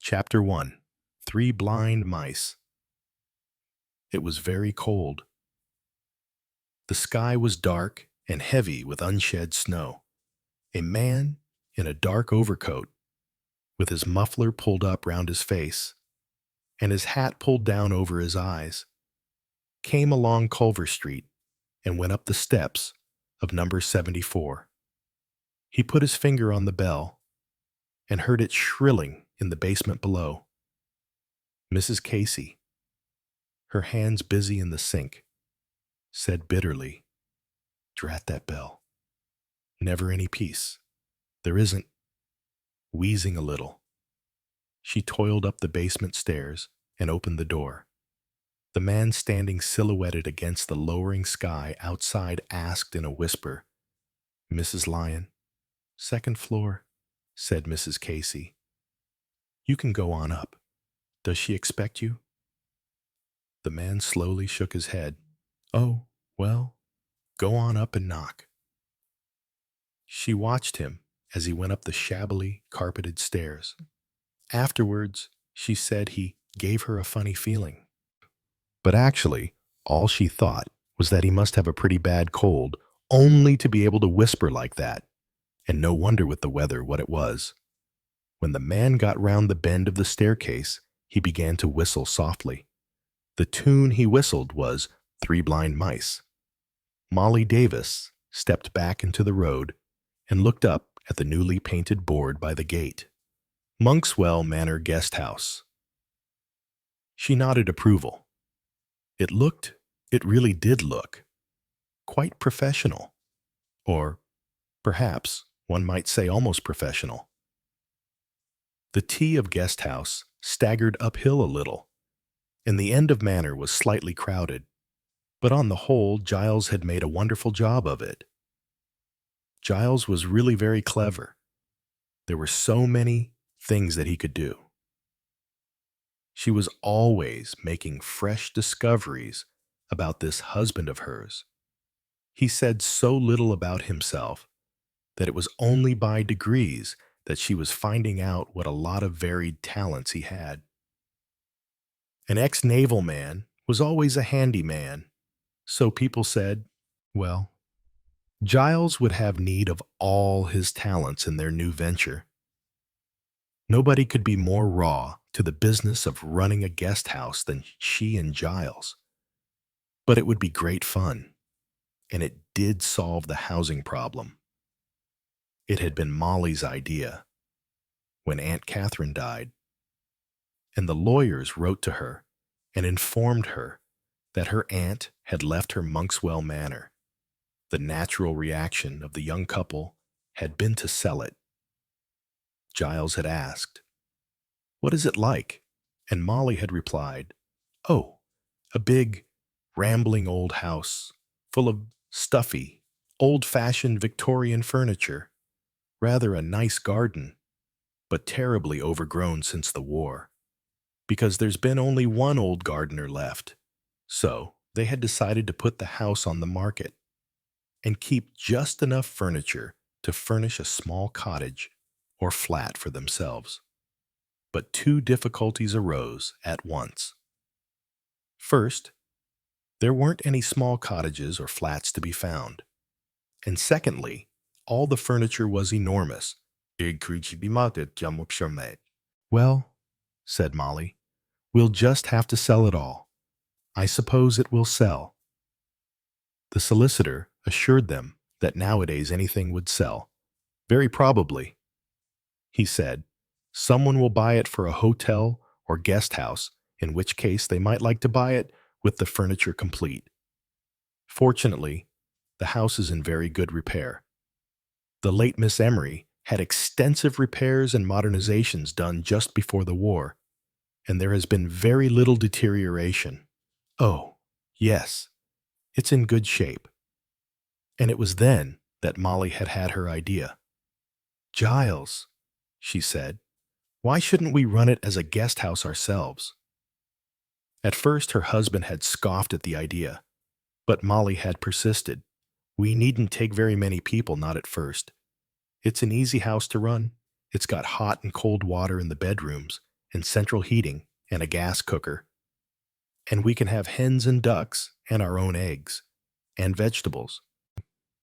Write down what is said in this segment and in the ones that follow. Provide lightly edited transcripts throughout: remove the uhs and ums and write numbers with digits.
Chapter 1. 3 Blind Mice. It was very cold. The sky was dark and heavy with unshed snow. A man in a dark overcoat, with his muffler pulled up round his face and his hat pulled down over his eyes, came along Culver Street and went up the steps of number 74. He put his finger on the bell and heard it shrilling in the basement below. Mrs. Casey, her hands busy in the sink, said bitterly, "Drat that bell. Never any peace. There isn't." Wheezing a little, she toiled up the basement stairs and opened the door. The man standing silhouetted against the lowering sky outside asked in a whisper, "Mrs. Lyon?" "Second floor," said Mrs. Casey. "You can go on up. Does she expect you?" The man slowly shook his head. "Oh, well, go on up and knock." She watched him as he went up the shabbily carpeted stairs. Afterwards, she said he gave her a funny feeling. But actually, all she thought was that he must have a pretty bad cold, only to be able to whisper like that. And no wonder with the weather what it was. When the man got round the bend of the staircase, he began to whistle softly. The tune he whistled was 3 Blind Mice. Molly Davis stepped back into the road and looked up at the newly painted board by the gate. Monkswell Manor Guest House. She nodded approval. It really did look, quite professional. Or perhaps one might say almost professional. The T of guest house staggered uphill a little, and the end of Manor was slightly crowded, but on the whole Giles had made a wonderful job of it. Giles was really very clever. There were so many things that he could do. She was always making fresh discoveries about this husband of hers. He said so little about himself that it was only by degrees that she was finding out what a lot of varied talents he had. An ex-naval man was always a handy man, so people said, well, Giles would have need of all his talents in their new venture. Nobody could be more raw to the business of running a guest house than she and Giles. But it would be great fun, and it did solve the housing problem. It had been Molly's idea when Aunt Catherine died, and the lawyers wrote to her and informed her that her aunt had left her Monkswell Manor. The natural reaction of the young couple had been to sell it. Giles had asked, "What is it like?" And Molly had replied, "Oh, a big, rambling old house, full of stuffy, old-fashioned Victorian furniture, rather a nice garden, but terribly overgrown since the war, because there's been only one old gardener left, so they had decided to put the house on the market and keep just enough furniture to furnish a small cottage or flat for themselves. But 2 difficulties arose at once. First, there weren't any small cottages or flats to be found. And secondly, all the furniture was enormous. "Well," said Molly, "we'll just have to sell it all. I suppose it will sell." The solicitor assured them that nowadays anything would sell. Very probably, he said, someone will buy it for a hotel or guest house, in which case they might like to buy it with the furniture complete. Fortunately, the house is in very good repair. The late Miss Emery had extensive repairs and modernizations done just before the war, and there has been very little deterioration. Oh, yes, it's in good shape. And it was then that Molly had her idea. "Giles," she said, "why shouldn't we run it as a guest house ourselves?" At first her husband had scoffed at the idea, but Molly had persisted. "We needn't take very many people, not at first. It's an easy house to run. It's got hot and cold water in the bedrooms, and central heating and a gas cooker. And we can have hens and ducks and our own eggs and vegetables.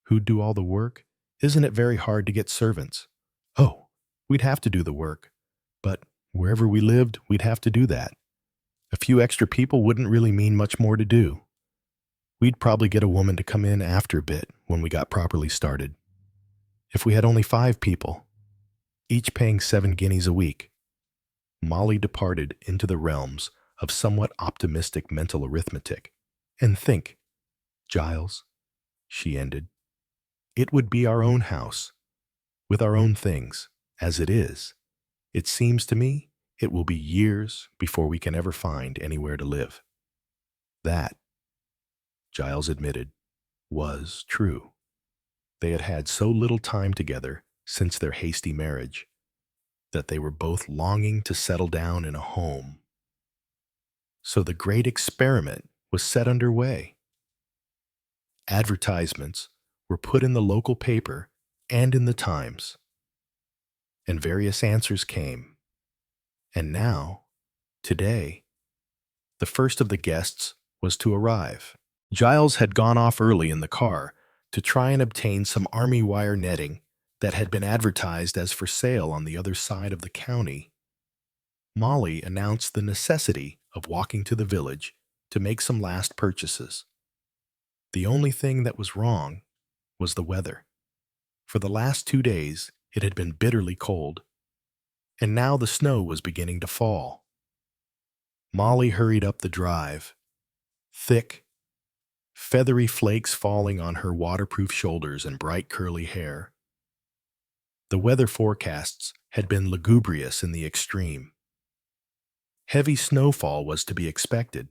Who'd do all the work? Isn't it very hard to get servants? Oh, we'd have to do the work. But wherever we lived, we'd have to do that. A few extra people wouldn't really mean much more to do. We'd probably get a woman to come in after a bit when we got properly started. If we had only 5 people, each paying 7 guineas a week, Molly departed into the realms of somewhat optimistic mental arithmetic. And think, Giles, she ended, it would be our own house, with our own things, as it is. It seems to me it will be years before we can ever find anywhere to live. That, Giles admitted, was true. They had had so little time together since their hasty marriage that they were both longing to settle down in a home. So the great experiment was set underway. Advertisements were put in the local paper and in the Times, and various answers came. And now, today, the first of the guests was to arrive. Giles had gone off early in the car to try and obtain some army wire netting that had been advertised as for sale on the other side of the county. Molly announced the necessity of walking to the village to make some last purchases. The only thing that was wrong was the weather. For the last 2 days, it had been bitterly cold, and now the snow was beginning to fall. Molly hurried up the drive, thick, feathery flakes falling on her waterproof shoulders and bright curly hair. The weather forecasts had been lugubrious in the extreme. Heavy snowfall was to be expected.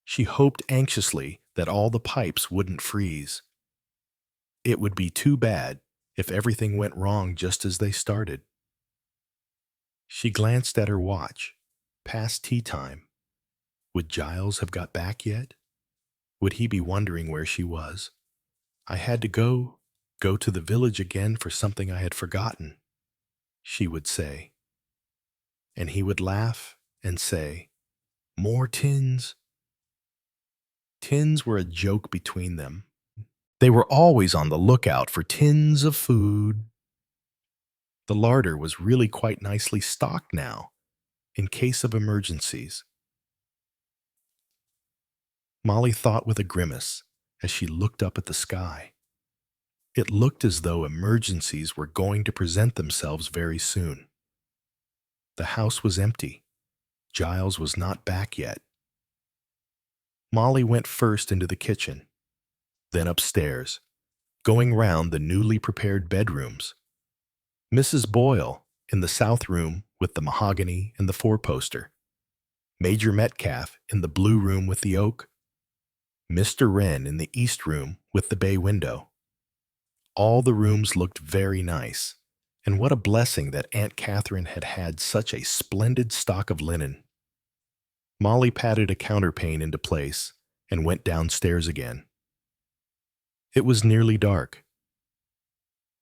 She hoped anxiously that all the pipes wouldn't freeze. It would be too bad if everything went wrong just as they started. She glanced at her watch. Past tea time. Would Giles have got back yet? Would he be wondering where she was? I had to go to the village again for something I had forgotten, she would say. And he would laugh and say, more tins. Tins were a joke between them. They were always on the lookout for tins of food. The larder was really quite nicely stocked now, in case of emergencies. Molly thought with a grimace as she looked up at the sky. It looked as though emergencies were going to present themselves very soon. The house was empty. Giles was not back yet. Molly went first into the kitchen, then upstairs, going round the newly prepared bedrooms. Mrs. Boyle in the south room with the mahogany and the four-poster. Major Metcalf in the blue room with the oak. Mr. Wren in the east room with the bay window. All the rooms looked very nice, and what a blessing that Aunt Catherine had had such a splendid stock of linen. Molly patted a counterpane into place and went downstairs again. It was nearly dark.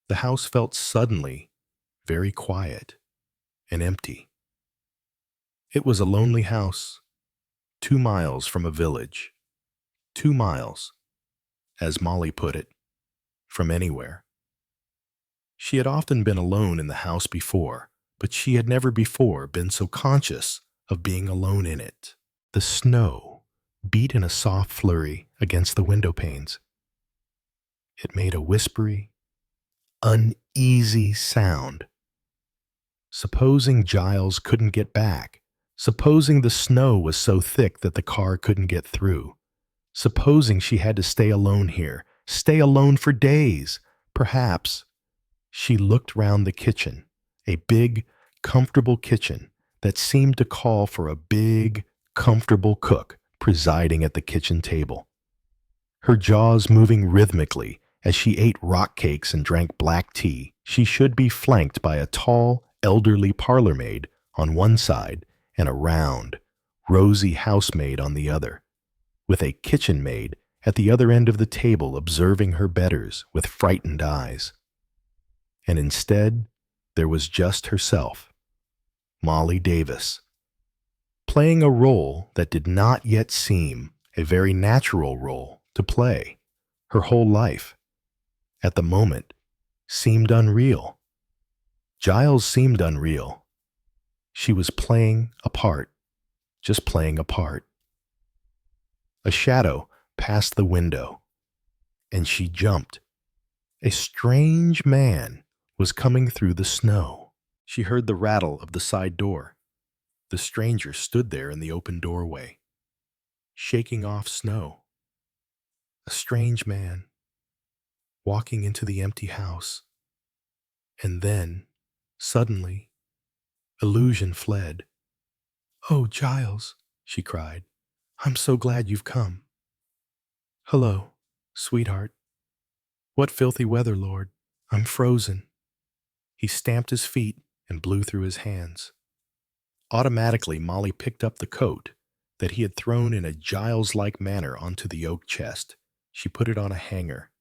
The house felt suddenly very quiet and empty. It was a lonely house, 2 miles from a village. 2 miles, as Molly put it, from anywhere. She had often been alone in the house before, but she had never before been so conscious of being alone in it. The snow beat in a soft flurry against the window panes. It made a whispery, uneasy sound. Supposing Giles couldn't get back, supposing the snow was so thick that the car couldn't get through, supposing she had to stay alone here, stay alone for days, perhaps. She looked round the kitchen, a big, comfortable kitchen that seemed to call for a big, comfortable cook presiding at the kitchen table, her jaws moving rhythmically as she ate rock cakes and drank black tea. She should be flanked by a tall, elderly parlor-maid on one side and a round, rosy housemaid on the other, with a kitchen maid at the other end of the table observing her betters with frightened eyes. And instead, there was just herself, Molly Davis, playing a role that did not yet seem a very natural role to play. Her whole life, at the moment, seemed unreal. Giles seemed unreal. She was playing a part, just playing a part. A shadow passed the window, and she jumped. A strange man was coming through the snow. She heard the rattle of the side door. The stranger stood there in the open doorway, shaking off snow. A strange man, walking into the empty house. And then, suddenly, illusion fled. "Oh, Giles," she cried. "I'm so glad you've come." "Hello, sweetheart. What filthy weather, Lord. I'm frozen." He stamped his feet and blew through his hands. Automatically, Molly picked up the coat that he had thrown in a Giles-like manner onto the oak chest. She put it on a hanger,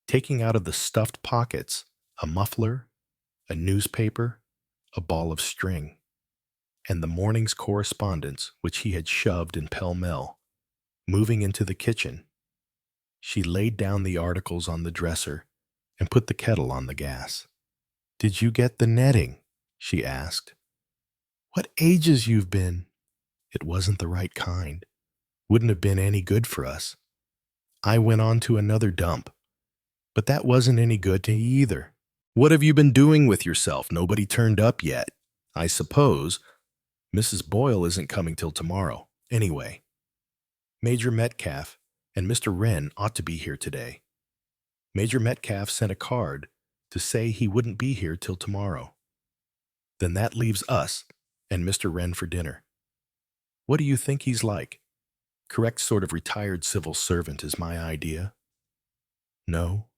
taking out of the stuffed pockets a muffler, a newspaper, a ball of string, and the morning's correspondence which he had shoved in pell-mell. Moving into the kitchen, she laid down the articles on the dresser and put the kettle on the gas. "Did you get the netting?" she asked. "What ages you've been!" "It wasn't the right kind. Wouldn't have been any good for us. I went on to another dump, but that wasn't any good to you either. What have you been doing with yourself? Nobody turned up yet. I suppose Mrs. Boyle isn't coming till tomorrow. Anyway, Major Metcalf and Mr. Wren ought to be here today. Major Metcalf sent a card to say he wouldn't be here till tomorrow. Then that leaves us and Mr. Wren for dinner. What do you think he's like? Correct sort of retired civil servant is my idea. No,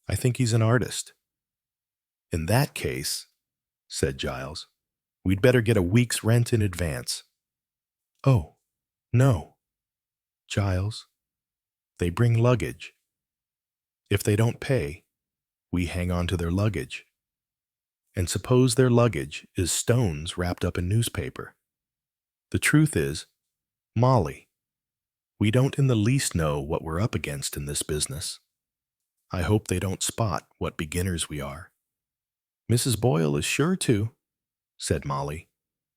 I think he's an artist." "In that case," said Giles, "we'd better get a week's rent in advance." "Oh, no, Giles. They bring luggage. If they don't pay, we hang on to their luggage. And suppose their luggage is stones wrapped up in newspaper. The truth is, Molly, we don't in the least know what we're up against in this business. I hope they don't spot what beginners we are." "Mrs. Boyle is sure to," said Molly.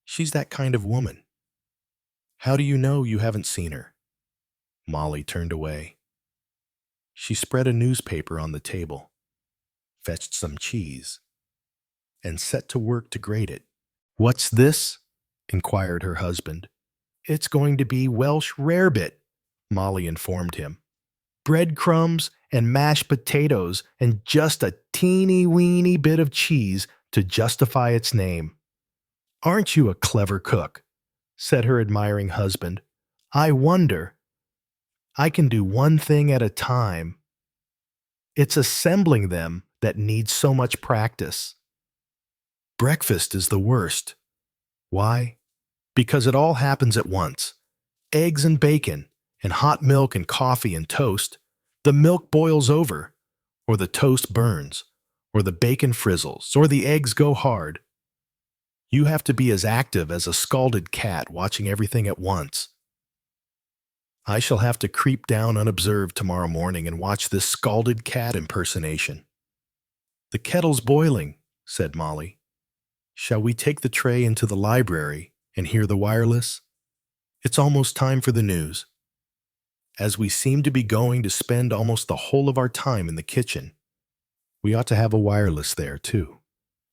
"She's that kind of woman." "How do you know you haven't seen her?" Molly turned away. She spread a newspaper on the table, fetched some cheese, and set to work to grate it. "What's this?" inquired her husband. "It's going to be Welsh rarebit," Molly informed him. "Breadcrumbs and mashed potatoes and just a teeny-weeny bit of cheese to justify its name." "Aren't you a clever cook?" said her admiring husband. "I wonder. I can do one thing at a time. It's assembling them that needs so much practice. Breakfast is the worst. Why? Because it all happens at once. Eggs and bacon, and hot milk and coffee and toast. The milk boils over, or the toast burns, or the bacon frizzles, or the eggs go hard. You have to be as active as a scalded cat watching everything at once. I shall have to creep down unobserved tomorrow morning and watch this scalded cat impersonation." "The kettle's boiling," said Molly. "Shall we take the tray into the library and hear the wireless? It's almost time for the news. As we seem to be going to spend almost the whole of our time in the kitchen, we ought to have a wireless there, too."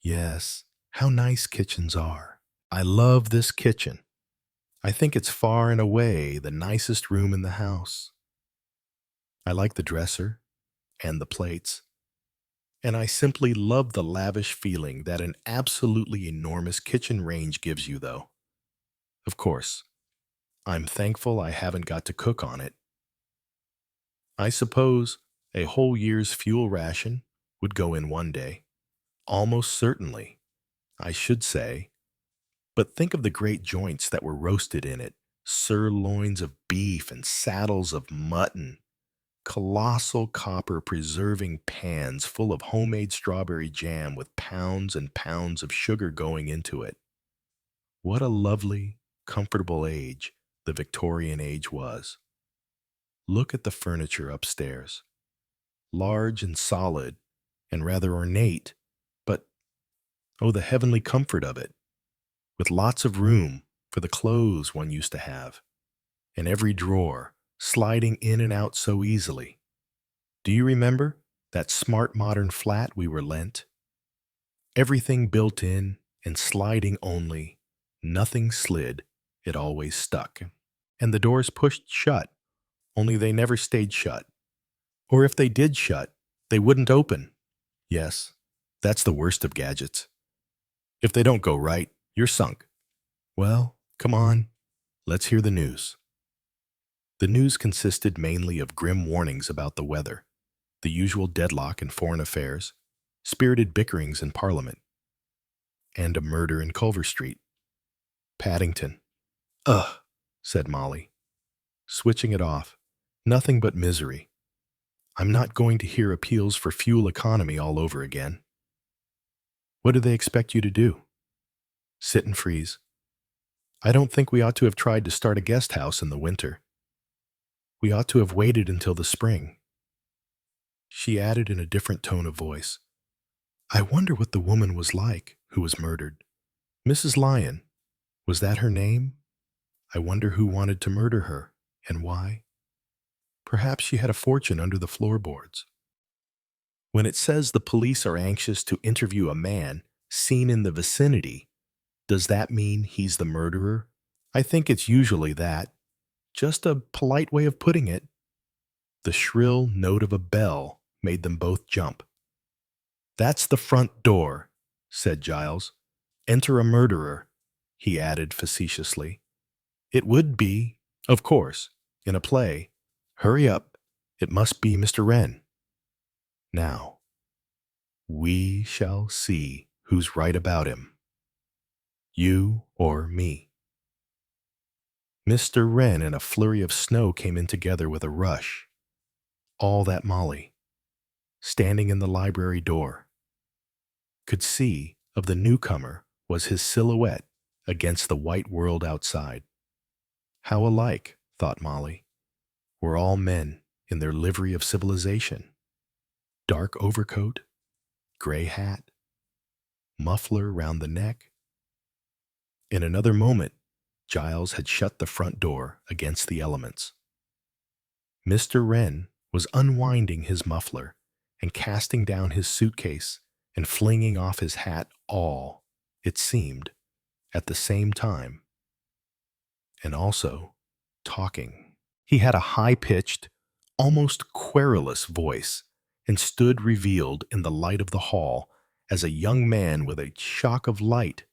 "Yes, how nice kitchens are. I love this kitchen. I think it's far and away the nicest room in the house. I like the dresser and the plates, and I simply love the lavish feeling that an absolutely enormous kitchen range gives you, though. Of course, I'm thankful I haven't got to cook on it. I suppose a whole year's fuel ration would go in one day. Almost certainly, I should say. But think of the great joints that were roasted in it, sirloins of beef and saddles of mutton, colossal copper preserving pans full of homemade strawberry jam with pounds and pounds of sugar going into it. What a lovely, comfortable age the Victorian age was. Look at the furniture upstairs. Large and solid and rather ornate, but oh, the heavenly comfort of it, with lots of room for the clothes one used to have, and every drawer sliding in and out so easily. Do you remember that smart modern flat we were lent? Everything built in and sliding only, nothing slid, it always stuck. And the doors pushed shut, only they never stayed shut. Or if they did shut, they wouldn't open. Yes, that's the worst of gadgets. If they don't go right, you're sunk. Well, come on, let's hear the news. The news consisted mainly of grim warnings about the weather, the usual deadlock in foreign affairs, spirited bickerings in Parliament, and a murder in Culver Street. Paddington. Ugh, said Molly, switching it off. Nothing but misery. I'm not going to hear appeals for fuel economy all over again. What do they expect you to do? Sit and freeze. I don't think we ought to have tried to start a guest house in the winter. We ought to have waited until the spring. She added in a different tone of voice, I wonder what the woman was like who was murdered. Mrs. Lyon, was that her name? I wonder who wanted to murder her, and why. Perhaps she had a fortune under the floorboards. When it says the police are anxious to interview a man seen in the vicinity, does that mean he's the murderer? I think it's usually that. Just a polite way of putting it. The shrill note of a bell made them both jump. That's the front door, said Giles. Enter a murderer, he added facetiously. It would be, of course, in a play. Hurry up, it must be Mr. Wren. Now, we shall see who's right about him. You or me. Mr. Wren and a flurry of snow came in together with a rush. All that Molly, standing in the library door, could see of the newcomer was his silhouette against the white world outside. How alike, thought Molly, were all men in their livery of civilization. Dark overcoat, gray hat, muffler round the neck. In another moment, Giles had shut the front door against the elements. Mr. Wren was unwinding his muffler and casting down his suitcase and flinging off his hat all, it seemed, at the same time, and also talking. He had a high-pitched, almost querulous voice and stood revealed in the light of the hall as a young man with a shock of light,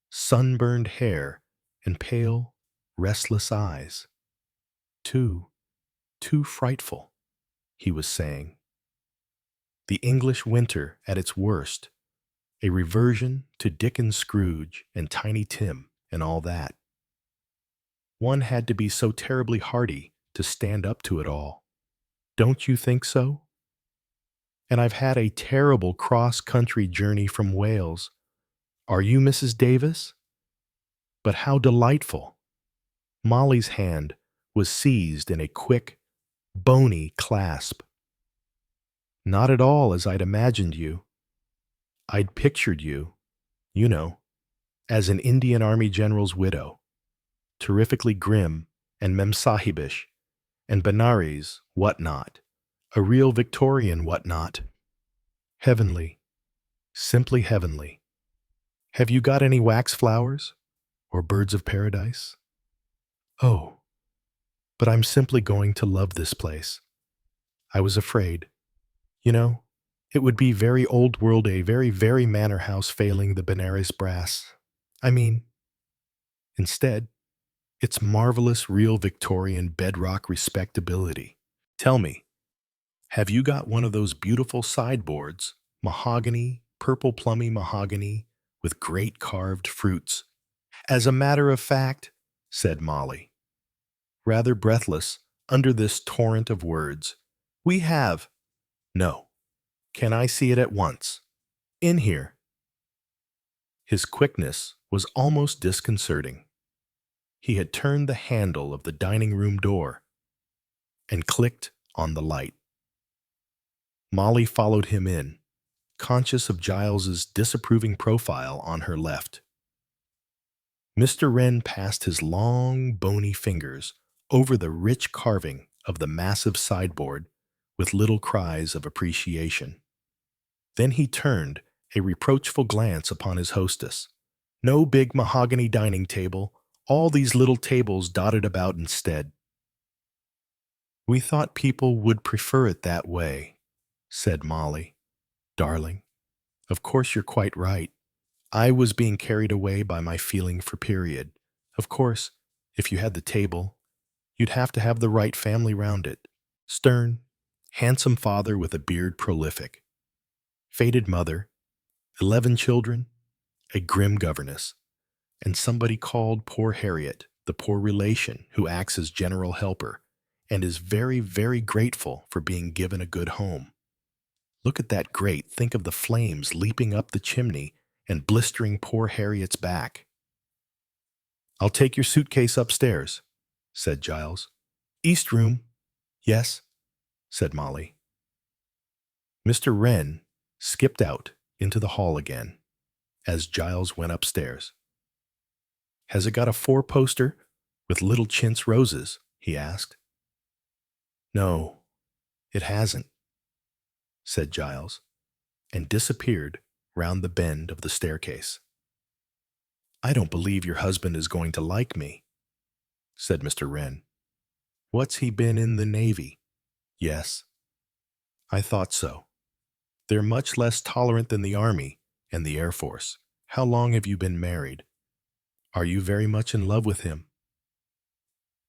sunburned hair, and pale, restless eyes. Too frightful, he was saying. The English winter at its worst, a reversion to Dickens Scrooge and Tiny Tim and all that. One had to be so terribly hardy to stand up to it all. Don't you think so? And I've had a terrible cross-country journey from Wales. Are you Mrs. Davis? But how delightful! Molly's hand was seized in a quick, bony clasp. Not at all as I'd imagined you. I'd pictured you, you know, as an Indian Army general's widow, terrifically grim and memsahibish, and Benares whatnot, a real Victorian whatnot. Heavenly, simply heavenly. Have you got any wax flowers or birds of paradise? Oh, but I'm simply going to love this place. I was afraid. You know, it would be very old world, a very, very manor house failing the Benares brass. Instead, it's marvelous real Victorian bedrock respectability. Tell me, have you got one of those beautiful sideboards, mahogany, purple plummy mahogany, with great carved fruits? As a matter of fact, said Molly, rather breathless under this torrent of words, we have. No. Can I see it at once? In here. His quickness was almost disconcerting. He had turned the handle of the dining room door and clicked on the light. Molly followed him in, conscious of Giles's disapproving profile on her left. Mr. Wren passed his long, bony fingers over the rich carving of the massive sideboard with little cries of appreciation. Then he turned a reproachful glance upon his hostess. No big mahogany dining table, all these little tables dotted about instead. "We thought people would prefer it that way," said Molly. "Darling, of course you're quite right. I was being carried away by my feeling for period. Of course, if you had the table, you'd have to have the right family round it. Stern, handsome father with a beard prolific. Faded mother, 11 children, a grim governess, and somebody called Poor Harriet, the poor relation who acts as general helper and is very, very grateful for being given a good home. Look at that grate. Think of the flames leaping up the chimney and blistering poor Harriet's back." "I'll take your suitcase upstairs," said Giles. "East room." "Yes," said Molly. Mr. Wren skipped out into the hall again as Giles went upstairs. "Has it got a 4-poster with little chintz roses?" he asked. "No, it hasn't," said Giles, and disappeared round the bend of the staircase. "I don't believe your husband is going to like me," said Mr. Wren. "What's he been in the Navy?" "Yes." "I thought so. They're much less tolerant than the Army and the Air Force. How long have you been married? Are you very much in love with him?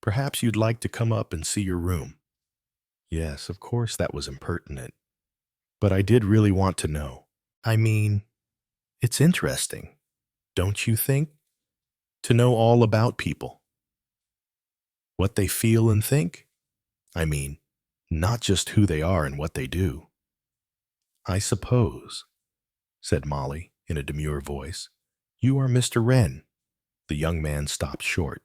Perhaps you'd like to come up and see your room." Yes, of course that was impertinent. But I did really want to know. I mean, it's interesting, don't you think? To know all about people. What they feel and think. I mean, not just who they are and what they do. "I suppose," said Molly in a demure voice. "You are Mr. Wren." The young man stopped short,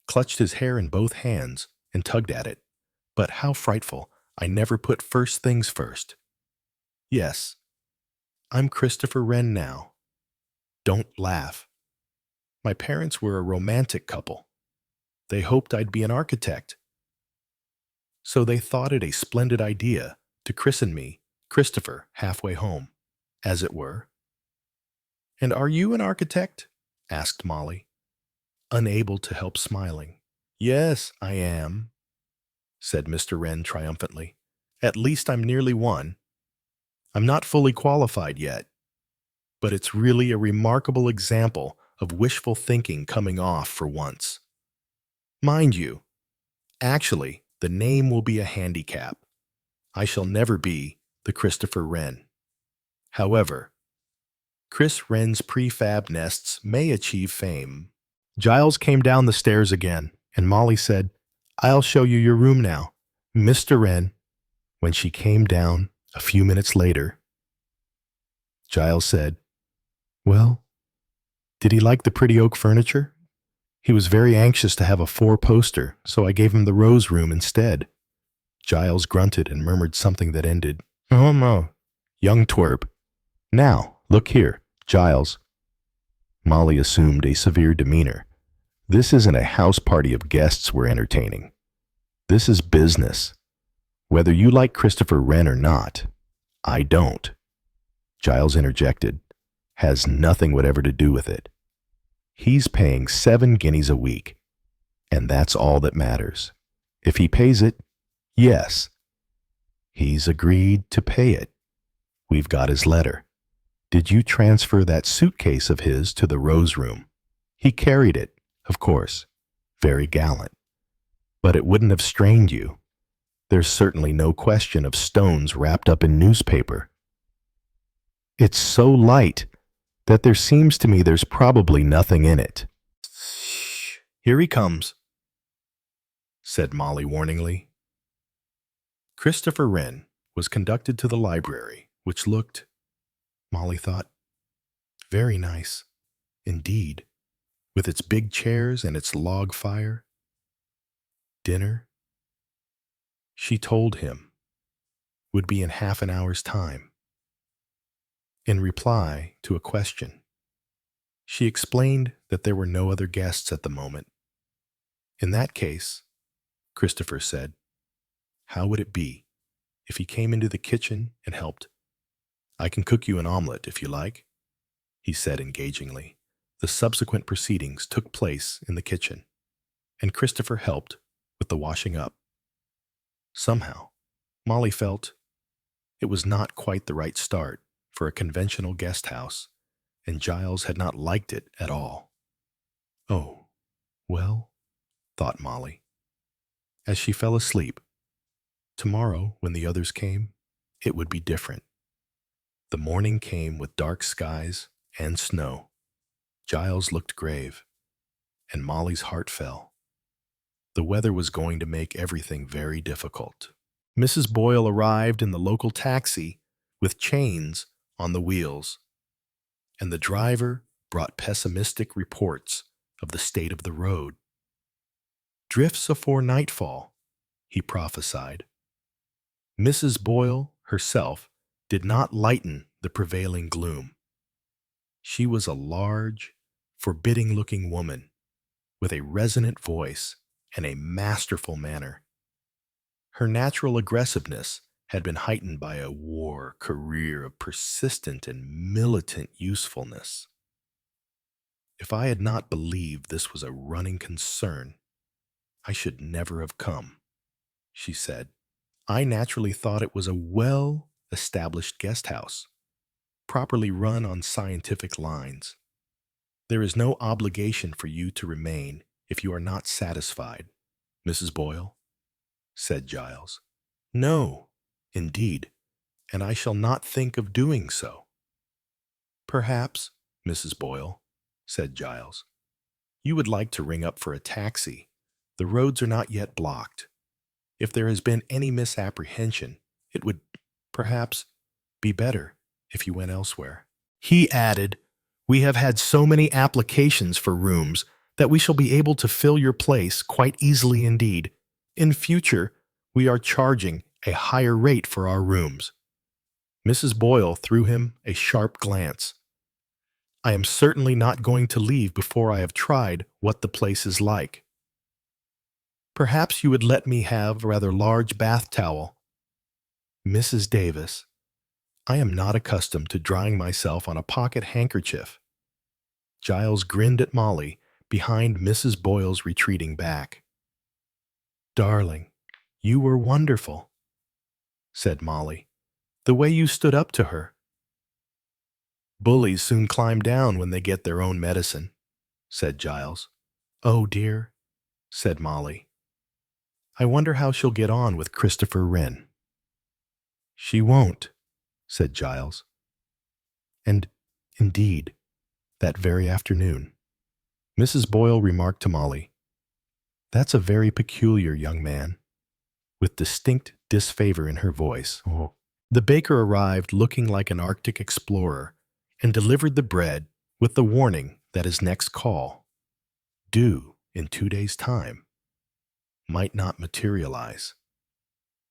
clutched his hair in both hands, and tugged at it. "But how frightful! I never put first things first." "Yes, I'm Christopher Wren now. Don't laugh. My parents were a romantic couple. They hoped I'd be an architect. So they thought it a splendid idea to christen me Christopher halfway home, as it were." "And are you an architect?" asked Molly, unable to help smiling. "Yes, I am," said Mr. Wren triumphantly. "At least I'm nearly one. I'm not fully qualified yet, but it's really a remarkable example of wishful thinking coming off for once. Mind you, actually, the name will be a handicap. I shall never be the Christopher Wren. However, Chris Wren's prefab nests may achieve fame." Giles came down the stairs again, and Molly said, "I'll show you your room now, Mr. Wren." When she came down a few minutes later, Giles said, "Well, did he like the pretty oak furniture? He was very anxious to have a 4-poster, so I gave him the rose room instead." Giles grunted and murmured something that ended, "Oh, no, young twerp. Now, look here, Giles." Molly assumed a severe demeanor. "This isn't a house party of guests we're entertaining. This is business. Whether you like Christopher Wren or not, I don't." Giles interjected, "Has nothing whatever to do with it. He's paying 7 guineas a week, and that's all that matters. If he pays it, yes. He's agreed to pay it. We've got his letter. Did you transfer that suitcase of his to the Rose Room? He carried it, of course. Very gallant. But it wouldn't have strained you. There's certainly no question of stones wrapped up in newspaper. It's so light that there seems to me there's probably nothing in it." "Here he comes," said Molly warningly. Christopher Wren was conducted to the library, which looked, Molly thought, Very nice, indeed, with its big chairs and its log fire. Dinner, she told him, would be in half an hour's time. In reply to a question, she explained that there were no other guests at the moment. In that case, Christopher said, how would it be if he came into the kitchen and helped? I can cook you an omelet if you like, he said engagingly. The subsequent proceedings took place in the kitchen, and Christopher helped with the washing up. Somehow, Molly felt it was not quite the right start for a conventional guest house, and Giles had not liked it at all. Oh, well, thought Molly, as she fell asleep. Tomorrow, when the others came, it would be different. The morning came with dark skies and snow. Giles looked grave, and Molly's heart fell. The weather was going to make everything very difficult. Mrs. Boyle arrived in the local taxi with chains on the wheels, and the driver brought pessimistic reports of the state of the road. Drifts afore nightfall, he prophesied. Mrs. Boyle herself did not lighten the prevailing gloom. She was a large, forbidding-looking woman with a resonant voice and a masterful manner. Her natural aggressiveness had been heightened by a war career of persistent and militant usefulness. If I had not believed this was a running concern, I should never have come, she said. I naturally thought it was a well-established guest house, properly run on scientific lines. There is no obligation for you to remain if you are not satisfied, Mrs. Boyle, said Giles. No, indeed, and I shall not think of doing so. Perhaps, Mrs. Boyle, said Giles, you would like to ring up for a taxi. The roads are not yet blocked. If there has been any misapprehension, it would, perhaps, be better if you went elsewhere. He added, we have had so many applications for rooms that we shall be able to fill your place quite easily indeed. In future, we are charging a higher rate for our rooms. Mrs. Boyle threw him a sharp glance. I am certainly not going to leave before I have tried what the place is like. Perhaps you would let me have a rather large bath towel. Mrs. Davis, I am not accustomed to drying myself on a pocket handkerchief. Giles grinned at Molly behind Mrs. Boyle's retreating back. Darling, you were wonderful, said Molly. The way you stood up to her. Bullies soon climb down when they get their own medicine, said Giles. Oh, dear, said Molly. I wonder how she'll get on with Christopher Wren. She won't, said Giles. And, indeed, that very afternoon, Mrs. Boyle remarked to Molly, That's a very peculiar young man, with distinct disfavor in her voice. Oh. The baker arrived looking like an Arctic explorer and delivered the bread with the warning that his next call, due in 2 days' time, might not materialize.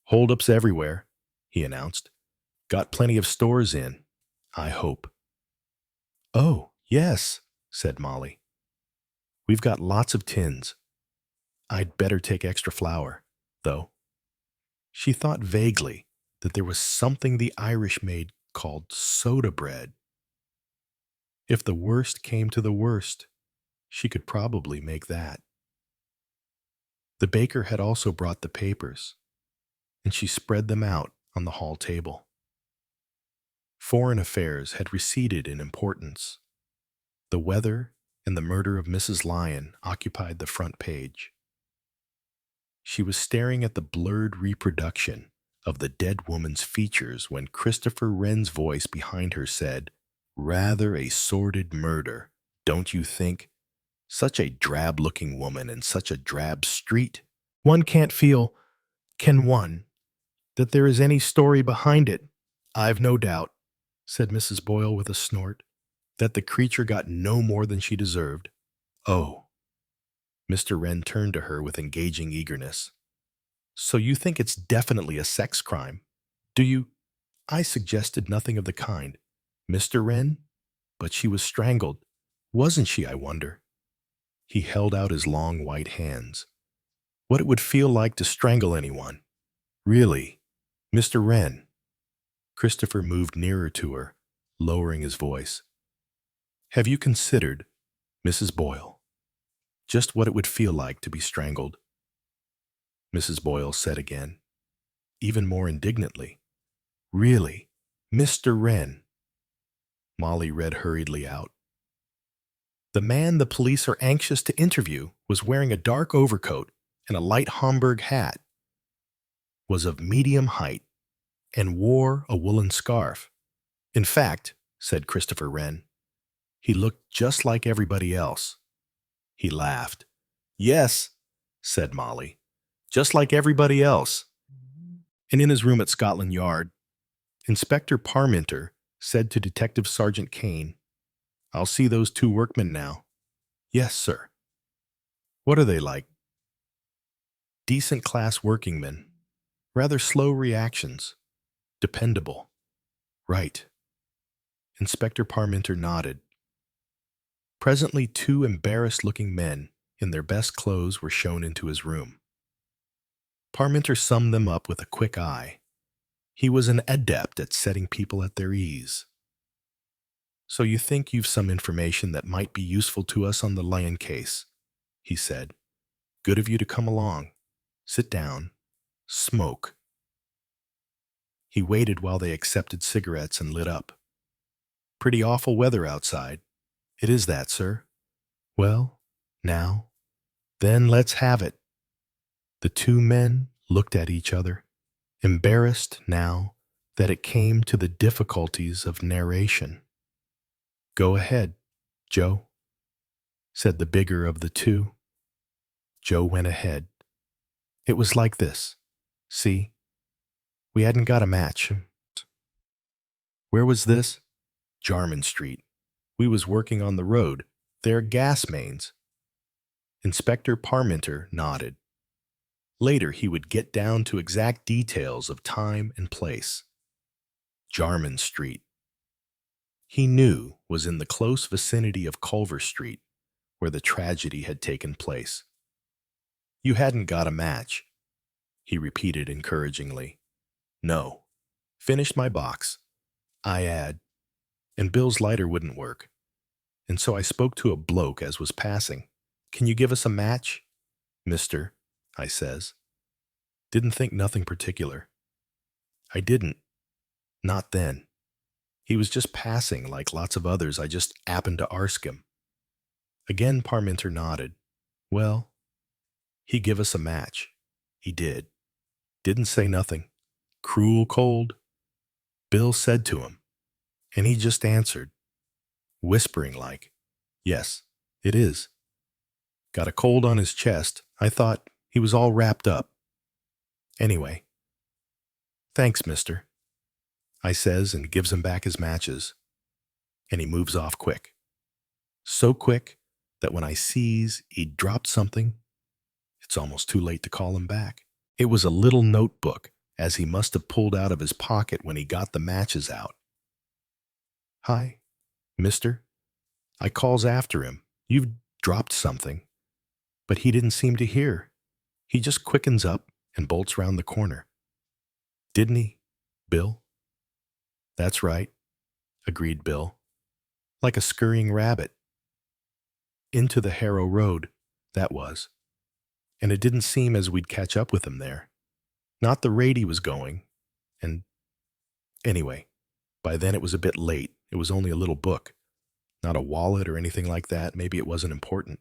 Hold-ups everywhere, he announced. Got plenty of stores in, I hope. Oh, yes, said Molly. We've got lots of tins. I'd better take extra flour, though. She thought vaguely that there was something the Irish made called soda bread. If the worst came to the worst, she could probably make that. The baker had also brought the papers, and she spread them out on the hall table. Foreign affairs had receded in importance. The weather and the murder of Mrs. Lyon occupied the front page. She was staring at the blurred reproduction of the dead woman's features when Christopher Wren's voice behind her said, Rather a sordid murder, don't you think? Such a drab-looking woman in such a drab street. One can't feel, can one, that there is any story behind it? I've no doubt, said Mrs. Boyle with a snort. That the creature got no more than she deserved. Oh. Mr. Wren turned to her with engaging eagerness. So you think it's definitely a sex crime? Do you? I suggested nothing of the kind. Mr. Wren? But she was strangled. Wasn't she, I wonder? He held out his long white hands. What it would feel like to strangle anyone. Really? Mr. Wren? Christopher moved nearer to her, lowering his voice. Have you considered, Mrs. Boyle, just what it would feel like to be strangled? Mrs. Boyle said again, even more indignantly, Really, Mr. Wren? Molly read hurriedly out. The man the police are anxious to interview was wearing a dark overcoat and a light Homburg hat, was of medium height, and wore a woolen scarf. In fact, said Christopher Wren, he looked just like everybody else. He laughed. Yes, said Molly, just like everybody else. And in his room at Scotland Yard, Inspector Parminter said to Detective Sergeant Kane, I'll see those two workmen now. Yes, sir. What are they like? Decent class working men. Rather slow reactions. Dependable. Right. Inspector Parminter nodded. Presently, two embarrassed-looking men in their best clothes were shown into his room. Parminter summed them up with a quick eye. He was an adept at setting people at their ease. So you think you've some information that might be useful to us on the Lyon case, he said. Good of you to come along. Sit down. Smoke. He waited while they accepted cigarettes and lit up. Pretty awful weather outside. It is that, sir. Well, now, then let's have it. The two men looked at each other, embarrassed now that it came to the difficulties of narration. Go ahead, Joe, said the bigger of the two. Joe went ahead. It was like this. See, we hadn't got a match. Where was this? Jarman Street. We was working on the road. They're gas mains. Inspector Parminter nodded. Later, he would get down to exact details of time and place. Jarman Street. He knew was in the close vicinity of Culver Street, where the tragedy had taken place. You hadn't got a match, he repeated encouragingly. No. Finished my box. I had. And Bill's lighter wouldn't work. And so I spoke to a bloke as was passing. Can you give us a match? Mister, I says. Didn't think nothing particular. I didn't. Not then. He was just passing like lots of others. I just happened to arsk him. Again Parminter nodded. Well, he give us a match. He did. Didn't say nothing. Cruel cold. Bill said to him. And he just answered, whispering like, Yes, it is. Got a cold on his chest. I thought he was all wrapped up. Anyway, thanks, mister, I says and gives him back his matches. And he moves off quick. So quick that when I sees he'd dropped something, it's almost too late to call him back. It was a little notebook, as he must have pulled out of his pocket when he got the matches out. Hi, mister. I calls after him. You've dropped something. But he didn't seem to hear. He just quickens up and bolts round the corner. Didn't he, Bill? That's right, agreed Bill. Like a scurrying rabbit. Into the Harrow Road, that was. And it didn't seem as we'd catch up with him there. Not the rate he was going. And anyway, by then it was a bit late. It was only a little book. Not a wallet or anything like that. Maybe it wasn't important.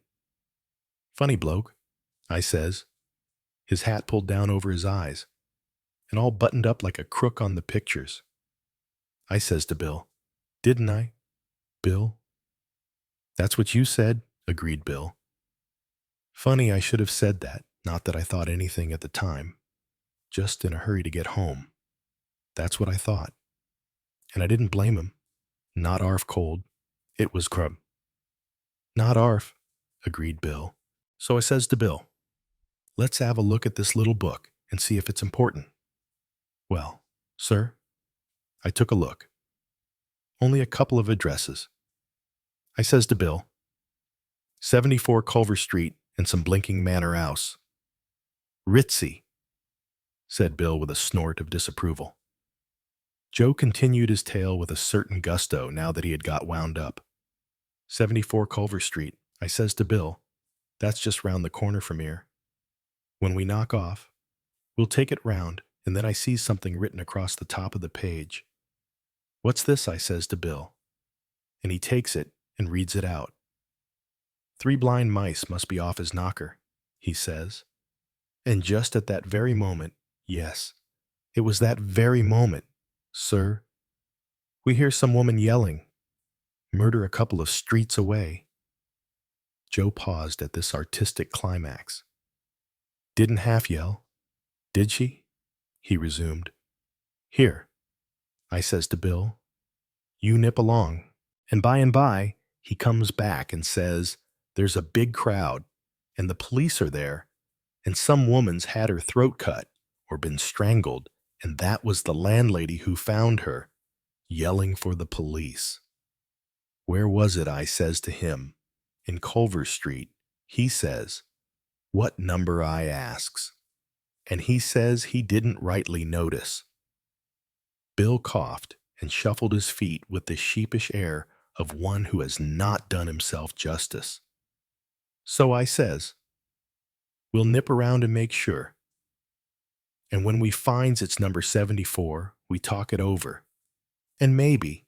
Funny bloke, I says, his hat pulled down over his eyes, and all buttoned up like a crook on the pictures. I says to Bill, Didn't I, Bill? That's what you said, agreed Bill. Funny I should have said that, not that I thought anything at the time. Just in a hurry to get home. That's what I thought. And I didn't blame him. Not arf cold. It was Crumb. Not Arf, agreed Bill. So I says to Bill, let's have a look at this little book and see if it's important. Well, sir, I took a look. Only a couple of addresses. I says to Bill, 74 Culver Street and some blinking manor house. Ritzy, said Bill with a snort of disapproval. Joe continued his tale with a certain gusto now that he had got wound up. 74 Culver Street, I says to Bill, that's just round the corner from here. When we knock off, we'll take it round, and then I sees something written across the top of the page. What's this, I says to Bill, and he takes it and reads it out. 3 blind mice must be off his knocker, he says. And just at that very moment, yes, it was that very moment, sir, we hear some woman yelling, murder a couple of streets away. Joe paused at this artistic climax. Didn't half yell, did she? He resumed. Here, I says to Bill, you nip along. And by, he comes back and says, there's a big crowd, and the police are there, and some woman's had her throat cut or been strangled, and that was the landlady who found her, yelling for the police. Where was it, I says to him? In Culver Street. He says, what number, I asks. And he says he didn't rightly notice. Bill coughed and shuffled his feet with the sheepish air of one who has not done himself justice. So I says, we'll nip around and make sure. And when we finds it's number 74, we talk it over. And maybe,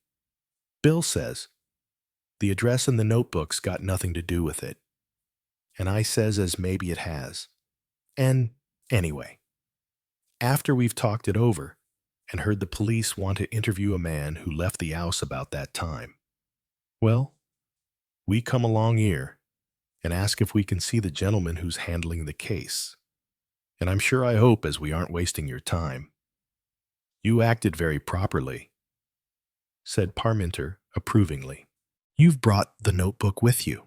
Bill says, the address in the notebook's got nothing to do with it. And I says as maybe it has. And anyway, after we've talked it over and heard the police want to interview a man who left the house about that time, well, we come along here and ask if we can see the gentleman who's handling the case. And I'm sure I hope as we aren't wasting your time. You acted very properly, said Parminter approvingly. You've brought the notebook with you.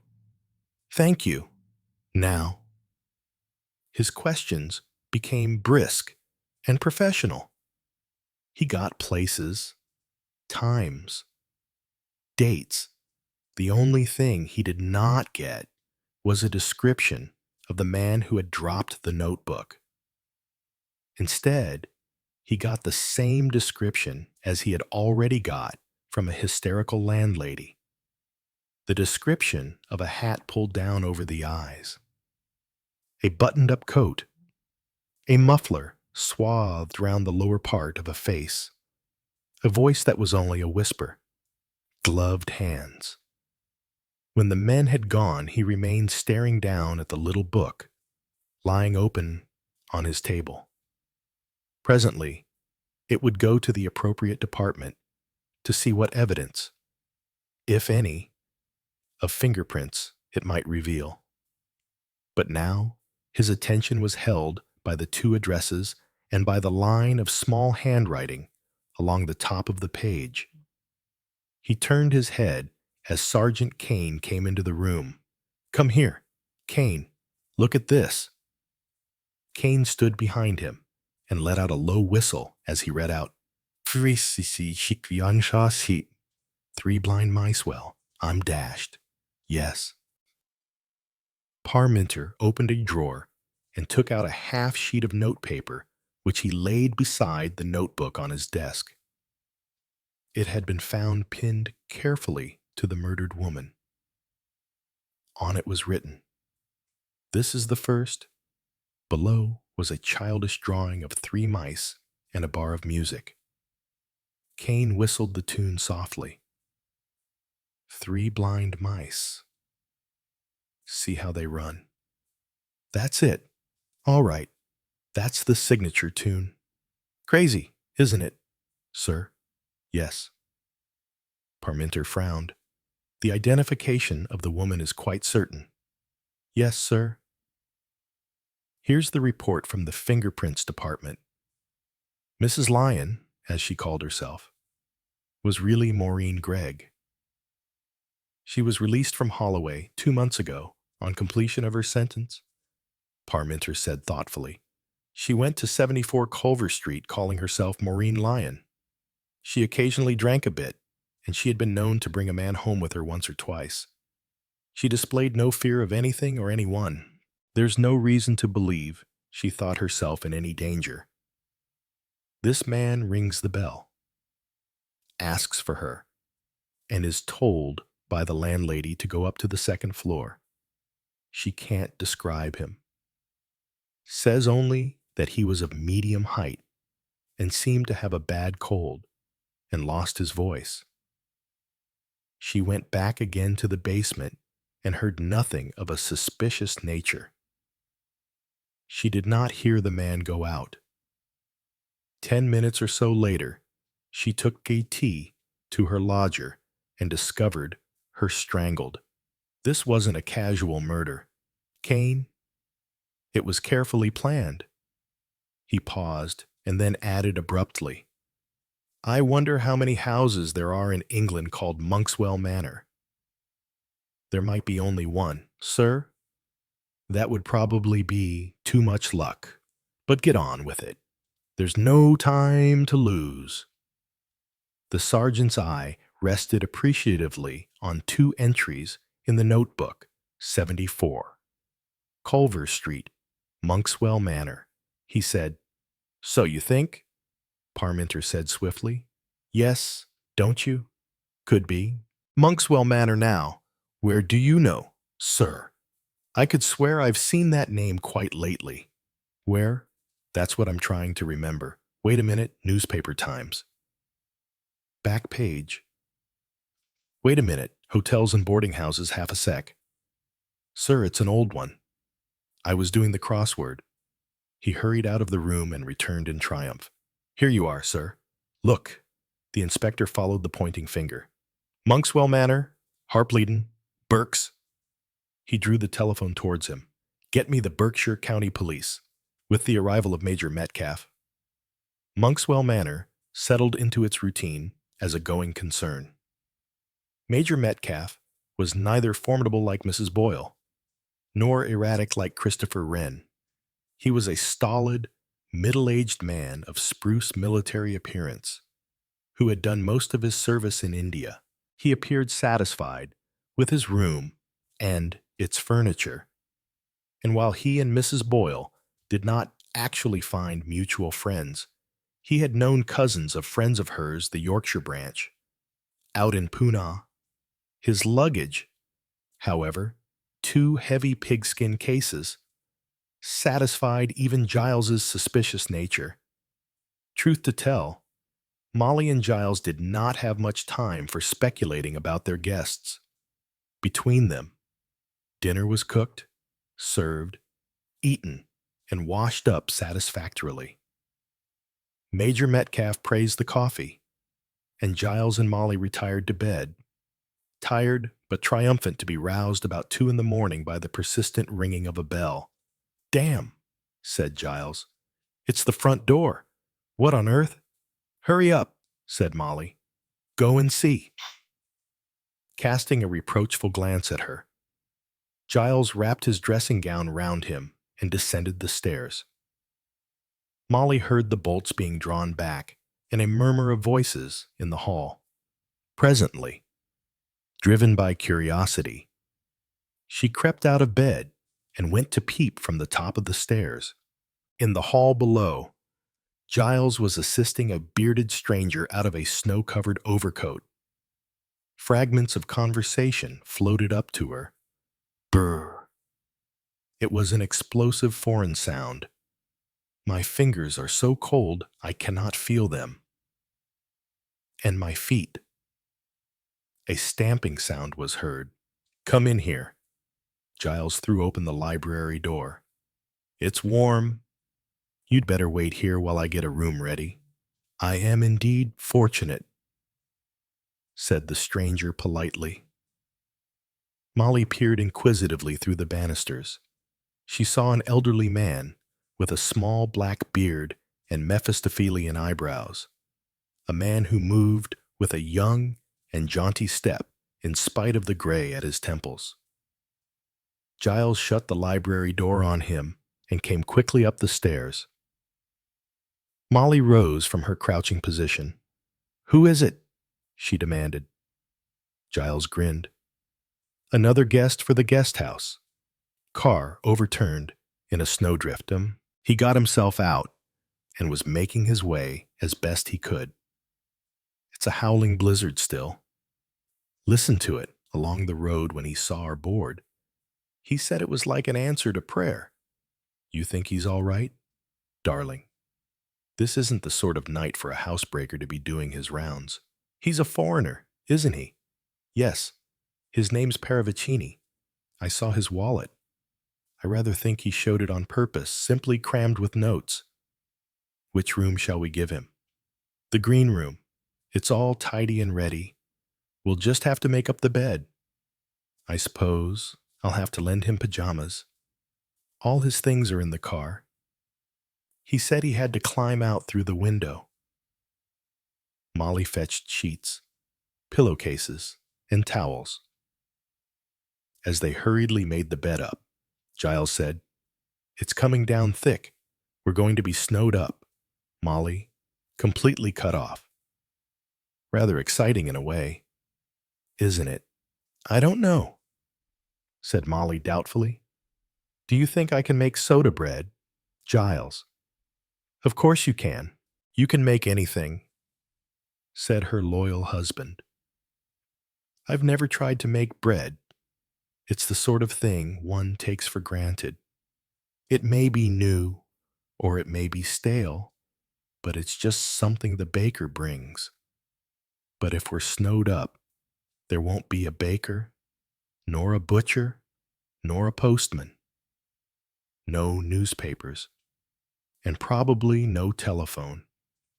Thank you. Now, his questions became brisk and professional. He got places, times, dates. The only thing he did not get was a description of the man who had dropped the notebook. Instead, he got the same description as he had already got from a hysterical landlady. The description of a hat pulled down over the eyes, a buttoned-up coat, a muffler swathed round the lower part of a face, a voice that was only a whisper, gloved hands. When the men had gone, he remained staring down at the little book, lying open on his table. Presently, it would go to the appropriate department to see what evidence, if any, of fingerprints it might reveal. But now his attention was held by the 2 addresses and by the line of small handwriting along the top of the page. He turned his head as Sergeant Kane came into the room. Come here, Kane, look at this. Kane stood behind him and let out a low whistle as he read out, 3 blind mice, well, I'm dashed. Yes. Parminter opened a drawer and took out a half sheet of notepaper, which he laid beside the notebook on his desk. It had been found pinned carefully to the murdered woman. On it was written, "This is the first." Below was a childish drawing of 3 mice and a bar of music. Kane whistled the tune softly. 3 blind mice. See how they run. That's it. All right. That's the signature tune. Crazy, isn't it, sir? Yes. Parminter frowned. The identification of the woman is quite certain. Yes, sir. Here's the report from the fingerprints department. Mrs. Lyon, as she called herself, was really Maureen Gregg. She was released from Holloway 2 months ago on completion of her sentence, Parminter said thoughtfully. She went to 74 Culver Street calling herself Maureen Lyon. She occasionally drank a bit, and she had been known to bring a man home with her once or twice. She displayed no fear of anything or anyone. There's no reason to believe she thought herself in any danger. This man rings the bell, asks for her, and is told by the landlady to go up to the second floor. She can't describe him. Says only that he was of medium height and seemed to have a bad cold and lost his voice. She went back again to the basement and heard nothing of a suspicious nature. She did not hear the man go out. 10 minutes or so later, she took a tea to her lodger and discovered her strangled. This wasn't a casual murder. Cain, it was carefully planned. He paused and then added abruptly, I wonder how many houses there are in England called Monkswell Manor. There might be only one, sir. That would probably be too much luck. But get on with it. There's no time to lose. The sergeant's eye rested appreciatively on 2 entries in the notebook, 74. Culver Street, Monkswell Manor. He said, So you think? Parminter said swiftly. Yes, don't you? Could be. Monkswell Manor now. Where do you know, sir? I could swear I've seen that name quite lately. Where? That's what I'm trying to remember. Wait a minute, newspaper times. Back page. Wait a minute, hotels and boarding houses, half a sec. Sir, it's an old one. I was doing the crossword. He hurried out of the room and returned in triumph. Here you are, sir. Look. The inspector followed the pointing finger. Monkswell Manor, Harpleton, Berks. He drew the telephone towards him. Get me the Berkshire County Police. With the arrival of Major Metcalf. Monkswell Manor settled into its routine as a going concern. Major Metcalf was neither formidable like Mrs. Boyle, nor erratic like Christopher Wren. He was a stolid, middle-aged man of spruce military appearance, who had done most of his service in India. He appeared satisfied with his room and its furniture, and while he and Mrs. Boyle did not actually find mutual friends, he had known cousins of friends of hers, the Yorkshire branch, out in Poona. His luggage, however, 2 heavy pigskin cases, satisfied even Giles's suspicious nature. Truth to tell, Molly and Giles did not have much time for speculating about their guests. Between them, dinner was cooked, served, eaten, and washed up satisfactorily. Major Metcalf praised the coffee, and Giles and Molly retired to bed, tired but triumphant to be roused about 2 in the morning by the persistent ringing of a bell. Damn, said Giles. It's the front door. What on earth? Hurry up, said Molly. Go and see. Casting a reproachful glance at her, Giles wrapped his dressing gown round him and descended the stairs. Molly heard the bolts being drawn back and a murmur of voices in the hall. Presently, driven by curiosity, she crept out of bed and went to peep from the top of the stairs. In the hall below, Giles was assisting a bearded stranger out of a snow-covered overcoat. Fragments of conversation floated up to her. Brr. It was an explosive foreign sound. My fingers are so cold I cannot feel them. And my feet. A stamping sound was heard. Come in here. Giles threw open the library door. It's warm. You'd better wait here while I get a room ready. I am indeed fortunate, said the stranger politely. Molly peered inquisitively through the banisters. She saw an elderly man with a small black beard and Mephistophelian eyebrows, a man who moved with a young and jaunty step in spite of the gray at his temples. Giles shut the library door on him and came quickly up the stairs. Molly rose from her crouching position. "Who is it?" she demanded. Giles grinned. "Another guest for the guest house." Car overturned in a snowdrift. He got himself out and was making his way as best he could. It's a howling blizzard still. Listen to it along the road when he saw our board. He said it was like an answer to prayer. You think he's all right? Darling, this isn't the sort of night for a housebreaker to be doing his rounds. He's a foreigner, isn't he? Yes. His name's Paravicini. I saw his wallet. I rather think he showed it on purpose, simply crammed with notes. Which room shall we give him? The green room. It's all tidy and ready. We'll just have to make up the bed. I suppose I'll have to lend him pajamas. All his things are in the car. He said he had to climb out through the window. Molly fetched sheets, pillowcases, and towels. As they hurriedly made the bed up, Giles said, "It's coming down thick. We're going to be snowed up." Molly, completely cut off. Rather exciting in a way, isn't it? "I don't know," said Molly doubtfully. "Do you think I can make soda bread?" Giles. "Of course you can. You can make anything," said her loyal husband. "I've never tried to make bread. It's the sort of thing one takes for granted. It may be new, or it may be stale, but it's just something the baker brings. But if we're snowed up, there won't be a baker, nor a butcher, nor a postman. No newspapers, and probably no telephone,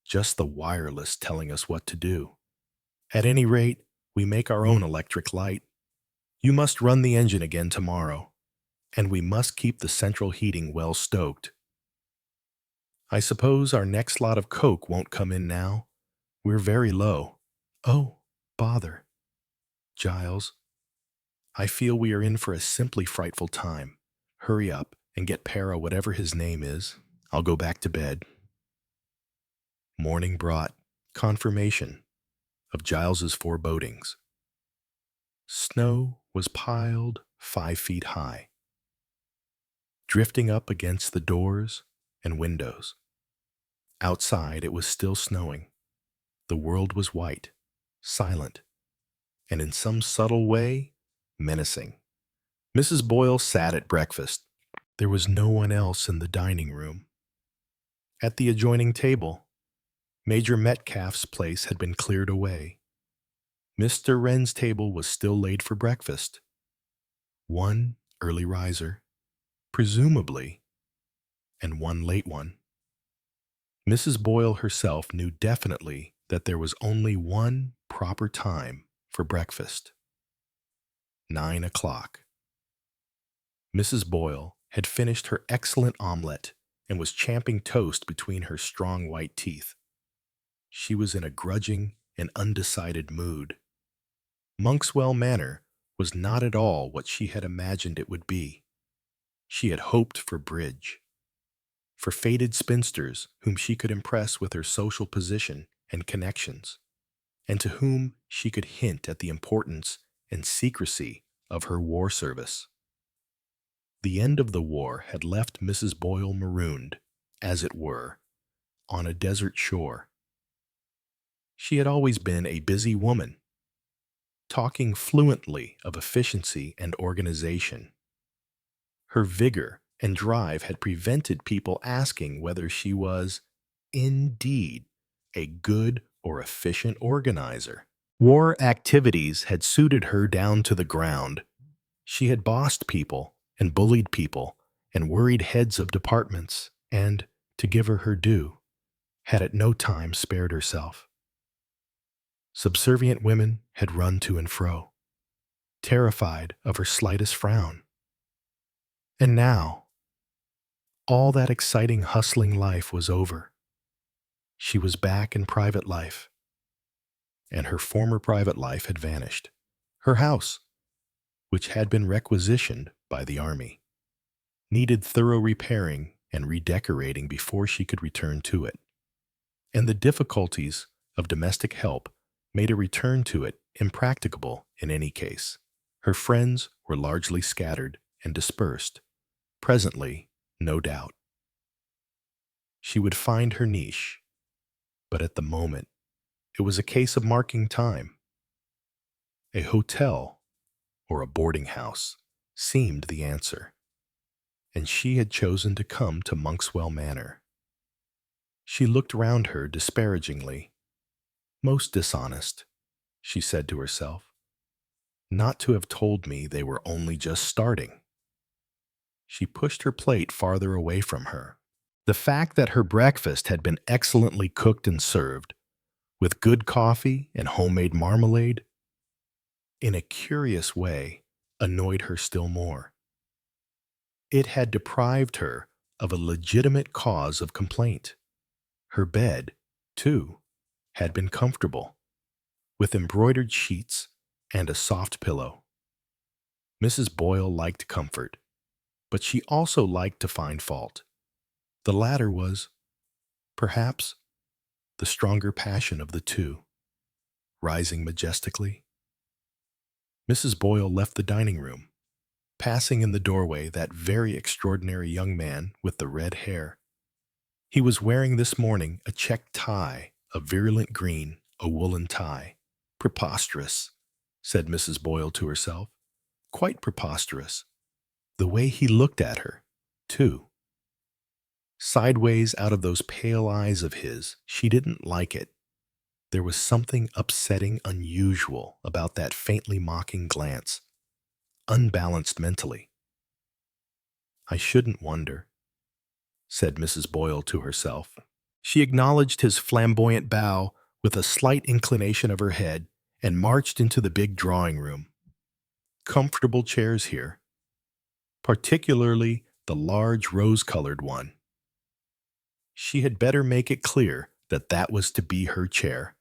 just the wireless telling us what to do. At any rate, we make our own electric light. You must run the engine again tomorrow, and we must keep the central heating well stoked. I suppose our next lot of coke won't come in now. We're very low." "Oh, bother. Giles, I feel we are in for a simply frightful time. Hurry up and get Para whatever his name is. I'll go back to bed." Morning brought confirmation of Giles's forebodings. Snow was piled 5 feet high, drifting up against the doors and windows. Outside it was still snowing. The world was white, silent, and in some subtle way, menacing. Mrs. Boyle sat at breakfast. There was no one else in the dining room. At the adjoining table, Major Metcalfe's place had been cleared away. Mr. Wren's table was still laid for breakfast. One early riser, presumably, and one late one. Mrs. Boyle herself knew definitely that there was only one proper time for breakfast. 9 o'clock. Mrs. Boyle had finished her excellent omelette and was champing toast between her strong white teeth. She was in a grudging and undecided mood. Monkswell Manor was not at all what she had imagined it would be. She had hoped for bridge, for faded spinsters whom she could impress with her social position and connections, and to whom she could hint at the importance and secrecy of her war service. The end of the war had left Mrs. Boyle marooned, as it were, on a desert shore. She had always been a busy woman, talking fluently of efficiency and organization. Her vigor and drive had prevented people asking whether she was, indeed, a good or efficient organizer. War activities had suited her down to the ground. She had bossed people and bullied people and worried heads of departments and, to give her due, had at no time spared herself. Subservient women had run to and fro, terrified of her slightest frown. And now, all that exciting hustling life was over. She was back in private life, and her former private life had vanished. Her house, which had been requisitioned by the army, needed thorough repairing and redecorating before she could return to it, and the difficulties of domestic help made a return to it impracticable in any case. Her friends were largely scattered and dispersed. Presently, no doubt, she would find her niche, but at the moment, it was a case of marking time. A hotel or a boarding house seemed the answer, and she had chosen to come to Monkswell Manor. She looked round her disparagingly. Most dishonest, she said to herself, not to have told me they were only just starting. She pushed her plate farther away from her. The fact that her breakfast had been excellently cooked and served, with good coffee and homemade marmalade, in a curious way, annoyed her still more. It had deprived her of a legitimate cause of complaint. Her bed, too, had been comfortable, with embroidered sheets and a soft pillow. Mrs. Boyle liked comfort, but she also liked to find fault. The latter was, perhaps, the stronger passion of the two, rising majestically. Mrs. Boyle left the dining room, passing in the doorway that very extraordinary young man with the red hair. He was wearing this morning a check tie of virulent green, a woolen tie. Preposterous, said Mrs. Boyle to herself. Quite preposterous. The way he looked at her, too. Sideways out of those pale eyes of his, she didn't like it. There was something upsetting, unusual about that faintly mocking glance, unbalanced mentally. I shouldn't wonder, said Mrs. Boyle to herself. She acknowledged his flamboyant bow with a slight inclination of her head and marched into the big drawing room. Comfortable chairs here, particularly the large rose-colored one. She had better make it clear that that was to be her chair.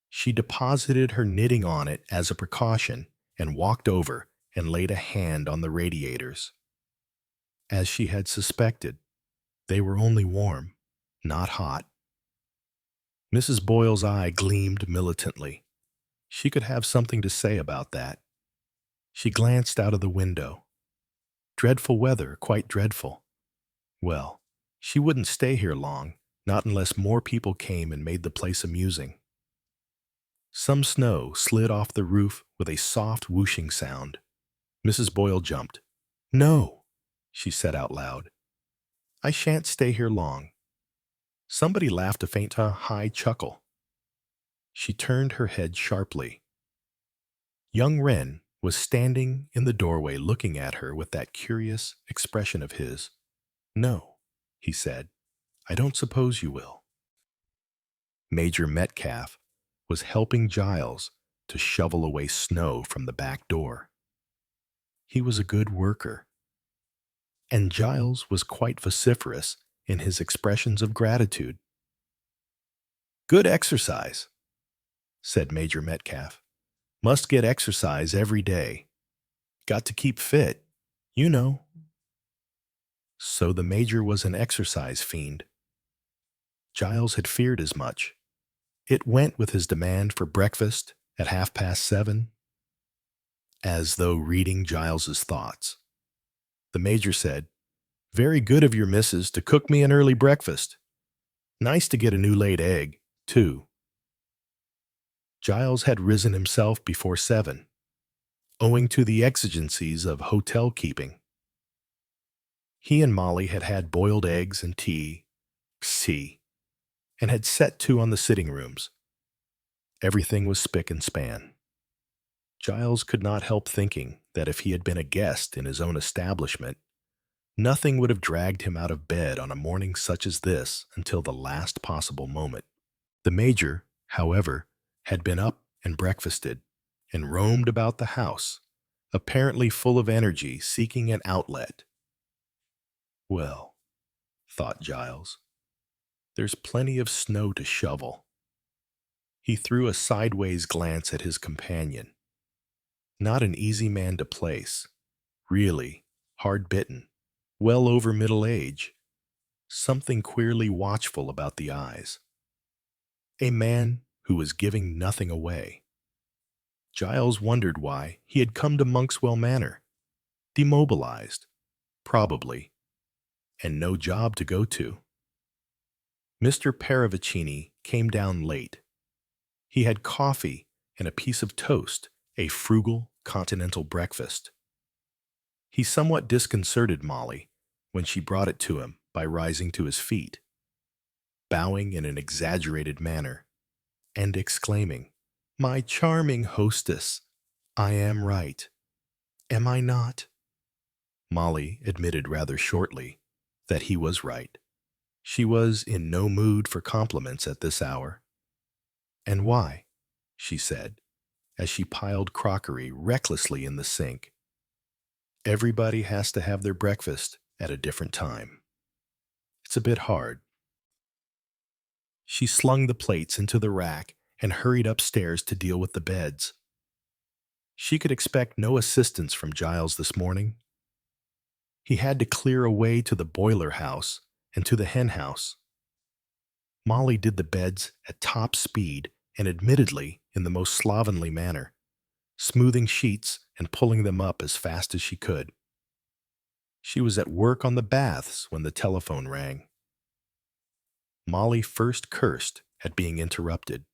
She deposited her knitting on it as a precaution and walked over and laid a hand on the radiators. As she had suspected, they were only warm, not hot. Mrs. Boyle's eye gleamed militantly. She could have something to say about that. She glanced out of the window. Dreadful weather, quite dreadful. Well, she wouldn't stay here long, not unless more people came and made the place amusing. Some snow slid off the roof with a soft whooshing sound. Mrs. Boyle jumped. No, she said out loud. I shan't stay here long. Somebody laughed a faint high chuckle. She turned her head sharply. Young Wren was standing in the doorway looking at her with that curious expression of his. No, he said, I don't suppose you will. Major Metcalf was helping Giles to shovel away snow from the back door. He was a good worker, and Giles was quite vociferous in his expressions of gratitude. Good exercise, said Major Metcalf. Must get exercise every day. Got to keep fit, you know. So the Major was an exercise fiend. Giles had feared as much. It went with his demand for breakfast at 7:30, as though reading Giles's thoughts. The Major said, Very good of your missus to cook me an early breakfast. Nice to get a new laid egg, too. Giles had risen himself before 7, owing to the exigencies of hotel keeping. He and Molly had had boiled eggs and tea, and had set to on the sitting rooms. Everything was spick and span. Giles could not help thinking that if he had been a guest in his own establishment, nothing would have dragged him out of bed on a morning such as this until the last possible moment. The Major, however, had been up and breakfasted, and roamed about the house, apparently full of energy, seeking an outlet. Well, thought Giles, there's plenty of snow to shovel. He threw a sideways glance at his companion. Not an easy man to place. Really, hard-bitten, well over middle age, something queerly watchful about the eyes. A man who was giving nothing away. Giles wondered why he had come to Monkswell Manor, demobilized, probably, and no job to go to. Mr. Paravicini came down late. He had coffee and a piece of toast, a frugal, continental breakfast. He somewhat disconcerted Molly when she brought it to him by rising to his feet, bowing in an exaggerated manner, and exclaiming, "My charming hostess, I am right. Am I not?" Molly admitted rather shortly that he was right. She was in no mood for compliments at this hour. "And why?" she said, as she piled crockery recklessly in the sink. "Everybody has to have their breakfast at a different time. It's a bit hard." She slung the plates into the rack and hurried upstairs to deal with the beds. She could expect no assistance from Giles this morning. He had to clear a way to the boiler house and to the hen house. Molly did the beds at top speed and admittedly in the most slovenly manner, smoothing sheets and pulling them up as fast as she could. She was at work on the baths when the telephone rang. Molly first cursed at being interrupted,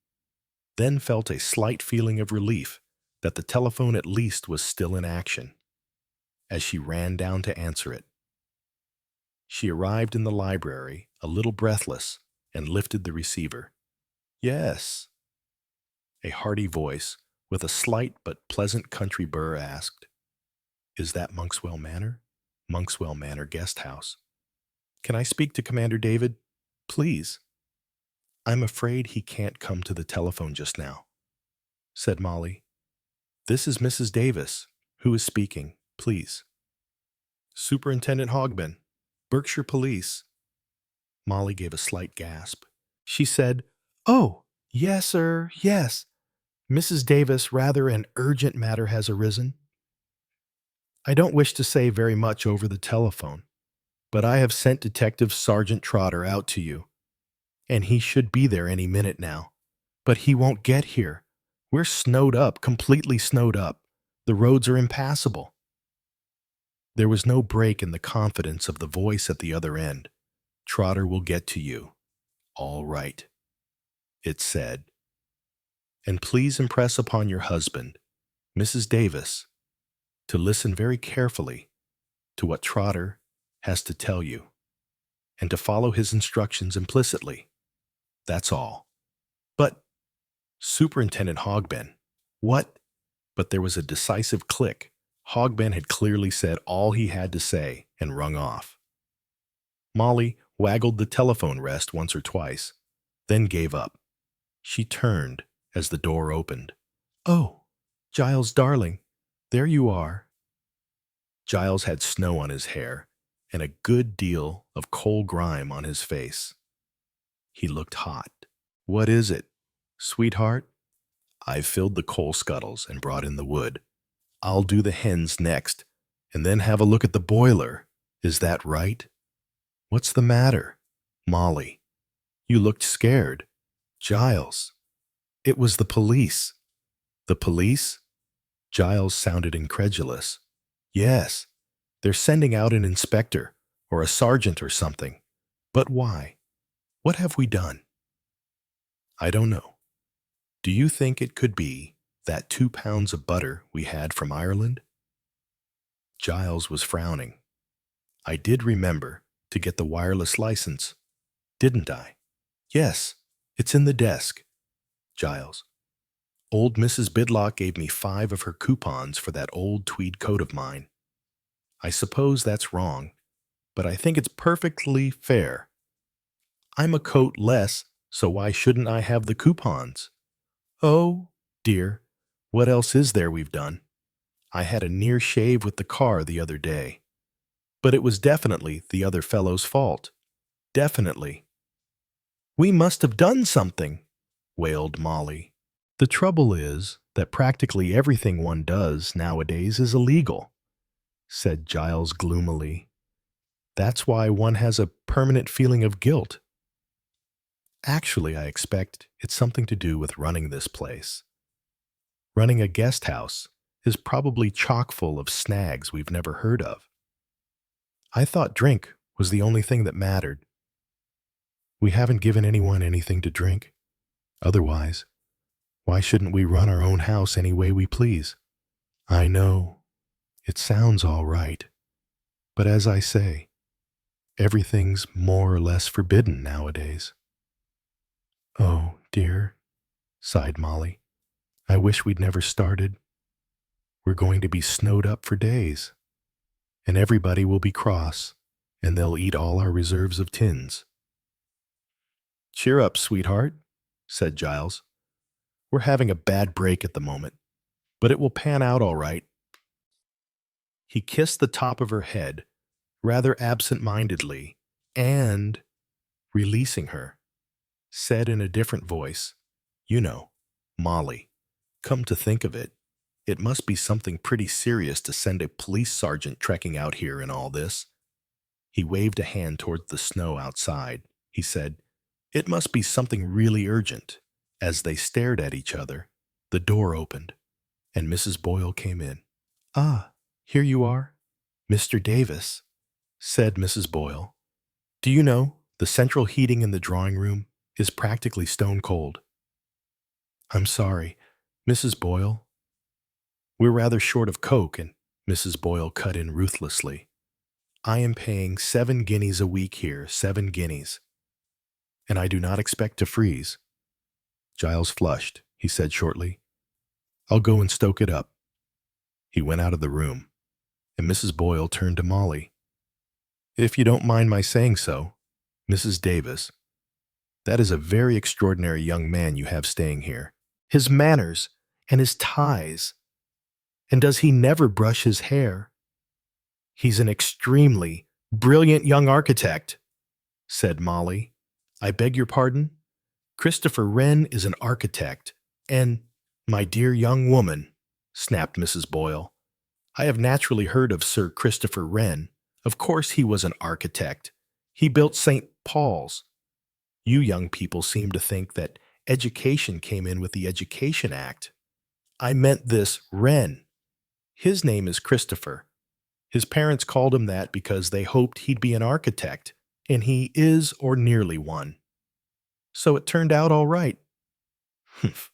then felt a slight feeling of relief that the telephone at least was still in action, as she ran down to answer it. She arrived in the library, a little breathless, and lifted the receiver. "Yes." A hearty voice, with a slight but pleasant country burr, asked, "Is that Monkswell Manor?" "Monkswell Manor Guest House." "Can I speak to Commander David? Please." "I'm afraid he can't come to the telephone just now," said Molly. "This is Mrs. Davis. Who is speaking, please?" "Superintendent Hogben, Berkshire Police." Molly gave a slight gasp. She said, "Oh, yes, sir, yes. Mrs. Davis, rather an urgent matter has arisen. I don't wish to say very much over the telephone, but I have sent Detective Sergeant Trotter out to you, and he should be there any minute now. But he won't get here. We're snowed up, completely snowed up. The roads are impassable." There was no break in the confidence of the voice at the other end. "Trotter will get to you. All right," it said. "And please impress upon your husband, Mrs. Davis, to listen very carefully to what Trotter has to tell you, and to follow his instructions implicitly. That's all." "But, Superintendent Hogben, what?" But there was a decisive click. Hogben had clearly said all he had to say and rung off. Molly waggled the telephone rest once or twice, then gave up. She turned as the door opened. "Oh, Giles, darling, there you are." Giles had snow on his hair and a good deal of coal grime on his face. He looked hot. "What is it, sweetheart?" "I've filled the coal scuttles and brought in the wood. I'll do the hens next, and then have a look at the boiler. Is that right?" "What's the matter?" "Molly, you looked scared." "Giles, it was the police." "The police?" Giles sounded incredulous. "Yes, they're sending out an inspector, or a sergeant or something. But why? What have we done?" "I don't know. Do you think it could be that 2 pounds of butter we had from Ireland?" Giles was frowning. "I did remember to get the wireless license, didn't I?" "Yes, it's in the desk." "Giles, old Mrs. Bidlock gave me 5 of her coupons for that old tweed coat of mine. I suppose that's wrong, but I think it's perfectly fair. I'm a coat less, so why shouldn't I have the coupons?" "Oh, dear, what else is there we've done? I had a near shave with the car the other day. But it was definitely the other fellow's fault. Definitely." "We must have done something," wailed Molly. The trouble is that practically everything one does nowadays is illegal, said Giles gloomily. That's why one has a permanent feeling of guilt. Actually, I expect it's something to do with running this place. Running a guest house is probably chock full of snags we've never heard of. I thought drink was the only thing that mattered. We haven't given anyone anything to drink. Otherwise, why shouldn't we run our own house any way we please? I know, it sounds all right, but as I say, everything's more or less forbidden nowadays. Oh, dear, sighed Molly. I wish we'd never started. We're going to be snowed up for days, and everybody will be cross, and they'll eat all our reserves of tins. Cheer up, sweetheart, said Giles. We're having a bad break at the moment, but it will pan out all right. He kissed the top of her head, rather absent-mindedly, and, releasing her, said in a different voice, You know, Molly, come to think of it, it must be something pretty serious to send a police sergeant trekking out here in all this. He waved a hand toward the snow outside. He said, It must be something really urgent. As they stared at each other, the door opened, and Mrs. Boyle came in. Ah, here you are, Mr. Davis, said Mrs. Boyle. Do you know, the central heating in the drawing room is practically stone cold. I'm sorry, Mrs. Boyle. We're rather short of coke, and Mrs. Boyle cut in ruthlessly. I am paying 7 guineas a week here, 7 guineas. And I do not expect to freeze. Giles flushed. He said shortly, I'll go and stoke it up. He went out of the room, and Mrs. Boyle turned to Molly. If you don't mind my saying so, Mrs. Davis, that is a very extraordinary young man you have staying here. His manners and his ties. And does he never brush his hair? He's an extremely brilliant young architect, said Molly. I beg your pardon? Christopher Wren is an architect, and, my dear young woman, snapped Mrs. Boyle, I have naturally heard of Sir Christopher Wren. Of course he was an architect. He built St. Paul's. You young people seem to think that education came in with the Education Act. I meant this Wren. His name is Christopher. His parents called him that because they hoped he'd be an architect, and he is or nearly one. So it turned out all right. Humph,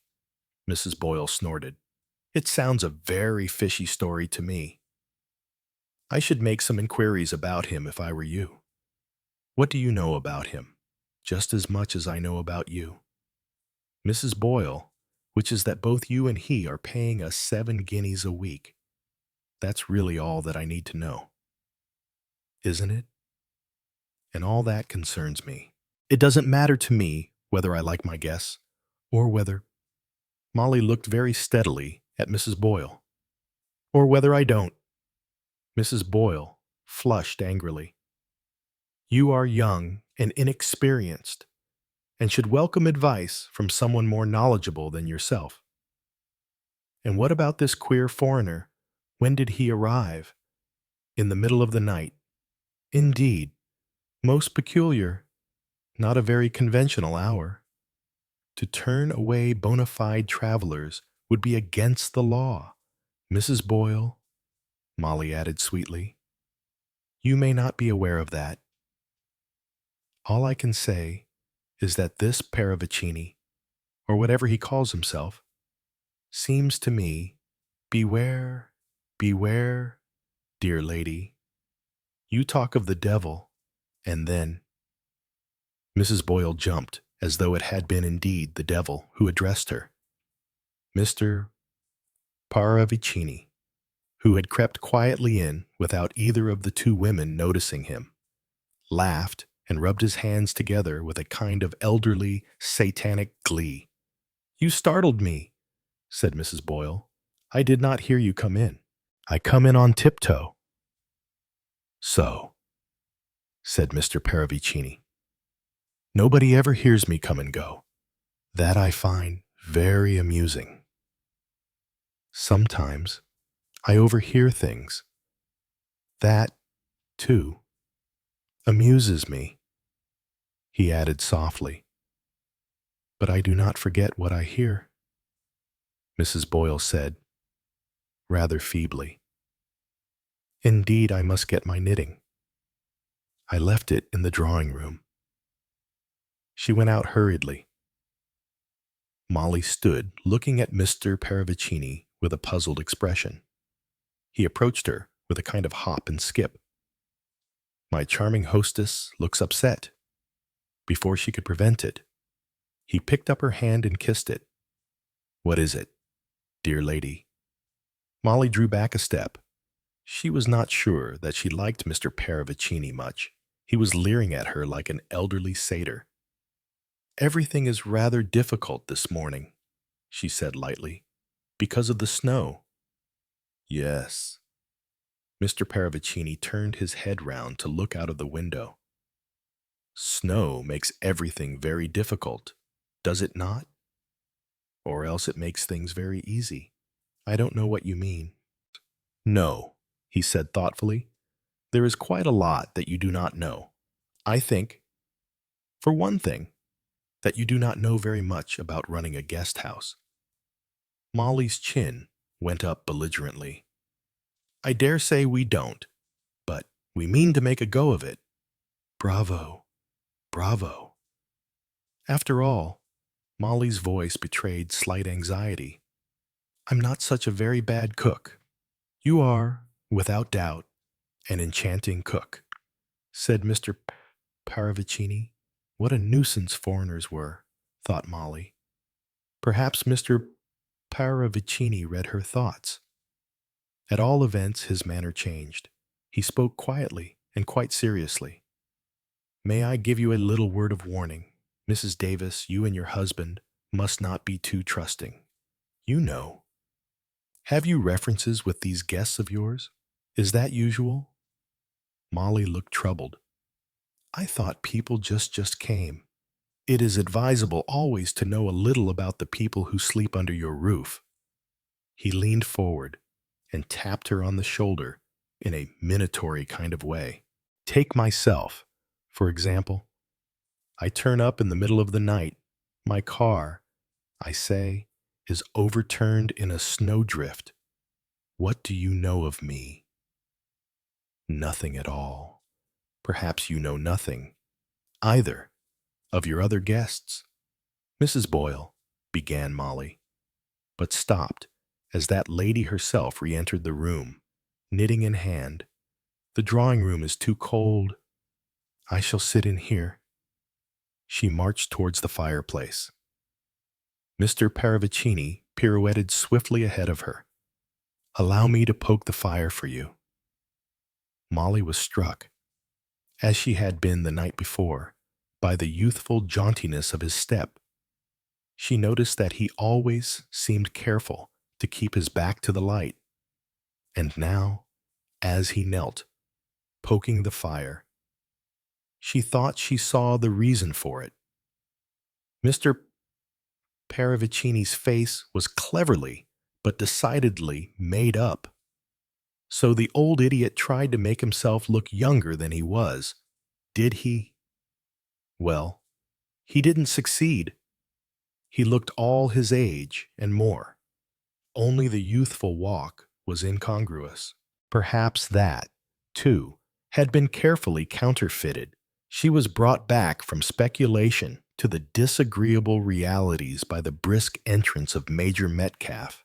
Mrs. Boyle snorted. It sounds a very fishy story to me. I should make some inquiries about him if I were you. What do you know about him? Just as much as I know about you. Mrs. Boyle, which is that both you and he are paying us 7 guineas a week. That's really all that I need to know. Isn't it? And all that concerns me. It doesn't matter to me whether I like my guess, or whether— Molly looked very steadily at Mrs. Boyle. Or whether I don't. Mrs. Boyle flushed angrily. You are young and inexperienced, and should welcome advice from someone more knowledgeable than yourself. And what about this queer foreigner? When did he arrive? In the middle of the night. Indeed, most peculiar. Not a very conventional hour. To turn away bona fide travelers would be against the law. Mrs. Boyle, Molly added sweetly, you may not be aware of that. All I can say is that this Paravicini, or whatever he calls himself, seems to me, beware, beware, dear lady. You talk of the devil, and then— Mrs. Boyle jumped, as though it had been indeed the devil who addressed her. Mr. Paravicini, who had crept quietly in without either of the two women noticing him, laughed and rubbed his hands together with a kind of elderly, satanic glee. You startled me, said Mrs. Boyle. I did not hear you come in. I come in on tiptoe. So, said Mr. Paravicini. Nobody ever hears me come and go. That I find very amusing. Sometimes I overhear things. That, too, amuses me, he added softly. But I do not forget what I hear, Mrs. Boyle said, rather feebly. Indeed, I must get my knitting. I left it in the drawing room. She went out hurriedly. Molly stood looking at Mr. Paravicini with a puzzled expression. He approached her with a kind of hop and skip. My charming hostess looks upset. Before she could prevent it, he picked up her hand and kissed it. What is it, dear lady? Molly drew back a step. She was not sure that she liked Mr. Paravicini much. He was leering at her like an elderly satyr. Everything is rather difficult this morning, she said lightly, because of the snow. Yes. Mr. Paravicini turned his head round to look out of the window. Snow makes everything very difficult, does it not? Or else it makes things very easy. I don't know what you mean. No, he said thoughtfully. There is quite a lot that you do not know. I think, for one thing, that you do not know very much about running a guest house. Molly's chin went up belligerently. I dare say we don't, but we mean to make a go of it. Bravo, bravo. After all, Molly's voice betrayed slight anxiety. I'm not such a very bad cook. You are, without doubt, an enchanting cook, said Mr. Paravicini. What a nuisance foreigners were, thought Molly. Perhaps Mr. Paravicini read her thoughts. At all events, his manner changed. He spoke quietly and quite seriously. May I give you a little word of warning? Mrs. Davis, you and your husband must not be too trusting. You know. Have you references with these guests of yours? Is that usual? Molly looked troubled. I thought people just came. It is advisable always to know a little about the people who sleep under your roof. He leaned forward and tapped her on the shoulder in a minatory kind of way. Take myself, for example. I turn up in the middle of the night. My car, I say, is overturned in a snowdrift. What do you know of me? Nothing at all. Perhaps you know nothing, either, of your other guests. Mrs. Boyle, began Molly, but stopped as that lady herself re-entered the room, knitting in hand. The drawing room is too cold. I shall sit in here. She marched towards the fireplace. Mr. Paravicini pirouetted swiftly ahead of her. Allow me to poke the fire for you. Molly was struck, as she had been the night before, by the youthful jauntiness of his step. She noticed that he always seemed careful to keep his back to the light. And now, as he knelt, poking the fire, she thought she saw the reason for it. Mr. Paravicini's face was cleverly but decidedly made up. So the old idiot tried to make himself look younger than he was. Did he? Well, he didn't succeed. He looked all his age and more. Only the youthful walk was incongruous. Perhaps that, too, had been carefully counterfeited. She was brought back from speculation to the disagreeable realities by the brisk entrance of Major Metcalfe.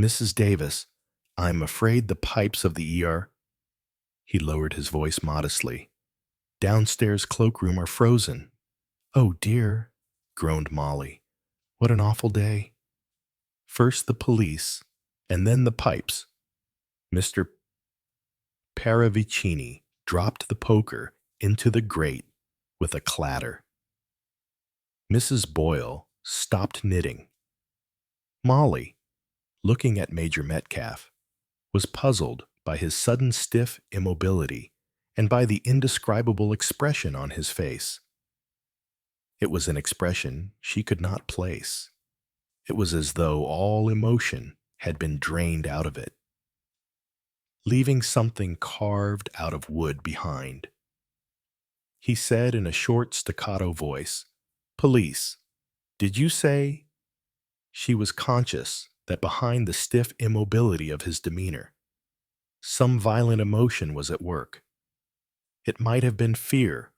Mrs. Davis, I'm afraid the pipes of the ER. He lowered his voice modestly. Downstairs cloakroom are frozen. Oh dear, groaned Molly. What an awful day. First the police, and then the pipes. Mr. Paravicini dropped the poker into the grate with a clatter. Mrs. Boyle stopped knitting. Molly, looking at Major Metcalfe, was puzzled by his sudden stiff immobility and by the indescribable expression on his face. It was an expression she could not place. It was as though all emotion had been drained out of it, leaving something carved out of wood behind. He said in a short staccato voice, "Police, did you say?" She was conscious that behind the stiff immobility of his demeanor, some violent emotion was at work. It might have been fear,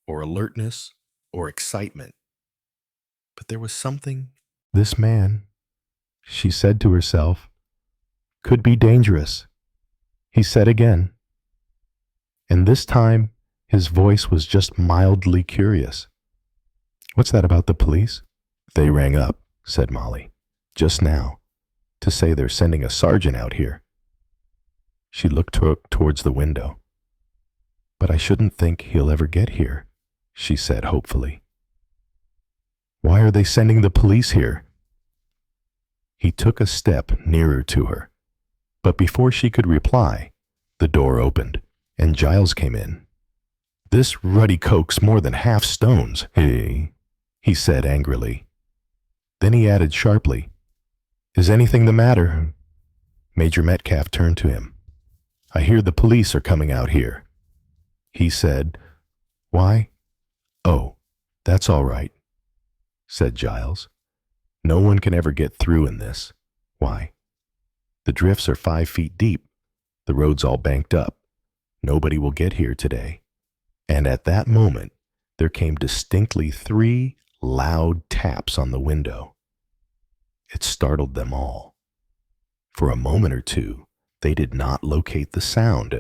or alertness, or excitement. But there was something. This man, she said to herself, could be dangerous. He said again, and this time his voice was just mildly curious. "What's that about the police?" "They rang up," said Molly, "just now, to say they're sending a sergeant out here." She looked towards the window. "But I shouldn't think he'll ever get here," she said hopefully. "Why are they sending the police here?" He took a step nearer to her, but before she could reply, the door opened, and Giles came in. "This ruddy coke's more than half stones, he said angrily. Then he added sharply, "Is anything the matter?" Major Metcalf turned to him. "I hear the police are coming out here." He said, "Why?" "Oh, that's all right," said Giles. "No one can ever get through in this. Why? The drifts are 5 feet deep. The road's all banked up. Nobody will get here today." And at that moment, there came distinctly 3 loud taps on the window. It startled them all. For a moment or two, they did not locate the sound.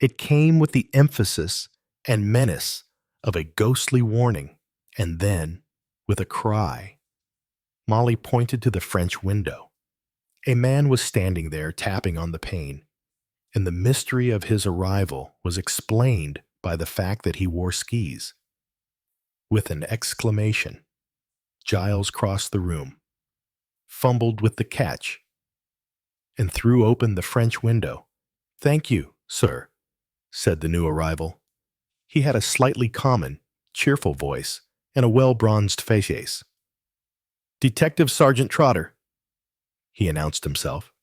It came with the emphasis and menace of a ghostly warning, and then, with a cry, Molly pointed to the French window. A man was standing there tapping on the pane, and the mystery of his arrival was explained by the fact that he wore skis. With an exclamation, Giles crossed the room, fumbled with the catch, and threw open the French window. "Thank you, sir," said the new arrival. He had a slightly common, cheerful voice and a well-bronzed face. "Detective Sergeant Trotter," he announced himself.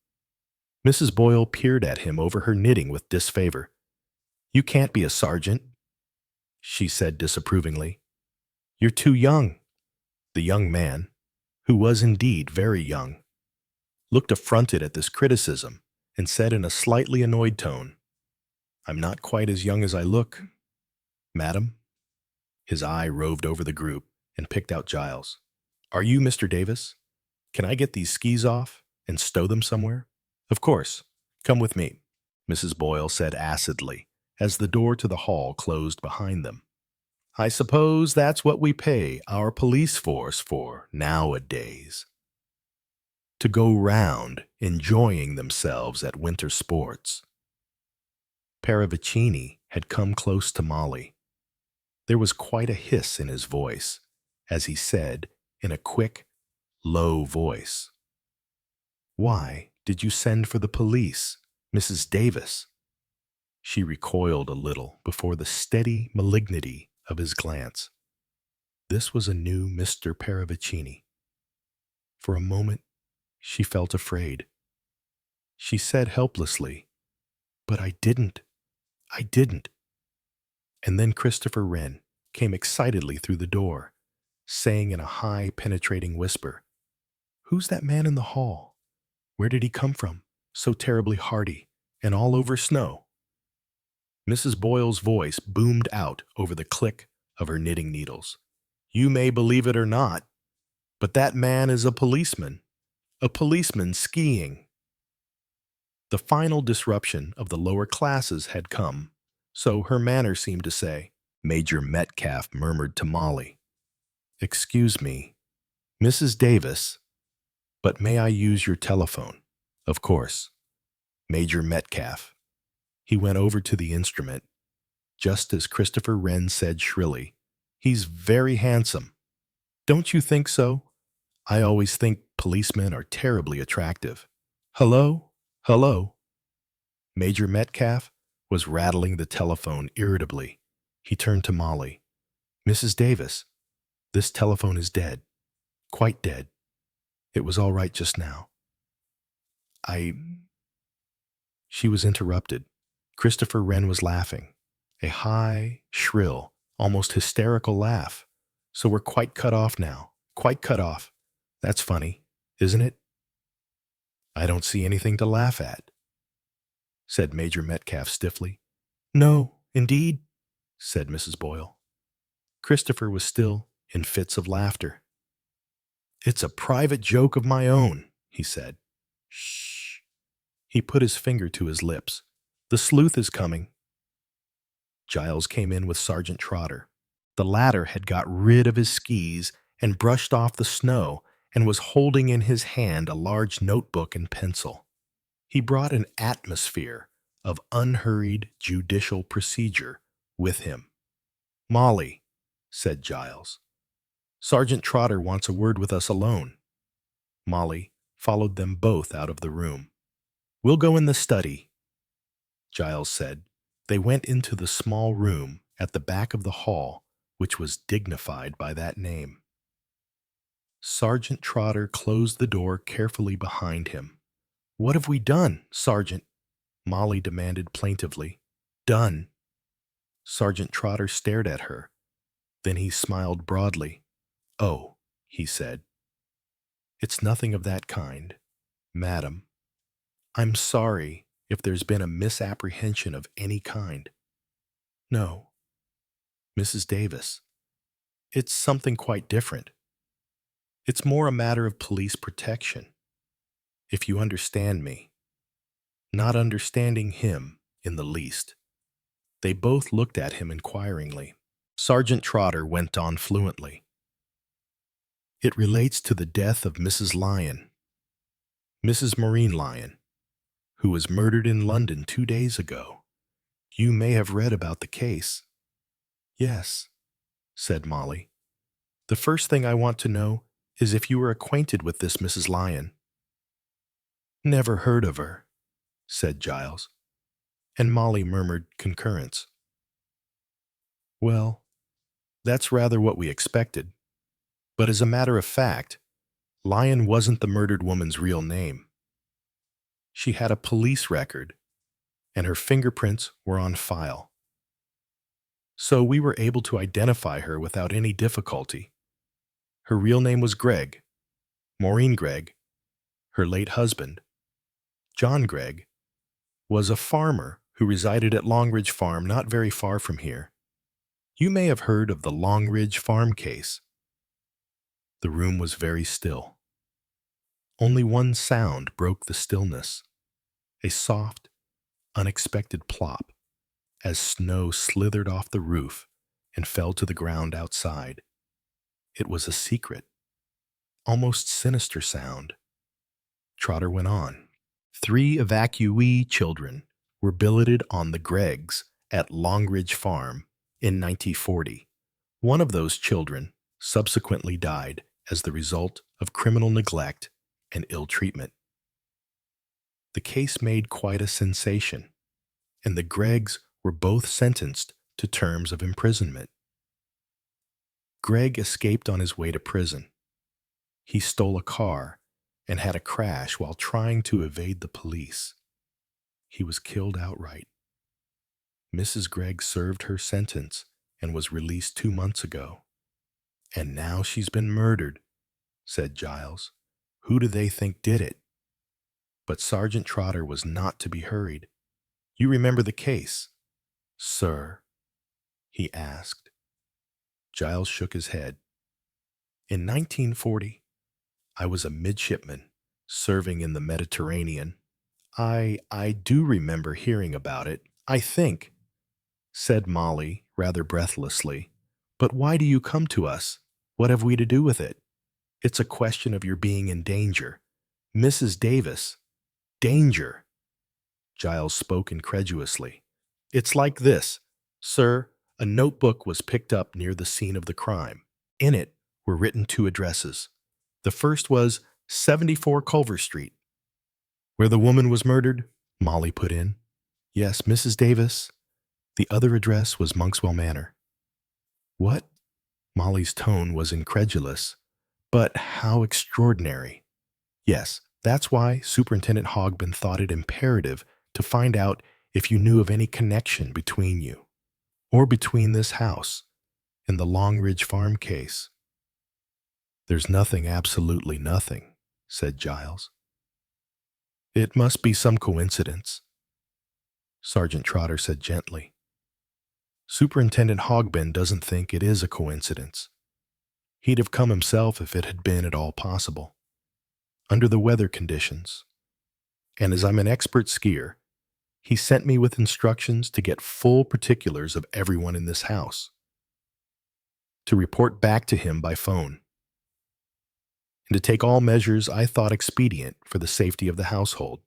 Mrs. Boyle peered at him over her knitting with disfavor. "You can't be a sergeant," she said disapprovingly. "You're too young." The young man, who was indeed very young, looked affronted at this criticism and said in a slightly annoyed tone, "I'm not quite as young as I look, madam." His eye roved over the group and picked out Giles. "Are you Mr. Davis? Can I get these skis off and stow them somewhere?" "Of course. Come with me," Mrs. Boyle said acidly, as the door to the hall closed behind them. "I suppose that's what we pay our police force for nowadays. To go round enjoying themselves at winter sports." Paravicini had come close to Molly. There was quite a hiss in his voice as he said in a quick, low voice, "Why did you send for the police, Mrs. Davis?" She recoiled a little before the steady malignity of his glance. This was a new Mr. Paravicini. For a moment, she felt afraid. She said helplessly, "But I didn't. And then Christopher Wren came excitedly through the door, saying in a high, penetrating whisper, "Who's that man in the hall? Where did he come from, so terribly hardy, and all over snow?" Mrs. Boyle's voice boomed out over the click of her knitting needles. "You may believe it or not, but that man is a policeman skiing." The final disruption of the lower classes had come, so her manner seemed to say. Major Metcalf murmured to Molly, "Excuse me, Mrs. Davis, but may I use your telephone?" "Of course." Major Metcalf. He went over to the instrument, just as Christopher Wren said shrilly, "He's very handsome. Don't you think so? I always think policemen are terribly attractive. Hello? Hello?" Major Metcalf was rattling the telephone irritably. He turned to Molly. "Mrs. Davis, this telephone is dead. Quite dead." It was all right just now. I... She was interrupted. Christopher Wren was laughing. A high, shrill, almost hysterical laugh. So we're quite cut off now. Quite cut off. That's funny, isn't it? I don't see anything to laugh at, said Major Metcalf stiffly. No, indeed, said Mrs. Boyle. Christopher was still in fits of laughter. It's a private joke of my own, he said. Shh. He put his finger to his lips. The sleuth is coming. Giles came in with Sergeant Trotter. The latter had got rid of his skis and brushed off the snow and was holding in his hand a large notebook and pencil. He brought an atmosphere of unhurried judicial procedure with him. Molly, said Giles, Sergeant Trotter wants a word with us alone. Molly followed them both out of the room. We'll go in the study, Giles said. They went into the small room at the back of the hall, which was dignified by that name. Sergeant Trotter closed the door carefully behind him. What have we done, Sergeant? Molly demanded plaintively. Done. Sergeant Trotter stared at her. Then he smiled broadly. Oh, he said. It's nothing of that kind, madam. I'm sorry if there's been a misapprehension of any kind. No, Mrs. Davis, it's something quite different. It's more a matter of police protection. If you understand me. Not understanding him in the least. They both looked at him inquiringly. Sergeant Trotter went on fluently. It relates to the death of Mrs. Lyon, Mrs. Maureen Lyon, who was murdered in London 2 days ago. You may have read about the case. Yes, said Molly. The first thing I want to know is if you were acquainted with this Mrs. Lyon. Never heard of her, said Giles, and Molly murmured concurrence. Well, that's rather what we expected. But as a matter of fact, Lyon wasn't the murdered woman's real name. She had a police record, and her fingerprints were on file. So we were able to identify her without any difficulty. Her real name was Gregg, Maureen Gregg. Her late husband, John Gregg, was a farmer who resided at Longridge Farm not very far from here. You may have heard of the Longridge Farm case. The room was very still. Only one sound broke the stillness, a soft, unexpected plop as snow slithered off the roof and fell to the ground outside. It was a secret, almost sinister sound. Trotter went on. 3 evacuee children were billeted on the Greggs at Longridge Farm in 1940. One of those children subsequently died as the result of criminal neglect and ill treatment. The case made quite a sensation, and the Greggs were both sentenced to terms of imprisonment. Gregg escaped on his way to prison. He stole a car and had a crash while trying to evade the police. He was killed outright. Mrs. Gregg served her sentence and was released 2 months ago. And now she's been murdered, said Giles. Who do they think did it? But Sergeant Trotter was not to be hurried. You remember the case, sir? He asked. Giles shook his head. In 1940, I was a midshipman serving in the Mediterranean. I do remember hearing about it, I think, said Molly rather breathlessly. But why do you come to us? What have we to do with it? It's a question of your being in danger. Mrs. Davis. Danger. Giles spoke incredulously. It's like this, sir. A notebook was picked up near the scene of the crime. In it were written 2 addresses. The first was 74 Culver Street. Where the woman was murdered, Molly put in. Yes, Mrs. Davis. The other address was Monkswell Manor. What? Molly's tone was incredulous. But how extraordinary. Yes, that's why Superintendent Hogben thought it imperative to find out if you knew of any connection between you, or between this house and the Long Ridge Farm case. There's nothing, absolutely nothing, said Giles. It must be some coincidence, Sergeant Trotter said gently. Superintendent Hogben doesn't think it is a coincidence. He'd have come himself if it had been at all possible, under the weather conditions. And as I'm an expert skier, he sent me with instructions to get full particulars of everyone in this house, to report back to him by phone, and to take all measures I thought expedient for the safety of the household,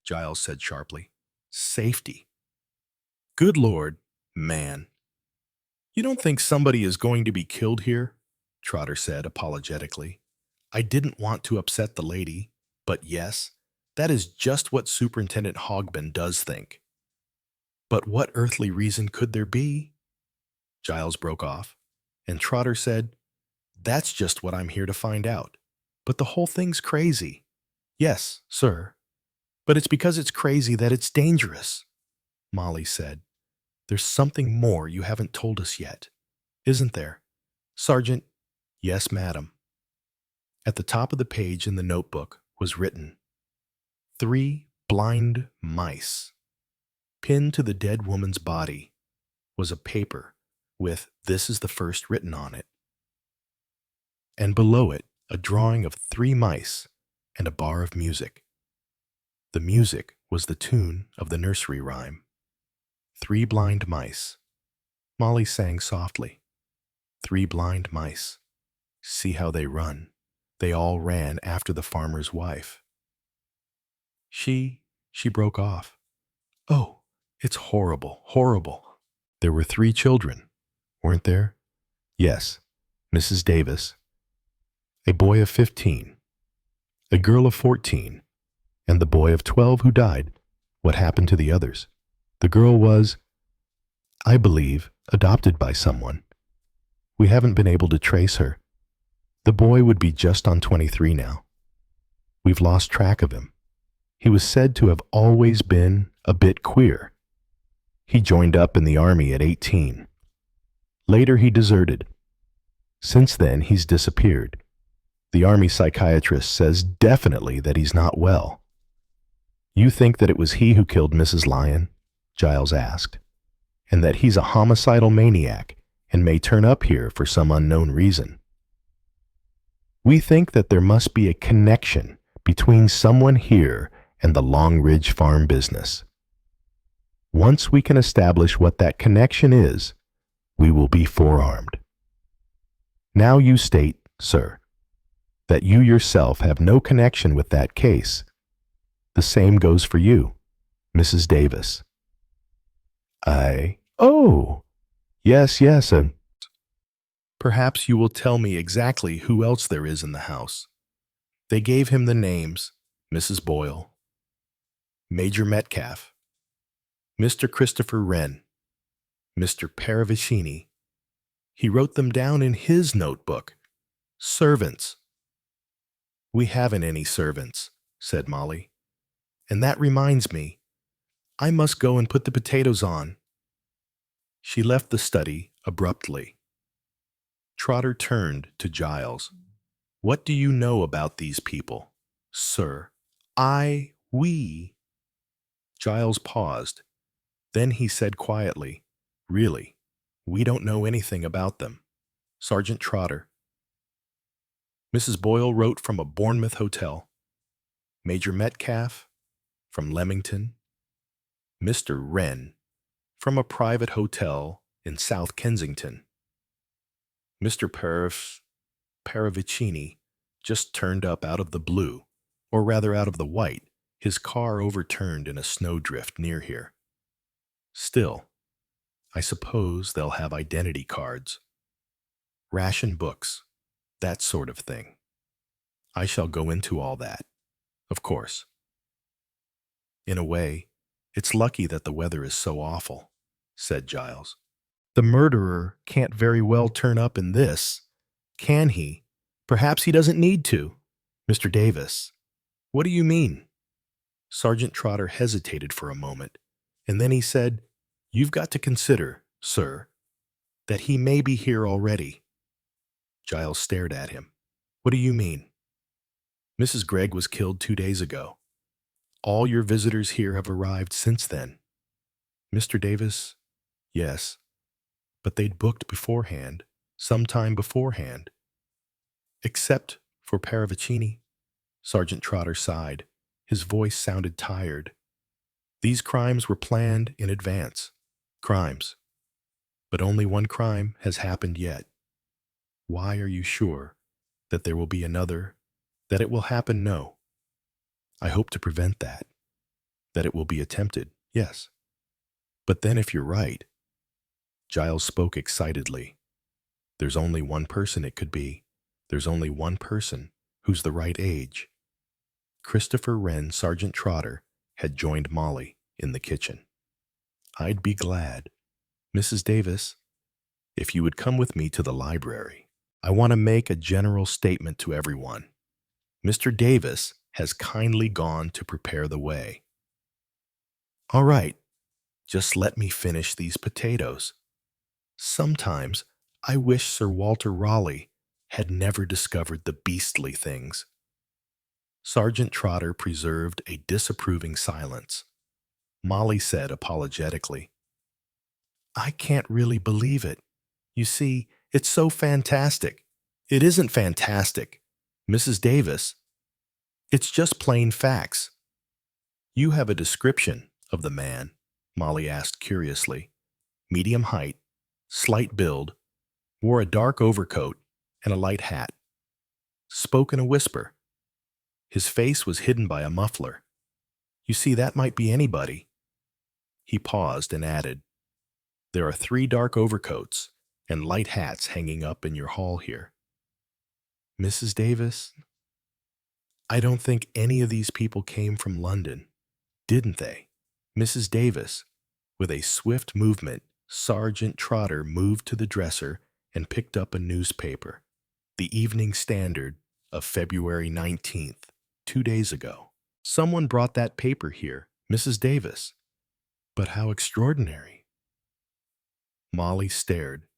Giles said sharply. Safety? Good Lord, man. You don't think somebody is going to be killed here? Trotter said apologetically. I didn't want to upset the lady, but yes, that is just what Superintendent Hogben does think. But what earthly reason could there be? Giles broke off, and Trotter said, That's just what I'm here to find out. But the whole thing's crazy. Yes, sir. But it's because it's crazy that it's dangerous, Molly said. There's something more you haven't told us yet, isn't there? Sergeant, yes, madam. At the top of the page in the notebook was written, 3 blind mice. Pinned to the dead woman's body was a paper with "This is the first" written on it, and below it a drawing of 3 mice and a bar of music. The music was the tune of the nursery rhyme. 3 blind mice. Molly sang softly. 3 blind mice. See how they run. They all ran after the farmer's wife. She broke off. Oh, it's horrible, horrible. There were 3 children, weren't there? Yes, Mrs. Davis, a boy of 15, a girl of 14, and the boy of 12 who died. What happened to the others? The girl was, I believe, adopted by someone. We haven't been able to trace her. The boy would be just on 23 now. We've lost track of him. He was said to have always been a bit queer. He joined up in the army at 18. Later he deserted. Since then he's disappeared. The army psychiatrist says definitely that he's not well. You think that it was he who killed Mrs. Lyon? Giles asked. And that he's a homicidal maniac and may turn up here for some unknown reason. We think that there must be a connection between someone here and the Long Ridge Farm business. Once we can establish what that connection is, we will be forearmed. Now you state, sir, that you yourself have no connection with that case. The same goes for you, Mrs. Davis. Oh, yes, Perhaps you will tell me exactly who else there is in the house. They gave him the names Mrs. Boyle, Major Metcalf, Mr. Christopher Wren, Mr. Paravicini. He wrote them down in his notebook. Servants. We haven't any servants, said Molly. And that reminds me, I must go and put the potatoes on. She left the study abruptly. Trotter turned to Giles. What do you know about these people, sir? We. Giles paused. Then he said quietly, Really, we don't know anything about them. Sergeant Trotter. Mrs. Boyle wrote from a Bournemouth hotel. Major Metcalf from Leamington. Mr. Wren from a private hotel in South Kensington. Mr. Paravicini just turned up out of the blue, or rather out of the white, his car overturned in a snowdrift near here. Still, I suppose they'll have identity cards, ration books, that sort of thing. I shall go into all that, of course. In a way, it's lucky that the weather is so awful, said Giles. The murderer can't very well turn up in this, can he? Perhaps he doesn't need to. Mr. Davis, What do you mean? Sergeant Trotter hesitated for a moment, and then he said, "You've got to consider, sir, that he may be here already." Giles stared at him. "What do you mean?" "Mrs. Gregg was killed 2 days ago. All your visitors here have arrived since then." "Mr. Davis?" "Yes, but they'd booked beforehand, some time beforehand." "Except for Paravicini." Sergeant Trotter sighed. His voice sounded tired. "These crimes were planned in advance. Crimes. But only one crime has happened yet. Why are you sure that there will be another, that it will happen? No. I hope to prevent that. That it will be attempted, yes. But then if you're right," Giles spoke excitedly, "there's only one person it could be. There's only one person who's the right age." Christopher Wren Sergeant Trotter had joined Molly in the kitchen. "I'd be glad, Mrs. Davis, if you would come with me to the library. I want to make a general statement to everyone. Mr. Davis has kindly gone to prepare the way." "All right, just let me finish these potatoes. Sometimes I wish Sir Walter Raleigh had never discovered the beastly things." Sergeant Trotter preserved a disapproving silence. Molly said apologetically, "I can't really believe it. You see, it's so fantastic." "It isn't fantastic, Mrs. Davis. It's just plain facts." "You have a description of the man?" Molly asked curiously. "Medium height, slight build, wore a dark overcoat and a light hat. Spoke in a whisper. His face was hidden by a muffler. You see, that might be anybody." He paused and added, "There are 3 dark overcoats and light hats hanging up in your hall here." "Mrs. Davis, I don't think any of these people came from London, didn't they?" "Mrs. Davis." With a swift movement, Sergeant Trotter moved to the dresser and picked up a newspaper, the Evening Standard of February 19th, 2 days ago. "Someone brought that paper here, Mrs. Davis." "But how extraordinary." Molly stared.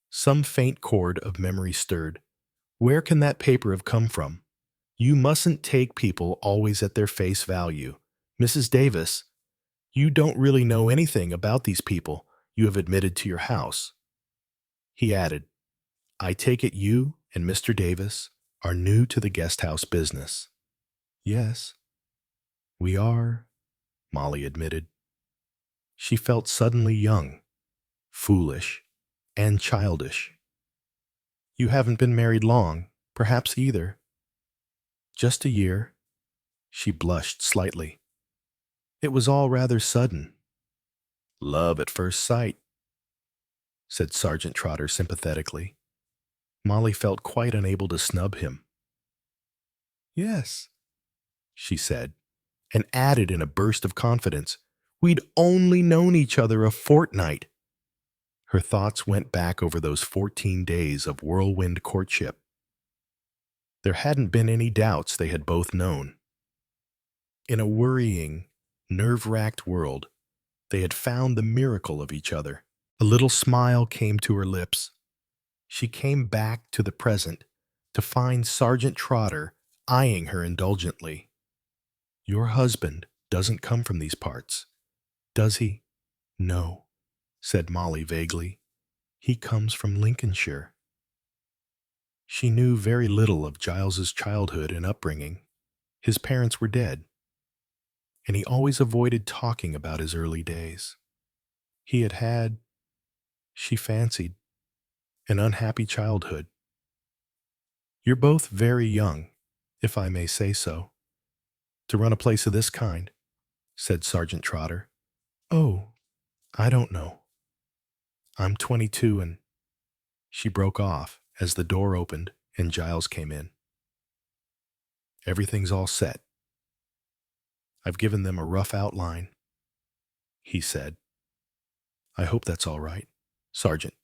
Some faint chord of memory stirred. "Where can that paper have come from? You mustn't take people always at their face value. Mrs. Davis, you don't really know anything about these people you have admitted to your house." He added, "I take it you and Mr. Davis are new to the guest house business." "Yes, we are," Molly admitted. She felt suddenly young, foolish, and childish. "You haven't been married long, perhaps either." "Just a year." She blushed slightly. "It was all rather sudden." "Love at first sight," said Sergeant Trotter sympathetically. Molly felt quite unable to snub him. "Yes," she said, and added in a burst of confidence, "We'd only known each other a fortnight." Her thoughts went back over those 14 days of whirlwind courtship. There hadn't been any doubts they had both known. In a worrying, nerve-racked world, they had found the miracle of each other. A little smile came to her lips. She came back to the present to find Sergeant Trotter eyeing her indulgently. "Your husband doesn't come from these parts, does he?" "No," said Molly vaguely. "He comes from Lincolnshire." She knew very little of Giles's childhood and upbringing. His parents were dead, and he always avoided talking about his early days. He had had, she fancied, an unhappy childhood. "You're both very young, if I may say so, to run a place of this kind," said Sergeant Trotter. "Oh, I don't know. I'm 22 and—" She broke off as the door opened and Giles came in. "Everything's all set. I've given them a rough outline," he said. "I hope that's all right, Sergeant."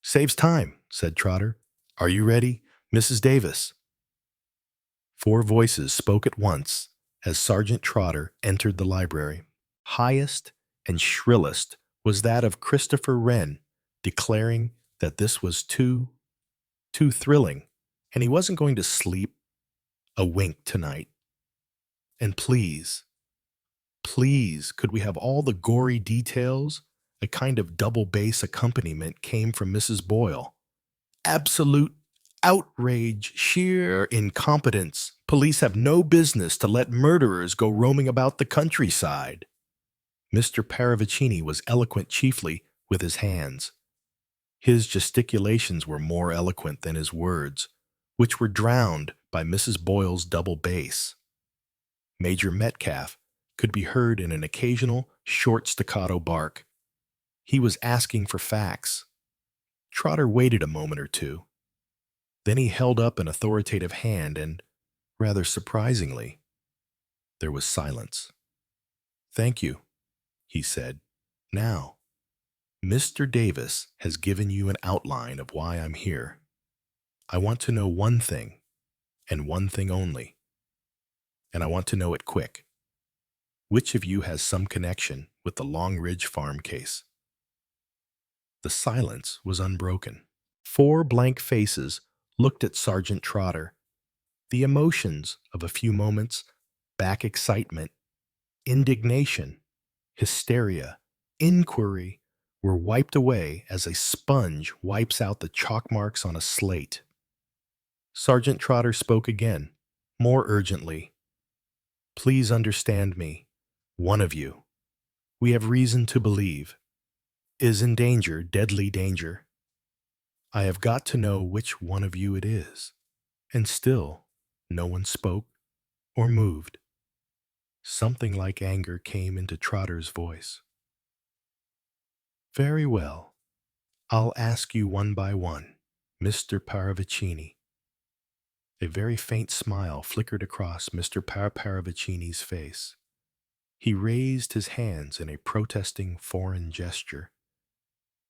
"Saves time," said Trotter. "Are you ready, Mrs. Davis?" 4 voices spoke at once as Sergeant Trotter entered the library. Highest and shrillest was that of Christopher Wren, declaring that this was too thrilling, and he wasn't going to sleep a wink tonight. And please, could we have all the gory details? A kind of double bass accompaniment came from Mrs. Boyle. Absolute outrage, sheer incompetence. Police have no business to let murderers go roaming about the countryside. Mr. Paravicini was eloquent chiefly with his hands. His gesticulations were more eloquent than his words, which were drowned by Mrs. Boyle's double bass. Major Metcalf could be heard in an occasional short staccato bark. He was asking for facts. Trotter waited a moment or two. Then he held up an authoritative hand and, rather surprisingly, there was silence. "Thank you," he said. "Now, Mr. Davis has given you an outline of why I'm here. I want to know one thing, and one thing only. And I want to know it quick. Which of you has some connection with the Long Ridge Farm case?" The silence was unbroken. 4 blank faces looked at Sergeant Trotter. The emotions of a few moments back, excitement, indignation, hysteria, inquiry, were wiped away as a sponge wipes out the chalk marks on a slate. Sergeant Trotter spoke again, more urgently. "Please understand me. One of you, we have reason to believe, is in danger, deadly danger. I have got to know which one of you it is." And still no one spoke or moved. Something like anger came into Trotter's voice. "Very well. I'll ask you one by one, Mr. Paravicini." A very faint smile flickered across Mr. Paravicini's face. He raised his hands in a protesting foreign gesture.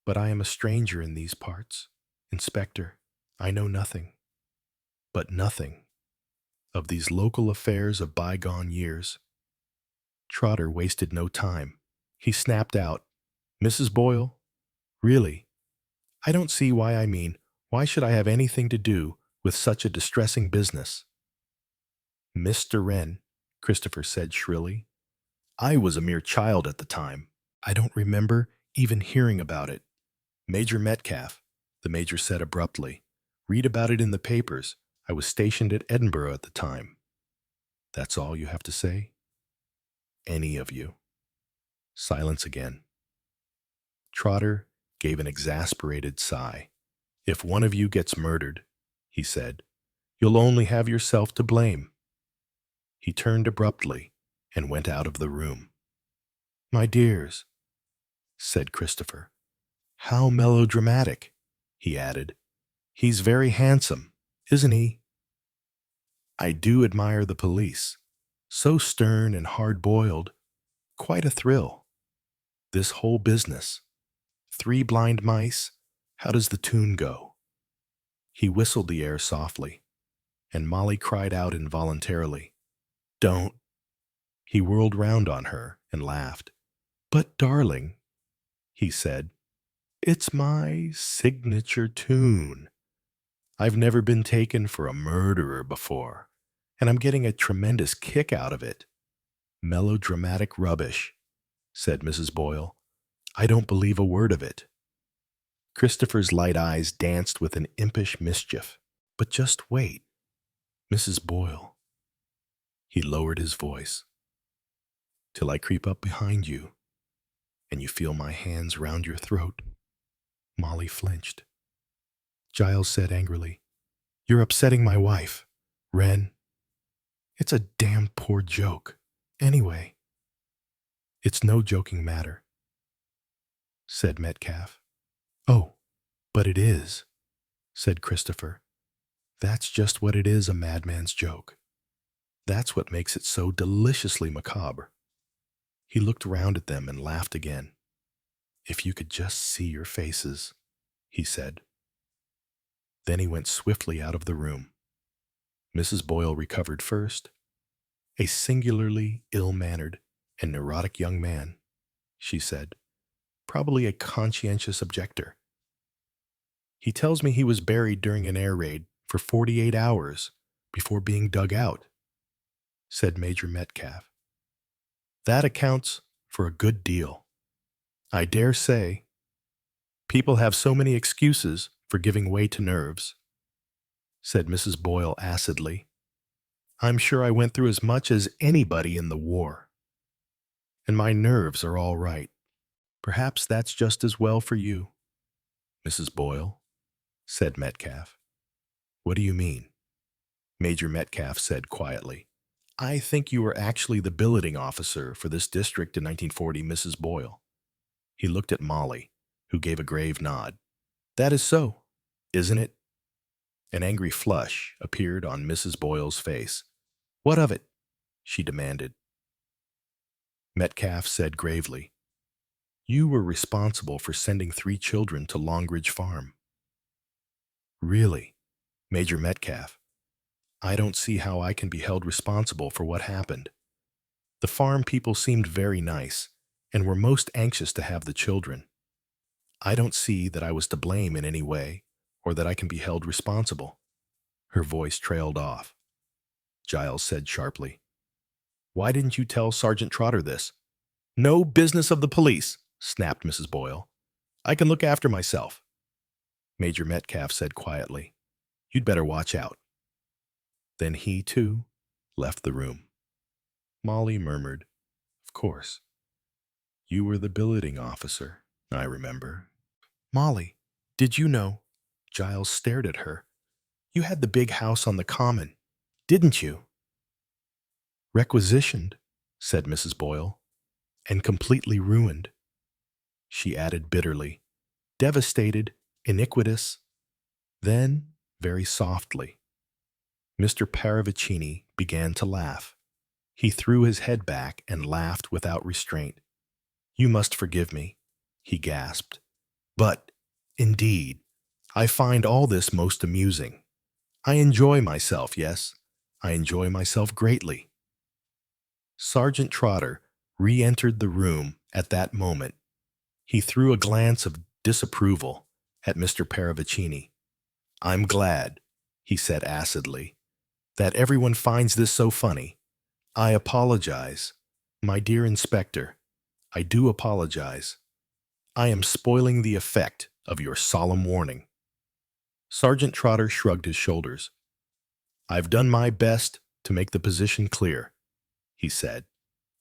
"But I am a stranger in these parts, Inspector. I know nothing, but nothing, of these local affairs of bygone years." Trotter wasted no time. He snapped out, "Mrs. Boyle, really, I don't see why should I have anything to do with such a distressing business?" "Mr. Wren," Christopher said shrilly, "I was a mere child at the time. I don't remember even hearing about it." "Major Metcalf," the major said abruptly, "read about it in the papers. I was stationed at Edinburgh at the time." "That's all you have to say? Any of you?" Silence again. Trotter gave an exasperated sigh. "If one of you gets murdered," he said, "you'll only have yourself to blame." He turned abruptly and went out of the room. "My dears," said Christopher. "How melodramatic," he added. "He's very handsome, isn't he? I do admire the police. So stern and hard-boiled. Quite a thrill. This whole business. 3 blind mice. How does the tune go?" He whistled the air softly, and Molly cried out involuntarily, "Don't." He whirled round on her and laughed. "But, darling," he said, "it's my signature tune. I've never been taken for a murderer before, and I'm getting a tremendous kick out of it." "Melodramatic rubbish," said Mrs. Boyle. "I don't believe a word of it." Christopher's light eyes danced with an impish mischief. "But just wait, Mrs. Boyle." He lowered his voice. "Till I creep up behind you, and you feel my hands round your throat." Molly flinched. Giles said angrily, "You're upsetting my wife, Wren. It's a damn poor joke. Anyway." "It's no joking matter," said Metcalf. "Oh, but it is," said Christopher. "That's just what it is, a madman's joke. That's what makes it so deliciously macabre." He looked round at them and laughed again. "If you could just see your faces," he said. Then he went swiftly out of the room. Mrs. Boyle recovered first. A singularly ill-mannered and neurotic young man, she said, probably a conscientious objector. He tells me he was buried during an air raid for 48 hours before being dug out, said Major Metcalf. That accounts for a good deal. I dare say people have so many excuses for giving way to nerves, said Mrs. Boyle acidly. I'm sure I went through as much as anybody in the war, and my nerves are all right. Perhaps that's just as well for you, Mrs. Boyle, said Metcalf. What do you mean? Major Metcalf said quietly. I think you were actually the billeting officer for this district in 1940, Mrs. Boyle. He looked at Molly, who gave a grave nod. That is so, isn't it? An angry flush appeared on Mrs. Boyle's face. What of it? She demanded. Metcalf said gravely, You were responsible for sending 3 children to Longridge Farm. Really, Major Metcalf, I don't see how I can be held responsible for what happened. The farm people seemed very nice and were most anxious to have the children. I don't see that I was to blame in any way or that I can be held responsible. Her voice trailed off. Giles said sharply, Why didn't you tell Sergeant Trotter this? No business of the police, snapped Mrs. Boyle. I can look after myself. Major Metcalf said quietly, You'd better watch out. Then he, too, left the room. Molly murmured, Of course. You were the billeting officer, I remember. Molly, did you know? Giles stared at her. You had the big house on the common, didn't you? Requisitioned, said Mrs. Boyle, and completely ruined. She added bitterly, devastated, iniquitous. Then, very softly, Mr. Paravicini began to laugh. He threw his head back and laughed without restraint. You must forgive me, he gasped. But, indeed, I find all this most amusing. I enjoy myself, yes, I enjoy myself greatly. Sergeant Trotter re-entered the room at that moment. He threw a glance of disapproval at Mr. Paravicini. I'm glad, he said acidly, that everyone finds this so funny. I apologize. My dear Inspector, I do apologize. I am spoiling the effect of your solemn warning. Sergeant Trotter shrugged his shoulders. I've done my best to make the position clear, he said,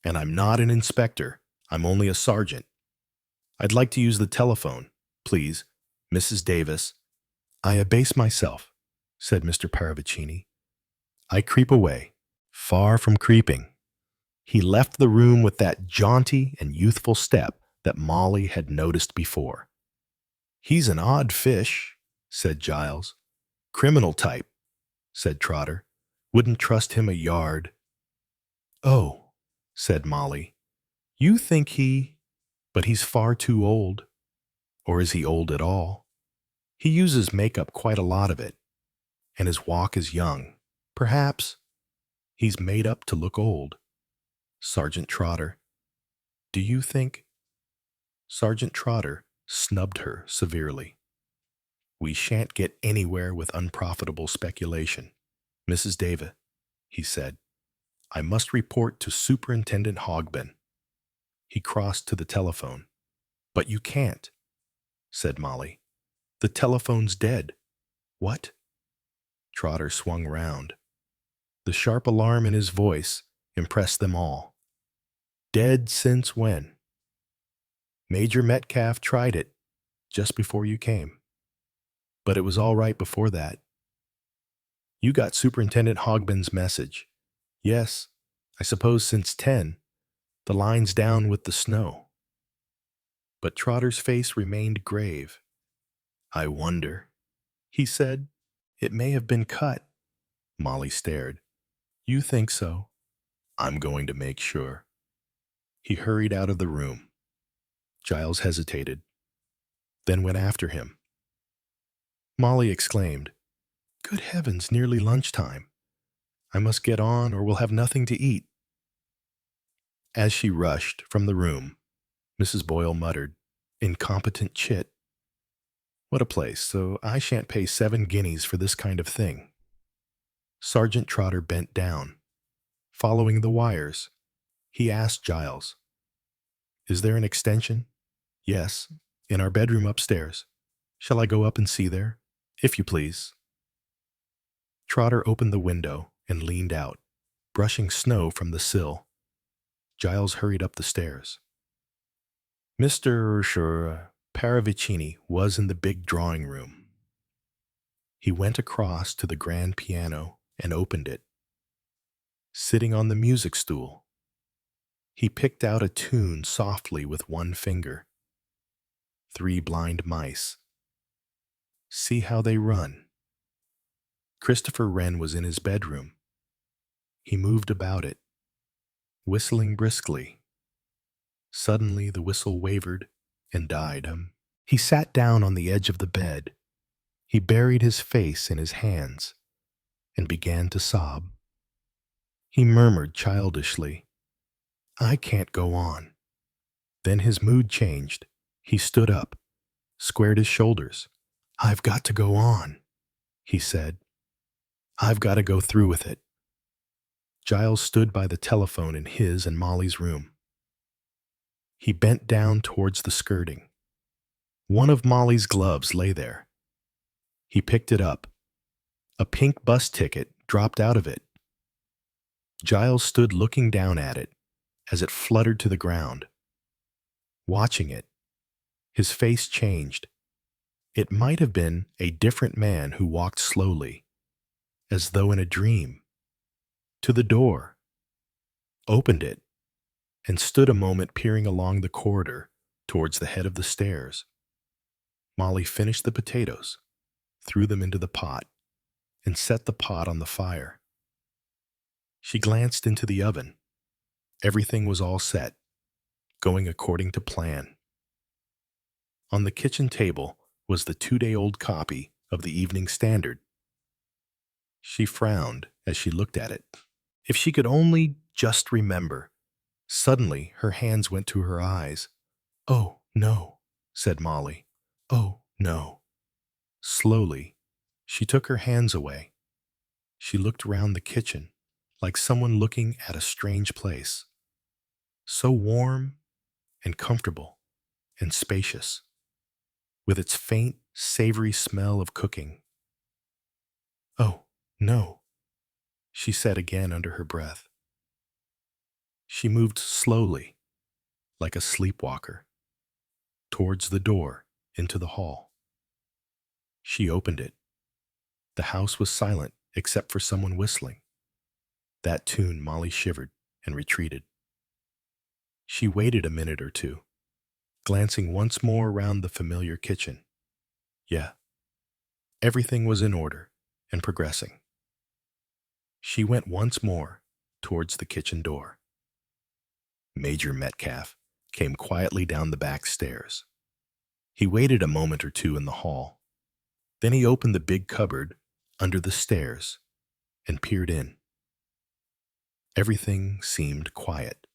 and I'm not an inspector. I'm only a sergeant. I'd like to use the telephone, please, Mrs. Davis. I abase myself, said Mr. Paravicini. I creep away, far from creeping. He left the room with that jaunty and youthful step that Molly had noticed before. He's an odd fish, said Giles. Criminal type, said Trotter. Wouldn't trust him a yard. Oh, said Molly. You think but he's far too old. Or is he old at all? He uses makeup, quite a lot of it, and his walk is young. Perhaps he's made up to look old. Sergeant Trotter, do you think? Sergeant Trotter snubbed her severely. We shan't get anywhere with unprofitable speculation. Mrs. Davis, he said, I must report to Superintendent Hogben. He crossed to the telephone. But you can't, said Molly. The telephone's dead. What? Trotter swung round. The sharp alarm in his voice impressed them all. Dead since when? Major Metcalf tried it just before you came. But it was all right before that. You got Superintendent Hogben's message. Yes, I suppose since 10, the line's down with the snow. But Trotter's face remained grave. I wonder, he said. It may have been cut. Molly stared. You think so? I'm going to make sure. He hurried out of the room. Giles hesitated, then went after him. Molly exclaimed, Good heavens, nearly lunchtime. I must get on or we'll have nothing to eat." As she rushed from the room, Mrs. Boyle muttered, "Incompetent chit. What a place, so I shan't pay 7 guineas for this kind of thing." Sergeant Trotter bent down. Following the wires, he asked Giles, "Is there an extension?" "Yes, in our bedroom upstairs. Shall I go up and see there?" "If you please." Trotter opened the window and leaned out, brushing snow from the sill. Giles hurried up the stairs. Mr. Paravicini was in the big drawing room. He went across to the grand piano and opened it. Sitting on the music stool, he picked out a tune softly with one finger. "Three Blind Mice. See how they run." Christopher Wren was in his bedroom. He moved about it, whistling briskly. Suddenly the whistle wavered and died. He sat down on the edge of the bed. He buried his face in his hands and began to sob. He murmured childishly, "I can't go on." Then his mood changed. He stood up, squared his shoulders. "I've got to go on," he said. "I've got to go through with it." Giles stood by the telephone in his and Molly's room. He bent down towards the skirting. One of Molly's gloves lay there. He picked it up. A pink bus ticket dropped out of it. Giles stood looking down at it as it fluttered to the ground. Watching it, his face changed. It might have been a different man who walked slowly, as though in a dream, to the door, opened it, and stood a moment peering along the corridor towards the head of the stairs. Molly finished the potatoes, threw them into the pot, and set the pot on the fire. She glanced into the oven. Everything was all set, going according to plan. On the kitchen table was the 2-day-old copy of the Evening Standard. She frowned as she looked at it. If she could only just remember. Suddenly, her hands went to her eyes. "Oh, no," said Molly. "Oh, no." Slowly, she took her hands away. She looked round the kitchen, like someone looking at a strange place. So warm and comfortable and spacious, with its faint, savory smell of cooking. "Oh, no," she said again under her breath. She moved slowly, like a sleepwalker, towards the door into the hall. She opened it. The house was silent except for someone whistling. That tune Molly shivered and retreated. She waited a minute or two, glancing once more around the familiar kitchen. Yeah, everything was in order and progressing. She went once more towards the kitchen door. Major Metcalf came quietly down the back stairs. He waited a moment or two in the hall. Then he opened the big cupboard under the stairs and peered in. Everything seemed quiet.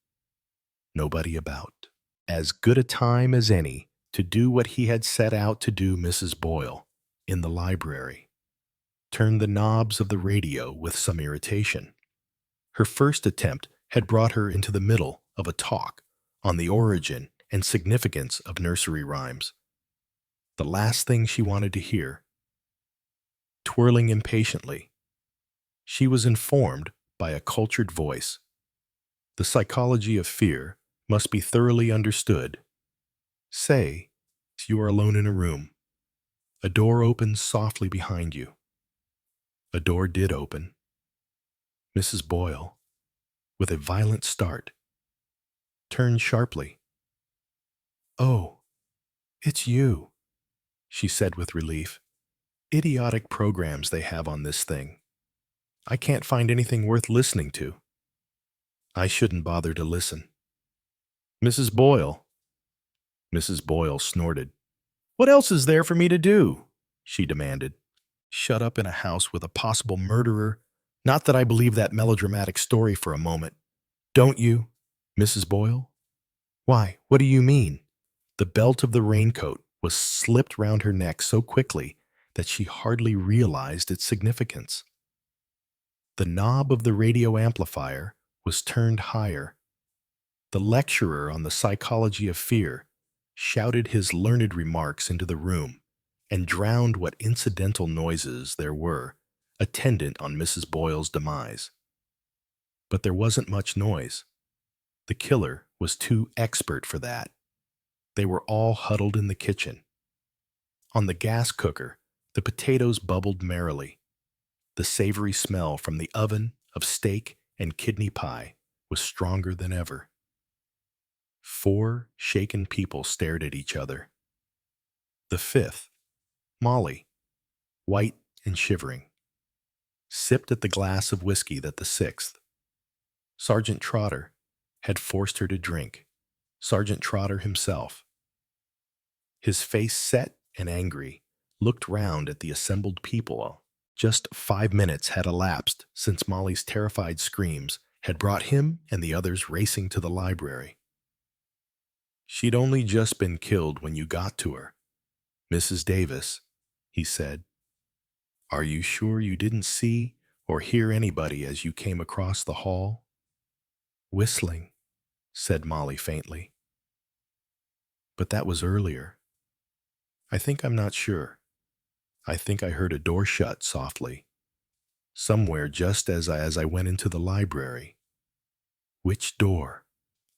Nobody about. As good a time as any to do what he had set out to do, Mrs. Boyle, in the library. Turned the knobs of the radio with some irritation. Her first attempt had brought her into the middle of a talk on the origin and significance of nursery rhymes. The last thing she wanted to hear. Twirling impatiently, she was informed by a cultured voice. The psychology of fear must be thoroughly understood. Say, you are alone in a room. A door opens softly behind you. A door did open. Mrs. Boyle, with a violent start, turned sharply. "Oh, it's you," she said with relief. "Idiotic programs they have on this thing. I can't find anything worth listening to. I shouldn't bother to listen." "Mrs. Boyle." Mrs. Boyle snorted. "What else is there for me to do?" she demanded. "Shut up in a house with a possible murderer Not that I believe that melodramatic story for a moment. Don't you, Mrs. Boyle? Why, what do you mean? The belt of the raincoat was slipped round her neck so quickly that she hardly realized its significance. The knob of the radio amplifier was turned higher. The lecturer on the psychology of fear shouted his learned remarks into the room and drowned what incidental noises there were attendant on Mrs. Boyle's demise. But there wasn't much noise. The killer was too expert for that. They were all huddled in the kitchen. On the gas cooker, the potatoes bubbled merrily. The savory smell from the oven of steak and kidney pie was stronger than ever. 4 shaken people stared at each other. The 5th, Molly, white and shivering, sipped at the glass of whiskey that the 6th, Sergeant Trotter, had forced her to drink. Sergeant Trotter himself, his face set and angry, looked round at the assembled people. Just 5 minutes had elapsed since Molly's terrified screams had brought him and the others racing to the library. She'd only just been killed when you got to her, Mrs. Davis, he said. Are you sure you didn't see or hear anybody as you came across the hall? Whistling, said Molly faintly. But that was earlier. I'm not sure. I think I heard a door shut softly, somewhere just as I went into the library. Which door?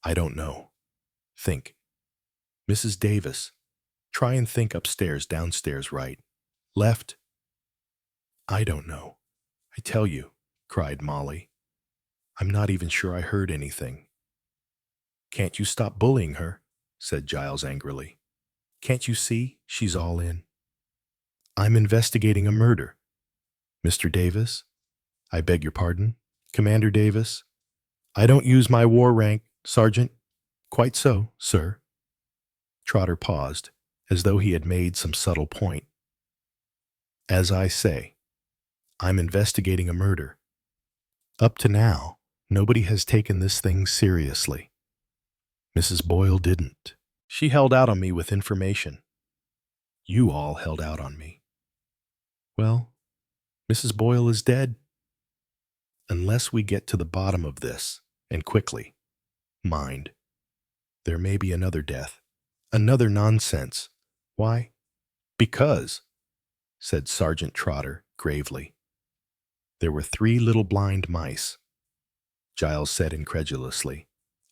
I don't know. Think. Mrs. Davis, try and think upstairs, downstairs, right, left. I don't know. I tell you, cried Molly. I'm not even sure I heard anything. Can't you stop bullying her? Said Giles angrily. Can't you see she's all in? I'm investigating a murder. Mr. Davis, I beg your pardon, Commander Davis. I don't use my war rank, Sergeant. Quite so, sir. Trotter paused, as though he had made some subtle point. As I say, I'm investigating a murder. Up to now, nobody has taken this thing seriously. Mrs. Boyle didn't. She held out on me with information. You all held out on me. Well, Mrs. Boyle is dead. Unless we get to the bottom of this, and quickly. Mind, there may be another death, another nonsense. Why? Because, said Sergeant Trotter gravely. There were 3 little blind mice. Giles said incredulously.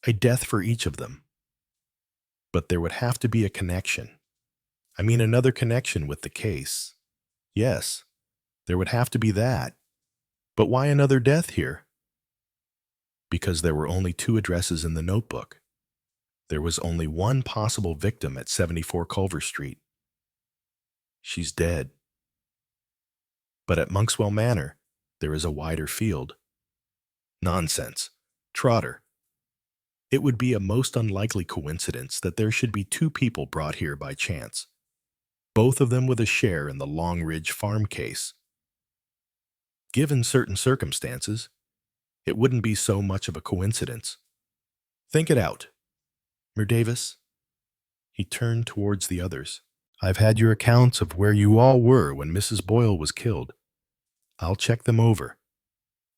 A death for each of them. But there would have to be a connection. I mean another connection with the case. Yes, there would have to be that. But why another death here? Because there were only 2 addresses in the notebook. There was only one possible victim at 74 Culver Street. She's dead. But at Monkswell Manor, there is a wider field. Nonsense. Trotter. It would be a most unlikely coincidence that there should be 2 people brought here by chance, both of them with a share in the Long Ridge farm case. Given certain circumstances, it wouldn't be so much of a coincidence. Think it out. Davis. He turned towards the others. I've had your accounts of where you all were when Mrs. Boyle was killed. I'll check them over.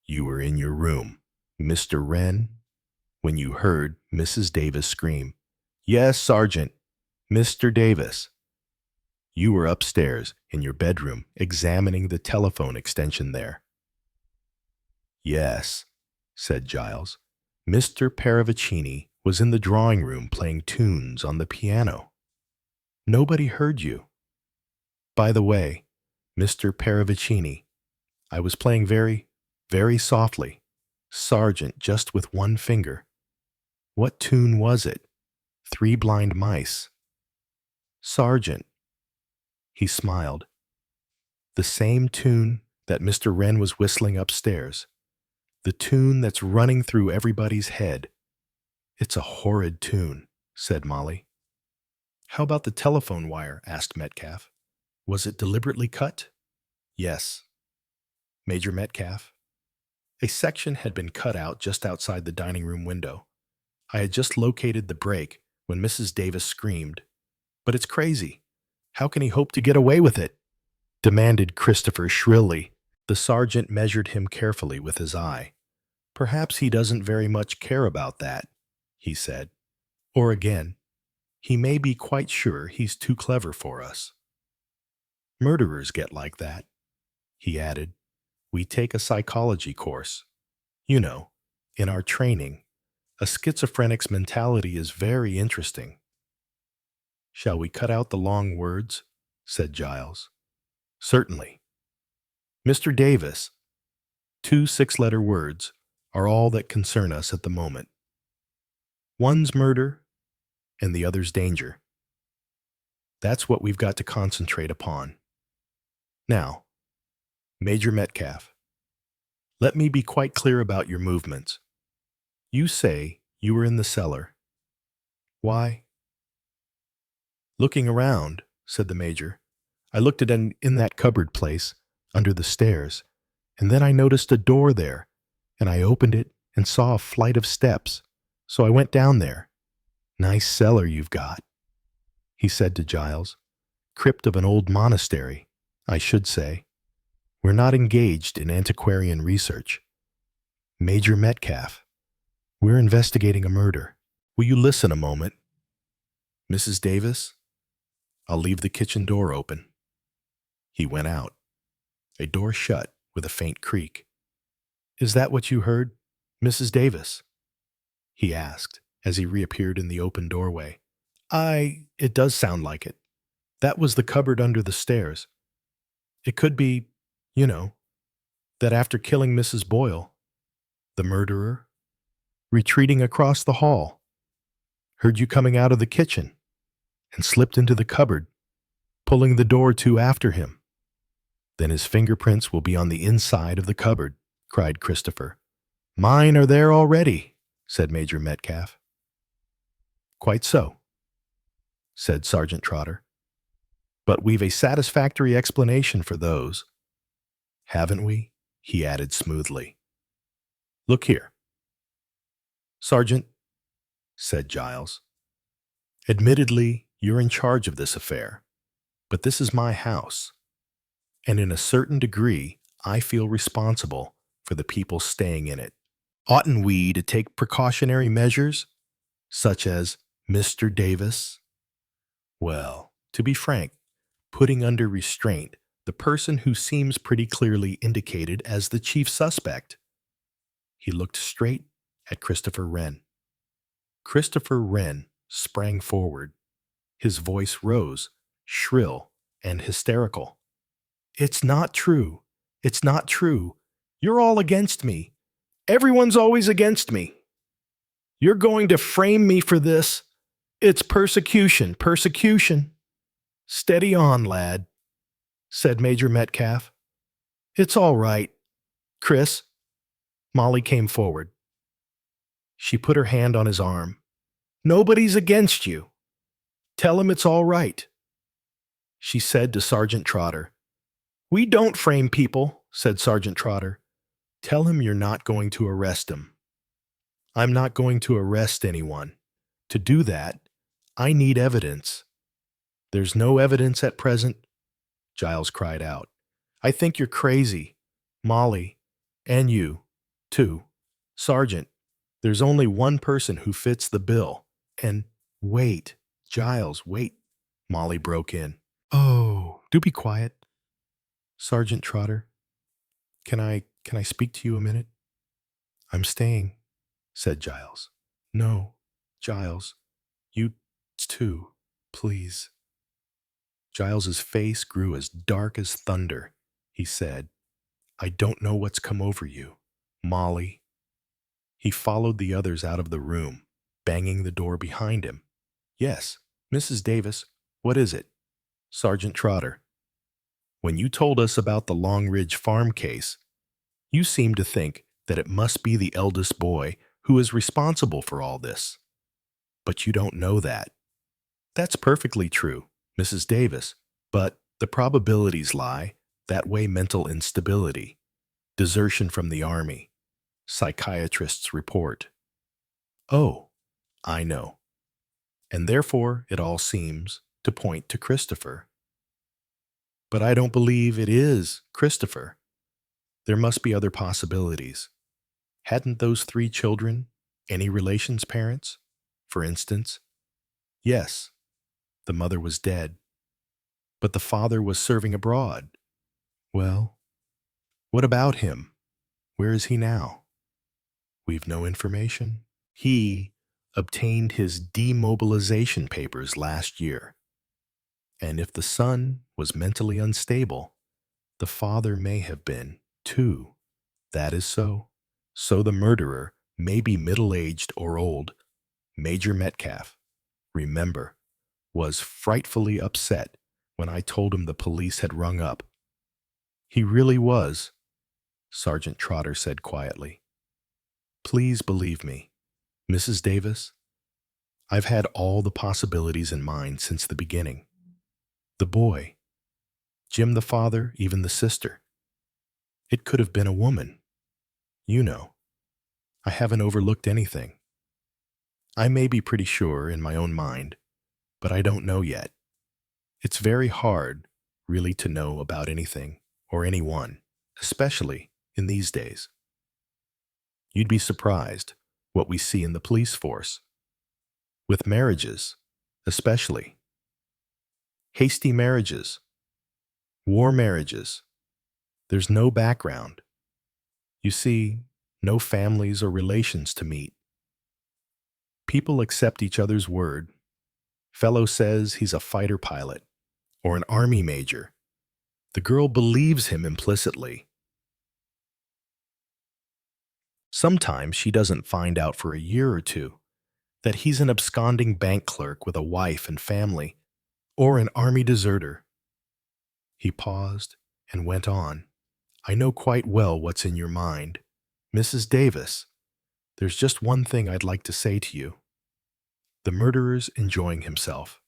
You were in your room, Mr. Wren, when you heard Mrs. Davis scream. Yes, Sergeant. Mr. Davis. You were upstairs in your bedroom examining the telephone extension there. Yes, said Giles. Mr. Paravicini was in the drawing room playing tunes on the piano. Nobody heard you. By the way, Mr. Paravicini, I was playing very, very softly, Sergeant, just with one finger. What tune was it? 3 Blind Mice. Sergeant. He smiled. The same tune that Mr. Wren was whistling upstairs. The tune that's running through everybody's head. It's a horrid tune, said Molly. How about the telephone wire? Asked Metcalf. Was it deliberately cut? Yes. Major Metcalf. A section had been cut out just outside the dining room window. I had just located the break when Mrs. Davis screamed. "But it's crazy. How can he hope to get away with it?" demanded Christopher shrilly. The sergeant measured him carefully with his eye. "Perhaps he doesn't very much care about that," he said. "Or again, he may be quite sure he's too clever for us. Murderers get like that," he added. "We take a psychology course. You know, in our training, a schizophrenic's mentality is very interesting." "Shall we cut out the long words?" said Giles. "Certainly. Mr. Davis, 2 six-letter words are all that concern us at the moment. One's murder and the other's danger. That's what we've got to concentrate upon. Now, Major Metcalf, let me be quite clear about your movements. You say you were in the cellar. Why?" "Looking around," said the Major. "I looked in that cupboard place, under the stairs, and then I noticed a door there, and I opened it and saw a flight of steps, so I went down there. Nice cellar you've got," he said to Giles. "Crypt of an old monastery, I should say. We're not engaged in antiquarian research. Major Metcalf, we're investigating a murder. Will you listen a moment? Mrs. Davis, I'll leave the kitchen door open." He went out. A door shut with a faint creak. "Is that what you heard, Mrs. Davis?" he asked as he reappeared in the open doorway. It does sound like it. That was the cupboard under the stairs. It could be, you know, that after killing Mrs. Boyle, the murderer, retreating across the hall, heard you coming out of the kitchen and slipped into the cupboard, pulling the door to after him. Then his fingerprints will be on the inside of the cupboard," cried Christopher. "Mine are there already," said Major Metcalf. "Quite so," said Sergeant Trotter. "But we've a satisfactory explanation for those. Haven't we?" he added smoothly. "Look here." "Sergeant," said Giles, "admittedly, you're in charge of this affair, but this is my house, and in a certain degree, I feel responsible for the people staying in it. Oughtn't we to take precautionary measures, such as Mr. Davis? Well, to be frank, putting under restraint the person who seems pretty clearly indicated as the chief suspect." He looked straight at Christopher Wren. Christopher Wren sprang forward. His voice rose, shrill and hysterical. "It's not true. It's not true. You're all against me. Everyone's always against me. You're going to frame me for this. It's persecution, persecution." "Steady on, lad," said Major Metcalf. "It's all right, Chris." Molly came forward. She put her hand on his arm. "Nobody's against you. Tell him it's all right." She said to Sergeant Trotter. "We don't frame people," said Sergeant Trotter. "Tell him you're not going to arrest him." "I'm not going to arrest anyone. To do that, I need evidence." "There's no evidence at present," Giles cried out. "I think you're crazy. Molly, and you, too. Sergeant, there's only one person who fits the bill, and—" "Wait, Giles, wait," Molly broke in. "Oh, do be quiet. Sergeant Trotter, can I speak to you a minute?" "I'm staying," said Giles. "No, Giles, you too, please." Giles's face grew as dark as thunder. He said, "I don't know what's come over you, Molly." He followed the others out of the room, banging the door behind him. "Yes, Mrs. Davis, what is it?" "Sergeant Trotter, when you told us about the Long Ridge Farm case, you seemed to think that it must be the eldest boy who is responsible for all this. But you don't know that." "That's perfectly true, Mrs. Davis, but the probabilities lie that way: mental instability, desertion from the army, Psychiatrists report. Oh, I know. And therefore it all seems to point to Christopher. But I don't believe it is Christopher. There must be other possibilities. Hadn't those three children any relations' parents? For instance, yes, the mother was dead, but the father was serving abroad. Well, what about him? Where is he now? We've no information. He obtained his demobilization papers last year. And if the son was mentally unstable, the father may have been, too. That is so. So the murderer may be middle-aged or old. Major Metcalf, remember, was frightfully upset when I told him the police had rung up. He really was, Sergeant Trotter said quietly. Please believe me, Mrs. Davis, I've had all the possibilities in mind since the beginning. The boy, Jim the father, even the sister. It could have been a woman. You know, I haven't overlooked anything. I may be pretty sure in my own mind, but I don't know yet. It's very hard, really, to know about anything or anyone, especially in these days. You'd be surprised what we see in the police force. With marriages, especially. Hasty marriages. War marriages. There's no background. You see, no families or relations to meet. People accept each other's word. Fellow says he's a fighter pilot or an army major. The girl believes him implicitly. Sometimes she doesn't find out for a year or two that he's an absconding bank clerk with a wife and family, or an army deserter. He paused and went on. I know quite well what's in your mind. Mrs. Davis, there's just one thing I'd like to say to you. The murderer's enjoying himself.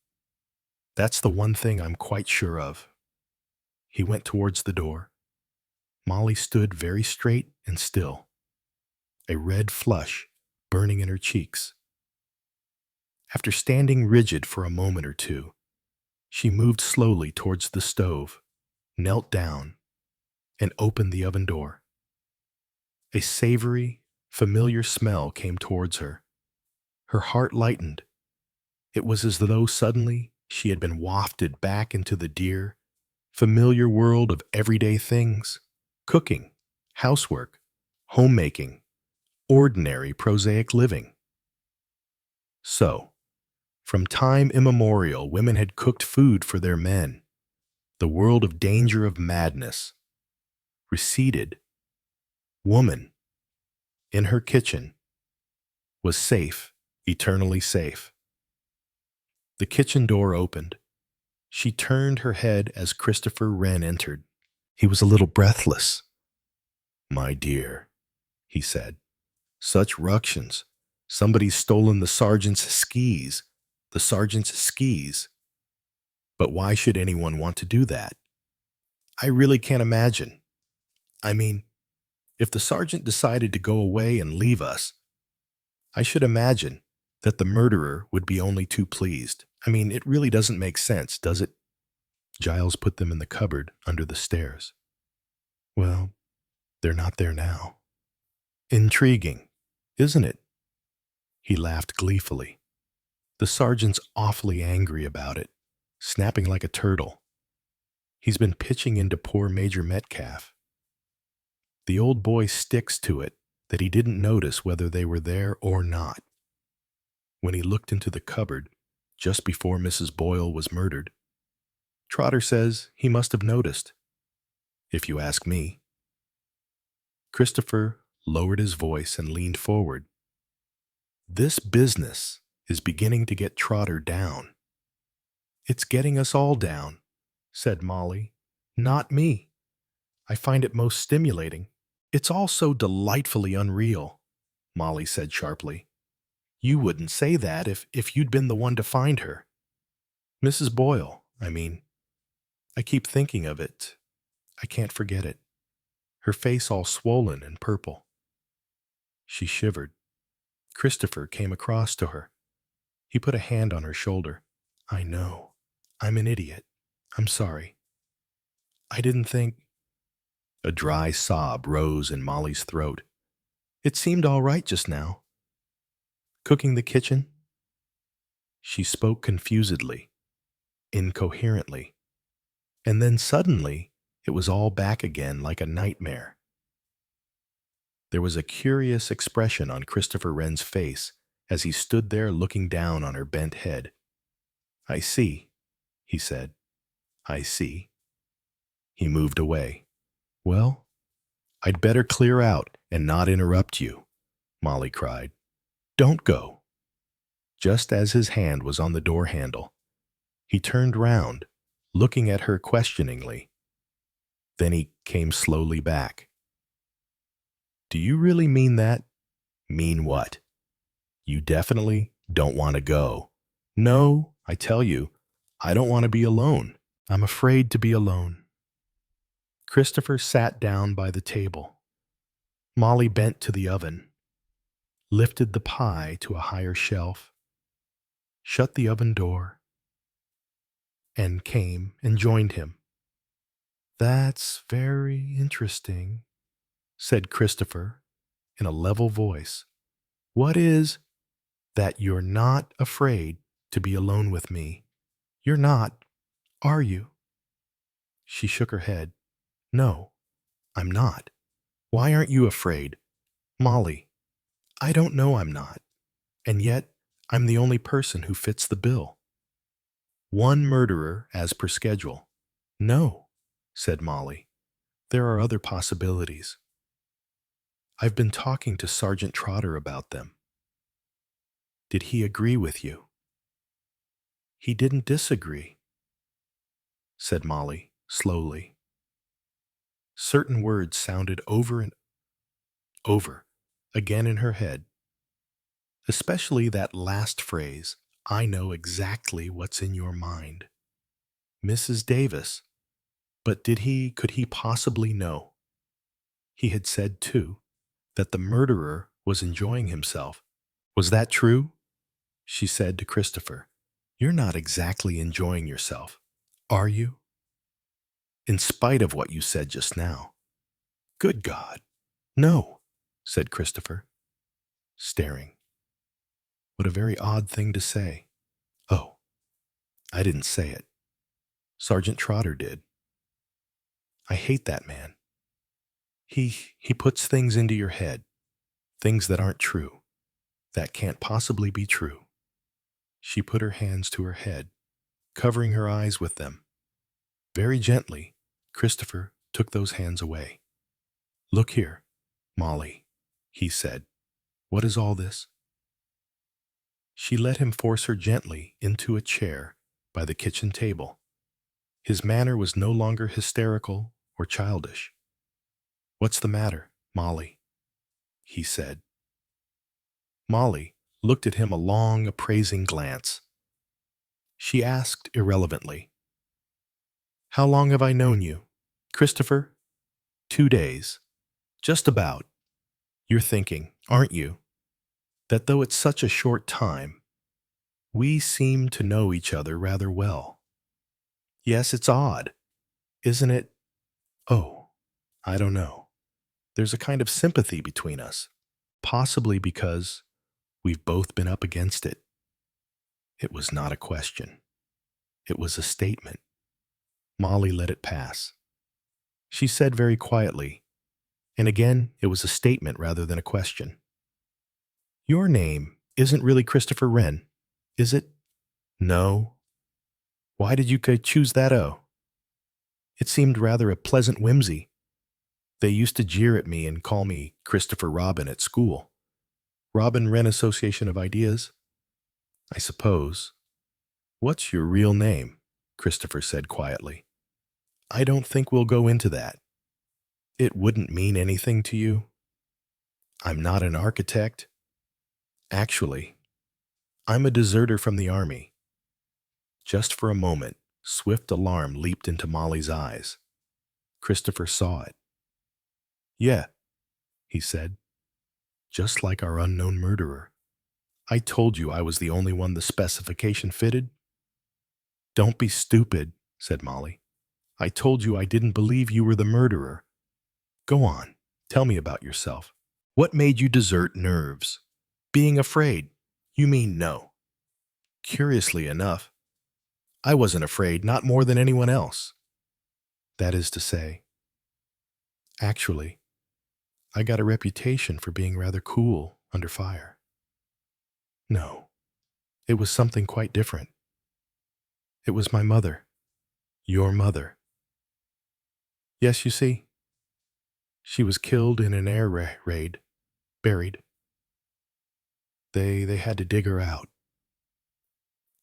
That's the one thing I'm quite sure of. He went towards the door. Molly stood very straight and still, a red flush burning in her cheeks. After standing rigid for a moment or two, she moved slowly towards the stove, knelt down, and opened the oven door. A savory, familiar smell came towards her. Her heart lightened. It was as though suddenly she had been wafted back into the dear, familiar world of everyday things, cooking, housework, homemaking, ordinary prosaic living. So, from time immemorial, women had cooked food for their men. The world of danger of madness receded. Woman, in her kitchen, was safe, eternally safe. The kitchen door opened. She turned her head as Christopher Wren entered. He was a little breathless. My dear, he said, such ructions. Somebody's stolen the sergeant's skis. The sergeant's skis. But why should anyone want to do that? I really can't imagine. I mean, if the sergeant decided to go away and leave us, I should imagine that the murderer would be only too pleased. I mean, it really doesn't make sense, does it? Giles put them in the cupboard under the stairs. Well, they're not there now. Intriguing, isn't it? He laughed gleefully. The sergeant's awfully angry about it, snapping like a turtle. He's been pitching into poor Major Metcalf. The old boy sticks to it that he didn't notice whether they were there or not. When he looked into the cupboard just before Mrs. Boyle was murdered, Trotter says he must have noticed, if you ask me. Christopher lowered his voice and leaned forward. This business is beginning to get Trotter down. It's getting us all down, said Molly. Not me. I find it most stimulating. It's all so delightfully unreal, Molly said sharply. You wouldn't say that if you'd been the one to find her. Mrs. Boyle, I mean. I keep thinking of it. I can't forget it. Her face all swollen and purple. She shivered. Christopher came across to her. He put a hand on her shoulder. I know. I'm an idiot. I'm sorry. I didn't think. A dry sob rose in Molly's throat. It seemed all right just now. Cooking the kitchen? She spoke confusedly, incoherently, and then suddenly it was all back again like a nightmare. There was a curious expression on Christopher Wren's face as he stood there looking down on her bent head. I see, he said. I see. He moved away. Well, I'd better clear out and not interrupt you, Molly cried. Don't go. Just as his hand was on the door handle, he turned round, looking at her questioningly. Then he came slowly back. Do you really mean that? Mean what? You definitely don't want to go. No, I tell you, I don't want to be alone. I'm afraid to be alone. Christopher sat down by the table. Molly bent to the oven, lifted the pie to a higher shelf, shut the oven door, and came and joined him. That's very interesting, said Christopher in a level voice. What is that you're not afraid to be alone with me? You're not, are you? She shook her head. No, I'm not. Why aren't you afraid? Molly, I don't know I'm not. And yet, I'm the only person who fits the bill. One murderer as per schedule. No, said Molly. There are other possibilities. I've been talking to Sergeant Trotter about them. Did he agree with you? He didn't disagree, said Molly slowly. Certain words sounded over and over again in her head, especially that last phrase, I know exactly what's in your mind. Mrs. Davis. But could he possibly know? He had said, too, that the murderer was enjoying himself. Was that true? She said to Christopher, You're not exactly enjoying yourself, are you? In spite of what you said just now. Good God. No, said Christopher, staring. What a very odd thing to say. Oh, I didn't say it. Sergeant Trotter did. I hate that man. He puts things into your head, things that aren't true, that can't possibly be true. She put her hands to her head, covering her eyes with them. Very gently, Christopher took those hands away. Look here, Molly, he said. What is all this? She let him force her gently into a chair by the kitchen table. His manner was no longer hysterical or childish. What's the matter, Molly? He said. Molly looked at him a long, appraising glance. She asked irrelevantly, How long have I known you? Christopher? 2 days. Just about. You're thinking, aren't you, that though it's such a short time, we seem to know each other rather well. Yes, it's odd, isn't it? Oh, I don't know. There's a kind of sympathy between us, possibly because we've both been up against it. It was not a question. It was a statement. Molly let it pass. She said very quietly, and again it was a statement rather than a question. Your name isn't really Christopher Wren, is it? No. Why did you choose that O? It seemed rather a pleasant whimsy. They used to jeer at me and call me Christopher Robin at school. Robin Wren Association of Ideas, I suppose. What's your real name? Christopher said quietly. I don't think we'll go into that. It wouldn't mean anything to you. I'm not an architect. Actually, I'm a deserter from the army. Just for a moment, swift alarm leaped into Molly's eyes. Christopher saw it. Yeah, he said. just like our unknown murderer. I told you I was the only one the specification fitted. Don't be stupid, said Molly. I told you I didn't believe you were the murderer. Go on, tell me about yourself. What made you desert nerves? Being afraid. You mean no. Curiously enough, I wasn't afraid, not more than anyone else. That is to say, actually, I got a reputation for being rather cool under fire. No, it was something quite different. It was my mother, your mother. Yes, you see, she was killed in an air raid, buried. They had to dig her out.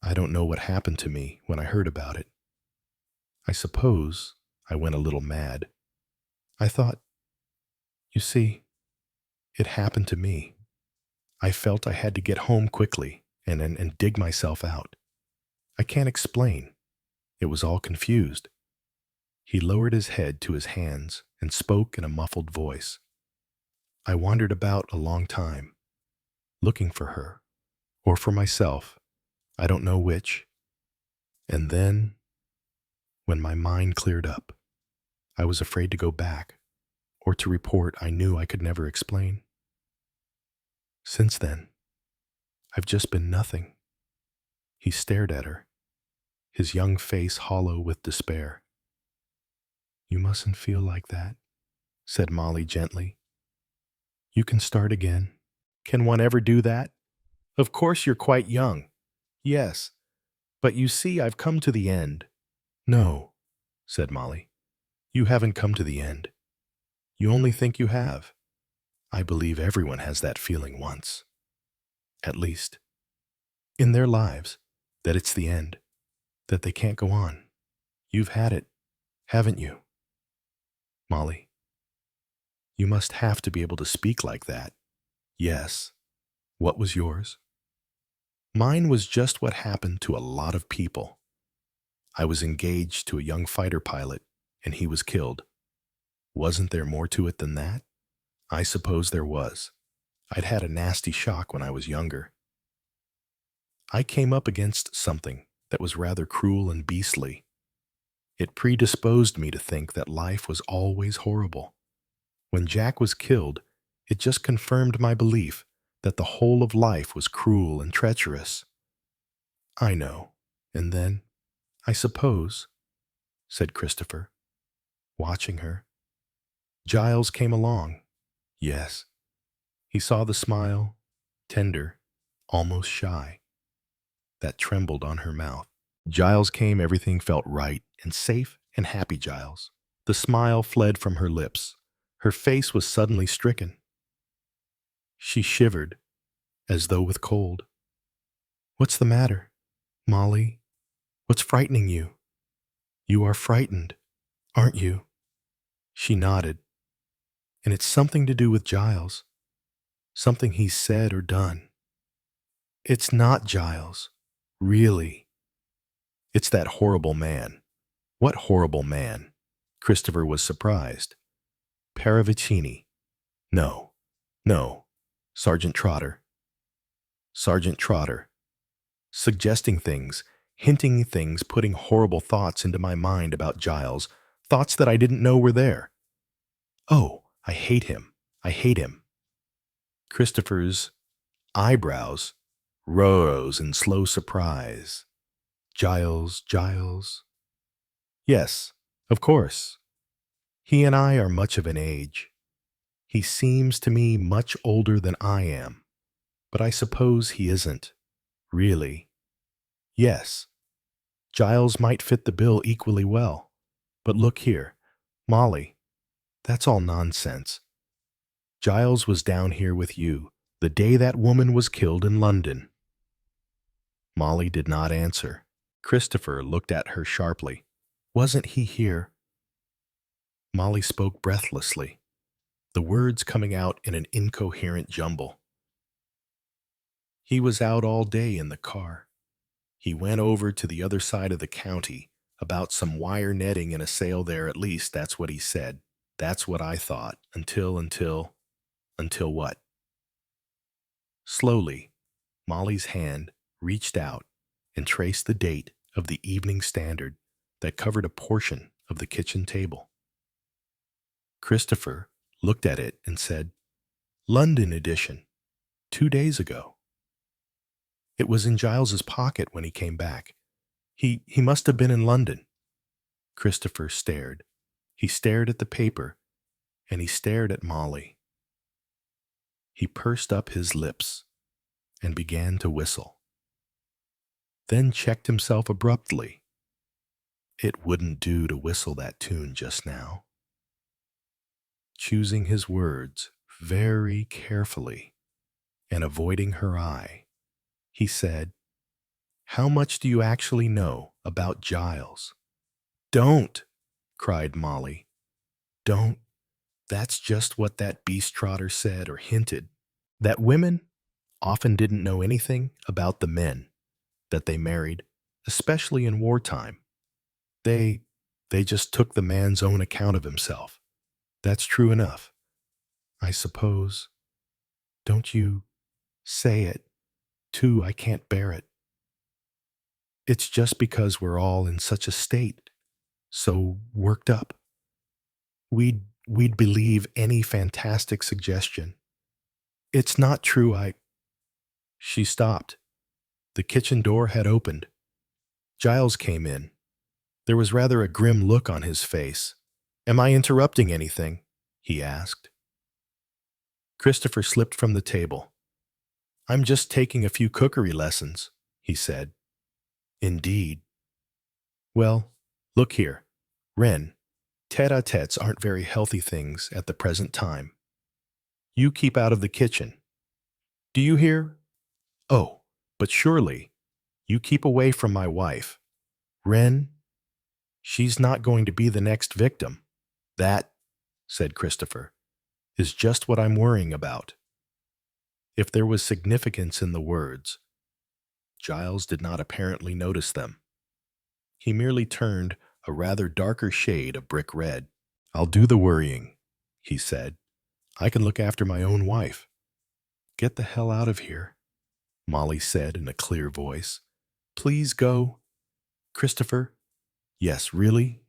I don't know what happened to me when I heard about it. I suppose I went a little mad. I thought, you see, it happened to me. I felt I had to get home quickly and dig myself out. I can't explain. It was all confused. He lowered his head to his hands and spoke in a muffled voice. I wandered about a long time, looking for her, or for myself, I don't know which. And then, when my mind cleared up, I was afraid to go back, or to report I knew I could never explain. Since then, I've just been nothing. He stared at her, his young face hollow with despair. You mustn't feel like that, said Molly gently. You can start again. Can one ever do that? Of course you're quite young. Yes, but you see I've come to the end. No, said Molly. You haven't come to the end. You only think you have. I believe everyone has that feeling once. At least, in their lives, that it's the end, that they can't go on. You've had it, haven't you? Molly, you must have to be able to speak like that. Yes. What was yours? Mine was just what happened to a lot of people. I was engaged to a young fighter pilot, and he was killed. Wasn't there more to it than that? I suppose there was. I'd had a nasty shock when I was younger. I came up against something that was rather cruel and beastly. It predisposed me to think that life was always horrible. When Jack was killed, it just confirmed my belief that the whole of life was cruel and treacherous. I know. And then, I suppose, said Christopher, watching her, Giles came along. Yes. He saw the smile, tender, almost shy, that trembled on her mouth. Giles came, everything felt right and safe and happy. Giles. The smile fled from her lips. Her face was suddenly stricken. She shivered, as though with cold. What's the matter, Molly? What's frightening you? You are frightened, aren't you? She nodded. And it's something to do with Giles. Something he's said or done. It's not Giles, really. It's that horrible man. What horrible man? Christopher was surprised. Paravicini. No. Sergeant Trotter. Sergeant Trotter. Suggesting things, hinting things, putting horrible thoughts into my mind about Giles, thoughts that I didn't know were there. Oh, I hate him. I hate him. Christopher's eyebrows rose in slow surprise. Giles. Yes, of course. He and I are much of an age. He seems to me much older than I am, but I suppose he isn't, really. Yes, Giles might fit the bill equally well, but look here, Molly, that's all nonsense. Giles was down here with you the day that woman was killed in London. Molly did not answer. Christopher looked at her sharply. Wasn't he here? Molly spoke breathlessly, the words coming out in an incoherent jumble. He was out all day in the car. He went over to the other side of the county about some wire netting in a sale there, at least that's what he said. That's what I thought, until what? Slowly, Molly's hand reached out and traced the date of the Evening Standard that covered a portion of the kitchen table. Christopher looked at it and said, "London edition, 2 days ago." It was in Giles's pocket when he came back. He must have been in London. Christopher stared. He stared at the paper, and he stared at Molly. He pursed up his lips and began to whistle, then checked himself abruptly. It wouldn't do to whistle that tune just now. Choosing his words very carefully and avoiding her eye, he said, "How much do you actually know about Giles?" "Don't!" cried Molly. "Don't. That's just what that beast trotter said or hinted, that women often didn't know anything about the men that they married, especially in wartime. They just took the man's own account of himself. That's true enough, I suppose. Don't you say it, too. I can't bear it. It's just because we're all in such a state, so worked up. We'd believe any fantastic suggestion. It's not true. She stopped. The kitchen door had opened. Giles came in. There was rather a grim look on his face. "Am I interrupting anything?" he asked. Christopher slipped from the table. "I'm just taking a few cookery lessons," he said. "Indeed. Well, look here, Wren, tete-a-tetes aren't very healthy things at the present time. You keep out of the kitchen. Do you hear? Oh, but surely, you keep away from my wife. Wren, she's not going to be the next victim." "That," said Christopher, "is just what I'm worrying about." If there was significance in the words, Giles did not apparently notice them. He merely turned a rather darker shade of brick red. "I'll do the worrying," he said. "I can look after my own wife." "Get the hell out of here," Molly said in a clear voice. "Please go." "Christopher." "Yes, really?"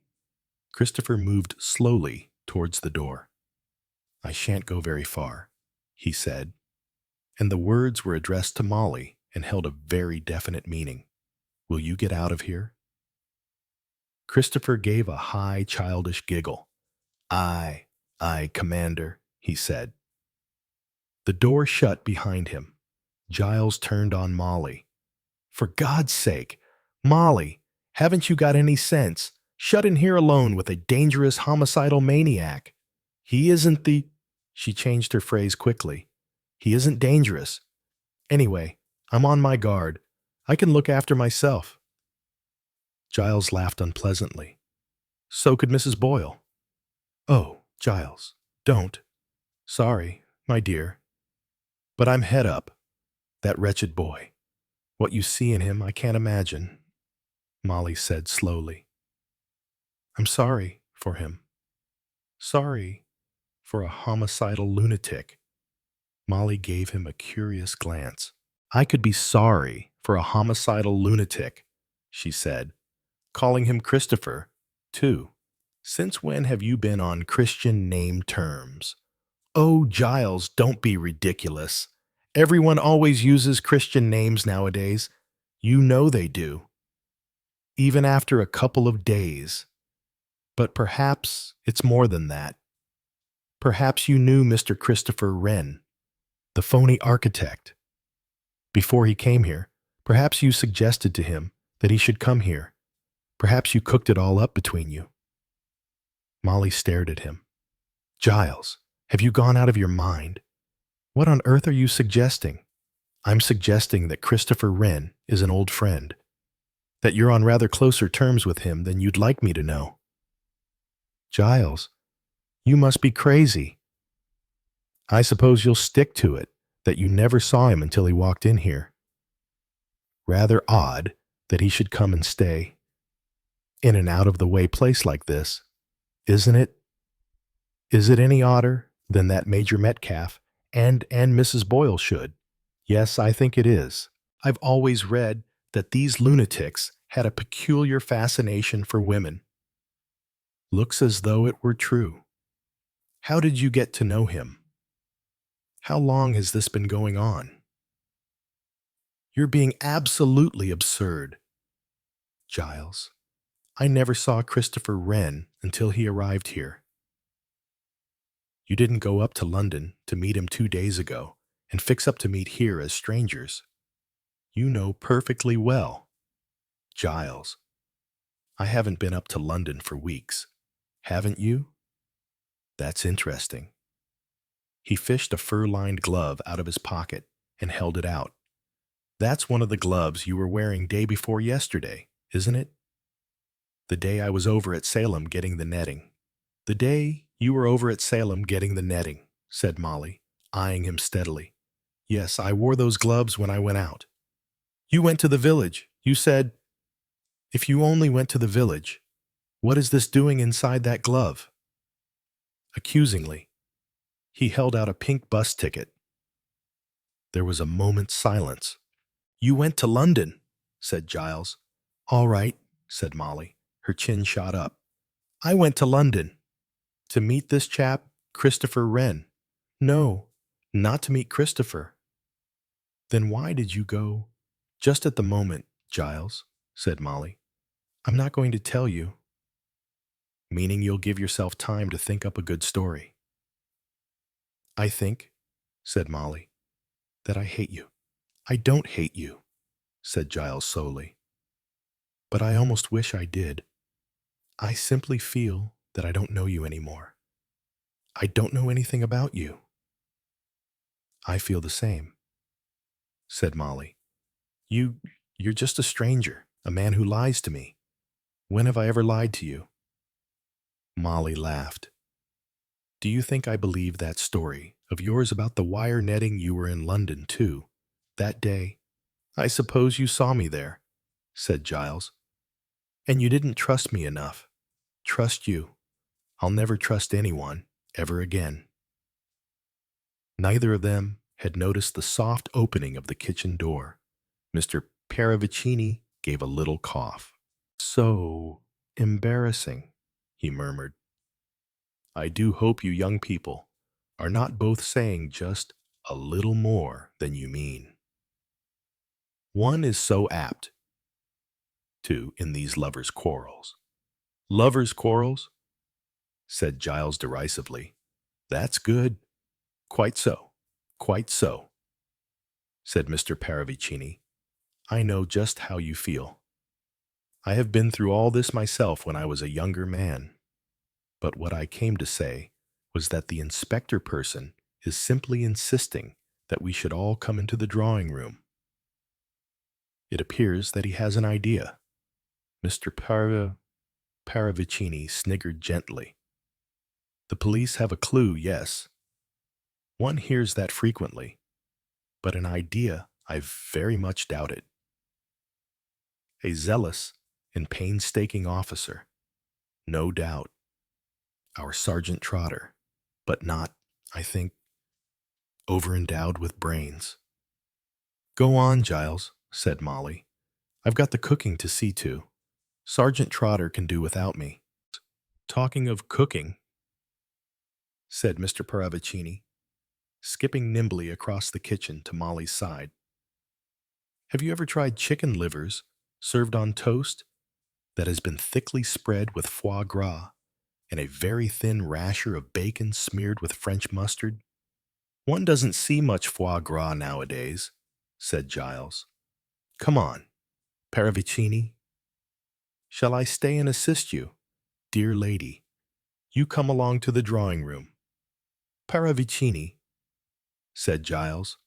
Christopher moved slowly towards the door. "I shan't go very far," he said, and the words were addressed to Molly and held a very definite meaning. "Will you get out of here?" Christopher gave a high, childish giggle. "Aye, Commander," he said. The door shut behind him. Giles turned on Molly. "For God's sake, Molly, haven't you got any sense? Shut in here alone with a dangerous homicidal maniac. He isn't the—" She changed her phrase quickly. "He isn't dangerous. Anyway, I'm on my guard. I can look after myself." Giles laughed unpleasantly. "So could Mrs. Boyle." "Oh, Giles, don't. Sorry, my dear. But I'm head up. That wretched boy. What you see in him I can't imagine," Molly said slowly. "I'm sorry for him. Sorry for a homicidal lunatic." Molly gave him a curious glance. "I could be sorry for a homicidal lunatic," she said, "calling him Christopher, too. Since when have you been on Christian name terms?" "Oh, Giles, don't be ridiculous. Everyone always uses Christian names nowadays. You know they do. Even after a couple of days. But perhaps it's more than that. Perhaps you knew Mr. Christopher Wren, the phony architect. Before he came here, perhaps you suggested to him that he should come here. Perhaps you cooked it all up between you." Molly stared at him. "Giles, have you gone out of your mind? What on earth are you suggesting?" "I'm suggesting that Christopher Wren is an old friend, that you're on rather closer terms with him than you'd like me to know." "Giles, you must be crazy." "I suppose you'll stick to it, that you never saw him until he walked in here. Rather odd that he should come and stay in an out-of-the-way place like this, isn't it? Is it any odder than that Major Metcalf and Mrs. Boyle should?" Yes, I think it is. I've always read that these lunatics had a peculiar fascination for women. Looks as though it were true. How did you get to know him? How long has this been going on? You're being absolutely absurd. Giles, I never saw Christopher Wren until he arrived here. You didn't go up to London to meet him 2 days ago and fix up to meet here as strangers. You know perfectly well. Giles, I haven't been up to London for weeks. Haven't you? That's interesting. He fished a fur-lined glove out of his pocket and held it out. That's one of the gloves you were wearing day before yesterday, isn't it? The day I was over at Salem getting the netting. The day you were over at Salem getting the netting, said Molly, eyeing him steadily. Yes, I wore those gloves when I went out. You went to the village. You said, if you only went to the village, what is this doing inside that glove? Accusingly, he held out a pink bus ticket. There was a moment's silence. You went to London, said Giles. All right, said Molly. Her chin shot up. I went to London. To meet this chap, Christopher Wren. No, not to meet Christopher. Then why did you go? Just at the moment, Giles, said Molly. I'm not going to tell you. Meaning you'll give yourself time to think up a good story. I think, said Molly, that I hate you. I don't hate you, said Giles slowly. But I almost wish I did. I simply feel that I don't know you anymore. I don't know anything about you. I feel the same, said Molly. You're just a stranger, a man who lies to me. When have I ever lied to you? Molly laughed. Do you think I believe that story of yours about the wire netting you were in London, too, that day? I suppose you saw me there, said Giles. And you didn't trust me enough. Trust you. I'll never trust anyone, ever again. Neither of them had noticed the soft opening of the kitchen door. Mr. Paravicini gave a little cough. So embarrassing, he murmured. I do hope you young people are not both saying just a little more than you mean. One is so apt to in these lovers' quarrels. Lovers' quarrels? Said Giles derisively. That's good. Quite so, quite so, said Mr. Paravicini. I know just how you feel. I have been through all this myself when I was a younger man. But what I came to say was that the inspector person is simply insisting that we should all come into the drawing room. It appears that he has an idea. Mr. Paravicini sniggered gently. The police have a clue, yes. One hears that frequently, but an idea I very much doubt it. A zealous and painstaking officer, no doubt. Our Sergeant Trotter, but not, I think, over-endowed with brains. Go on, Giles, said Molly. I've got the cooking to see to. Sergeant Trotter can do without me. Talking of cooking, said Mr. Paravicini, skipping nimbly across the kitchen to Molly's side. Have you ever tried chicken livers served on toast that has been thickly spread with foie gras and a very thin rasher of bacon smeared with French mustard? One doesn't see much foie gras nowadays, said Giles. Come on, Paravicini. Shall I stay and assist you? Dear lady, you come along to the drawing room. Paravicini, said Giles.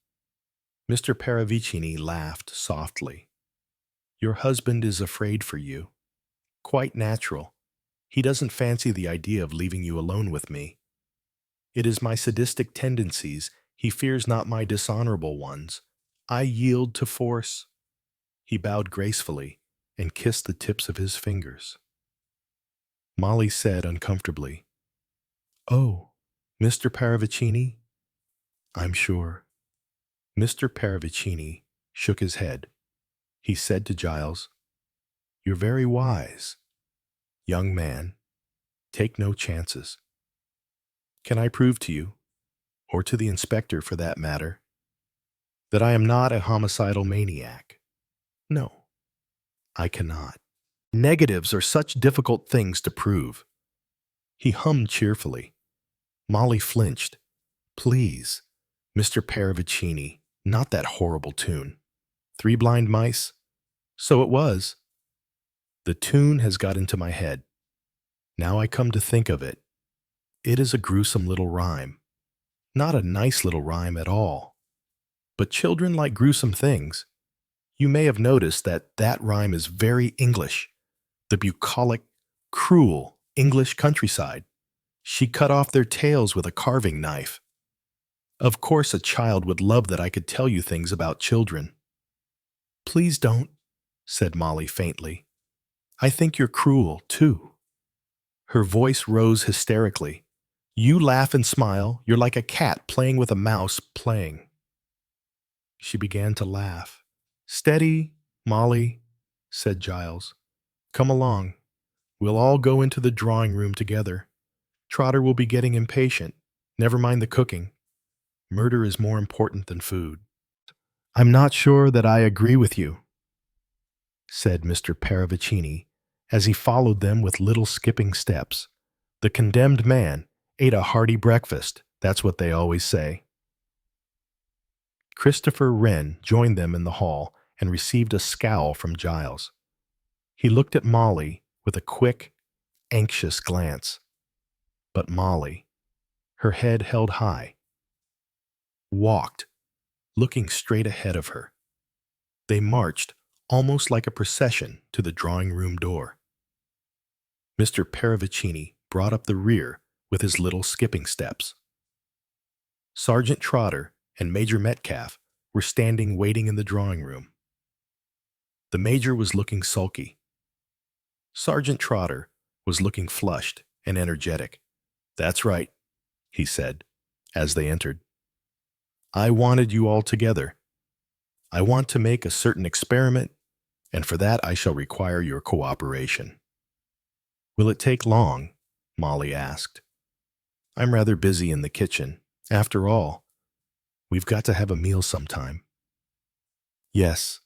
Mr. Paravicini laughed softly. Your husband is afraid for you. Quite natural. He doesn't fancy the idea of leaving you alone with me. It is my sadistic tendencies. He fears not my dishonorable ones. I yield to force. He bowed gracefully and kissed the tips of his fingers. Molly said uncomfortably, Oh, Mr. Paravicini? I'm sure. Mr. Paravicini shook his head. He said to Giles, "You're very wise. Young man, take no chances. Can I prove to you, or to the inspector for that matter, that I am not a homicidal maniac? No, I cannot. Negatives are such difficult things to prove." He hummed cheerfully. Molly flinched. "Please, Mr. Paravicini, not that horrible tune. Three Blind Mice? So it was. The tune has got into my head. Now I come to think of it, it is a gruesome little rhyme. Not a nice little rhyme at all. But children like gruesome things. You may have noticed that that rhyme is very English. The bucolic, cruel English countryside. She cut off their tails with a carving knife. Of course a child would love that I could tell you things about children." "Please don't," said Molly faintly. "I think you're cruel, too." Her voice rose hysterically. "You laugh and smile. You're like a cat playing with a mouse playing." She began to laugh. "Steady, Molly," said Giles. "Come along. We'll all go into the drawing room together. Trotter will be getting impatient. Never mind the cooking. Murder is more important than food." "I'm not sure that I agree with you," said Mr. Paravicini, as he followed them with little skipping steps. "The condemned man ate a hearty breakfast, that's what they always say." Christopher Wren joined them in the hall and received a scowl from Giles. He looked at Molly with a quick, anxious glance. But Molly, her head held high, walked, looking straight ahead of her. They marched, almost like a procession, to the drawing-room door. Mr. Paravicini brought up the rear with his little skipping steps. Sergeant Trotter and Major Metcalf were standing waiting in the drawing-room. The Major was looking sulky. Sergeant Trotter was looking flushed and energetic. "That's right," he said, as they entered. "I wanted you all together. I want to make a certain experiment, and for that I shall require your cooperation." "Will it take long?" Molly asked. "I'm rather busy in the kitchen. After all, we've got to have a meal sometime." "Yes,"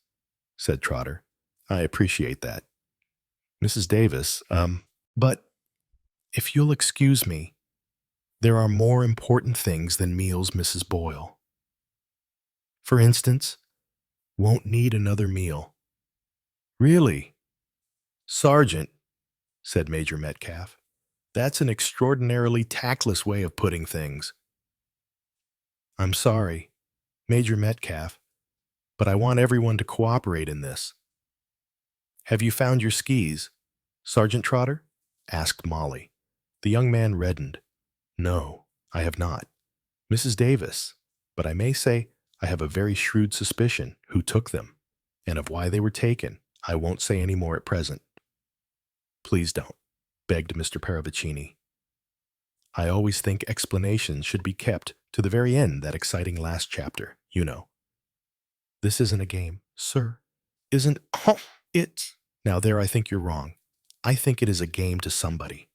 said Trotter. "I appreciate that. Mrs. Davis, but if you'll excuse me, there are more important things than meals, Mrs. Boyle. For instance, won't need another meal." "Really?" "Sergeant," said Major Metcalf, "that's an extraordinarily tactless way of putting things." "I'm sorry, Major Metcalf, but I want everyone to cooperate in this." "Have you found your skis, Sergeant Trotter?" asked Molly. The young man reddened. "No, I have not, Mrs. Davis, but I may say I have a very shrewd suspicion who took them, and of why they were taken. I won't say any more at present." "Please don't," begged Mr. Paravicini. "I always think explanations should be kept to the very end, that exciting last chapter, you know." "This isn't a game, sir. Isn't it? Now there I think you're wrong. I think it is a game to somebody."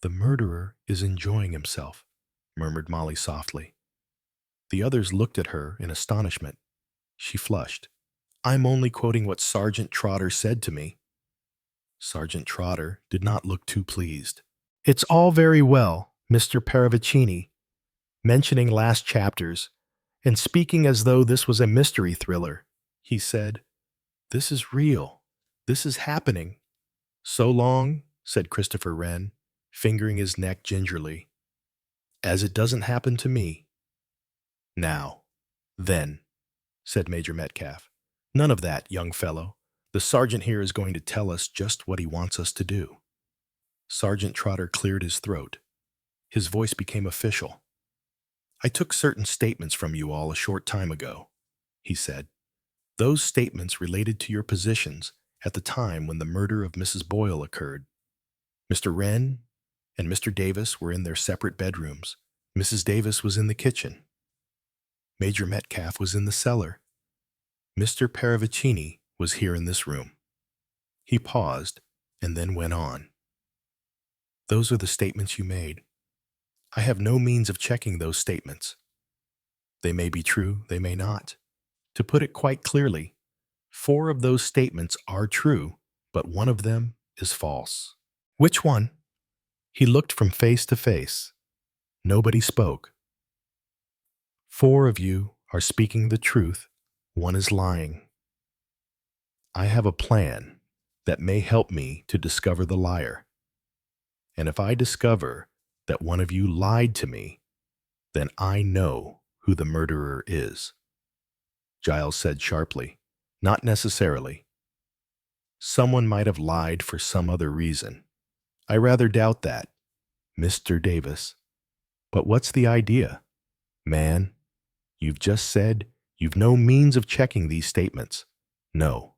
"The murderer is enjoying himself," murmured Molly softly. The others looked at her in astonishment. She flushed. "I'm only quoting what Sergeant Trotter said to me." Sergeant Trotter did not look too pleased. "It's all very well, Mr. Paravicini, mentioning last chapters, and speaking as though this was a mystery thriller," he said. "This is real. This is happening." "So long," said Christopher Wren, fingering his neck gingerly, "as it doesn't happen to me." "Now, then," said Major Metcalf, "none of that, young fellow. The sergeant here is going to tell us just what he wants us to do." Sergeant Trotter cleared his throat. His voice became official. "I took certain statements from you all a short time ago," he said. "Those statements related to your positions at the time when the murder of Mrs. Boyle occurred. Mr. Wren and Mr. Davis were in their separate bedrooms. Mrs. Davis was in the kitchen. Major Metcalf was in the cellar. Mr. Paravicini was here in this room. He paused and then went on. Those are the statements you made. I have no means of checking those statements. They may be true, they may not. To put it quite clearly, 4 of those statements are true, but one of them is false. Which one? He looked from face to face. Nobody spoke. 4 of you are speaking the truth. One is lying. I have a plan that may help me to discover the liar. And if I discover that one of you lied to me, then I know who the murderer is. Giles said sharply. Not necessarily. Someone might have lied for some other reason. I rather doubt that, Mr. Davis. But what's the idea? Man, you've just said you've no means of checking these statements. No.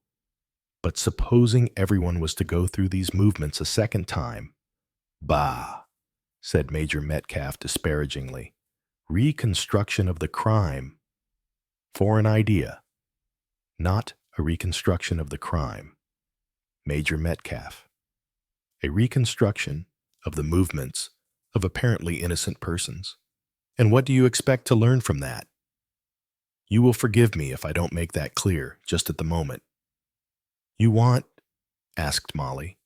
But supposing everyone was to go through these movements a second time. Bah, said Major Metcalf disparagingly. Reconstruction of the crime. For an idea. Not a reconstruction of the crime. Major Metcalf. A reconstruction of the movements of apparently innocent persons. And what do you expect to learn from that? You will forgive me if I don't make that clear just at the moment. You want, asked Molly,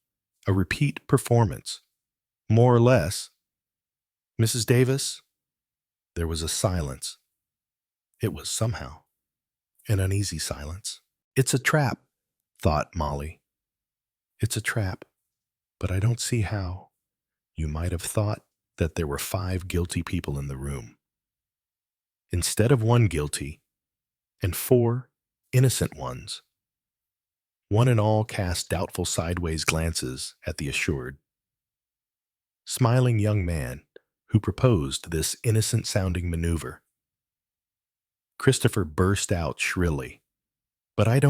a repeat performance. More or less. Mrs. Davis? There was a silence. It was somehow an uneasy silence. It's a trap, thought Molly. It's a trap, but I don't see how. You might have thought that there were 5 guilty people in the room. Instead of 1 guilty, and 4 innocent ones. One and all cast doubtful sideways glances at the assured, smiling young man who proposed this innocent-sounding maneuver. Christopher burst out shrilly. But I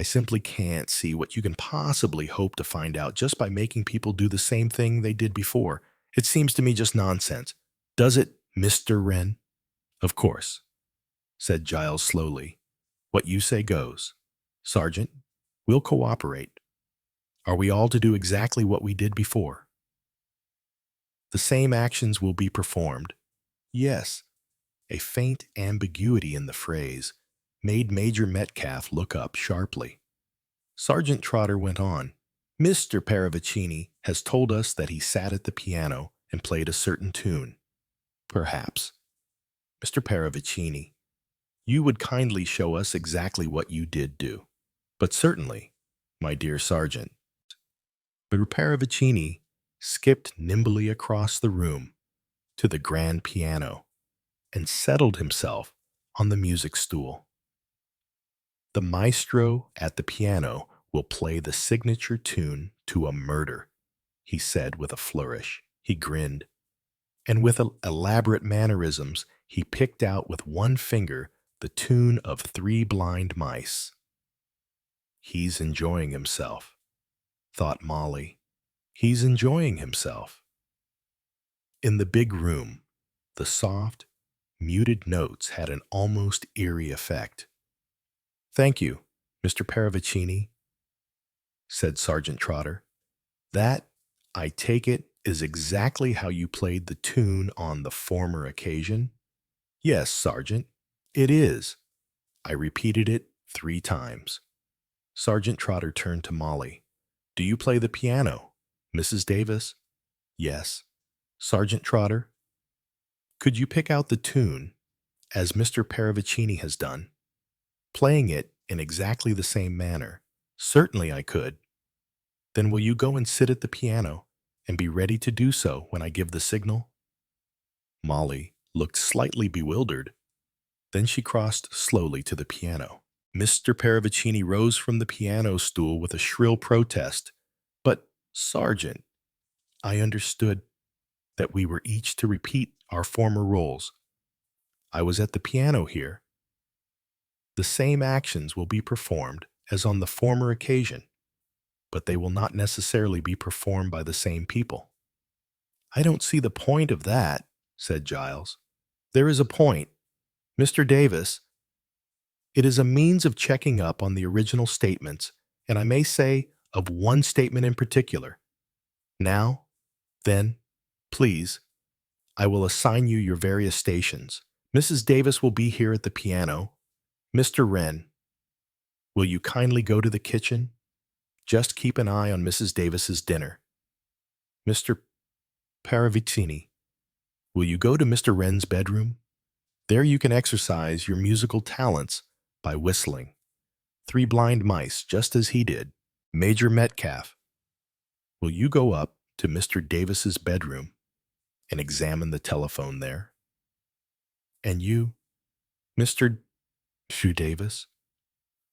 simply can't see what you can possibly hope to find out just by making people do the same thing they did before. It seems to me just nonsense. Does it, Mr. Wren? Of course, said Giles slowly. What you say goes. Sergeant, we'll cooperate. Are we all to do exactly what we did before? The same actions will be performed. Yes. A faint ambiguity in the phrase made Major Metcalf look up sharply. Sergeant Trotter went on. Mr. Paravicini has told us that he sat at the piano and played a certain tune. Perhaps. Mr. Paravicini, you would kindly show us exactly what you did do. But certainly, my dear Sergeant. But Paravicini skipped nimbly across the room to the grand piano and settled himself on the music stool. The maestro at the piano will play the signature tune to a murder, he said with a flourish. He grinned, and with elaborate mannerisms, he picked out with one finger the tune of 3 Blind Mice. He's enjoying himself, thought Molly. He's enjoying himself. In the big room, the soft, muted notes had an almost eerie effect. Thank you, Mr. Paravicini, said Sergeant Trotter. That, I take it, is exactly how you played the tune on the former occasion? Yes, Sergeant, it is. I repeated it 3 times. Sergeant Trotter turned to Molly. Do you play the piano, Mrs. Davis? Yes. Sergeant Trotter, could you pick out the tune, as Mr. Paravicini has done, playing it in exactly the same manner? Certainly I could. Then will you go and sit at the piano and be ready to do so when I give the signal? Molly looked slightly bewildered. Then she crossed slowly to the piano. Mr. Paravicini rose from the piano stool with a shrill protest. But, Sergeant, I understood that we were each to repeat our former roles. I was at the piano here. The same actions will be performed as on the former occasion, but they will not necessarily be performed by the same people. I don't see the point of that, said Giles. There is a point, Mr. Davis, it is a means of checking up on the original statements, and I may say of one statement in particular. Now, then, please, I will assign you your various stations. Mrs. Davis will be here at the piano. Mr. Wren, will you kindly go to the kitchen? Just keep an eye on Mrs. Davis's dinner. Mr. Paravicini, will you go to Mr. Wren's bedroom? There you can exercise your musical talents by whistling. Three Blind Mice, just as he did. Major Metcalf, will you go up to Mr. Davis's bedroom and examine the telephone there? And you, Mr. Davis,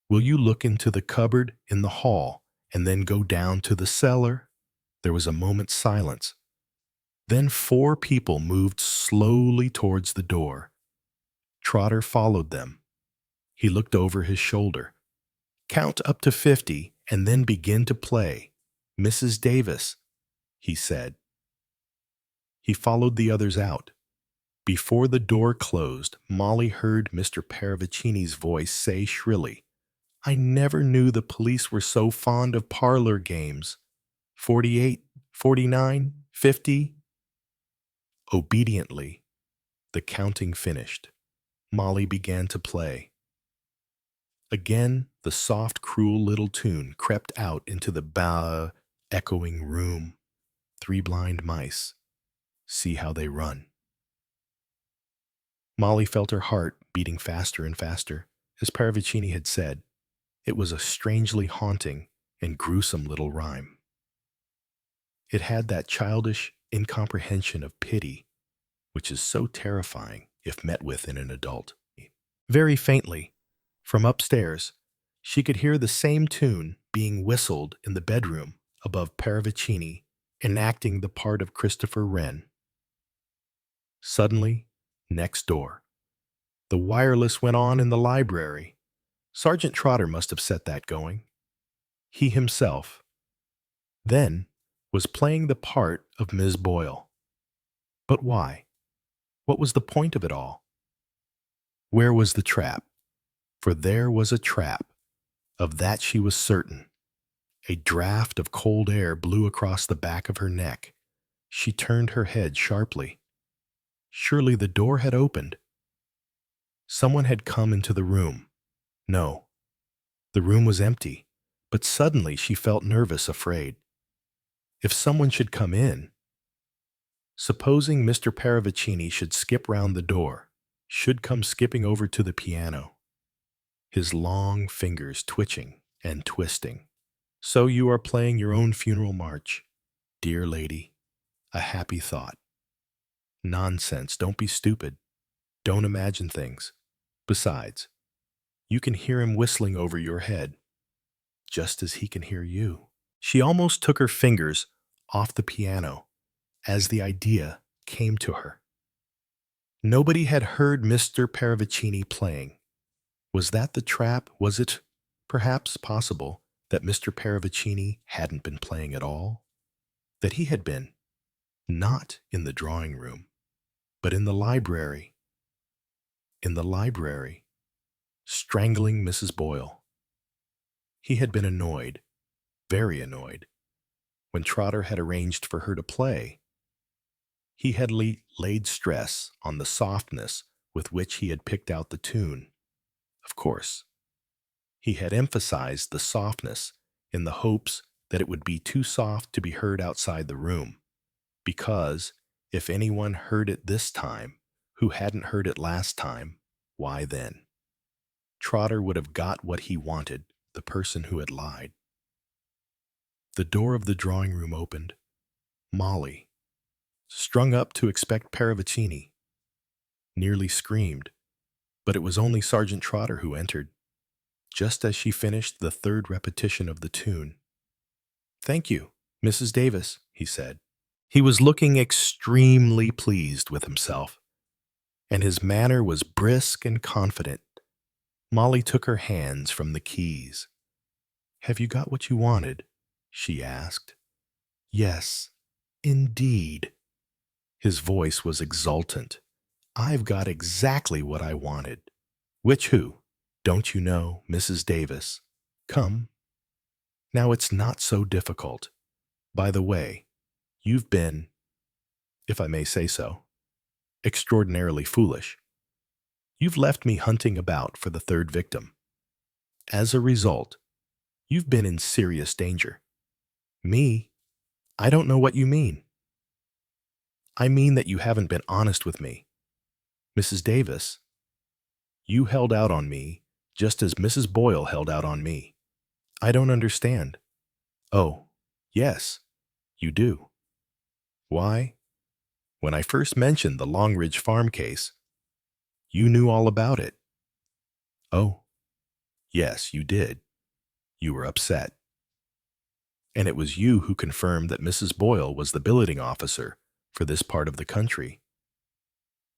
will you look into the cupboard in the hall and then go down to the cellar? There was a moment's silence. Then 4 people moved slowly towards the door. Trotter followed them. He looked over his shoulder. Count up to 50 and then begin to play. Mrs. Davis, he said. He followed the others out. Before the door closed, Molly heard Mr. Paravicini's voice say shrilly, I never knew the police were so fond of parlor games. 48, 49, 50. Obediently, the counting finished. Molly began to play. Again, the soft, cruel little tune crept out into the echoing room. 3 blind mice. See how they run. Molly felt her heart beating faster and faster. As Paravicini had said, it was a strangely haunting and gruesome little rhyme. It had that childish incomprehension of pity, which is so terrifying if met with in an adult. Very faintly, from upstairs, she could hear the same tune being whistled in the bedroom above Paravicini, enacting the part of Christopher Wren. Suddenly, next door, the wireless went on in the library. Sergeant Trotter must have set that going. He himself, then, was playing the part of Miss Boyle. But why? What was the point of it all? Where was the trap? For there was a trap. Of that she was certain. A draught of cold air blew across the back of her neck. She turned her head sharply. Surely the door had opened. Someone had come into the room. No, the room was empty, but suddenly she felt nervous, afraid. If someone should come in, supposing Mr. Paravicini should skip round the door, should come skipping over to the piano, his long fingers twitching and twisting. So you are playing your own funeral march, dear lady. A happy thought. Nonsense, don't be stupid. Don't imagine things. Besides, you can hear him whistling over your head, just as he can hear you. She almost took her fingers off the piano as the idea came to her. Nobody had heard Mr. Paravicini playing. Was that the trap? Was it perhaps possible that Mr. Paravicini hadn't been playing at all? That he had been not in the drawing room, but in the library. In the library, strangling Mrs. Boyle. He had been annoyed, very annoyed, when Trotter had arranged for her to play. He had laid stress on the softness with which he had picked out the tune. Of course, he had emphasized the softness in the hopes that it would be too soft to be heard outside the room, because if anyone heard it this time who hadn't heard it last time, why then? Trotter would have got what he wanted, the person who had lied. The door of the drawing room opened. Molly, strung up to expect Paravicini, nearly screamed, but it was only Sergeant Trotter who entered, just as she finished the 3rd repetition of the tune. Thank you, Mrs. Davis, he said. He was looking extremely pleased with himself, and his manner was brisk and confident. Molly took her hands from the keys. Have you got what you wanted? She asked. Yes, indeed. His voice was exultant. I've got exactly what I wanted. Which who? Don't you know, Mrs. Davis? Come. Now it's not so difficult. By the way, you've been, if I may say so, extraordinarily foolish. You've left me hunting about for the third victim. As a result, you've been in serious danger. Me? I don't know what you mean. I mean that you haven't been honest with me. Mrs. Davis, you held out on me just as Mrs. Boyle held out on me. I don't understand. Oh, yes, you do. Why? When I first mentioned the Longridge Farm case, you knew all about it. Oh, yes, you did. You were upset. And it was you who confirmed that Mrs. Boyle was the billeting officer for this part of the country.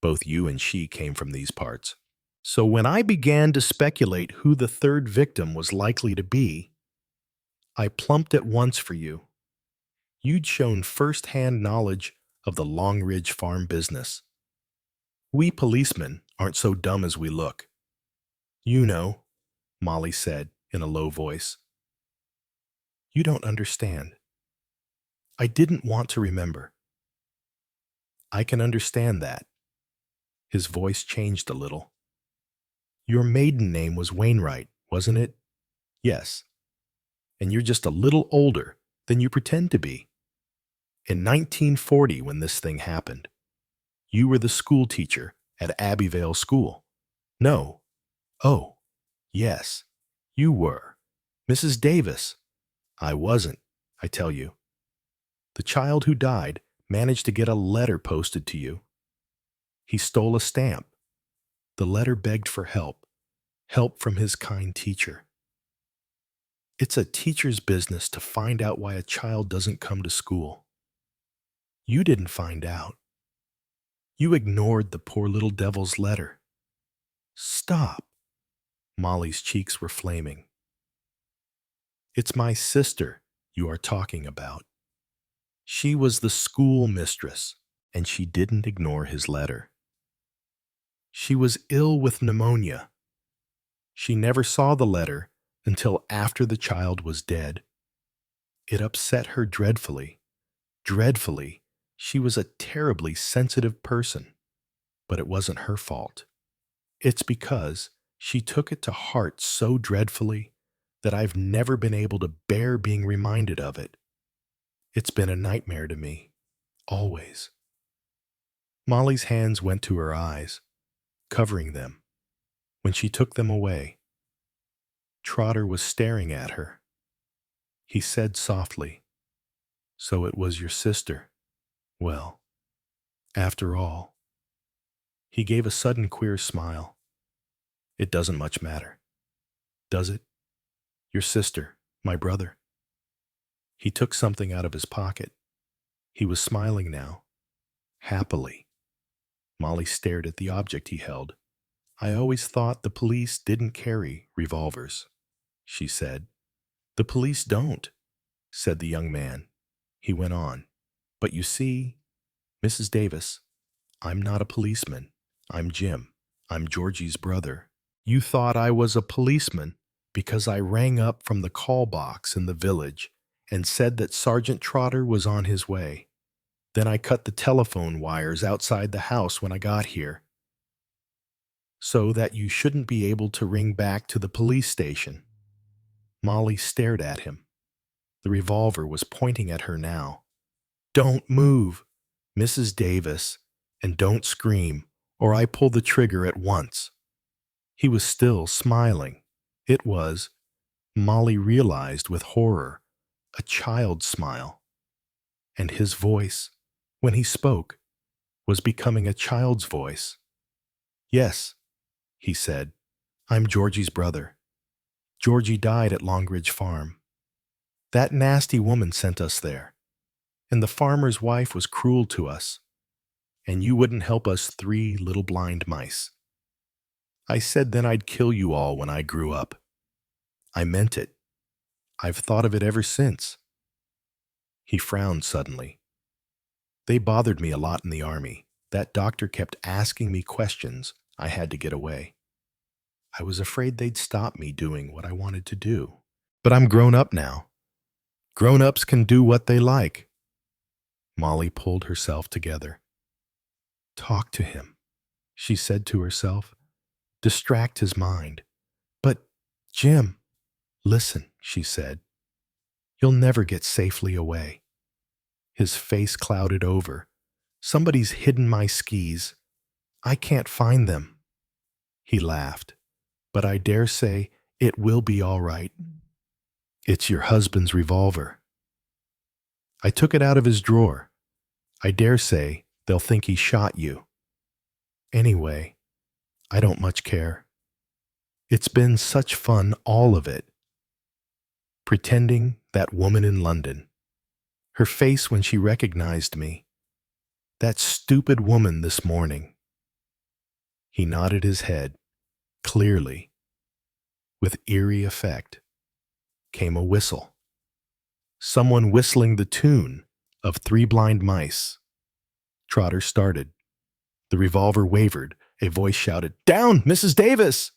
Both you and she came from these parts. So when I began to speculate who the third victim was likely to be, I plumped at once for you. You'd shown first-hand knowledge of the Longridge Farm business. We policemen aren't so dumb as we look. You know, Molly said in a low voice. You don't understand. I didn't want to remember. I can understand that. His voice changed a little. Your maiden name was Wainwright, wasn't it? Yes. And you're just a little older than you pretend to be. In 1940, when this thing happened, you were the school teacher at Abbeyvale School. No. Oh, yes, you were. Mrs. Davis. I wasn't, I tell you. The child who died managed to get a letter posted to you. He stole a stamp. The letter begged for help from his kind teacher. It's a teacher's business to find out why a child doesn't come to school. You didn't find out. You ignored the poor little devil's letter. Stop. Molly's cheeks were flaming. It's my sister you are talking about. She was the school mistress, and she didn't ignore his letter. She was ill with pneumonia. She never saw the letter until after the child was dead. It upset her dreadfully. Dreadfully. She was a terribly sensitive person, but it wasn't her fault. It's because she took it to heart so dreadfully that I've never been able to bear being reminded of it. It's been a nightmare to me, always. Molly's hands went to her eyes, covering them. When she took them away, Trotter was staring at her. He said softly, "So it was your sister. Well, after all." He gave a sudden queer smile. It doesn't much matter, does it? Your sister, my brother. He took something out of his pocket. He was smiling now, happily. Molly stared at the object he held. I always thought the police didn't carry revolvers, she said. The police don't, said the young man. He went on. But you see, Mrs. Davis, I'm not a policeman. I'm Jim. I'm Georgie's brother. You thought I was a policeman because I rang up from the call box in the village and said that Sergeant Trotter was on his way. Then I cut the telephone wires outside the house when I got here, so that you shouldn't be able to ring back to the police station. Molly stared at him. The revolver was pointing at her now. Don't move, Mrs. Davis, and don't scream, or I pull the trigger at once. He was still smiling. It was, Molly realized with horror, a child's smile. And his voice, when he spoke, was becoming a child's voice. Yes, he said, I'm Georgie's brother. Georgie died at Longridge Farm. That nasty woman sent us there, and the farmer's wife was cruel to us, and you wouldn't help us 3 little blind mice. I said then I'd kill you all when I grew up. I meant it. I've thought of it ever since. He frowned suddenly. They bothered me a lot in the army, That doctor kept asking me questions. I had to get away. I was afraid they'd stop me doing what I wanted to do. But I'm grown up now. Grown-ups can do what they like. Molly pulled herself together. Talk to him, she said to herself. Distract his mind. But, Jim, listen, she said. You'll never get safely away. His face clouded over. Somebody's hidden my skis. I can't find them. He laughed. But I dare say it will be all right. It's your husband's revolver. I took it out of his drawer. I dare say they'll think he shot you. Anyway, I don't much care. It's been such fun, all of it. Pretending that woman in London. Her face when she recognized me. That stupid woman this morning. He nodded his head, clearly. With eerie effect came a whistle. Someone whistling the tune of Three Blind Mice. Trotter started. The revolver wavered. A voice shouted, "Down, Mrs. Davis!"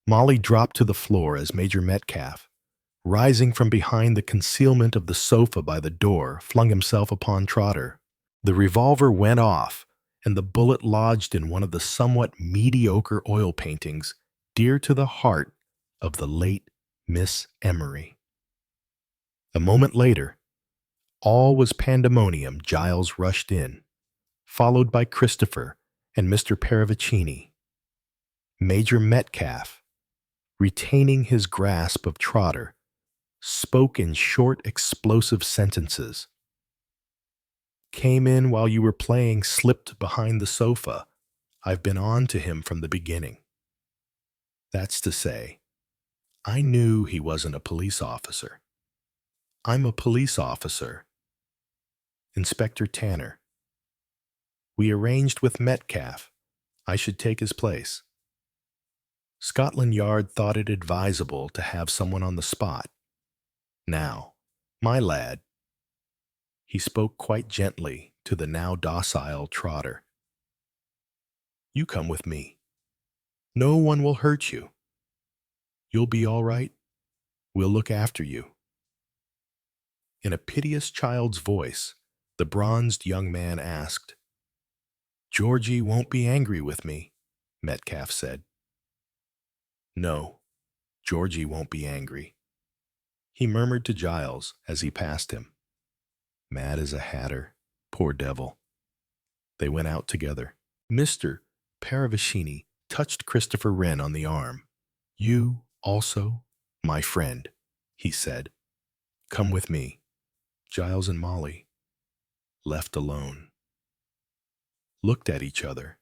Molly dropped to the floor as Major Metcalf, rising from behind the concealment of the sofa by the door, flung himself upon Trotter. The revolver went off, and the bullet lodged in one of the somewhat mediocre oil paintings dear to the heart of the late Miss Emery. A moment later, all was pandemonium. Giles rushed in, followed by Christopher and Mr. Paravicini. Major Metcalf, retaining his grasp of Trotter, spoke in short, explosive sentences. Came in while you were playing slipped behind the sofa. I've been on to him from the beginning. That's to say, I knew he wasn't a police officer. I'm a police officer. Inspector Tanner. We arranged with Metcalf. I should take his place. Scotland Yard thought it advisable to have someone on the spot. Now, my lad, he spoke quite gently to the now docile Trotter. You come with me. No one will hurt you. You'll be all right. We'll look after you. In a piteous child's voice, the bronzed young man asked, Georgie won't be angry with me, Metcalf said. No, Georgie won't be angry, he murmured to Giles as he passed him. Mad as a hatter, poor devil. They went out together. Mr. Paravicini touched Christopher Wren on the arm. You, also, my friend, he said. Come with me. Giles and Molly, left alone, looked at each other.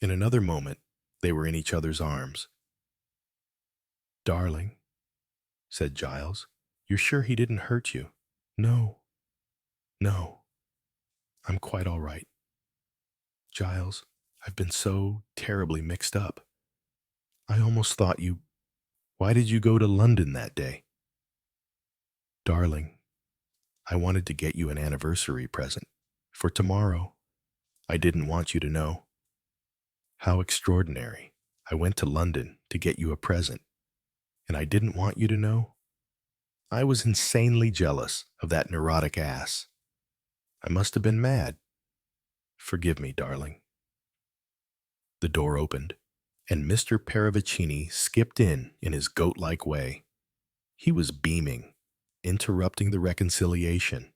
In another moment, they were in each other's arms. Darling, said Giles, you're sure he didn't hurt you? No, I'm quite all right. Giles, I've been so terribly mixed up. I almost thought you... Why did you go to London that day? Darling, I wanted to get you an anniversary present. For tomorrow, I didn't want you to know. How extraordinary. I went to London to get you a present, and I didn't want you to know? I was insanely jealous of that neurotic ass. I must have been mad. Forgive me, darling. The door opened, and Mr. Paravicini skipped in his goat-like way. He was beaming, interrupting the reconciliation.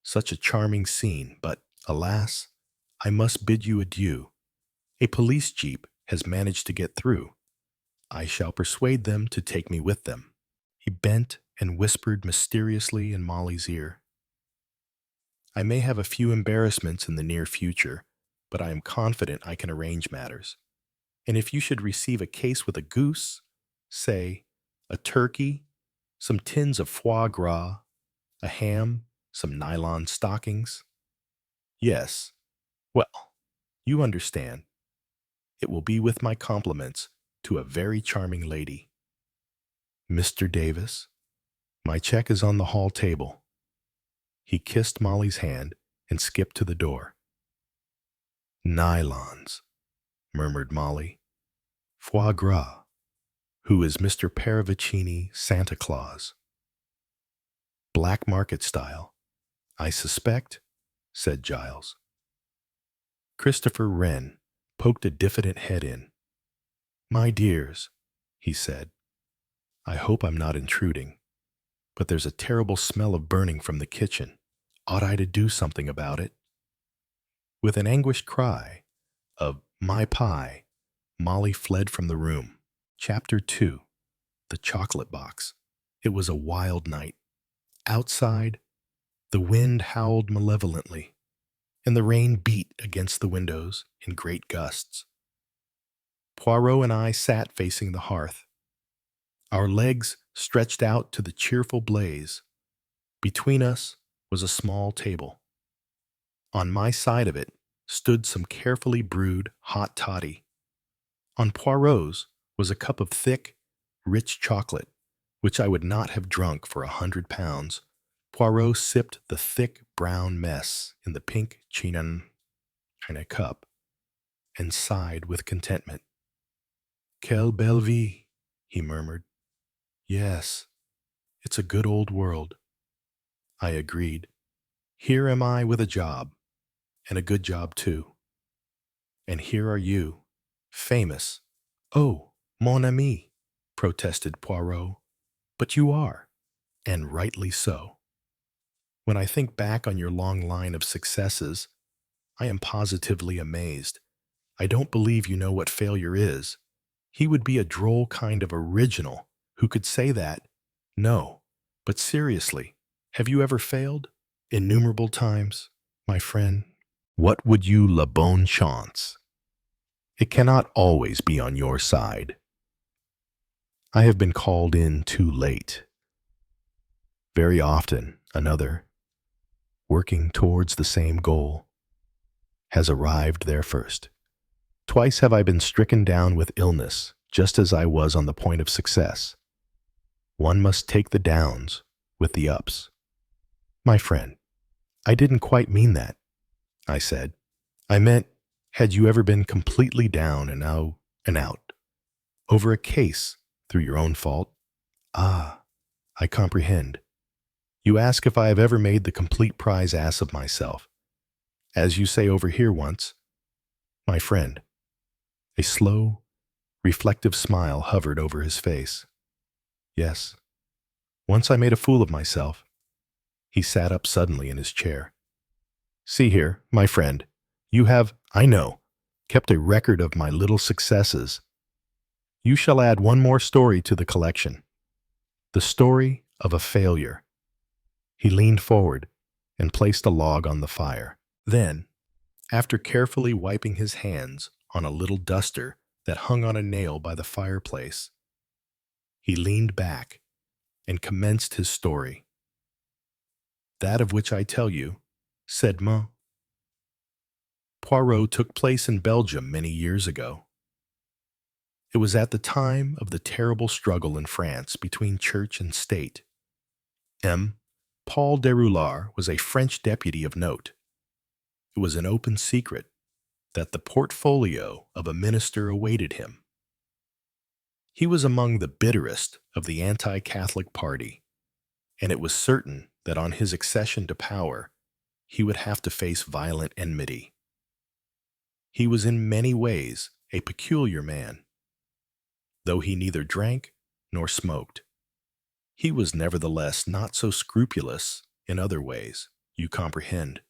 Such a charming scene, but, alas, I must bid you adieu. A police jeep has managed to get through. I shall persuade them to take me with them. He bent and whispered mysteriously in Molly's ear. I may have a few embarrassments in the near future, but I am confident I can arrange matters. And if you should receive a case with a goose, say, a turkey, some tins of foie gras, a ham, some nylon stockings. Yes, well, you understand. It will be with my compliments to a very charming lady. Mr. Davis, my check is on the hall table. He kissed Molly's hand and skipped to the door. Nylons, murmured Molly. Foie gras. Who is Mr. Paravicini Santa Claus? Black market style, I suspect, said Giles. Christopher Wren poked a diffident head in. My dears, he said, I hope I'm not intruding, but there's a terrible smell of burning from the kitchen. Ought I to do something about it? With an anguished cry of my pie, Molly fled from the room. Chapter 2. The Chocolate Box. It was a wild night. Outside, the wind howled malevolently, and the rain beat against the windows in great gusts. Poirot and I sat facing the hearth, our legs stretched out to the cheerful blaze. Between us was a small table. On my side of it stood some carefully brewed hot toddy. On Poirot's was a cup of thick, rich chocolate, which I would not have drunk for 100 pounds. Poirot sipped the thick brown mess in the pink china cup and sighed with contentment. Quelle belle vie, he murmured. Yes, it's a good old world. I agreed. Here am I with a job, and a good job too. And here are you, famous. Oh, mon ami, protested Poirot. But you are, and rightly so. When I think back on your long line of successes, I am positively amazed. I don't believe you know what failure is. He would be a droll kind of original who could say that. No, but seriously, have you ever failed? Innumerable times, my friend. What would you la bonne chance? It cannot always be on your side. I have been called in too late. Very often, another, working towards the same goal, has arrived there first. Twice have I been stricken down with illness, just as I was on the point of success. One must take the downs with the ups. My friend, I didn't quite mean that, I said. I meant, had you ever been completely down and out, over a case through your own fault? Ah, I comprehend. You ask if I have ever made the complete prize ass of myself. As you say over here once, my friend. A slow, reflective smile hovered over his face. Yes, once I made a fool of myself. He sat up suddenly in his chair. See here, my friend, you have, I know, kept a record of my little successes. You shall add one more story to the collection. The story of a failure. He leaned forward and placed a log on the fire. Then, after carefully wiping his hands on a little duster that hung on a nail by the fireplace, he leaned back and commenced his story. That of which I tell you, said Mon. Poirot took place in Belgium many years ago. It was at the time of the terrible struggle in France between church and state. Paul Deroulard was a French deputy of note. It was an open secret that the portfolio of a minister awaited him. He was among the bitterest of the anti-Catholic party, and it was certain that on his accession to power, he would have to face violent enmity. He was in many ways a peculiar man. Though he neither drank nor smoked, he was nevertheless not so scrupulous in other ways, you comprehend.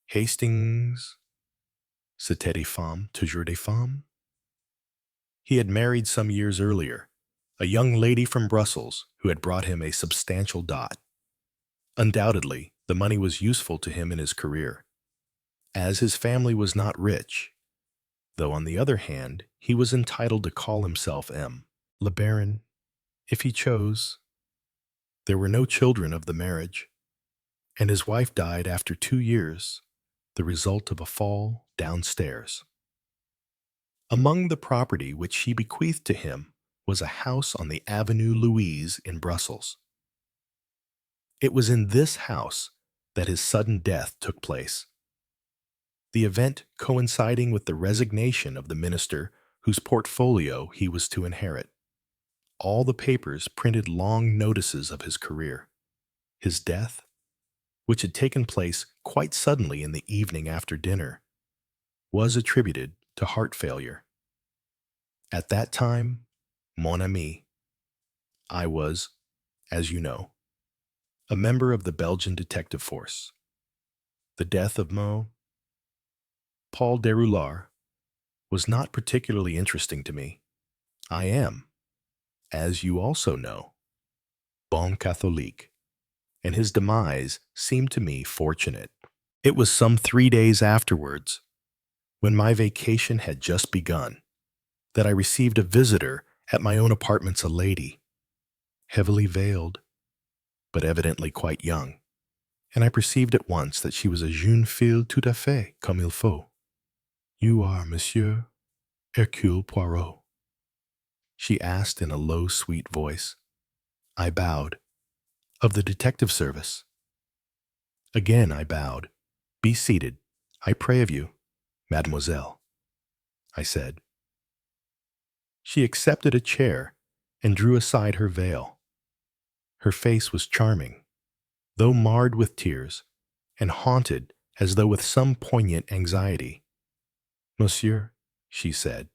Hastings, c'était des femmes, toujours des femmes? He had married some years earlier, a young lady from Brussels who had brought him a substantial dot. Undoubtedly, the money was useful to him in his career, as his family was not rich, though on the other hand, he was entitled to call himself Le Baron, if he chose. There were no children of the marriage, and his wife died after 2 years, the result of a fall downstairs. Among the property which she bequeathed to him was a house on the Avenue Louise in Brussels. It was in this house that his sudden death took place. the event coinciding with the resignation of the minister whose portfolio he was to inherit. All the papers printed long notices of his career. His death, which had taken place quite suddenly in the evening after dinner, was attributed to heart failure. At that time, mon ami, I was, as you know, a member of the Belgian detective force. The death of Paul Deroulard was not particularly interesting to me. I am, as you also know, bon catholique, and his demise seemed to me fortunate. It was some 3 days afterwards, when my vacation had just begun, that I received a visitor at my own apartments, a lady, heavily veiled, but evidently quite young, and I perceived at once that she was a jeune fille tout à fait comme il faut. "You are Monsieur Hercule Poirot?" she asked in a low, sweet voice. I bowed. "Of the detective service." Again I bowed. "Be seated, I pray of you, mademoiselle," I said. She accepted a chair and drew aside her veil. Her face was charming, though marred with tears, and haunted as though with some poignant anxiety. "Monsieur," she said,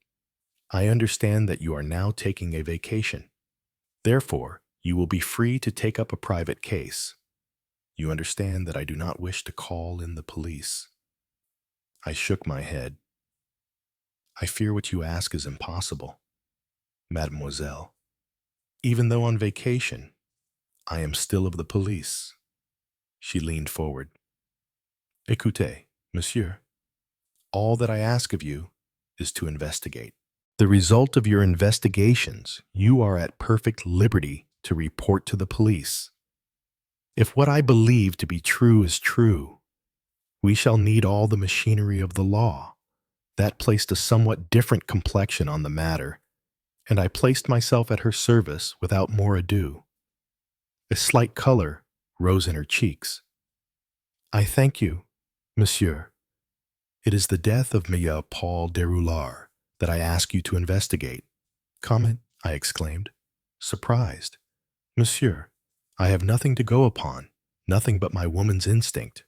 "I understand that you are now taking a vacation. Therefore, you will be free to take up a private case. You understand that I do not wish to call in the police." I shook my head. "I fear what you ask is impossible, mademoiselle. Even though on vacation, I am still of the police." She leaned forward. "Écoutez, monsieur, all that I ask of you is to investigate. The result of your investigations you are at perfect liberty to report to the police. If what I believe to be true is true, we shall need all the machinery of the law." That placed a somewhat different complexion on the matter, and I placed myself at her service without more ado. A slight color rose in her cheeks. "I thank you, monsieur. It is the death of Monsieur Paul Deroulard that I ask you to investigate." "Comment?" I exclaimed, surprised. "Monsieur, I have nothing to go upon, nothing but my woman's instinct.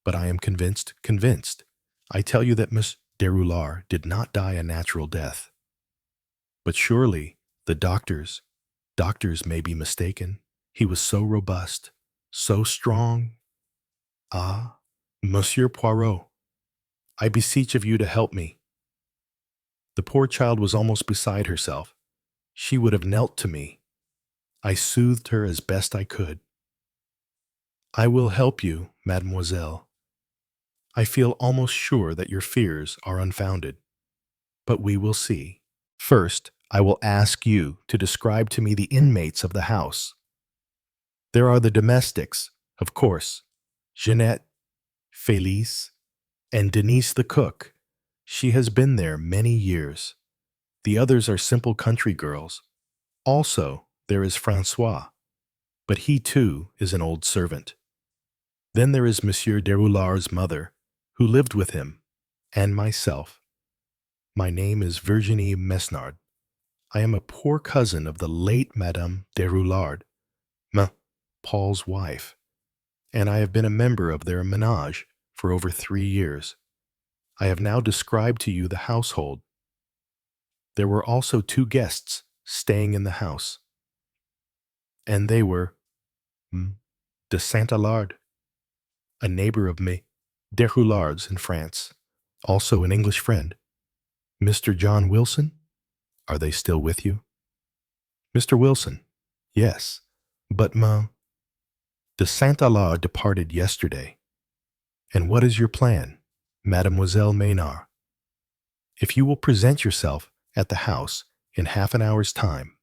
But I am convinced. I tell you that Monsieur Deroulard did not die a natural death." "But surely the doctors may be mistaken. He was so robust, so strong." "Ah, Monsieur Poirot, I beseech of you to help me." The poor child was almost beside herself. She would have knelt to me. I soothed her as best I could. "I will help you, mademoiselle. I feel almost sure that your fears are unfounded. But we will see. First, I will ask you to describe to me the inmates of the house. There are the domestics, of course, Jeanette, Félix, and Denise the cook. She has been there many years. The others are simple country girls. Also, there is Francois, but he too is an old servant. Then there is Monsieur Deroulard's mother, who lived with him, and myself. My name is Virginie Mesnard. I am a poor cousin of the late Madame Deroulard, Paul's wife, and I have been a member of their ménage for over 3 years. I have now described to you the household. There were also 2 guests staying in the house, and they were de Saint-Allard, a neighbor of me, Deroulard's in France, also an English friend. Mr. John Wilson, are they still with you? Mr. Wilson, yes, but de Saint-Allard departed yesterday. And what is your plan, Mademoiselle Maynard? If you will present yourself at the house in half an hour's time,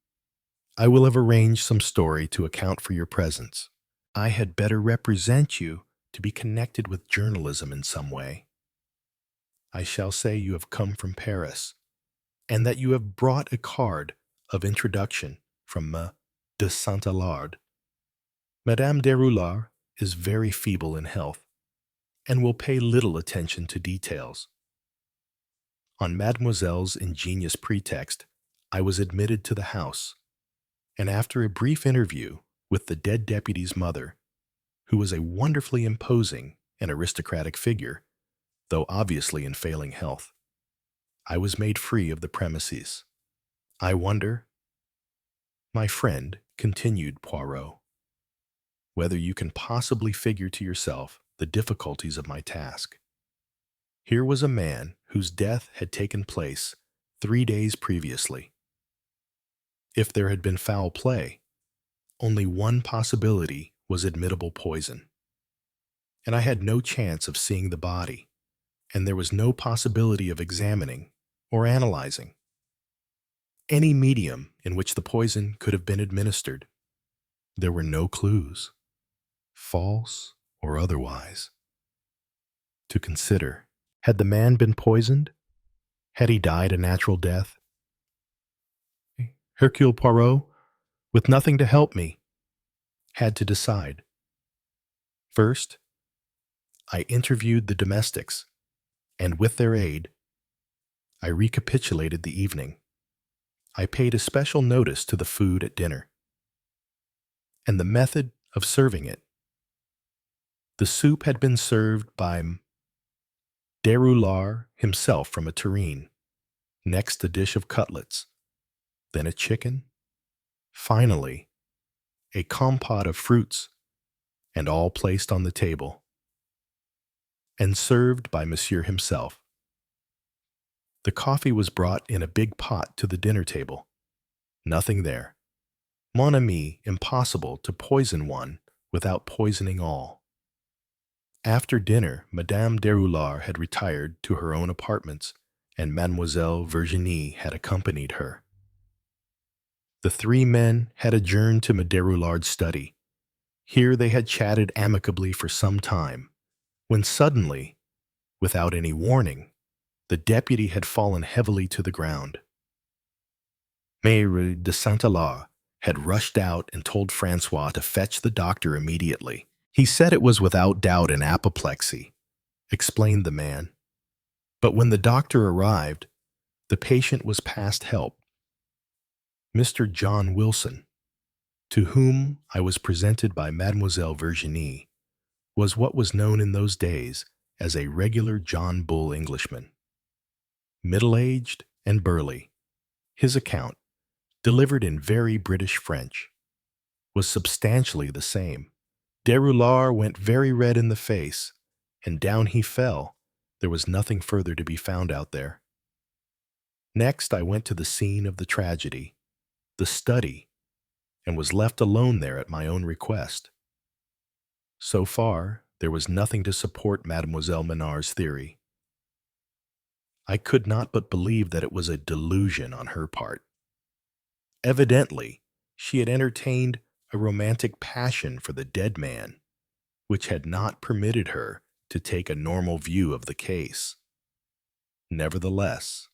I will have arranged some story to account for your presence. I had better represent you to be connected with journalism in some way. I shall say you have come from Paris, and that you have brought a card of introduction from de Saint-Allard. Madame Deroulard is very feeble in health. and will pay little attention to details. On Mademoiselle's ingenious pretext, I was admitted to the house, and after a brief interview with the dead deputy's mother, who was a wonderfully imposing and aristocratic figure, though obviously in failing health, I was made free of the premises. I wonder, my friend, continued Poirot, whether you can possibly figure to yourself the difficulties of my task. Here was a man whose death had taken place 3 days previously. If there had been foul play, only one possibility was admissible poison. And I had no chance of seeing the body, and there was no possibility of examining or analyzing any medium in which the poison could have been administered. There were no clues, false or otherwise, to consider. Had the man been poisoned? Had he died a natural death? Hercule Poirot, with nothing to help me, had to decide. First, I interviewed the domestics, and with their aid, I recapitulated the evening. I paid especial notice to the food at dinner and the method of serving it. The soup had been served by Deroulard himself from a tureen, next a dish of cutlets, then a chicken, finally a compote of fruits, and all placed on the table, and served by Monsieur himself. The coffee was brought in a big pot to the dinner table. Nothing there. Mon ami, impossible to poison one without poisoning all. After dinner, Madame Deroulard had retired to her own apartments, and Mademoiselle Virginie had accompanied her. The 3 men had adjourned to Deroulard's study. Here they had chatted amicably for some time, when suddenly, without any warning, the deputy had fallen heavily to the ground. Maire de Saint-Alard had rushed out and told Francois to fetch the doctor immediately. He said it was without doubt an apoplexy, explained the man. But when the doctor arrived, the patient was past help. Mr. John Wilson, to whom I was presented by Mademoiselle Virginie, was what was known in those days as a regular John Bull Englishman. Middle-aged and burly, his account, delivered in very British French, was substantially the same. Deroulard went very red in the face, and down he fell. There was nothing further to be found out there. Next, I went to the scene of the tragedy, the study, and was left alone there at my own request. So far, there was nothing to support Mademoiselle Menard's theory. I could not but believe that it was a delusion on her part. Evidently, she had entertained a romantic passion for the dead man, which had not permitted her to take a normal view of the case. Nevertheless,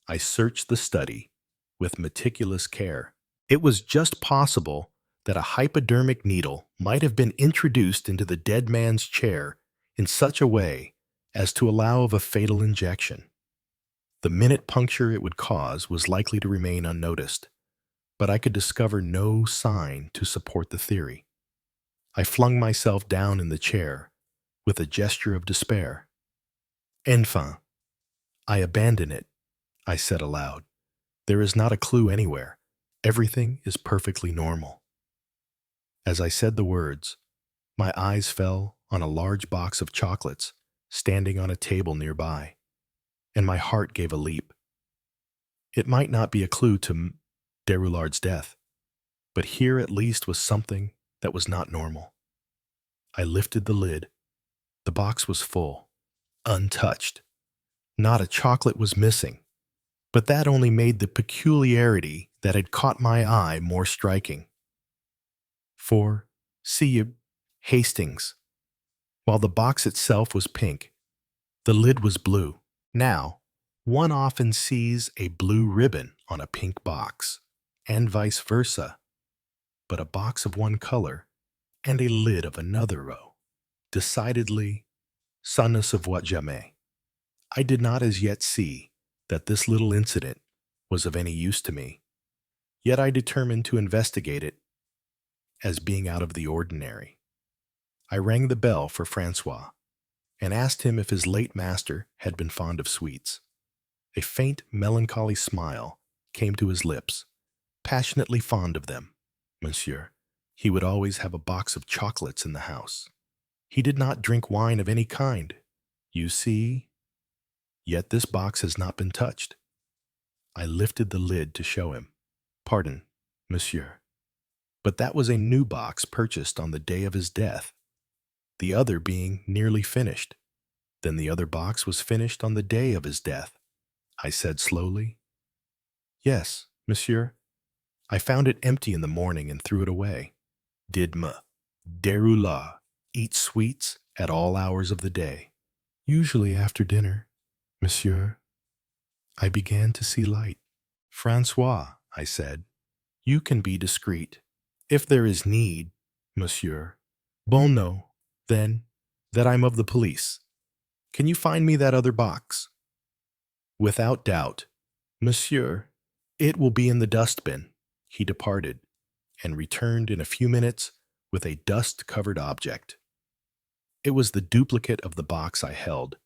I searched the study with meticulous care. It was just possible that a hypodermic needle might have been introduced into the dead man's chair in such a way as to allow of a fatal injection. The minute puncture it would cause was likely to remain unnoticed, but I could discover no sign to support the theory. I flung myself down in the chair with a gesture of despair. Enfin, I abandon it, I said aloud. There is not a clue anywhere. Everything is perfectly normal. As I said the words, my eyes fell on a large box of chocolates standing on a table nearby, and my heart gave a leap. It might not be a clue to Deroulard's death, but here at least was something that was not normal. I lifted the lid. The box was full, untouched. Not a chocolate was missing, but that only made the peculiarity that had caught my eye more striking. For, see you, Hastings, while the box itself was pink, the lid was blue. Now, one often sees a blue ribbon on a pink box, and vice versa, but a box of one color and a lid of another row. Decidedly, Ça ne se voit jamais. I did not as yet see that this little incident was of any use to me, yet I determined to investigate it as being out of the ordinary. I rang the bell for Francois and asked him if his late master had been fond of sweets. A faint, melancholy smile came to his lips. Passionately fond of them, monsieur. He would always have a box of chocolates in the house. He did not drink wine of any kind. You see? Yet this box has not been touched. I lifted the lid to show him. Pardon, monsieur. But that was a new box purchased on the day of his death, the other being nearly finished. Then the other box was finished on the day of his death, I said slowly. Yes, monsieur. I found it empty in the morning and threw it away. Did M. Deroulard eat sweets at all hours of the day? Usually after dinner, monsieur. I began to see light. Francois, I said, you can be discreet. If there is need, monsieur. Bon no, then, that I'm of the police. Can you find me that other box? Without doubt, monsieur. It will be in the dustbin. He departed, and returned in a few minutes with a dust-covered object. It was the duplicate of the box I held,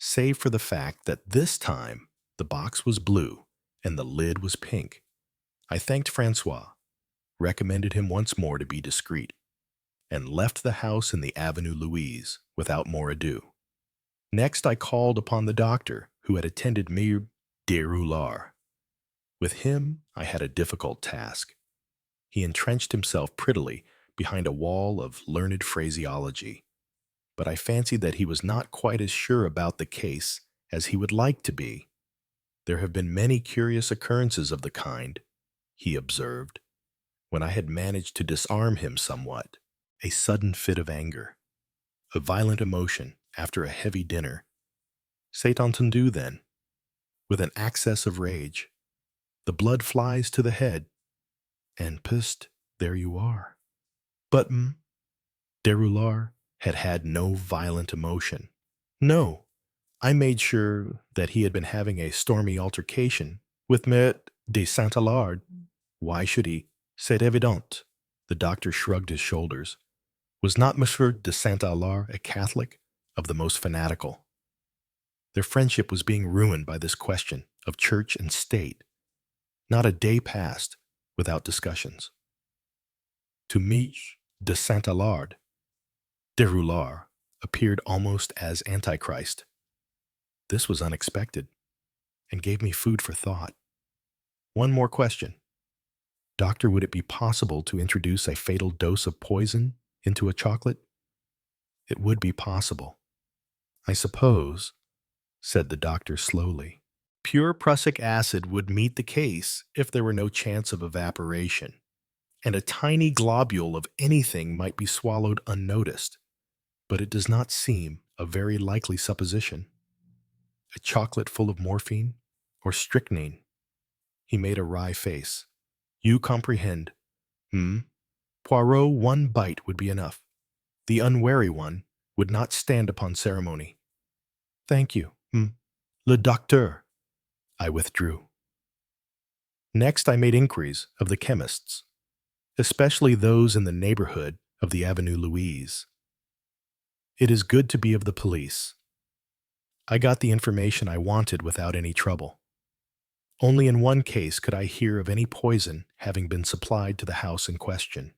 save for the fact that this time the box was blue and the lid was pink. I thanked Francois, recommended him once more to be discreet, and left the house in the Avenue Louise without more ado. Next I called upon the doctor who had attended me Deroulard. With him I had a difficult task. He entrenched himself prettily behind a wall of learned phraseology, but I fancied that he was not quite as sure about the case as he would like to be. There have been many curious occurrences of the kind, he observed, when I had managed to disarm him somewhat. A sudden fit of anger, a violent emotion after a heavy dinner. C'est entendu then, with an access of rage. The blood flies to the head, and pst, there you are. But Deroulard had had no violent emotion. No, I made sure that he had been having a stormy altercation with Maître de Saint-Allard. Why should he? C'est évident. The doctor shrugged his shoulders. Was not Monsieur de Saint-Allard a Catholic of the most fanatical? Their friendship was being ruined by this question of church and state. Not a day passed without discussions. To Mich de Saint-Allard, Deroulard appeared almost as Antichrist. This was unexpected, and gave me food for thought. One more question. Doctor, would it be possible to introduce a fatal dose of poison into a chocolate? It would be possible. I suppose, said the doctor slowly. Pure prussic acid would meet the case if there were no chance of evaporation, and a tiny globule of anything might be swallowed unnoticed, but it does not seem a very likely supposition. A chocolate full of morphine or strychnine? He made a wry face. You comprehend. Poirot, one bite would be enough. The unwary one would not stand upon ceremony. Thank you. Le docteur. I withdrew. Next I made inquiries of the chemists, especially those in the neighborhood of the Avenue Louise. It is good to be of the police. I got the information I wanted without any trouble. Only in one case could I hear of any poison having been supplied to the house in question.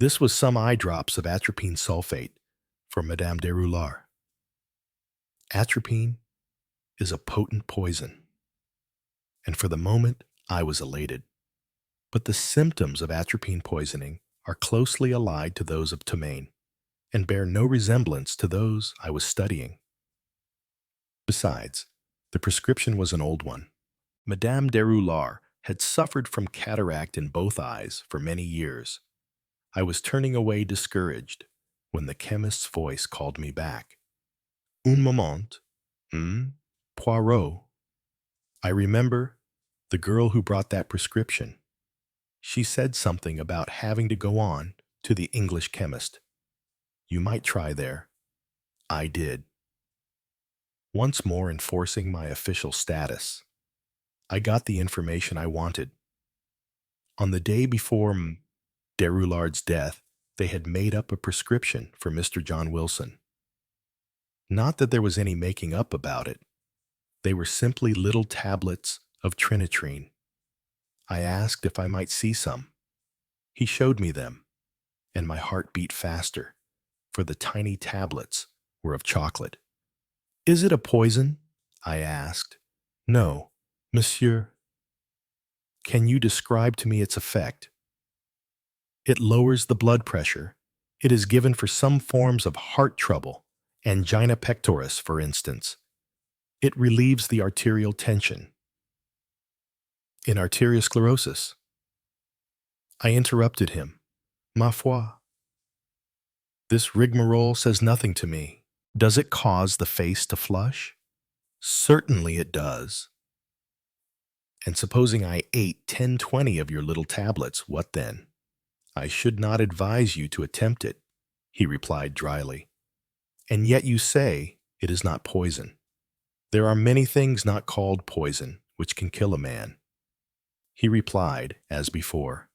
This was some eye drops of atropine sulfate for Madame Deroulard. Atropine is a potent poison, and for the moment I was elated. But the symptoms of atropine poisoning are closely allied to those of ptomaine, and bear no resemblance to those I was studying. Besides, the prescription was an old one. Madame Deroulard had suffered from cataract in both eyes for many years. I was turning away discouraged when the chemist's voice called me back. Un moment. Poirot. I remember the girl who brought that prescription. She said something about having to go on to the English chemist. You might try there. I did. once more enforcing my official status. I got the information I wanted. On the day before Deroulard's death, they had made up a prescription for Mr. John Wilson. Not that there was any making up about it. They were simply little tablets of trinitrine. I asked if I might see some. He showed me them, and my heart beat faster, for the tiny tablets were of chocolate. "Is it a poison?" I asked. "No, monsieur." "Can you describe to me its effect?" "It lowers the blood pressure. It is given for some forms of heart trouble, angina pectoris, for instance. It relieves the arterial tension." "In arteriosclerosis?" I interrupted him. "Ma foi, this rigmarole says nothing to me. Does it cause the face to flush?" "Certainly it does." "And supposing I ate 10-20 of your little tablets, what then?" "I should not advise you to attempt it," he replied dryly. "And yet you say it is not poison." "There are many things not called poison which can kill a man," he replied as before.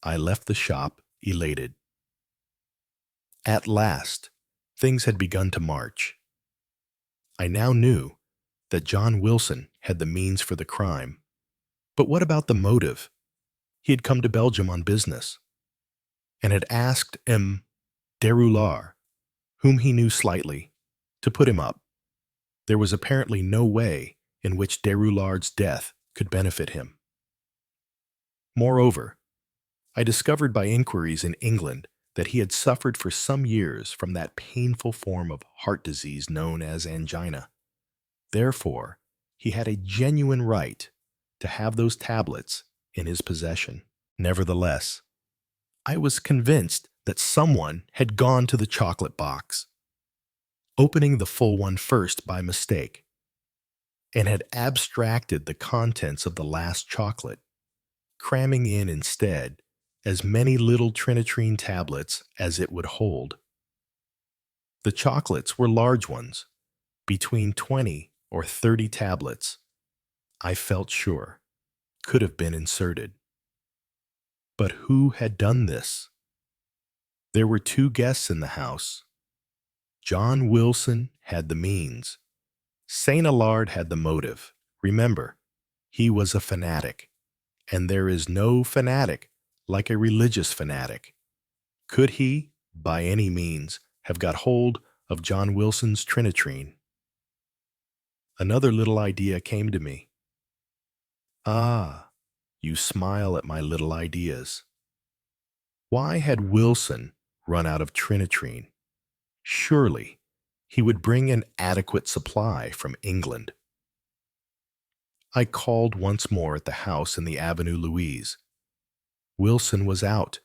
I left the shop elated. At last, things had begun to march. I now knew that John Wilson had the means for the crime. But what about the motive? He had come to Belgium on business, and had asked M. Deroulard, whom he knew slightly, to put him up. There was apparently no way in which Deroulard's death could benefit him. Moreover, I discovered by inquiries in England that he had suffered for some years from that painful form of heart disease known as angina. Therefore, he had a genuine right to have those tablets in his possession. Nevertheless, I was convinced that someone had gone to the chocolate box, opening the full one first by mistake, and had abstracted the contents of the last chocolate, cramming in instead as many little trinitrine tablets as it would hold. The chocolates were large ones, between 20 or 30 tablets, I felt sure, could have been inserted. But who had done this? There were two guests in the house. John Wilson had the means. St. Allard had the motive. Remember, he was a fanatic, and there is no fanatic like a religious fanatic. Could he, by any means, have got hold of John Wilson's trinitrine? Another little idea came to me. Ah, you smile at my little ideas. Why had Wilson run out of trinitrine? Surely he would bring an adequate supply from England. I called once more at the house in the Avenue Louise. Wilson was out,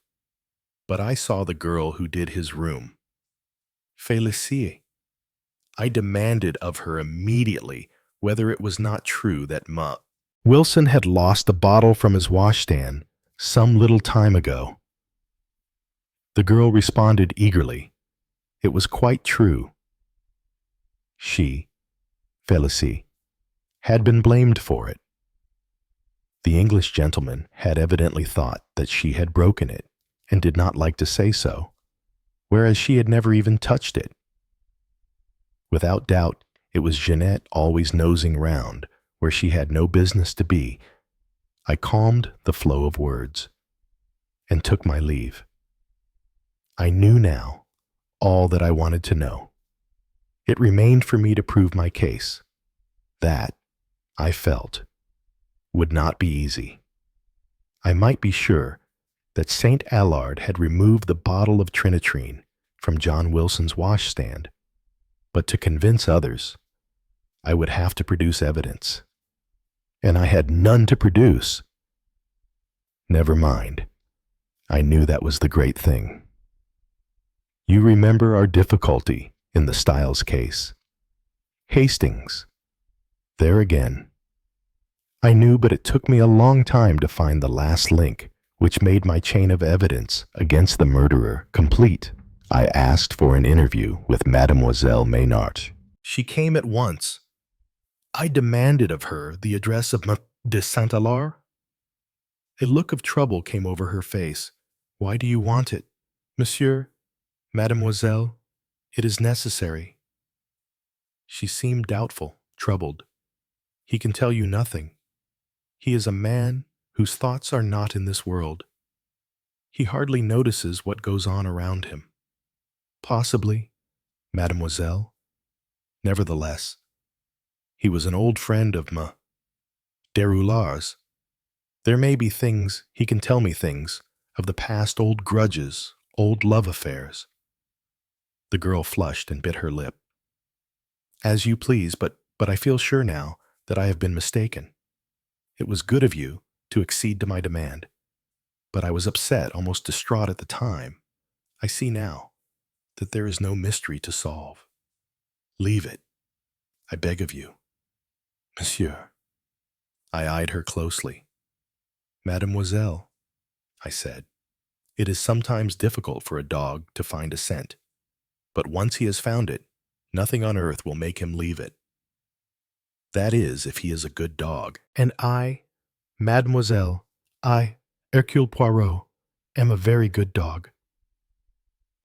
but I saw the girl who did his room. Félicie. I demanded of her immediately whether it was not true that Wilson had lost a bottle from his washstand some little time ago. The girl responded eagerly. It was quite true. She, Félicie, had been blamed for it. The English gentleman had evidently thought that she had broken it and did not like to say so, whereas she had never even touched it. Without doubt, it was Jeanette always nosing round where she had no business to be. I calmed the flow of words and took my leave. I knew now all that I wanted to know. It remained for me to prove my case. That, I felt, would not be easy. I might be sure that St. Allard had removed the bottle of trinitrine from John Wilson's washstand, but to convince others, I would have to produce evidence, and I had none to produce. Never mind. I knew that was the great thing. You remember our difficulty in the Styles case. Hastings. There again. I knew, but it took me a long time to find the last link which made my chain of evidence against the murderer complete. I asked for an interview with Mademoiselle Maynard. She came at once. I demanded of her the address of M. de Saint-Alard. A look of trouble came over her face. Why do you want it? Monsieur, Mademoiselle, it is necessary. She seemed doubtful, troubled. He can tell you nothing. He is a man whose thoughts are not in this world. He hardly notices what goes on around him. Possibly, Mademoiselle. Nevertheless, he was an old friend of M. Deroulard's. There may be things, he can tell me things, of the past, old grudges, old love affairs. The girl flushed and bit her lip. As you please, but I feel sure now that I have been mistaken. It was good of you to accede to my demand, but I was upset, almost distraught at the time. I see now that there is no mystery to solve. Leave it, I beg of you. Monsieur. I eyed her closely. Mademoiselle, I said, it is sometimes difficult for a dog to find a scent, but once he has found it, nothing on earth will make him leave it. That is, if he is a good dog. And I, Mademoiselle, I, Hercule Poirot, am a very good dog.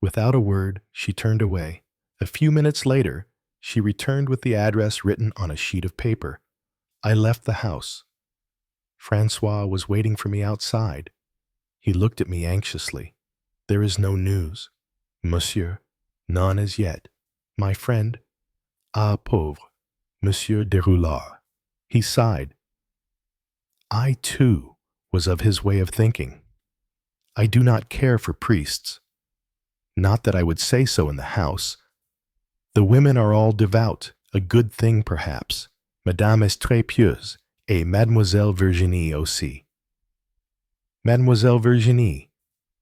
Without a word, she turned away. A few minutes later, she returned with the address written on a sheet of paper. I left the house. Francois was waiting for me outside. He looked at me anxiously. There is no news. Monsieur, none as yet. My friend, ah pauvre, Monsieur Deroullard. He sighed. I, too, was of his way of thinking. I do not care for priests. Not that I would say so in the house. The women are all devout, a good thing perhaps. Madame est très pieuse, et Mademoiselle Virginie aussi. Mademoiselle Virginie,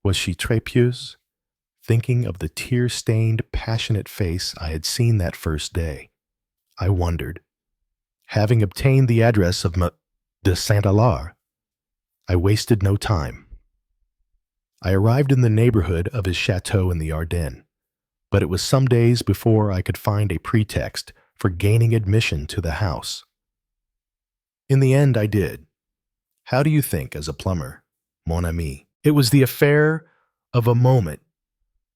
was she très pieuse? Thinking of the tear-stained, passionate face I had seen that first day, I wondered. Having obtained the address of M. de Saint-Alard, I wasted no time. I arrived in the neighborhood of his chateau in the Ardennes, but it was some days before I could find a pretext for gaining admission to the house. In the end, I did. How do you think, as a plumber, mon ami? It was the affair of a moment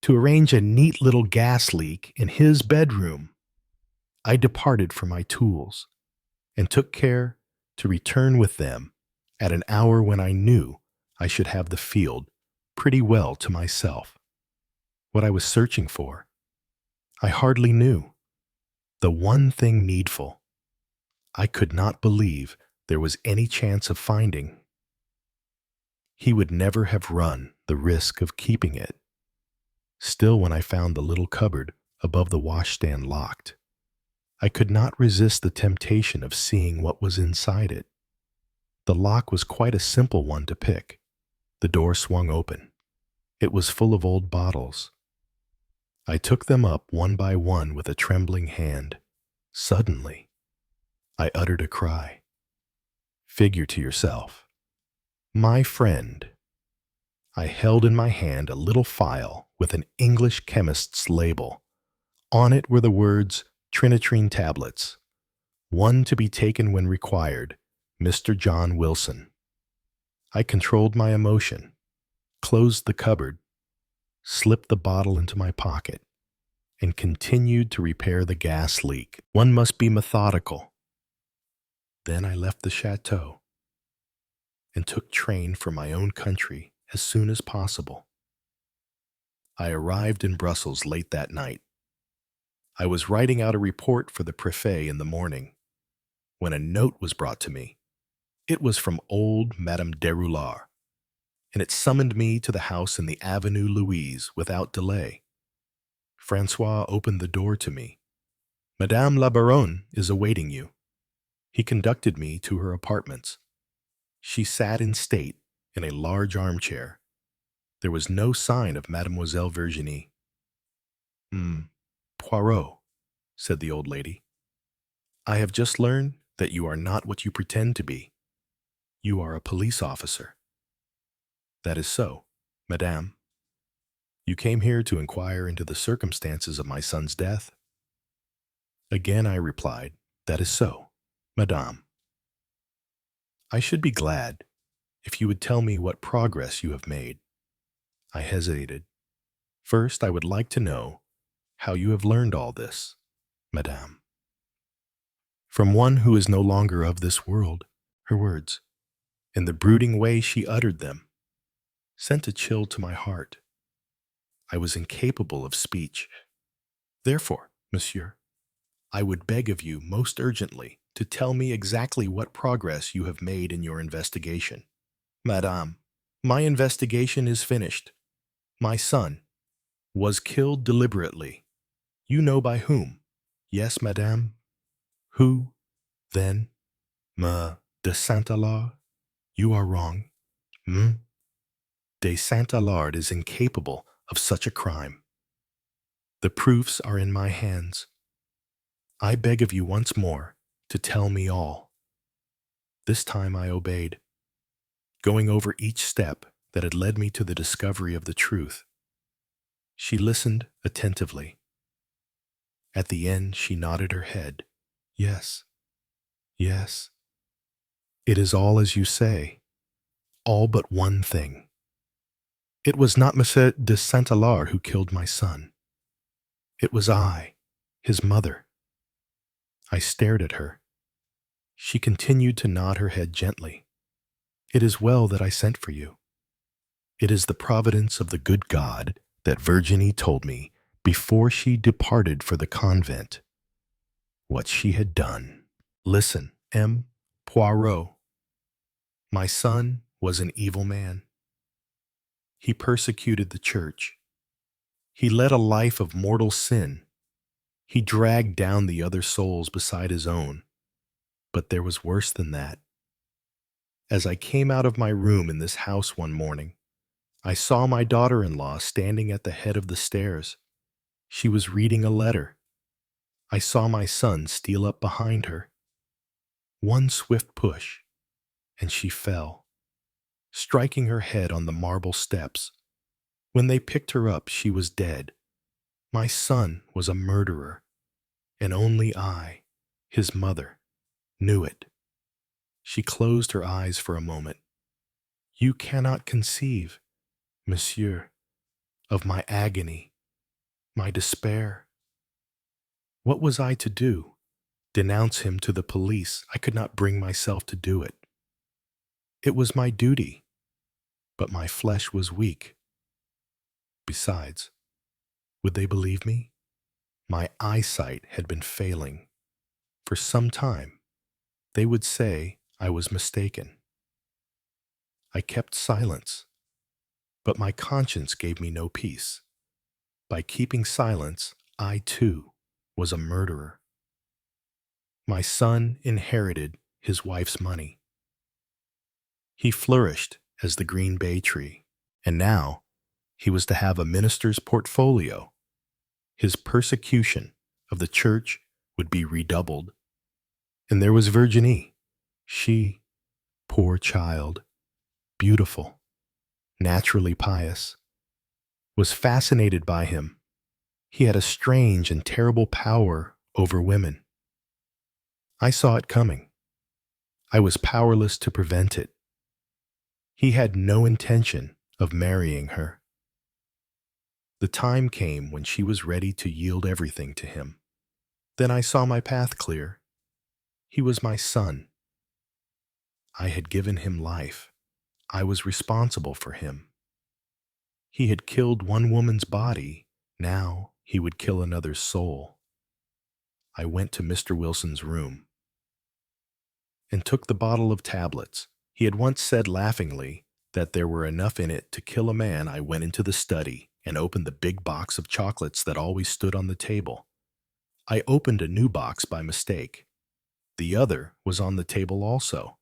to arrange a neat little gas leak in his bedroom. I departed for my tools and took care to return with them at an hour when I knew I should have the field pretty well to myself. What I was searching for, I hardly knew. The one thing needful, I could not believe there was any chance of finding. He would never have run the risk of keeping it. Still, when I found the little cupboard above the washstand locked, I could not resist the temptation of seeing what was inside it. The lock was quite a simple one to pick. The door swung open. It was full of old bottles. I took them up one by one with a trembling hand. Suddenly, I uttered a cry. Figure to yourself. My friend. I held in my hand a little phial with an English chemist's label. On it were the words Trinitrine tablets, one to be taken when required, Mr. John Wilson. I controlled my emotion, closed the cupboard, slipped the bottle into my pocket, and continued to repair the gas leak. One must be methodical. Then I left the chateau and took train for my own country as soon as possible. I arrived in Brussels late that night. I was writing out a report for the préfet in the morning when a note was brought to me. It was from old Madame Deroullard, and it summoned me to the house in the Avenue Louise without delay. Francois opened the door to me. Madame la Baronne is awaiting you. He conducted me to her apartments. She sat in state in a large armchair. There was no sign of Mademoiselle Virginie. Poirot, said the old lady, I have just learned that you are not what you pretend to be. You are a police officer. That is so, madame. You came here to inquire into the circumstances of my son's death? Again I replied, "That is so, madame. I should be glad if you would tell me what progress you have made." I hesitated. "First, I would like to know how you have learned all this, madame." "From one who is no longer of this world." Her words, and the brooding way she uttered them, sent a chill to my heart. I was incapable of speech. "Therefore, monsieur, I would beg of you most urgently to tell me exactly what progress you have made in your investigation." "Madame, my investigation is finished. My son was killed deliberately. You know by whom?" "Yes, madame." "Who, then?" "De Saint-Alard." "You are wrong." "Hmm? De Saint-Alard is incapable of such a crime. The proofs are in my hands. I beg of you once more to tell me all." This time I obeyed, going over each step that had led me to the discovery of the truth. She listened attentively. At the end, she nodded her head. "Yes, yes. It is all as you say, all but one thing. It was not Monsieur de Saint-Alard who killed my son. It was I, his mother." I stared at her. She continued to nod her head gently. "It is well that I sent for you. It is the providence of the good God that Virginie told me before she departed for the convent what she had done. Listen, M. Poirot. My son was an evil man. He persecuted the church. He led a life of mortal sin. He dragged down the other souls beside his own. But there was worse than that. As I came out of my room in this house one morning, I saw my daughter-in-law standing at the head of the stairs. She was reading a letter. I saw my son steal up behind her. One swift push, and she fell, striking her head on the marble steps. When they picked her up, she was dead. My son was a murderer, and only I, his mother, knew it." She closed her eyes for a moment. "You cannot conceive, monsieur, of my agony, my despair. What was I to do? Denounce him to the police? I could not bring myself to do it. It was my duty, but my flesh was weak. Besides, would they believe me? My eyesight had been failing. For some time, they would say I was mistaken. I kept silence, but my conscience gave me no peace. By keeping silence, I too was a murderer. My son inherited his wife's money. He flourished as the green bay tree, and now he was to have a minister's portfolio. His persecution of the church would be redoubled. And there was Virginie. She, poor child, beautiful, naturally pious, was fascinated by him. He had a strange and terrible power over women. I saw it coming. I was powerless to prevent it. He had no intention of marrying her. The time came when she was ready to yield everything to him. Then I saw my path clear. He was my son. I had given him life. I was responsible for him. He had killed one woman's body. Now he would kill another's soul. I went to Mr. Wilson's room and took the bottle of tablets. He had once said laughingly that there were enough in it to kill a man. I went into the study and opened the big box of chocolates that always stood on the table. I opened a new box by mistake. The other was on the table also.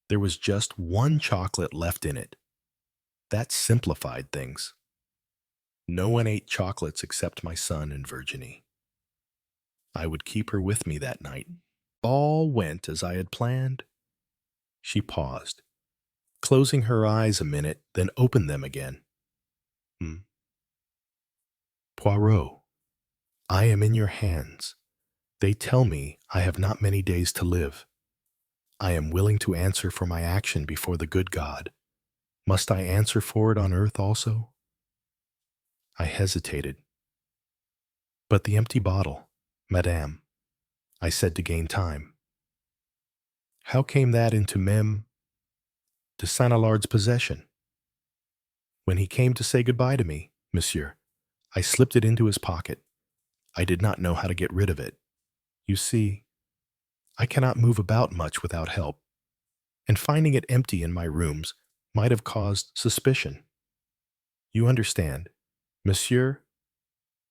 There was just one chocolate left in it. That simplified things. No one ate chocolates except my son and Virginie. I would keep her with me that night. All went as I had planned. She paused, closing her eyes a minute, then opened them again. Poirot, I am in your hands. They tell me I have not many days to live. I am willing to answer for my action before the good God. Must I answer for it on earth also? I hesitated. But the empty bottle, Madame, I said to gain time. How came that into Mem de Saint-Alard's possession? When he came to say goodbye to me, monsieur, I slipped it into his pocket. I did not know how to get rid of it. You see, I cannot move about much without help, and finding it empty in my rooms might have caused suspicion. You understand, monsieur?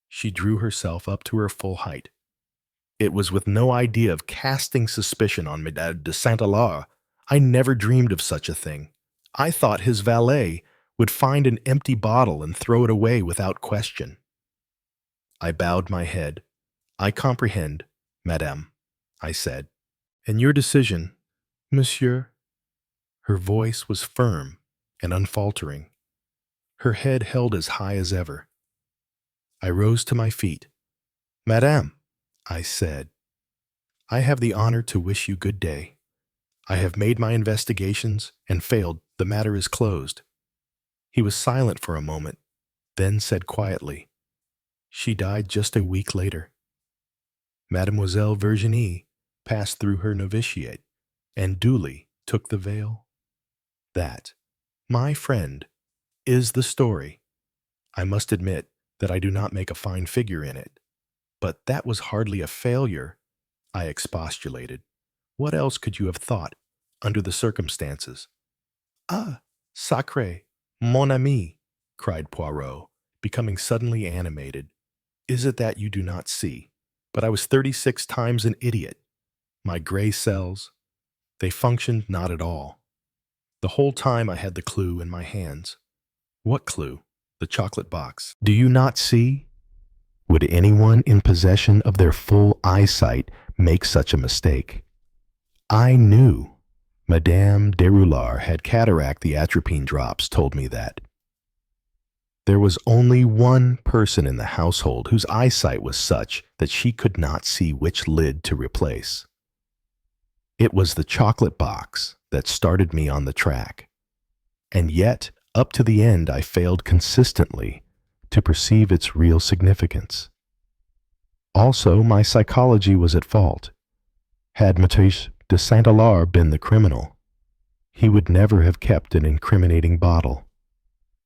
She drew herself up to her full height. It was with no idea of casting suspicion on Madame de Saint-Alard. I never dreamed of such a thing. I thought his valet would find an empty bottle and throw it away without question. I bowed my head. I comprehend, madame, I said. And your decision, monsieur? Her voice was firm and unfaltering. Her head held as high as ever. I rose to my feet. Madame, I said, I have the honor to wish you good day. I have made my investigations and failed. The matter is closed. He was silent for a moment, then said quietly, She died just a week later. Mademoiselle Virginie passed through her novitiate and duly took the veil. That, my friend, is the story. I must admit that I do not make a fine figure in it. But that was hardly a failure, I expostulated. What else could you have thought under the circumstances? Ah, sacré, mon ami, cried Poirot, becoming suddenly animated. Is it that you do not see? But I was 36 times an idiot. My gray cells, they functioned not at all. The whole time I had the clue in my hands. What clue? The chocolate box. Do you not see? Would anyone in possession of their full eyesight make such a mistake? I knew. Madame Deroulard had cataract. The atropine drops told me that. There was only one person in the household whose eyesight was such that she could not see which lid to replace. It was the chocolate box that started me on the track. And yet, up to the end, I failed consistently to perceive its real significance. Also, my psychology was at fault. Had Mathieu de Saint-Alard been the criminal, he would never have kept an incriminating bottle.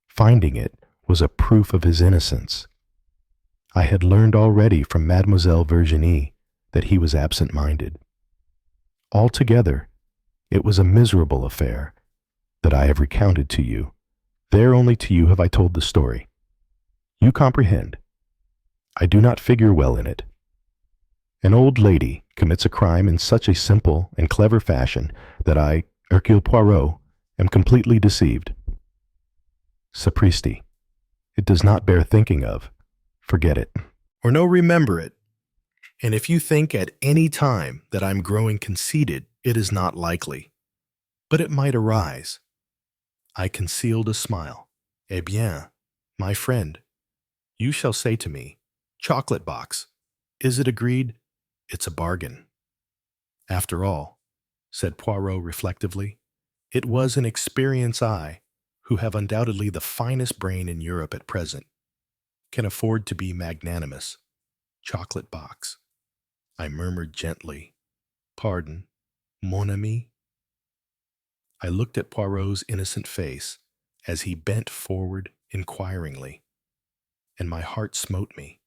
Finding it was a proof of his innocence. I had learned already from Mademoiselle Virginie that he was absent-minded. Altogether, it was a miserable affair that I have recounted to you. There only to you have I told the story. You comprehend. I do not figure well in it. An old lady commits a crime in such a simple and clever fashion that I, Hercule Poirot, am completely deceived. Sapristi. It does not bear thinking of. Forget it. Or no, remember it. And if you think at any time that I'm growing conceited, it is not likely. But it might arise. I concealed a smile. Eh bien, my friend, you shall say to me, chocolate box. Is it agreed? It's a bargain. After all, said Poirot reflectively, it was an experienced I, who have undoubtedly the finest brain in Europe at present, can afford to be magnanimous. Chocolate box. I murmured gently, Pardon, mon ami? I looked at Poirot's innocent face as he bent forward inquiringly, and my heart smote me.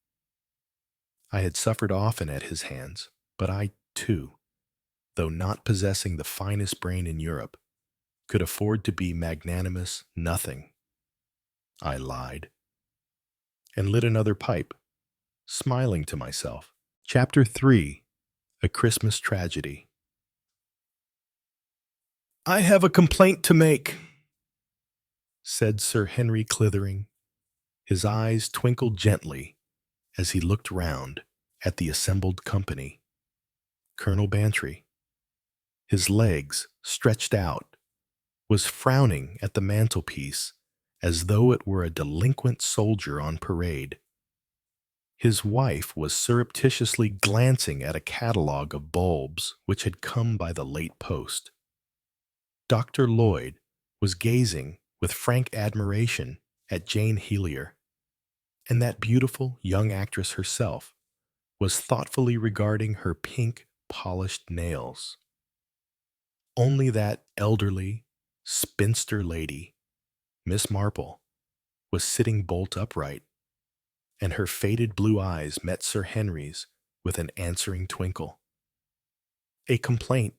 I had suffered often at his hands, but I, too, though not possessing the finest brain in Europe, could afford to be magnanimous nothing. I lied, and lit another pipe, smiling to myself. Chapter 3. A Christmas Tragedy. I have a complaint to make, said Sir Henry Clithering. His eyes twinkled gently as he looked round at the assembled company. Colonel Bantry, his legs stretched out, was frowning at the mantelpiece as though it were a delinquent soldier on parade. His wife was surreptitiously glancing at a catalogue of bulbs which had come by the late post. Dr. Lloyd was gazing with frank admiration at Jane Helier, and that beautiful young actress herself was thoughtfully regarding her pink, polished nails. Only that elderly, spinster lady, Miss Marple, was sitting bolt upright, and her faded blue eyes met Sir Henry's with an answering twinkle. "A complaint,"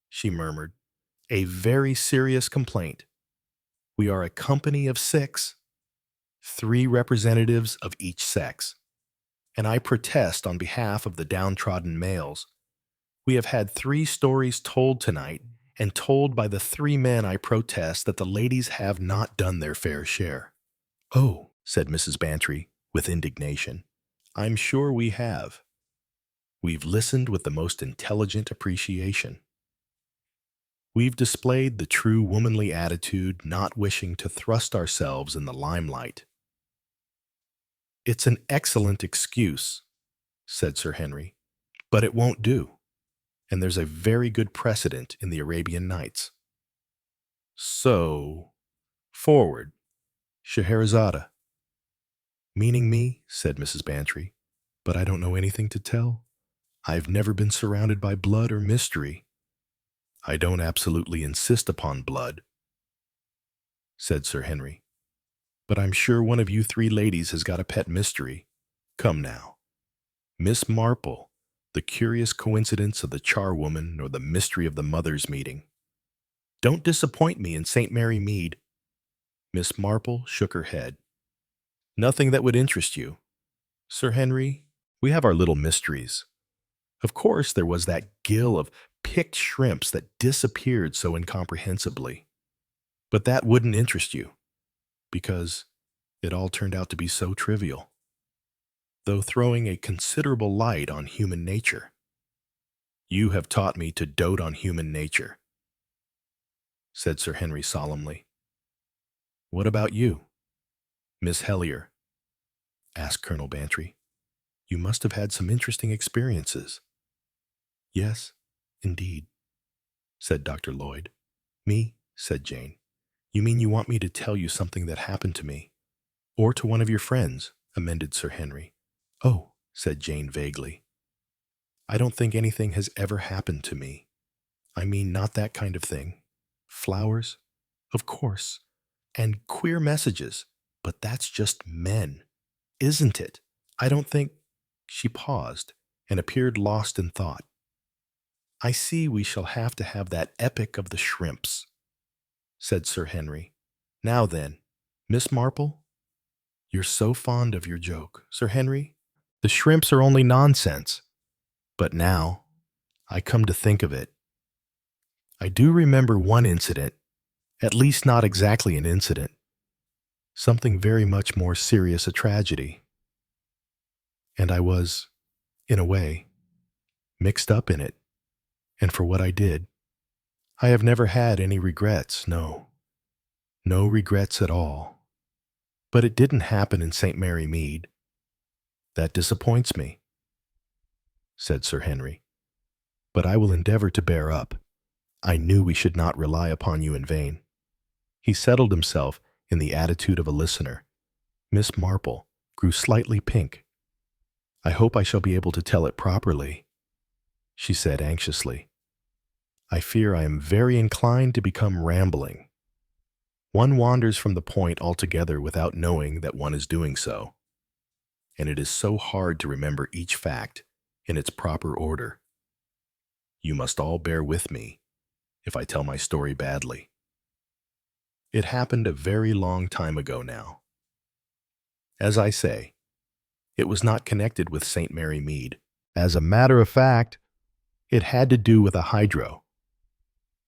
she murmured. "A very serious complaint. We are a company of 6, 3 representatives of each sex, and I protest on behalf of the downtrodden males. We have had 3 stories told tonight, and told by the 3 men I protest that the ladies have not done their fair share." "Oh," said Mrs. Bantry, with indignation, "I'm sure we have. We've listened with the most intelligent appreciation. We've displayed the true womanly attitude, not wishing to thrust ourselves in the limelight." "It's an excellent excuse," said Sir Henry, "but it won't do, and there's a very good precedent in the Arabian Nights. So, forward, Scheherazade." "Meaning me," said Mrs. Bantry, "but I don't know anything to tell. I've never been surrounded by blood or mystery." "I don't absolutely insist upon blood," said Sir Henry, "but I'm sure one of you 3 ladies has got a pet mystery. Come now. Miss Marple, the curious coincidence of the charwoman, or the mystery of the mothers' meeting. Don't disappoint me in St. Mary Mead." Miss Marple shook her head. "Nothing that would interest you. Sir Henry, we have our little mysteries. Of course there was that gill of picked shrimps that disappeared so incomprehensibly. But that wouldn't interest you, because it all turned out to be so trivial, though throwing a considerable light on human nature. You have taught me to dote on human nature," said Sir Henry solemnly. "What about you, Miss Helier?" asked Colonel Bantry. "You must have had some interesting experiences." "Yes, indeed," said Dr. Lloyd. "Me?" said Jane. "You mean you want me to tell you something that happened to me, or to one of your friends," amended Sir Henry. "Oh," said Jane vaguely, "I don't think anything has ever happened to me. I mean, not that kind of thing. Flowers, of course, and queer messages, but that's just men, isn't it? I don't think—" She paused and appeared lost in thought. "I see we shall have to have that epic of the shrimps," said Sir Henry. "Now then, Miss Marple, you're so fond of your joke, Sir Henry. The shrimps are only nonsense. But now I come to think of it, I do remember one incident, at least not exactly an incident, something very much more serious, a tragedy. And I was, in a way, mixed up in it, and for what I did, I have never had any regrets, no regrets at all. But it didn't happen in St. Mary Mead. That disappoints me," said Sir Henry, "but I will endeavor to bear up. I knew we should not rely upon you in vain." He settled himself in the attitude of a listener. Miss Marple grew slightly pink. "I hope I shall be able to tell it properly," she said anxiously. "I fear I am very inclined to become rambling. One wanders from the point altogether without knowing that one is doing so, and it is so hard to remember each fact in its proper order. You must all bear with me if I tell my story badly. It happened a very long time ago now. As I say, it was not connected with St. Mary Mead. As a matter of fact, it had to do with a hydro."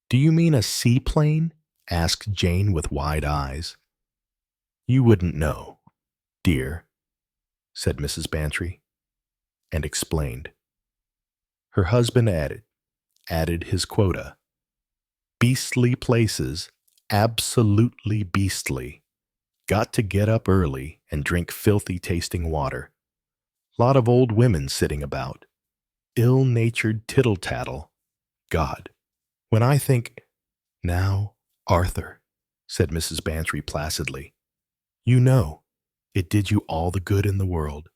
"Do you mean a seaplane?" asked Jane with wide eyes. "You wouldn't know, dear," said Mrs. Bantry, and explained. Her husband added his quota. "Beastly places, absolutely beastly. Got to get up early and drink filthy tasting water. Lot of old women sitting about. Ill-natured tittle-tattle. God, when I think— Now, Arthur, said Mrs. Bantry placidly, you know, it did you all the good in the world.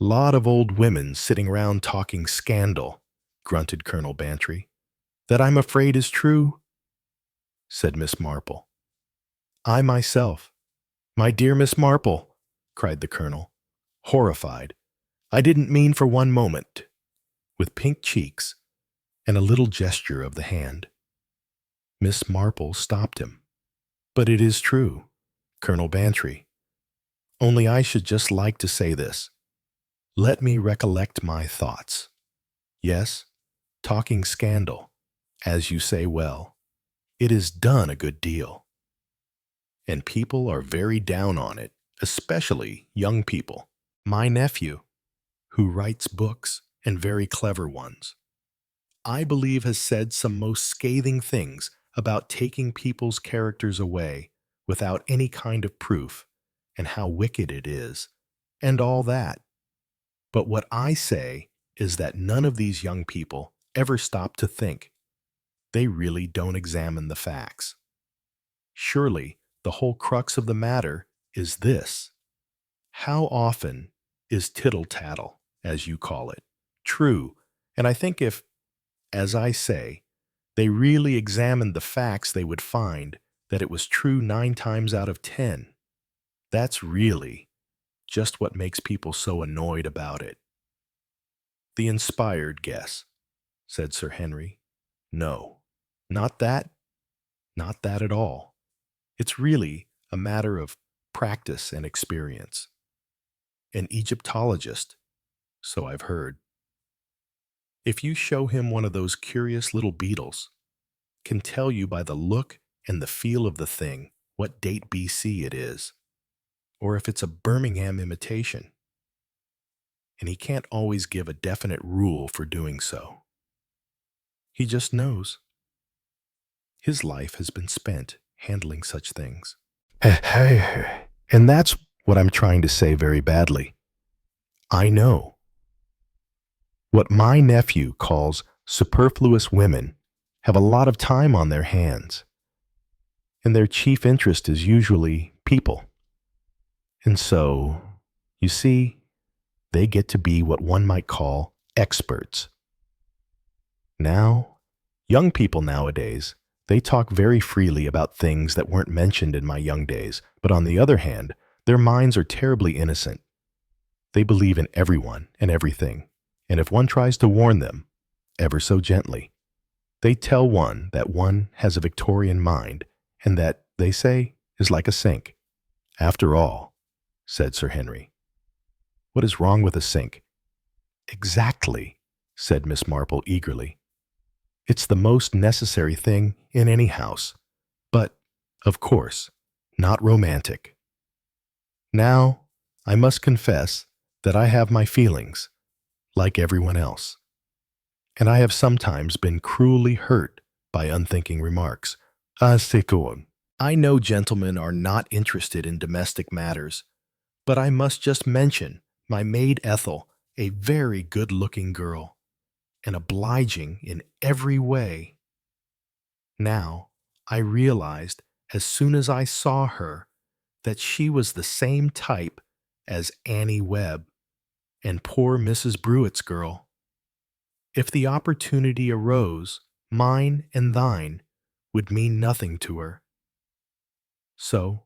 Lot of old women sitting round talking scandal, grunted Colonel Bantry. That I'm afraid is true, said Miss Marple. I myself— My dear Miss Marple, cried the Colonel, horrified. I didn't mean for one moment, with pink cheeks and a little gesture of the hand. Miss Marple stopped him. But it is true, Colonel Bantry. Only I should just like to say this. Let me recollect my thoughts. Yes, talking scandal, as you say well, it is done a good deal. And people are very down on it, especially young people. My nephew, who writes books, and very clever ones, I believe has said some most scathing things about taking people's characters away without any kind of proof, and how wicked it is, and all that. But what I say is that none of these young people ever stop to think. They really don't examine the facts. Surely, the whole crux of the matter is this. How often is tittle-tattle, as you call it, true? And I think if, as I say, they really examined the facts, they would find that it was true 9 times out of 10. That's really just what makes people so annoyed about it. The inspired guess, said Sir Henry. No, not that, not that at all. It's really a matter of practice and experience. An Egyptologist, so I've heard. If you show him one of those curious little beetles, can tell you by the look and the feel of the thing what date BC it is, or if it's a Birmingham imitation. And he can't always give a definite rule for doing so. He just knows. His life has been spent handling such things. And that's what I'm trying to say very badly. I know. What my nephew calls superfluous women have a lot of time on their hands, and their chief interest is usually people. And so, you see, they get to be what one might call experts. Now, young people nowadays, they talk very freely about things that weren't mentioned in my young days, but on the other hand, their minds are terribly innocent. They believe in everyone and everything, and if one tries to warn them, ever so gently, they tell one that one has a Victorian mind, and that, they say, is like a sink. After all, said Sir Henry, what is wrong with a sink? Exactly, said Miss Marple eagerly. It's the most necessary thing in any house, but, of course, not romantic. Now, I must confess that I have my feelings, like everyone else, and I have sometimes been cruelly hurt by unthinking remarks. I know gentlemen are not interested in domestic matters, but I must just mention my maid Ethel, a very good-looking girl, and obliging in every way. Now, I realized as soon as I saw her that she was the same type as Annie Webb and poor Mrs. Brewett's girl. If the opportunity arose, mine and thine would mean nothing to her. So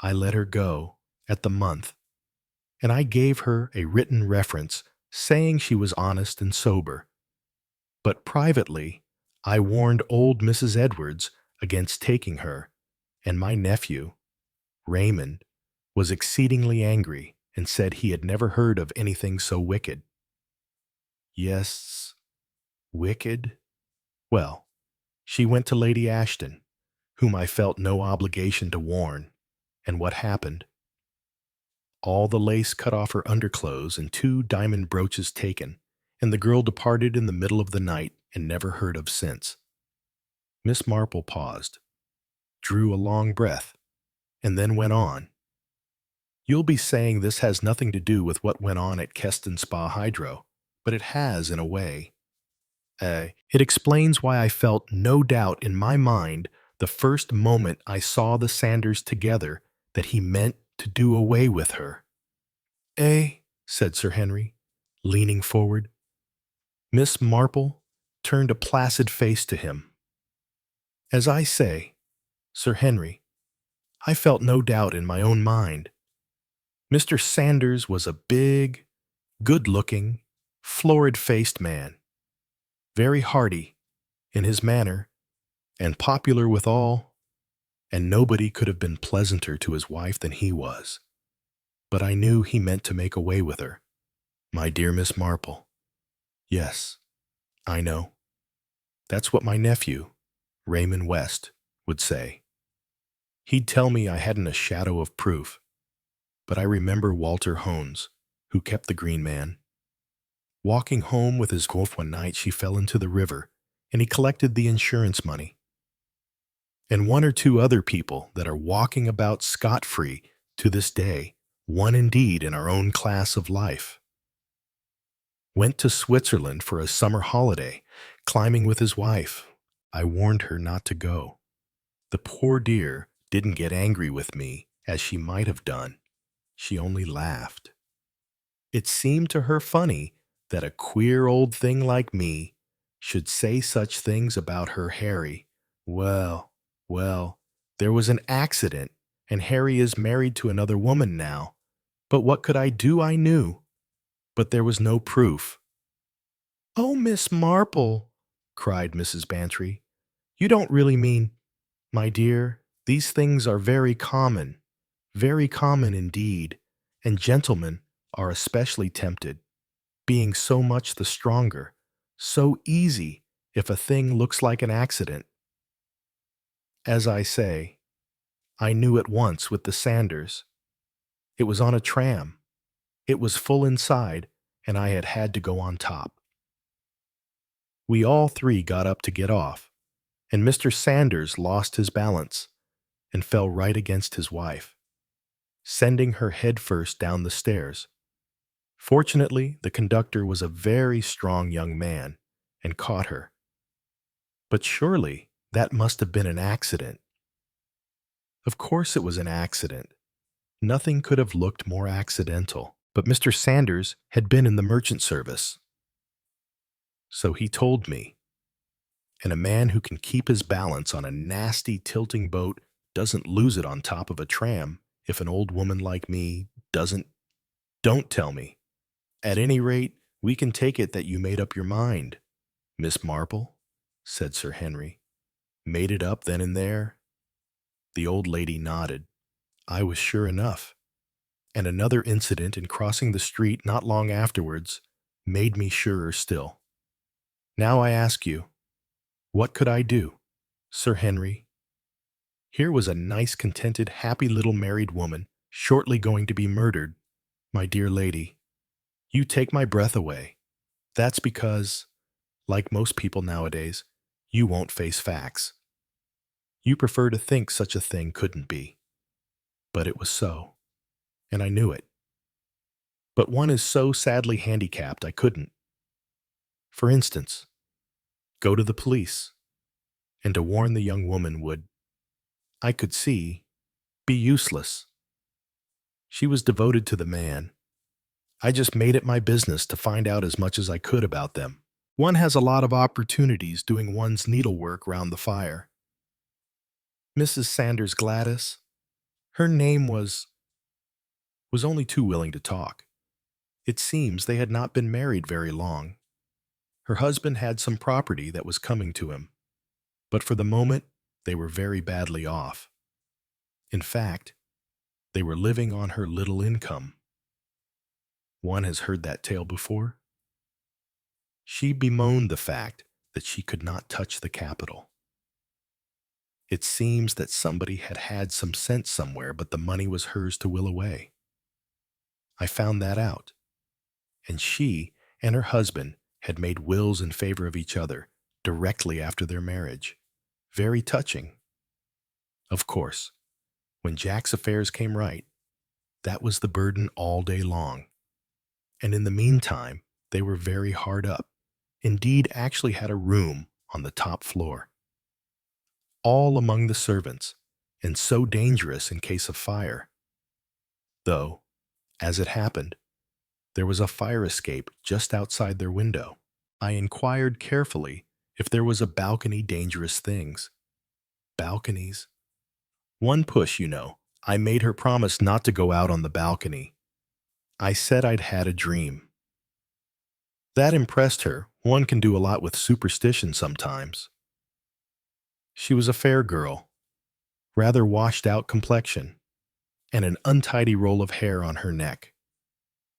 I let her go at the month, and I gave her a written reference saying she was honest and sober. But privately, I warned old Mrs. Edwards against taking her, and my nephew, Raymond, was exceedingly angry and said he had never heard of anything so wicked. Yes, wicked? Well, she went to Lady Ashton, whom I felt no obligation to warn, and what happened? All the lace cut off her underclothes and 2 diamond brooches taken, and the girl departed in the middle of the night and never heard of since. Miss Marple paused, drew a long breath, and then went on. You'll be saying this has nothing to do with what went on at Keston Spa Hydro, but it has in a way. It explains why I felt no doubt in my mind the first moment I saw the Sanders together that he meant to do away with her. Said Sir Henry, leaning forward. Miss Marple turned a placid face to him. As I say, Sir Henry, I felt no doubt in my own mind. Mr. Sanders was a big, good-looking, florid-faced man, very hearty in his manner, and popular with all, and nobody could have been pleasanter to his wife than he was. But I knew he meant to make away with her. My dear Miss Marple. Yes, I know. That's what my nephew, Raymond West, would say. He'd tell me I hadn't a shadow of proof, but I remember Walter Hones, who kept the Green Man. Walking home with his wife one night, she fell into the river, and he collected the insurance money. And one or two other people that are walking about scot-free to this day, one indeed in our own class of life. Went to Switzerland for a summer holiday, climbing with his wife. I warned her not to go. The poor dear didn't get angry with me, as she might have done. She only laughed. It seemed to her funny that a queer old thing like me should say such things about her Harry. Well, there was an accident, and Harry is married to another woman now. But what could I do, I knew. But there was no proof. Oh, Miss Marple, cried Mrs. Bantry, you don't really mean— My dear, these things are very common indeed, and gentlemen are especially tempted, being so much the stronger, so easy if a thing looks like an accident. As I say, I knew at once with the Sanders. It was on a tram. It was full inside, and I had had to go on top. We all three got up to get off, and Mr. Sanders lost his balance and fell right against his wife, sending her head first down the stairs. Fortunately, the conductor was a very strong young man and caught her. But surely that must have been an accident. Of course it was an accident. Nothing could have looked more accidental. But Mr. Sanders had been in the merchant service. So he told me. And a man who can keep his balance on a nasty tilting boat doesn't lose it on top of a tram if an old woman like me doesn't. Don't tell me. At any rate, we can take it that you made up your mind, Miss Marple, said Sir Henry. Made it up then and there? The old lady nodded. I was sure enough. And another incident in crossing the street not long afterwards made me surer still. Now I ask you, what could I do, Sir Henry? Here was a nice, contented, happy little married woman shortly going to be murdered. My dear lady, you take my breath away. That's because, like most people nowadays, you won't face facts. You prefer to think such a thing couldn't be. But it was so, and I knew it. But one is so sadly handicapped I couldn't. For instance, go to the police, and to warn the young woman would, I could see, be useless. She was devoted to the man. I just made it my business to find out as much as I could about them. One has a lot of opportunities doing one's needlework round the fire. Mrs. Sanders Gladys, her name was only too willing to talk. It seems they had not been married very long. Her husband had some property that was coming to him, but for the moment they were very badly off. In fact, they were living on her little income. One has heard that tale before. She bemoaned the fact that she could not touch the capital. It seems that somebody had had some sense somewhere, but the money was hers to will away. I found that out, and she and her husband had made wills in favor of each other directly after their marriage. Very touching. Of course, when Jack's affairs came right, That was the burden all day long. And in the meantime, they were very hard up. Indeed, actually had a room on the top floor, all among the servants, and so dangerous in case of fire. Though, as it happened, there was a fire escape just outside their window. I inquired carefully if there was a balcony. Dangerous things. Balconies. One push, you know. I made her promise not to go out on the balcony. I said I'd had a dream. That impressed her. One can do a lot with superstition sometimes. She was a fair girl, rather washed-out complexion, and an untidy roll of hair on her neck.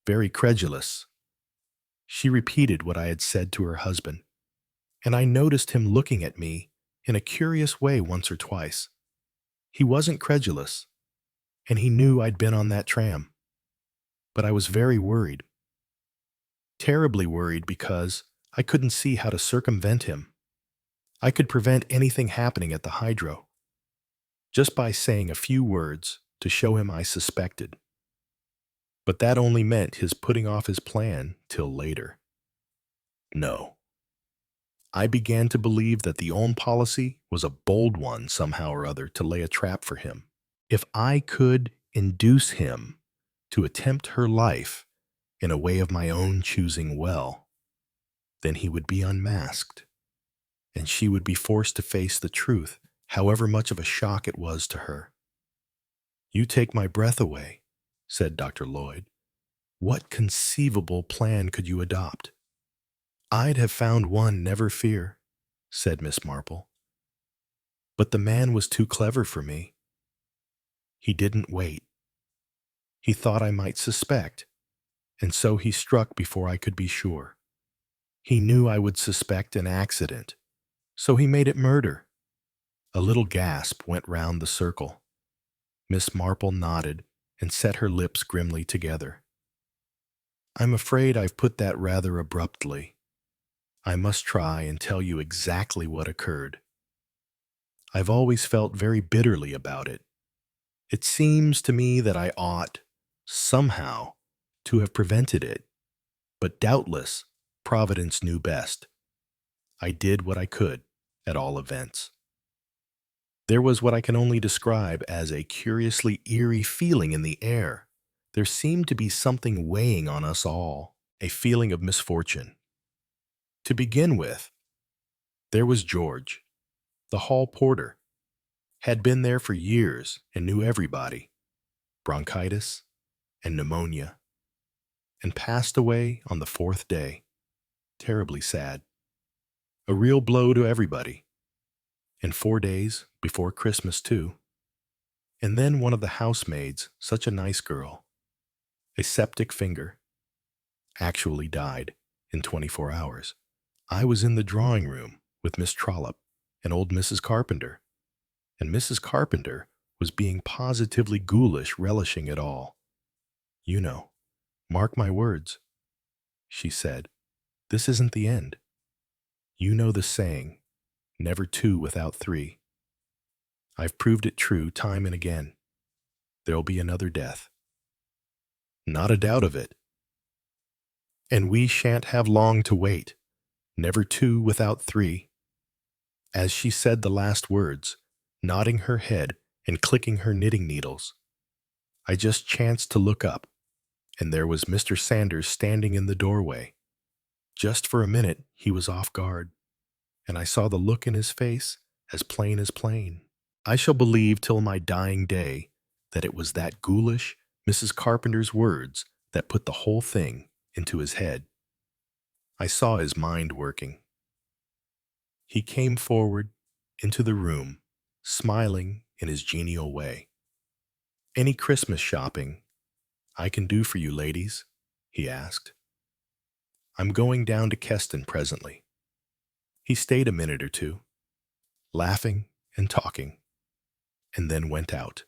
Very credulous. She repeated what I had said to her husband, and I noticed him looking at me in a curious way once or twice. He wasn't credulous, and he knew I'd been on that tram. But I was very worried. Terribly worried because I couldn't see how to circumvent him. I could prevent anything happening at the hydro, just by saying a few words to show him I suspected. But that only meant his putting off his plan till later. No. I began to believe that the Ulm policy was a bold one somehow or other to lay a trap for him. If I could induce him to attempt her life in a way of my own choosing well, then he would be unmasked, and she would be forced to face the truth, however much of a shock it was to her. "You take my breath away," said Dr. Lloyd. "What conceivable plan could you adopt?" "I'd have found one, never fear," said Miss Marple. "But the man was too clever for me. He didn't wait. He thought I might suspect, and so he struck before I could be sure. He knew I would suspect an accident, so he made it murder." A little gasp went round the circle. Miss Marple nodded and set her lips grimly together. "I'm afraid I've put that rather abruptly. I must try and tell you exactly what occurred. I've always felt very bitterly about it. It seems to me that I ought, somehow, to have prevented it, but doubtless Providence knew best. I did what I could, at all events. There was what I can only describe as a curiously eerie feeling in the air. There seemed to be something weighing on us all, a feeling of misfortune. To begin with, there was George, the hall porter, had been there for years and knew everybody, bronchitis and pneumonia, and passed away on the 4th day. Terribly sad. A real blow to everybody. And 4 days before Christmas, too. And then one of the housemaids, such a nice girl, a septic finger, actually died in 24 hours. I was in the drawing room with Miss Trollope and old Mrs. Carpenter, and Mrs. Carpenter was being positively ghoulish, relishing it all. "You know, mark my words," she said, "this isn't the end. You know the saying, never two without three. I've proved it true time and again. There'll be another death. Not a doubt of it. And we shan't have long to wait. Never two without three." As she said the last words, nodding her head and clicking her knitting needles, I just chanced to look up, and there was Mr. Sanders standing in the doorway. Just for a minute he was off guard, and I saw the look in his face as plain as plain. I shall believe till my dying day that it was that ghoulish Mrs. Carpenter's words that put the whole thing into his head. I saw his mind working. He came forward into the room, smiling in his genial way. "Any Christmas shopping I can do for you ladies?" he asked. "I'm going down to Keston presently." He stayed a minute or two, laughing and talking, and then went out.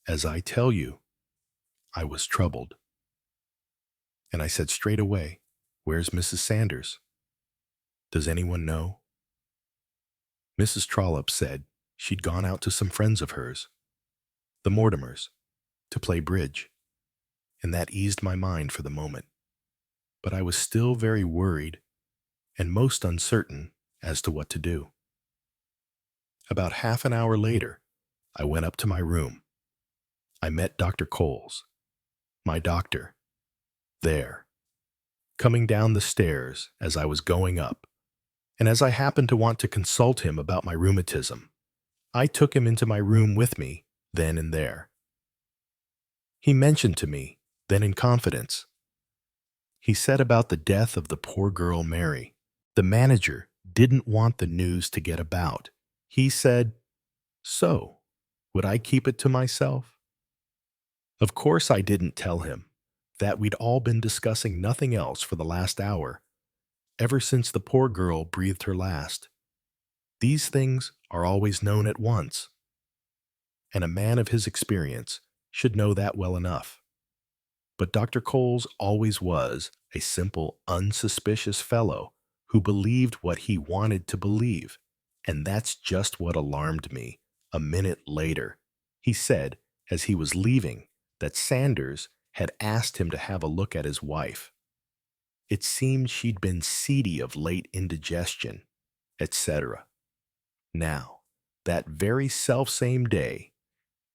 As I tell you, I was troubled. And I said straight away, "Where's Mrs. Sanders? Does anyone know?" Mrs. Trollope said she'd gone out to some friends of hers, the Mortimers, to play bridge. and that eased my mind for the moment. But I was still very worried and most uncertain as to what to do. About half an hour later, I went up to my room. I met Dr. Coles, my doctor, there, coming down the stairs as I was going up, and as I happened to want to consult him about my rheumatism, I took him into my room with me then and there. He mentioned to me, then in confidence, he said about the death of the poor girl Mary. The manager didn't want the news to get about. He said, "So, would I keep it to myself?" Of course I didn't tell him that we'd all been discussing nothing else for the last hour, ever since the poor girl breathed her last. These things are always known at once, and a man of his experience should know that well enough. But Dr. Coles always was a simple, unsuspicious fellow who believed what he wanted to believe, and that's just what alarmed me. A minute later, he said, as he was leaving, that Sanders had asked him to have a look at his wife. It seemed she'd been seedy of late indigestion, etc. Now, that very selfsame day,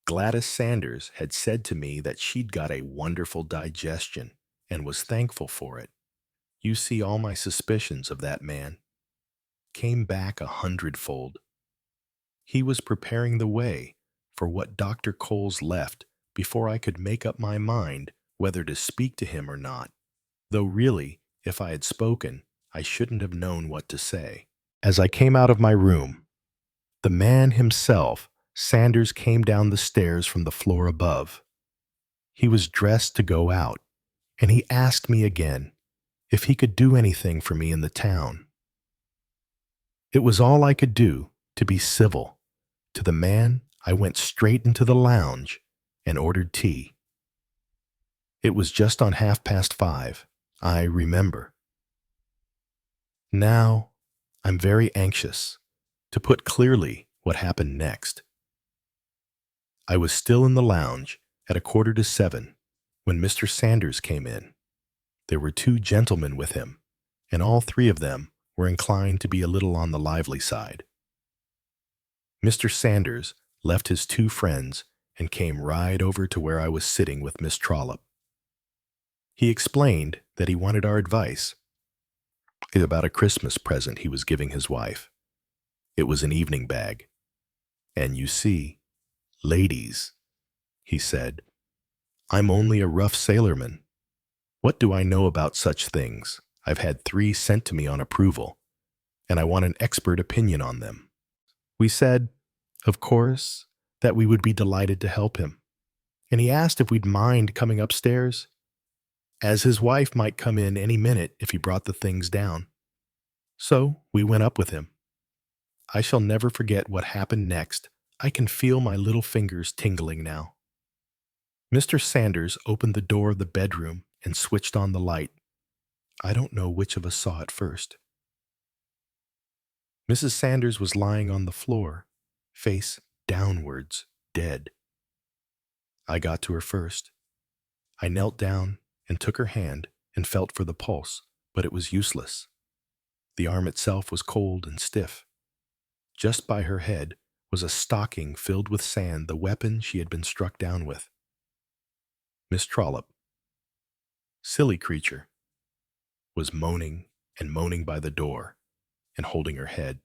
Gladys Sanders had said to me that she'd got a wonderful digestion and was thankful for it. You see, all my suspicions of that man came back 100-fold. He was preparing the way for what Dr. Coles left before I could make up my mind whether to speak to him or not, though really, if I had spoken, I shouldn't have known what to say. As I came out of my room, the man himself, Sanders, came down the stairs from the floor above. He was dressed to go out, and he asked me again if he could do anything for me in the town. It was all I could do to be civil. To the man, I went straight into the lounge and ordered tea. It was just on 5:30, I remember. Now, I'm very anxious to put clearly what happened next. I was still in the lounge at 6:45 when Mr. Sanders came in. There were 2 gentlemen with him, and all 3 of them were inclined to be a little on the lively side. Mr. Sanders left his 2 friends and came right over to where I was sitting with Miss Trollope. He explained that he wanted our advice about a Christmas present he was giving his wife. It was an evening bag. And you see, ladies, he said, I'm only a rough sailorman. What do I know about such things? I've had 3 sent to me on approval, and I want an expert opinion on them. We said, of course, that we would be delighted to help him, and he asked if we'd mind coming upstairs, as his wife might come in any minute if he brought the things down. So we went up with him. I shall never forget what happened next. I can feel my little fingers tingling now. Mr. Sanders opened the door of the bedroom and switched on the light. I don't know which of us saw it first. Mrs. Sanders was lying on the floor, face downwards, dead. I got to her first. I knelt down and took her hand and felt for the pulse, but it was useless. The arm itself was cold and stiff. Just by her head was a stocking filled with sand, the weapon she had been struck down with. Miss Trollope, silly creature, was moaning and moaning by the door and holding her head.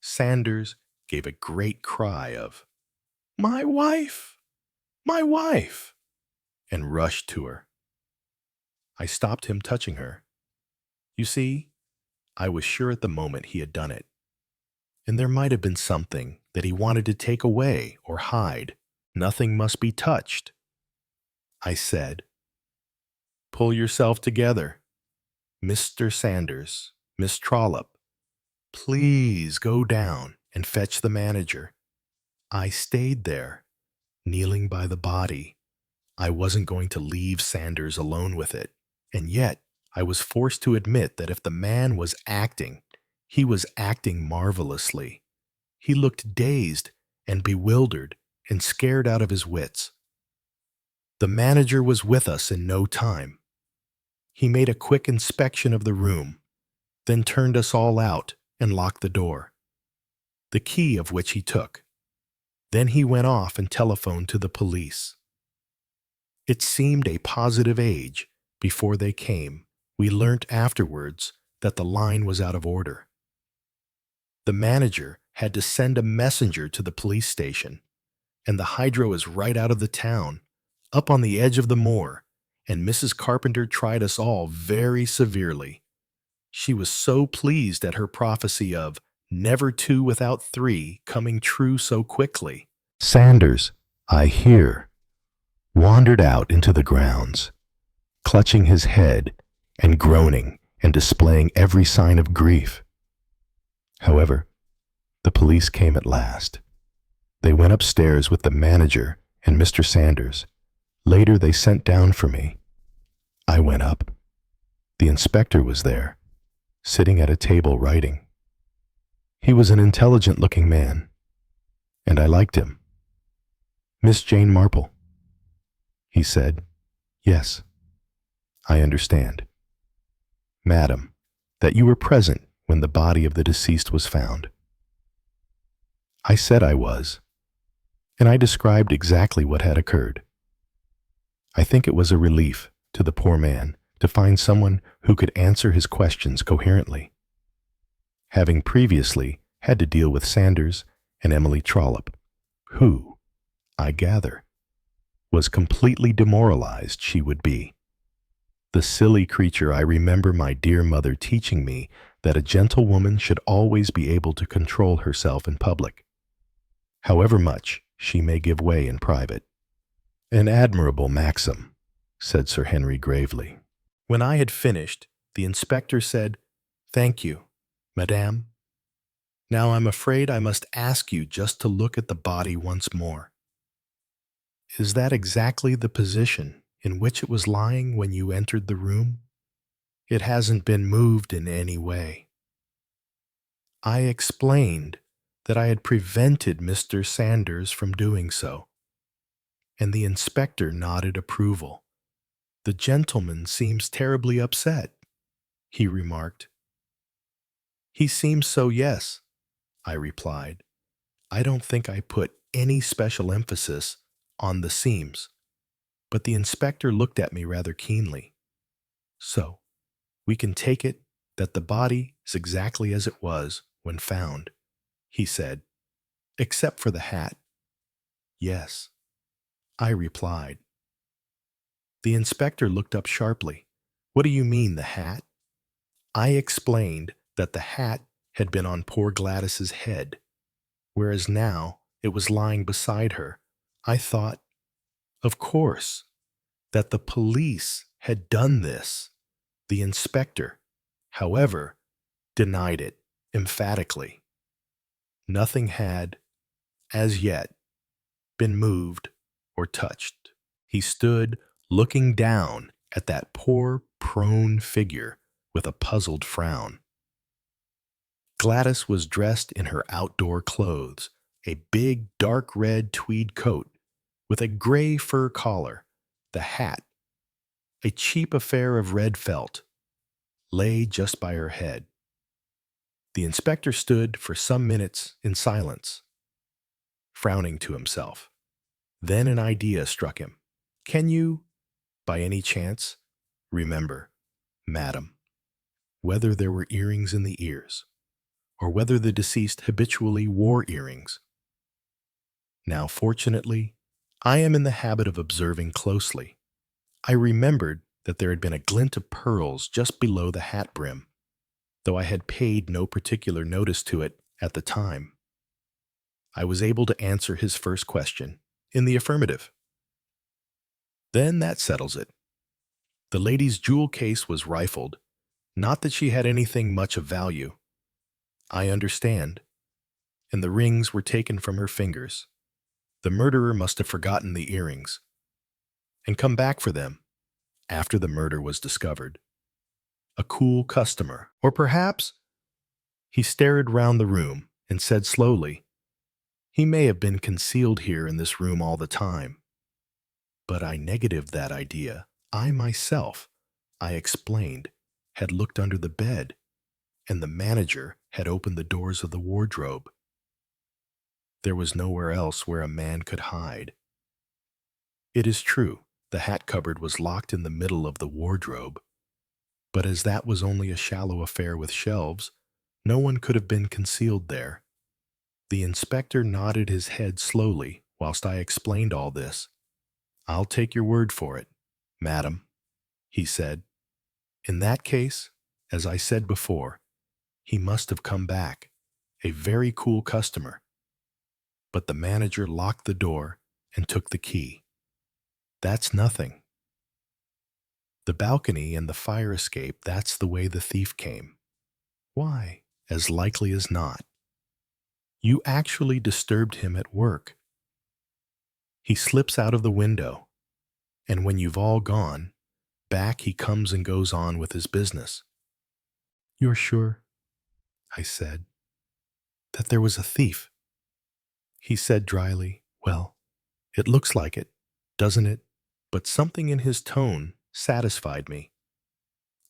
Sanders gave a great cry of, "My wife! My wife!" and rushed to her. I stopped him touching her. You see, I was sure at the moment he had done it, and there might have been something that he wanted to take away or hide. Nothing must be touched. I said, "Pull yourself together. Mr. Sanders, Miss Trollope, please go down and fetch the manager." I stayed there, kneeling by the body. I wasn't going to leave Sanders alone with it, and yet I was forced to admit that if the man was acting, he was acting marvelously. He looked dazed and bewildered and scared out of his wits. The manager was with us in no time. He made a quick inspection of the room, then turned us all out and locked the door, the key of which he took. Then he went off and telephoned to the police. It seemed a positive age before they came. We learnt afterwards that the line was out of order. The manager had to send a messenger to the police station, and the hydro is right out of the town, up on the edge of the moor, and Mrs. Carpenter tried us all very severely. She was so pleased at her prophecy of never two without three coming true so quickly. Sanders, I hear, wandered out into the grounds, clutching his head and groaning and displaying every sign of grief. However, the police came at last. They went upstairs with the manager and Mr. Sanders. Later they sent down for me. I went up. The inspector was there, sitting at a table writing. He was an intelligent-looking man, and I liked him. "Miss Jane Marple," he said. "Yes, I understand. Madam, that you were present when the body of the deceased was found." I said I was, and I described exactly what had occurred. I think it was a relief to the poor man to find someone who could answer his questions coherently, having previously had to deal with Sanders and Emily Trollope, who, I gather, was completely demoralized she would be. The silly creature, I remember my dear mother teaching me that a gentlewoman should always be able to control herself in public, however much she may give way in private. "An admirable maxim," said Sir Henry gravely. When I had finished, the inspector said, "Thank you, Madame. Now I'm afraid I must ask you just to look at the body once more. Is that exactly the position in which it was lying when you entered the room? It hasn't been moved in any way." I explained that I had prevented Mr. Sanders from doing so, and the inspector nodded approval. "The gentleman seems terribly upset," he remarked. "He seems so, yes," I replied. I don't think I put any special emphasis on the seams, but the inspector looked at me rather keenly. "So, we can take it that the body is exactly as it was when found," he said, "except for the hat." "Yes," I replied. The inspector looked up sharply. "What do you mean, the hat?" I explained that the hat had been on poor Gladys's head, whereas now it was lying beside her. I thought, of course, that the police had done this. The inspector, however, denied it emphatically. Nothing had, as yet, been moved or touched. He stood looking down at that poor prone figure with a puzzled frown. Gladys was dressed in her outdoor clothes, a big dark red tweed coat with a gray fur collar. The hat, a cheap affair of red felt, lay just by her head. The inspector stood for some minutes in silence, frowning to himself. Then an idea struck him. "Can you, by any chance, remember, madam, whether there were earrings in the ears, or whether the deceased habitually wore earrings?" Now, fortunately, I am in the habit of observing closely. I remembered that there had been a glint of pearls just below the hat brim, though I had paid no particular notice to it at the time. I was able to answer his first question in the affirmative. "Then that settles it. The lady's jewel case was rifled, not that she had anything much of value. I understand. And the rings were taken from her fingers. The murderer must have forgotten the earrings and come back for them after the murder was discovered. A cool customer, or perhaps—" He stared round the room and said slowly, "He may have been concealed here in this room all the time. But I negatived that idea. I myself, I explained, had looked under the bed, and the manager had opened the doors of the wardrobe. There was nowhere else where a man could hide. It is true, the hat cupboard was locked in the middle of the wardrobe, but as that was only a shallow affair with shelves, no one could have been concealed there. The inspector nodded his head slowly whilst I explained all this. "I'll take your word for it, madam," he said. "In that case, as I said before, he must have come back, a very cool customer." But the manager locked the door and took the key. "That's nothing. The balcony and the fire escape, that's the way the thief came." "Why?" "As likely as not. You actually disturbed him at work. He slips out of the window, and when you've all gone, back he comes and goes on with his business." "You're sure," I said, "that there was a thief?" He said dryly, "Well, it looks like it, doesn't it?" But something in his tone satisfied me.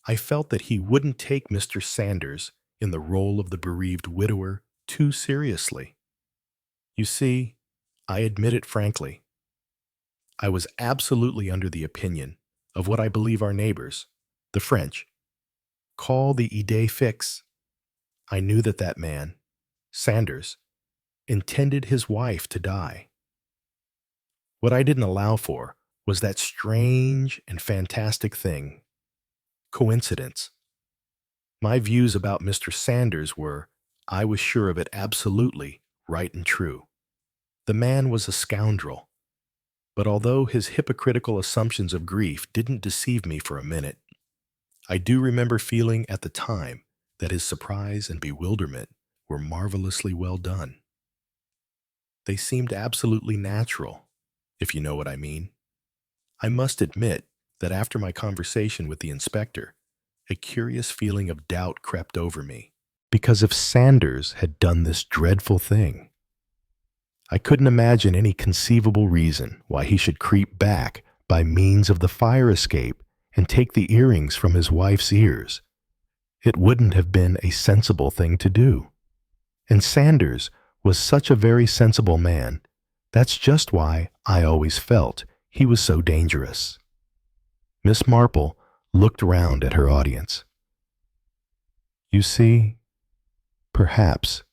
I felt that he wouldn't take Mr. Sanders in the role of the bereaved widower too seriously. You see, I admit it frankly, I was absolutely under the opinion of what I believe our neighbors, the French, call the idée fixe. I knew that that man, Sanders, intended his wife to die. What I didn't allow for was that strange and fantastic thing, coincidence. My views about Mr. Sanders were, I was sure of it absolutely, right and true. The man was a scoundrel. But although his hypocritical assumptions of grief didn't deceive me for a minute, I do remember feeling at the time that his surprise and bewilderment were marvelously well done. They seemed absolutely natural, if you know what I mean. I must admit that after my conversation with the inspector, a curious feeling of doubt crept over me. Because if Sanders had done this dreadful thing, I couldn't imagine any conceivable reason why he should creep back by means of the fire escape and take the earrings from his wife's ears. It wouldn't have been a sensible thing to do. And Sanders was such a very sensible man. That's just why I always felt he was so dangerous. Miss Marple looked round at her audience. "You see, perhaps,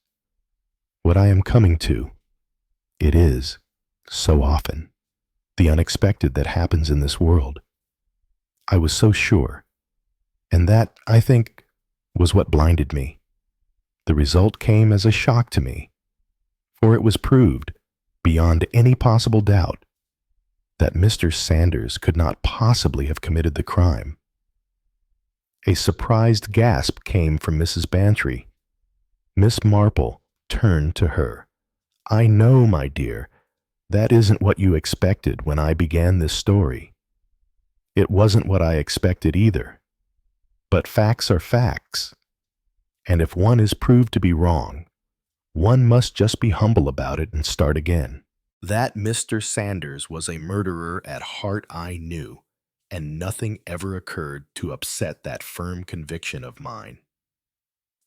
what I am coming to, it is, so often, the unexpected that happens in this world. I was so sure, and that, I think, was what blinded me. The result came as a shock to me, for it was proved, beyond any possible doubt, that Mr. Sanders could not possibly have committed the crime." A surprised gasp came from Mrs. Bantry. Miss Marple turned to her. "I know, my dear, that isn't what you expected when I began this story. It wasn't what I expected either. But facts are facts, and if one is proved to be wrong, one must just be humble about it and start again. That Mr. Sanders was a murderer at heart I knew, and nothing ever occurred to upset that firm conviction of mine.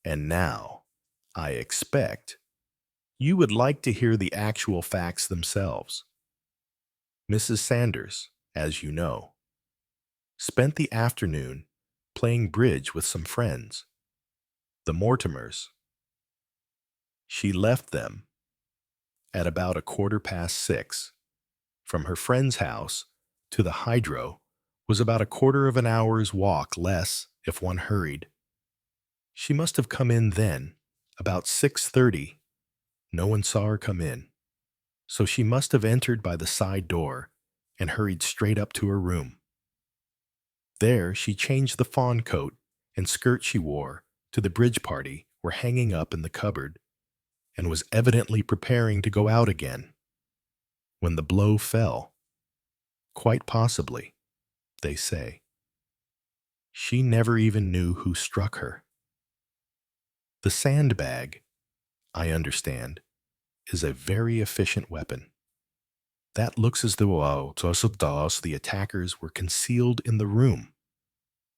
And now, I expect, you would like to hear the actual facts themselves. Mrs. Sanders, as you know, spent the afternoon playing bridge with some friends, the Mortimers. She left them at about 6:15. From her friend's house to the hydro was about 1/4 walk less if one hurried. She must have come in then, about 6:30. No one saw her come in, so she must have entered by the side door and hurried straight up to her room. There she changed the fawn coat and skirt she wore to the bridge party were hanging up in the cupboard, and was evidently preparing to go out again, when the blow fell. Quite possibly, they say. She never even knew who struck her. The sandbag, I understand, is a very efficient weapon. That looks as though the attackers were concealed in the room,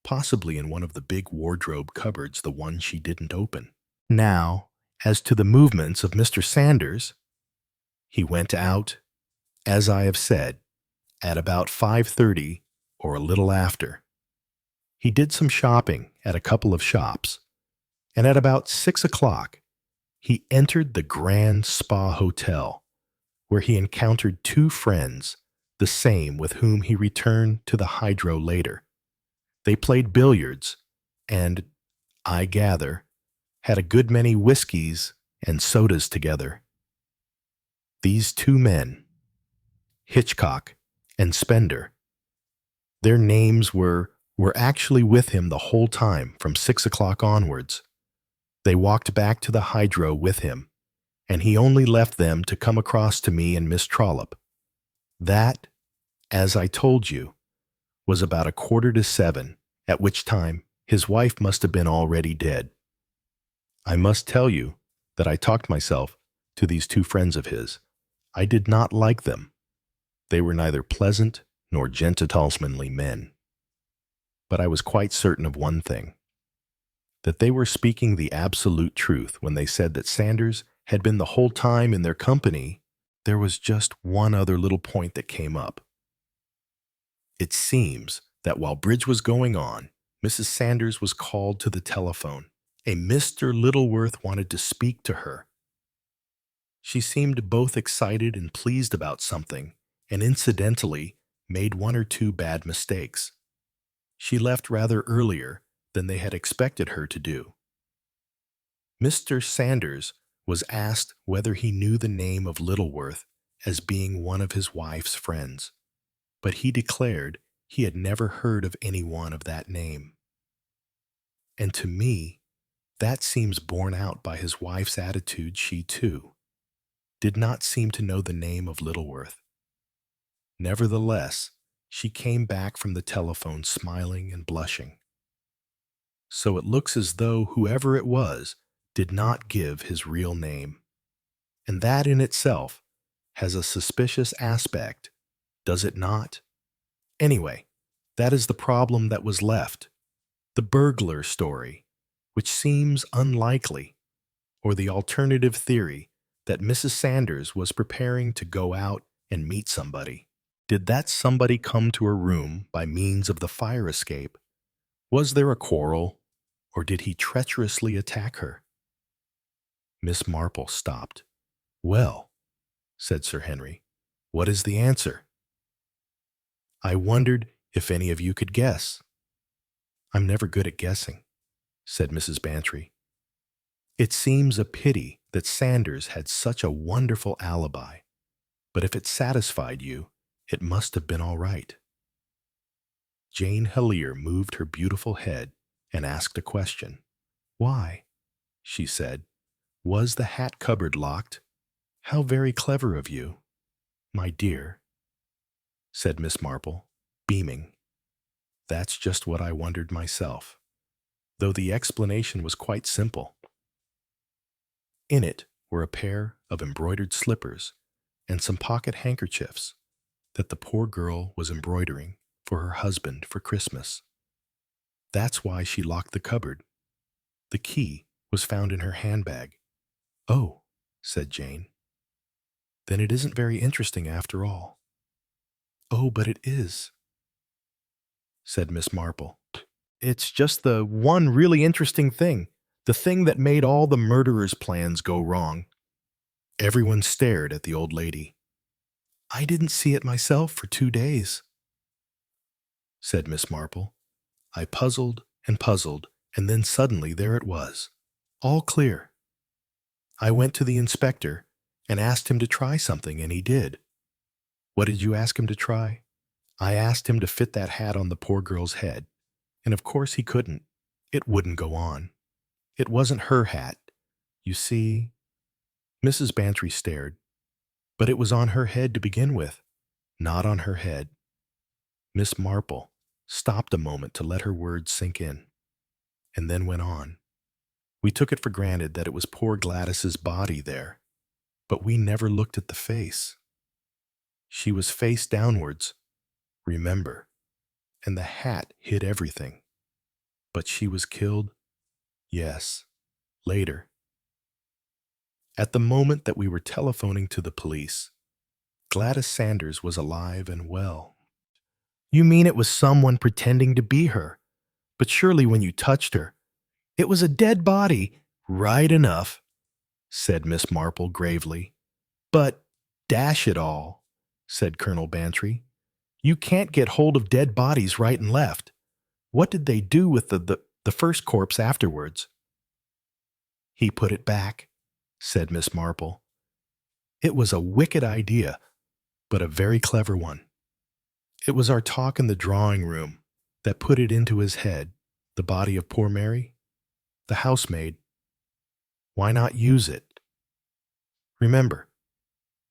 possibly in one of the big wardrobe cupboards, the one she didn't open. Now, as to the movements of Mr. Sanders, he went out, as I have said, at about 5:30 or a little after. He did some shopping at a couple of shops, and at about 6 o'clock, he entered the Grand Spa Hotel, where he encountered two friends, the same with whom he returned to the Hydro later. They played billiards and, I gather, had a good many whiskeys and sodas together. These two men, Hitchcock and Spender, their names were actually with him the whole time from 6 o'clock onwards. They walked back to the Hydro with him, and he only left them to come across to me and Miss Trollope. That, as I told you, was about 6:45, at which time his wife must have been already dead. I must tell you that I talked myself to these two friends of his. I did not like them. They were neither pleasant nor gentlemanly men. But I was quite certain of one thing, that they were speaking the absolute truth when they said that Sanders had been the whole time in their company. There was just one other little point that came up. It seems that while bridge was going on, Mrs. Sanders was called to the telephone. A Mr. Littleworth wanted to speak to her. She seemed both excited and pleased about something, and incidentally made one or two bad mistakes. She left rather earlier than they had expected her to do. Mr. Sanders was asked whether he knew the name of Littleworth as being one of his wife's friends, but he declared he had never heard of anyone of that name. And to me, that seems borne out by his wife's attitude. She, too, did not seem to know the name of Littleworth. Nevertheless, she came back from the telephone smiling and blushing. So it looks as though whoever it was did not give his real name. And that in itself has a suspicious aspect, does it not? Anyway, that is the problem that was left. The burglar story, which seems unlikely, or the alternative theory that Mrs. Sanders was preparing to go out and meet somebody. Did that somebody come to her room by means of the fire escape? Was there a quarrel, or did he treacherously attack her? Miss Marple stopped. "Well," said Sir Henry, "what is the answer?" "I wondered if any of you could guess." "I'm never good at guessing," said Mrs. Bantry. "It seems a pity that Sanders had such a wonderful alibi, but if it satisfied you, it must have been all right." Jane Hellier moved her beautiful head and asked a question. "Why?" she said. "Was the hat cupboard locked? How very clever of you." "My dear," said Miss Marple, beaming, "that's just what I wondered myself, though the explanation was quite simple. In it were a pair of embroidered slippers and some pocket handkerchiefs that the poor girl was embroidering for her husband for Christmas. That's why she locked the cupboard. The key was found in her handbag." "Oh," said Jane. "Then it isn't very interesting after all." "Oh, but it is," said Miss Marple. "It's just the one really interesting thing, the thing that made all the murderer's plans go wrong." Everyone stared at the old lady. "I didn't see it myself for 2 days," said Miss Marple. "I puzzled, and then suddenly there it was, all clear. I went to the inspector and asked him to try something, and he did." "What did you ask him to try?" "I asked him to fit that hat on the poor girl's head, and of course he couldn't. It wouldn't go on. It wasn't her hat. You see—" Mrs. Bantry stared. "But it was on her head to begin with." "Not on her head." Miss Marple stopped a moment to let her words sink in, and then went on. "We took it for granted that it was poor Gladys's body there, but we never looked at the face. She was face downwards, remember, and the hat hid everything. But she was killed, yes, later. At the moment that we were telephoning to the police, Gladys Sanders was alive and well. You mean it was someone pretending to be her? But surely when you touched her, it was a dead body. Right enough, said Miss Marple gravely. But, dash it all, said Colonel Bantry, you can't get hold of dead bodies right and left. What did they do with the first corpse afterwards? He put it back, said Miss Marple. It was a wicked idea, but a very clever one. It was our talk in the drawing room that put it into his head, the body of poor Mary, the housemaid. Why not use it? Remember,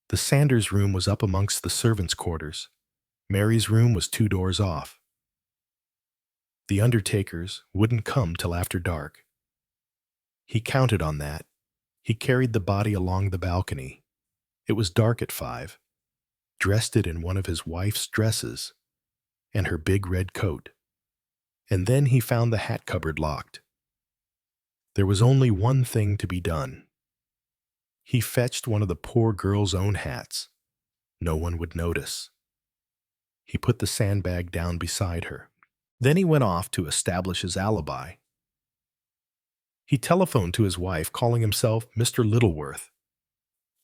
the Sanders room was up amongst the servants' quarters. Mary's room was 2 doors off. The undertakers wouldn't come till after dark. He counted on that. He carried the body along the balcony. It was dark at 5, dressed it in one of his wife's dresses and her big red coat. And then he found the hat cupboard locked. There was only one thing to be done. He fetched one of the poor girl's own hats. No one would notice. He put the sandbag down beside her. Then he went off to establish his alibi. He telephoned to his wife, calling himself Mr. Littleworth.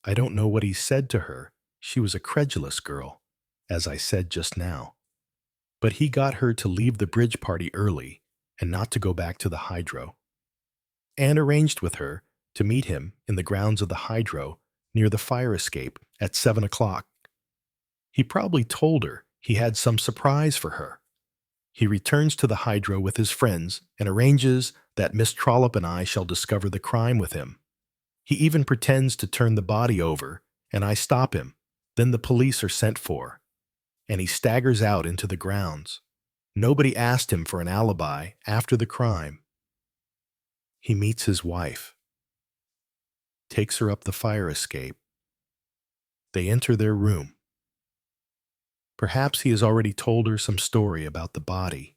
I don't know what he said to her. She was a credulous girl, as I said just now. But he got her to leave the bridge party early and not to go back to the Hydro, and arranged with her to meet him in the grounds of the Hydro near the fire escape at 7 o'clock. He probably told her he had some surprise for her. He returns to the Hydro with his friends and arranges that Miss Trollope and I shall discover the crime with him. He even pretends to turn the body over, and I stop him. Then the police are sent for, and he staggers out into the grounds. Nobody asked him for an alibi after the crime. He meets his wife, takes her up the fire escape. They enter their room. Perhaps he has already told her some story about the body.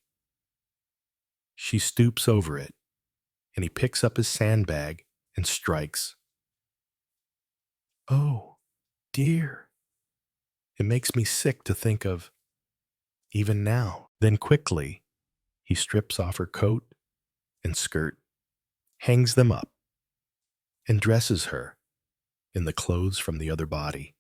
She stoops over it, and he picks up his sandbag and strikes. Oh, dear. It makes me sick to think of, even now. Then quickly, he strips off her coat and skirt, hangs them up, and dresses her in the clothes from the other body.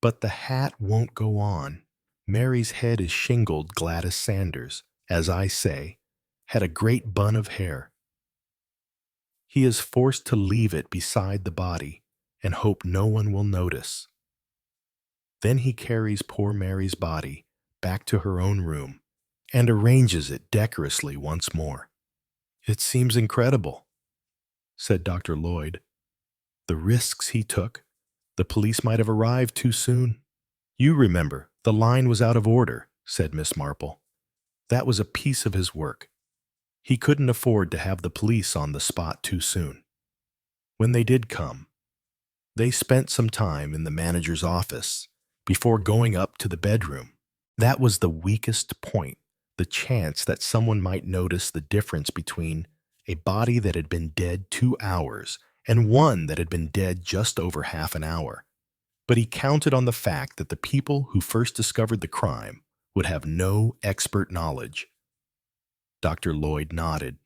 But the hat won't go on. Mary's head is shingled. Gladys Sanders, as I say, had a great bun of hair. He is forced to leave it beside the body and hope no one will notice. Then he carries poor Mary's body back to her own room and arranges it decorously once more. It seems incredible, said Dr. Lloyd. The risks he took. The police might have arrived too soon. You remember, the line was out of order, said Miss Marple. That was a piece of his work. He couldn't afford to have the police on the spot too soon. When they did come, they spent some time in the manager's office before going up to the bedroom. That was the weakest point, the chance that someone might notice the difference between a body that had been dead 2 hours and one that had been dead just over half an hour. But he counted on the fact that the people who first discovered the crime would have no expert knowledge. Dr. Lloyd nodded.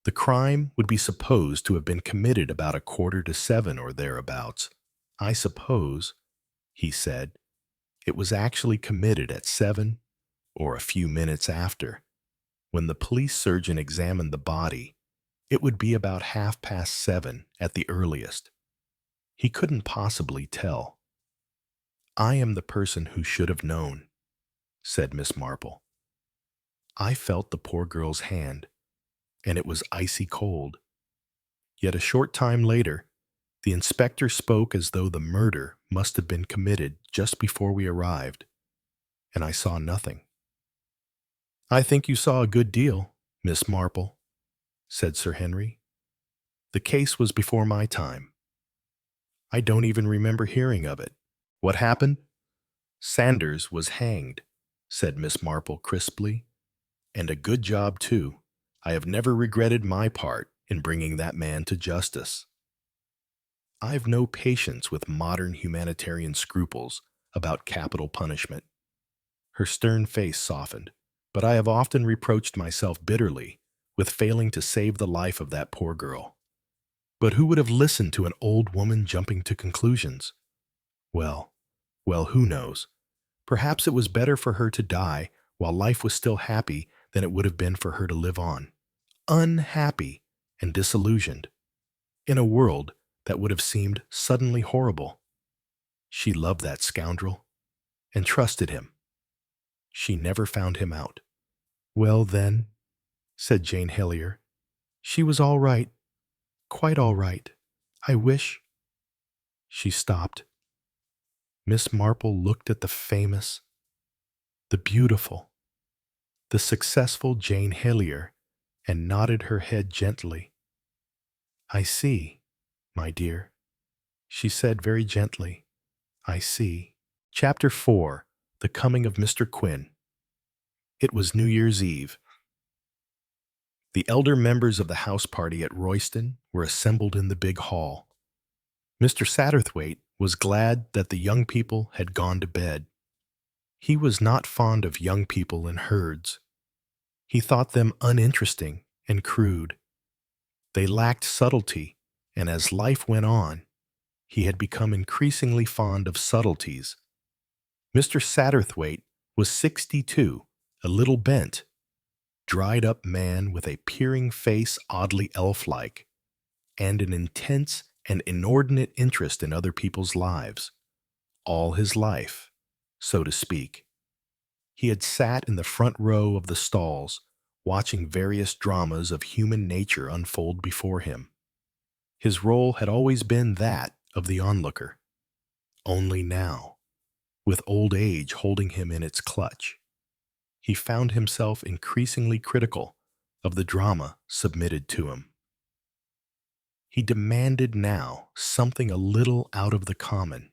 The crime would be supposed to have been committed about 6:45 or thereabouts. I suppose, he said, it was actually committed at 7 or a few minutes after. When the police surgeon examined the body, it would be about 7:30 at the earliest. He couldn't possibly tell. I am the person who should have known, said Miss Marple. I felt the poor girl's hand, and it was icy cold. Yet a short time later, the inspector spoke as though the murder must have been committed just before we arrived, and I saw nothing. I think you saw a good deal, Miss Marple, said Sir Henry. The case was before my time. I don't even remember hearing of it. What happened? Sanders was hanged, said Miss Marple crisply. And a good job, too. I have never regretted my part in bringing that man to justice. I've no patience with modern humanitarian scruples about capital punishment. Her stern face softened, but I have often reproached myself bitterly with failing to save the life of that poor girl. But who would have listened to an old woman jumping to conclusions? Well, who knows? Perhaps it was better for her to die while life was still happy than it would have been for her to live on, unhappy and disillusioned, in a world that would have seemed suddenly horrible. She loved that scoundrel and trusted him. She never found him out. Well, then, said Jane Hillier, she was all right, quite all right. I wish. She stopped. Miss Marple looked at the famous, the beautiful, the successful Jane Hillier and nodded her head gently. I see, my dear, she said very gently. I see. Chapter 4. The Coming of Mr. Quinn. It was New Year's Eve. The elder members of the house party at Royston were assembled in the big hall. Mr. Satterthwaite was glad that the young people had gone to bed. He was not fond of young people in herds. He thought them uninteresting and crude. They lacked subtlety, and as life went on, he had become increasingly fond of subtleties. Mr. Satterthwaite was 62, a little bent, dried-up man with a peering face oddly elf-like, and an intense and inordinate interest in other people's lives. All his life, so to speak. He had sat in the front row of the stalls, watching various dramas of human nature unfold before him. His role had always been that of the onlooker. Only now, with old age holding him in its clutch, he found himself increasingly critical of the drama submitted to him. He demanded now something a little out of the common.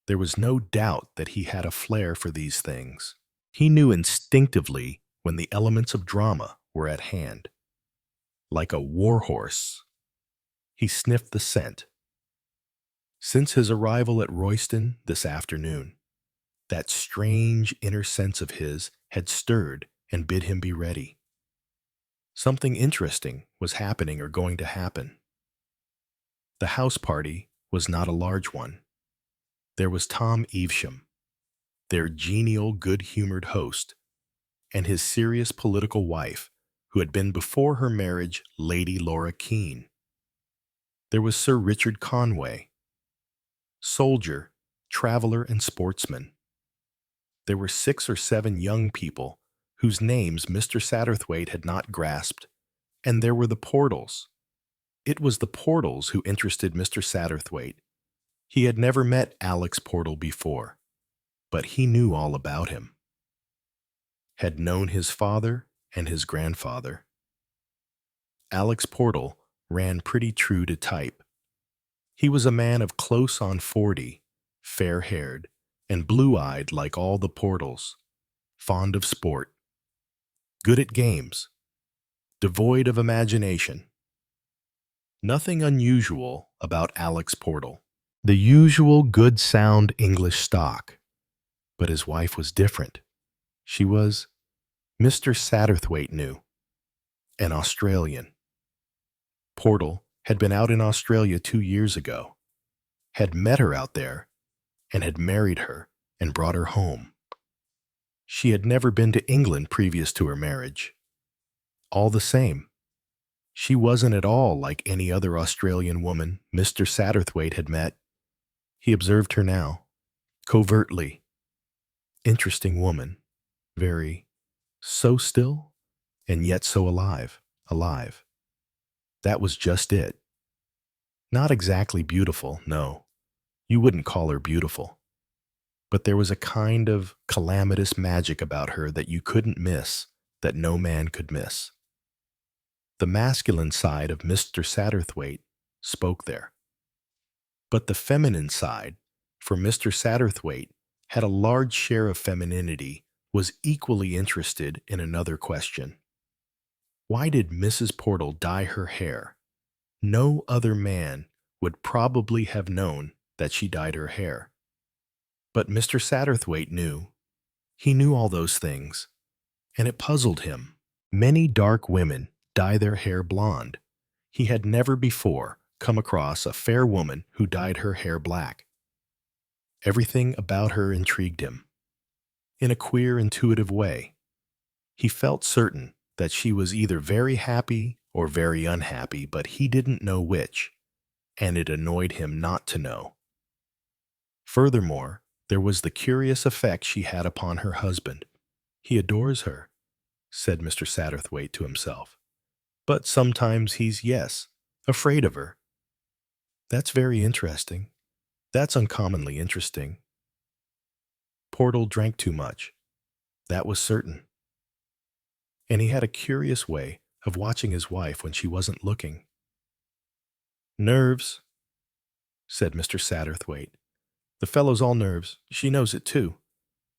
There was no doubt that he had a flair for these things. He knew instinctively when the elements of drama were at hand. Like a warhorse, he sniffed the scent. Since his arrival at Royston this afternoon, that strange inner sense of his had stirred and bid him be ready. Something interesting was happening or going to happen. The house party was not a large one. There was Tom Evesham, their genial, good-humored host, and his serious political wife, who had been before her marriage Lady Laura Keene. There was Sir Richard Conway, soldier, traveler, and sportsman. There were 6 or 7 young people whose names Mr. Satterthwaite had not grasped, and there were the Portals. It was the Portals who interested Mr. Satterthwaite. He had never met Alex Portal before, but he knew all about him. Had known his father and his grandfather. Alex Portal ran pretty true to type. He was a man of close on 40, fair-haired, and blue-eyed like all the Portals, fond of sport, good at games, devoid of imagination. Nothing unusual about Alex Portal. The usual good sound English stock. But his wife was different. She was, Mr. Satterthwaite knew, an Australian. Portal had been out in Australia 2 years ago, had met her out there, and had married her and brought her home. She had never been to England previous to her marriage. All the same, she wasn't at all like any other Australian woman Mr. Satterthwaite had met. He observed her now, covertly. Interesting woman, very, so still, and yet so alive. That was just it. Not exactly beautiful, no. You wouldn't call her beautiful. But there was a kind of calamitous magic about her that you couldn't miss, that no man could miss. The masculine side of Mr. Satterthwaite spoke there. But the feminine side, for Mr. Satterthwaite, had a large share of femininity, was equally interested in another question. Why did Mrs. Portal dye her hair? No other man would probably have known that she dyed her hair. But Mr. Satterthwaite knew. He knew all those things, and it puzzled him. Many dark women dye their hair blonde. He had never before come across a fair woman who dyed her hair black. Everything about her intrigued him. In a queer, intuitive way, he felt certain that she was either very happy or very unhappy, but he didn't know which, and it annoyed him not to know. Furthermore, there was the curious effect she had upon her husband. He adores her, said Mr. Satterthwaite to himself. But sometimes he's, yes, afraid of her. That's very interesting. That's uncommonly interesting. Portal drank too much. That was certain. And he had a curious way of watching his wife when she wasn't looking. Nerves, said Mr. Satterthwaite. The fellow's all nerves. She knows it too,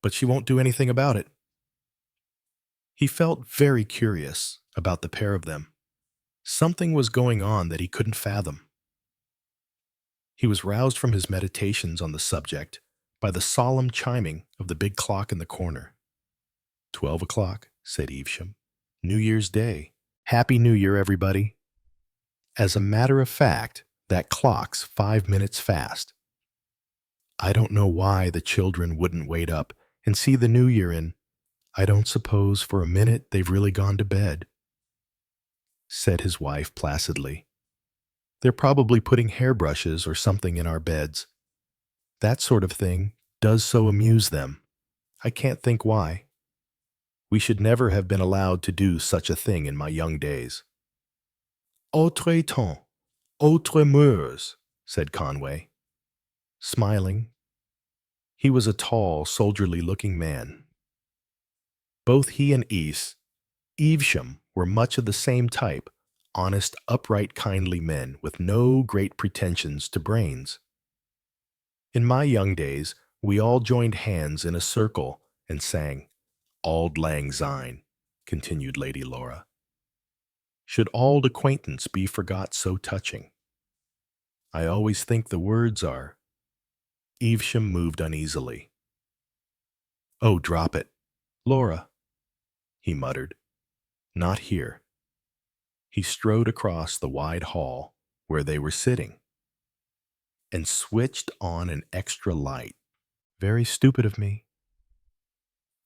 but she won't do anything about it. He felt very curious about the pair of them. Something was going on that he couldn't fathom. He was roused from his meditations on the subject by the solemn chiming of the big clock in the corner. 12 o'clock, said Evesham. New Year's Day. Happy New Year, everybody. As a matter of fact, that clock's 5 minutes fast. I don't know why the children wouldn't wait up and see the New Year in. I don't suppose for a minute they've really gone to bed, said his wife placidly. They're probably putting hairbrushes or something in our beds. That sort of thing does so amuse them. I can't think why. We should never have been allowed to do such a thing in my young days. Autre temps, autre mœurs, said Conway, smiling. He was a tall, soldierly-looking man. Both he and Evesham were much of the same type, honest, upright, kindly men with no great pretensions to brains. In my young days, we all joined hands in a circle and sang, Auld Lang Syne, continued Lady Laura. Should auld acquaintance be forgot so touching? I always think the words are. Evesham moved uneasily. Oh, drop it, Laura, he muttered. Not here. He strode across the wide hall where they were sitting and switched on an extra light. Very stupid of me,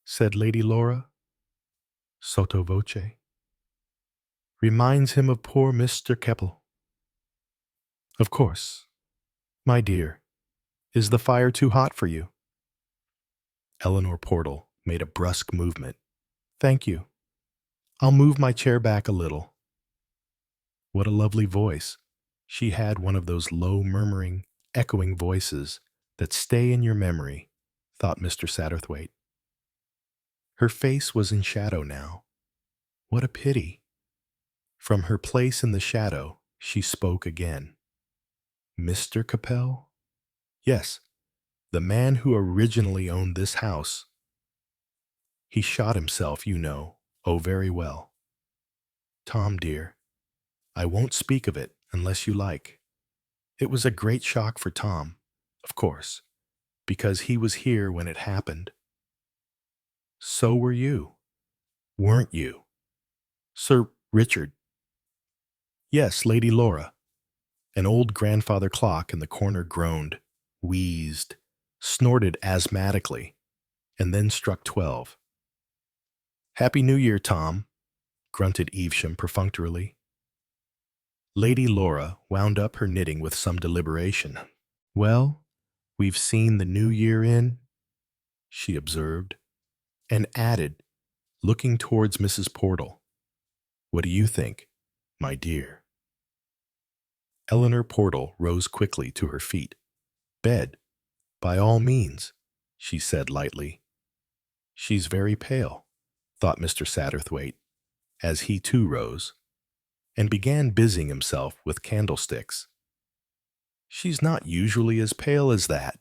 said Lady Laura, sotto voce. Reminds him of poor Mr. Keppel. Of course. My dear, is the fire too hot for you? Eleanor Portal made a brusque movement. Thank you. I'll move my chair back a little. What a lovely voice. She had one of those low, murmuring, echoing voices that stay in your memory, thought Mr. Satterthwaite. Her face was in shadow now. What a pity. From her place in the shadow, she spoke again. Mr. Capel? Yes, the man who originally owned this house. He shot himself, you know. Oh, very well. Tom, dear, I won't speak of it unless you like. It was a great shock for Tom, of course, because he was here when it happened. So were you, weren't you? Sir Richard. Yes, Lady Laura. An old grandfather clock in the corner groaned, wheezed, snorted asthmatically, and then struck 12. Happy New Year, Tom, grunted Evesham perfunctorily. Lady Laura wound up her knitting with some deliberation. Well, we've seen the New Year in, she observed, and added, looking towards Mrs. Portal. What do you think, my dear? Eleanor Portal rose quickly to her feet. Bed, by all means, she said lightly. She's very pale, thought Mr. Satterthwaite, as he too rose, and began busying himself with candlesticks. She's not usually as pale as that.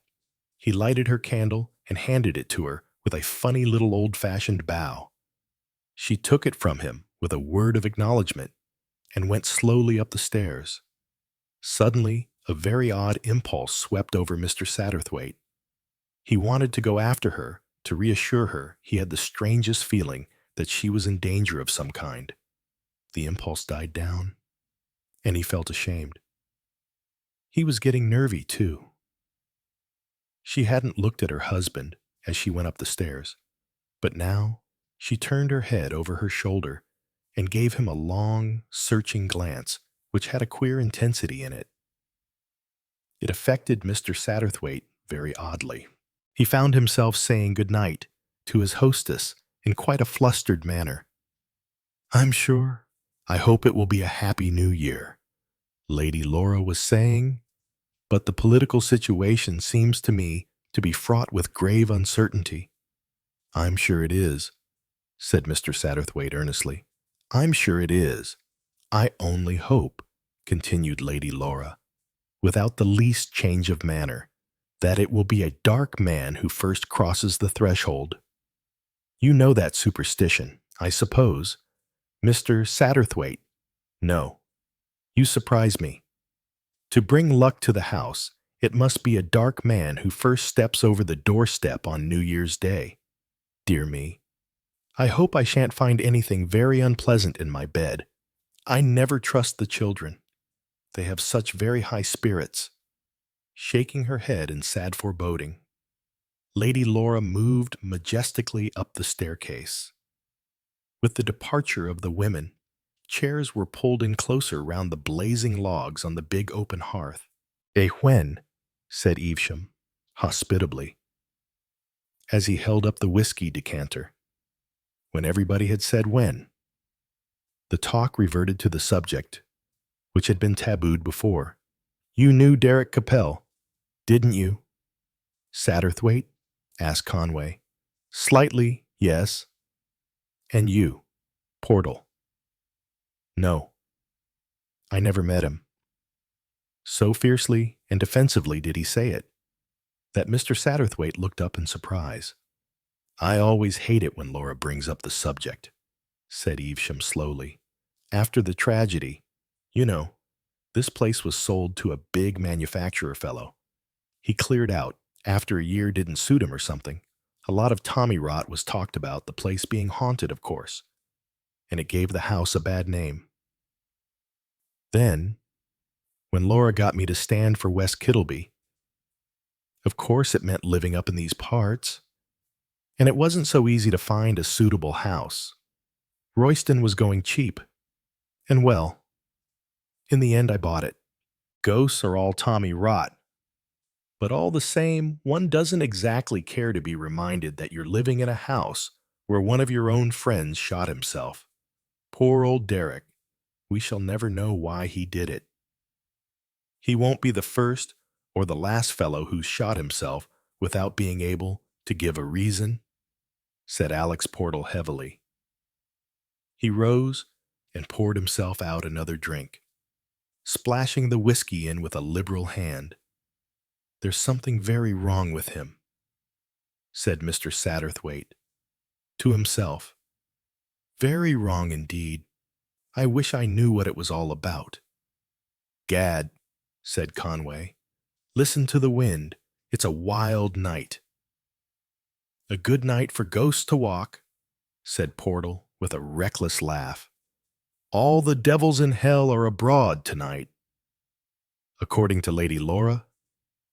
He lighted her candle and handed it to her with a funny little old-fashioned bow. She took it from him with a word of acknowledgement and went slowly up the stairs. Suddenly, a very odd impulse swept over Mr. Satterthwaite. He wanted to go after her, to reassure her he had the strangest feeling that she was in danger of some kind. The impulse died down, and he felt ashamed. He was getting nervy, too. She hadn't looked at her husband as she went up the stairs, but now she turned her head over her shoulder and gave him a long, searching glance which had a queer intensity in it. It affected Mr. Satterthwaite very oddly. He found himself saying good night to his hostess in quite a flustered manner. "I'm sure. I hope it will be a happy new year," Lady Laura was saying, "but the political situation seems to me to be fraught with grave uncertainty." "I'm sure it is," said Mr. Satterthwaite earnestly. "I'm sure it is. I only hope," continued Lady Laura, without the least change of manner, "that it will be a dark man who first crosses the threshold. You know that superstition, I suppose, Mr. Satterthwaite? No. You surprise me. To bring luck to the house, it must be a dark man who first steps over the doorstep on New Year's Day. Dear me, I hope I shan't find anything very unpleasant in my bed. I never trust the children. They have such very high spirits." Shaking her head in sad foreboding, Lady Laura moved majestically up the staircase. With the departure of the women, chairs were pulled in closer round the blazing logs on the big open hearth. "When?" said Evesham, hospitably, as he held up the whiskey decanter. When everybody had said when, the talk reverted to the subject, which had been tabooed before. "You knew Derek Capel, didn't you?" "Satterthwaite?" asked Conway. "Slightly, yes." "And you, Portal?" "No. I never met him." So fiercely and defensively did he say it, that Mr. Satterthwaite looked up in surprise. "I always hate it when Laura brings up the subject," said Evesham slowly. "After the tragedy, you know, this place was sold to a big manufacturer fellow. He cleared out after a year didn't suit him or something. A lot of tommy rot was talked about, the place being haunted, of course, and it gave the house a bad name. Then, when Laura got me to stand for West Kittleby, of course it meant living up in these parts, and it wasn't so easy to find a suitable house. Royston was going cheap, and well, in the end I bought it. Ghosts are all tommy rot, but all the same, one doesn't exactly care to be reminded that you're living in a house where one of your own friends shot himself. Poor old Derek. We shall never know why he did it. He won't be the first or the last fellow who shot himself without being able to give a reason," said Alex Portal heavily. He rose and poured himself out another drink, splashing the whiskey in with a liberal hand. "There's something very wrong with him," said Mr. Satterthwaite to himself. "Very wrong indeed. I wish I knew what it was all about." "Gad," said Conway, "listen to the wind. It's a wild night." "A good night for ghosts to walk," said Portal with a reckless laugh. "All the devils in hell are abroad tonight." "According to Lady Laura,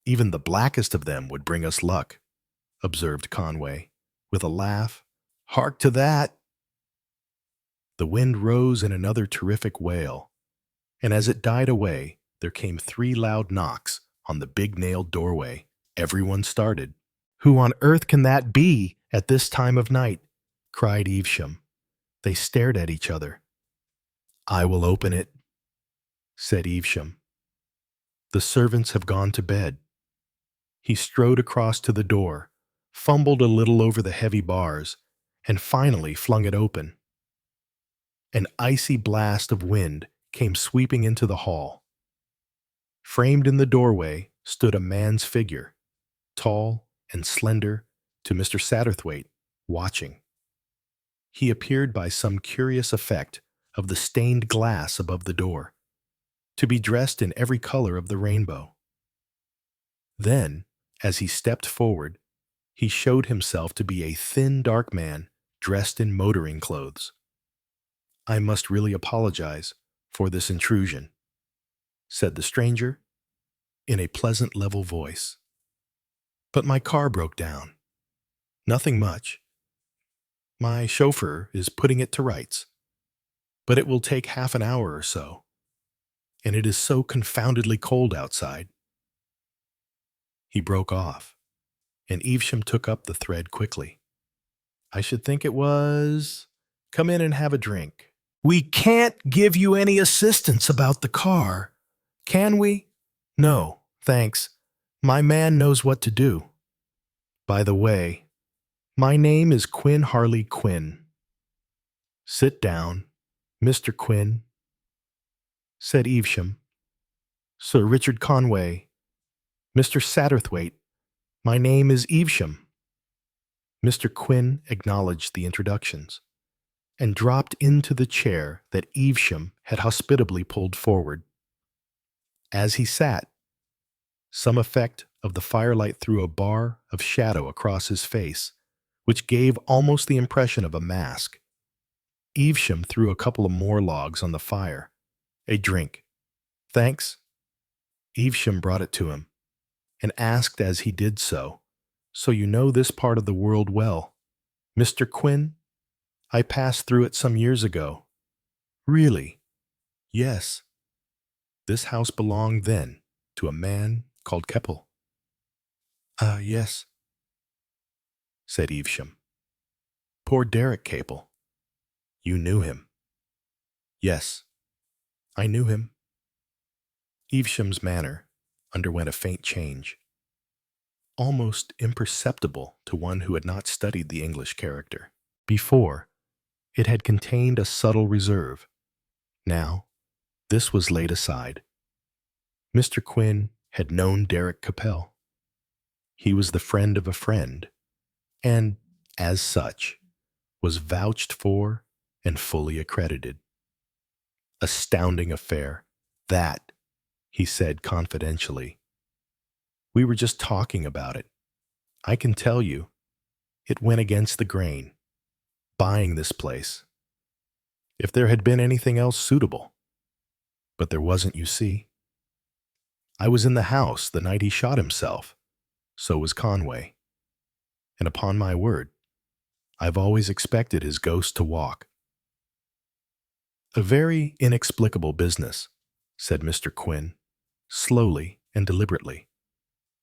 even the blackest of them would bring us luck," observed Conway, with a laugh. "Hark to that!" The wind rose in another terrific wail, and as it died away, there came 3 loud knocks on the big nailed doorway. Everyone started. "Who on earth can that be at this time of night?" cried Evesham. They stared at each other. "I will open it," said Evesham. "The servants have gone to bed." He strode across to the door, fumbled a little over the heavy bars, and finally flung it open. An icy blast of wind came sweeping into the hall. Framed in the doorway stood a man's figure, tall and slender to Mr. Satterthwaite, watching. He appeared by some curious effect of the stained glass above the door, to be dressed in every color of the rainbow. Then, as he stepped forward, he showed himself to be a thin, dark man dressed in motoring clothes. "I must really apologize for this intrusion," said the stranger, in a pleasant, level voice. "But my car broke down. Nothing much. My chauffeur is putting it to rights, but it will take half an hour or so, and it is so confoundedly cold outside." He broke off, and Evesham took up the thread quickly. "I should think it was... Come in and have a drink." "We can't give you any assistance about the car, can we?" "No, thanks. My man knows what to do. By the way, my name is Quinn Harley Quinn." "Sit down, Mr. Quinn," said Evesham. "Sir Richard Conway, Mr. Satterthwaite, my name is Evesham." Mr. Quinn acknowledged the introductions, and dropped into the chair that Evesham had hospitably pulled forward. As he sat, some effect of the firelight threw a bar of shadow across his face, which gave almost the impression of a mask. Evesham threw a couple of more logs on the fire. "A drink." "Thanks." Evesham brought it to him, and asked as he did so, "So you know this part of the world well, Mr. Quinn?" "I passed through it some years ago." "Really?" "Yes." "This house belonged then to a man called Keppel." Yes," said Evesham. "Poor Derek Capel. You knew him?" "Yes, I knew him." Evesham's manner underwent a faint change, almost imperceptible to one who had not studied the English character. Before, it had contained a subtle reserve. Now, this was laid aside. Mr. Quinn had known Derek Capel. He was the friend of a friend, and, as such, was vouched for and fully accredited. "Astounding affair, that," he said confidentially. "We were just talking about it. I can tell you, it went against the grain, buying this place. If there had been anything else suitable. But there wasn't, you see. I was in the house the night he shot himself. So was Conway. And upon my word, I've always expected his ghost to walk." "A very inexplicable business," said Mr. Quinn, slowly and deliberately,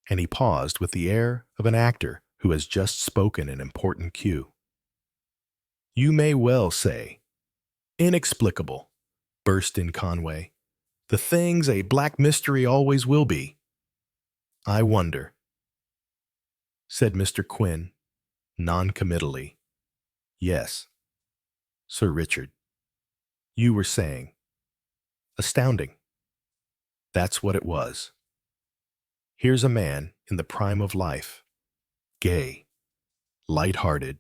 and he paused with the air of an actor who has just spoken an important cue. "You may well say, inexplicable," burst in Conway. "The thing's a black mystery always will be." "I wonder," said Mr. Quinn, non-committally. "Yes, Sir Richard, you were saying. Astounding. That's what it was. Here's a man in the prime of life, gay, light-hearted,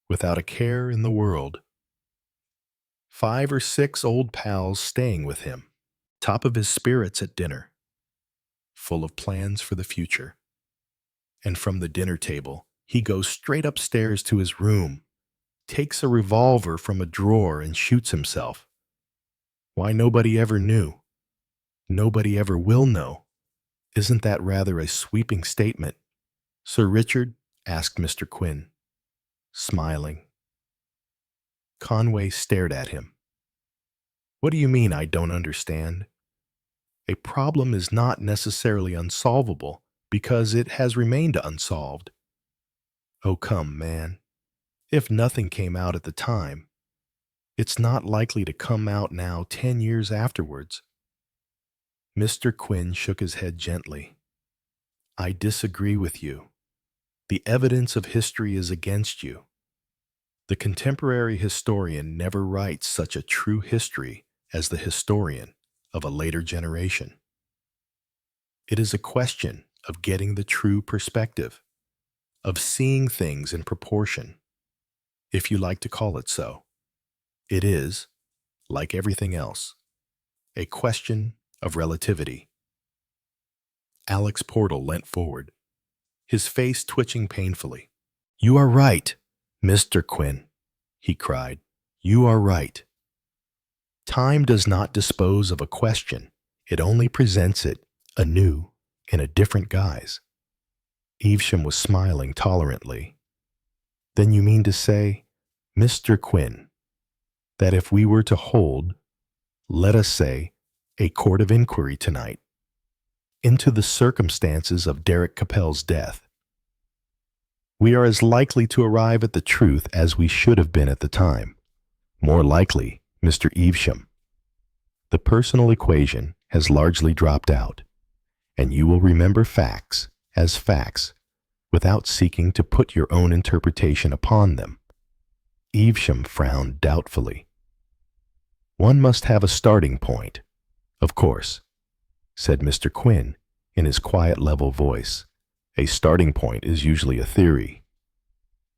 without a care in the world. 5 or 6 old pals staying with him, top of his spirits at dinner, full of plans for the future. And from the dinner table, he goes straight upstairs to his room, takes a revolver from a drawer and shoots himself. Why, nobody ever knew. Nobody ever will know. Isn't that rather a sweeping statement?" "Sir Richard?" asked Mr. Quinn, smiling. Conway stared at him. "What do you mean I don't understand? A problem is not necessarily unsolvable because it has remained unsolved. Oh, come, man. If nothing came out at the time, it's not likely to come out now 10 years afterwards." Mr. Quinn shook his head gently. "I disagree with you. The evidence of history is against you. The contemporary historian never writes such a true history as the historian of a later generation. It is a question of getting the true perspective, of seeing things in proportion, if you like to call it so. It is, like everything else, a question of relativity. Alex Portal leant forward, his face twitching painfully. "You are right, Mr. Quinn," he cried. "You are right. Time does not dispose of a question. It only presents it anew in a different guise." Evesham was smiling tolerantly. "Then you mean to say, Mr. Quinn, that if we were to hold, let us say, a court of inquiry tonight into the circumstances of Derek Capel's death, we are as likely to arrive at the truth as we should have been at the time? More likely, Mr. Evesham. The personal equation has largely dropped out, and you will remember facts as facts without seeking to put your own interpretation upon them." Evesham frowned doubtfully. "One must have a starting point, of course," said Mr. Quinn in his quiet, level voice. "A starting point is usually a theory.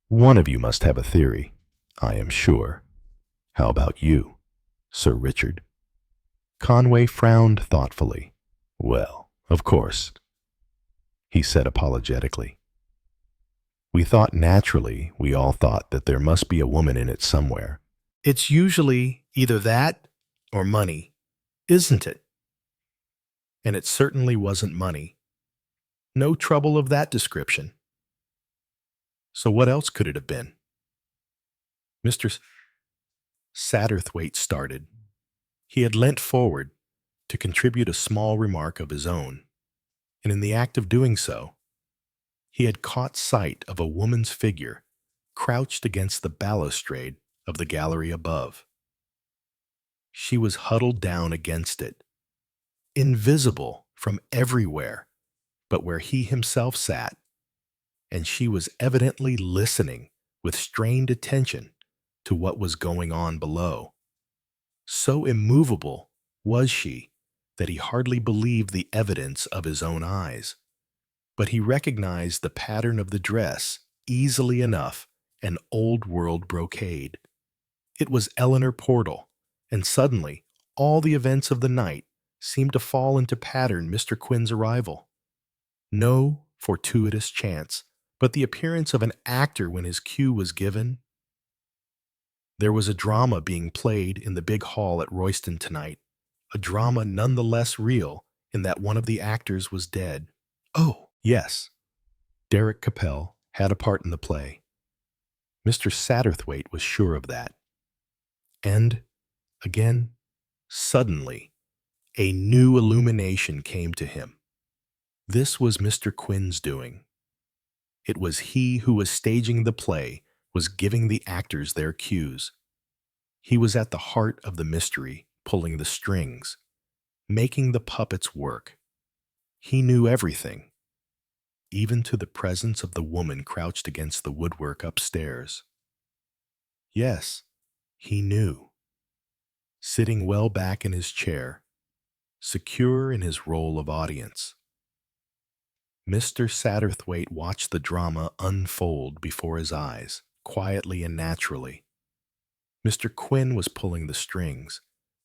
One of you must have a theory, I am sure. How about you, Sir Richard?" Conway frowned thoughtfully. "Well, of course," he said apologetically. "We all thought that there must be a woman in it somewhere. It's usually either that or money, isn't it? And it certainly wasn't money. No trouble of that description. So what else could it have been?" Mr. Satterthwaite started. He had leant forward to contribute a small remark of his own, and in the act of doing so, he had caught sight of a woman's figure crouched against the balustrade of the gallery above. She was huddled down against it, invisible from everywhere but where he himself sat, and she was evidently listening with strained attention to what was going on below. So immovable was she that he hardly believed the evidence of his own eyes. But he recognized the pattern of the dress easily enough, an old-world brocade. It was Eleanor Portal, and suddenly all the events of the night seemed to fall into pattern. Mr. Quinn's arrival, no fortuitous chance, but the appearance of an actor when his cue was given. There was a drama being played in the big hall at Royston tonight, a drama none the less real in that one of the actors was dead. Oh, yes, Derek Capel had a part in the play. Mr. Satterthwaite was sure of that. And, again, suddenly, a new illumination came to him. This was Mr. Quinn's doing. It was he who was staging the play, was giving the actors their cues. He was at the heart of the mystery, pulling the strings, making the puppets work. He knew everything, even to the presence of the woman crouched against the woodwork upstairs. Yes, he knew. Sitting well back in his chair, secure in his role of audience, Mr. Satterthwaite watched the drama unfold before his eyes, quietly and naturally. Mr. Quinn was pulling the strings,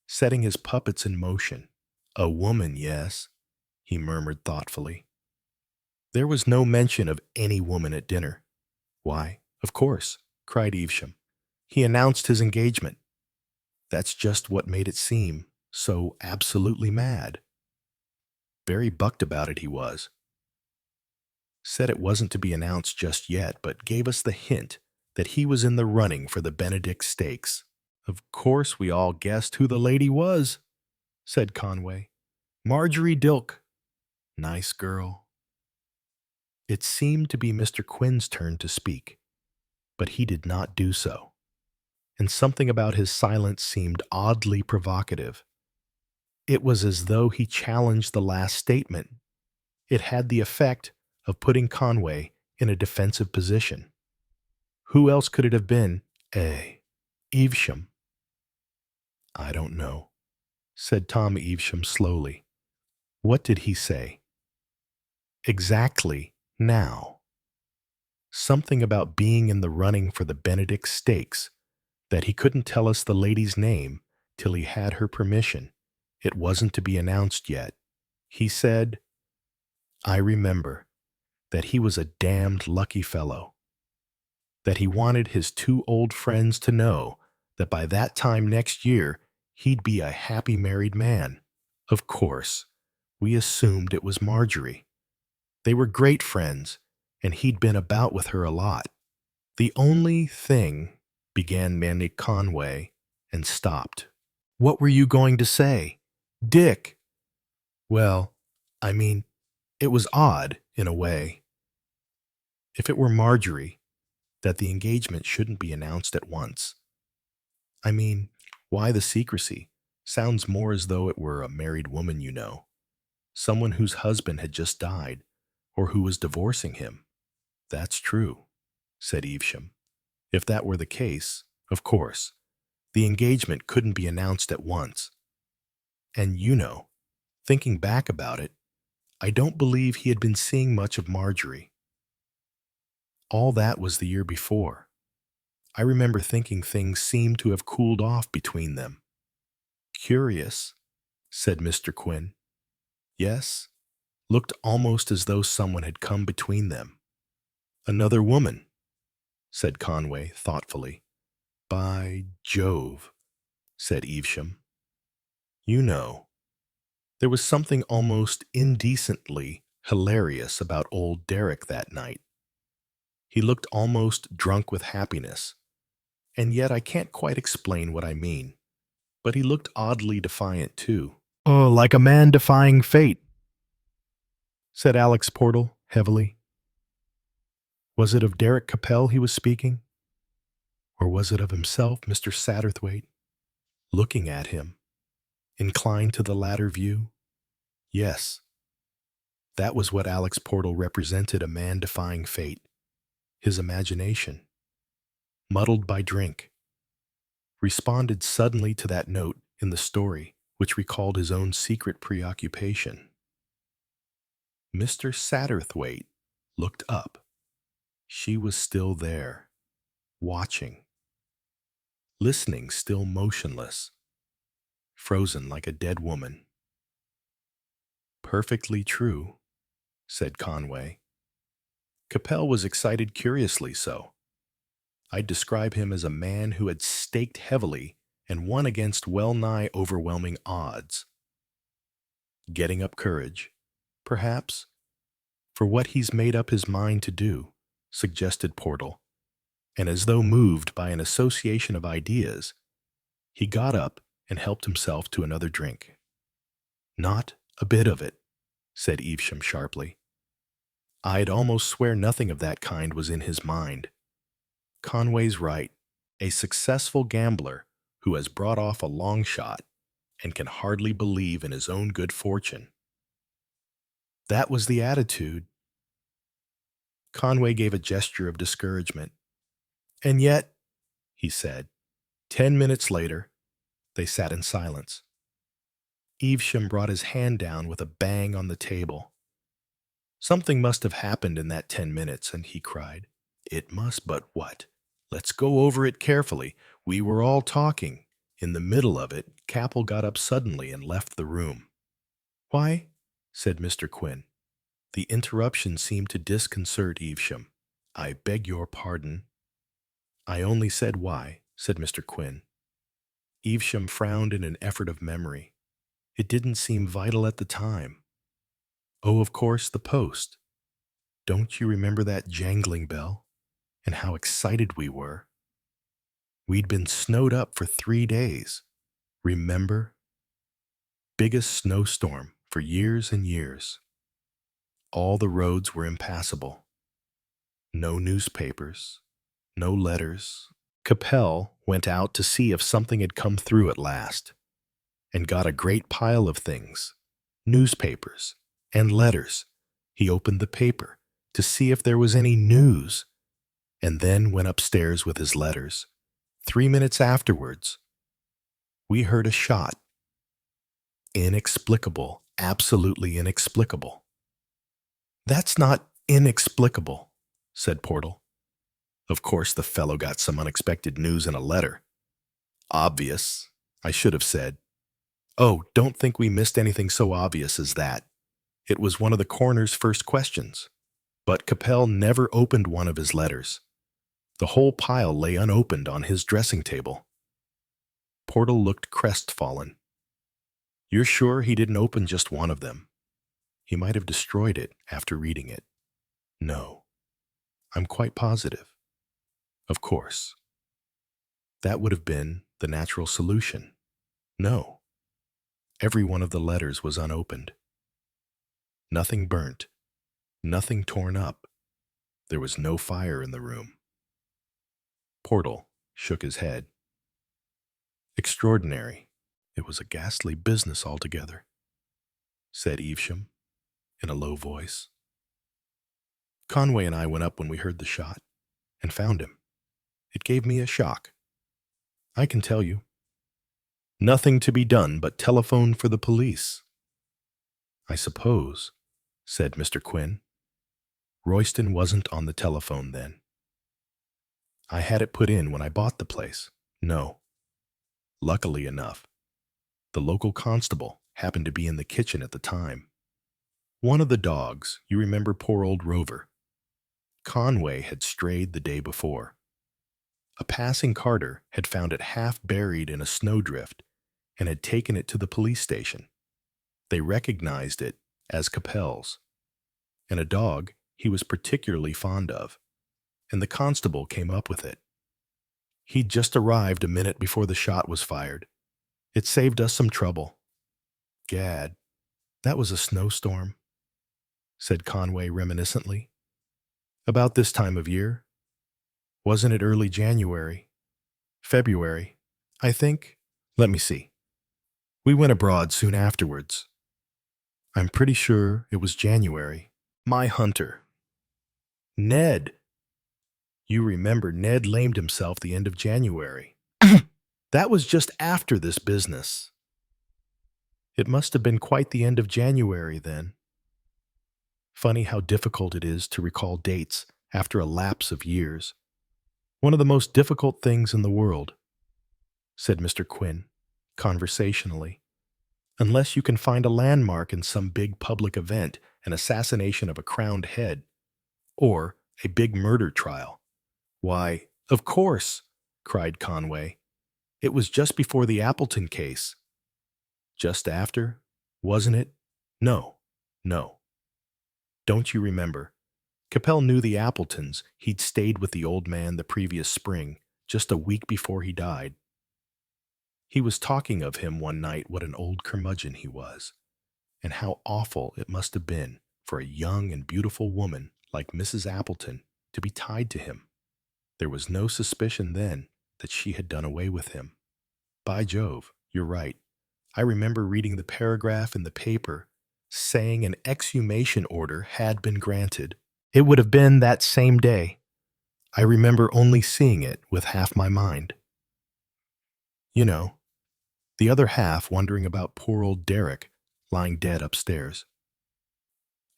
setting his puppets in motion. "A woman, yes," he murmured thoughtfully. There was no mention of any woman at dinner. "Why, of course," cried Evesham. "He announced his engagement. That's just what made it seem so absolutely mad. Very bucked about it, he was. Said it wasn't to be announced just yet, but gave us the hint that he was in the running for the Benedict Stakes. Of course we all guessed who the lady was," said Conway. "Marjorie Dilke. Nice girl." It seemed to be Mr. Quinn's turn to speak, but he did not do so, and something about his silence seemed oddly provocative. It was as though he challenged the last statement. It had the effect of putting Conway in a defensive position. Who else could it have been? Evesham. "I don't know," said Tom Evesham slowly. "What did he say?" "Exactly now." Something about being in the running for the Benedict Stakes, that he couldn't tell us the lady's name till he had her permission. It wasn't to be announced yet. He said, I remember, that he was a damned lucky fellow, that he wanted his two old friends to know that by that time next year he'd be a happy married man. Of course, we assumed it was Marjorie. They were great friends, and he'd been about with her a lot. The only thing, began Manny Conway, and stopped. What were you going to say? Dick! Well, I mean, it was odd, in a way. If it were Marjorie, that the engagement shouldn't be announced at once. I mean, why the secrecy? Sounds more as though it were a married woman, you know. Someone whose husband had just died, or who was divorcing him. That's true, said Evesham. If that were the case, of course, the engagement couldn't be announced at once. And you know, thinking back about it, I don't believe he had been seeing much of Marjorie. All that was the year before. I remember thinking things seemed to have cooled off between them. Curious, said Mr. Quinn. Yes, looked almost as though someone had come between them. Another woman, said Conway thoughtfully. By Jove, said Evesham. You know, there was something almost indecently hilarious about old Derek that night. He looked almost drunk with happiness, and yet I can't quite explain what I mean. But he looked oddly defiant, too. Oh, like a man defying fate, said Alex Portal heavily. Was it of Derek Capel he was speaking? Or was it of himself, Mr. Satterthwaite? Looking at him, inclined to the latter view? Yes, that was what Alex Portal represented, a man defying fate. His imagination, muddled by drink, responded suddenly to that note in the story which recalled his own secret preoccupation. Mr. Satterthwaite looked up. She was still there, watching, listening, still motionless, frozen like a dead woman. Perfectly true, said Conway. Capel was excited curiously so. I'd describe him as a man who had staked heavily and won against well-nigh overwhelming odds. Getting up courage, perhaps, for what he's made up his mind to do, suggested Portal, and as though moved by an association of ideas, he got up and helped himself to another drink. Not a bit of it, said Evesham sharply. I'd almost swear nothing of that kind was in his mind. Conway's right. A successful gambler who has brought off a long shot and can hardly believe in his own good fortune. That was the attitude. Conway gave a gesture of discouragement. And yet, he said, 10 minutes later, they sat in silence. Evesham brought his hand down with a bang on the table. Something must have happened in that 10 minutes, and he cried, It must, but what? Let's go over it carefully. We were all talking. In the middle of it, Capel got up suddenly and left the room. Why? Said Mr. Quinn. The interruption seemed to disconcert Evesham. I beg your pardon. I only said why, said Mr. Quinn. Evesham frowned in an effort of memory. It didn't seem vital at the time. Oh, of course, the post. Don't you remember that jangling bell? And how excited we were. We'd been snowed up for 3 days. Remember? Biggest snowstorm for years and years. All the roads were impassable. No newspapers, no letters. Capel went out to see if something had come through at last, and got a great pile of things, newspapers and letters. He opened the paper to see if there was any news, and then went upstairs with his letters. 3 minutes afterwards, we heard a shot. Inexplicable, absolutely inexplicable. That's not inexplicable, said Portal. Of course, the fellow got some unexpected news in a letter. Obvious, I should have said. Oh, don't think we missed anything so obvious as that. It was one of the coroner's first questions. But Capel never opened one of his letters. The whole pile lay unopened on his dressing table. Portal looked crestfallen. You're sure he didn't open just one of them? He might have destroyed it after reading it. No, I'm quite positive. Of course. That would have been the natural solution. No. Every one of the letters was unopened. Nothing burnt. Nothing torn up. There was no fire in the room. Portal shook his head. Extraordinary. It was a ghastly business altogether, said Evesham in a low voice. Conway and I went up when we heard the shot and found him. It gave me a shock. I can tell you. Nothing to be done but telephone for the police. I suppose, said Mr. Quinn. Royston wasn't on the telephone then. I had it put in when I bought the place. No. Luckily enough, the local constable happened to be in the kitchen at the time. One of the dogs, you remember poor old Rover, Conway had strayed the day before. A passing carter had found it half buried in a snowdrift and had taken it to the police station. They recognized it as Capel's, and a dog he was particularly fond of, and the constable came up with it. He'd just arrived a minute before the shot was fired. It saved us some trouble. Gad, that was a snowstorm, said Conway reminiscently. About this time of year. Wasn't it early January? February, I think. Let me see. We went abroad soon afterwards. I'm pretty sure it was January. My hunter. Ned. You remember Ned lamed himself the end of January. That was just after this business. It must have been quite the end of January then. Funny how difficult it is to recall dates after a lapse of years. One of the most difficult things in the world, said Mr. Quinn, conversationally. Unless you can find a landmark in some big public event, an assassination of a crowned head, or a big murder trial. Why, of course, cried Conway. It was just before the Appleton case. Just after, wasn't it? No. Don't you remember? Capel knew the Appletons. He'd stayed with the old man the previous spring, just a week before he died. He was talking of him one night what an old curmudgeon he was, and how awful it must have been for a young and beautiful woman like Mrs. Appleton to be tied to him. There was no suspicion then that she had done away with him. By Jove, you're right. I remember reading the paragraph in the paper saying an exhumation order had been granted. It would have been that same day. I remember only seeing it with half my mind. You know, the other half wondering about poor old Derek lying dead upstairs.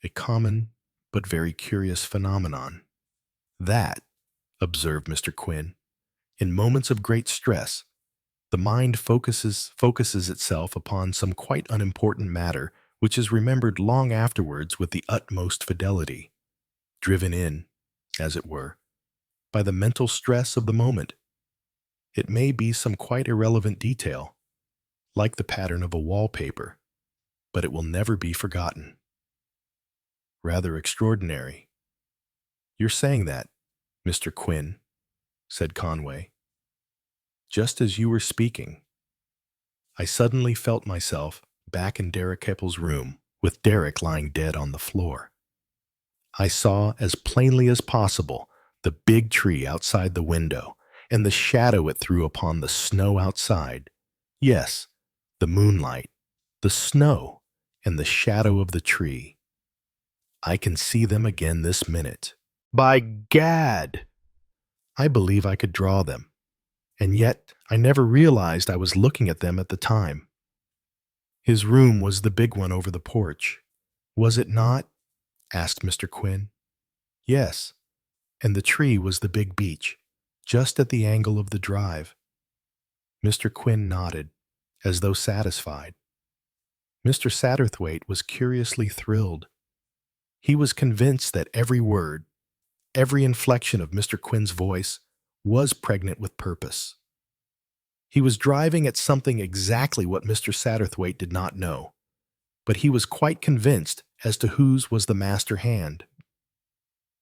A common but very curious phenomenon. That, observed Mr. Quinn, in moments of great stress, the mind focuses itself upon some quite unimportant matter which is remembered long afterwards with the utmost fidelity, driven in, as it were, by the mental stress of the moment. It may be some quite irrelevant detail, like the pattern of a wallpaper, but it will never be forgotten. Rather extraordinary. You're saying that, Mr. Quinn, said Conway. Just as you were speaking, I suddenly felt myself back in Derek Keppel's room, with Derek lying dead on the floor. I saw as plainly as possible the big tree outside the window and the shadow it threw upon the snow outside. Yes, the moonlight, the snow, and the shadow of the tree. I can see them again this minute. By gad! I believe I could draw them, and yet I never realized I was looking at them at the time. His room was the big one over the porch. Was it not? Asked Mr. Quinn. Yes, and the tree was the big beech, just at the angle of the drive. Mr. Quinn nodded, as though satisfied. Mr. Satterthwaite was curiously thrilled. He was convinced that every word, every inflection of Mr. Quinn's voice was pregnant with purpose. He was driving at something exactly what Mr. Satterthwaite did not know, but he was quite convinced as to whose was the master hand.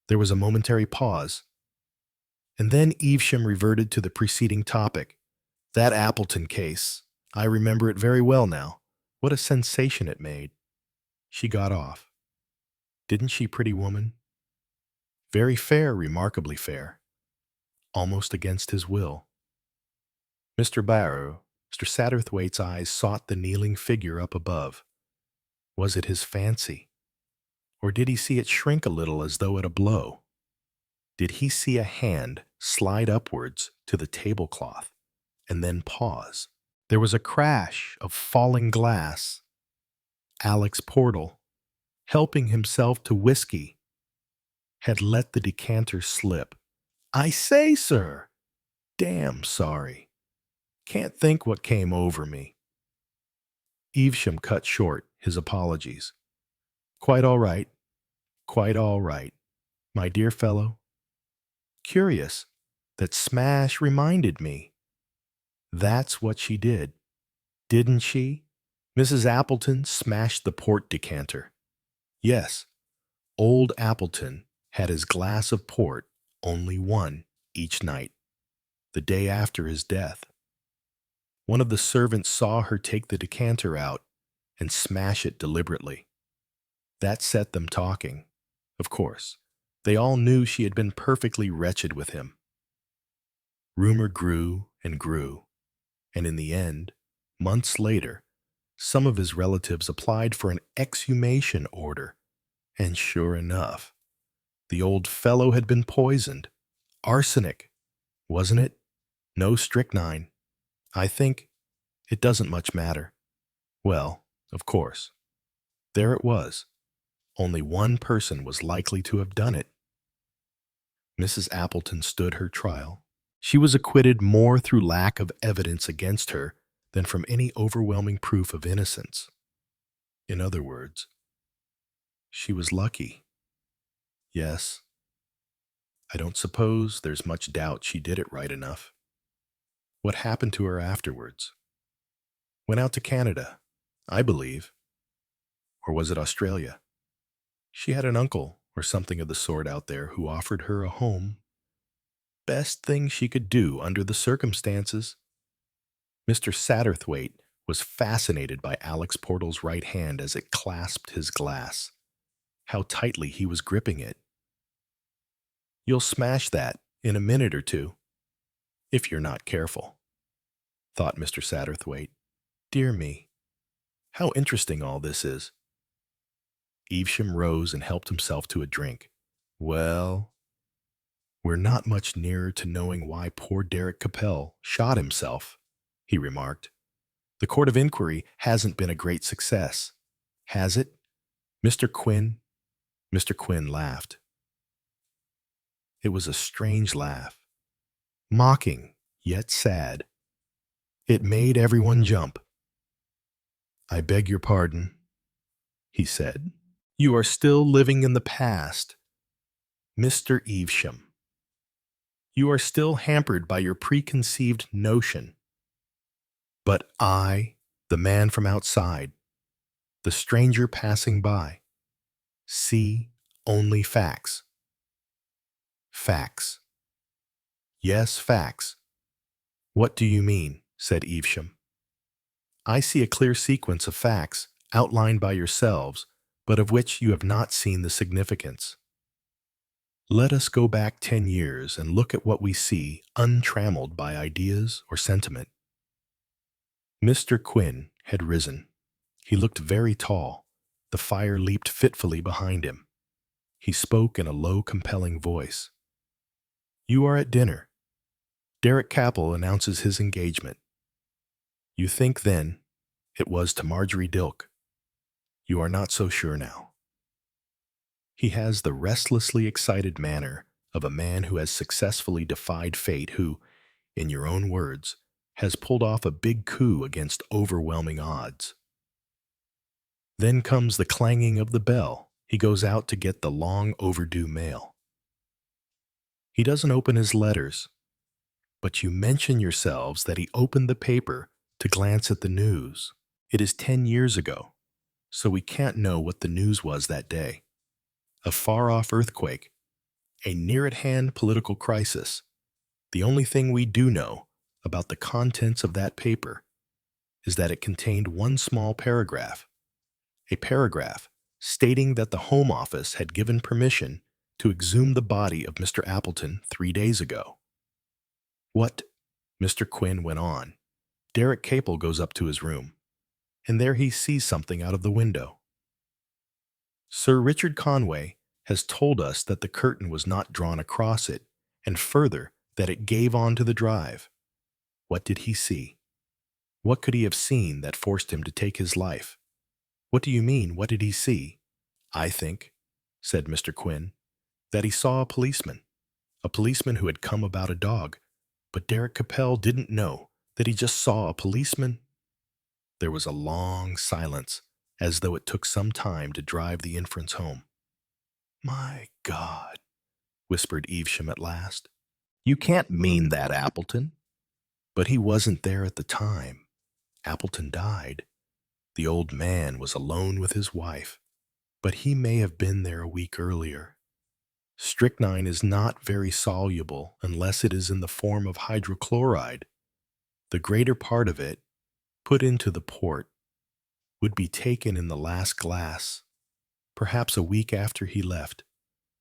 There was a momentary pause, and then Evesham reverted to the preceding topic. That Appleton case. I remember it very well now. What a sensation it made. She got off. Didn't she, pretty woman? Very fair, remarkably fair. Almost against his will. Mr. Barrow, Mr. Satterthwaite's eyes sought the kneeling figure up above. Was it his fancy? Or did he see it shrink a little as though at a blow? Did he see a hand slide upwards to the tablecloth and then pause? There was a crash of falling glass. Alex Portal, helping himself to whiskey, had let the decanter slip. I say, sir, damn sorry. Can't think what came over me. Evesham cut short his apologies. Quite all right. Quite all right, my dear fellow. Curious that Smash reminded me. That's what she did, didn't she? Mrs. Appleton smashed the port decanter. Yes, old Appleton had his glass of port, only one, each night, the day after his death. One of the servants saw her take the decanter out and smash it deliberately. That set them talking. Of course, they all knew she had been perfectly wretched with him. Rumor grew and grew, and in the end, months later, some of his relatives applied for an exhumation order, and sure enough, the old fellow had been poisoned. Arsenic, wasn't it? No strychnine. I think it doesn't much matter. Well, of course, there it was. Only one person was likely to have done it. Mrs. Appleton stood her trial. She was acquitted more through lack of evidence against her than from any overwhelming proof of innocence. In other words, she was lucky. Yes, I don't suppose there's much doubt she did it right enough. What happened to her afterwards? Went out to Canada, I believe. Or was it Australia? She had an uncle or something of the sort out there who offered her a home. Best thing she could do under the circumstances. Mr. Satterthwaite was fascinated by Alex Portal's right hand as it clasped his glass. How tightly he was gripping it. You'll smash that in a minute or two, if you're not careful, thought Mr. Satterthwaite. Dear me, how interesting all this is. Evesham rose and helped himself to a drink. Well, we're not much nearer to knowing why poor Derek Capel shot himself, he remarked. The court of inquiry hasn't been a great success, has it, Mr. Quinn? Mr. Quinn laughed. It was a strange laugh, mocking yet sad. It made everyone jump. I beg your pardon, he said. You are still living in the past, Mr. Evesham. You are still hampered by your preconceived notion. But I, the man from outside, the stranger passing by, see only facts. Facts. Yes, facts. What do you mean? Said Evesham. I see a clear sequence of facts outlined by yourselves, but of which you have not seen the significance. Let us go back 10 years and look at what we see untrammeled by ideas or sentiment. Mr. Quinn had risen. He looked very tall. The fire leaped fitfully behind him. He spoke in a low, compelling voice. You are at dinner. Derek Capel announces his engagement. You think then it was to Marjorie Dilke. You are not so sure now. He has the restlessly excited manner of a man who has successfully defied fate, who, in your own words, has pulled off a big coup against overwhelming odds. Then comes the clanging of the bell. He goes out to get the long overdue mail. He doesn't open his letters, but you mention yourselves that he opened the paper to glance at the news. It is 10 years ago, so we can't know what the news was that day. A far-off earthquake, a near-at-hand political crisis. The only thing we do know about the contents of that paper is that it contained one small paragraph, a paragraph stating that the Home Office had given permission to exhume the body of Mr. Appleton 3 days ago. What? Mr. Quinn went on. Derek Capel goes up to his room, and there he sees something out of the window. Sir Richard Conway has told us that the curtain was not drawn across it, and further, that it gave onto the drive. What did he see? What could he have seen that forced him to take his life? What do you mean, what did he see? I think, said Mr. Quinn, that he saw a policeman who had come about a dog. But Derek Capel didn't know that he just saw a policeman. There was a long silence, as though it took some time to drive the inference home. My God, whispered Evesham at last. You can't mean that, Appleton. But he wasn't there at the time. Appleton died. The old man was alone with his wife, but he may have been there a week earlier. Strychnine is not very soluble unless it is in the form of hydrochloride. The greater part of it, put into the port, would be taken in the last glass. Perhaps a week after he left.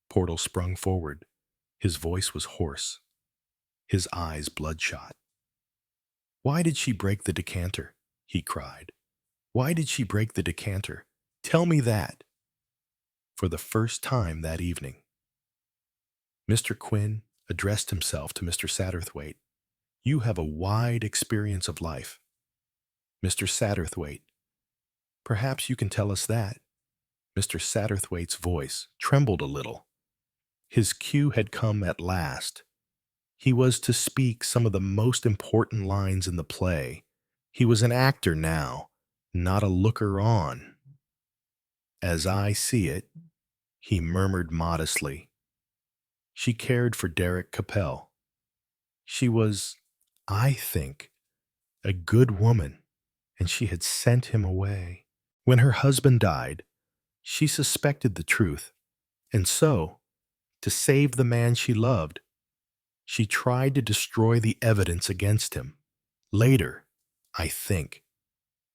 Portal sprung forward. His voice was hoarse, his eyes bloodshot. Why did she break the decanter? He cried. Why did she break the decanter? Tell me that. For the first time that evening, Mr. Quinn addressed himself to Mr. Satterthwaite. You have a wide experience of life. Mr. Satterthwaite, perhaps you can tell us that. Mr. Satterthwaite's voice trembled a little. His cue had come at last. He was to speak some of the most important lines in the play. He was an actor now, not a looker-on. As I see it, he murmured modestly, she cared for Derek Capel. She was, I think, a good woman, and she had sent him away. When her husband died, she suspected the truth, and so, to save the man she loved, she tried to destroy the evidence against him. Later, I think,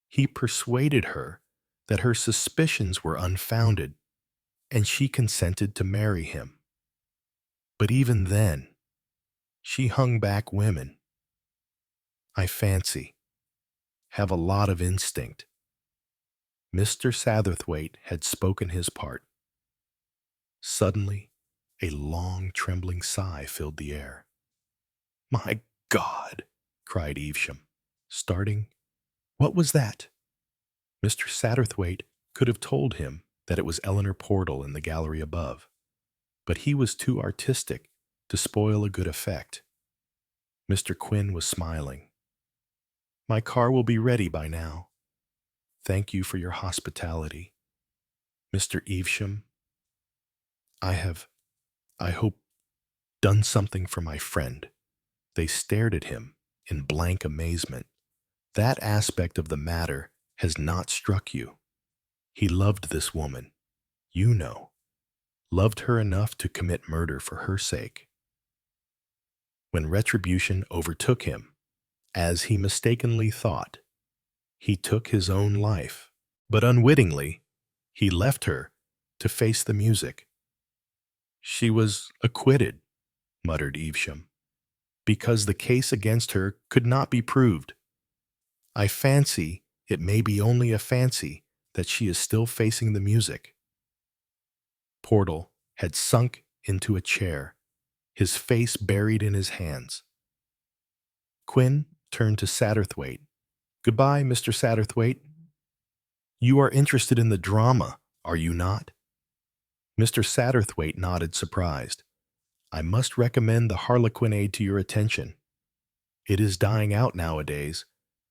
he persuaded her that her suspicions were unfounded, and she consented to marry him. But even then, she hung back women. I fancy, have a lot of instinct. Mr. Satterthwaite had spoken his part. Suddenly, a long, trembling sigh filled the air. My God, cried Evesham, starting. What was that? Mr. Satterthwaite could have told him that it was Eleanor Portal in the gallery above, but he was too artistic to spoil a good effect. Mr. Quinn was smiling. My car will be ready by now. Thank you for your hospitality. Mr. Evesham, I hope, done something for my friend. They stared at him in blank amazement. That aspect of the matter has not struck you. He loved this woman, you know, loved her enough to commit murder for her sake. When retribution overtook him, as he mistakenly thought, he took his own life, but unwittingly, he left her to face the music. She was acquitted, muttered Evesham, because the case against her could not be proved. I fancy it may be only a fancy that she is still facing the music. Portal had sunk into a chair, his face buried in his hands. Quinn turned to Satterthwaite. Goodbye, Mr. Satterthwaite. You are interested in the drama, are you not? Mr. Satterthwaite nodded, surprised. I must recommend the harlequinade to your attention. It is dying out nowadays,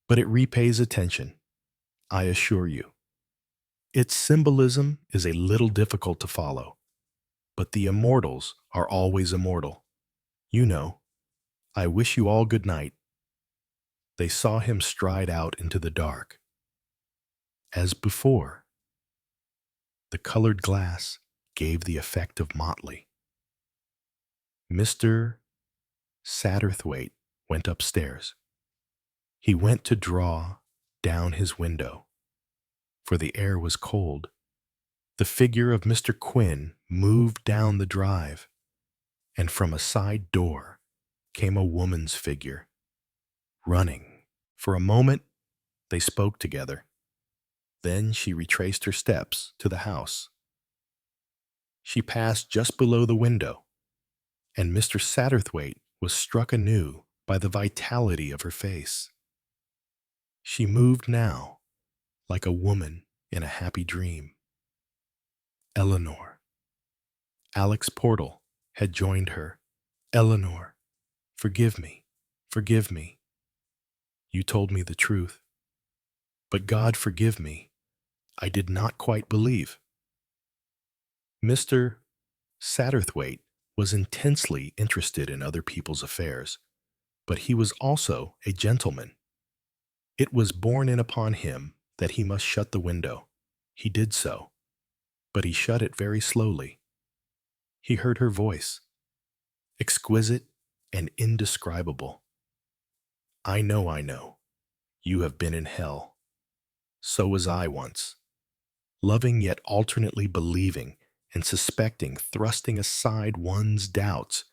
but it repays attention, I assure you. Its symbolism is a little difficult to follow, but the immortals are always immortal. You know, I wish you all good night. They saw him stride out into the dark. As before, the colored glass gave the effect of motley. Mr. Satterthwaite went upstairs. He went to draw down his window, for the air was cold. The figure of Mr. Quinn moved down the drive, and from a side door came a woman's figure, running. For a moment, they spoke together. Then she retraced her steps to the house. She passed just below the window, and Mr. Satterthwaite was struck anew by the vitality of her face. She moved now like a woman in a happy dream. Eleanor. Alex Portal had joined her. Eleanor, forgive me, forgive me. You told me the truth. But God forgive me, I did not quite believe. Mr. Satterthwaite was intensely interested in other people's affairs, but he was also a gentleman. It was borne in upon him that he must shut the window. He did so, but he shut it very slowly. He heard her voice, exquisite and indescribable. I know, you have been in hell. So was I once. Loving yet alternately believing and suspecting, thrusting aside one's doubts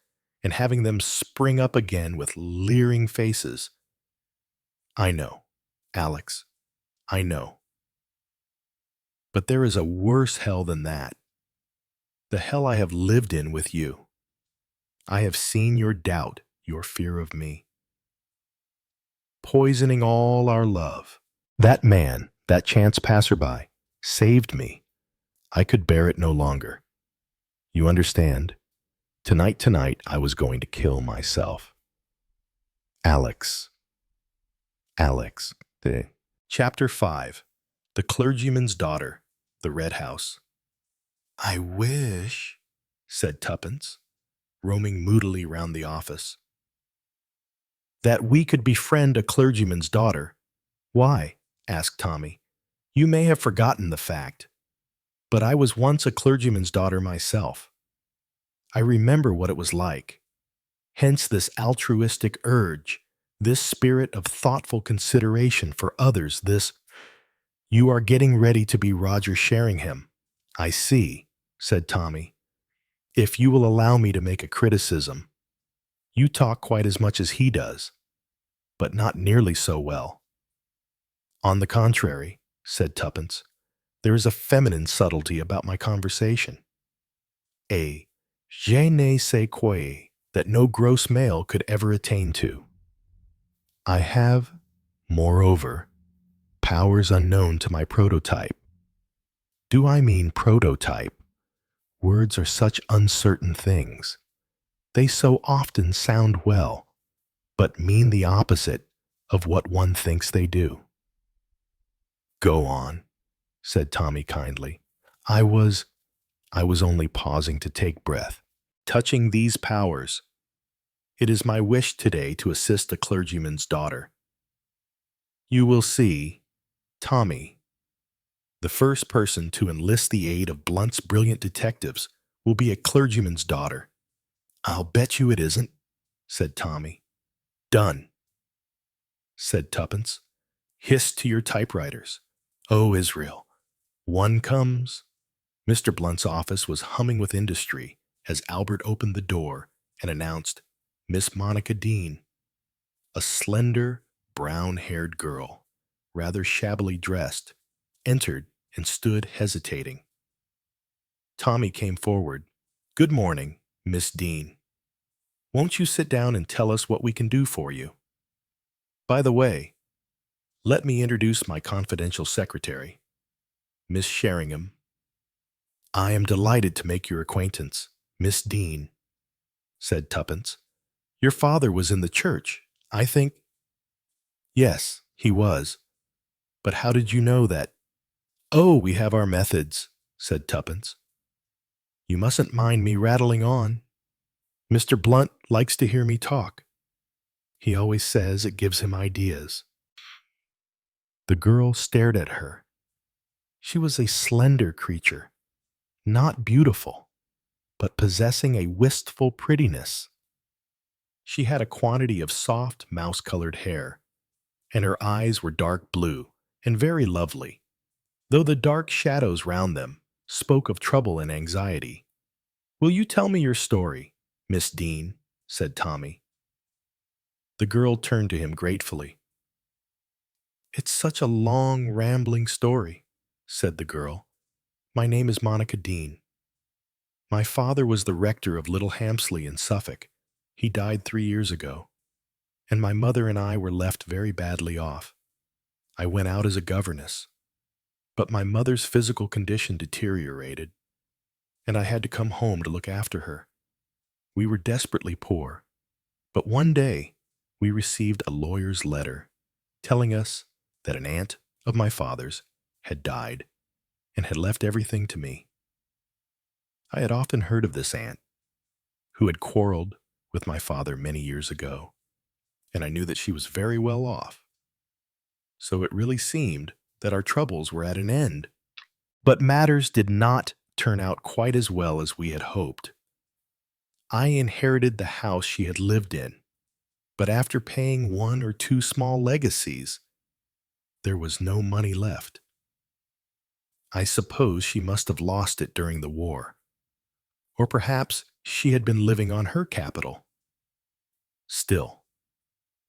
and having them spring up again with leering faces. I know, Alex, I know. But there is a worse hell than that. The hell I have lived in with you. I have seen your doubt, your fear of me, poisoning all our love. That man, that chance passerby, saved me. I could bear it no longer. You understand? Tonight, I was going to kill myself. Alex. Chapter 5. The Clergyman's Daughter, the Red House. I wish, said Tuppence, roaming moodily round the office, that we could befriend a clergyman's daughter. Why? Asked Tommy. You may have forgotten the fact, but I was once a clergyman's daughter myself. I remember what it was like. Hence this altruistic urge, this spirit of thoughtful consideration for others, this— You are getting ready to be Roger Sheringham. I see, said Tommy. If you will allow me to make a criticism, you talk quite as much as he does, but not nearly so well. On the contrary, said Tuppence, there is a feminine subtlety about my conversation. A je ne sais quoi that no gross male could ever attain to. I have, moreover, powers unknown to my prototype. Do I mean prototype? Words are such uncertain things. They so often sound well, but mean the opposite of what one thinks they do. Go on, said Tommy kindly. I was only pausing to take breath. Touching these powers, it is my wish today to assist a clergyman's daughter. You will see, Tommy, the first person to enlist the aid of Blunt's brilliant detectives will be a clergyman's daughter. I'll bet you it isn't, said Tommy. Done, said Tuppence. Hiss to your typewriters. Oh, Israel, one comes. Mr. Blunt's office was humming with industry as Albert opened the door and announced Miss Monica Dean, a slender, brown-haired girl, rather shabbily dressed, entered and stood hesitating. Tommy came forward. Good morning, Miss Dean. Won't you sit down and tell us what we can do for you? By the way, let me introduce my confidential secretary, Miss Sheringham. I am delighted to make your acquaintance, Miss Dean. said Tuppence. "Your father was in the church, I think." "Yes, he was. But how did you know that?" "Oh, we have our methods," said Tuppence. "You mustn't mind me rattling on. Mr. Blunt likes to hear me talk. He always says it gives him ideas." The girl stared at her. She was a slender creature, not beautiful, but possessing a wistful prettiness. She had a quantity of soft, mouse-colored hair, and her eyes were dark blue and very lovely, though the dark shadows round them spoke of trouble and anxiety. "Will you tell me your story, Miss Dean?" said Tommy. The girl turned to him gratefully. "It's such a long, rambling story," said the girl. "My name is Monica Dean. My father was the rector of Little Hampsley in Suffolk. He died 3 years ago, and my mother and I were left very badly off. I went out as a governess, but my mother's physical condition deteriorated, and I had to come home to look after her. We were desperately poor, but one day we received a lawyer's letter telling us that an aunt of my father's had died and had left everything to me. I had often heard of this aunt, who had quarreled with my father many years ago, and I knew that she was very well off. So it really seemed that our troubles were at an end. But matters did not turn out quite as well as we had hoped. I inherited the house she had lived in, but after paying 1 or 2 small legacies, there was no money left. I suppose she must have lost it during the war, or perhaps she had been living on her capital. Still,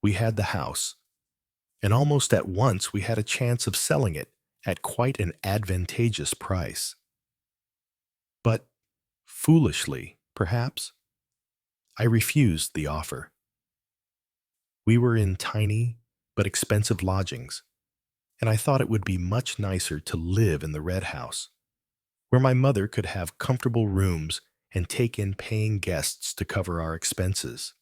we had the house, and almost at once we had a chance of selling it at quite an advantageous price. But, foolishly, perhaps, I refused the offer. We were in tiny but expensive lodgings, and I thought it would be much nicer to live in the Red House, where my mother could have comfortable rooms and take in paying guests to cover our expenses.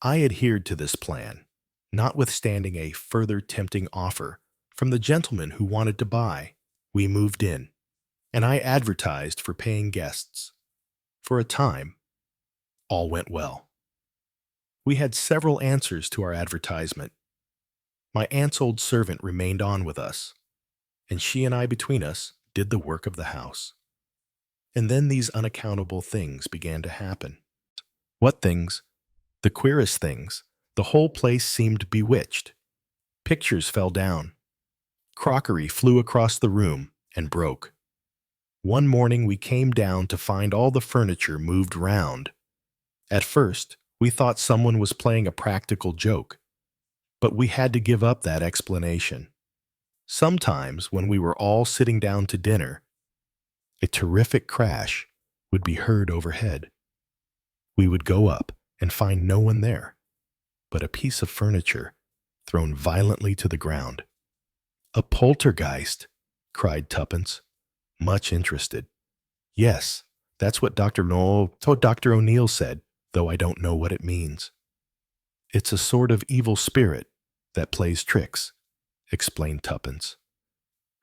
I adhered to this plan, notwithstanding a further tempting offer from the gentleman who wanted to buy. We moved in, and I advertised for paying guests. For a time, all went well. We had several answers to our advertisement. My aunt's old servant remained on with us, and she and I between us did the work of the house. And then these unaccountable things began to happen. What things? The queerest things. The whole place seemed bewitched. Pictures fell down. Crockery flew across the room and broke. One morning we came down to find all the furniture moved round. At first, we thought someone was playing a practical joke, but we had to give up that explanation. Sometimes, when we were all sitting down to dinner, a terrific crash would be heard overhead. We would go up and find no one there, but a piece of furniture thrown violently to the ground. "A poltergeist!" cried Tuppence, much interested. "Yes, that's what Dr. O'Neill said, though I don't know what it means." "It's a sort of evil spirit that plays tricks," explained Tuppence,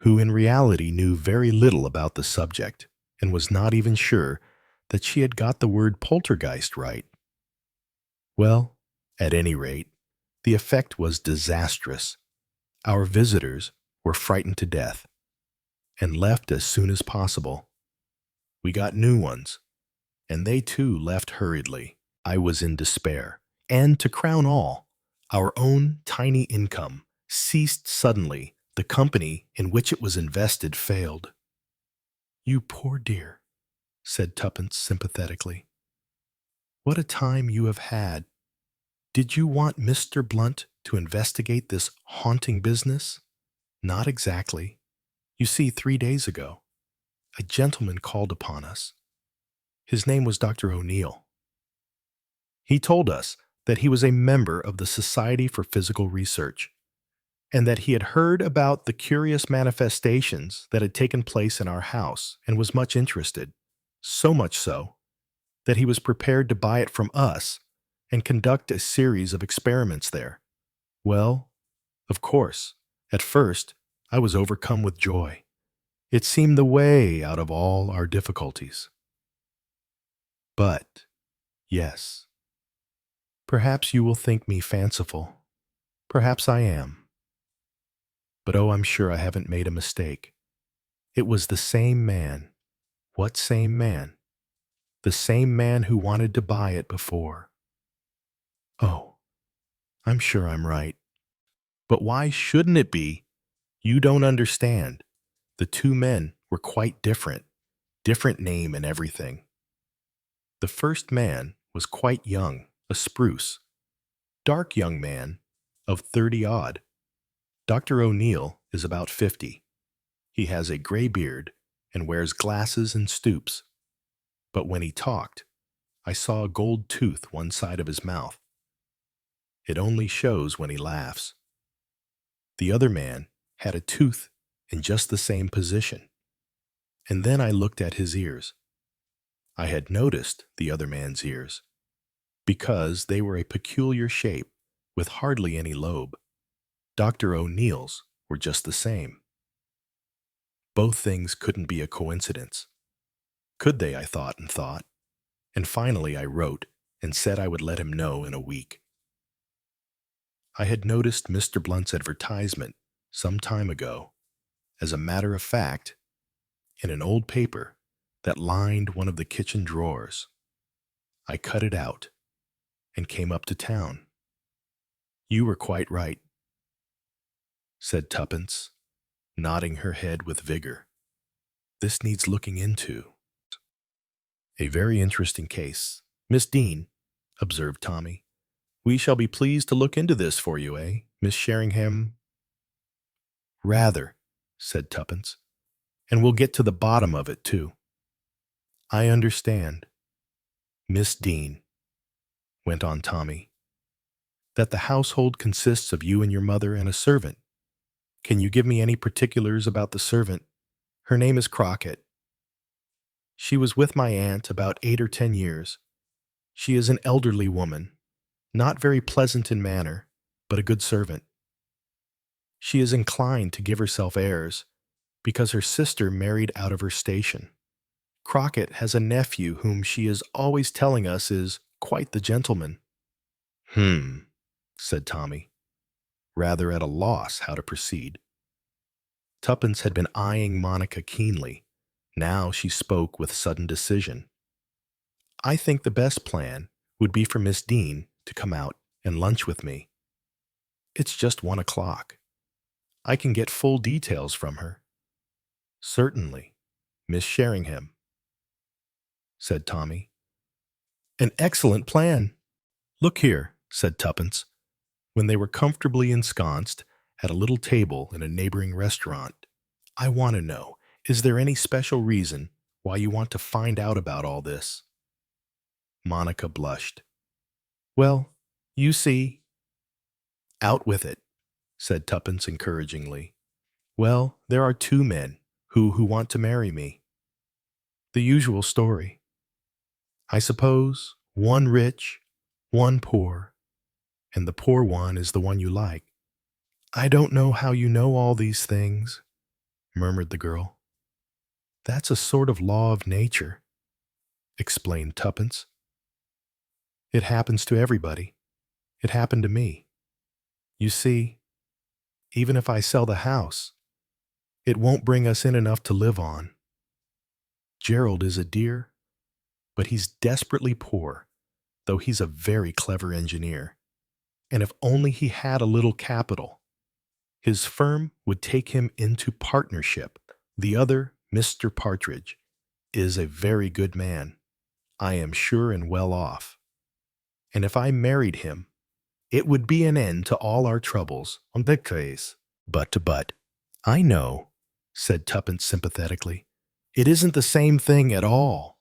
who in reality knew very little about the subject and was not even sure that she had got the word poltergeist right. Well, at any rate, the effect was disastrous. Our visitors were frightened to death and left as soon as possible. We got new ones, and they too left hurriedly. I was in despair, and to crown all, our own tiny income ceased suddenly. The company in which it was invested failed. "You poor dear," said Tuppence sympathetically. "What a time you have had. Did you want Mr. Blunt to investigate this haunting business?" "Not exactly. You see, 3 days ago, a gentleman called upon us. His name was Dr. O'Neill. He told us that he was a member of the Society for Physical Research, and that he had heard about the curious manifestations that had taken place in our house and was much interested, so much so that he was prepared to buy it from us and conduct a series of experiments there. Well, of course, at first, I was overcome with joy. It seemed the way out of all our difficulties. But, yes, perhaps you will think me fanciful. Perhaps I am. But oh, I'm sure I haven't made a mistake. It was the same man. What same man? The same man who wanted to buy it before. Oh, I'm sure I'm right. But why shouldn't it be? You don't understand. The two men were quite different. Different name and everything. The first man was quite young, a spruce, dark young man of 30-odd. Dr. O'Neill is about 50. He has a gray beard and wears glasses and stoops. But when he talked, I saw a gold tooth one side of his mouth. It only shows when he laughs. The other man had a tooth in just the same position. And then I looked at his ears. I had noticed the other man's ears, because they were a peculiar shape with hardly any lobe. Dr. O'Neill's were just the same. Both things couldn't be a coincidence. Could they, I thought. And finally I wrote and said I would let him know in a week. I had noticed Mr. Blunt's advertisement some time ago, as a matter of fact, in an old paper that lined one of the kitchen drawers. I cut it out and came up to town. You were quite right, said Tuppence, nodding her head with vigor. This needs looking into. A very interesting case. Miss Dean, observed Tommy. We shall be pleased to look into this for you, eh, Miss Sheringham? Rather, said Tuppence, and we'll get to the bottom of it, too. I understand. Miss Dean, went on Tommy, that the household consists of you and your mother and a servant. Can you give me any particulars about the servant? Her name is Crockett. She was with my aunt about 8 or 10 years. She is an elderly woman, not very pleasant in manner, but a good servant. She is inclined to give herself airs, because her sister married out of her station. Crockett has a nephew whom she is always telling us is quite the gentleman. Said Tommy, rather at a loss how to proceed. Tuppence had been eyeing Monica keenly. Now she spoke with sudden decision. I think the best plan would be for Miss Dean to come out and lunch with me. It's just 1 o'clock. I can get full details from her. Certainly, Miss Sheringham, said Tommy. An excellent plan. Look here, said Tuppence, when they were comfortably ensconced at a little table in a neighboring restaurant. I want to know, is there any special reason why you want to find out about all this? Monica blushed. Well, you see. Out with it, said Tuppence encouragingly. Well, there are 2 men who want to marry me. The usual story. I suppose 1 rich, 1 poor, and the poor one is the one you like. I don't know how you know all these things, murmured the girl. That's a sort of law of nature, explained Tuppence. It happens to everybody. It happened to me. You see, even if I sell the house, it won't bring us in enough to live on. Gerald is a dear, but he's desperately poor, though he's a very clever engineer. And if only he had a little capital, his firm would take him into partnership. The other, Mr. Partridge, is a very good man, I am sure, and well off. And if I married him, it would be an end to all our troubles on that case. But, I know, said Tuppence sympathetically. It isn't the same thing at all.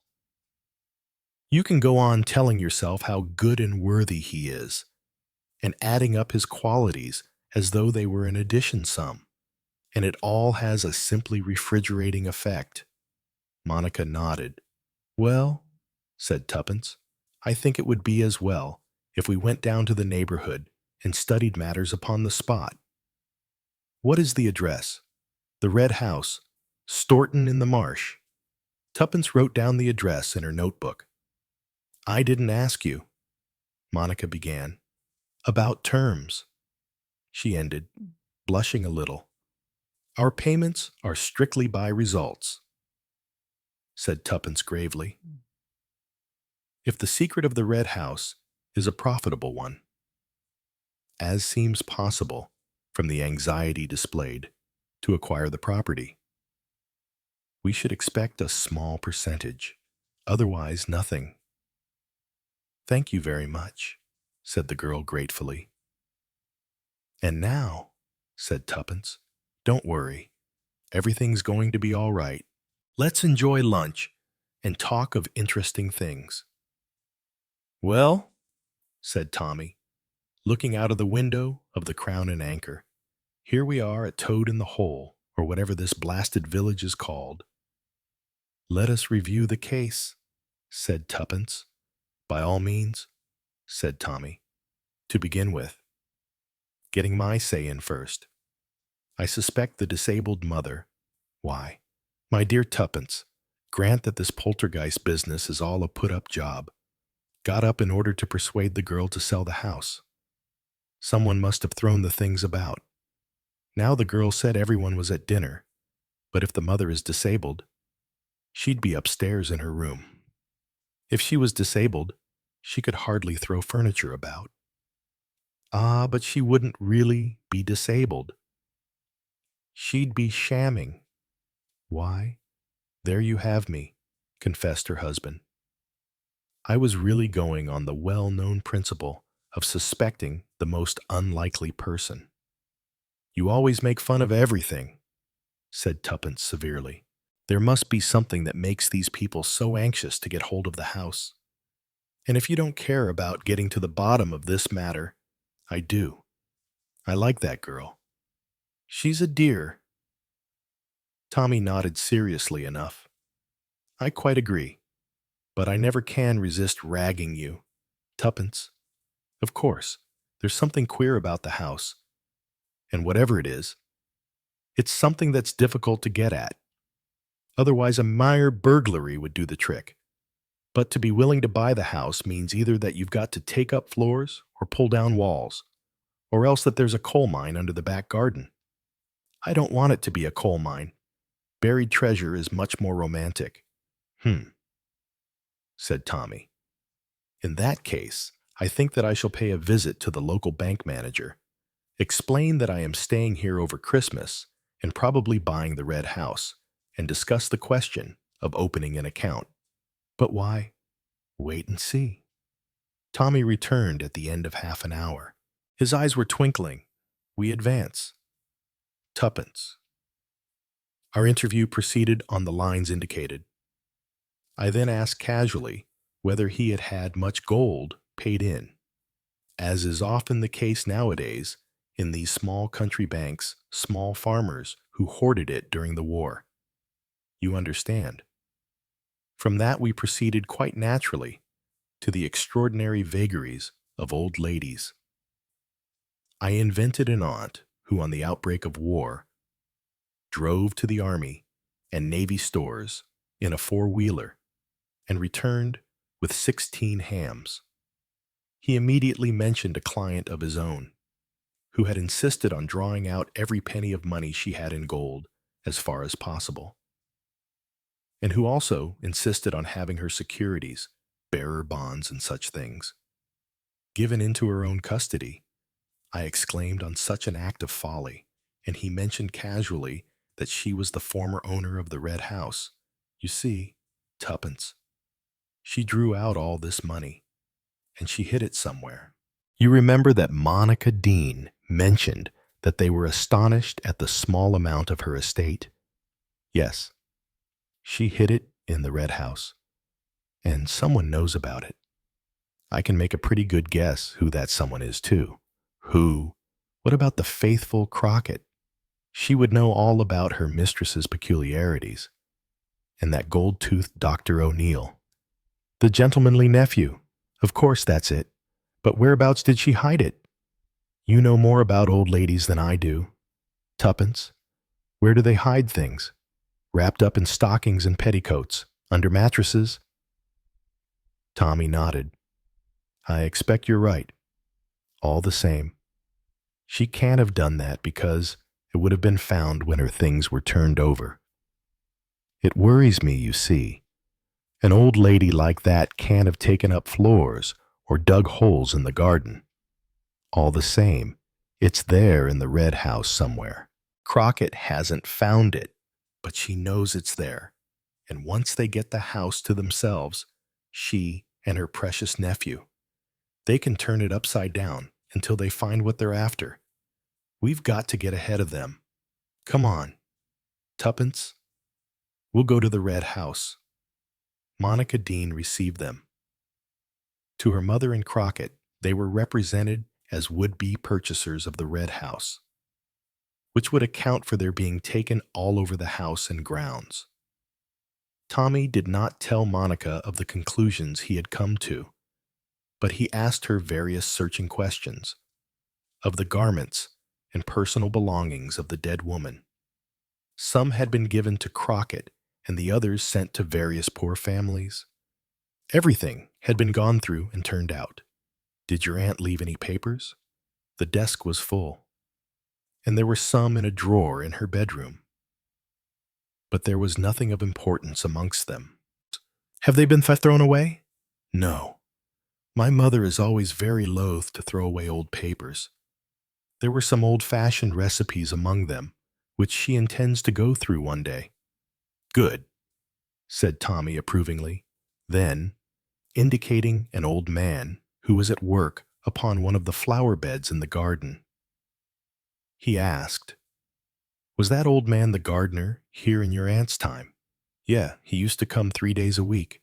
You can go on telling yourself how good and worthy he is, and adding up his qualities as though they were an addition sum, and it all has a simply refrigerating effect. Monica nodded. Well, said Tuppence. "I think it would be as well if we went down to the neighborhood and studied matters upon the spot. What is the address?" "The Red House, Stourton in the Marsh." Tuppence wrote down the address in her notebook. "I didn't ask you," Monica began. "About terms," she ended, blushing a little. "Our payments are strictly by results," said Tuppence gravely. "If the secret of the Red House is a profitable one, as seems possible from the anxiety displayed to acquire the property, we should expect a small percentage, otherwise nothing." "Thank you very much," said the girl gratefully. "And now," said Tuppence, "don't worry. Everything's going to be all right. Let's enjoy lunch and talk of interesting things." "Well," said Tommy, looking out of the window of the Crown and Anchor, "here we are at Toad in the Hole, or whatever this blasted village is called." "Let us review the case," said Tuppence. "By all means," said Tommy. "To begin with, getting my say in first, I suspect the disabled mother. Why, my dear Tuppence, grant that this poltergeist business is all a put-up job, got up in order to persuade the girl to sell the house. Someone must have thrown the things about. Now the girl said everyone was at dinner, but if the mother is disabled, she'd be upstairs in her room. If she was disabled, she could hardly throw furniture about. Ah, but she wouldn't really be disabled. She'd be shamming. Why, there you have me," confessed her husband. "I was really going on the well-known principle of suspecting the most unlikely person." "You always make fun of everything," said Tuppence severely. "There must be something that makes these people so anxious to get hold of the house. And if you don't care about getting to the bottom of this matter, I do. I like that girl. She's a dear." Tommy nodded seriously enough. "I quite agree, but I never can resist ragging you, Tuppence. Of course, there's something queer about the house, and whatever it is, it's something that's difficult to get at. Otherwise, a mere burglary would do the trick. But to be willing to buy the house means either that you've got to take up floors or pull down walls, or else that there's a coal mine under the back garden. I don't want it to be a coal mine. Buried treasure is much more romantic." Said Tommy. "In that case, I think that I shall pay a visit to the local bank manager, explain that I am staying here over Christmas and probably buying the Red House, and discuss the question of opening an account. But why? Wait and see." Tommy returned at the end of half an hour. His eyes were twinkling. "We advance. Tuppence." Our interview proceeded on the lines indicated. I then asked casually whether he had had much gold paid in. As is often the case nowadays, in these small country banks, small farmers who hoarded it during the war. You understand. From that we proceeded quite naturally to the extraordinary vagaries of old ladies. I invented an aunt who, on the outbreak of war, drove to the Army and Navy stores in a four-wheeler and returned with 16 hams. He immediately mentioned a client of his own who had insisted on drawing out every penny of money she had in gold as far as possible, and who also insisted on having her securities, bearer bonds and such things, given into her own custody. I exclaimed on such an act of folly, and he mentioned casually that she was the former owner of the Red House. You see, Tuppence, she drew out all this money, and she hid it somewhere. You remember that Monica Dean mentioned that they were astonished at the small amount of her estate? Yes, she hid it in the Red House, and someone knows about it. I can make a pretty good guess who that someone is, too. Who? What about the faithful Crockett? She would know all about her mistress's peculiarities. And that gold-toothed Dr. O'Neill. The gentlemanly nephew. Of course that's it. But whereabouts did she hide it? You know more about old ladies than I do. Tuppence. Where do they hide things? Wrapped up in stockings and petticoats, under mattresses? Tommy nodded. I expect you're right. All the same, she can't have done that because it would have been found when her things were turned over. It worries me, you see. An old lady like that can't have taken up floors or dug holes in the garden. All the same, it's there in the red house somewhere. Crockett hasn't found it, but she knows it's there. And once they get the house to themselves, she and her precious nephew, they can turn it upside down until they find what they're after. We've got to get ahead of them. Come on. Tuppence, we'll go to the red house. Monica Dean received them. To her mother and Crockett, they were represented as would-be purchasers of the red house, which would account for their being taken all over the house and grounds. Tommy did not tell Monica of the conclusions he had come to, but he asked her various searching questions of the garments and personal belongings of the dead woman. Some had been given to Crockett and the others sent to various poor families. Everything had been gone through and turned out. Did your aunt leave any papers? The desk was full, and there were some in a drawer in her bedroom. But there was nothing of importance amongst them. Have they been thrown away? No. My mother is always very loath to throw away old papers. There were some old-fashioned recipes among them, which she intends to go through one day. Good, said Tommy approvingly. Then, indicating an old man who was at work upon one of the flower beds in the garden, he asked, Was that old man the gardener here in your aunt's time? Yeah, he used to come 3 days a week.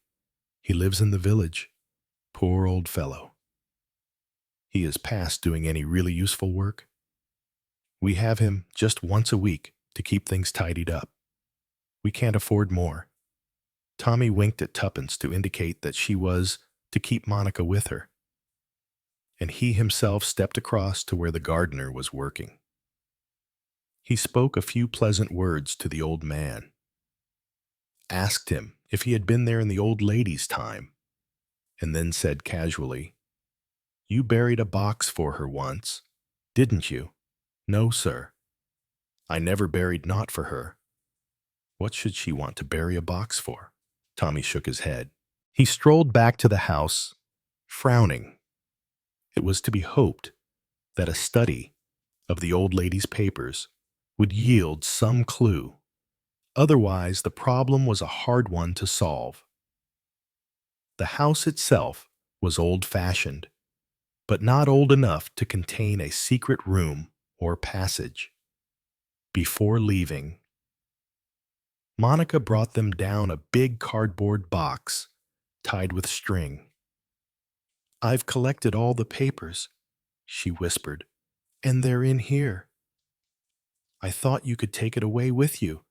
He lives in the village. Poor old fellow. He is past doing any really useful work. We have him just once a week to keep things tidied up. We can't afford more. Tommy winked at Tuppence to indicate that she was to keep Monica with her, and he himself stepped across to where the gardener was working. He spoke a few pleasant words to the old man, asked him if he had been there in the old lady's time, and then said casually, You buried a box for her once, didn't you? No, sir. I never buried naught for her. What should she want to bury a box for? Tommy shook his head. He strolled back to the house, frowning. It was to be hoped that a study of the old lady's papers would yield some clue. Otherwise, the problem was a hard one to solve. The house itself was old-fashioned, but not old enough to contain a secret room or passage. Before leaving, Monica brought them down a big cardboard box tied with string. I've collected all the papers, she whispered, and they're in here. I thought you could take it away with you,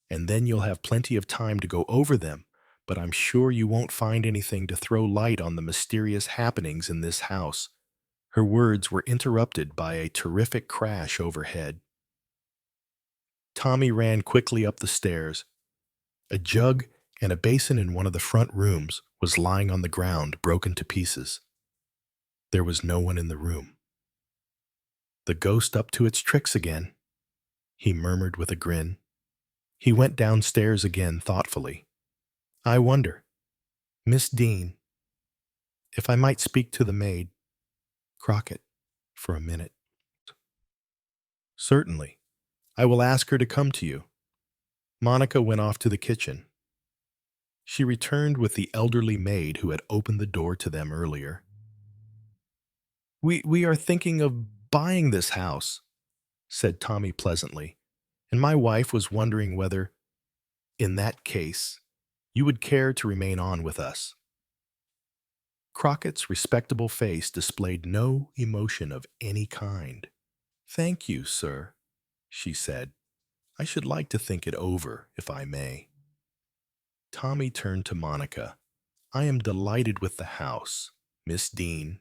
and then you'll have plenty of time to go over them, but I'm sure you won't find anything to throw light on the mysterious happenings in this house. Her words were interrupted by a terrific crash overhead. Tommy ran quickly up the stairs. A jug and a basin in one of the front rooms was lying on the ground, broken to pieces. There was no one in the room. The ghost up to its tricks again, he murmured with a grin. He went downstairs again thoughtfully. I wonder, Miss Dean, if I might speak to the maid, Crockett, for a minute. Certainly. I will ask her to come to you. Monica went off to the kitchen. She returned with the elderly maid who had opened the door to them earlier. We are thinking of buying this house, said Tommy pleasantly, and my wife was wondering whether, in that case, you would care to remain on with us. Crockett's respectable face displayed no emotion of any kind. Thank you, sir, she said. I should like to think it over, if I may. Tommy turned to Monica. I am delighted with the house, Miss Dean.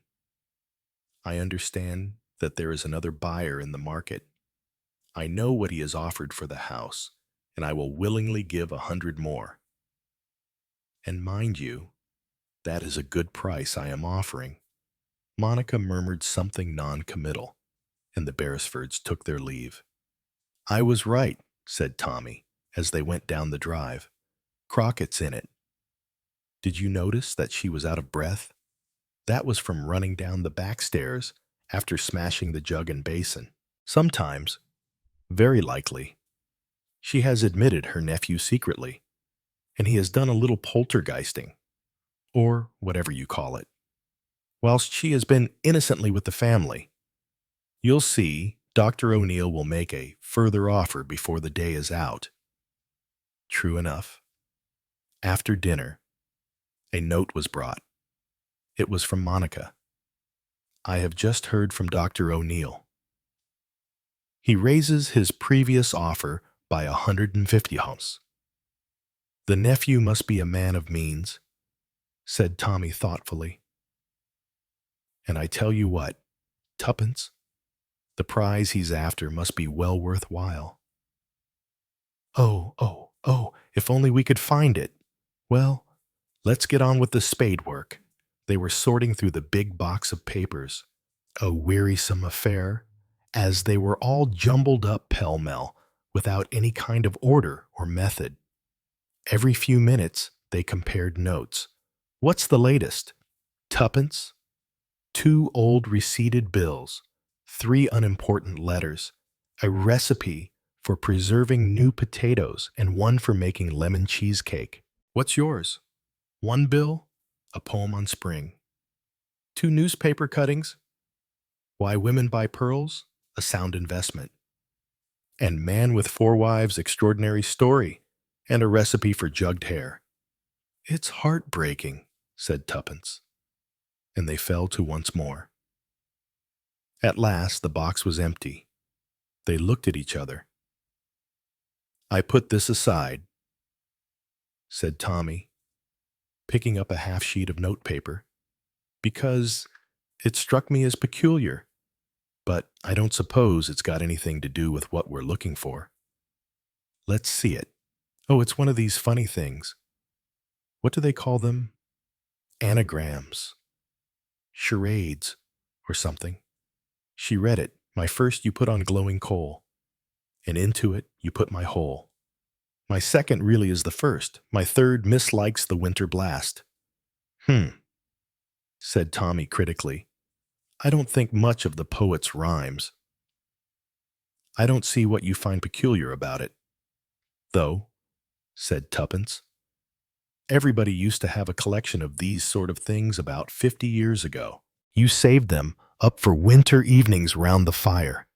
I understand that there is another buyer in the market. I know what he has offered for the house, and I will willingly give 100 more. And mind you, that is a good price I am offering. Monica murmured something non-committal, and the Beresfords took their leave. I was right, said Tommy, as they went down the drive. Crockett's in it. Did you notice that she was out of breath? That was from running down the back stairs after smashing the jug and basin. Sometimes, very likely, she has admitted her nephew secretly, and he has done a little poltergeisting, or whatever you call it, whilst she has been innocently with the family. You'll see Dr. O'Neill will make a further offer before the day is out. True enough. After dinner, a note was brought. It was from Monica. I have just heard from Dr. O'Neill. He raises his previous offer by 150 house. The nephew must be a man of means, said Tommy thoughtfully. And I tell you what, tuppence, the prize he's after must be well worth while. Oh, if only we could find it. Well, let's get on with the spade work. They were sorting through the big box of papers. A wearisome affair, as they were all jumbled up pell-mell, without any kind of order or method. Every few minutes, they compared notes. What's the latest? Tuppence? 2 old receipted bills, 3 unimportant letters, a recipe for preserving new potatoes, and 1 for making lemon cheesecake. What's yours? 1 bill, a poem on spring. 2 newspaper cuttings, Why Women Buy Pearls, a sound investment. And Man with 4 Wives' extraordinary story, and a recipe for jugged hare. It's heartbreaking, said Tuppence, and they fell to once more. At last the box was empty. They looked at each other. I put this aside, said Tommy, picking up a half sheet of notepaper, because it struck me as peculiar, but I don't suppose it's got anything to do with what we're looking for. Let's see it. Oh, it's one of these funny things. What do they call them? Anagrams. Charades, or something. She read it. My first you put on glowing coal, and into it you put my whole. My second really is the first. My third mislikes the winter blast. Said Tommy critically. I don't think much of the poet's rhymes. I don't see what you find peculiar about it. Though, said Tuppence, everybody used to have a collection of these sort of things about 50 years ago. You saved them up for winter evenings round the fire.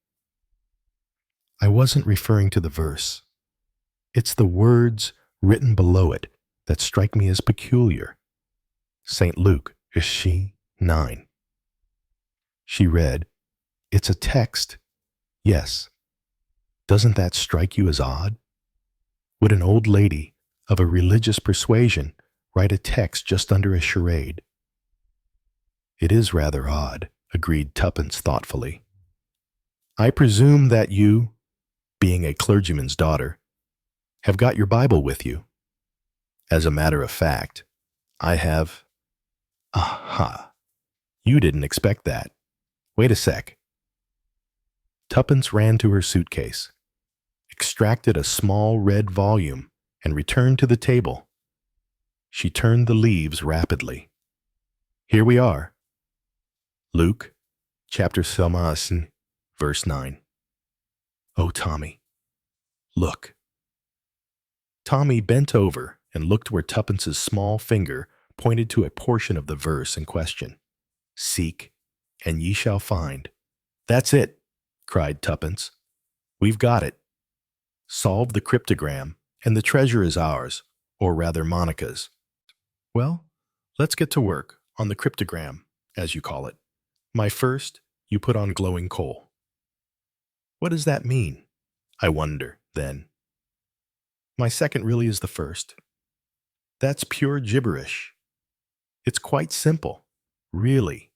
I wasn't referring to the verse. It's the words written below it that strike me as peculiar. St. Luke, is she 9? She read, It's a text. Yes. Doesn't that strike you as odd? Would an old lady of a religious persuasion write a text just under a charade? It is rather odd, agreed Tuppence thoughtfully. I presume that you, being a clergyman's daughter, have got your Bible with you. As a matter of fact, I have. Aha! You didn't expect that. Wait a sec. Tuppence ran to her suitcase, extracted a small red volume, and returned to the table. She turned the leaves rapidly. Here we are. Luke, chapter 7, verse 9. Oh, Tommy, look. Tommy bent over and looked where Tuppence's small finger pointed to a portion of the verse in question. Seek, and ye shall find. That's it, cried Tuppence. We've got it. Solve the cryptogram, and the treasure is ours, or rather Monica's. Well, let's get to work on the cryptogram, as you call it. My first, you put on glowing coal. What does that mean? I wonder, then. My second really is the first. That's pure gibberish. It's quite simple. Really,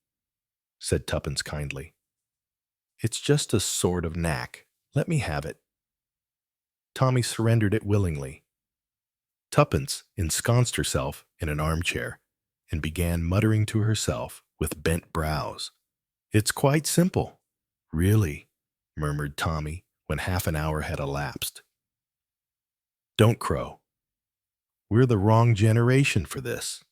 said Tuppence kindly. It's just a sort of knack. Let me have it. Tommy surrendered it willingly. Tuppence ensconced herself in an armchair and began muttering to herself with bent brows. It's quite simple. Really, murmured Tommy when half an hour had elapsed. Don't crow. We're the wrong generation for this.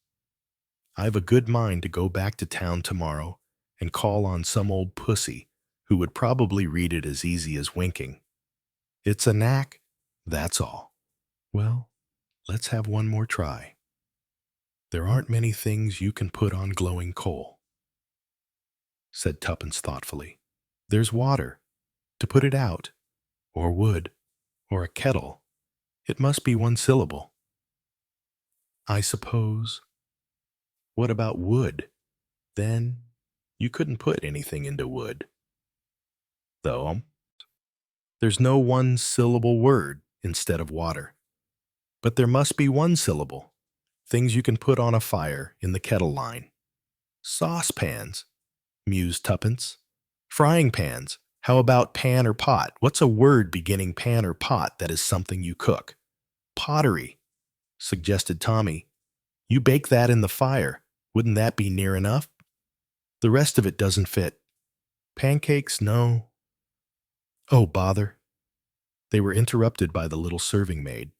I've a good mind to go back to town tomorrow and call on some old pussy who would probably read it as easy as winking. It's a knack, that's all. Well, let's have one more try. There aren't many things you can put on glowing coal, said Tuppence thoughtfully. There's water, to put it out, or wood, or a kettle. It must be one syllable. I suppose. What about wood? Then you couldn't put anything into wood. Though there's no one-syllable word instead of water. But there must be one syllable. Things you can put on a fire in the kettle line. Saucepans, mused Tuppence. Frying pans. How about pan or pot? What's a word beginning pan or pot that is something you cook? Pottery, suggested Tommy. You bake that in the fire. Wouldn't that be near enough? The rest of it doesn't fit. Pancakes, no. Oh, bother. They were interrupted by the little serving maid,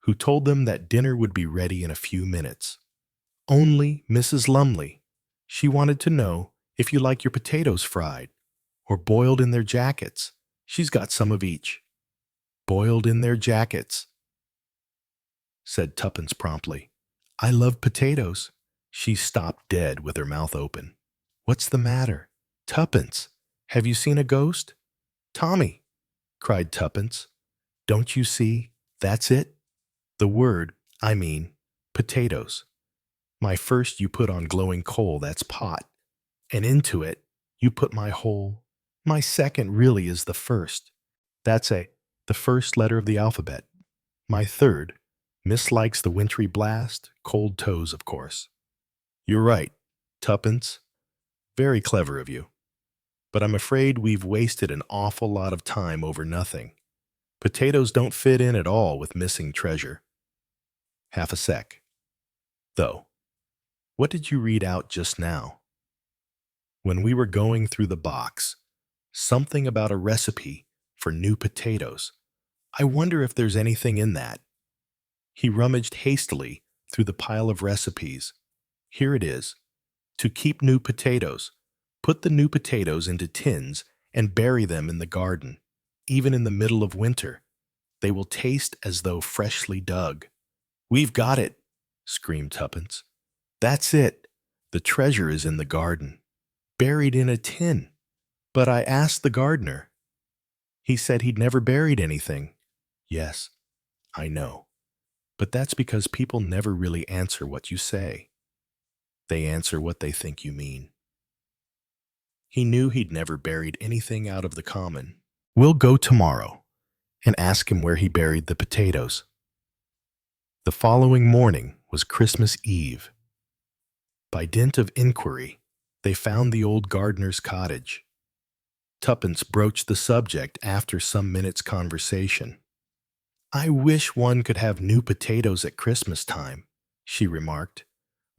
who told them that dinner would be ready in a few minutes. Only Mrs. Lumley. She wanted to know if you like your potatoes fried or boiled in their jackets. She's got some of each. Boiled in their jackets, said Tuppence promptly. I love potatoes. She stopped dead with her mouth open. What's the matter? Tuppence, have you seen a ghost? Tommy, cried Tuppence. Don't you see? That's it. The word, I mean, potatoes. My first you put on glowing coal, that's pot. And into it, you put my whole. My second really is the first. That's the first letter of the alphabet. My third, Miss likes the wintry blast, cold toes, of course. You're right, Tuppence. Very clever of you. But I'm afraid we've wasted an awful lot of time over nothing. Potatoes don't fit in at all with missing treasure. Half a sec. Though, what did you read out just now? When we were going through the box, something about a recipe for new potatoes. I wonder if there's anything in that. He rummaged hastily through the pile of recipes. Here it is. To keep new potatoes, put the new potatoes into tins and bury them in the garden, even in the middle of winter. They will taste as though freshly dug. We've got it, screamed Tuppence. That's it. The treasure is in the garden, buried in a tin. But I asked the gardener. He said he'd never buried anything. Yes, I know. But that's because people never really answer what you say. They answer what they think you mean. He knew he'd never buried anything out of the common. We'll go tomorrow and ask him where he buried the potatoes. The following morning was Christmas Eve. By dint of inquiry, they found the old gardener's cottage. Tuppence broached the subject after some minutes' conversation. I wish one could have new potatoes at Christmas time, she remarked.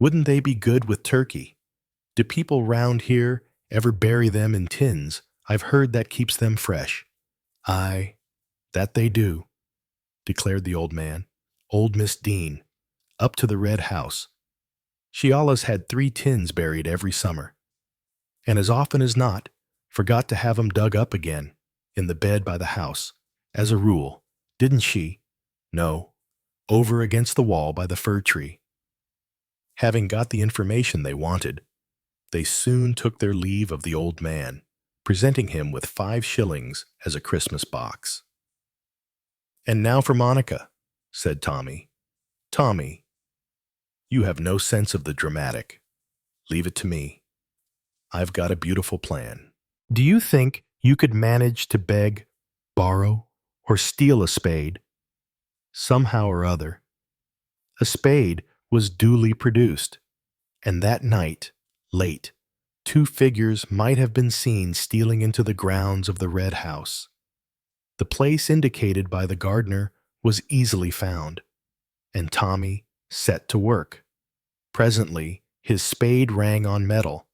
Wouldn't they be good with turkey? Do people round here ever bury them in tins? I've heard that keeps them fresh. Aye, that they do, declared the old man. Old Miss Dean, up to the red house. She allus had 3 tins buried every summer, and as often as not, forgot to have 'em dug up again, in the bed by the house, as a rule, didn't she? No, over against the wall by the fir tree. Having got the information they wanted, they soon took their leave of the old man, presenting him with 5 shillings as a Christmas box. And now for Monica, said Tommy. Tommy, you have no sense of the dramatic. Leave it to me. I've got a beautiful plan. Do you think you could manage to beg, borrow, or steal a spade? Somehow or other. A spade was duly produced, And that night, late, two figures might have been seen stealing into the grounds of the Red House. The place indicated by the gardener was easily found, and Tommy set to work. Presently, his spade rang on metal,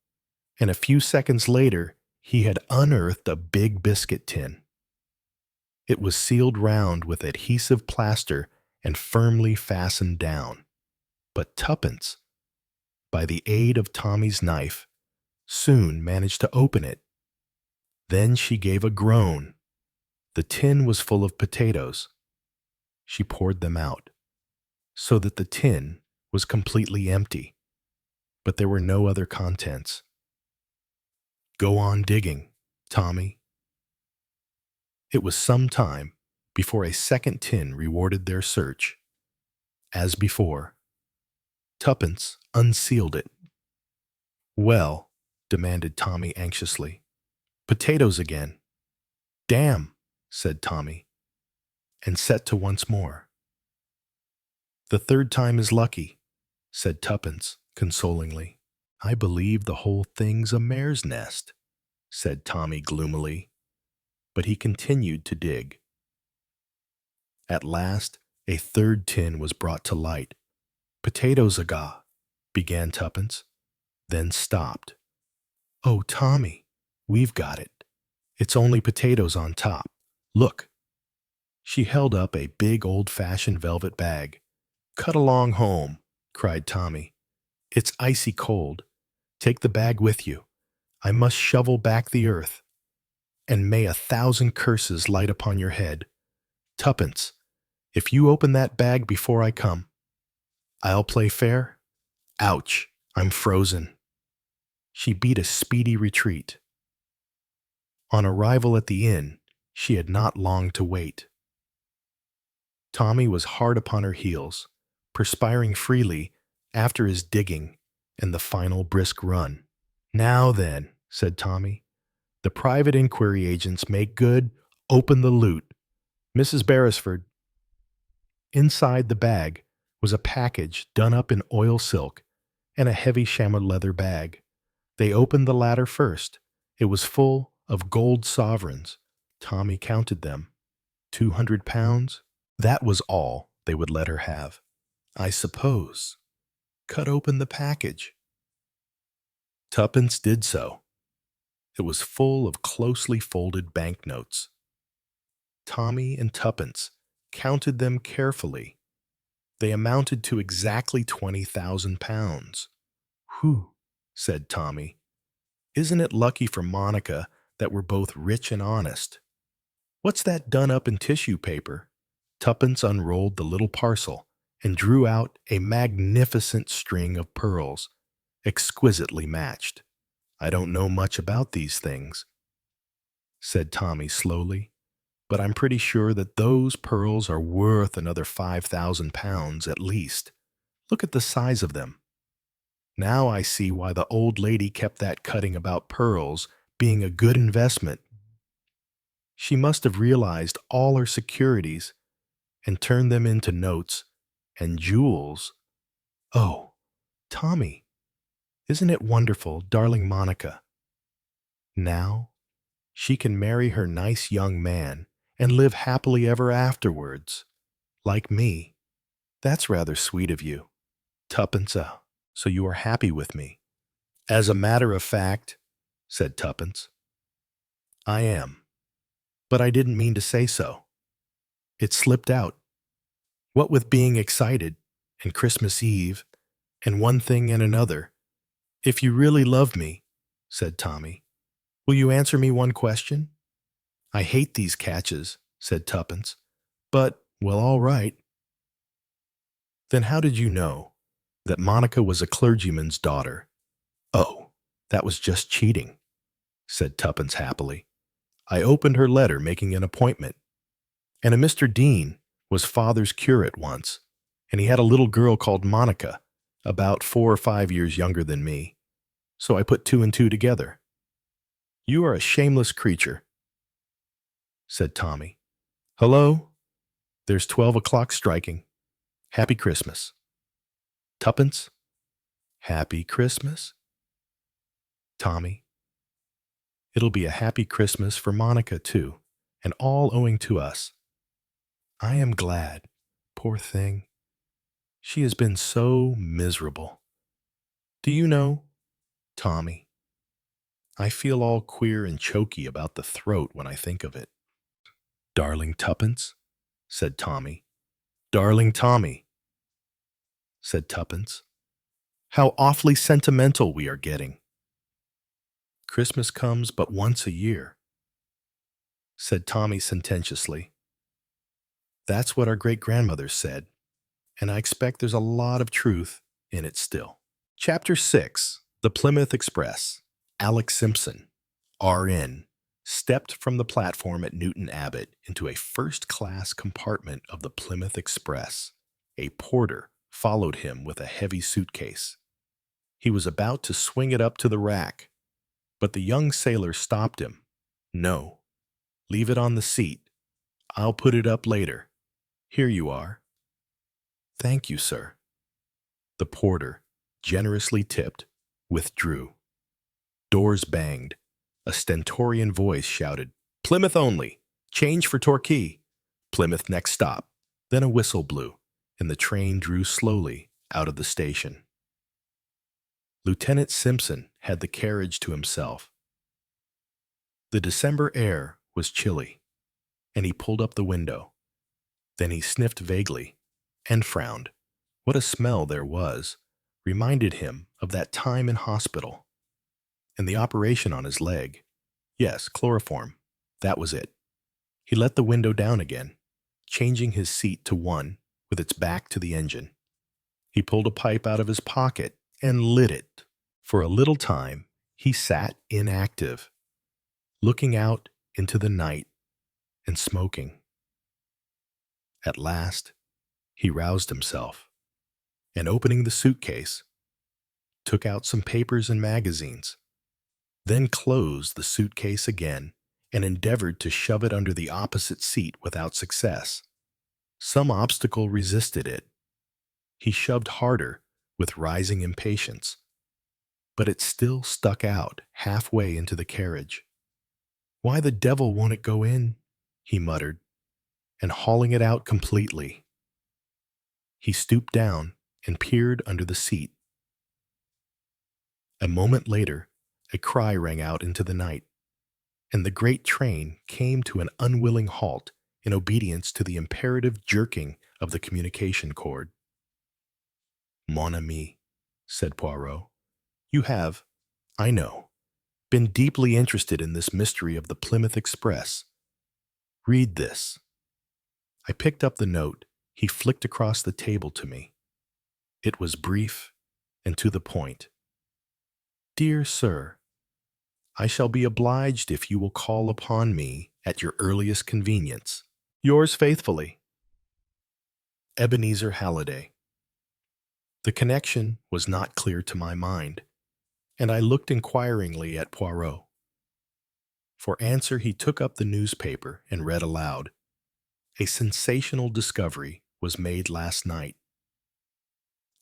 and a few seconds later, he had unearthed a big biscuit tin. It was sealed round with adhesive plaster and firmly fastened down. But Tuppence, by the aid of Tommy's knife, soon managed to open it. Then she gave a groan. The tin was full of potatoes. She poured them out, so that the tin was completely empty, but there were no other contents. "Go on digging, Tommy." It was some time before a second tin rewarded their search. As before, Tuppence unsealed it. "Well," demanded Tommy anxiously. "Potatoes again." "Damn," said Tommy, and set to once more. "The third time is lucky," said Tuppence consolingly. "I believe the whole thing's a mare's nest," said Tommy gloomily, but he continued to dig. At last, a third tin was brought to light. "Potatoes aga," began Tuppence, then stopped. "Oh, Tommy, we've got it. It's only potatoes on top. Look." She held up a big old-fashioned velvet bag. "Cut along home," cried Tommy. "It's icy cold. Take the bag with you. I must shovel back the earth. And may 1,000 curses light upon your head. Tuppence, if you open that bag before I come, I'll play fair. Ouch, I'm frozen." She beat a speedy retreat. On arrival at the inn, she had not long to wait. Tommy was hard upon her heels, perspiring freely after his digging and the final brisk run. "Now then," said Tommy, "the private inquiry agents make good, open the loot. Mrs. Beresford." Inside the bag was a package done up in oil silk and a heavy chamois leather bag. They opened the latter first. It was full of gold sovereigns. Tommy counted them. 200 pounds? That was all they would let her have, I suppose. Cut open the package. Tuppence did so. It was full of closely folded banknotes. Tommy and Tuppence counted them carefully. They amounted to exactly 20,000 pounds. "Whew," said Tommy. "Isn't it lucky for Monica that we're both rich and honest? What's that done up in tissue paper?" Tuppence unrolled the little parcel and drew out a magnificent string of pearls, exquisitely matched. "I don't know much about these things," said Tommy slowly, "but I'm pretty sure that those pearls are worth another 5,000 pounds at least. Look at the size of them. Now I see why the old lady kept that cutting about pearls being a good investment. She must have realized all her securities and turned them into notes and jewels. Oh, Tommy, isn't it wonderful, darling Monica? Now she can marry her nice young man and live happily ever afterwards, like me. That's rather sweet of you. Tuppence, so you are happy with me." "As a matter of fact," said Tuppence, "I am. But I didn't mean to say so. It slipped out. What with being excited, and Christmas Eve, and one thing and another. If you really love me," said Tommy, "will you answer me one question?" "I hate these catches," said Tuppence, "but, well, all right." "Then how did you know that Monica was a clergyman's daughter?" "Oh, that was just cheating," said Tuppence happily. "I opened her letter making an appointment. And a Mr. Dean was father's curate once, and he had a little girl called Monica, about 4 or 5 years younger than me. So I put 2 and 2 together." "You are a shameless creature," said Tommy. "Hello? There's 12 o'clock striking. Happy Christmas. Tuppence, Happy Christmas, Tommy. It'll be a happy Christmas for Monica, too, and all owing to us. I am glad. Poor thing. She has been so miserable. Do you know, Tommy, I feel all queer and choky about the throat when I think of it. Darling Tuppence, said Tommy. Darling Tommy, said Tuppence. How awfully sentimental we are getting. Christmas comes but once a year, said Tommy sententiously. That's what our great-grandmothers said, and I expect there's a lot of truth in it still. Chapter 6. The Plymouth Express. Alex Simpson, R.N., stepped from the platform at Newton Abbot into a first-class compartment of the Plymouth Express. A porter followed him with a heavy suitcase. He was about to swing it up to the rack, but the young sailor stopped him. No, leave it on the seat. I'll put it up later. Here you are. Thank you, sir. The porter, generously tipped, withdrew. Doors banged. A stentorian voice shouted, Plymouth only. Change for Torquay. Plymouth next stop. Then a whistle blew, and the train drew slowly out of the station. Lieutenant Simpson had the carriage to himself. The December air was chilly, and he pulled up the window. Then he sniffed vaguely and frowned. What a smell there was reminded him of that time in hospital. And the operation on his leg. Yes, chloroform. That was it. He let the window down again, changing his seat to one with its back to the engine. He pulled a pipe out of his pocket and lit it. For a little time, he sat inactive, looking out into the night and smoking. At last, he roused himself, and opening the suitcase, took out some papers and magazines, then closed the suitcase again and endeavored to shove it under the opposite seat without success. Some obstacle resisted it. He shoved harder with rising impatience, but it still stuck out halfway into the carriage. Why the devil won't it go in? He muttered, and hauling it out completely. He stooped down and peered under the seat. A moment later, a cry rang out into the night, and the great train came to an unwilling halt in obedience to the imperative jerking of the communication cord. Mon ami, said Poirot, you have, I know, been deeply interested in this mystery of the Plymouth Express. Read this. I picked up the note he flicked across the table to me. It was brief and to the point. Dear Sir, I shall be obliged if you will call upon me at your earliest convenience. Yours faithfully, Ebenezer Halliday. The connection was not clear to my mind, and I looked inquiringly at Poirot. For answer, he took up the newspaper and read aloud. A sensational discovery was made last night.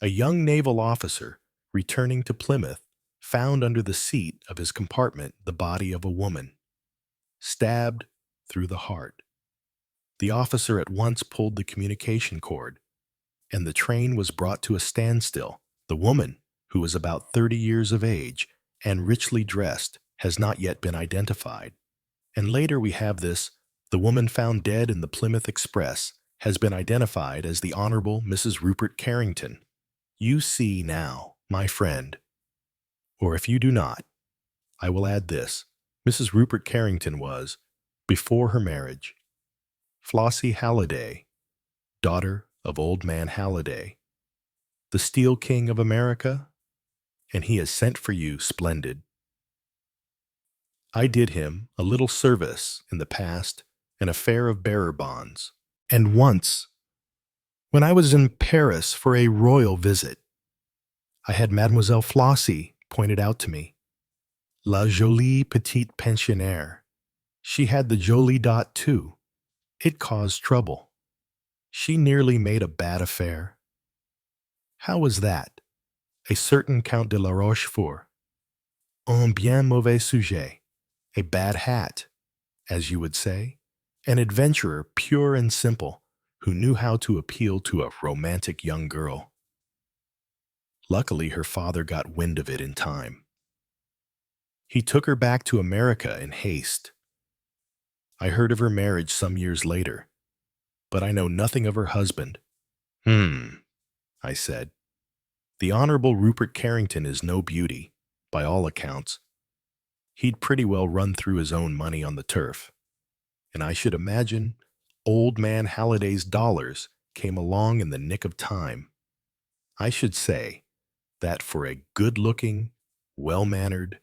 A young naval officer, returning to Plymouth, found under the seat of his compartment the body of a woman, stabbed through the heart. The officer at once pulled the communication cord, and the train was brought to a standstill. The woman, who was about 30 years of age and richly dressed, has not yet been identified. And later we have this, the woman found dead in the Plymouth Express has been identified as the Honorable Mrs. Rupert Carrington. You see now, my friend, or if you do not, I will add this. Mrs. Rupert Carrington was, before her marriage, Flossie Halliday, daughter of Old Man Halliday, the Steel King of America, and he has sent for you splendid. I did him a little service in the past, an affair of bearer bonds, and once, when I was in Paris for a royal visit, I had Mademoiselle Flossie pointed out to me. La jolie petite pensionnaire. She had the jolie dot too. It caused trouble. She nearly made a bad affair. How was that? a certain Count de la Rochefort, un bien mauvais sujet, a bad hat, as you would say, an adventurer pure and simple, who knew how to appeal to a romantic young girl. Luckily, her father got wind of it in time. He took her back to America in haste. I heard of her marriage some years later, but I know nothing of her husband. I said. The Honorable Rupert Carrington is no beauty, by all accounts. He'd pretty well run through his own money on the turf, and I should imagine old man Halliday's dollars came along in the nick of time. I should say that for a good-looking, well-mannered,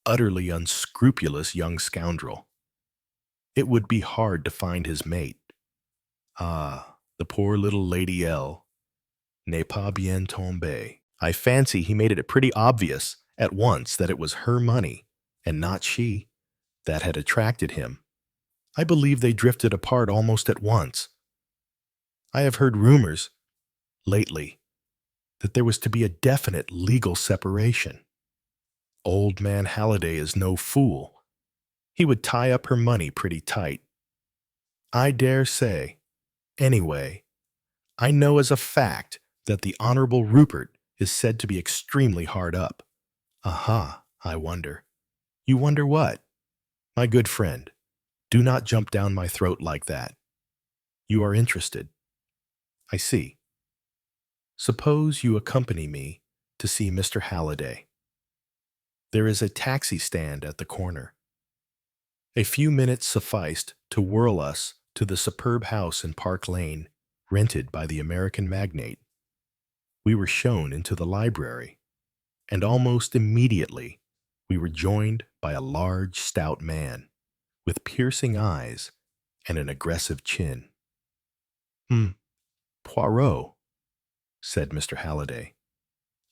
utterly unscrupulous young scoundrel, it would be hard to find his mate. Ah, the poor little Lady L n'est pas bien tombée. I fancy he made it pretty obvious at once that it was her money, and not she, that had attracted him. I believe they drifted apart almost at once. I have heard rumors, lately, that there was to be a definite legal separation. Old man Halliday is no fool. He would tie up her money pretty tight. I dare say. Anyway, I know as a fact that the Honorable Rupert is said to be extremely hard up. Aha, I wonder. You wonder what? My good friend, do not jump down my throat like that. You are interested. I see. Suppose you accompany me to see Mr. Halliday. There is a taxi stand at the corner. A few minutes sufficed to whirl us to the superb house in Park Lane, rented by the American magnate. We were shown into the library, and almost immediately we were joined by a large, stout man, with piercing eyes and an aggressive chin. Poirot, said Mr. Halliday.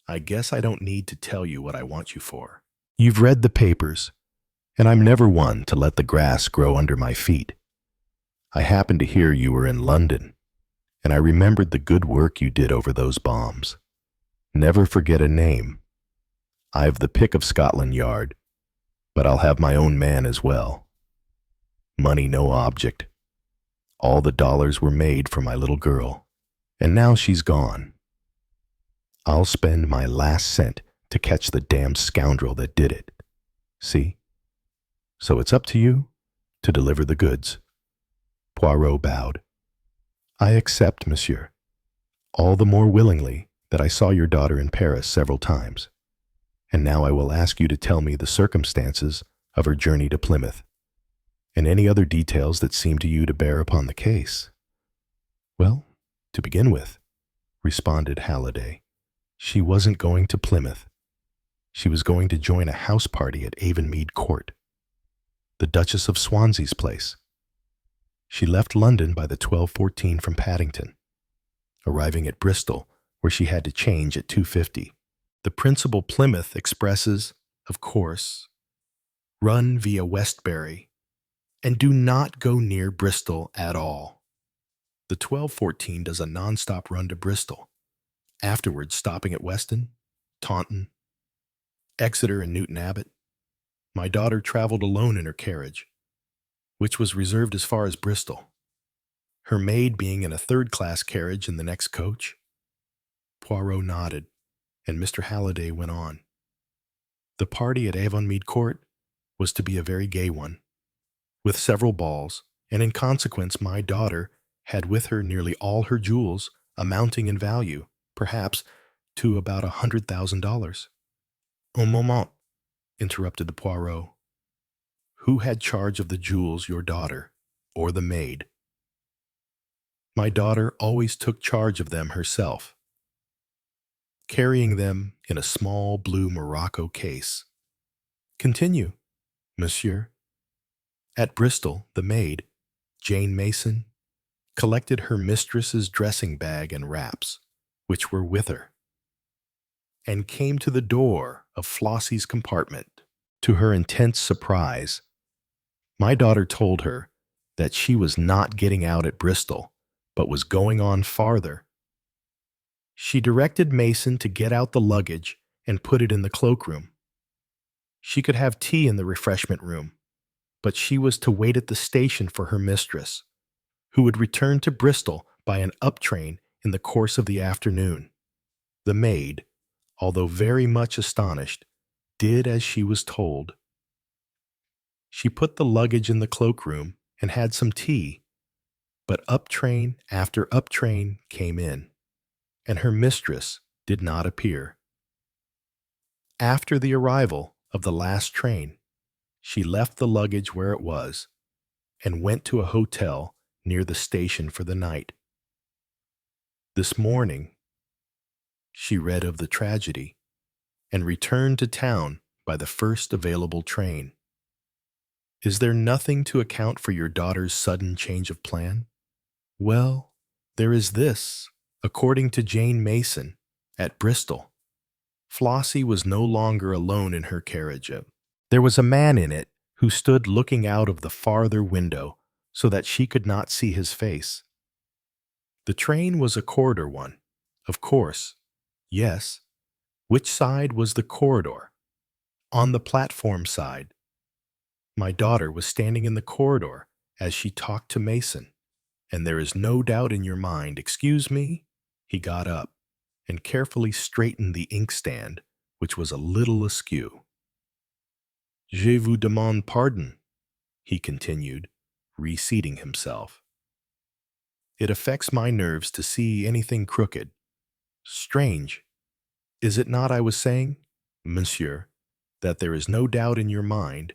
I guess I don't need to tell you what I want you for. You've read the papers, and I'm never one to let the grass grow under my feet. I happened to hear you were in London, and I remembered the good work you did over those bombs. Never forget a name. I've the pick of Scotland Yard, but I'll have my own man as well. Money no object. All the dollars were made for my little girl, and now she's gone. I'll spend my last cent to catch the damned scoundrel that did it. See? So it's up to you to deliver the goods. Poirot bowed. I accept, monsieur, all the more willingly that I saw your daughter in Paris several times. And now I will ask you to tell me the circumstances of her journey to Plymouth, and any other details that seem to you to bear upon the case. Well, to begin with, responded Halliday, she wasn't going to Plymouth. She was going to join a house party at Avonmead Court, the Duchess of Swansea's place. She left London by the 12:14 from Paddington, arriving at Bristol, where she had to change at 2:50. The principal Plymouth expresses, of course, run via Westbury, and do not go near Bristol at all. The 12:14 does a non-stop run to Bristol, afterwards stopping at Weston, Taunton, Exeter, and Newton Abbot. My daughter traveled alone in her carriage, which was reserved as far as Bristol, her maid being in a third-class carriage in the next coach. Poirot nodded, and Mr. Halliday went on. The party at Avonmead Court was to be a very gay one, with several balls, and in consequence my daughter had with her nearly all her jewels, amounting in value, perhaps, to about $100,000. Un moment, interrupted the Poirot. Who had charge of the jewels, your daughter, or the maid? My daughter always took charge of them herself, carrying them in a small blue morocco case. Continue, monsieur. At Bristol, the maid, Jane Mason, collected her mistress's dressing bag and wraps, which were with her, and came to the door of Flossie's compartment. To her intense surprise, my daughter told her that she was not getting out at Bristol, but was going on farther. She directed Mason to get out the luggage and put it in the cloakroom. She could have tea in the refreshment room, but she was to wait at the station for her mistress, who would return to Bristol by an up train in the course of the afternoon. The maid, although very much astonished, did as she was told. She put the luggage in the cloakroom and had some tea, but up train after up train came in, and her mistress did not appear. After the arrival of the last train, she left the luggage where it was and went to a hotel near the station for the night. This morning, she read of the tragedy and returned to town by the first available train. Is there nothing to account for your daughter's sudden change of plan? Well, there is this. According to Jane Mason, at Bristol, Flossie was no longer alone in her carriage. There was a man in it who stood looking out of the farther window so that she could not see his face. The train was a corridor one, of course. Yes. Which side was the corridor? On the platform side. My daughter was standing in the corridor as she talked to Mason, and there is no doubt in your mind. Excuse me? He got up and carefully straightened the inkstand, which was a little askew. Je vous demande pardon, he continued, reseating himself. It affects my nerves to see anything crooked. Strange, is it not? I was saying, monsieur, that there is no doubt in your mind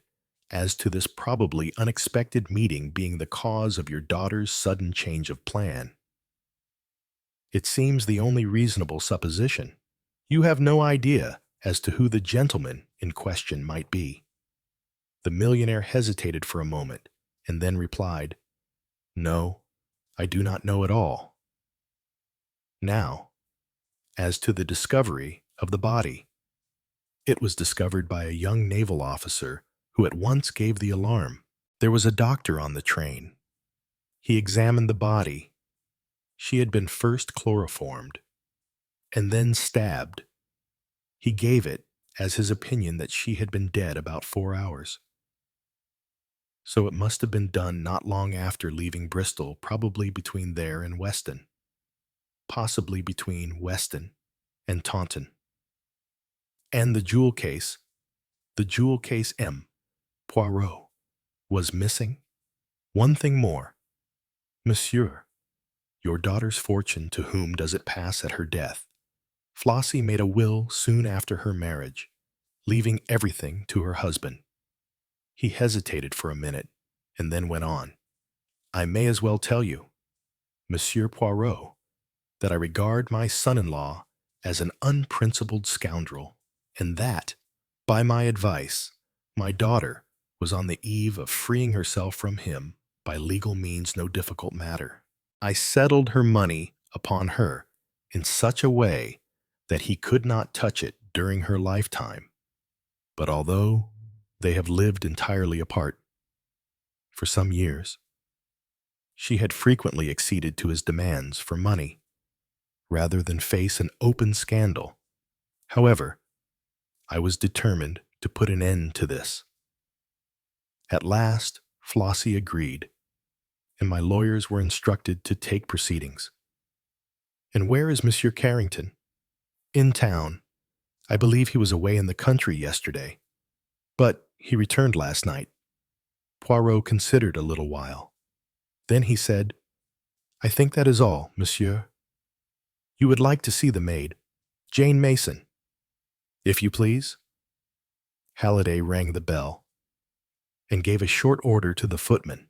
as to this probably unexpected meeting being the cause of your daughter's sudden change of plan. It seems the only reasonable supposition. You have no idea as to who the gentleman in question might be. The millionaire hesitated for a moment and then replied, No, I do not know at all. Now, as to the discovery of the body. It was discovered by a young naval officer who at once gave the alarm. There was a doctor on the train. He examined the body. She had been first chloroformed and then stabbed. He gave it as his opinion that she had been dead about 4 hours. So it must have been done not long after leaving Bristol, probably between there and Weston, possibly between Weston and Taunton. And the jewel case M. Poirot, was missing. One thing more. Monsieur, your daughter's fortune, to whom does it pass at her death? Flossie made a will soon after her marriage, leaving everything to her husband. He hesitated for a minute and then went on. I may as well tell you, Monsieur Poirot, that I regard my son-in-law as an unprincipled scoundrel, and that, by my advice, my daughter was on the eve of freeing herself from him by legal means no difficult matter. I settled her money upon her in such a way that he could not touch it during her lifetime. But although they have lived entirely apart for some years, she had frequently acceded to his demands for money rather than face an open scandal. However, I was determined to put an end to this. At last, Flossie agreed, and my lawyers were instructed to take proceedings. And where is Monsieur Carrington? In town. I believe he was away in the country yesterday, but he returned last night. Poirot considered a little while. Then he said, I think that is all, monsieur. You would like to see the maid, Jane Mason. If you please. Halliday rang the bell and gave a short order to the footman.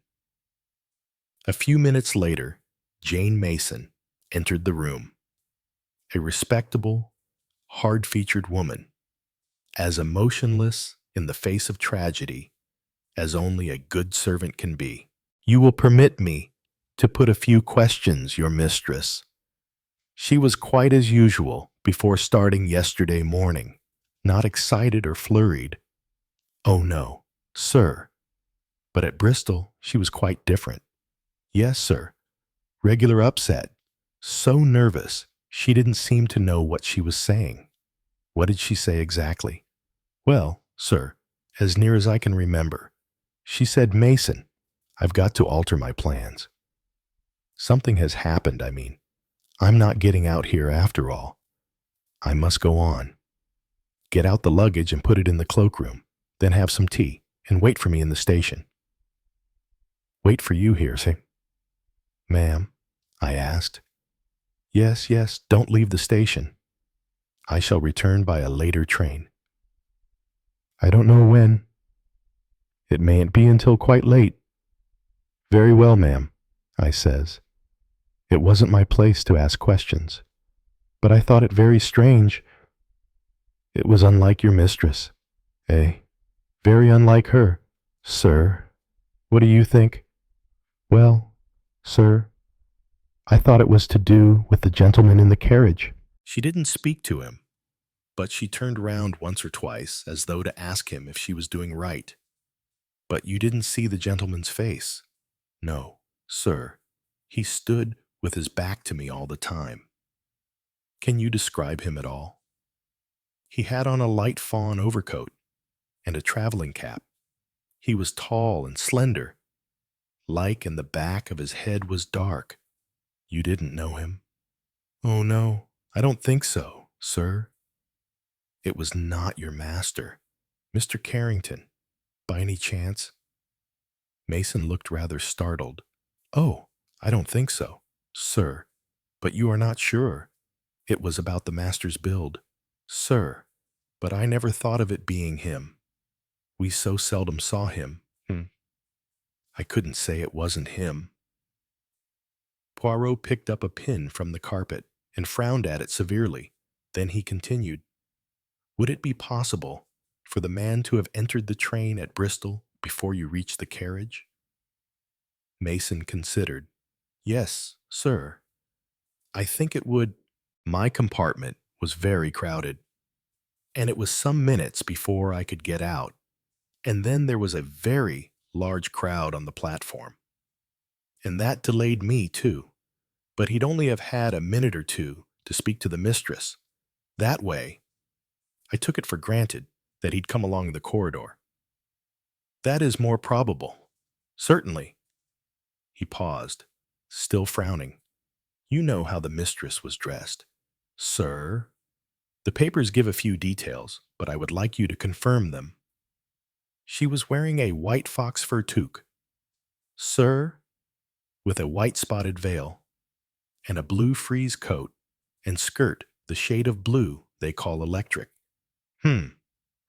A few minutes later, Jane Mason entered the room, a respectable, hard-featured woman, as emotionless in the face of tragedy as only a good servant can be. You will permit me to put a few questions, your mistress. She was quite as usual before starting yesterday morning, not excited or flurried. Oh no, sir. But at Bristol, she was quite different. Yes, sir. Regular upset. So nervous, she didn't seem to know what she was saying. What did she say exactly? Well, sir, as near as I can remember, she said, Mason, I've got to alter my plans. Something has happened, I mean. I'm not getting out here after all. I must go on. Get out the luggage and put it in the cloakroom, then have some tea and wait for me in the station. Wait for you here, say. Ma'am, I asked. Yes, yes, don't leave the station. I shall return by a later train. I don't know when. It mayn't be until quite late. Very well, ma'am, I says. It wasn't my place to ask questions, but I thought it very strange. It was unlike your mistress. Eh? Very unlike her. Sir, what do you think? Well, sir, I thought it was to do with the gentleman in the carriage. She didn't speak to him, but she turned round once or twice as though to ask him if she was doing right. But you didn't see the gentleman's face. No, sir. He stood with his back to me all the time. Can you describe him at all? He had on a light fawn overcoat and a traveling cap. He was tall and slender. Like and the back of his head was dark. You didn't know him? Oh, no, I don't think so, sir. It was not your master, Mr. Carrington, by any chance? Mason looked rather startled. Oh, I don't think so, sir. But you are not sure. It was about the master's build. Sir, but I never thought of it being him. We so seldom saw him. I couldn't say it wasn't him. Poirot picked up a pin from the carpet and frowned at it severely. Then he continued, Would it be possible for the man to have entered the train at Bristol before you reached the carriage? Mason considered. Yes, sir. I think it would. My compartment was very crowded, and it was some minutes before I could get out. And then there was a very large crowd on the platform. And that delayed me, too. But he'd only have had a minute or two to speak to the mistress. That way, I took it for granted that he'd come along the corridor. That is more probable. Certainly. He paused, still frowning. You know how the mistress was dressed. Sir? The papers give a few details, but I would like you to confirm them. She was wearing a white fox fur toque. Sir? With a white spotted veil, and a blue frieze coat, and skirt the shade of blue they call electric.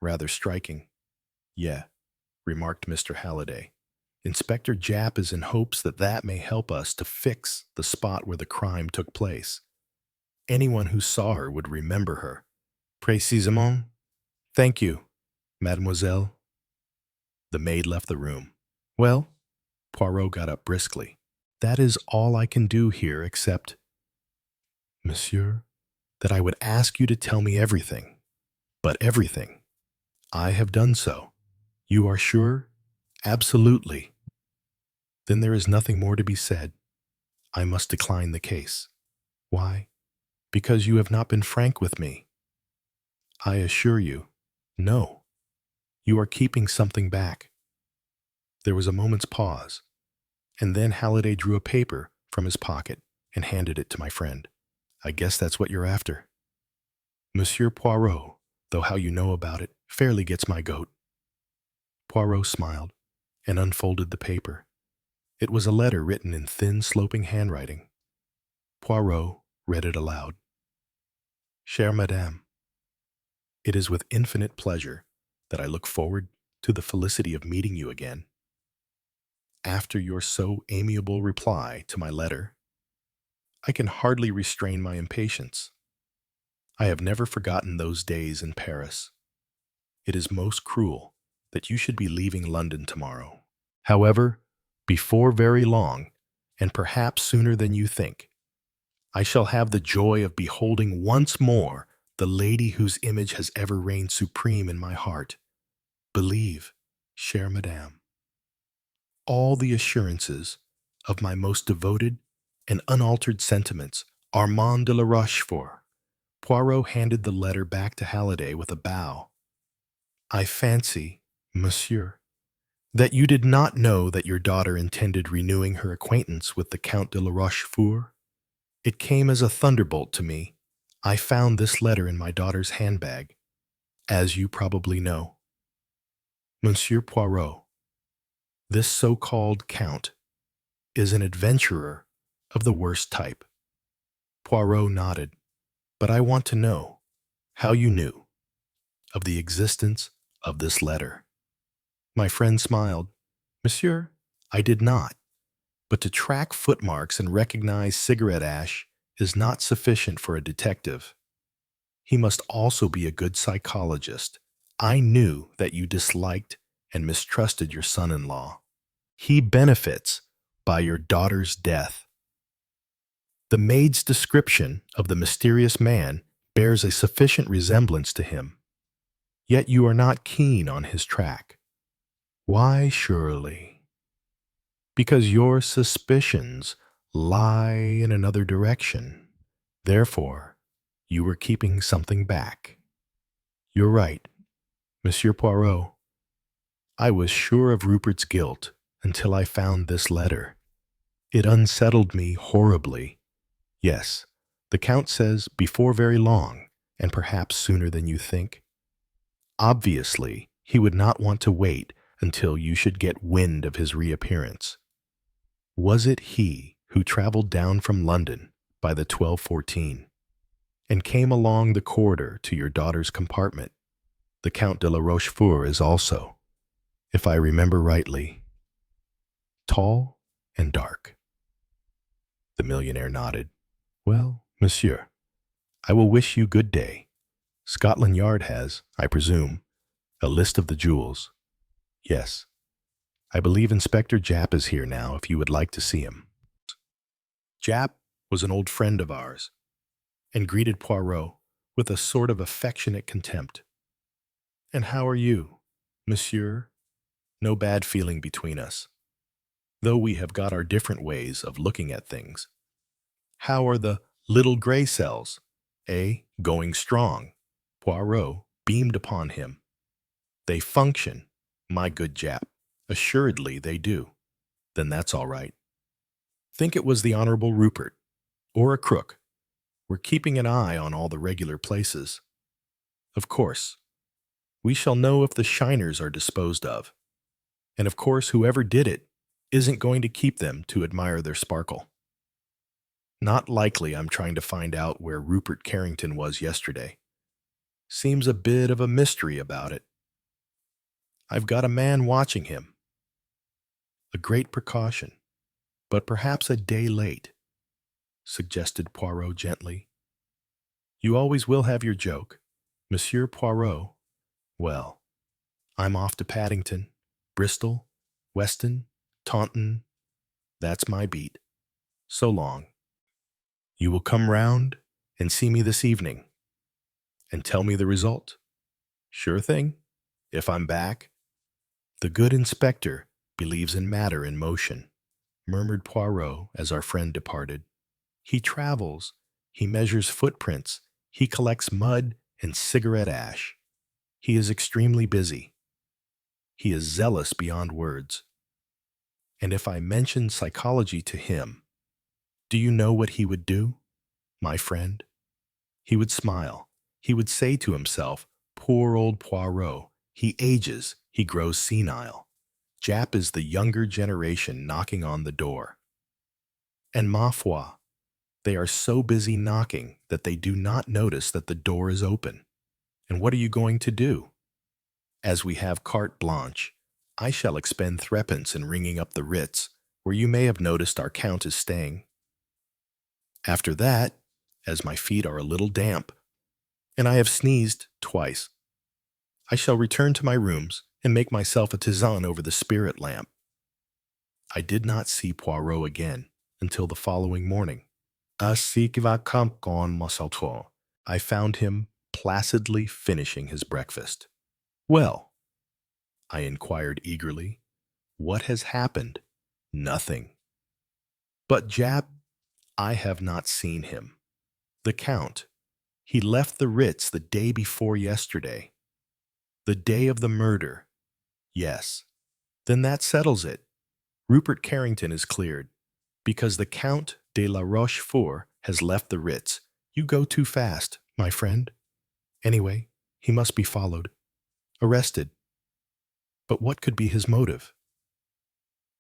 Rather striking. Yeah, remarked Mr. Halliday. Inspector Japp is in hopes that may help us to fix the spot where the crime took place. Anyone who saw her would remember her. Précisément. Thank you, mademoiselle. The maid left the room. Well, Poirot got up briskly. That is all I can do here except, monsieur, that I would ask you to tell me everything. But everything. I have done so. You are sure? Absolutely. Then there is nothing more to be said. I must decline the case. Why? Because you have not been frank with me. I assure you, no. You are keeping something back. There was a moment's pause, and then Halliday drew a paper from his pocket and handed it to my friend. I guess that's what you're after. Monsieur Poirot, though how you know about it, fairly gets my goat. Poirot smiled and unfolded the paper. It was a letter written in thin, sloping handwriting. Poirot read it aloud. Chère Madame, it is with infinite pleasure that I look forward to the felicity of meeting you again. After your so amiable reply to my letter, I can hardly restrain my impatience. I have never forgotten those days in Paris. It is most cruel that you should be leaving London tomorrow. However, before very long, and perhaps sooner than you think, I shall have the joy of beholding once more the lady whose image has ever reigned supreme in my heart. Believe, chère Madame, all the assurances of my most devoted and unaltered sentiments, Armand de la Rochefort. Poirot handed the letter back to Halliday with a bow. I fancy, monsieur, that you did not know that your daughter intended renewing her acquaintance with the Count de la Rochefoucauld. It came as a thunderbolt to me. I found this letter in my daughter's handbag, as you probably know. Monsieur Poirot, this so-called Count is an adventurer of the worst type. Poirot nodded. But I want to know how you knew of the existence of this letter. My friend smiled. Monsieur, I did not. But to track footmarks and recognize cigarette ash is not sufficient for a detective. He must also be a good psychologist. I knew that you disliked and mistrusted your son-in-law. He benefits by your daughter's death. The maid's description of the mysterious man bears a sufficient resemblance to him. Yet you are not keen on his track. Why, surely? Because your suspicions lie in another direction. Therefore, you were keeping something back. You're right, Monsieur Poirot. I was sure of Rupert's guilt until I found this letter. It unsettled me horribly. Yes, the Count says before very long, and perhaps sooner than you think. Obviously, he would not want to wait until you should get wind of his reappearance. Was it he who traveled down from London by the 12:14 and came along the corridor to your daughter's compartment? The Count de la Rochefoucauld is also, if I remember rightly, tall and dark. The millionaire nodded. Well, monsieur, I will wish you good day. Scotland Yard has, I presume, a list of the jewels. Yes. I believe Inspector Japp is here now if you would like to see him. Japp was an old friend of ours and greeted Poirot with a sort of affectionate contempt. And how are you, monsieur? No bad feeling between us, though we have got our different ways of looking at things. How are the little gray cells? Going strong. Poirot beamed upon him. They function, my good Japp. Assuredly they do. Then that's all right. Think it was the Honorable Rupert, or a crook. We're keeping an eye on all the regular places. Of course, we shall know if the shiners are disposed of. And of course, whoever did it isn't going to keep them to admire their sparkle. Not likely I'm trying to find out where Rupert Carrington was yesterday. Seems a bit of a mystery about it. I've got a man watching him. A great precaution, but perhaps a day late, suggested Poirot gently. You always will have your joke, Monsieur Poirot. Well, I'm off to Paddington, Bristol, Weston, Taunton. That's my beat. So long. You will come round and see me this evening and tell me the result. Sure thing, if I'm back. The good inspector believes in matter in motion, murmured Poirot as our friend departed. He travels, he measures footprints, he collects mud and cigarette ash. He is extremely busy. He is zealous beyond words. And if I mentioned psychology to him, do you know what he would do, my friend? He would smile. He would say to himself, poor old Poirot, he ages, he grows senile. Japp is the younger generation knocking on the door. And ma foi, they are so busy knocking that they do not notice that the door is open. And what are you going to do? As we have carte blanche, I shall expend threepence in ringing up the Ritz, where you may have noticed our Count is staying. After that, as my feet are a little damp, and I have sneezed twice, I shall return to my rooms and make myself a tisane over the spirit lamp. I did not see Poirot again until the following morning. Ainsi que va con Monkswell. I found him placidly finishing his breakfast. Well, I inquired eagerly, what has happened? Nothing. But Japp, I have not seen him. The Count, He left the Ritz the day before yesterday. The day of the murder. Yes. Then that settles it. Rupert Carrington is cleared. Because the Count de la Rochefort has left the Ritz. You go too fast, my friend. Anyway, he must be followed. Arrested. But what could be his motive?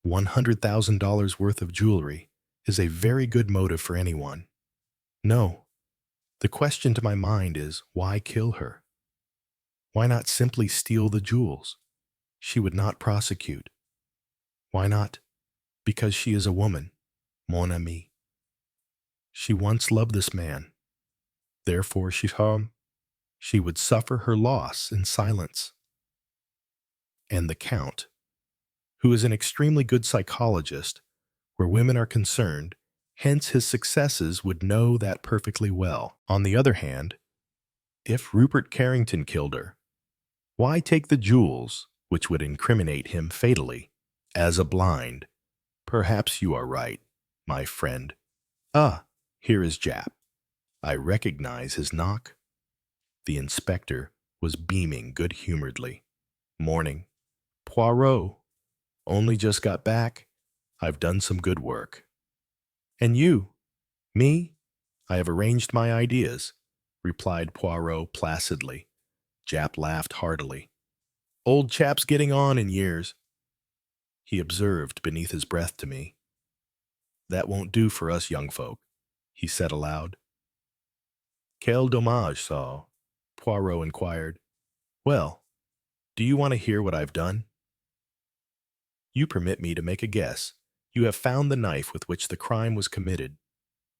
$100,000 worth of jewelry is a very good motive for anyone. No. The question to my mind is, why kill her? Why not simply steal the jewels? She would not prosecute. Why not? Because she is a woman, mon ami. She once loved this man. Therefore she would suffer her loss in silence. And the Count, who is an extremely good psychologist, where women are concerned, hence his successes, would know that perfectly well. On the other hand, if Rupert Carrington killed her, why take the jewels, which would incriminate him fatally, as a blind? Perhaps you are right, my friend. Ah, here is Jap. I recognize his knock. The inspector was beaming good-humoredly. Morning. Poirot. Only just got back. I've done some good work. And you? Me? I have arranged my ideas, replied Poirot placidly. Jap laughed heartily. Old chap's getting on in years. He observed beneath his breath to me. That won't do for us young folk, he said aloud. Quel dommage, ça? Poirot inquired. Well, do you want to hear what I've done? You permit me to make a guess. You have found the knife with which the crime was committed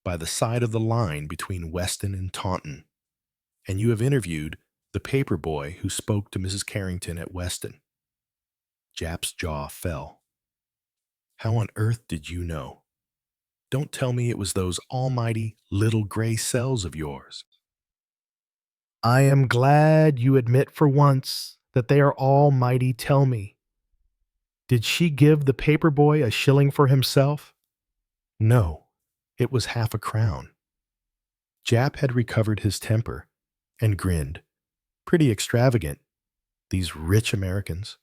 by the side of the line between Weston and Taunton, and you have interviewed the paper boy who spoke to Mrs. Carrington at Weston. Jap's jaw fell. How on earth did you know? Don't tell me it was those almighty little gray cells of yours. I am glad you admit for once that they are almighty. Tell me, did she give the paper boy a shilling for himself? No, it was half a crown. Jap had recovered his temper and grinned. Pretty extravagant, these rich Americans.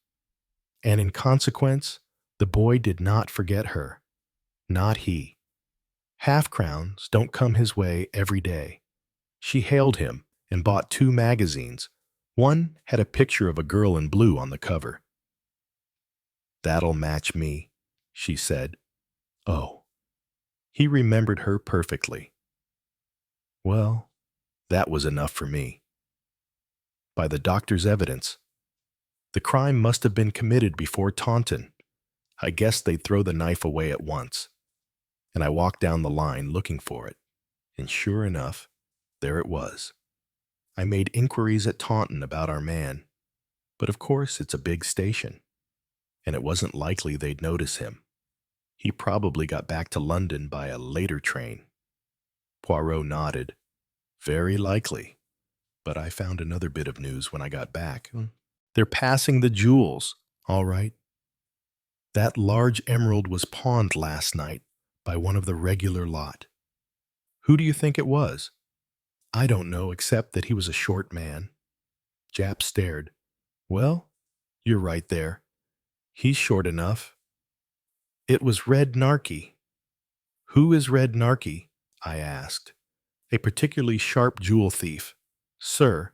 And in consequence, the boy did not forget her. Not he. Half-crowns don't come his way every day. She hailed him and bought 2 magazines. One had a picture of a girl in blue on the cover. That'll match me, she said. Oh, he remembered her perfectly. Well, that was enough for me. By the doctor's evidence, the crime must have been committed before Taunton. I guessed they'd throw the knife away at once, and I walked down the line looking for it, and sure enough, there it was. I made inquiries at Taunton about our man, but of course it's a big station, and it wasn't likely they'd notice him. He probably got back to London by a later train. Poirot nodded. Very likely. But I found another bit of news when I got back. They're passing the jewels, all right. That large emerald was pawned last night by one of the regular lot. Who do you think it was? I don't know, except that he was a short man. Jap stared. Well, you're right there. He's short enough. It was Red Narky. Who is Red Narky? I asked. A particularly sharp jewel thief, sir,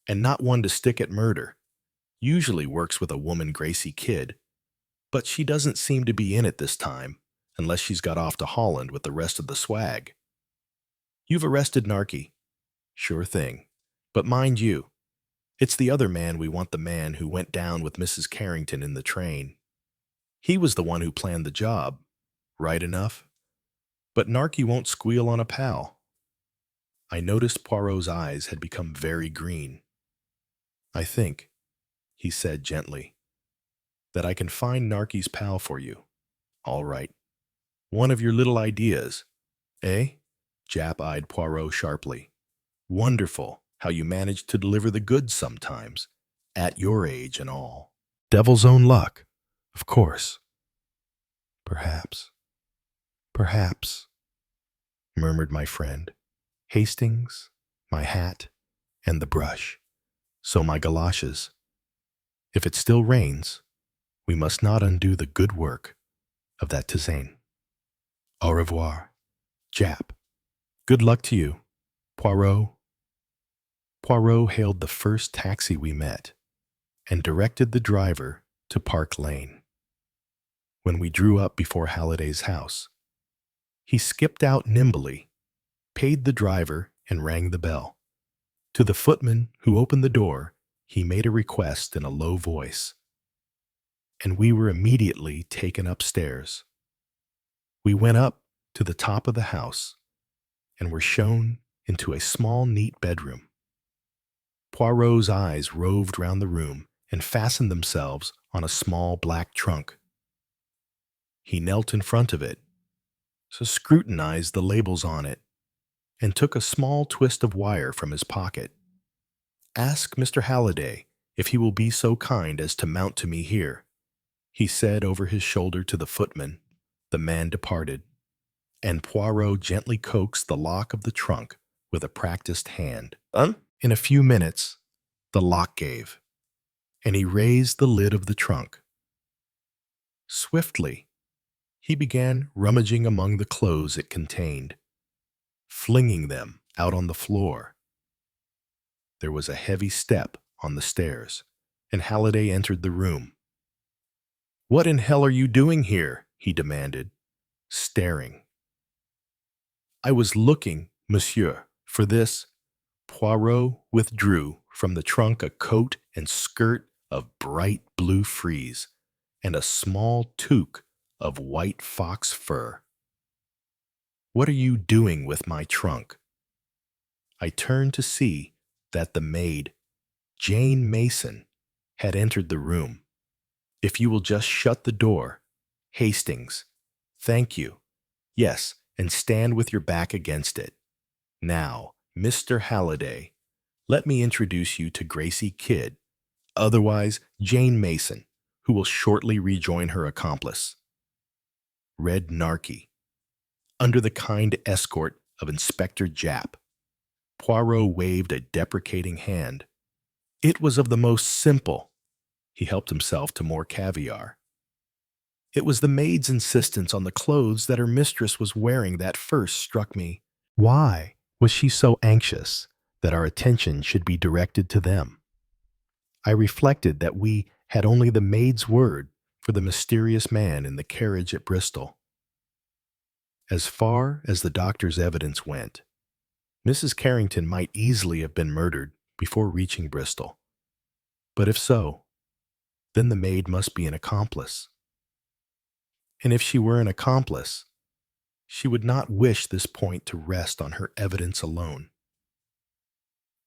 and not one to stick at murder. Usually works with a woman Gracie Kidd, but she doesn't seem to be in it this time, unless she's got off to Holland with the rest of the swag. You've arrested Narky. Sure thing. But mind you, it's the other man we want, the man who went down with Mrs. Carrington in the train. He was the one who planned the job, right enough. But Narky won't squeal on a pal. I noticed Poirot's eyes had become very green. I think, he said gently, that I can find Narky's pal for you. All right. One of your little ideas, eh? Jap eyed Poirot sharply. Wonderful how you manage to deliver the goods sometimes, at your age and all. Devil's own luck, of course. Perhaps, murmured my friend. Hastings, my hat, and the brush, so my galoshes. If it still rains, we must not undo the good work of that tisane. Au revoir, Jap. Good luck to you, Poirot. Poirot hailed the first taxi we met and directed the driver to Park Lane. When we drew up before Halliday's house, he skipped out nimbly, paid the driver, and rang the bell. To the footman who opened the door, he made a request in a low voice, and we were immediately taken upstairs. We went up to the top of the house and were shown into a small, neat bedroom. Poirot's eyes roved round the room and fastened themselves on a small black trunk. He knelt in front of it, scrutinized the labels on it, and took a small twist of wire from his pocket. "Ask Mr. Halliday if he will be so kind as to mount to me here," he said over his shoulder to the footman. The man departed, and Poirot gently coaxed the lock of the trunk with a practiced hand. In a few minutes, the lock gave, and he raised the lid of the trunk. Swiftly, he began rummaging among the clothes it contained, flinging them out on the floor. There was a heavy step on the stairs, and Halliday entered the room. "What in hell are you doing here?" he demanded, staring. "I was looking, monsieur, for this." Poirot withdrew from the trunk a coat and skirt of bright blue frieze and a small toque of white fox fur. "What are you doing with my trunk?" I turned to see that the maid, Jane Mason, had entered the room. "If you will just shut the door, Hastings. Thank you. Yes, and stand with your back against it. Now, Mr. Halliday, let me introduce you to Gracie Kidd, otherwise Jane Mason, who will shortly rejoin her accomplice, Red Narky, under the kind escort of Inspector Japp." Poirot waved a deprecating hand. "It was of the most simple." He helped himself to more caviar. "It was the maid's insistence on the clothes that her mistress was wearing that first struck me. Why was she so anxious that our attention should be directed to them? I reflected that we had only the maid's word for the mysterious man in the carriage at Bristol. As far as the doctor's evidence went, Mrs. Carrington might easily have been murdered before reaching Bristol. But if so, then the maid must be an accomplice. And if she were an accomplice, she would not wish this point to rest on her evidence alone.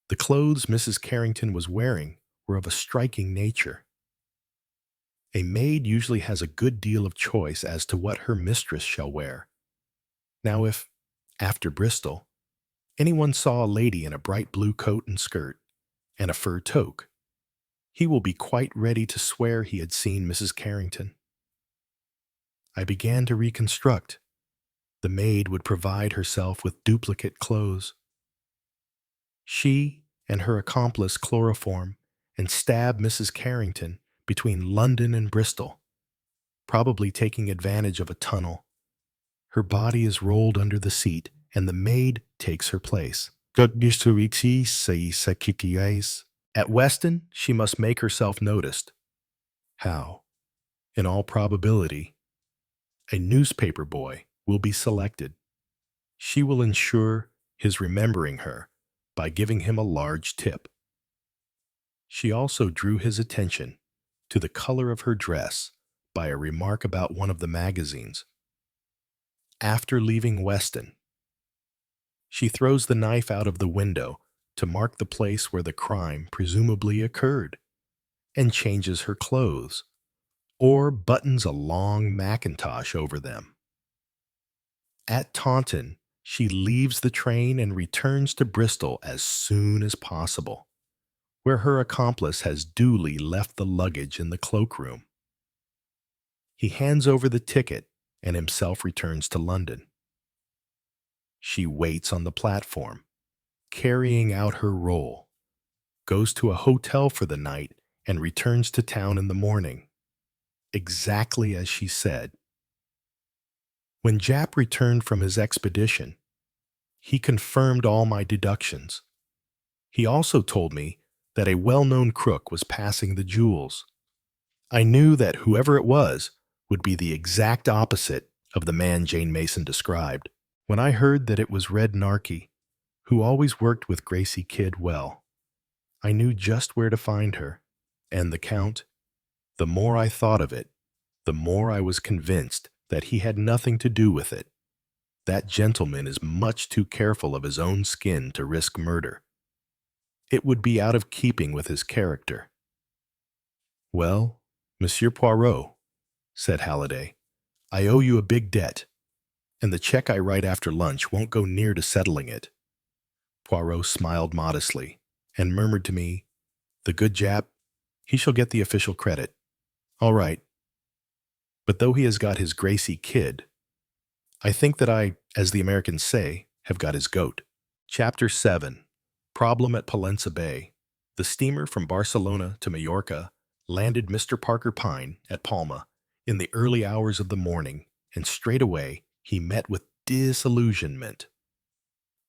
The clothes Mrs. Carrington was wearing were of a striking nature. A maid usually has a good deal of choice as to what her mistress shall wear. Now if, after Bristol, anyone saw a lady in a bright blue coat and skirt, and a fur toque, he will be quite ready to swear he had seen Mrs. Carrington. I began to reconstruct. The maid would provide herself with duplicate clothes. She and her accomplice chloroform and stab Mrs. Carrington between London and Bristol, probably taking advantage of a tunnel. Her body is rolled under the seat, and the maid takes her place. At Weston, she must make herself noticed. How? In all probability, a newspaper boy will be selected. She will ensure his remembering her by giving him a large tip. She also drew his attention to the color of her dress by a remark about one of the magazines. After leaving Weston, she throws the knife out of the window to mark the place where the crime presumably occurred, and changes her clothes, or buttons a long mackintosh over them. At Taunton, she leaves the train and returns to Bristol as soon as possible, where her accomplice has duly left the luggage in the cloakroom. He hands over the ticket and himself returns to London. She waits on the platform, carrying out her role, goes to a hotel for the night, and returns to town in the morning, exactly as she said. When Jap returned from his expedition, he confirmed all my deductions. He also told me that a well-known crook was passing the jewels. I knew that whoever it was would be the exact opposite of the man Jane Mason described. When I heard that it was Red Narky, who always worked with Gracie Kidd well, I knew just where to find her. And the Count, the more I thought of it, the more I was convinced that he had nothing to do with it. That gentleman is much too careful of his own skin to risk murder. It would be out of keeping with his character. "Well, Monsieur Poirot," said Halliday, "I owe you a big debt, and the check I write after lunch won't go near to settling it." Poirot smiled modestly and murmured to me, "The good Jap, he shall get the official credit. All right. But though he has got his Gracie Kidd, I think that I, as the Americans say, have got his goat." Chapter 7. Problem at Palencia Bay. The steamer from Barcelona to Majorca landed Mr. Parker Pyne at Palma in the early hours of the morning, and straightway he met with disillusionment.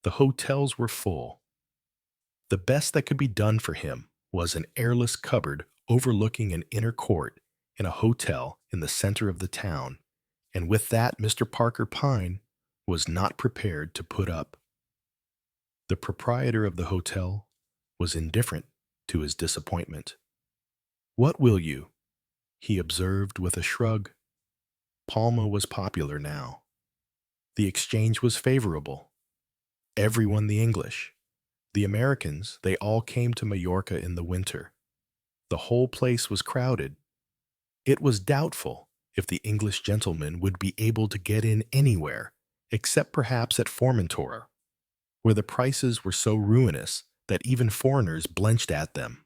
The hotels were full. The best that could be done for him was an airless cupboard overlooking an inner court in a hotel in the center of the town, and with that Mr. Parker Pyne was not prepared to put up. The proprietor of the hotel was indifferent to his disappointment. "What will you?" he observed with a shrug. Palma was popular now. The exchange was favorable. Everyone the English. The Americans, they all came to Majorca in the winter. The whole place was crowded. It was doubtful if the English gentlemen would be able to get in anywhere, except perhaps at Formentor, where the prices were so ruinous that even foreigners blenched at them.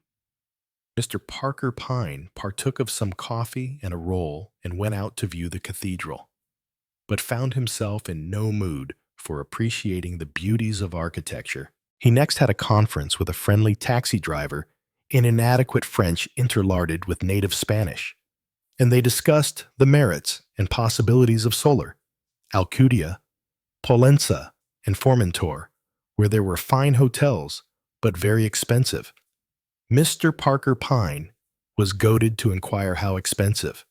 Mr. Parker Pyne partook of some coffee and a roll and went out to view the cathedral, but found himself in no mood for appreciating the beauties of architecture. He next had a conference with a friendly taxi driver in inadequate French interlarded with native Spanish, and they discussed the merits and possibilities of Solar, Alcudia, Pollença, and Formentor, where there were fine hotels, but very expensive. Mr. Parker Pyne was goaded to inquire how expensive.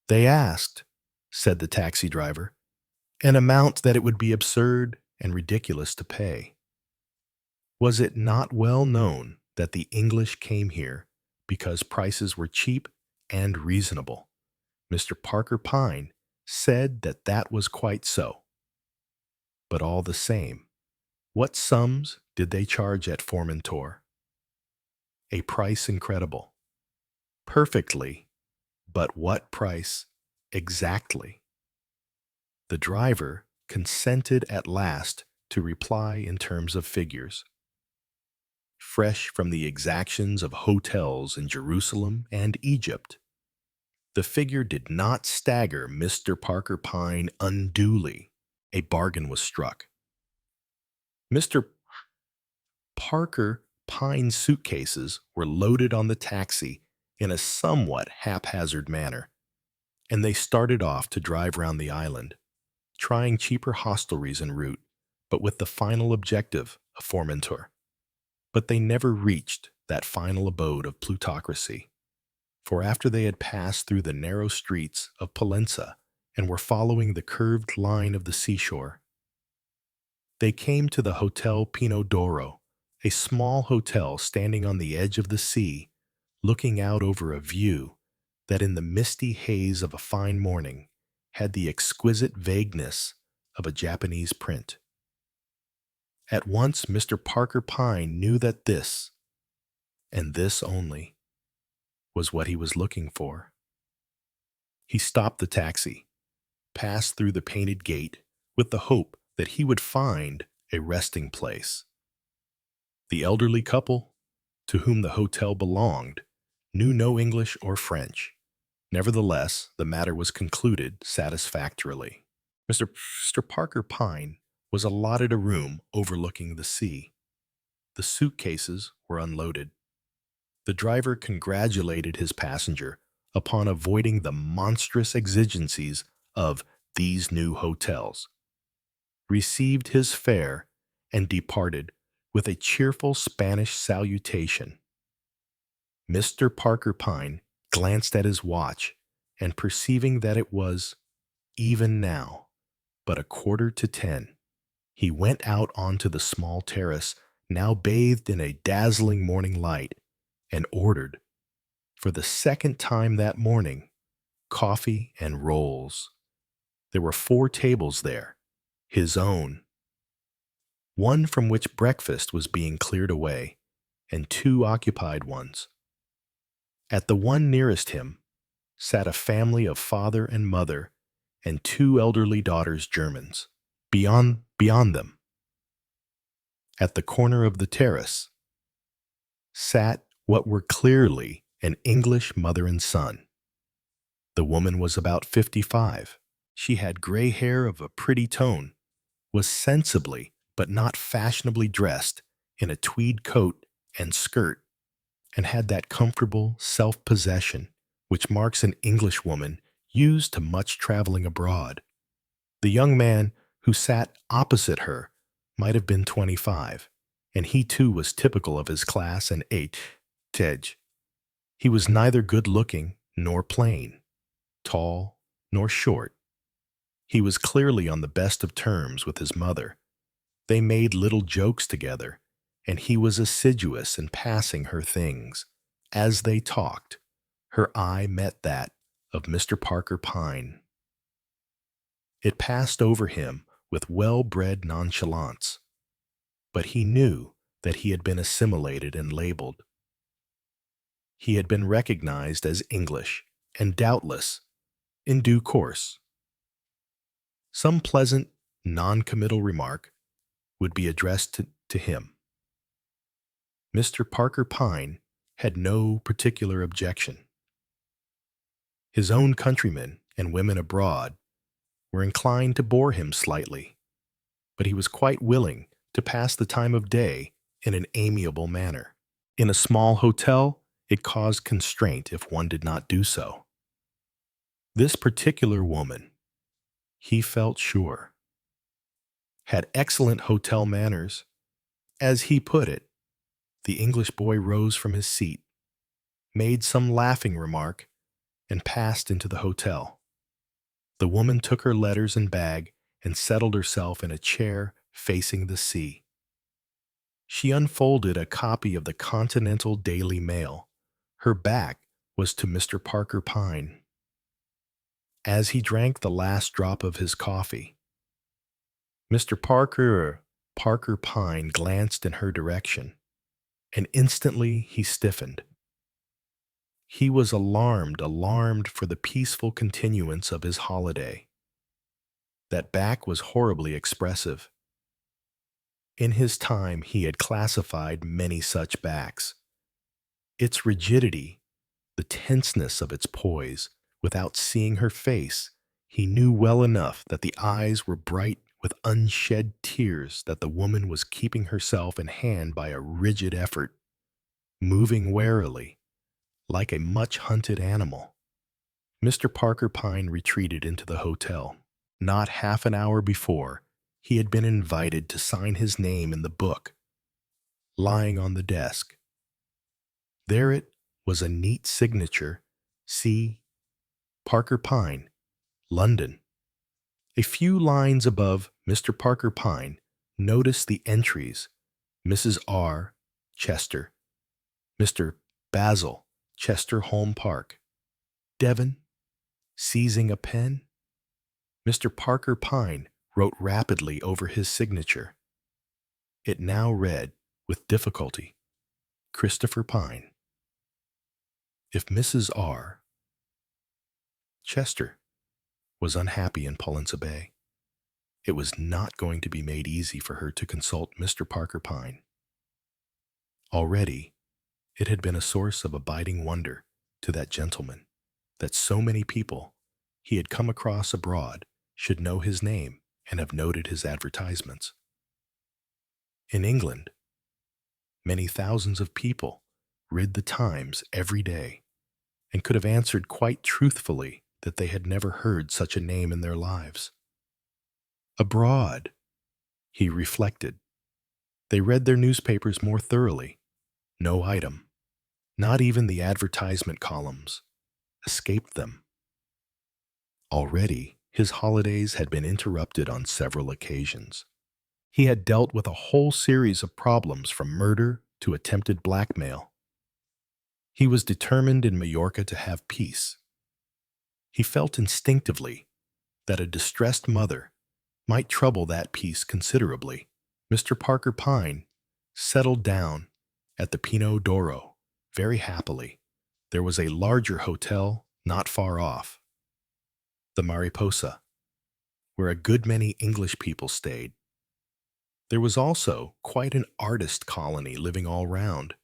"They asked," said the taxi driver, "an amount that it would be absurd and ridiculous to pay." Was it not well known that the English came here because prices were cheap and reasonable? Mr. Parker Pyne said that that was quite so. But all the same, what sums did they charge at Formentor? A price incredible. Perfectly, but what price exactly? The driver consented at last to reply in terms of figures. Fresh from the exactions of hotels in Jerusalem and Egypt, the figure did not stagger Mr. Parker Pyne unduly. A bargain was struck. Mr. Parker Pyne's suitcases were loaded on the taxi in a somewhat haphazard manner, and they started off to drive round the island, trying cheaper hostelries en route, but with the final objective of Formentor. But they never reached that final abode of plutocracy, for after they had passed through the narrow streets of Pollença and were following the curved line of the seashore, they came to the Hotel Pino d'Oro, a small hotel standing on the edge of the sea, looking out over a view that in the misty haze of a fine morning had the exquisite vagueness of a Japanese print. At once Mr. Parker Pyne knew that this, and this only, was what he was looking for. He stopped the taxi, passed through the painted gate with the hope that he would find a resting place. The elderly couple, to whom the hotel belonged, knew no English or French. Nevertheless, the matter was concluded satisfactorily. Mr. Parker Pyne was allotted a room overlooking the sea. The suitcases were unloaded. The driver congratulated his passenger upon avoiding the monstrous exigencies of these new hotels, received his fare, and departed with a cheerful Spanish salutation. Mr. Parker Pyne glanced at his watch, and perceiving that it was, even now, but 9:15, he went out onto the small terrace, now bathed in a dazzling morning light, and ordered, for the second time that morning, coffee and rolls. There were 4 tables there, his own, one from which breakfast was being cleared away, and 2 occupied ones. At the one nearest him sat a family of father and mother and 2 elderly daughters Germans. Beyond them, at the corner of the terrace, sat what were clearly an English mother and son. The woman was about 55. She had gray hair of a pretty tone, was sensibly but not fashionably dressed in a tweed coat and skirt, and had that comfortable self-possession which marks an Englishwoman used to much traveling abroad. The young man who sat opposite her might have been 25, and he too was typical of his class and age. He was neither good-looking nor plain, tall nor short. He was clearly on the best of terms with his mother. They made little jokes together, and he was assiduous in passing her things. As they talked, her eye met that of Mr. Parker Pyne. It passed over him with well-bred nonchalance, but he knew that he had been assimilated and labeled. He had been recognized as English, and doubtless, in due course, some pleasant, non-committal remark would be addressed to him. Mr. Parker Pyne had no particular objection. His own countrymen and women abroad were inclined to bore him slightly, but he was quite willing to pass the time of day in an amiable manner. In a small hotel, it caused constraint if one did not do so. This particular woman, he felt sure, had excellent hotel manners. As he put it, the English boy rose from his seat, made some laughing remark, and passed into the hotel. The woman took her letters and bag and settled herself in a chair facing the sea. She unfolded a copy of the Continental Daily Mail. Her back was to Mr. Parker Pyne. As he drank the last drop of his coffee, Mr. Parker Pyne glanced in her direction, and instantly he stiffened. He was alarmed for the peaceful continuance of his holiday. That back was horribly expressive. In his time he had classified many such backs. Its rigidity, the tenseness of its poise, without seeing her face, he knew well enough that the eyes were bright with unshed tears, that the woman was keeping herself in hand by a rigid effort, moving warily, like a much-hunted animal. Mr. Parker Pyne retreated into the hotel. Not half an hour before, he had been invited to sign his name in the book, lying on the desk. There it was, a neat signature, C. Parker Pyne, London. A few lines above Mr. Parker Pyne, notice the entries: Mrs. R. Chester, Mr. Basil Chester Home Park, Devon. Seizing a pen, Mr. Parker Pyne wrote rapidly over his signature. It now read, with difficulty, Christopher Pyne. If Mrs. R. Chester was unhappy in Pollensa Bay, it was not going to be made easy for her to consult Mr. Parker Pyne. Already, it had been a source of abiding wonder to that gentleman that so many people he had come across abroad should know his name and have noted his advertisements. In England, Many thousands of people read the Times every day and could have answered quite truthfully that they had never heard such a name in their lives. Abroad, he reflected, they read their newspapers more thoroughly. No item, not even the advertisement columns, escaped them. Already, his holidays had been interrupted on several occasions. He had dealt with a whole series of problems from murder to attempted blackmail. He was determined in Majorca to have peace. He felt instinctively that a distressed mother might trouble that peace considerably. Mr. Parker Pyne settled down at the Pino d'Oro very happily. There was a larger hotel not far off, the Mariposa, where a good many English people stayed. There was also quite an artist colony living all round.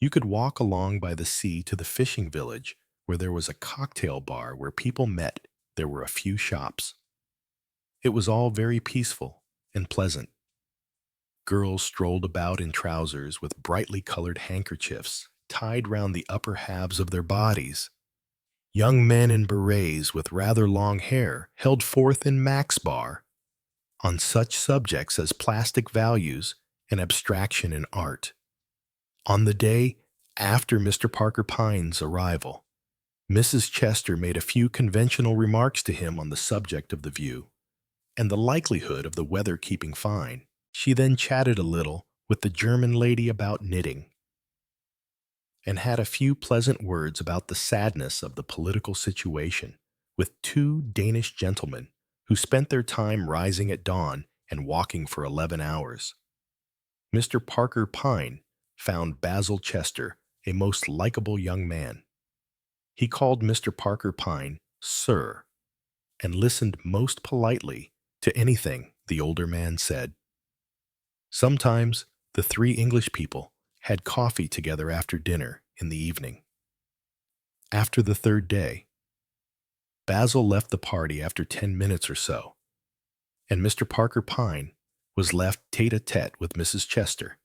You could walk along by the sea to the fishing village, where there was a cocktail bar where people met. There were a few shops. It was all very peaceful and pleasant. Girls strolled about in trousers with brightly colored handkerchiefs tied round the upper halves of their bodies. Young men in berets with rather long hair held forth in Mac's bar on such subjects as plastic values and abstraction in art. On the day after Mr. Parker Pyne's arrival, Mrs. Chester made a few conventional remarks to him on the subject of the view and the likelihood of the weather keeping fine. She then chatted a little with the German lady about knitting and had a few pleasant words about the sadness of the political situation with two Danish gentlemen who spent their time rising at dawn and walking for 11 hours. Mr. Parker Pyne found Basil Chester a most likable young man. He called Mr. Parker Pyne Sir and listened most politely to anything the older man said. Sometimes the three English people had coffee together after dinner in the evening. After the third day, Basil left the party after 10 minutes or so, and Mr. Parker Pyne was left tête-à-tête with Mrs. Chester.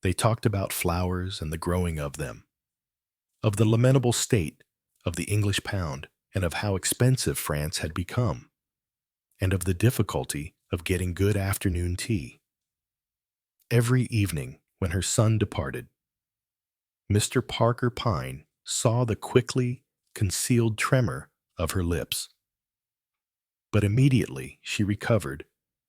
They talked about flowers and the growing of them, of the lamentable state of the English pound, and of how expensive France had become, and of the difficulty of getting good afternoon tea. Every evening, when her son departed, Mr. Parker Pyne saw the quickly concealed tremor of her lips. But immediately she recovered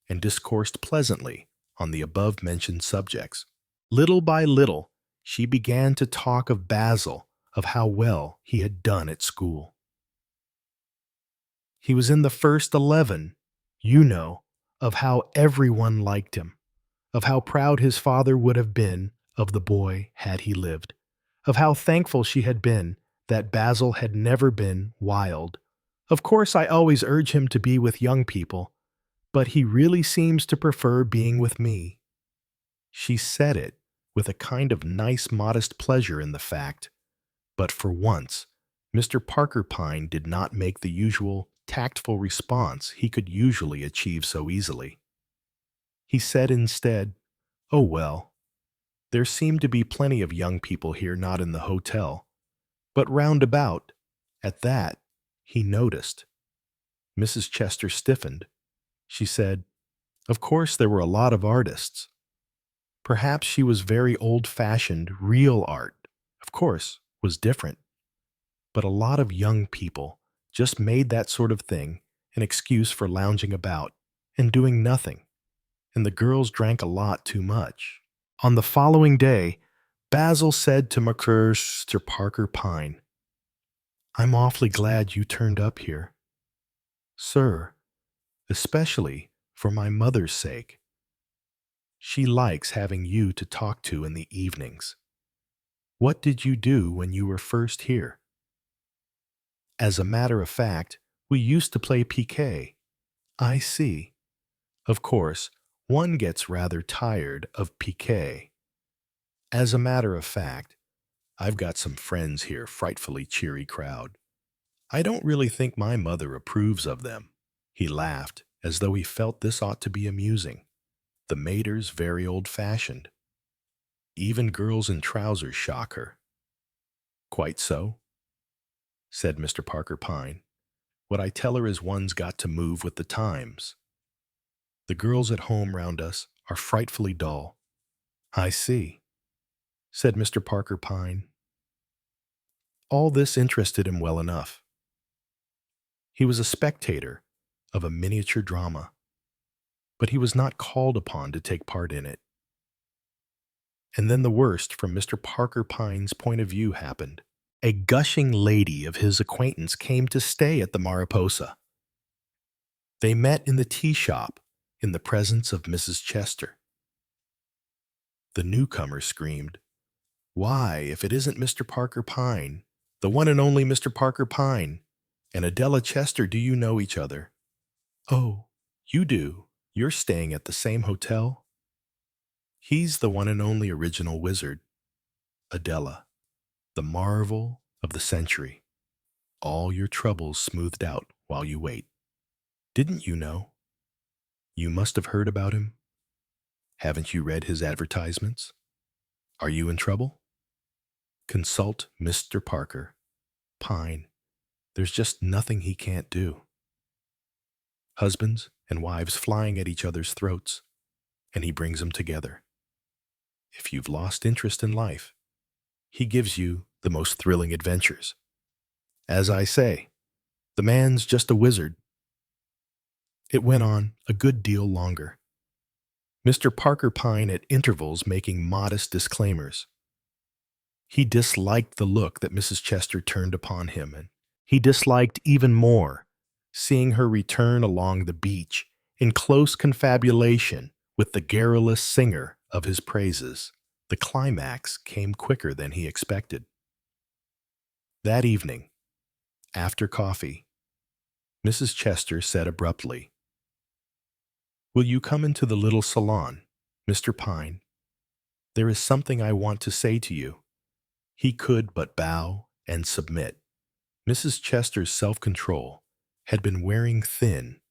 and discoursed pleasantly on the above-mentioned subjects. Little by little, she began to talk of Basil, of how well he had done at school. He was in the first 11, you know, of how everyone liked him, of how proud his father would have been of the boy had he lived, of how thankful she had been that Basil had never been wild. Of course, I always urge him to be with young people, but he really seems to prefer being with me. She said it with a kind of nice, modest pleasure in the fact, but for once, Mr. Parker Pyne did not make the usual tactful response he could usually achieve so easily. He said instead, "Oh well, there seem to be plenty of young people here not in the hotel, but round about." At that, he noticed. Mrs. Chester stiffened. She said, "Of course there were a lot of artists. Perhaps she was very old-fashioned, real art, of course, was different. But a lot of young people just made that sort of thing an excuse for lounging about and doing nothing, and the girls drank a lot too much." On the following day, Basil said to Mr. Parker Pyne, "I'm awfully glad you turned up here, sir, especially for my mother's sake. She likes having you to talk to in the evenings. What did you do when you were first here?" "As a matter of fact, we used to play piquet." "I see. Of course, one gets rather tired of piquet. As a matter of fact, I've got some friends here, frightfully cheery crowd. I don't really think my mother approves of them." He laughed, as though he felt this ought to be amusing. The mater's very old-fashioned. Even girls in trousers shock her. Quite so, said Mr. Parker Pine. What I tell her is one's got to move with the times. The girls at home round us are frightfully dull. I see, said Mr. Parker Pine. All this interested him well enough. He was a spectator of a miniature drama, but he was not called upon to take part in it. And then the worst from Mr. Parker Pine's point of view happened. A gushing lady of his acquaintance came to stay at the Mariposa. They met in the tea shop in the presence of Mrs. Chester. The newcomer screamed, "Why, if it isn't Mr. Parker Pine, the one and only Mr. Parker Pine, and Adela Chester, do you know each other?" "Oh, you do. You're staying at the same hotel?" "He's the one and only original wizard, Adela, the marvel of the century. All your troubles smoothed out while you wait. Didn't you know? You must have heard about him. Haven't you read his advertisements? Are you in trouble? Consult Mr. Parker Pine. There's just nothing he can't do." Husbands and wives flying at each other's throats, and he brings them together. If you've lost interest in life, he gives you the most thrilling adventures. As I say, the man's just a wizard. It went on a good deal longer. Mr. Parker Pine at intervals making modest disclaimers. He disliked the look that Mrs. Chester turned upon him, and he disliked even more seeing her return along the beach in close confabulation with the garrulous singer of his praises. The climax came quicker than he expected. That evening, after coffee, Mrs. Chester said abruptly, "Will you come into the little salon, Mr. Pine? There is something I want to say to you." He could but bow and submit. Mrs. Chester's self-control had been wearing thin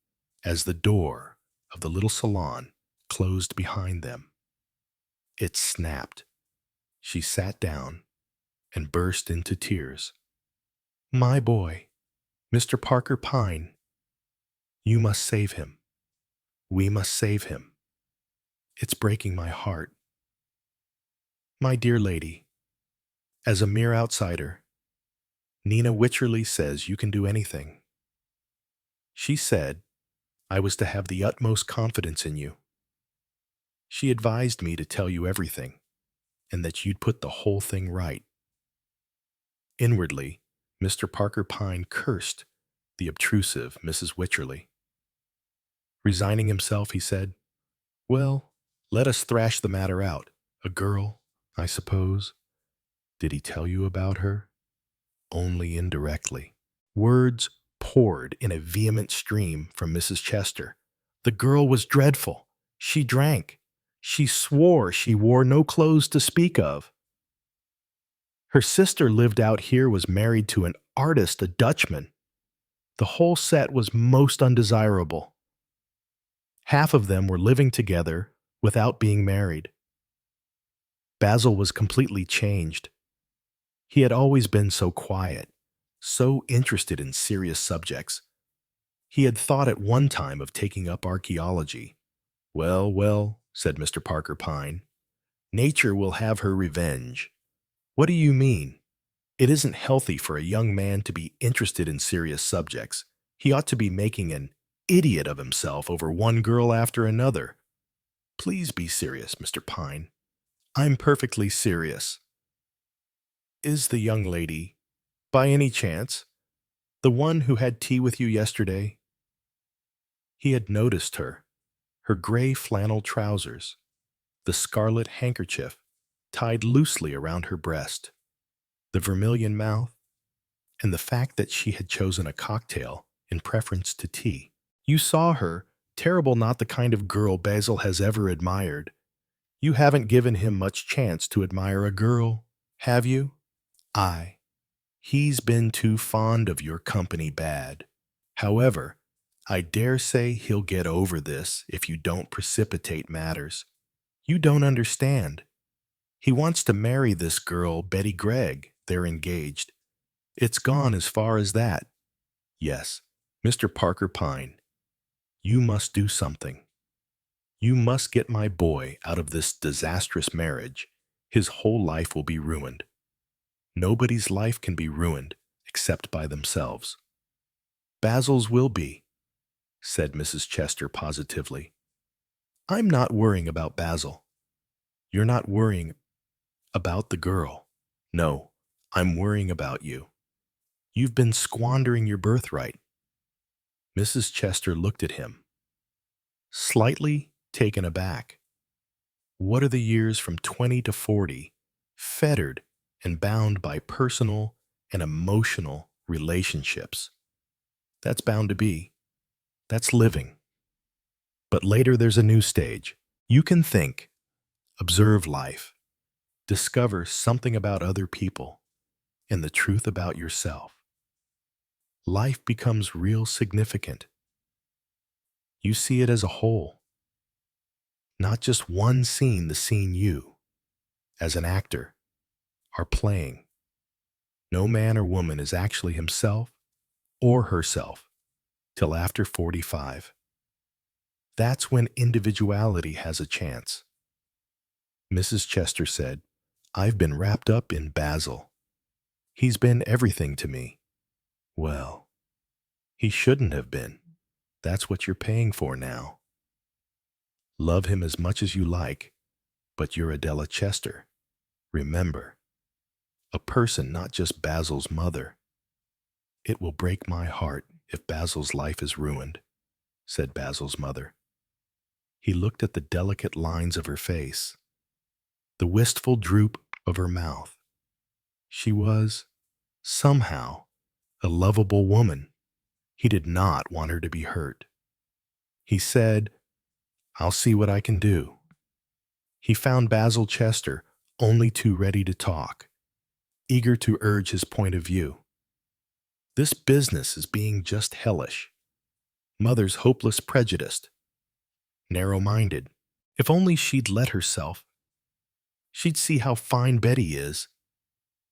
as the door of the little salon closed behind them. It snapped. She sat down and burst into tears. "My boy, Mr. Parker Pine, you must save him. We must save him. It's breaking my heart. My dear lady, as a mere outsider, Nina Wycherley says you can do anything. She said I was to have the utmost confidence in you. She advised me to tell you everything, and that you'd put the whole thing right." Inwardly, Mr. Parker Pine cursed the obtrusive Mrs. Wycherley. Resigning himself, he said, "Well, let us thrash the matter out. A girl, I suppose. Did he tell you about her?" "Only indirectly." Words poured in a vehement stream from Mrs. Chester. The girl was dreadful. She drank. She swore she wore no clothes to speak of. Her sister lived out here, was married to an artist, a Dutchman. The whole set was most undesirable. Half of them were living together without being married. Basil was completely changed. He had always been so quiet, so interested in serious subjects. He had thought at one time of taking up archaeology. "Well, well," said Mr. Parker Pine, "nature will have her revenge." "What do you mean? It isn't healthy for a young man to be interested in serious subjects. He ought to be making an idiot of himself over one girl after another." "Please be serious, Mr. Pine." "I'm perfectly serious." "Is the young lady, by any chance, the one who had tea with you yesterday?" He had noticed her gray flannel trousers, the scarlet handkerchief tied loosely around her breast, the vermilion mouth, and the fact that she had chosen a cocktail in preference to tea. "You saw her. Terrible, not the kind of girl Basil has ever admired. You haven't given him much chance to admire a girl, have you?" "Aye. He's been too fond of your company bad. However, I dare say he'll get over this if you don't precipitate matters. You don't understand. He wants to marry this girl, Betty Gregg. They're engaged. It's gone as far as that. Yes, Mr. Parker Pine, you must do something. You must get my boy out of this disastrous marriage. His whole life will be ruined. Nobody's life can be ruined except by themselves. Basil's will be, said Mrs. Chester positively. I'm not worrying about Basil. You're not worrying about the girl. No, I'm worrying about you. You've been squandering your birthright. Mrs. Chester looked at him, slightly taken aback. What are the years from 20 to 40, fettered and bound by personal and emotional relationships? That's bound to be. That's living. But later there's a new stage. You can think, observe life, discover something about other people, and the truth about yourself. Life becomes real significant. You see it as a whole, not just one scene, the scene you, as an actor, are playing. No man or woman is actually himself or herself till after 45. That's when individuality has a chance. Mrs. Chester said, I've been wrapped up in Basil. He's been everything to me. Well, he shouldn't have been. That's what you're paying for now. Love him as much as you like, but you're Adela Chester. Remember, a person, not just Basil's mother. It will break my heart if Basil's life is ruined, said Basil's mother. He looked at the delicate lines of her face, the wistful droop of her mouth. She was, somehow, a lovable woman. He did not want her to be hurt. He said, I'll see what I can do. He found Basil Chester only too ready to talk, eager to urge his point of view. This business is being just hellish. Mother's hopeless prejudiced, narrow-minded. If only she'd let herself, she'd see how fine Betty is.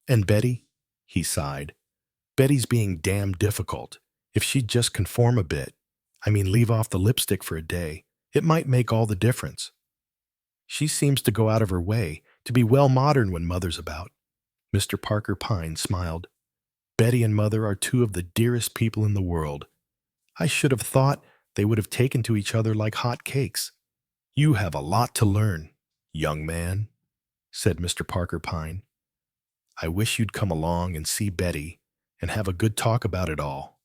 And Betty, he sighed, Betty's being damn difficult. If she'd just conform a bit, leave off the lipstick for a day, it might make all the difference. She seems to go out of her way to be well modern when Mother's about. Mr. Parker Pine smiled. Betty and Mother are two of the dearest people in the world. I should have thought they would have taken to each other like hot cakes. You have a lot to learn, young man, said Mr. Parker Pine. I wish you'd come along and see Betty and have a good talk about it all.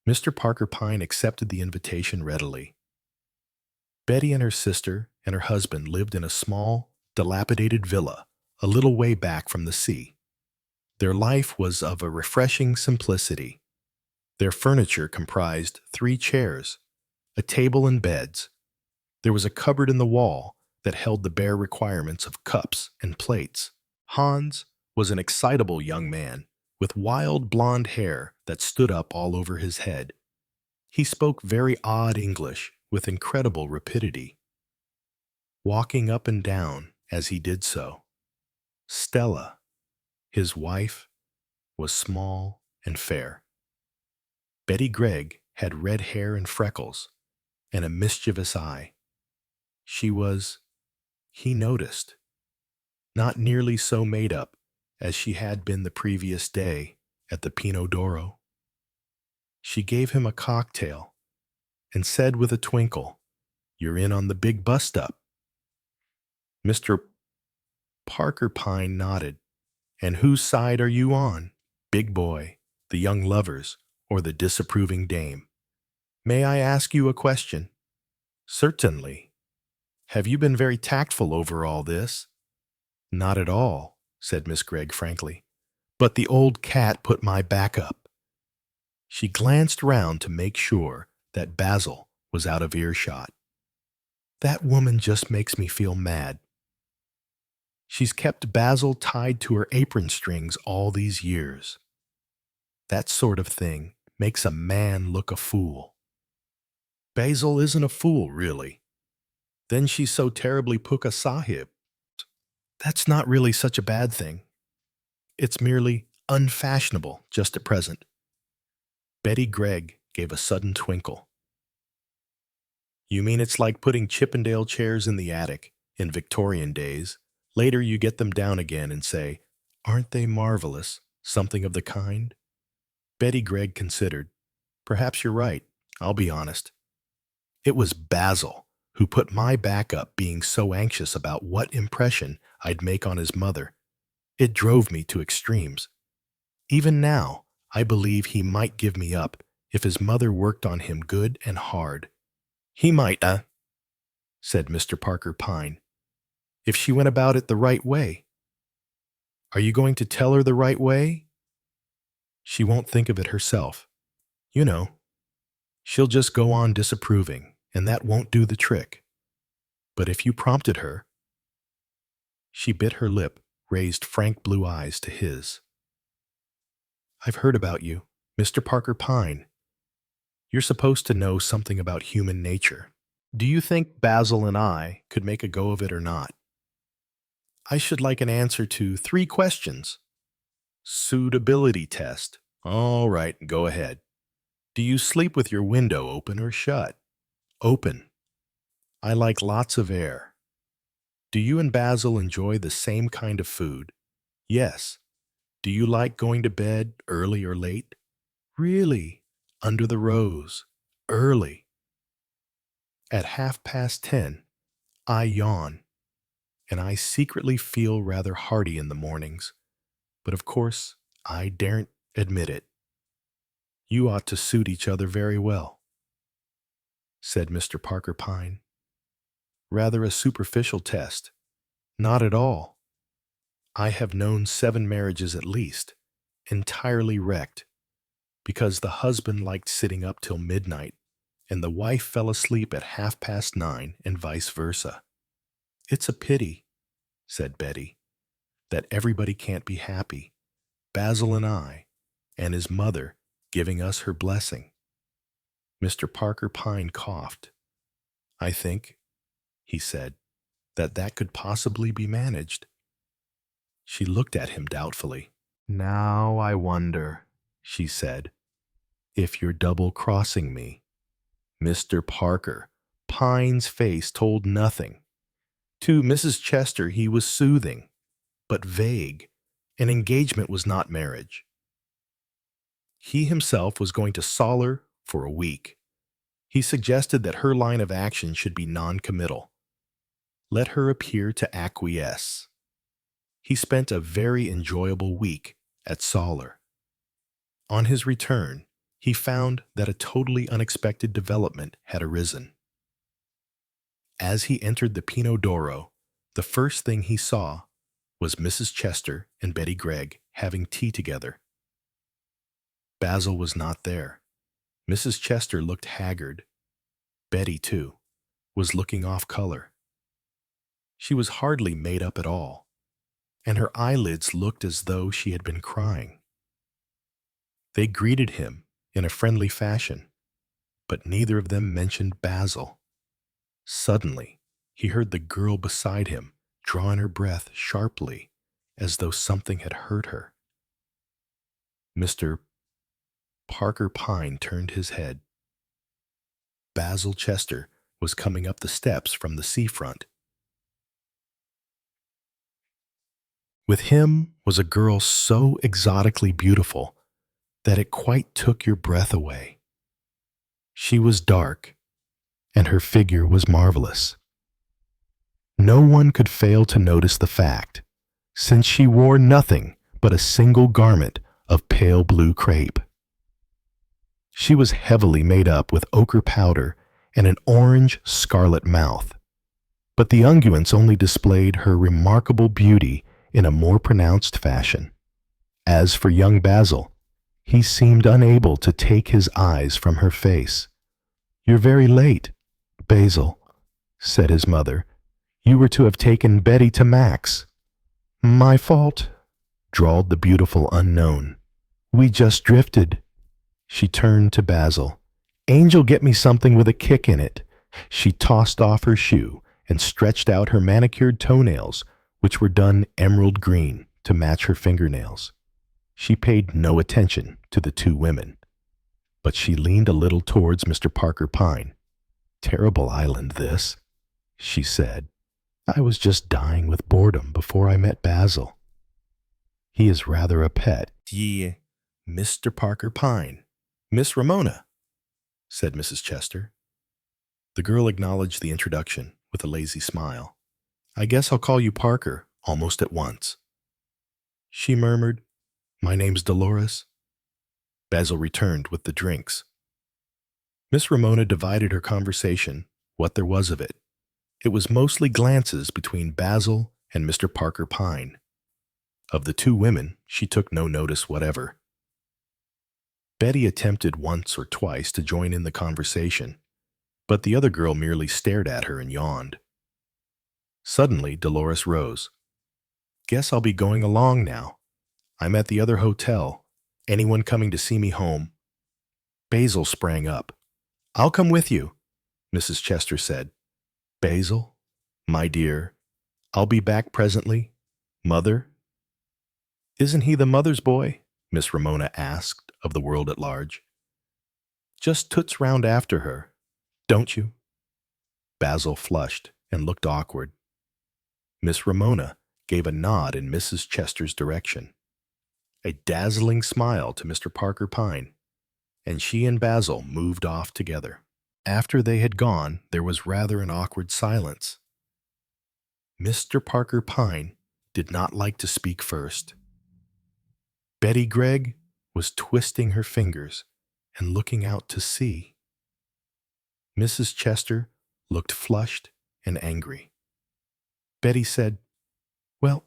Mr. Parker Pine accepted the invitation readily. Betty and her sister and her husband lived in a small, dilapidated villa a little way back from the sea. Their life was of a refreshing simplicity. Their furniture comprised 3 chairs, a table and beds. There was a cupboard in the wall that held the bare requirements of cups and plates. Hans was an excitable young man with wild blonde hair that stood up all over his head. He spoke very odd English with incredible rapidity, walking up and down as he did so. Stella, his wife, was small and fair. Betty Gregg had red hair and freckles and a mischievous eye. She was, he noticed, not nearly so made up as she had been the previous day at the Pinot d'Oro. She gave him a cocktail and said with a twinkle, "You're in on the big bust-up." Mr. Parker Pine nodded. "And whose side are you on? Big boy, the young lovers, or the disapproving dame? May I ask you a question?" "Certainly. Have you been very tactful over all this?" "Not at all," said Miss Gregg frankly. "But the old cat put my back up." She glanced round to make sure that Basil was out of earshot. "That woman just makes me feel mad. She's kept Basil tied to her apron strings all these years. That sort of thing makes a man look a fool. Basil isn't a fool, really. Then she's so terribly Pucca Sahib. That's not really such a bad thing. It's merely unfashionable just at present. Betty Gregg gave a sudden twinkle. You mean it's like putting Chippendale chairs in the attic in Victorian days? Later you get them down again and say, "Aren't they marvelous?" Something of the kind? Betty Gregg considered. Perhaps you're right. I'll be honest. It was Basil who put my back up being so anxious about what impression I'd make on his mother. It drove me to extremes. Even now, I believe he might give me up if his mother worked on him good and hard. He might, said Mr. Parker Pine, if she went about it the right way. Are you going to tell her the right way? She won't think of it herself. You know, she'll just go on disapproving, and that won't do the trick. But if you prompted her, she bit her lip, raised frank blue eyes to his. I've heard about you, Mr. Parker Pine. You're supposed to know something about human nature. Do you think Basil and I could make a go of it or not? I should like an answer to 3 questions. Suitability test. All right, go ahead. Do you sleep with your window open or shut? Open. I like lots of air. Do you and Basil enjoy the same kind of food? Yes. Do you like going to bed early or late? Really? Under the rose. Early. At 10:30, I yawn, and I secretly feel rather hearty in the mornings, but of course I daren't admit it. You ought to suit each other very well, said Mr. Parker Pine. Rather a superficial test. Not at all. I have known 7 marriages at least, entirely wrecked, because the husband liked sitting up till midnight, and the wife fell asleep at 9:30 and vice versa. It's a pity, said Betty, that everybody can't be happy, Basil and I, and his mother giving us her blessing. Mr. Parker Pine coughed. I think, he said, that could possibly be managed. She looked at him doubtfully. Now I wonder, she said, if you're double-crossing me. Mr. Parker Pine's face told nothing. To Mrs. Chester he was soothing, but vague. An engagement was not marriage. He himself was going to Soller for a week. He suggested that her line of action should be non-committal. Let her appear to acquiesce. He spent a very enjoyable week at Soller. On his return, he found that a totally unexpected development had arisen. As he entered the Pinot d'Oro, the first thing he saw was Mrs. Chester and Betty Gregg having tea together. Basil was not there. Mrs. Chester looked haggard. Betty, too, was looking off color. She was hardly made up at all, and her eyelids looked as though she had been crying. They greeted him in a friendly fashion, but neither of them mentioned Basil. Suddenly, he heard the girl beside him draw in her breath sharply, as though something had hurt her. Mr. Parker Pine turned his head. Basil Chester was coming up the steps from the seafront. With him was a girl so exotically beautiful that it quite took your breath away. She was dark, and her figure was marvelous. No one could fail to notice the fact, since she wore nothing but a single garment of pale blue crepe. She was heavily made up with ochre powder and an orange-scarlet mouth, but the unguents only displayed her remarkable beauty in a more pronounced fashion. As for young Basil, he seemed unable to take his eyes from her face. "You're very late, Basil," said his mother. "You were to have taken Betty to Max." "My fault," drawled the beautiful unknown. "We just drifted." She turned to Basil. "Angel, get me something with a kick in it." She tossed off her shoe and stretched out her manicured toenails which were done emerald green to match her fingernails. She paid no attention to the two women, but she leaned a little towards Mr. Parker Pine. "Terrible island, this," she said. "I was just dying with boredom before I met Basil. He is rather a pet." "Mr. Parker Pine. Miss Ramona," said Mrs. Chester. The girl acknowledged the introduction with a lazy smile. "I guess I'll call you Parker almost at once," she murmured. "My name's Dolores." Basil returned with the drinks. Miss Ramona divided her conversation, what there was of it. It was mostly glances between Basil and Mr. Parker Pine. Of the two women, she took no notice whatever. Betty attempted once or twice to join in the conversation, but the other girl merely stared at her and yawned. Suddenly, Dolores rose. "Guess I'll be going along now. I'm at the other hotel. Anyone coming to see me home?" Basil sprang up. "I'll come with you," Mrs. Chester said. "Basil, my dear, I'll be back presently. Mother?" "Isn't he the mother's boy?" Miss Ramona asked of the world at large. "Just toots round after her, don't you?" Basil flushed and looked awkward. Miss Ramona gave a nod in Mrs. Chester's direction, a dazzling smile to Mr. Parker Pine, and she and Basil moved off together. After they had gone, there was rather an awkward silence. Mr. Parker Pine did not like to speak first. Betty Gregg was twisting her fingers and looking out to sea. Mrs. Chester looked flushed and angry. Betty said, "Well,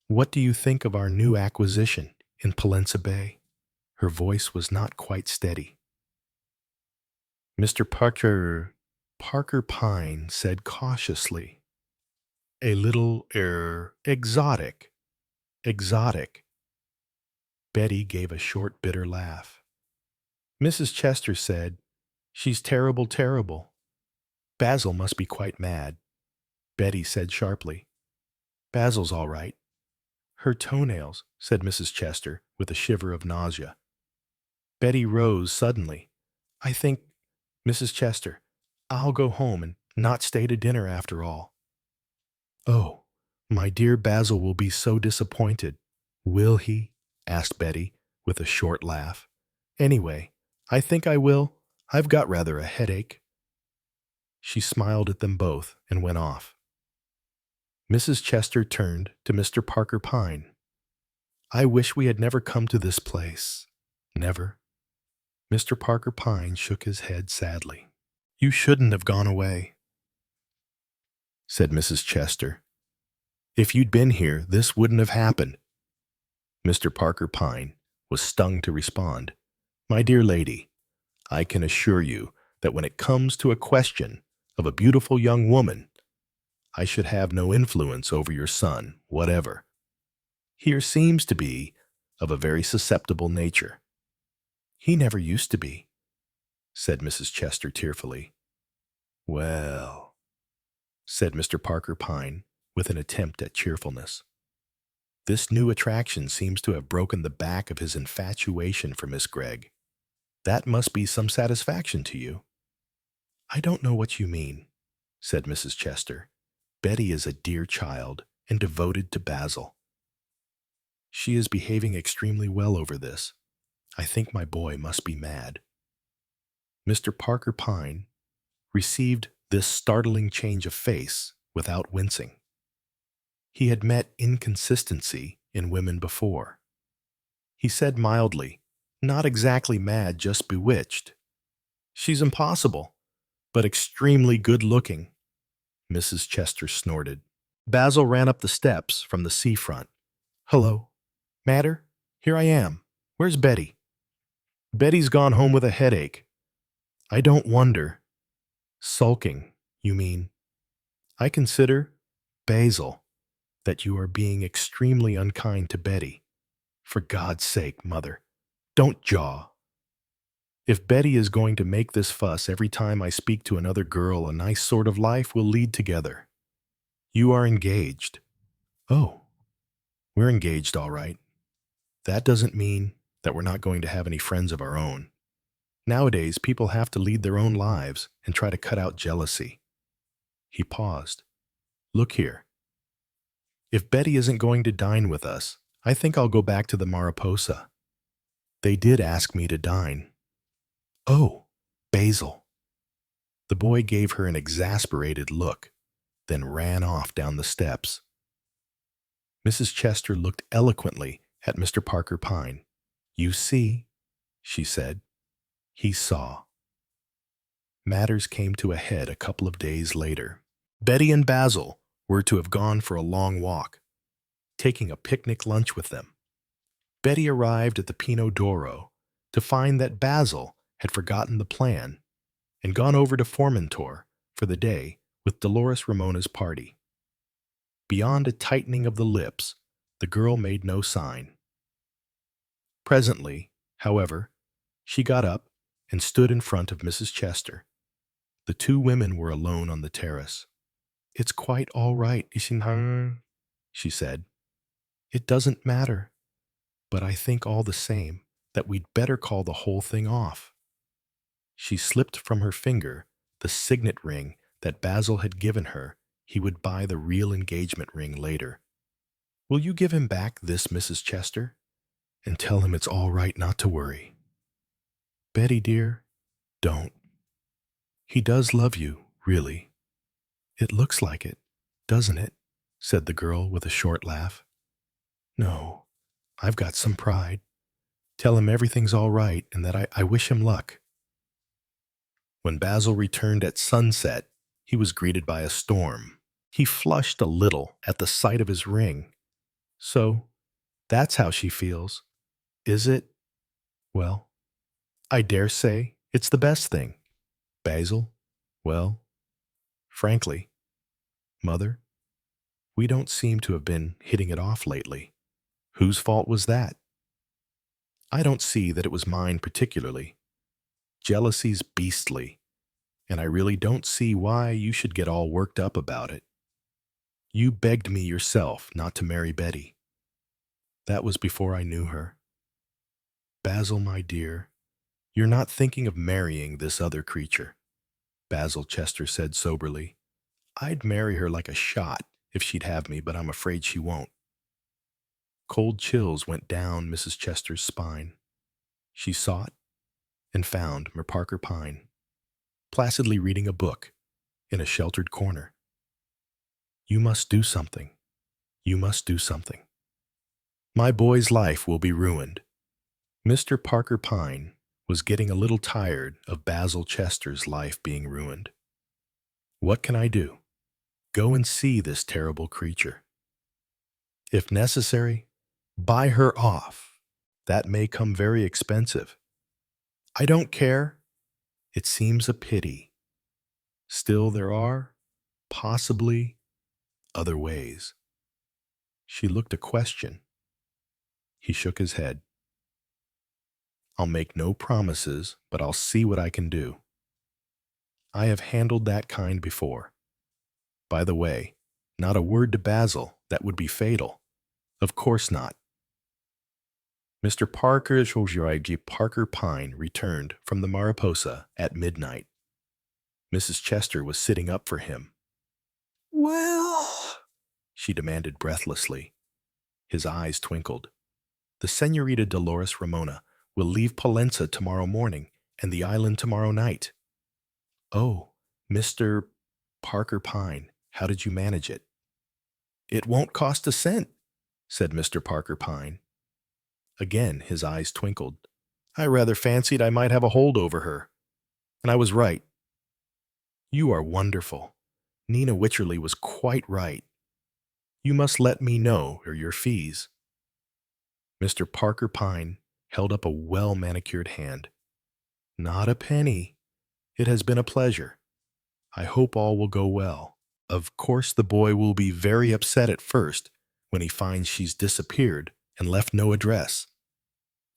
what do you think of our new acquisition in Palenza Bay?" Her voice was not quite steady. Mr. Parker Pine said cautiously, "A little, exotic. Exotic." Betty gave a short, bitter laugh. Mrs. Chester said, "She's terrible, terrible. Basil must be quite mad." Betty said sharply, "Basil's all right." "Her toenails," said Mrs. Chester with a shiver of nausea. Betty rose suddenly. "I think, Mrs. Chester, I'll go home and not stay to dinner after all." "Oh, my dear Basil will be so disappointed." "Will he?" asked Betty with a short laugh. "Anyway, I think I will. I've got rather a headache." She smiled at them both and went off. Mrs. Chester turned to Mr. Parker Pine. "I wish we had never come to this place. Never." Mr. Parker Pine shook his head sadly. "You shouldn't have gone away," said Mrs. Chester. "If you'd been here, this wouldn't have happened." Mr. Parker Pine was stung to respond. "My dear lady, I can assure you that when it comes to a question of a beautiful young woman, I should have no influence over your son whatever. He seems to be of a very susceptible nature." "He never used to be," said Mrs. Chester tearfully. "Well," said Mr. Parker Pine with an attempt at cheerfulness, "this new attraction seems to have broken the back of his infatuation for Miss Gregg. That must be some satisfaction to you." "I don't know what you mean," said Mrs. Chester. "Betty is a dear child and devoted to Basil. She is behaving extremely well over this. I think my boy must be mad." Mr. Parker Pine received this startling change of face without wincing. He had met inconsistency in women before. He said mildly, "Not exactly mad, just bewitched." "She's impossible, but extremely good-looking." Mrs. Chester snorted. Basil ran up the steps from the seafront. "Hello. Matter? Here I am. Where's Betty?" "Betty's gone home with a headache." "I don't wonder." "Sulking, you mean." "I consider, Basil, that you are being extremely unkind to Betty. For God's sake, Mother, don't jaw. If Betty is going to make this fuss every time I speak to another girl, a nice sort of life will lead together. You are engaged. Oh, we're engaged all right. That doesn't mean that we're not going to have any friends of our own. Nowadays, people have to lead their own lives and try to cut out jealousy. He paused. Look here. If Betty isn't going to dine with us, I think I'll go back to the Mariposa. They did ask me to dine. Oh, Basil. The boy gave her an exasperated look, then ran off down the steps. Mrs. Chester looked eloquently at Mr. Parker Pine. You see, she said. He saw. Matters came to a head a couple of days later. Betty and Basil were to have gone for a long walk, taking a picnic lunch with them. Betty arrived at the Pino Doro to find that Basil had forgotten the plan and gone over to Formentor for the day with Dolores Ramona's party. Beyond a tightening of the lips, the girl made no sign. Presently, however, she got up and stood in front of Mrs. Chester. The two women were alone on the terrace. It's quite all right, isn't she said. It doesn't matter, but I think all the same that we'd better call the whole thing off. She slipped from her finger the signet ring that Basil had given her. He would buy the real engagement ring later. Will you give him back this, Mrs. Chester? And tell him it's all right not to worry. Betty, dear, don't. He does love you, really. It looks like it, doesn't it? Said the girl with a short laugh. No, I've got some pride. Tell him everything's all right and that I wish him luck. When Basil returned at sunset, he was greeted by a storm. He flushed a little at the sight of his ring. So, that's how she feels, is it? Well, I dare say it's the best thing. Basil, well, frankly, Mother, we don't seem to have been hitting it off lately. Whose fault was that? I don't see that it was mine particularly. Jealousy's beastly, and I really don't see why you should get all worked up about it. You begged me yourself not to marry Betty. That was before I knew her. Basil, my dear, you're not thinking of marrying this other creature, Basil Chester said soberly. I'd marry her like a shot if she'd have me, but I'm afraid she won't. Cold chills went down Mrs. Chester's spine. She sought and found Mer Parker Pine, placidly reading a book in a sheltered corner. You must do something. You must do something. My boy's life will be ruined. Mr. Parker Pine was getting a little tired of Basil Chester's life being ruined. What can I do? Go and see this terrible creature. If necessary, buy her off. That may come very expensive. I don't care. It seems a pity. Still, there are, possibly, other ways. She looked a question. He shook his head. I'll make no promises, but I'll see what I can do. I have handled that kind before. By the way, not a word to Basil. That would be fatal. Of course not. Mr. Parker Pine returned from the Mariposa at midnight. Mrs. Chester was sitting up for him. Well, she demanded breathlessly. His eyes twinkled. The Senorita Dolores Ramona will leave Pollenza tomorrow morning and the island tomorrow night. Oh, Mr. Parker Pine, how did you manage it? It won't cost a cent, said Mr. Parker Pine. Again, his eyes twinkled. I rather fancied I might have a hold over her. And I was right. You are wonderful. Nina Wycherley was quite right. You must let me know your fees. Mr. Parker Pine held up a well-manicured hand. Not a penny. It has been a pleasure. I hope all will go well. Of course the boy will be very upset at first when he finds she's disappeared and left no address.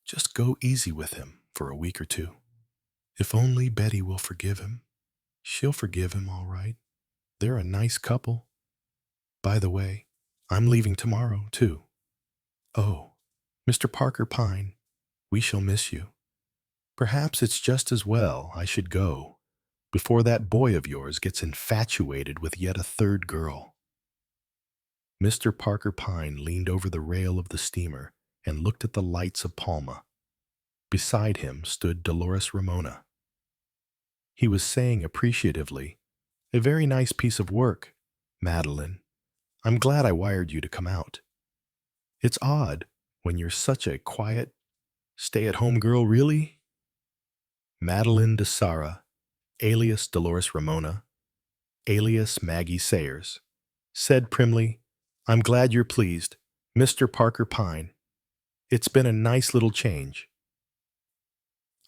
Just go easy with him for a week or two. If only Betty will forgive him. She'll forgive him all right. They're a nice couple. By the way, I'm leaving tomorrow, too. Oh, Mr. Parker Pine, we shall miss you. Perhaps it's just as well I should go before that boy of yours gets infatuated with yet a third girl." Mr. Parker Pine leaned over the rail of the steamer and looked at the lights of Palma. Beside him stood Dolores Ramona. He was saying appreciatively, "A very nice piece of work, Madeline. I'm glad I wired you to come out. It's odd when you're such a quiet, stay-at-home girl, really." Madeline de Sara, alias Dolores Ramona, alias Maggie Sayers, said primly, "I'm glad you're pleased, Mr. Parker Pine. It's been a nice little change.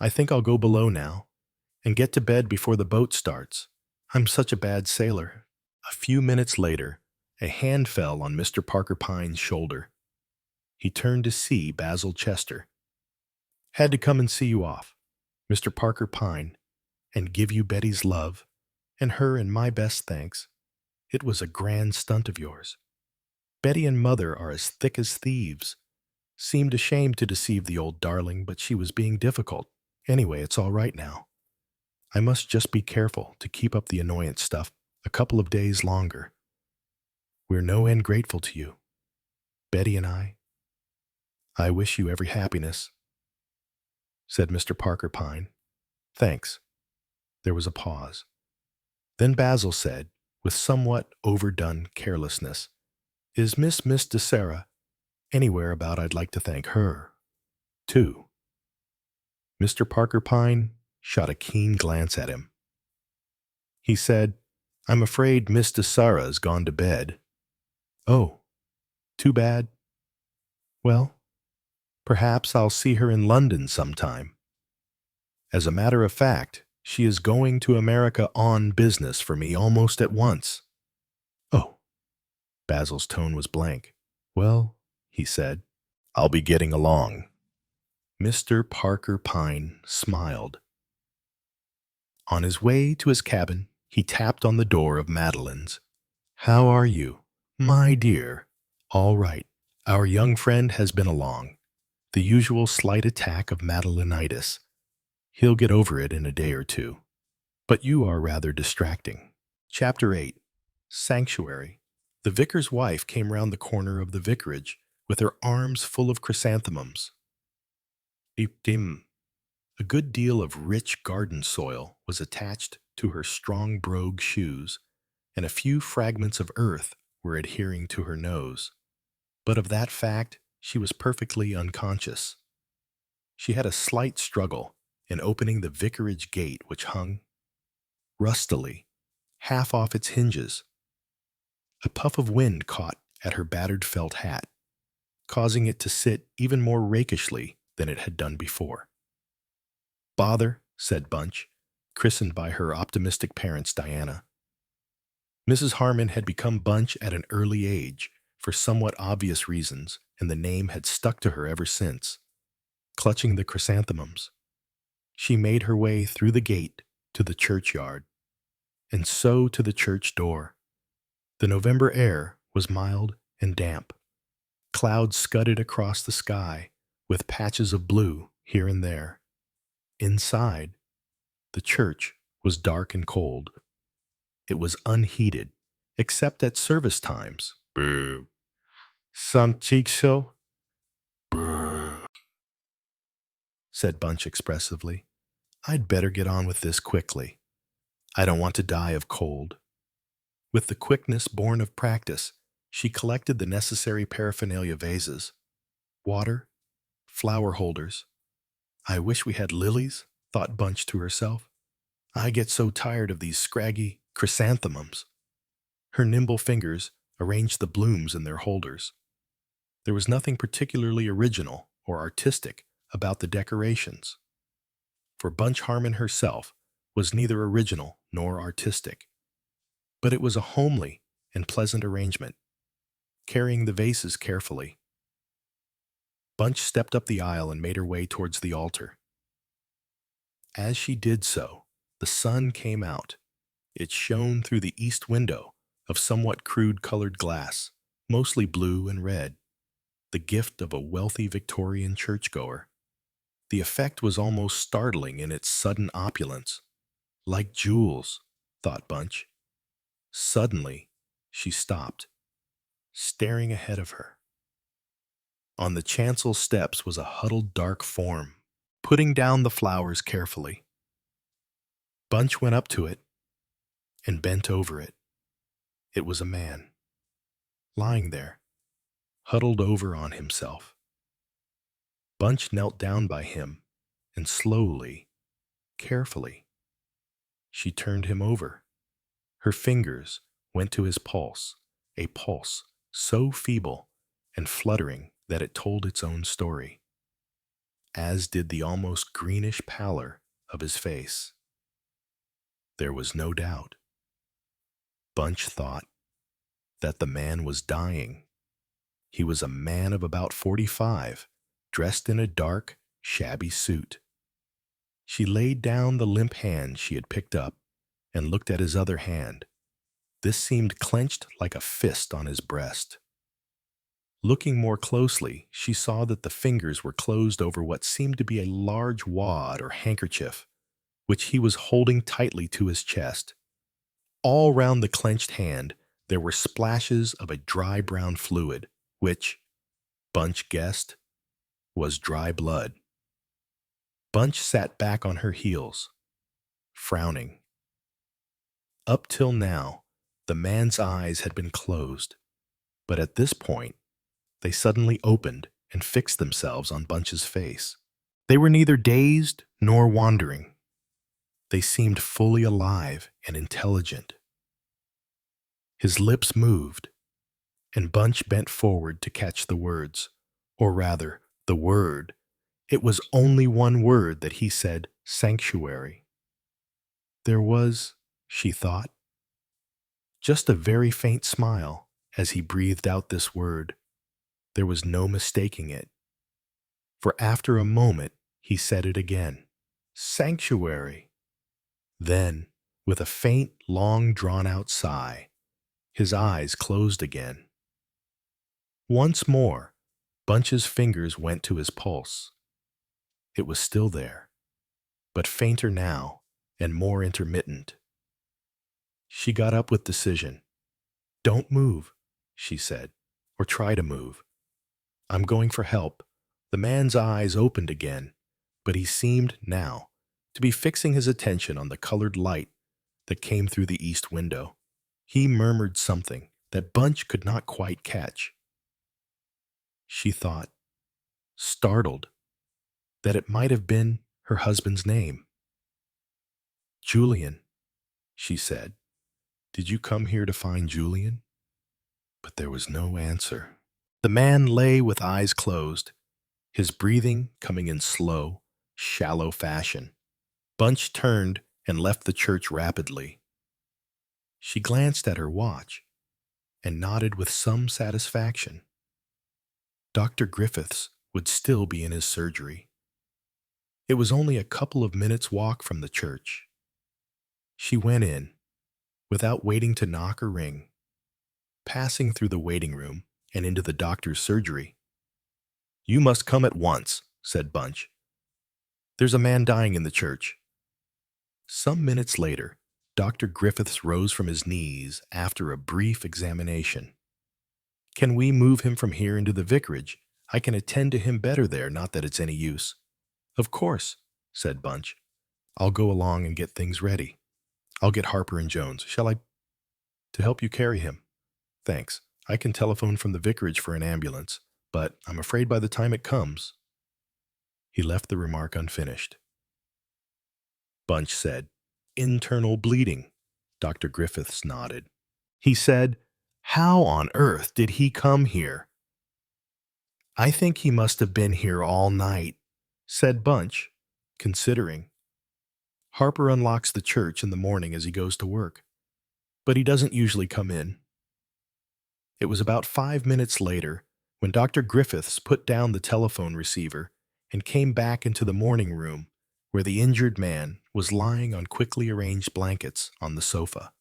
I think I'll go below now and get to bed before the boat starts. I'm such a bad sailor." A few minutes later, a hand fell on Mr. Parker Pine's shoulder. He turned to see Basil Chester. "Had to come and see you off, Mr. Parker Pine, and give you Betty's love, and her and my best thanks. It was a grand stunt of yours. Betty and Mother are as thick as thieves. Seemed ashamed to deceive the old darling, but she was being difficult. Anyway, it's all right now. I must just be careful to keep up the annoyance stuff a couple of days longer. We're no end grateful to you, Betty and I. I wish you every happiness," said Mr. Parker Pine. "Thanks." There was a pause. Then Basil said, with somewhat overdone carelessness, "Is Miss de Sara anywhere about? I'd like to thank her, too." Mr. Parker Pine shot a keen glance at him. He said, "I'm afraid Miss de Sara's gone to bed." "Oh, too bad. Well, perhaps I'll see her in London sometime. As a matter of fact, she is going to America on business for me almost at once." "Oh." Basil's tone was blank. "Well," he said, "I'll be getting along." Mr. Parker Pine smiled. On his way to his cabin, he tapped on the door of Madeline's. "How are you, my dear?" "All right. Our young friend has been along. The usual slight attack of Madelinitis. He'll get over it in a day or two. But you are rather distracting." Chapter 8. Sanctuary. The vicar's wife came round the corner of the vicarage with her arms full of chrysanthemums. A good deal of rich garden soil was attached to her strong brogue shoes, and a few fragments of earth were adhering to her nose. But of that fact she was perfectly unconscious. She had a slight struggle in opening the vicarage gate, which hung, rustily, half off its hinges. A puff of wind caught at her battered felt hat, causing it to sit even more rakishly than it had done before. "Bother," said Bunch, christened by her optimistic parents, Diana. Mrs. Harmon had become Bunch at an early age, for somewhat obvious reasons, and the name had stuck to her ever since. Clutching the chrysanthemums, she made her way through the gate to the churchyard, and so to the church door. The November air was mild and damp. Clouds scudded across the sky, with patches of blue here and there. Inside, the church was dark and cold. It was unheated, except at service times. "Brr. Some chicho?" "Brr," said Bunch expressively. "I'd better get on with this quickly. I don't want to die of cold." With the quickness born of practice, she collected the necessary paraphernalia: vases, water, flower holders. "I wish we had lilies," thought Bunch to herself. "I get so tired of these scraggy chrysanthemums." Her nimble fingers arranged the blooms in their holders. There was nothing particularly original or artistic about the decorations, for Bunch Harmon herself was neither original nor artistic. But it was a homely and pleasant arrangement. Carrying the vases carefully, Bunch stepped up the aisle and made her way towards the altar. As she did so, the sun came out. It shone through the east window of somewhat crude-colored glass, mostly blue and red, the gift of a wealthy Victorian churchgoer. The effect was almost startling in its sudden opulence. Like jewels, thought Bunch. Suddenly, she stopped, staring ahead of her. On the chancel steps was a huddled dark form, putting down the flowers carefully. Bunch went up to it and bent over it. It was a man, lying there, huddled over on himself. Bunch knelt down by him, and slowly, carefully, she turned him over. Her fingers went to his pulse, a pulse so feeble and fluttering that it told its own story, as did the almost greenish pallor of his face. There was no doubt, Bunch thought, that the man was dying. He was a man of about 45, dressed in a dark, shabby suit. She laid down the limp hand she had picked up and looked at his other hand. This seemed clenched like a fist on his breast. Looking more closely, she saw that the fingers were closed over what seemed to be a large wad or handkerchief, which he was holding tightly to his chest. All round the clenched hand, there were splashes of a dry brown fluid, which, Bunch guessed, was dry blood. Bunch sat back on her heels, frowning. Up till now, the man's eyes had been closed, but at this point, they suddenly opened and fixed themselves on Bunch's face. They were neither dazed nor wandering. They seemed fully alive and intelligent. His lips moved, and Bunch bent forward to catch the words, or rather, the word. It was only one word that he said, sanctuary. There was, she thought, just a very faint smile as he breathed out this word. There was no mistaking it. For after a moment, he said it again, sanctuary. Then, with a faint, long drawn-out sigh, his eyes closed again. Once more, Bunch's fingers went to his pulse. It was still there, but fainter now and more intermittent. She got up with decision. Don't move, she said, or try to move. I'm going for help. The man's eyes opened again, but he seemed now to be fixing his attention on the colored light that came through the east window. He murmured something that Bunch could not quite catch. She thought, startled, that it might have been her husband's name. Julian, she said. Did you come here to find Julian? But there was no answer. The man lay with eyes closed, his breathing coming in slow, shallow fashion. Bunch turned and left the church rapidly. She glanced at her watch and nodded with some satisfaction. Dr. Griffiths would still be in his surgery. It was only a couple of minutes' walk from the church. She went in, without waiting to knock or ring, passing through the waiting room and into the doctor's surgery. You must come at once, said Bunch. There's a man dying in the church. Some minutes later, Dr. Griffiths rose from his knees after a brief examination. Can we move him from here into the vicarage? I can attend to him better there, not that it's any use. Of course, said Bunch. I'll go along and get things ready. I'll get Harper and Jones. Shall I? To help you carry him. Thanks. I can telephone from the vicarage for an ambulance, but I'm afraid by the time it comes. He left the remark unfinished. Bunch said, internal bleeding. Dr. Griffiths nodded. He said, how on earth did he come here? I think he must have been here all night, said Bunch, considering. Harper unlocks the church in the morning as he goes to work, but he doesn't usually come in. It was about 5 minutes later when Dr. Griffiths put down the telephone receiver and came back into the morning room where the injured man was lying on quickly arranged blankets on the sofa.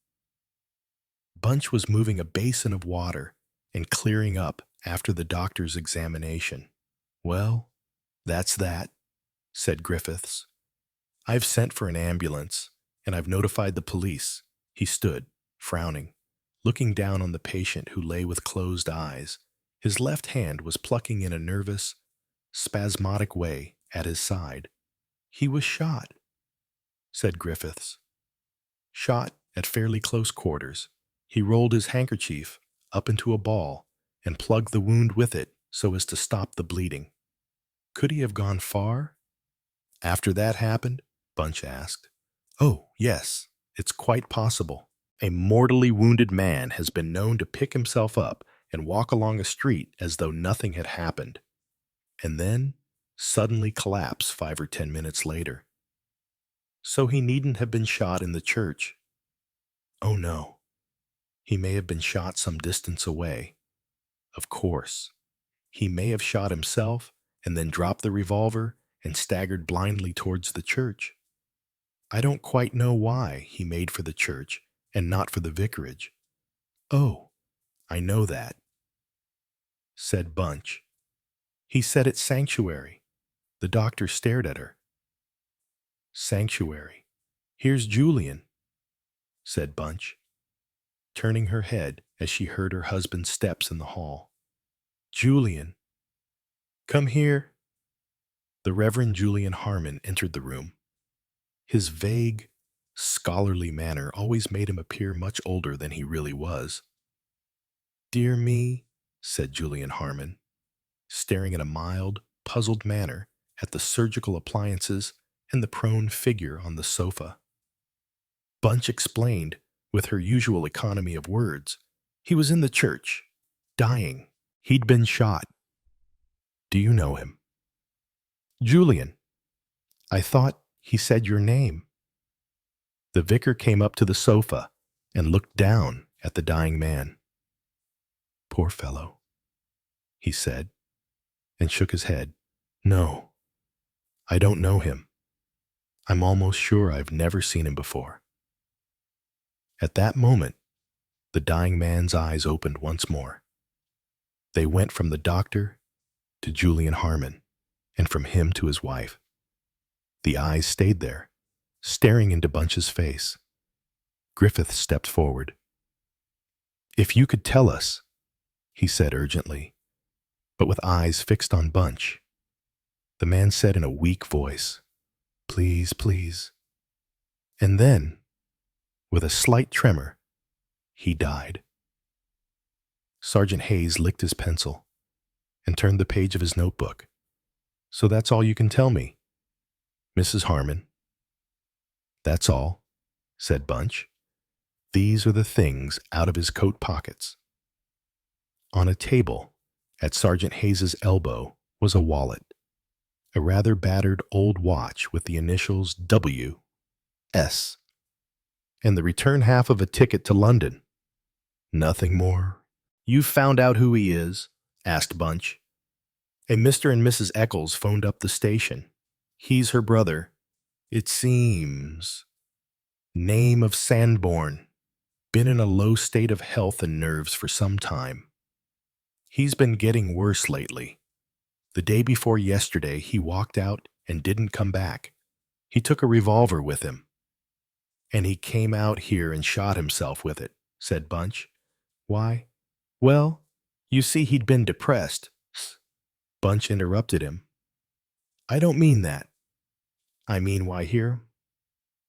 Bunch was moving a basin of water and clearing up after the doctor's examination. "Well, that's that," said Griffiths. "I've sent for an ambulance, and I've notified the police." He stood, frowning, looking down on the patient who lay with closed eyes. His left hand was plucking in a nervous, spasmodic way at his side. "He was shot," said Griffiths. "Shot at fairly close quarters. He rolled his handkerchief up into a ball and plugged the wound with it so as to stop the bleeding." "Could he have gone far after that happened?" Bunch asked. "Oh, yes, it's quite possible. A mortally wounded man has been known to pick himself up and walk along a street as though nothing had happened, and then suddenly collapse 5 or 10 minutes later. So he needn't have been shot in the church." "Oh, no. He may have been shot some distance away. Of course. He may have shot himself and then dropped the revolver and staggered blindly towards the church. I don't quite know why he made for the church and not for the vicarage." "Oh, I know that," said Bunch. "He said it's sanctuary." The doctor stared at her. "Sanctuary. Here's Julian," said Bunch, turning her head as she heard her husband's steps in the hall. "Julian, come here." The Reverend Julian Harmon entered the room. His vague, scholarly manner always made him appear much older than he really was. "Dear me," said Julian Harmon, staring in a mild, puzzled manner at the surgical appliances and the prone figure on the sofa. Bunch explained, with her usual economy of words. "He was in the church, dying. He'd been shot." "Do you know him?" "Julian. I thought he said your name." The vicar came up to the sofa and looked down at the dying man. "Poor fellow," he said, and shook his head. "No, I don't know him. I'm almost sure I've never seen him before." At that moment, the dying man's eyes opened once more. They went from the doctor to Julian Harmon, and from him to his wife. The eyes stayed there, staring into Bunch's face. Griffith stepped forward. "If you could tell us," he said urgently, but with eyes fixed on Bunch. The man said in a weak voice, "Please, please." And then, with a slight tremor, he died. Sergeant Hayes licked his pencil and turned the page of his notebook. "So that's all you can tell me, Mrs. Harmon?" "That's all," said Bunch. "These are the things out of his coat pockets." On a table at Sergeant Hayes's elbow was a wallet, a rather battered old watch with the initials W.S., and the return half of a ticket to London. "Nothing more?" "You've found out who he is?" asked Bunch. "A Mr. and Mrs. Eccles phoned up the station. He's her brother. It seems. Name of Sanborn. Been in a low state of health and nerves for some time. He's been getting worse lately. The day before yesterday, he walked out and didn't come back. He took a revolver with him. And he came out here and shot himself with it," said Bunch. "Why? Well, you see, he'd been depressed." Bunch interrupted him. "I don't mean that. I mean, why here?"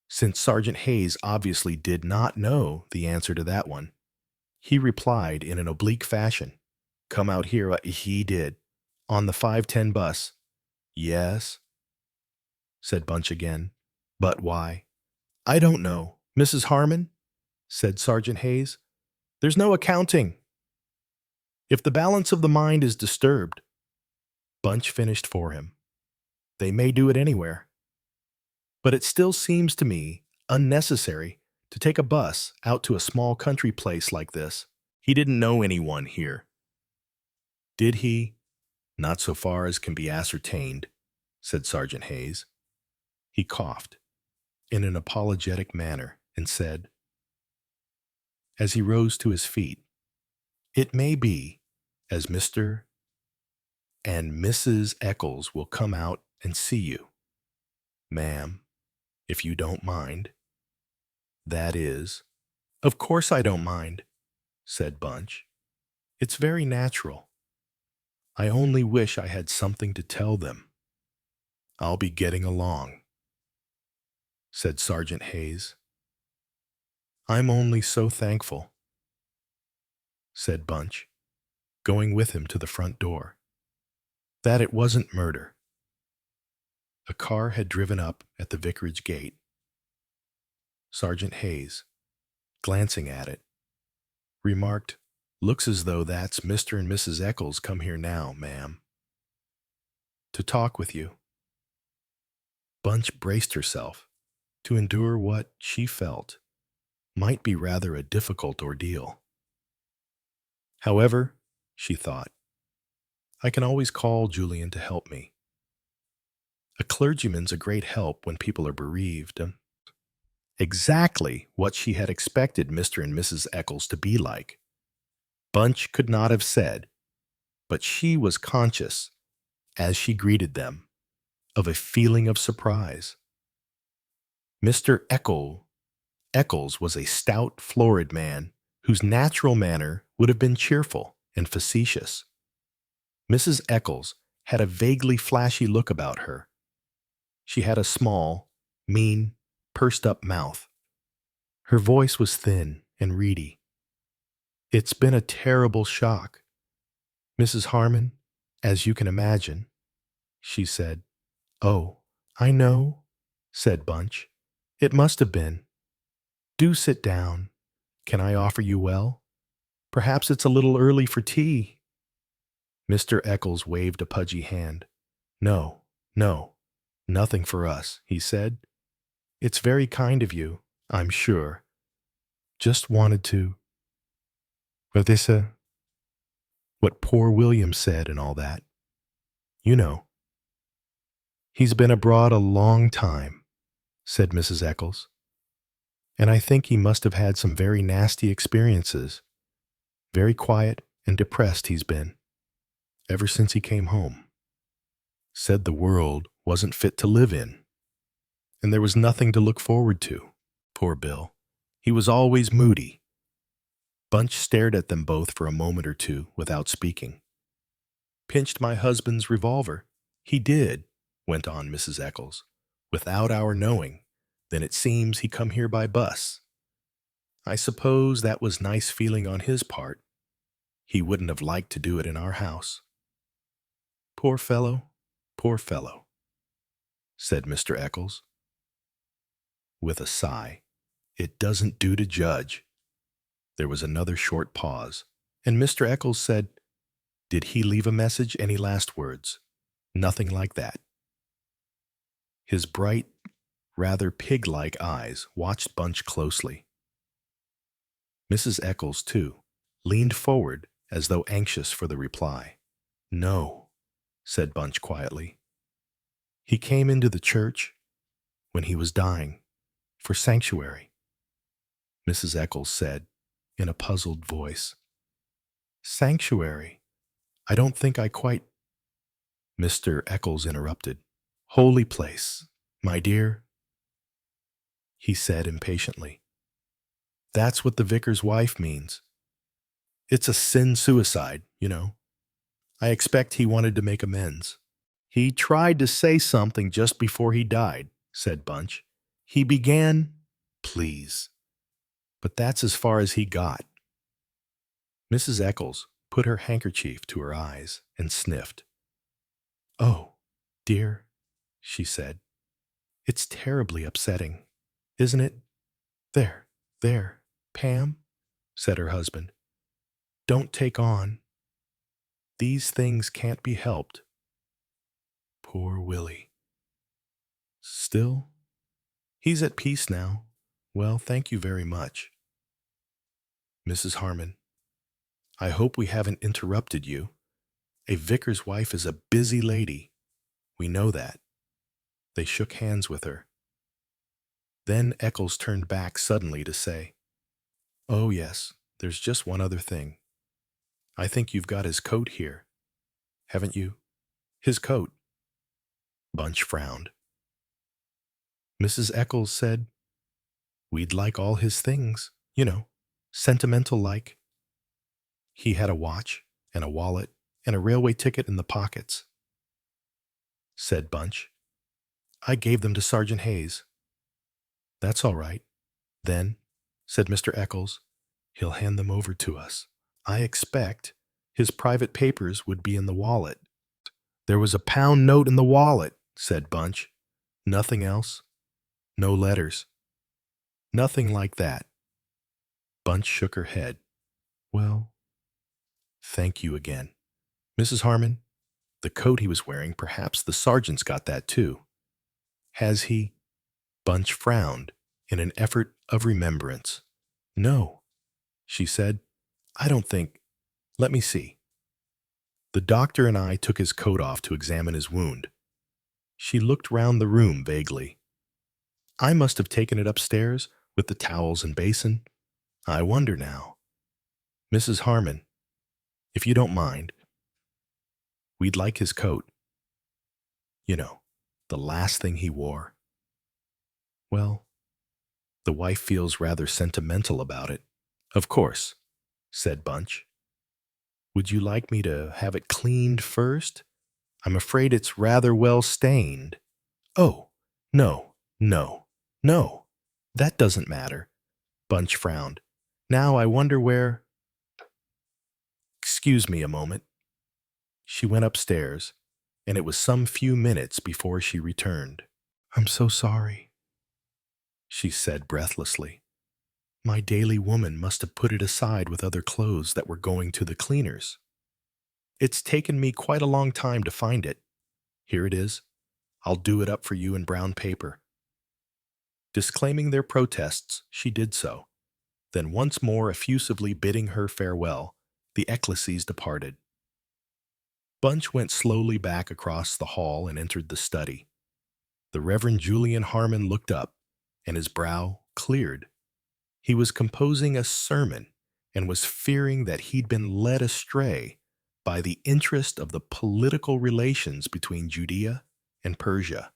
Since Sergeant Hayes obviously did not know the answer to that one, he replied in an oblique fashion. "Come out here, he did. On the 5:10 bus." "Yes," said Bunch again. "But why?" "I don't know, Mrs. Harmon," said Sergeant Hayes. "There's no accounting. If the balance of the mind is disturbed," Bunch finished for him, "they may do it anywhere. But it still seems to me unnecessary to take a bus out to a small country place like this. He didn't know anyone here." "Did he?" "Not so far as can be ascertained," said Sergeant Hayes. He coughed in an apologetic manner and said, as he rose to his feet, It may be, as Mr. and Mrs. Eccles will come out and see you, ma'am, if you don't mind. That is, of course I don't mind, said Bunch. It's very natural. I only wish I had something to tell them. I'll be getting along, said Sergeant Hayes. I'm only so thankful, said Bunch, going with him to the front door, that it wasn't murder. A car had driven up at the vicarage gate. Sergeant Hayes, glancing at it, remarked, "Looks as though that's Mr. and Mrs. Eccles come here now, ma'am, to talk with you." Bunch braced herself to endure what she felt might be rather a difficult ordeal. However, she thought, I can always call Julian to help me. A clergyman's a great help when people are bereaved. Exactly what she had expected Mr. and Mrs. Eccles to be like. Bunch could not have said, but she was conscious, as she greeted them, of a feeling of surprise. Mr. Eccles was a stout, florid man whose natural manner would have been cheerful and facetious. Mrs. Eccles had a vaguely flashy look about her. She had a small, mean, pursed-up mouth. Her voice was thin and reedy. It's been a terrible shock, Mrs. Harmon, as you can imagine, she said. Oh, I know, said Bunch. It must have been. Do sit down. Can I offer you well? Perhaps it's a little early for tea. Mr. Eccles waved a pudgy hand. No, nothing for us, he said. It's very kind of you, I'm sure. Just wanted to. What poor William said and all that. You know. He's been abroad a long time, said Mrs. Eccles. And I think he must have had some very nasty experiences. Very quiet and depressed he's been, ever since he came home. Said the world wasn't fit to live in, and there was nothing to look forward to. Poor Bill. He was always moody. Bunch stared at them both for a moment or two without speaking. Pinched my husband's revolver. He did, went on Mrs. Eccles. Without our knowing. Then it seems he come here by bus. I suppose that was nice feeling on his part. He wouldn't have liked to do it in our house. Poor fellow, said Mr. Eccles. With a sigh, it doesn't do to judge. There was another short pause, and Mr. Eccles said, Did he leave a message? Any last words? Nothing like that. His bright, rather pig-like eyes watched Bunch closely. Mrs. Eccles, too, leaned forward as though anxious for the reply. No, said Bunch quietly. He came into the church when he was dying, for sanctuary. Mrs. Eccles said, in a puzzled voice. Sanctuary? I don't think I quite... Mr. Eccles interrupted. Holy place, my dear, he said impatiently. That's what the vicar's wife means. It's a sin-suicide, you know. I expect he wanted to make amends. He tried to say something just before he died, said Bunch. He began, please. But that's as far as he got. Mrs. Eccles put her handkerchief to her eyes and sniffed. Oh, dear, she said. It's terribly upsetting, isn't it? There, Pam, said her husband. Don't take on. These things can't be helped. Poor Willie. Still, he's at peace now. Well, thank you very much. Mrs. Harmon, I hope we haven't interrupted you. A vicar's wife is a busy lady. We know that. They shook hands with her. Then Eccles turned back suddenly to say, Oh, yes, there's just one other thing. I think you've got his coat here, haven't you? His coat. Bunch frowned. Mrs. Eccles said, we'd like all his things, sentimental like. He had a watch and a wallet and a railway ticket in the pockets, said Bunch. I gave them to Sergeant Hayes. That's all right. Then, said Mr. Eccles, he'll hand them over to us. I expect his private papers would be in the wallet. There was a pound note in the wallet, said Bunch. Nothing else? No letters? Nothing like that. Bunch shook her head. Well, thank you again. Mrs. Harmon, the coat he was wearing, perhaps the sergeant's got that too. Has he? Bunch frowned in an effort of remembrance. No, she said. I don't think. Let me see. The doctor and I took his coat off to examine his wound. She looked round the room vaguely. I must have taken it upstairs with the towels and basin. I wonder now. Mrs. Harmon, if you don't mind, we'd like his coat. The last thing he wore. Well, the wife feels rather sentimental about it. Of course, said Bunch. Would you like me to have it cleaned first? I'm afraid it's rather well stained. Oh, no. That doesn't matter. Bunch frowned. Now I wonder where... Excuse me a moment. She went upstairs, and it was some few minutes before she returned. I'm so sorry, she said breathlessly. My daily woman must have put it aside with other clothes that were going to the cleaners. It's taken me quite a long time to find it. Here it is. I'll do it up for you in brown paper. Disclaiming their protests, she did so. Then once more effusively bidding her farewell, the Eccleses departed. Bunch went slowly back across the hall and entered the study. The Reverend Julian Harmon looked up, and his brow cleared. He was composing a sermon and was fearing that he'd been led astray by the interest of the political relations between Judea and Persia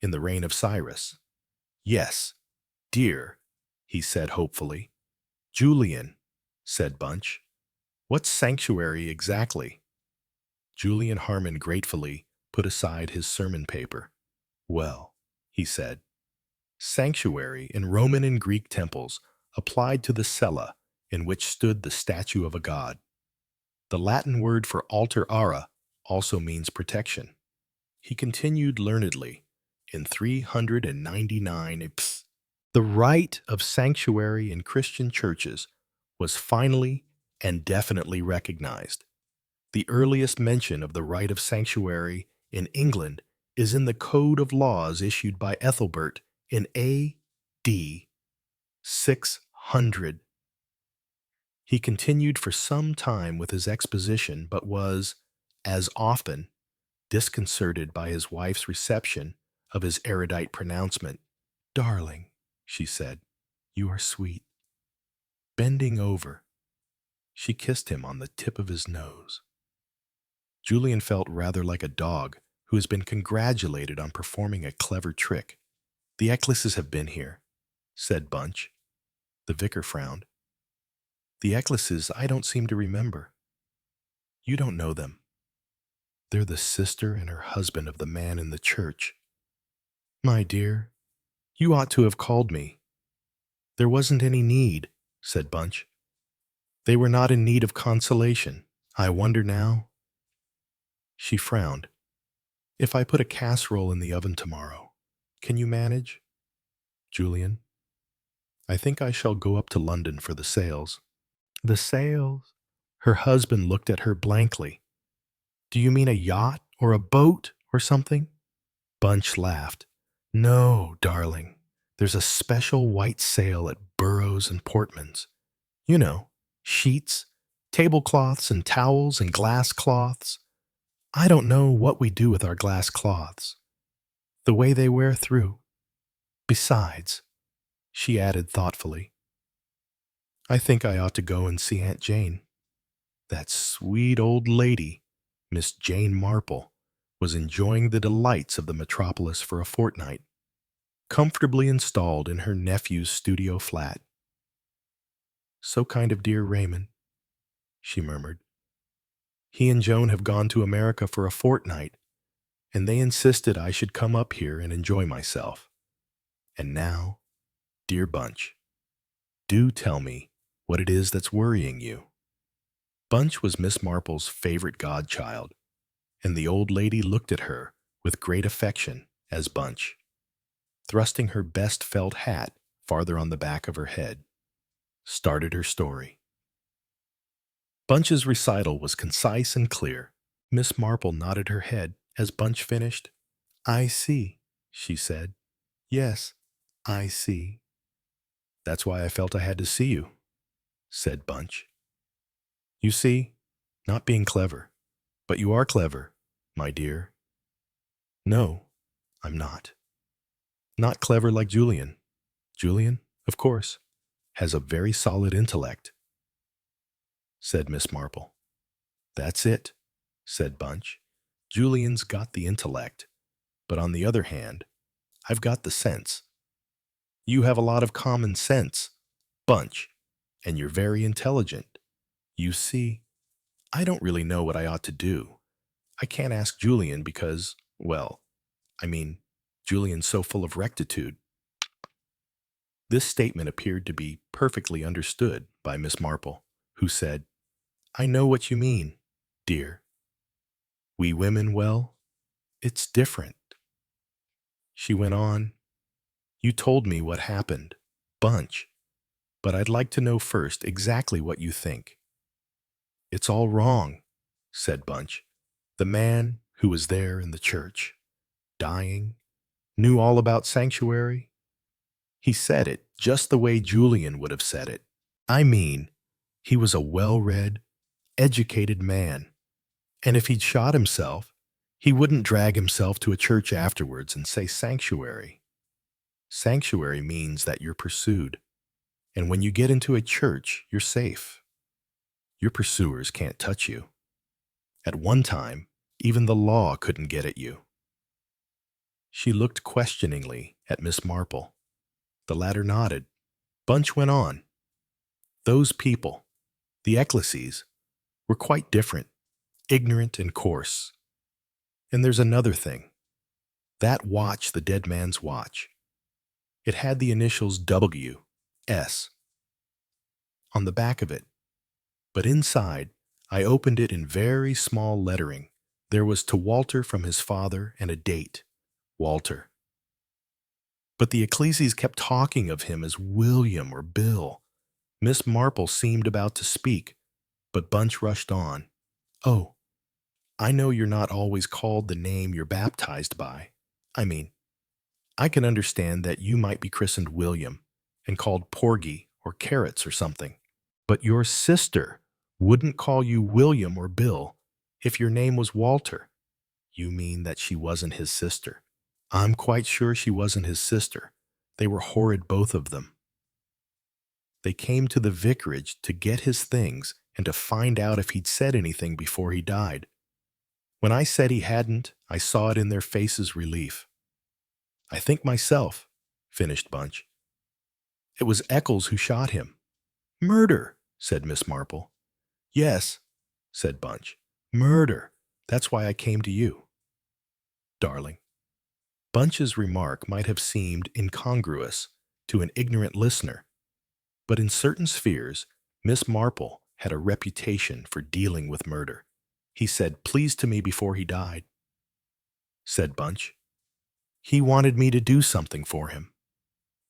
in the reign of Cyrus. Yes, dear, he said hopefully. Julian, said Bunch. What's sanctuary exactly? Julian Harmon gratefully put aside his sermon paper. Well, he said, sanctuary in Roman and Greek temples applied to the cella in which stood the statue of a god. The Latin word for altar ara also means protection. He continued learnedly, in 399 the right of sanctuary in Christian churches was finally and definitely recognized. The earliest mention of the right of sanctuary in England is in the Code of Laws issued by Ethelbert in A.D. 600. He continued for some time with his exposition, but was, as often, disconcerted by his wife's reception of his erudite pronouncement. Darling, she said, you are sweet. Bending over, she kissed him on the tip of his nose. Julian felt rather like a dog who has been congratulated on performing a clever trick. The Eccleses have been here, said Bunch. The vicar frowned. The Eccleses I don't seem to remember. You don't know them. They're the sister and her husband of the man in the church. My dear, you ought to have called me. There wasn't any need, said Bunch. They were not in need of consolation. I wonder now. She frowned. If I put a casserole in the oven tomorrow, can you manage? Julian, I think I shall go up to London for the sales. The sales? Her husband looked at her blankly. Do you mean a yacht or a boat or something? Bunch laughed. No, darling. There's a special white sale at Burroughs and Portman's. You know, sheets, tablecloths and towels and glass cloths. I don't know what we do with our glass cloths. The way they wear through. Besides, she added thoughtfully, I think I ought to go and see Aunt Jane. That sweet old lady, Miss Jane Marple, was enjoying the delights of the metropolis for a fortnight, comfortably installed in her nephew's studio flat. "So kind of dear Raymond," she murmured. "He and Joan have gone to America for a fortnight, and they insisted I should come up here and enjoy myself. And now, dear Bunch, do tell me what it is that's worrying you." Bunch was Miss Marple's favorite godchild, and the old lady looked at her with great affection as Bunch, thrusting her best felt hat farther on the back of her head, started her story. Bunch's recital was concise and clear. Miss Marple nodded her head as Bunch finished. "I see," she said. "Yes, I see." "That's why I felt I had to see you," said Bunch. "You see, not being clever, but you are clever, my dear." "No, I'm not. Not clever like Julian. Julian, of course, has a very solid intellect," said Miss Marple. "That's it," said Bunch. "Julian's got the intellect, but on the other hand, I've got the sense. You have a lot of common sense, Bunch, and you're very intelligent. You see, I don't really know what I ought to do. I can't ask Julian because, well, I mean, Julian's so full of rectitude." This statement appeared to be perfectly understood by Miss Marple, who said, "I know what you mean, dear. We women, well, it's different." She went on, "You told me what happened, Bunch, but I'd like to know first exactly what you think." "It's all wrong," said Bunch. "The man who was there in the church, dying, knew all about sanctuary. He said it just the way Julian would have said it. I mean, he was a well-read, educated man, and if he'd shot himself, he wouldn't drag himself to a church afterwards and say sanctuary. Sanctuary means that you're pursued, and when you get into a church, you're safe. Your pursuers can't touch you. At one time, even the law couldn't get at you." She looked questioningly at Miss Marple. The latter nodded. Bunch went on. "Those people, the Ecclesies, were quite different, ignorant and coarse. And there's another thing. That watch, the dead man's watch, it had the initials W.S. on the back of it. But inside, I opened it in very small lettering. There was to Walter from his father and a date, Walter. But the Ecclesies kept talking of him as William or Bill." Miss Marple seemed about to speak, but Bunch rushed on. "Oh, I know you're not always called the name you're baptized by. I mean, I can understand that you might be christened William and called Porgy or Carrots or something. But your sister wouldn't call you William or Bill if your name was Walter." "You mean that she wasn't his sister?" "I'm quite sure she wasn't his sister. They were horrid, both of them. They came to the vicarage to get his things and to find out if he'd said anything before he died. When I said he hadn't, I saw it in their faces' relief. I think myself," finished Bunch, "it was Eccles who shot him." "Murder," said Miss Marple. "Yes," said Bunch, "murder. That's why I came to you." Darling. Bunch's remark might have seemed incongruous to an ignorant listener, but in certain spheres, Miss Marple had a reputation for dealing with murder. "He said please to me before he died," said Bunch. "He wanted me to do something for him.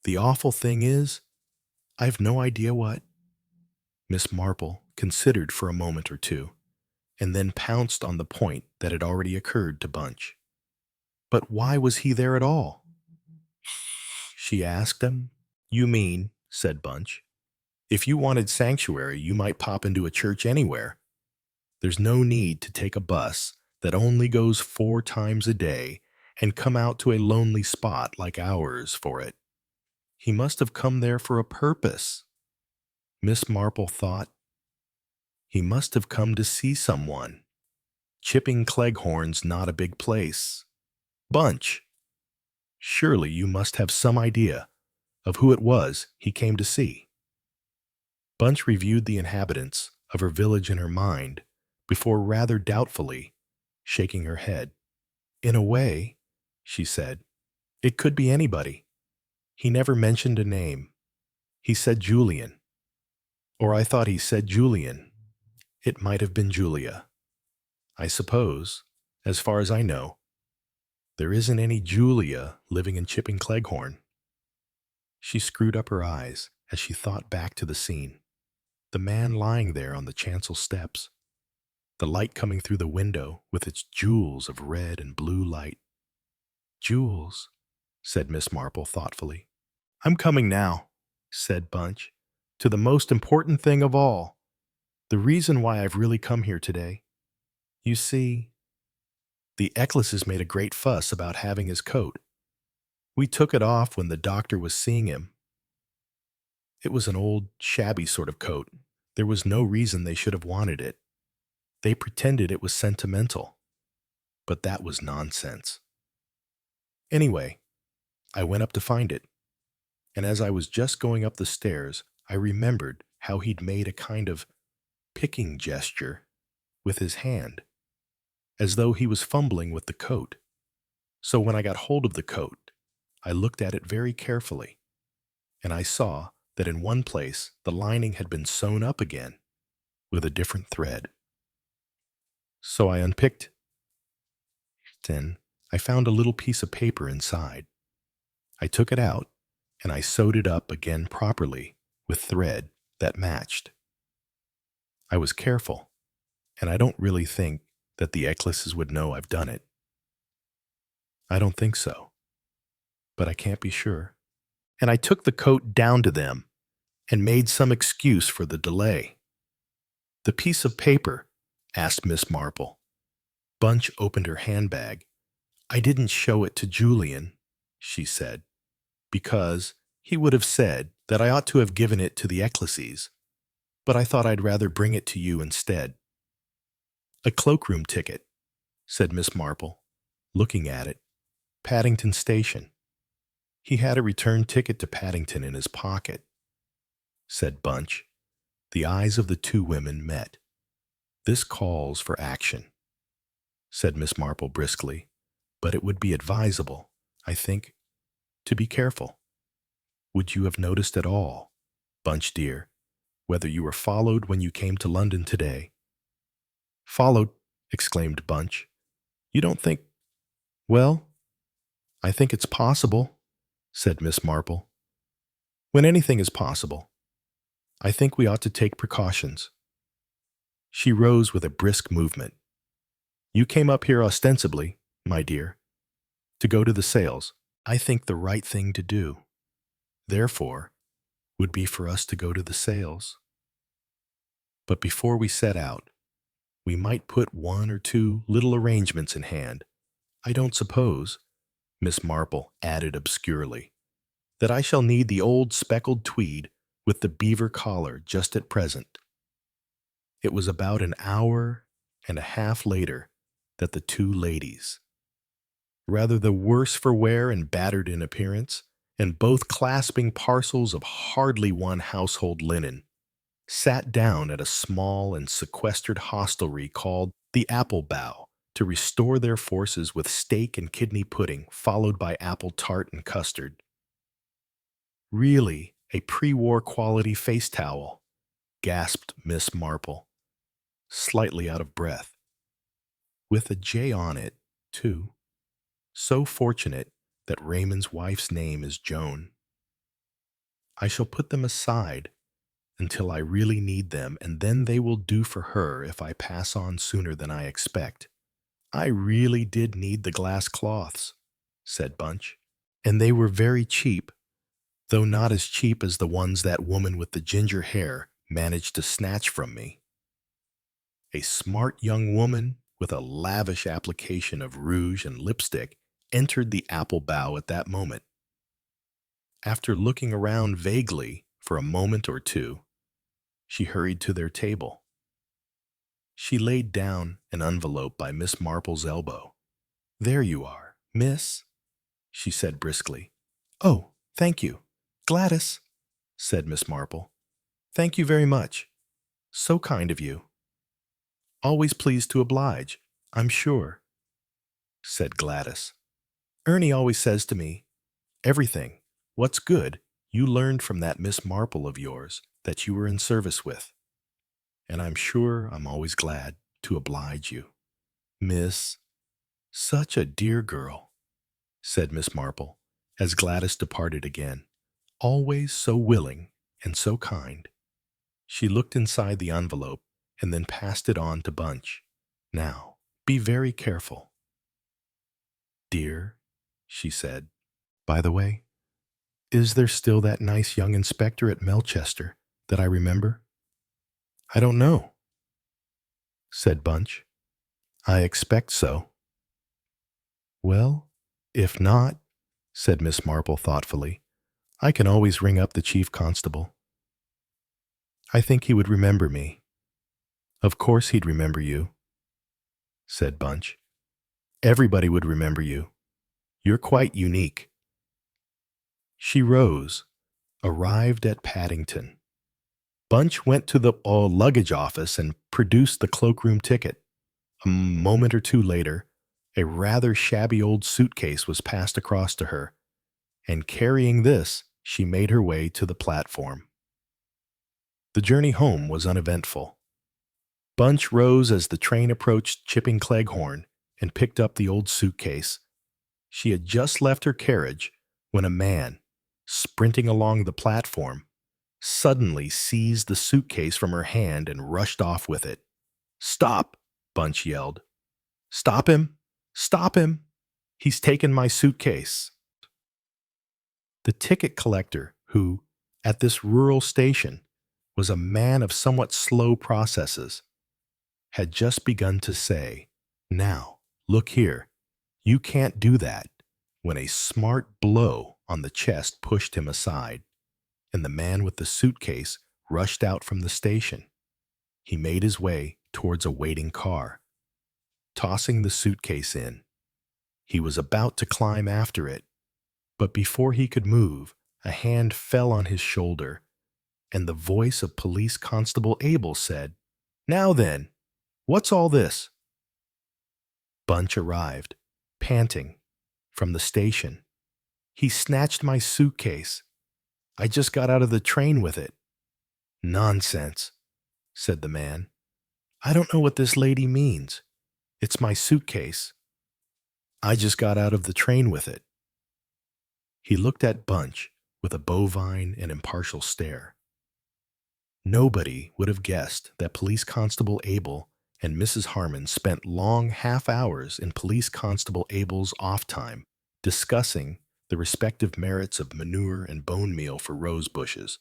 The awful thing is, I've no idea what." Miss Marple considered for a moment or two, and then pounced on the point that had already occurred to Bunch. "But why was he there at all?" she asked him. "You mean," said Bunch, "if you wanted sanctuary, you might pop into a church anywhere. There's no need to take a bus that only goes 4 times a day and come out to a lonely spot like ours for it. He must have come there for a purpose." Miss Marple thought. He must have come to see someone. Chipping Cleghorn's not a big place. Bunch, surely you must have some idea of who it was he came to see. Bunch reviewed the inhabitants of her village in her mind before rather doubtfully shaking her head. In a way, she said, it could be anybody. He never mentioned a name. He said Julian. Or I thought he said Julian. It might have been Julia. I suppose, as far as I know, there isn't any Julia living in Chipping Cleghorn. She screwed up her eyes as she thought back to the scene. The man lying there on the chancel steps, the light coming through the window with its jewels of red and blue light. Jewels, said Miss Marple thoughtfully. I'm coming now, said Bunch, to the most important thing of all, the reason why I've really come here today. You see, the Eccleses made a great fuss about having his coat. We took it off when the doctor was seeing him. It was an old, shabby sort of coat. There was no reason they should have wanted it. They pretended it was sentimental, but that was nonsense. Anyway, I went up to find it, and as I was just going up the stairs, I remembered how he'd made a kind of picking gesture with his hand, as though he was fumbling with the coat. So when I got hold of the coat, I looked at it very carefully, and I saw that in one place the lining had been sewn up again with a different thread. So I unpicked it, and I found a little piece of paper inside. I took it out, and I sewed it up again properly with thread that matched. I was careful, and I don't really think that the Eccleses would know I've done it. I don't think so, but I can't be sure. And I took the coat down to them and made some excuse for the delay. The piece of paper, asked Miss Marple. Bunch opened her handbag. I didn't show it to Julian, she said, because he would have said that I ought to have given it to the Eccleses, but I thought I'd rather bring it to you instead. A cloakroom ticket, said Miss Marple, looking at it. Paddington Station. He had a return ticket to Paddington in his pocket, said Bunch. The eyes of the two women met. This calls for action, said Miss Marple briskly, but it would be advisable, I think, to be careful. Would you have noticed at all, Bunch dear, whether you were followed when you came to London today? Followed, exclaimed Bunch. You don't think... Well, I think it's possible, said Miss Marple. When anything is possible, I think we ought to take precautions. She rose with a brisk movement. You came up here ostensibly, my dear, to go to the sales. I think the right thing to do, therefore, would be for us to go to the sales. But before we set out, we might put one or two little arrangements in hand. I don't suppose, Miss Marple added obscurely, that I shall need the old speckled tweed with the beaver collar just at present. It was about an hour and a half later that the two ladies, rather the worse for wear and battered in appearance, and both clasping parcels of hardly won household linen, sat down at a small and sequestered hostelry called the Apple Bough to restore their forces with steak and kidney pudding, followed by apple tart and custard. Really a pre-war quality face towel, gasped Miss Marple, slightly out of breath. With a J on it, too. So fortunate that Raymond's wife's name is Joan. I shall put them aside until I really need them, and then they will do for her if I pass on sooner than I expect. I really did need the glass cloths, said Bunch, and they were very cheap, though not as cheap as the ones that woman with the ginger hair managed to snatch from me. A smart young woman with a lavish application of rouge and lipstick entered the Apple Bough at that moment. After looking around vaguely for a moment or two, she hurried to their table. She laid down an envelope by Miss Marple's elbow. "There you are, miss," she said briskly. "Oh, thank you. Gladys," said Miss Marple. "Thank you very much. So kind of you." "Always pleased to oblige, I'm sure," said Gladys. "Ernie always says to me, 'Everything, what's good, you learned from that Miss Marple of yours that you were in service with.' And I'm sure I'm always glad to oblige you, Miss." "Such a dear girl," said Miss Marple, as Gladys departed again. "Always so willing and so kind." She looked inside the envelope and then passed it on to Bunch. "Now, be very careful." "Dear," she said, "by the way, is there still that nice young inspector at Melchester that I remember?" "I don't know," said Bunch. "I expect so." "Well, if not," said Miss Marple thoughtfully, "I can always ring up the chief constable. I think he would remember me." "Of course he'd remember you," said Bunch. "Everybody would remember you. You're quite unique." She rose, arrived at Paddington. Bunch went to the luggage office and produced the cloakroom ticket. A moment or two later, a rather shabby old suitcase was passed across to her, and carrying this, she made her way to the platform. The journey home was uneventful. Bunch rose as the train approached Chipping Cleghorn and picked up the old suitcase. She had just left her carriage when a man, sprinting along the platform, suddenly seized the suitcase from her hand and rushed off with it. "Stop!" Bunch yelled. "Stop him! Stop him! He's taken my suitcase." The ticket collector, who, at this rural station, was a man of somewhat slow processes, had just begun to say, "Now, look here, you can't do that," when a smart blow on the chest pushed him aside, and the man with the suitcase rushed out from the station. He made his way towards a waiting car, tossing the suitcase in. He was about to climb after it, but before he could move, a hand fell on his shoulder, and the voice of Police Constable Abel said, "Now then, what's all this?" Bunch arrived, panting, from the station. "He snatched my suitcase. I just got out of the train with it." "Nonsense," said the man. "I don't know what this lady means. It's my suitcase. I just got out of the train with it." He looked at Bunch with a bovine and impartial stare. Nobody would have guessed that Police Constable Abel and Mrs. Harmon spent long half hours in Police Constable Abel's off time discussing the respective merits of manure and bone meal for rose bushes.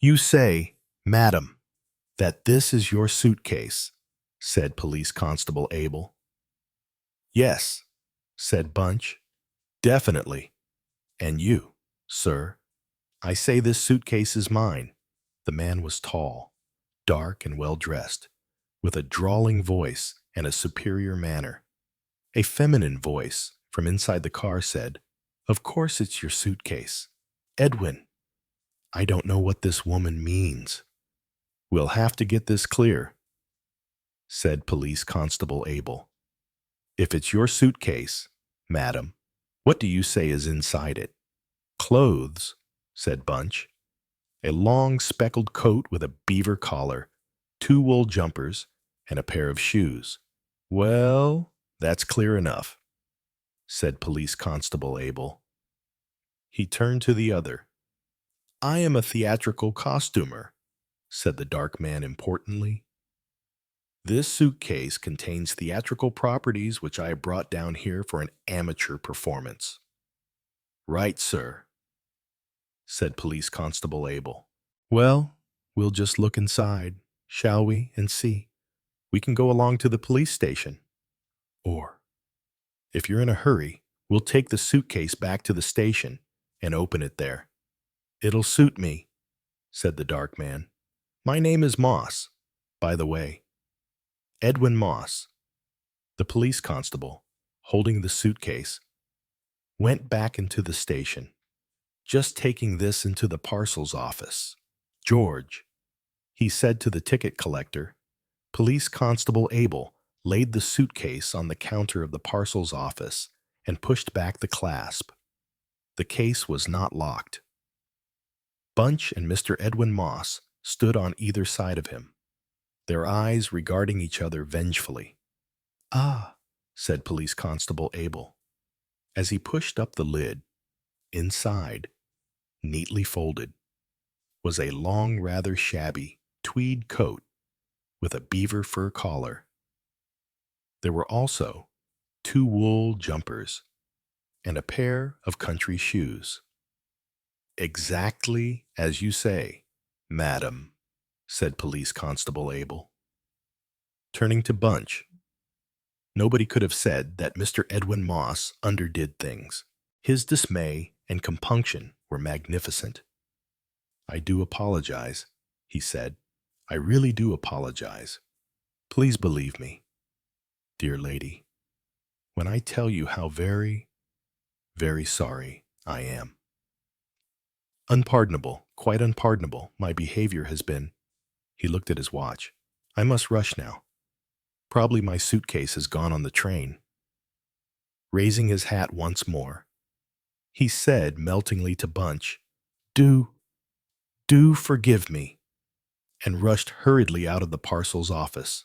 "You say, madam, that this is your suitcase," said Police Constable Abel. "Yes," said Bunch, "definitely. And you, sir, I say this suitcase is mine." The man was tall, dark and well-dressed, with a drawling voice and a superior manner. A feminine voice from inside the car said, "Of course it's your suitcase. Edwin, I don't know what this woman means." "We'll have to get this clear," said Police Constable Abel. "If it's your suitcase, madam, what do you say is inside it?" "Clothes," said Bunch. "A long speckled coat with a beaver collar, 2 wool jumpers, and a pair of shoes." "Well, that's clear enough," said Police Constable Abel. He turned to the other. "I am a theatrical costumer," said the dark man importantly. "This suitcase contains theatrical properties which I have brought down here for an amateur performance." "Right, sir," said Police Constable Abel. "Well, we'll just look inside, shall we, and see. We can go along to the police station. Or, if you're in a hurry, we'll take the suitcase back to the station and open it there." "It'll suit me," said the dark man. My name is Moss, by the way. Edwin Moss, the police constable, holding the suitcase, went back into the station, just taking this into the parcels office. George, he said to the ticket collector. Police Constable Abel laid the suitcase on the counter of the parcels office and pushed back the clasp. The case was not locked. Bunch and Mr. Edwin Moss stood on either side of him, their eyes regarding each other vengefully. "Ah," said Police Constable Abel. As he pushed up the lid, inside, neatly folded, was a long, rather shabby tweed coat with a beaver fur collar. There were also 2 wool jumpers and a pair of country shoes. "Exactly as you say, madam," said Police Constable Abel. Turning to Bunch, nobody could have said that Mr. Edwin Moss underdid things. His dismay and compunction were magnificent. "I do apologize," he said. "I really do apologize. Please believe me, dear lady, when I tell you how very, very sorry I am. Unpardonable, quite unpardonable, my behavior has been." He looked at his watch. "I must rush now. Probably my suitcase has gone on the train." Raising his hat once more, he said meltingly to Bunch, Do forgive me," and rushed hurriedly out of the parcels office.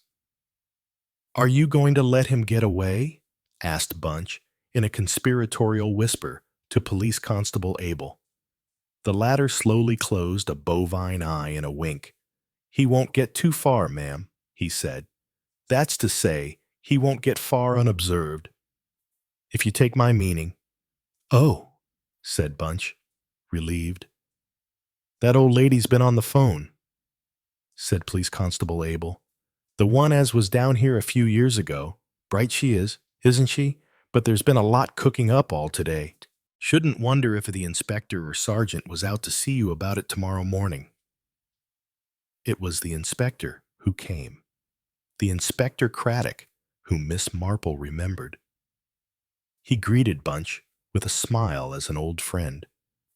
"Are you going to let him get away?" asked Bunch in a conspiratorial whisper to Police Constable Abel. The latter slowly closed a bovine eye in a wink. "He won't get too far, ma'am," he said. "That's to say, he won't get far unobserved, if you take my meaning." "Oh," said Bunch, relieved. "That old lady's been on the phone," said Police Constable Abel. "The one as was down here a few years ago. Bright she is, isn't she? But there's been a lot cooking up all today. Shouldn't wonder if the inspector or sergeant was out to see you about it tomorrow morning." It was the inspector who came. The Inspector Craddock, whom Miss Marple remembered. He greeted Bunch with a smile as an old friend.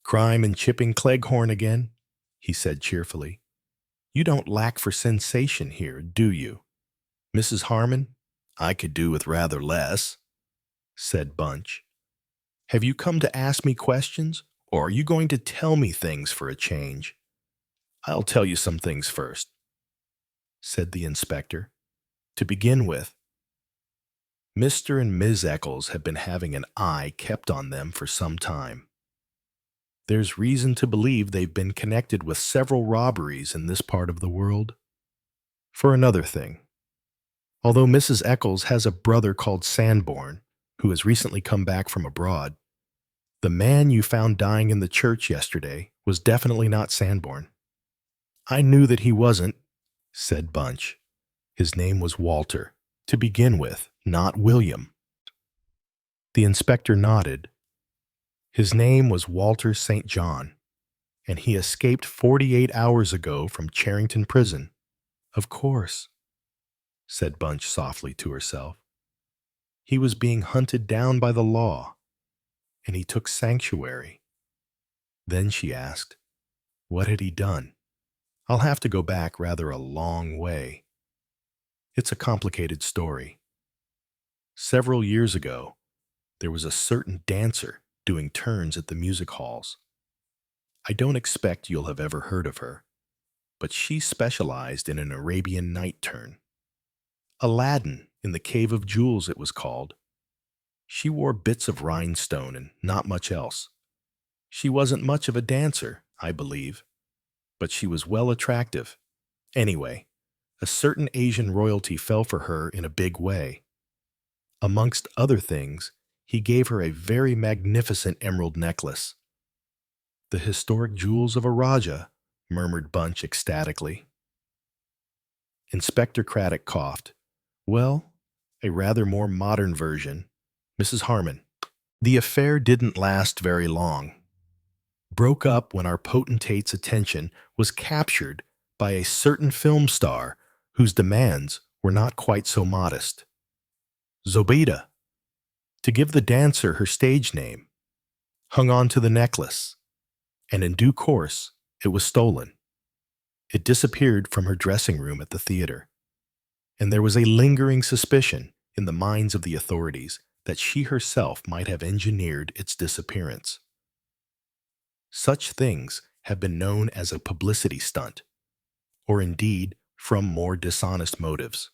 "Crime and chipping Cleghorn again?" he said cheerfully. "You don't lack for sensation here, do you? Mrs. Harmon, I could do with rather less," said Bunch. "Have you come to ask me questions, or are you going to tell me things for a change?" "I'll tell you some things first," said the inspector. "To begin with, Mr. and Ms. Eccles have been having an eye kept on them for some time. There's reason to believe they've been connected with several robberies in this part of the world. For another thing, although Mrs. Eccles has a brother called Sanborn, who has recently come back from abroad, the man you found dying in the church yesterday was definitely not Sanborn." "I knew that he wasn't," said Bunch. "His name was Walter, to begin with, not William." The inspector nodded. "His name was Walter St. John, and he escaped 48 hours ago from Charrington Prison." "Of course," said Bunch softly to herself. "He was being hunted down by the law, and he took sanctuary." Then she asked, "What had he done?" "I'll have to go back rather a long way. It's a complicated story. Several years ago, there was a certain dancer doing turns at the music halls. I don't expect you'll have ever heard of her, but she specialized in an Arabian night turn. Aladdin in the Cave of Jewels, it was called. She wore bits of rhinestone and not much else. She wasn't much of a dancer, I believe, but she was well attractive. Anyway, a certain Asian royalty fell for her in a big way. Amongst other things, he gave her a very magnificent emerald necklace." "The historic jewels of a Raja," murmured Bunch ecstatically. Inspector Craddock coughed. "Well, a rather more modern version. Mrs. Harmon, the affair didn't last very long. Broke up when our potentate's attention was captured by a certain film star whose demands were not quite so modest. Zobeida, to give the dancer her stage name, hung on to the necklace, and in due course it was stolen. It disappeared from her dressing room at the theater, and there was a lingering suspicion in the minds of the authorities that she herself might have engineered its disappearance. Such things have been known as a publicity stunt, or indeed from more dishonest motives.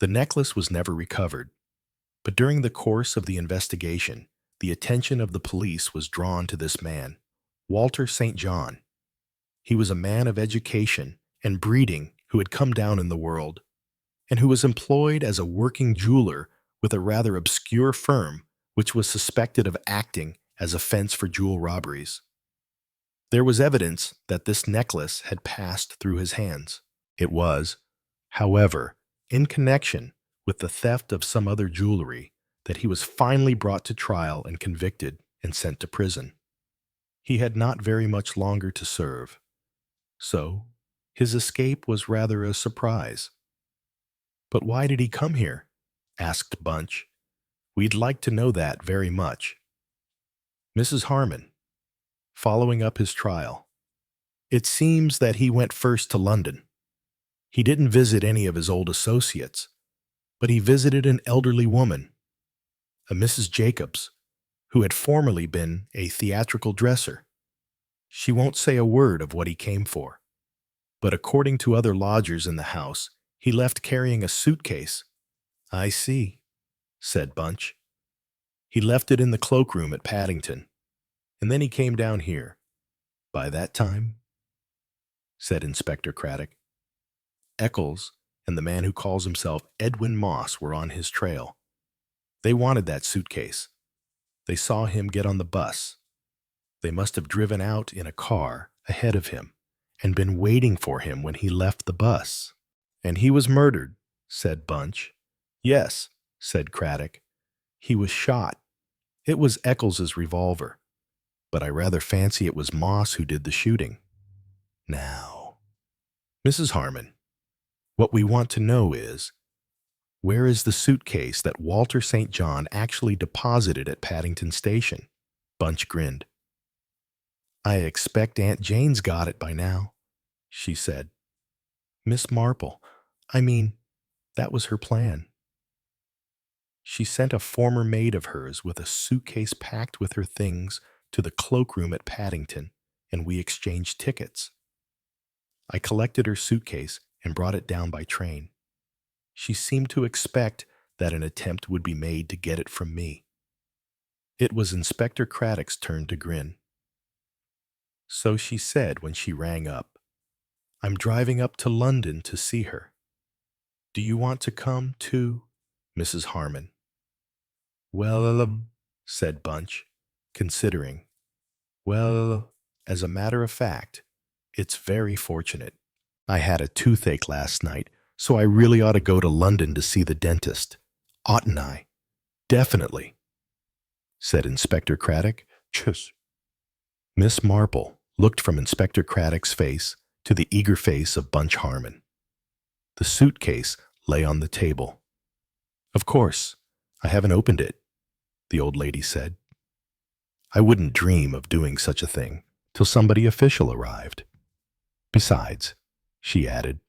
The necklace was never recovered, but during the course of the investigation, the attention of the police was drawn to this man, Walter St. John. He was a man of education and breeding who had come down in the world, and who was employed as a working jeweler with a rather obscure firm which was suspected of acting as a fence for jewel robberies. There was evidence that this necklace had passed through his hands. It was, however, in connection with the theft of some other jewelry that he was finally brought to trial and convicted and sent to prison. He had not very much longer to serve, so his escape was rather a surprise. "But why did he come here?" asked Bunch. "We'd like to know that very much." Mrs. Harmon, following up his trial, "It seems that he went first to London. He didn't visit any of his old associates, but he visited an elderly woman, a Mrs. Jacobs, who had formerly been a theatrical dresser. She won't say a word of what he came for, but according to other lodgers in the house, he left carrying a suitcase." "I see," said Bunch. "He left it in the cloakroom at Paddington, and then he came down here. By that time," said Inspector Craddock, "Eccles and the man who calls himself Edwin Moss were on his trail. They wanted that suitcase. They saw him get on the bus. They must have driven out in a car ahead of him and been waiting for him when he left the bus." "And he was murdered," said Bunch. "Yes," said Craddock. "He was shot. It was Eccles's revolver, but I rather fancy it was Moss who did the shooting. Now, Mrs. Harmon, what we want to know is, where is the suitcase that Walter St. John actually deposited at Paddington Station?" Bunch grinned. "I expect Aunt Jane's got it by now," she said. "Miss Marple, that was her plan. She sent a former maid of hers with a suitcase packed with her things to the cloakroom at Paddington, and we exchanged tickets. I collected her suitcase and brought it down by train. She seemed to expect that an attempt would be made to get it from me." It was Inspector Craddock's turn to grin. "So she said when she rang up, 'I'm driving up to London to see her. Do you want to come too, Mrs. Harmon?'" "Well," said Bunch, considering. "Well, as a matter of fact, it's very fortunate. I had a toothache last night, so I really ought to go to London to see the dentist. Oughtn't I?" "Definitely," said Inspector Craddock. "Tschüss." Miss Marple looked from Inspector Craddock's face to the eager face of Bunch Harmon. The suitcase lay on the table. "Of course, I haven't opened it," the old lady said. "I wouldn't dream of doing such a thing till somebody official arrived. Besides," she added,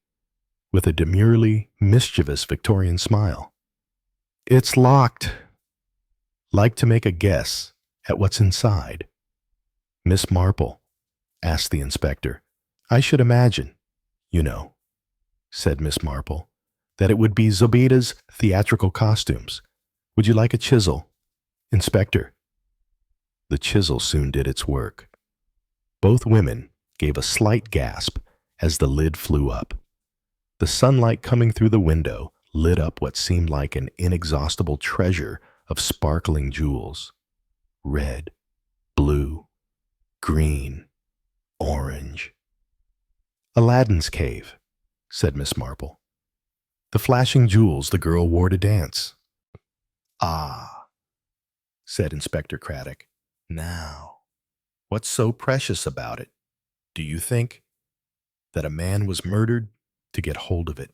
with a demurely mischievous Victorian smile, "it's locked. Like to make a guess at what's inside?" "Miss Marple?" asked the inspector. "I should imagine, said Miss Marple, "that it would be Zobeida's theatrical costumes. Would you like a chisel, Inspector?" The chisel soon did its work. Both women gave a slight gasp as the lid flew up. The sunlight coming through the window lit up what seemed like an inexhaustible treasure of sparkling jewels. Red, blue, green, orange. "Aladdin's cave," said Miss Marple. "The flashing jewels the girl wore to dance." "Ah," said Inspector Craddock. "Now, what's so precious about it, do you think?" that a man was murdered to get hold of it.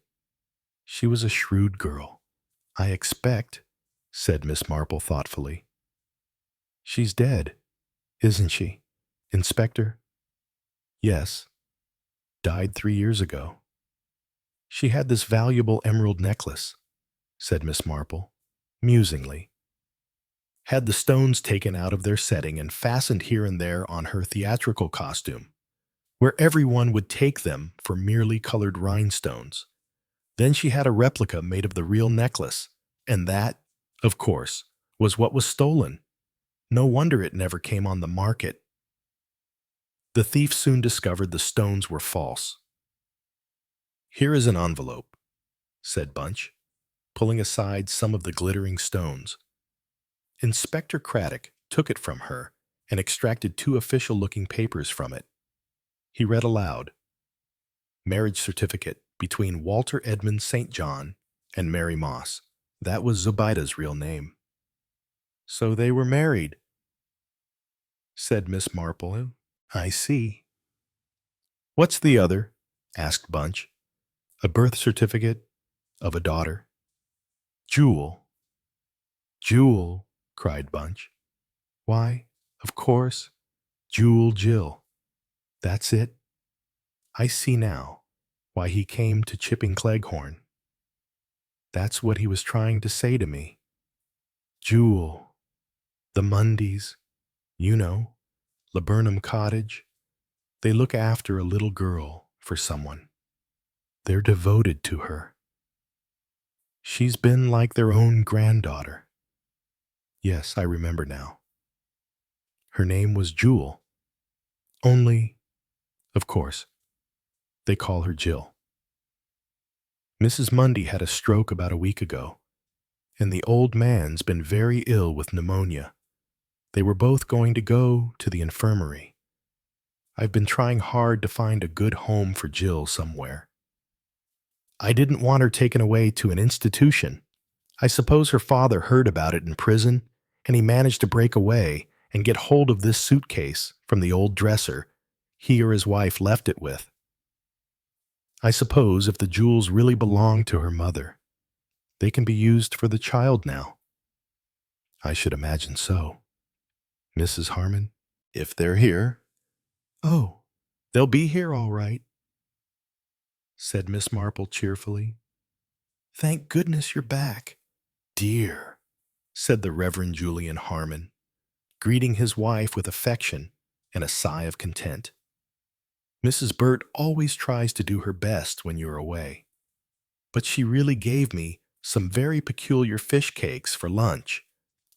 She was a shrewd girl, I expect, said Miss Marple thoughtfully. She's dead, isn't she, Inspector? Yes, died 3 years ago. She had this valuable emerald necklace, said Miss Marple, musingly. Had the stones taken out of their setting and fastened here and there on her theatrical costume, where everyone would take them for merely colored rhinestones. Then she had a replica made of the real necklace, and that, of course, was what was stolen. No wonder it never came on the market. The thief soon discovered the stones were false. Here is an envelope, said Bunch, pulling aside some of the glittering stones. Inspector Craddock took it from her and extracted 2 official-looking papers from it. He read aloud, "Marriage certificate between Walter Edmund St. John and Mary Moss." That was Zobeida's real name. So they were married, said Miss Marple. I see. What's the other? Asked Bunch. A birth certificate of a daughter. Jewel. Jewel, cried Bunch. Why, of course, Jewel Jill. That's it. I see now why he came to Chipping Cleghorn. That's what he was trying to say to me. Jewel, the Mundys, you know, Laburnum Cottage. They look after a little girl for someone. They're devoted to her. She's been like their own granddaughter. Yes, I remember now. Her name was Jewel. Only, of course, they call her Jill. Mrs. Mundy had a stroke about a week ago, and the old man's been very ill with pneumonia. They were both going to go to the infirmary. I've been trying hard to find a good home for Jill somewhere. I didn't want her taken away to an institution. I suppose her father heard about it in prison, and he managed to break away and get hold of this suitcase from the old dresser he or his wife left it with. I suppose if the jewels really belong to her mother, they can be used for the child now. I should imagine so. Mrs. Harmon, if they're here. Oh, they'll be here all right, said Miss Marple cheerfully. Thank goodness you're back. Dear, said the Reverend Julian Harmon, greeting his wife with affection and a sigh of content. Mrs. Burt always tries to do her best when you're away, but she really gave me some very peculiar fish cakes for lunch.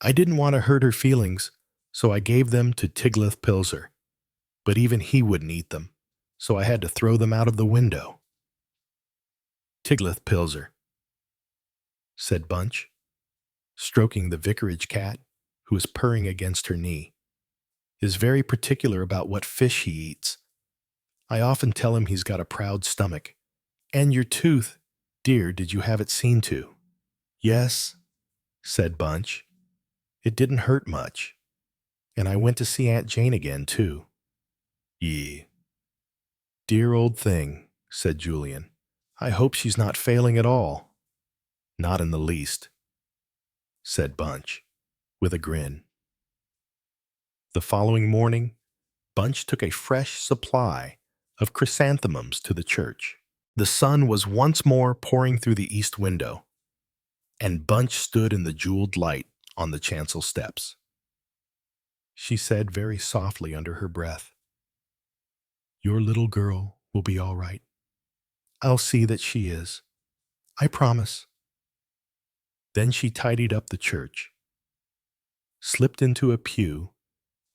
I didn't want to hurt her feelings, so I gave them to Tiglath-Pileser, but even he wouldn't eat them, so I had to throw them out of the window. Tiglath-Pileser, said Bunch, stroking the vicarage cat, who was purring against her knee, is very particular about what fish he eats. I often tell him he's got a proud stomach. And your tooth, dear, did you have it seen to? Yes, said Bunch. It didn't hurt much. And I went to see Aunt Jane again, too. Yee. Dear old thing, said Julian. I hope she's not failing at all. Not in the least, said Bunch, with a grin. The following morning, Bunch took a fresh supply of chrysanthemums to the church. The sun was once more pouring through the east window, and Bunch stood in the jeweled light on the chancel steps. She said very softly under her breath, Your little girl will be all right. I'll see that she is. I promise. Then she tidied up the church, slipped into a pew,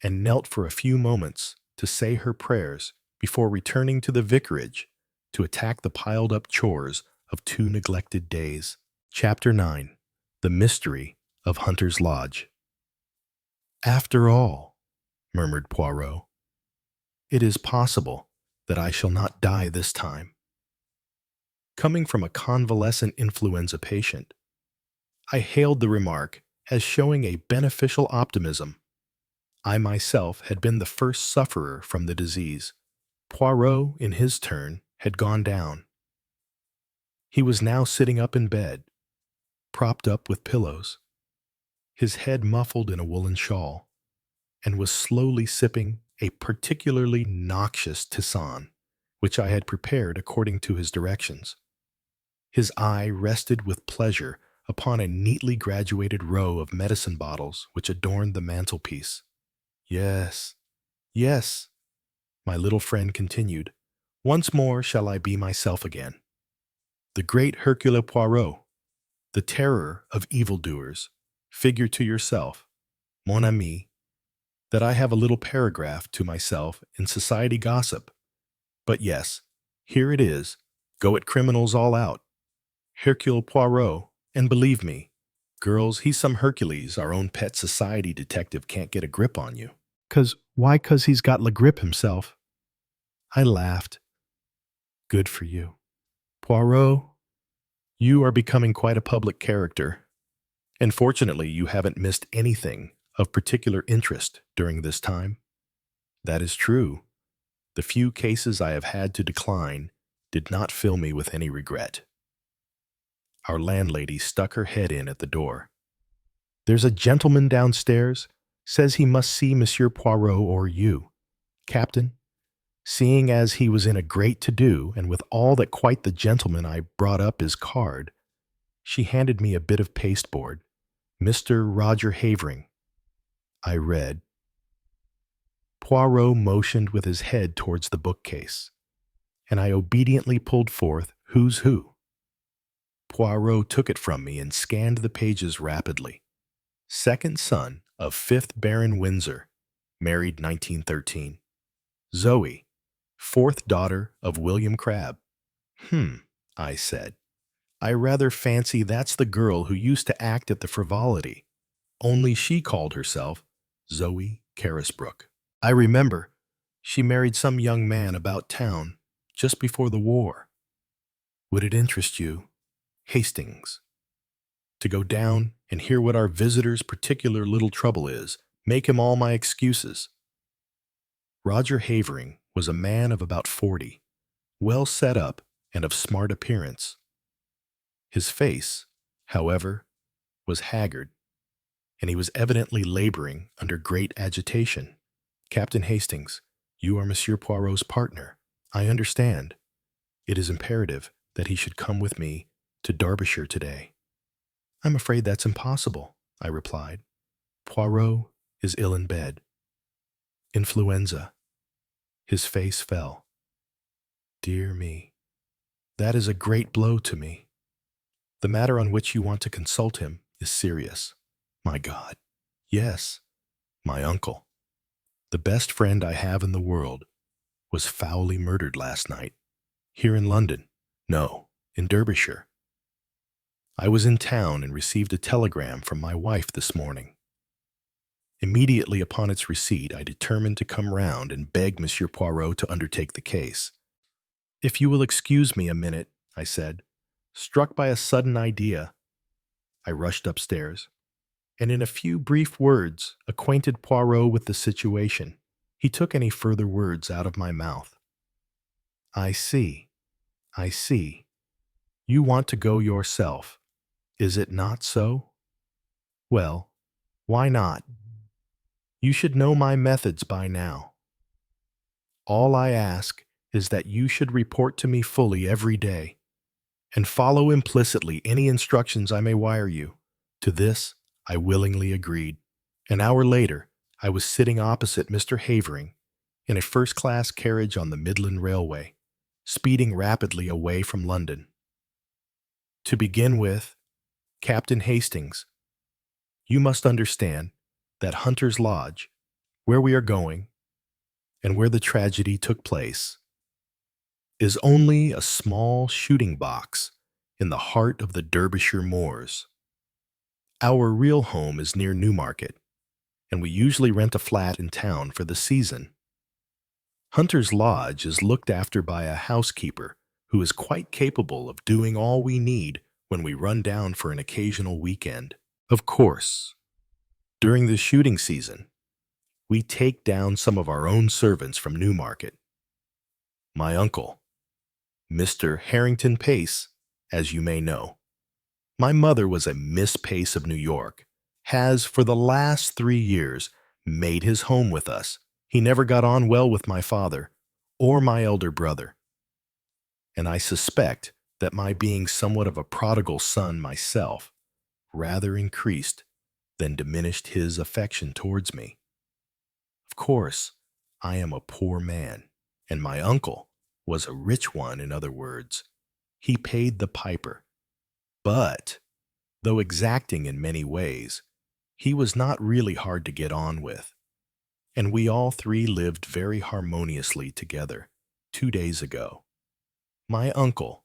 and knelt for a few moments to say her prayers before returning to the vicarage to attack the piled-up chores of 2 neglected days. Chapter 9. The Mystery of Hunter's Lodge. After all, murmured Poirot, it is possible that I shall not die this time. Coming from a convalescent influenza patient, I hailed the remark as showing a beneficial optimism. I myself had been the first sufferer from the disease. Poirot, in his turn, had gone down. He was now sitting up in bed, propped up with pillows, his head muffled in a woolen shawl, and was slowly sipping a particularly noxious tisane, which I had prepared according to his directions. His eye rested with pleasure upon a neatly graduated row of medicine bottles which adorned the mantelpiece. Yes, yes, my little friend continued, once more shall I be myself again. The great Hercule Poirot, the terror of evildoers, figure to yourself, mon ami, that I have a little paragraph to myself in society gossip. But yes, here it is, go at criminals all out. Hercule Poirot, and believe me, girls, he's some Hercules, our own pet society detective can't get a grip on you. Why? 'Cause he's got la grip himself. I laughed. Good for you. Poirot, you are becoming quite a public character, and fortunately you haven't missed anything of particular interest during this time. That is true. The few cases I have had to decline did not fill me with any regret. Our landlady stuck her head in at the door. There's a gentleman downstairs, says he must see Monsieur Poirot or you. Captain, seeing as he was in a great to-do, and with all that quite the gentleman I brought up his card, she handed me a bit of pasteboard. Mr. Roger Havering. I read. Poirot motioned with his head towards the bookcase, and I obediently pulled forth Who's Who. Poirot took it from me and scanned the pages rapidly. Second son of 5th Baron Windsor, married 1913. Zoe, 4th daughter of William Crabbe. I said. I rather fancy that's the girl who used to act at the Frivolity, only she called herself Zoe Carisbrooke. I remember she married some young man about town just before the war. Would it interest you, Hastings, to go down and hear what our visitor's particular little trouble is, make him all my excuses? Roger Havering was a man of about 40, well set up and of smart appearance. His face, however, was haggard, and he was evidently laboring under great agitation. Captain Hastings, you are Monsieur Poirot's partner. I understand. It is imperative that he should come with me to Derbyshire today. I'm afraid that's impossible, I replied. Poirot is ill in bed. Influenza. His face fell. Dear me, that is a great blow to me. The matter on which you want to consult him is serious. My God. Yes, my uncle, the best friend I have in the world, was foully murdered last night. Here in London. No, in Derbyshire. I was in town and received a telegram from my wife this morning. Immediately upon its receipt, I determined to come round and beg Monsieur Poirot to undertake the case. If you will excuse me a minute, I said, struck by a sudden idea. I rushed upstairs, and in a few brief words acquainted Poirot with the situation. He took any further words out of my mouth. I see. You want to go yourself. Is it not so? Well, why not? You should know my methods by now. All I ask is that you should report to me fully every day, and follow implicitly any instructions I may wire you. To this I willingly agreed. An hour later, I was sitting opposite Mr. Havering in a first-class carriage on the Midland Railway, speeding rapidly away from London. To begin with, Captain Hastings, you must understand that Hunter's Lodge, where we are going, and where the tragedy took place, is only a small shooting box in the heart of the Derbyshire moors. Our real home is near Newmarket, and we usually rent a flat in town for the season. Hunter's Lodge is looked after by a housekeeper who is quite capable of doing all we need when we run down for an occasional weekend. Of course, during the shooting season, we take down some of our own servants from Newmarket. My uncle, Mr. Harrington Pace, as you may know. My mother was a Miss Pace of New York, has for the last 3 years made his home with us. He never got on well with my father or my elder brother, and I suspect that my being somewhat of a prodigal son myself rather increased than diminished his affection towards me. Of course, I am a poor man, and my uncle was a rich one. In other words, he paid the piper. But, though exacting in many ways, he was not really hard to get on with, and we all three lived very harmoniously together. 2 days ago, my uncle,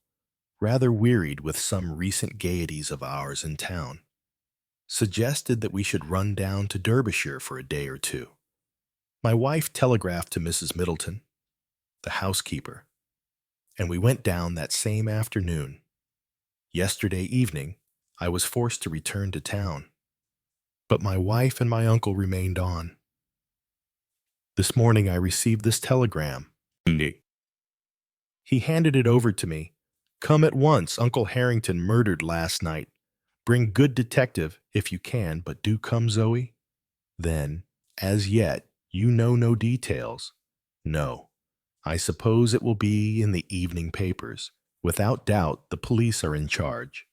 rather wearied with some recent gaieties of ours in town, suggested that we should run down to Derbyshire for a day or two. My wife telegraphed to Mrs. Middleton, the housekeeper, and we went down that same afternoon. Yesterday evening, I was forced to return to town, but my wife and my uncle remained on. This morning I received this telegram. He handed it over to me. Come at once, Uncle Harrington murdered last night. Bring good detective if you can, but do come, Zoe. Then, as yet, you know no details. No. I suppose it will be in the evening papers. Without doubt, the police are in charge.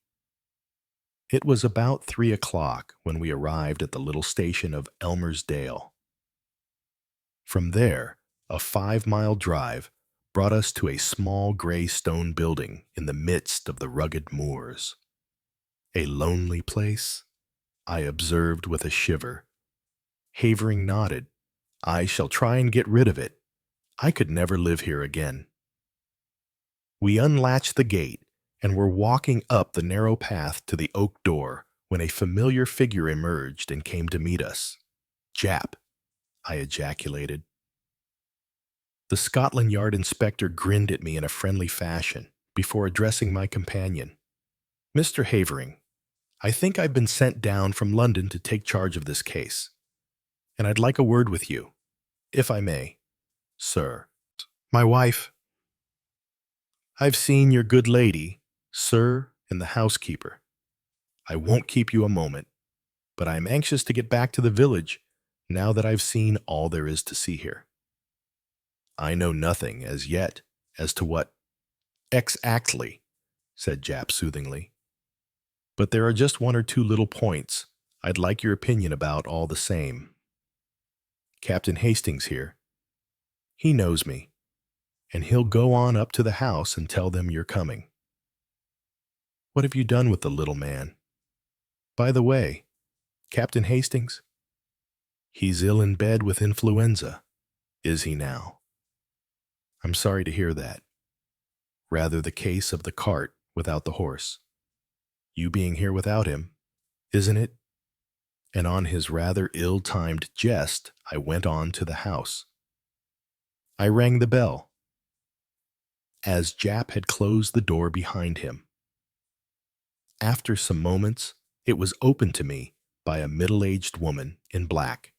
It was about 3 o'clock when we arrived at the little station of Elmersdale. From there, a 5-mile drive brought us to a small gray stone building in the midst of the rugged moors. A lonely place, I observed with a shiver. Havering nodded. I shall try and get rid of it. I could never live here again. We unlatched the gate and were walking up the narrow path to the oak door when a familiar figure emerged and came to meet us. Jap, I ejaculated. The Scotland Yard inspector grinned at me in a friendly fashion before addressing my companion. Mr. Havering, I think I've been sent down from London to take charge of this case, and I'd like a word with you, if I may. Sir, my wife. I've seen your good lady, sir, and the housekeeper. I won't keep you a moment, but I am anxious to get back to the village now that I've seen all there is to see here. I know nothing as yet as to what exactly, said Jap soothingly. But there are just 1 or 2 little points I'd like your opinion about all the same. Captain Hastings here. He knows me, and he'll go on up to the house and tell them you're coming. What have you done with the little man? By the way, Captain Hastings? He's ill in bed with influenza, is he now? I'm sorry to hear that. Rather the case of the cart without the horse. You being here without him, isn't it? And on his rather ill-timed jest, I went on to the house. I rang the bell, as Jap had closed the door behind him. After some moments, it was opened to me by a middle-aged woman in black.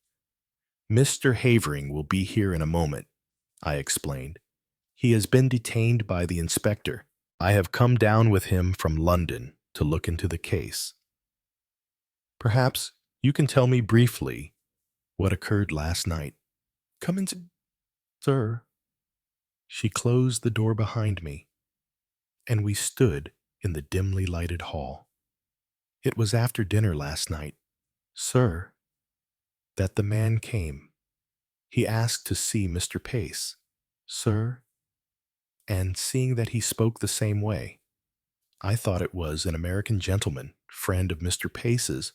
Mr. Havering will be here in a moment, I explained. He has been detained by the inspector. I have come down with him from London to look into the case. Perhaps you can tell me briefly what occurred last night. Come in, sir. She closed the door behind me, and we stood in the dimly lighted hall. It was after dinner last night, sir, that the man came. He asked to see Mr. Pace, sir, and seeing that he spoke the same way, I thought it was an American gentleman, friend of Mr. Pace's,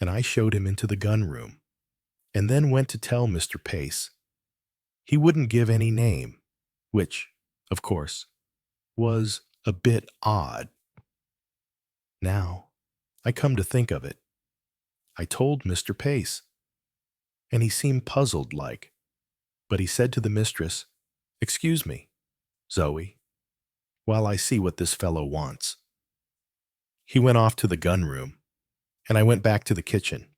and I showed him into the gun room, and then went to tell Mr. Pace. He wouldn't give any name, which, of course, was a bit odd. Now, I come to think of it, I told Mr. Pace, and he seemed puzzled like, but he said to the mistress, "Excuse me, Zoe, while I see what this fellow wants." He went off to the gun room, and I went back to the kitchen.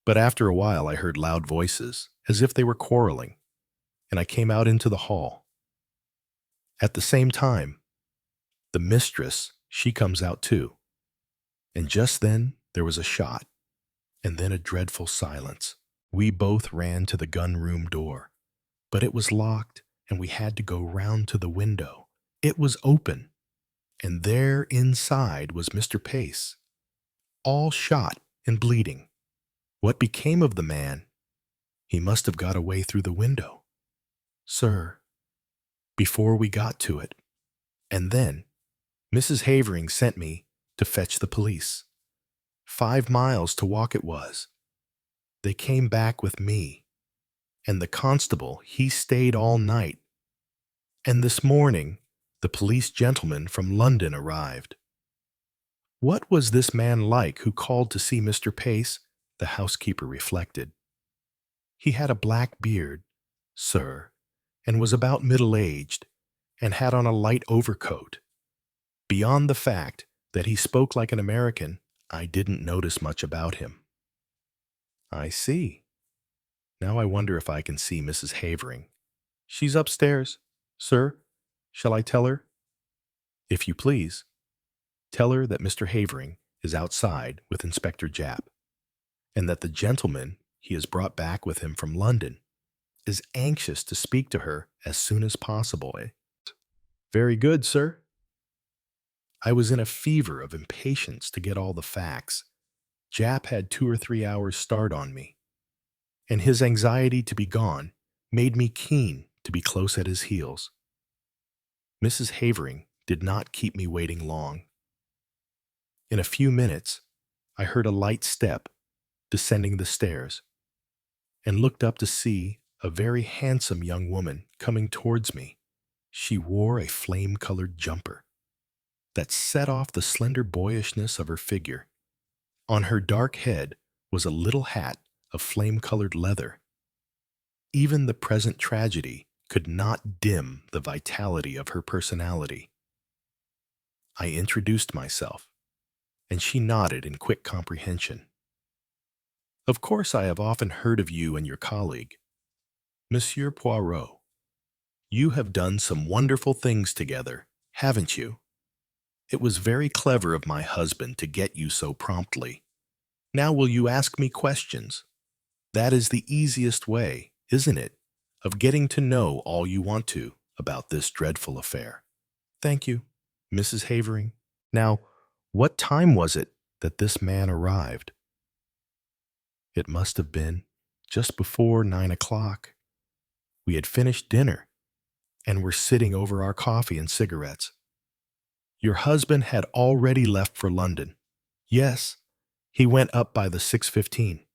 But after a while I heard loud voices, as if they were quarreling, and I came out into the hall. At the same time, The mistress, she comes out too. And just then there was a shot, and then a dreadful silence. We both ran to the gun room door, but it was locked, and we had to go round to the window. It was open, and there inside was Mr. Pace, all shot and bleeding. What became of the man? He must have got away through the window, sir, before we got to it. And then Mrs. Havering sent me to fetch the police. 5 miles to walk it was. They came back with me, and the constable, he stayed all night. And this morning, the police gentleman from London arrived. What was this man like who called to see Mr. Pace? The housekeeper reflected. He had a black beard, sir, and was about middle-aged, and had on a light overcoat. Beyond the fact that he spoke like an American, I didn't notice much about him. I see. Now I wonder if I can see Mrs. Havering. She's upstairs. Sir, shall I tell her? If you please. Tell her that Mr. Havering is outside with Inspector Japp, and that the gentleman he has brought back with him from London is anxious to speak to her as soon as possible. Very good, sir. I was in a fever of impatience to get all the facts. Japp had 2 or 3 hours' start on me, and his anxiety to be gone made me keen to be close at his heels. Mrs. Havering did not keep me waiting long. In a few minutes, I heard a light step descending the stairs, and looked up to see a very handsome young woman coming towards me. She wore a flame-colored jumper that set off the slender boyishness of her figure. On her dark head was a little hat of flame-colored leather. Even the present tragedy could not dim the vitality of her personality. I introduced myself, and she nodded in quick comprehension. Of course I have often heard of you and your colleague, Monsieur Poirot. You have done some wonderful things together, haven't you? It was very clever of my husband to get you so promptly. Now will you ask me questions? That is the easiest way, isn't it, of getting to know all you want to about this dreadful affair. Thank you, Mrs. Havering. Now, what time was it that this man arrived? It must have been just before 9 o'clock. We had finished dinner and were sitting over our coffee and cigarettes. Your husband had already left for London. Yes, he went up by the 6:15.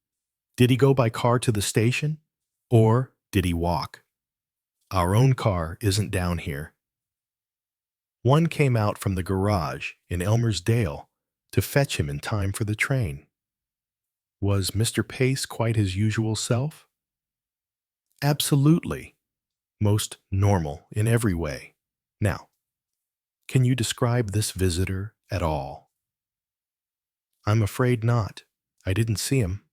Did he go by car to the station, or did he walk? Our own car isn't down here. One came out from the garage in Elmersdale to fetch him in time for the train. Was Mr. Pace quite his usual self? Absolutely. Most normal in every way. Now, can you describe this visitor at all? I'm afraid not. I didn't see him.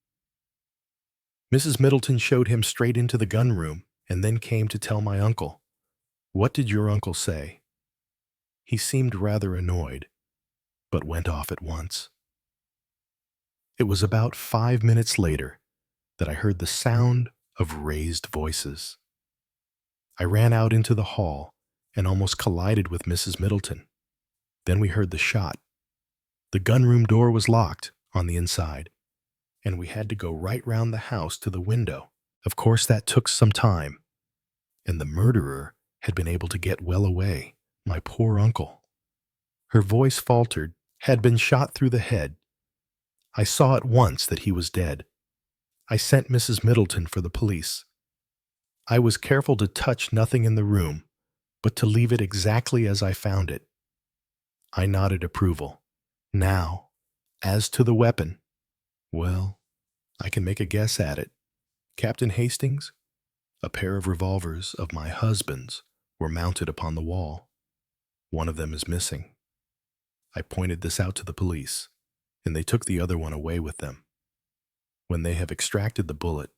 Mrs. Middleton showed him straight into the gun room and then came to tell my uncle. What did your uncle say? He seemed rather annoyed, but went off at once. It was about 5 minutes later that I heard the sound of raised voices. I ran out into the hall and almost collided with Mrs. Middleton. Then we heard the shot. The gun-room door was locked on the inside, and we had to go right round the house to the window. Of course, that took some time, and the murderer had been able to get well away. My poor uncle. Her voice faltered, had been shot through the head. I saw at once that he was dead. I sent Mrs. Middleton for the police. I was careful to touch nothing in the room, but to leave it exactly as I found it. I nodded approval. Now, as to the weapon, well, I can make a guess at it. Captain Hastings, a pair of revolvers of my husband's were mounted upon the wall. One of them is missing. I pointed this out to the police, and they took the other one away with them. When they have extracted the bullet,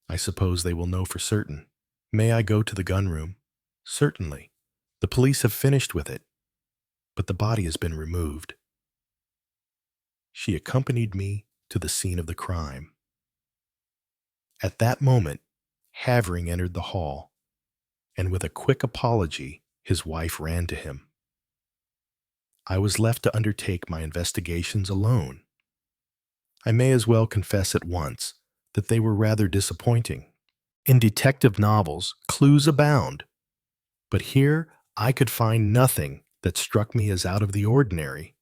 I suppose they will know for certain. May I go to the gun room? Certainly. The police have finished with it. but the body has been removed. She accompanied me to the scene of the crime. At that moment, Havering entered the hall, and with a quick apology, his wife ran to him. I was left to undertake my investigations alone. I may as well confess at once that they were rather disappointing. In detective novels, clues abound, but here I could find nothing that struck me as out of the ordinary,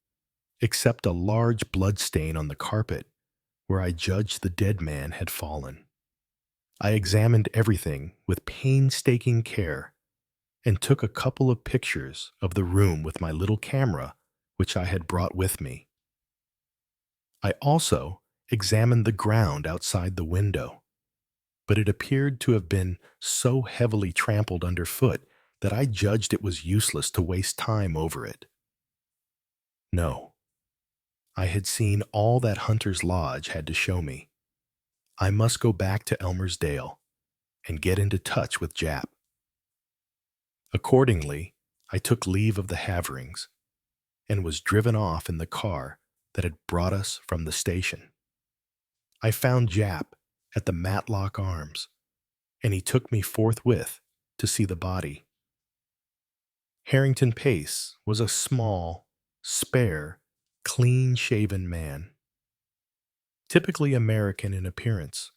except a large blood stain on the carpet where I judged the dead man had fallen. I examined everything with painstaking care and took a couple of pictures of the room with my little camera, which I had brought with me. I also examined the ground outside the window, but it appeared to have been so heavily trampled underfoot that I judged it was useless to waste time over it. No, I had seen all that Hunter's Lodge had to show me. I must go back to Elmersdale and get into touch with Jap. Accordingly, I took leave of the Haverings and was driven off in the car that had brought us from the station. I found Jap at the Matlock Arms, and he took me forthwith to see the body. Harrington Pace was a small, spare, clean-shaven man, typically American in appearance.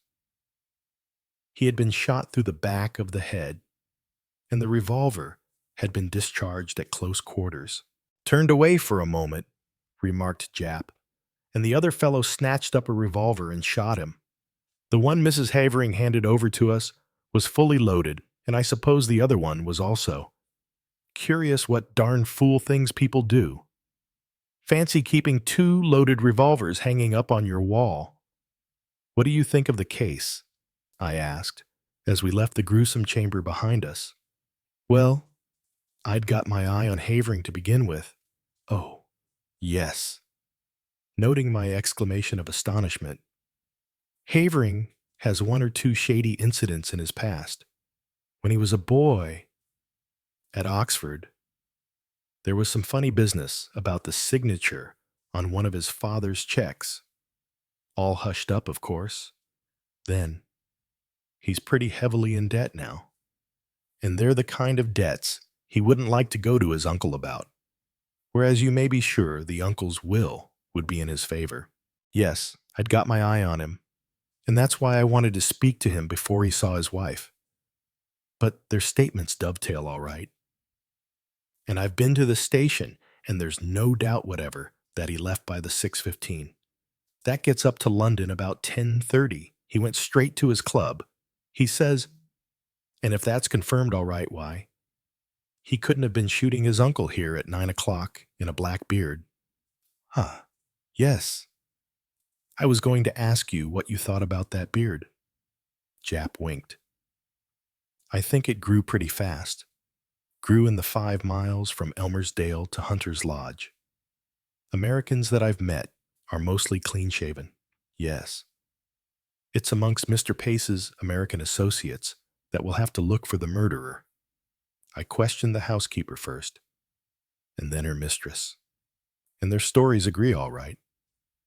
He had been shot through the back of the head, and the revolver had been discharged at close quarters. "Turned away for a moment," remarked Jap, and the other fellow snatched up a revolver and shot him. "The one Mrs. Havering handed over to us was fully loaded, and I suppose the other one was also. Curious what darn fool things people do. Fancy keeping 2 loaded revolvers hanging up on your wall. What do you think of the case?" I asked, as we left the gruesome chamber behind us. Well, I'd got my eye on Havering to begin with. Oh, yes. Noting my exclamation of astonishment, Havering has 1 or 2 shady incidents in his past. When he was a boy at Oxford, there was some funny business about the signature on one of his father's checks. All hushed up, of course. Then, he's pretty heavily in debt now. And they're the kind of debts he wouldn't like to go to his uncle about. Whereas you may be sure the uncle's will would be in his favor. Yes, I'd got my eye on him, and that's why I wanted to speak to him before he saw his wife. But their statements dovetail all right. And I've been to the station, and there's no doubt whatever that he left by the 6:15. That gets up to London about 10:30. He went straight to his club. He says, and if that's confirmed all right, why, he couldn't have been shooting his uncle here at 9 o'clock in a black beard. Huh, yes. I was going to ask you what you thought about that beard. Jap winked. I think it grew pretty fast. Grew in the 5 miles from Elmersdale to Hunter's Lodge. Americans that I've met are mostly clean-shaven. Yes. It's amongst Mr. Pace's American associates that will have to look for the murderer. I questioned the housekeeper first, and then her mistress. And their stories agree all right,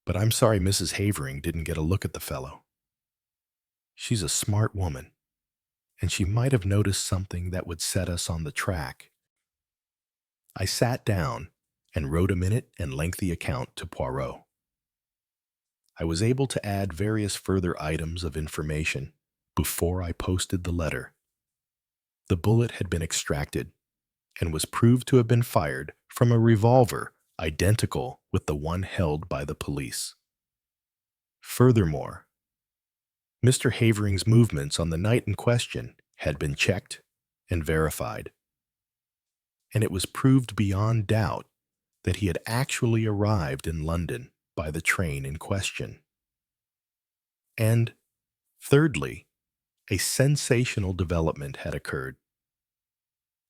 but I'm sorry Mrs. Havering didn't get a look at the fellow. She's a smart woman, and she might have noticed something that would set us on the track. I sat down and wrote a minute and lengthy account to Poirot. I was able to add various further items of information before I posted the letter. The bullet had been extracted and was proved to have been fired from a revolver identical with the one held by the police. Furthermore, Mr. Havering's movements on the night in question had been checked and verified, and it was proved beyond doubt that he had actually arrived in London by the train in question. And, thirdly, a sensational development had occurred.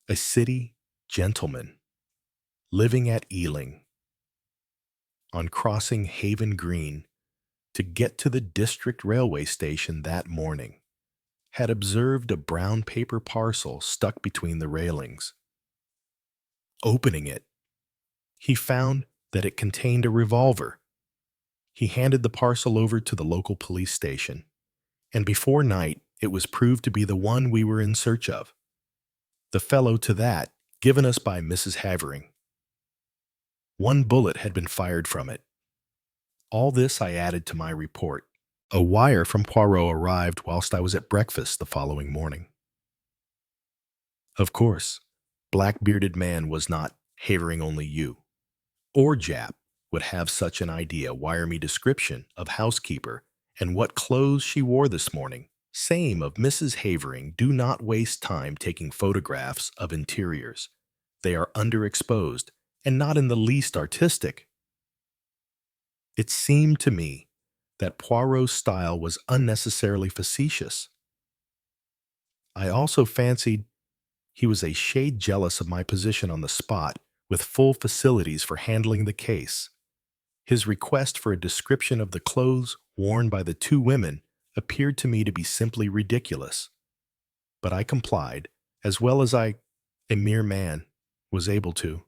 A city gentleman living at Ealing, on crossing Haven Green to get to the district railway station that morning, had observed a brown paper parcel stuck between the railings. Opening it, He found that it contained a revolver. He handed the parcel over to the local police station, and before night it was proved to be the one we were in search of, the fellow to that given us by Mrs. Havering. One bullet had been fired from it. All this I added to my report. A wire from Poirot arrived whilst I was at breakfast the following morning. Of course, black-bearded man was not Havering only you, or Jap would have such an idea. Wire me description of housekeeper and what clothes she wore this morning. Same of Mrs. Havering. Do not waste time taking photographs of interiors. They are underexposed and not in the least artistic. It seemed to me that Poirot's style was unnecessarily facetious. I also fancied he was a shade jealous of my position on the spot, with full facilities for handling the case. His request for a description of the clothes worn by the two women appeared to me to be simply ridiculous. But I complied, as well as I, a mere man, was able to.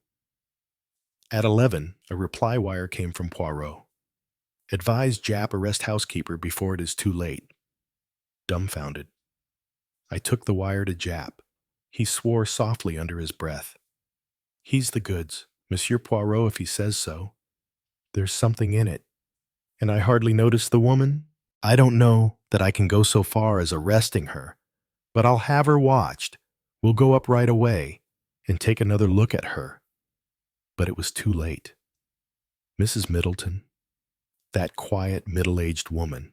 At 11, a reply wire came from Poirot. Advise Jap arrest housekeeper before it is too late. Dumbfounded, I took the wire to Jap. He swore softly under his breath. He's the goods, Monsieur Poirot, if he says so. There's something in it. And I hardly noticed the woman. I don't know that I can go so far as arresting her, but I'll have her watched. We'll go up right away and take another look at her. But it was too late. Mrs. Middleton, that quiet, middle-aged woman,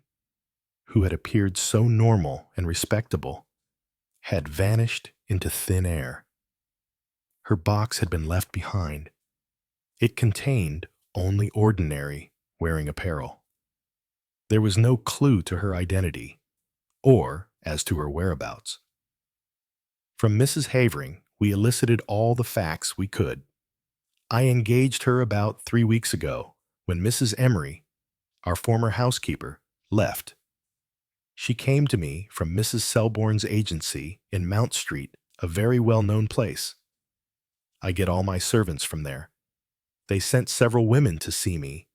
who had appeared so normal and respectable, had vanished into thin air. Her box had been left behind. It contained only ordinary wearing apparel. There was no clue to her identity, or as to her whereabouts. From Mrs. Havering, we elicited all the facts we could. I engaged her about 3 weeks ago, when Mrs. Emery, our former housekeeper, left. She came to me from Mrs. Selborne's agency in Mount Street, a very well-known place. I get all my servants from there. They sent several women to see me,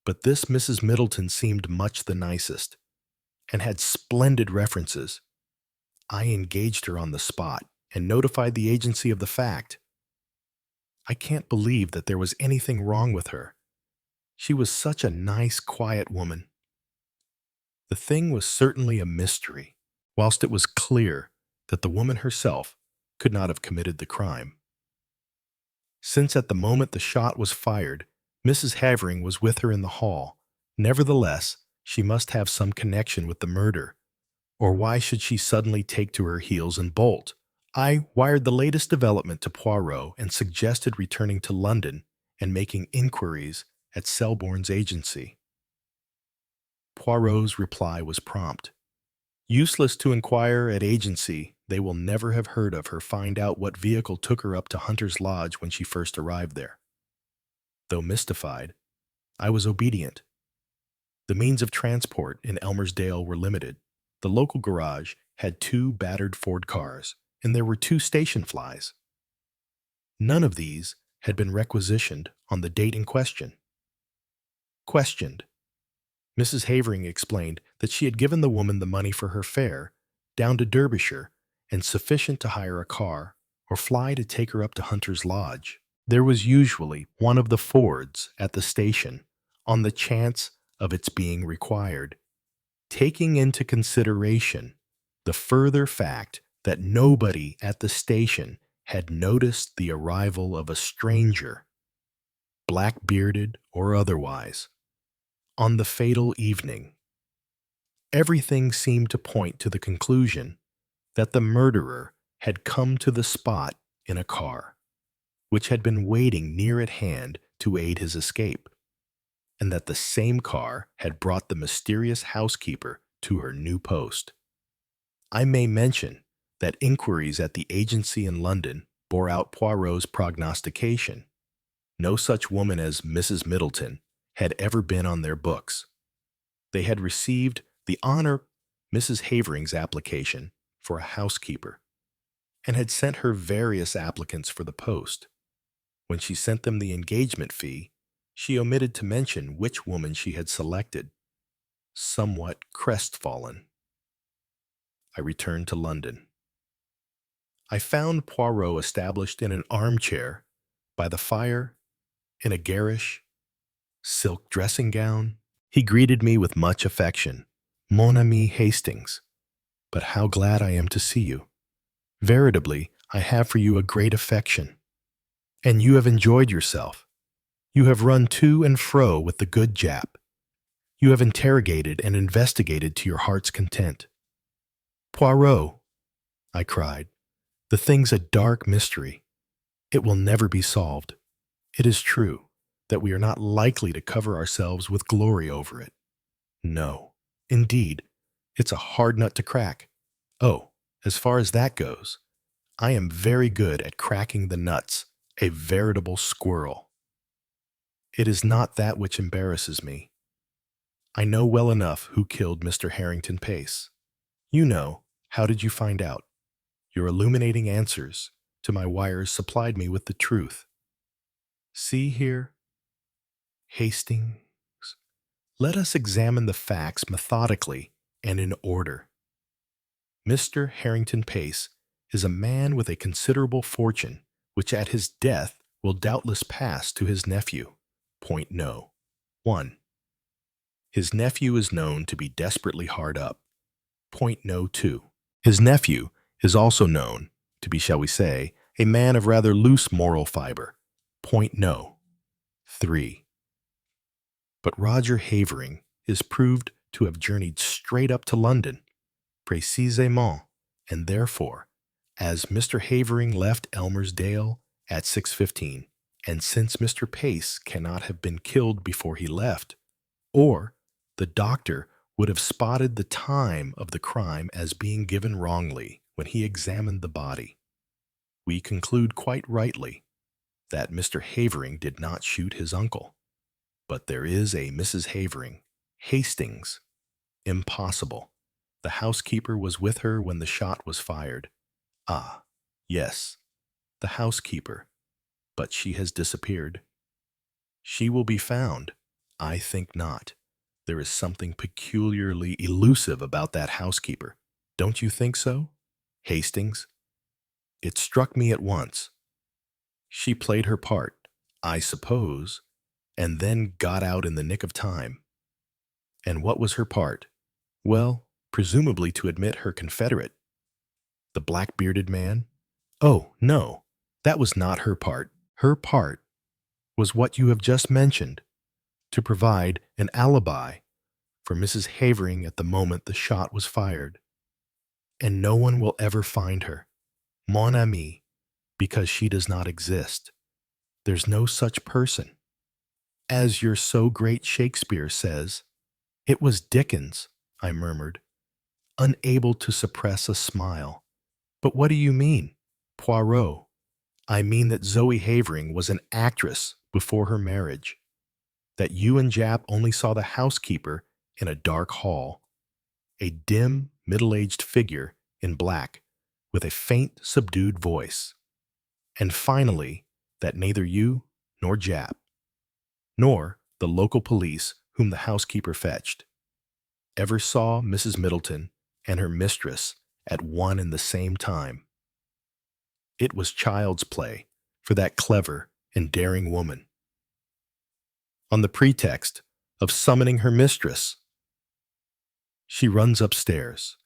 but this Mrs. Middleton seemed much the nicest, and had splendid references. I engaged her on the spot, and notified the agency of the fact. I can't believe that there was anything wrong with her. She was such a nice, quiet woman. The thing was certainly a mystery, whilst it was clear that the woman herself could not have committed the crime. Since at the moment the shot was fired, Mrs. Havering was with her in the hall, nevertheless, she must have some connection with the murder, or why should she suddenly take to her heels and bolt? I wired the latest development to Poirot and suggested returning to London and making inquiries at Selborne's agency. Poirot's reply was prompt. Useless to inquire at agency. They will never have heard of her. Find out what vehicle took her up to Hunter's Lodge when she first arrived there. Though mystified, I was obedient. The means of transport in Elmersdale were limited. The local garage had 2 battered Ford cars, and there were 2 station flies. None of these had been requisitioned on the date in question. Questioned, Mrs. Havering explained that she had given the woman the money for her fare down to Derbyshire and sufficient to hire a car or fly to take her up to Hunter's Lodge. There was usually one of the Fords at the station on the chance of its being required, taking into consideration the further fact that nobody at the station had noticed the arrival of a stranger, black-bearded or otherwise, on the fatal evening. Everything seemed to point to the conclusion that the murderer had come to the spot in a car, which had been waiting near at hand to aid his escape, and that the same car had brought the mysterious housekeeper to her new post. I may mention that inquiries at the agency in London bore out Poirot's prognostication. No such woman as Mrs. Middleton had ever been on their books. They had received the honor Mrs. Havering's application for a housekeeper, and had sent her various applicants for the post. When she sent them the engagement fee, she omitted to mention which woman she had selected. Somewhat crestfallen, I returned to London. I found Poirot established in an armchair by the fire in a garish silk dressing gown. He greeted me with much affection. Mon ami Hastings, but how glad I am to see you. Veritably, I have for you a great affection. And you have enjoyed yourself. You have run to and fro with the good Jap. You have interrogated and investigated to your heart's content. Poirot, I cried, the thing's a dark mystery. It will never be solved. It is true that we are not likely to cover ourselves with glory over it. No, indeed, it's a hard nut to crack. Oh, as far as that goes, I am very good at cracking the nuts, a veritable squirrel. It is not that which embarrasses me. I know well enough who killed Mr. Harrington Pace. You know, how did you find out? Your illuminating answers to my wires supplied me with the truth. See here, Hastings, let us examine the facts methodically and in order. Mr. Harrington Pace is a man with a considerable fortune, which at his death will doubtless pass to his nephew. Point no. 1. His nephew is known to be desperately hard up. Point no. 2. His nephew is also known to be, shall we say, a man of rather loose moral fiber. Point no. 3. But Roger Havering is proved to have journeyed straight up to London, précisément, and therefore, as Mr. Havering left Elmersdale at 6:15, and since Mr. Pace cannot have been killed before he left, or the doctor would have spotted the time of the crime as being given wrongly when he examined the body, we conclude quite rightly that Mr. Havering did not shoot his uncle. But there is a Mrs. Havering, Hastings. Impossible. The housekeeper was with her when the shot was fired. Ah, yes, the housekeeper. But she has disappeared. She will be found. I think not. There is something peculiarly elusive about that housekeeper. Don't you think so, Hastings? It struck me at once. She played her part, I suppose, and then got out in the nick of time. And what was her part? Well, presumably to admit her confederate. The black-bearded man? Oh, no, that was not her part. Her part was what you have just mentioned, to provide an alibi for Mrs. Havering at the moment the shot was fired. And no one will ever find her, mon ami, because she does not exist. There's no such person. As your so great Shakespeare says, it was Dickens, I murmured, unable to suppress a smile. But what do you mean, Poirot? I mean that Zoe Havering was an actress before her marriage, that you and Jap only saw the housekeeper in a dark hall, a dim, middle-aged figure in black with a faint, subdued voice, and finally, that neither you nor Jap, nor the local police whom the housekeeper fetched, ever saw Mrs. Middleton and her mistress at one and the same time. It was child's play for that clever and daring woman. On the pretext of summoning her mistress, she runs upstairs,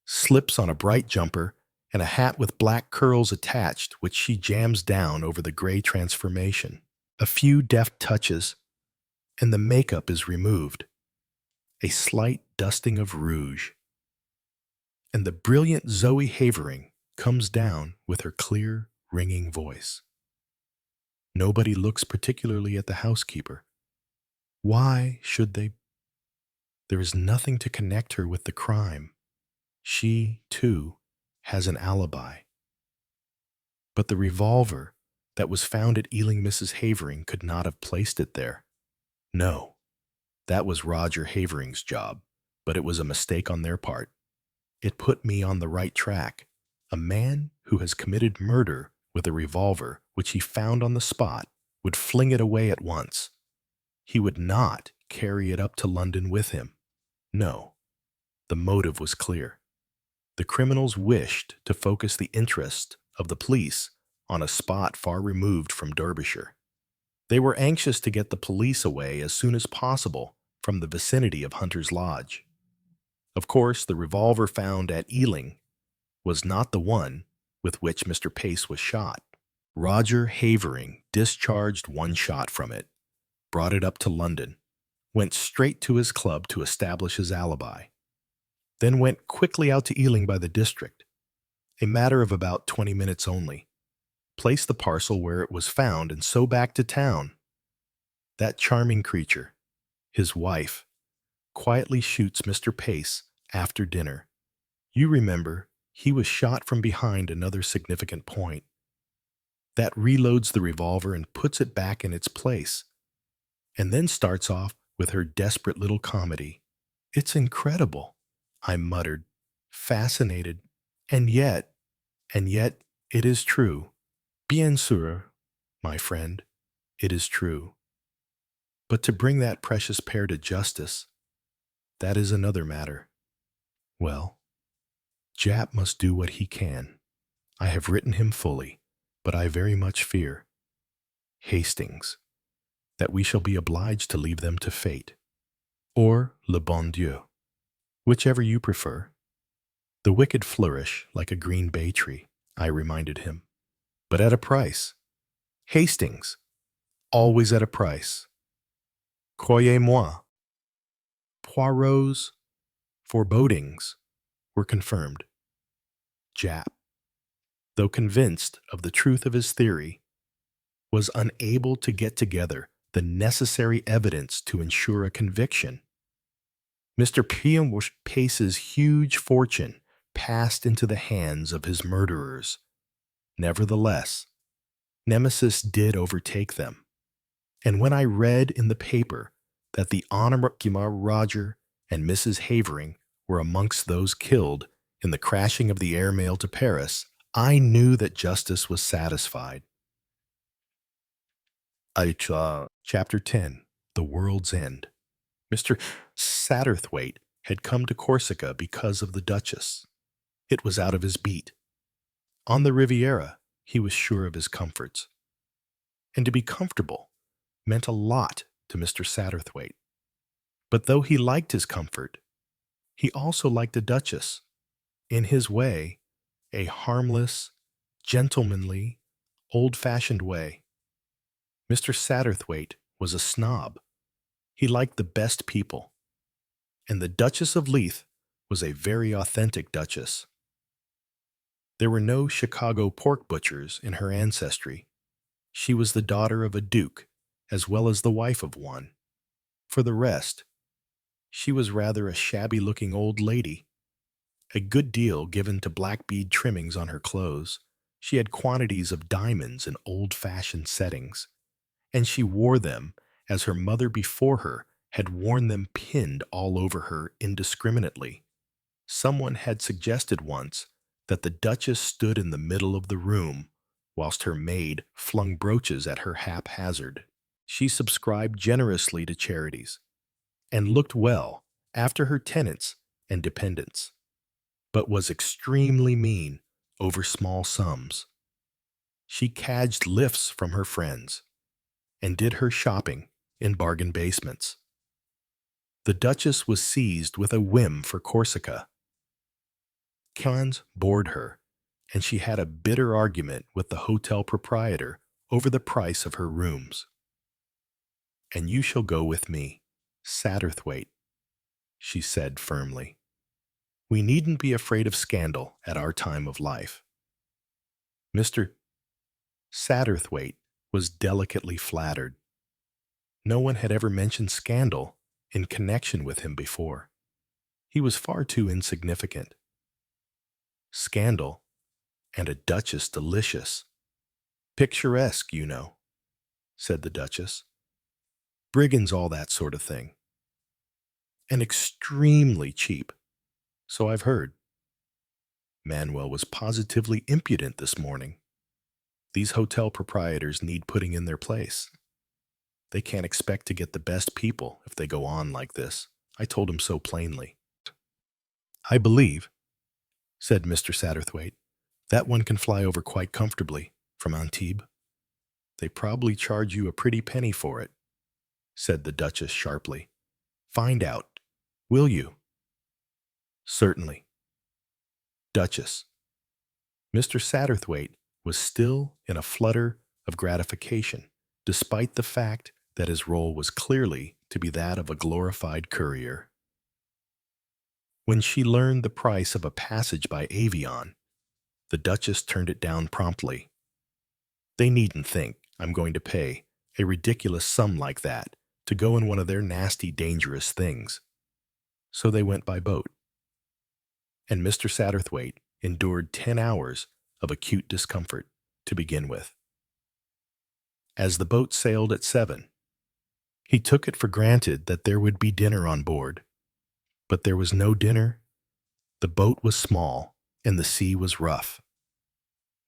slips on a bright jumper and a hat with black curls attached, which she jams down over the gray transformation. A few deft touches, and the makeup is removed. A slight dusting of rouge. And the brilliant Zoe Havering comes down with her clear, ringing voice. Nobody looks particularly at the housekeeper. Why should they? There is nothing to connect her with the crime. She, too, has an alibi. But the revolver that was found at Ealing Mrs. Havering could not have placed it there. No, that was Roger Havering's job, but it was a mistake on their part. It put me on the right track. A man who has committed murder with a revolver which he found on the spot would fling it away at once. He would not carry it up to London with him. No, the motive was clear. The criminals wished to focus the interest of the police on a spot far removed from Derbyshire. They were anxious to get the police away as soon as possible from the vicinity of Hunter's Lodge. Of course, the revolver found at Ealing was not the one with which Mr. Pace was shot. Roger Havering discharged one shot from it, brought it up to London, went straight to his club to establish his alibi, then went quickly out to Ealing by the district, a matter of about 20 minutes only, placed the parcel where it was found, and so back to town. That charming creature, his wife, quietly shoots Mr. Pace after dinner. You remember, he was shot from behind another significant point. That reloads the revolver and puts it back in its place, and then starts off with her desperate little comedy. It's incredible, I muttered, fascinated. And yet, it is true. Bien sûr, my friend, it is true. But to bring that precious pair to justice, that is another matter. Well, Jap must do what he can. I have written him fully, but I very much fear, Hastings, that we shall be obliged to leave them to fate, or le bon Dieu, whichever you prefer. The wicked flourish like a green bay tree, I reminded him, but at a price. Hastings, always at a price. Croyez-moi. Poirot's forebodings were confirmed. Jap, though convinced of the truth of his theory, was unable to get together the necessary evidence to ensure a conviction. Mr. Pace's huge fortune passed into the hands of his murderers. Nevertheless, Nemesis did overtake them, and when I read in the paper that the Honorable Roger and Mrs. Havering were amongst those killed in the crashing of the airmail to Paris, I knew that justice was satisfied. Chapter 10. The World's End. Mr. Satterthwaite had come to Corsica because of the Duchess. It was out of his beat. On the Riviera, he was sure of his comforts. And to be comfortable meant a lot to Mr. Satterthwaite. But though he liked his comfort, he also liked the Duchess. In his way, a harmless, gentlemanly, old-fashioned way. Mr. Satterthwaite was a snob. He liked the best people. And the Duchess of Leith was a very authentic duchess. There were no Chicago pork butchers in her ancestry. She was the daughter of a duke, as well as the wife of one. For the rest, she was rather a shabby-looking old lady. A good deal given to black bead trimmings on her clothes. She had quantities of diamonds in old-fashioned settings, and she wore them as her mother before her had worn them pinned all over her indiscriminately. Someone had suggested once that the Duchess stood in the middle of the room, whilst her maid flung brooches at her haphazard. She subscribed generously to charities, and looked well after her tenants and dependents, but was extremely mean over small sums. She cadged lifts from her friends, and did her shopping in bargain basements. The Duchess was seized with a whim for Corsica. Cans bored her, and she had a bitter argument with the hotel proprietor over the price of her rooms. "And you shall go with me, Satterthwaite," she said firmly. "We needn't be afraid of scandal at our time of life." Mr. Satterthwaite was delicately flattered. No one had ever mentioned scandal in connection with him before. He was far too insignificant. Scandal, and a duchess delicious. Picturesque, you know, said the Duchess. Brigands, all that sort of thing. And extremely cheap, so I've heard. Manuel was positively impudent this morning. These hotel proprietors need putting in their place. They can't expect to get the best people if they go on like this. I told him so plainly. I believe, said Mr. Satterthwaite, that one can fly over quite comfortably from Antibes. They probably charge you a pretty penny for it, said the Duchess sharply. Find out, will you? Certainly. Duchess. Mr. Satterthwaite was still in a flutter of gratification, despite the fact that his role was clearly to be that of a glorified courier. When she learned the price of a passage by avion, the Duchess turned it down promptly. They needn't think I'm going to pay a ridiculous sum like that to go in one of their nasty, dangerous things. So they went by boat. And Mr. Satterthwaite endured 10 hours of acute discomfort to begin with. As the boat sailed at 7, he took it for granted that there would be dinner on board. But there was no dinner. The boat was small, and the sea was rough.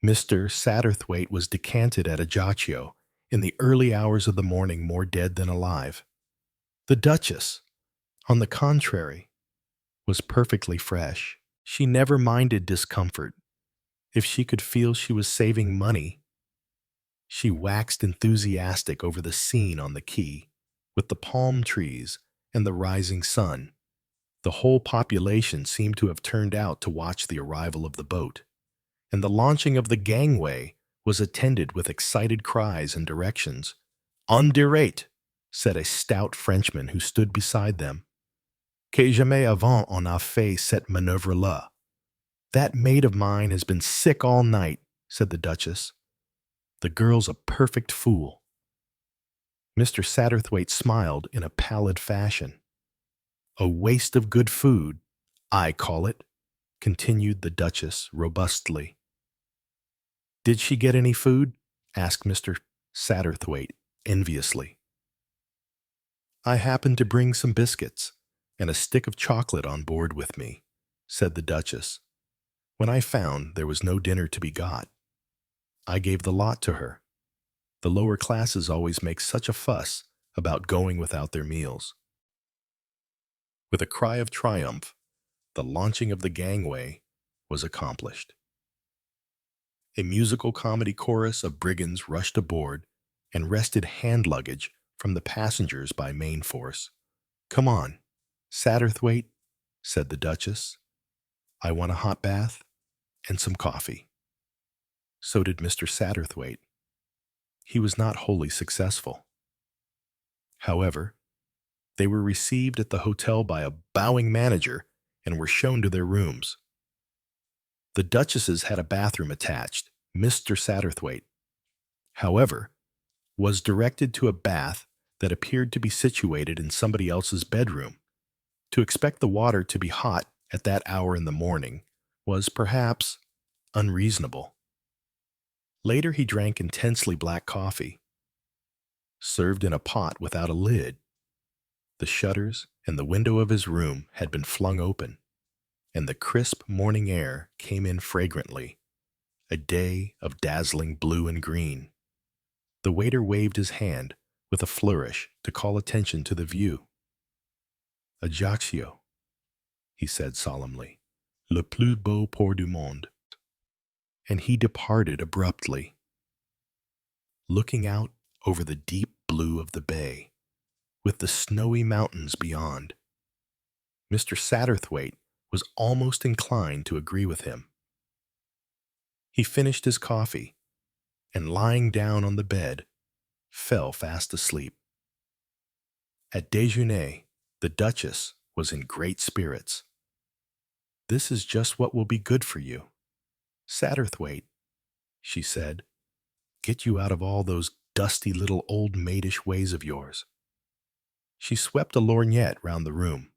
Mr. Satterthwaite was decanted at Ajaccio in the early hours of the morning, more dead than alive. The Duchess, on the contrary, was perfectly fresh. She never minded discomfort. If she could feel she was saving money, she waxed enthusiastic over the scene on the quay, with the palm trees and the rising sun. The whole population seemed to have turned out to watch the arrival of the boat, and the launching of the gangway was attended with excited cries and directions. "On dirait," said a stout Frenchman who stood beside them. "Que jamais avant on a fait cette manœuvre-là." "That maid of mine has been sick all night," said the Duchess. "The girl's a perfect fool." Mr. Satterthwaite smiled in a pallid fashion. "A waste of good food, I call it," continued the Duchess robustly. "Did she get any food?" asked Mr. Satterthwaite enviously. "I happened to bring some biscuits and a stick of chocolate on board with me," said the Duchess. "When I found there was no dinner to be got, I gave the lot to her. The lower classes always make such a fuss about going without their meals." With a cry of triumph, the launching of the gangway was accomplished. A musical comedy chorus of brigands rushed aboard and wrested hand luggage from the passengers by main force. "Come on, Satterthwaite," said the Duchess. "I want a hot bath and some coffee." So did Mr. Satterthwaite. He was not wholly successful. However, they were received at the hotel by a bowing manager and were shown to their rooms. The Duchesses had a bathroom attached. Mr. Satterthwaite, however, was directed to a bath that appeared to be situated in somebody else's bedroom. To expect the water to be hot at that hour in the morning was, perhaps, unreasonable. Later he drank intensely black coffee, served in a pot without a lid. The shutters and the window of his room had been flung open, and the crisp morning air came in fragrantly, a day of dazzling blue and green. The waiter waved his hand with a flourish to call attention to the view. "Ajaccio," he said solemnly, "le plus beau port du monde." And he departed abruptly, looking out over the deep blue of the bay, with the snowy mountains beyond. Mr. Satterthwaite was almost inclined to agree with him. He finished his coffee, and lying down on the bed, fell fast asleep. At déjeuner, the Duchess was in great spirits. "This is just what will be good for you, Satterthwaite," she said. "Get you out of all those dusty little old maidish ways of yours." She swept a lorgnette round the room.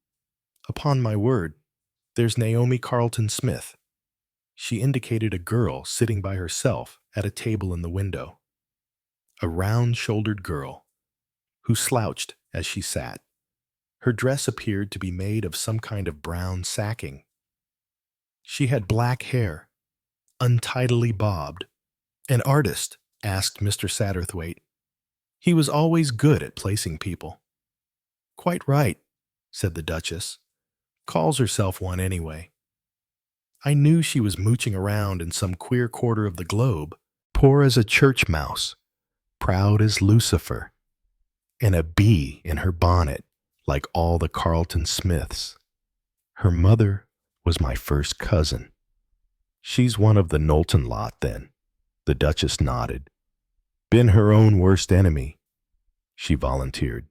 "Upon my word, there's Naomi Carleton Smith." She indicated a girl sitting by herself at a table in the window. A round-shouldered girl, who slouched as she sat. Her dress appeared to be made of some kind of brown sacking. She had black hair, untidily bobbed, An artist, asked Mr. Satterthwaite. He was always good at placing people. Quite right, said the Duchess. Calls herself one anyway. I knew she was mooching around in some queer quarter of the globe, poor as a church mouse, proud as Lucifer, and a bee in her bonnet like all the Carlton Smiths. Her mother was my first cousin. She's one of the Knowlton lot, then. The Duchess nodded. Been her own worst enemy, she volunteered.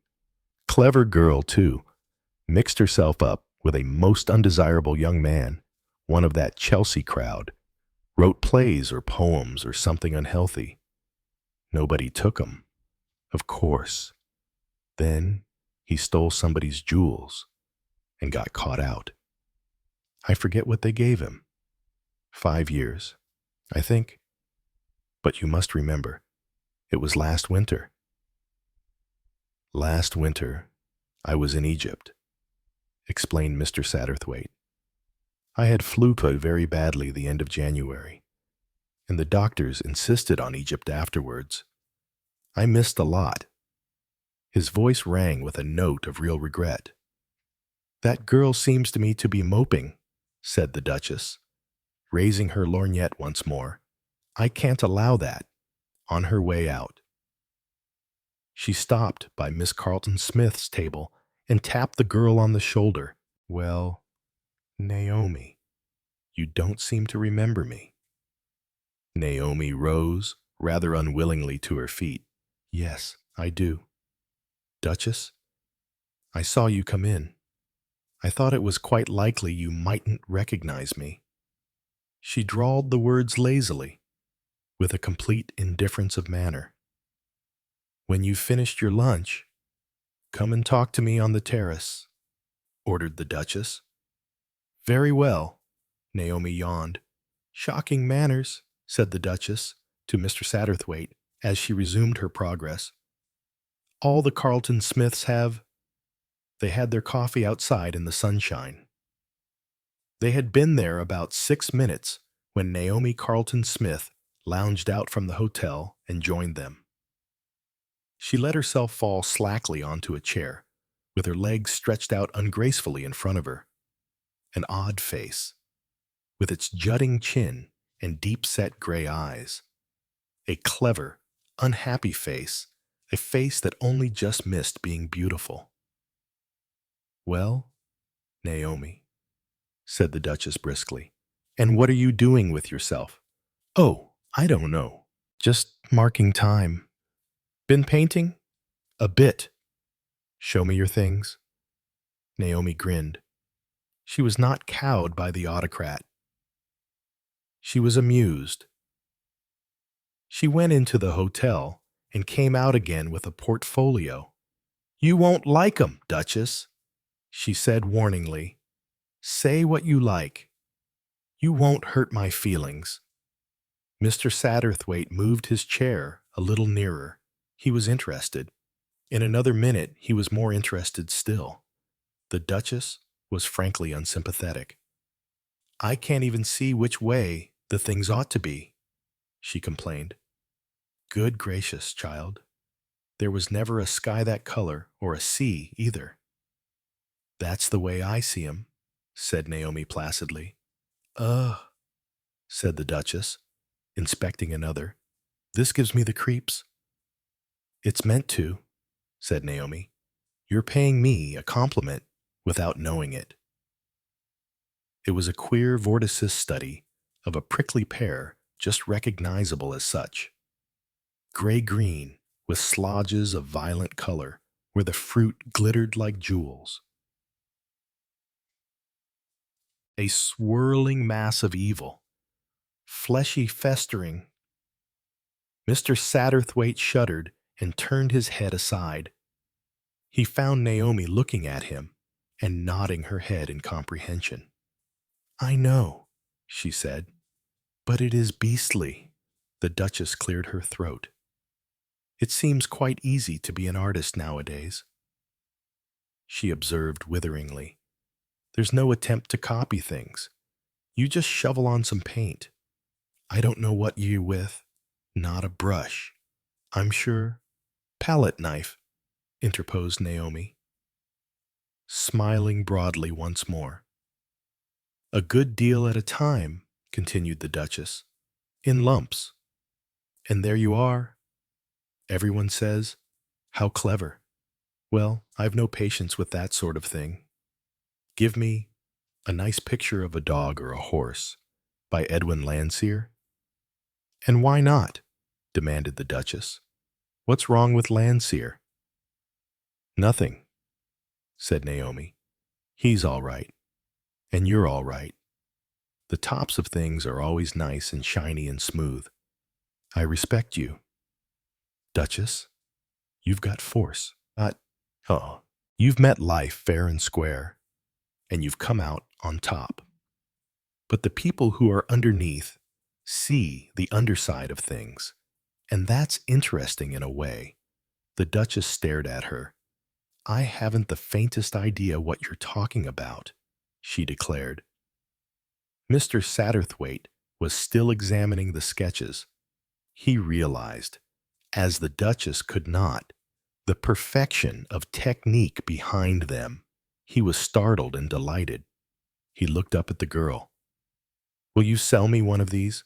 Clever girl, too. Mixed herself up with a most undesirable young man, one of that Chelsea crowd. Wrote plays or poems or something unhealthy. Nobody took 'em, of course. Then he stole somebody's jewels and got caught out. I forget what they gave him. 5 years, I think. But you must remember, it was last winter. Last winter, I was in Egypt, explained Mr. Satterthwaite. I had flu-put very badly the end of January, and the doctors insisted on Egypt afterwards. I missed a lot. His voice rang with a note of real regret. That girl seems to me to be moping, said the Duchess, raising her lorgnette once more. I can't allow that. On her way out. She stopped by Miss Carlton Smith's table and tapped the girl on the shoulder. Well, Naomi, you don't seem to remember me. Naomi rose, rather unwillingly, to her feet. Yes, I do. Duchess, I saw you come in. I thought it was quite likely you mightn't recognize me. She drawled the words lazily, with a complete indifference of manner. When you've finished your lunch, come and talk to me on the terrace, ordered the Duchess. Very well, Naomi yawned. Shocking manners, said the Duchess to Mr. Satterthwaite as she resumed her progress. All the Carlton Smiths have. They had their coffee outside in the sunshine. They had been there about 6 minutes when Naomi Carlton Smith lounged out from the hotel and joined them. She let herself fall slackly onto a chair, with her legs stretched out ungracefully in front of her. An odd face, with its jutting chin and deep-set gray eyes. A clever, unhappy face, a face that only just missed being beautiful. Well, Naomi, said the Duchess briskly, and what are you doing with yourself? Oh, I don't know. Just marking time. Been painting? A bit. Show me your things. Naomi grinned. She was not cowed by the autocrat. She was amused. She went into the hotel and came out again with a portfolio. You won't like 'em, Duchess, she said warningly. Say what you like. You won't hurt my feelings. Mr. Satterthwaite moved his chair a little nearer. He was interested. In another minute, he was more interested still. The Duchess was frankly unsympathetic. I can't even see which way the things ought to be, she complained. Good gracious, child. There was never a sky that color or a sea either. That's the way I see 'em, said Naomi placidly. Ugh, said the Duchess, inspecting another. This gives me the creeps. It's meant to, said Naomi. You're paying me a compliment without knowing it. It was a queer vorticist study of a prickly pear just recognizable as such. Gray-green with slodges of violent color where the fruit glittered like jewels. A swirling mass of evil, fleshy festering. Mr. Satterthwaite shuddered and turned his head aside. He found Naomi looking at him and nodding her head in comprehension. I know, she said, but it is beastly. The Duchess cleared her throat. It seems quite easy to be an artist nowadays, she observed witheringly. There's no attempt to copy things. You just shovel on some paint. I don't know what you're with. Not a brush, I'm sure. Palette knife, interposed Naomi, smiling broadly once more. A good deal at a time, continued the Duchess, in lumps. And there you are. Everyone says, how clever. Well, I've no patience with that sort of thing. Give me a nice picture of a dog or a horse by Edwin Landseer. And why not? Demanded the Duchess. What's wrong with Landseer? Nothing, said Naomi. He's all right, and you're all right. The tops of things are always nice and shiny and smooth. I respect you. Duchess, you've got force. Oh, you've met life fair and square, and you've come out on top. But the people who are underneath see the underside of things, and that's interesting in a way. The Duchess stared at her. I haven't the faintest idea what you're talking about, she declared. Mr. Satterthwaite was still examining the sketches. He realized, as the Duchess could not, the perfection of technique behind them. He was startled and delighted. He looked up at the girl. Will you sell me one of these,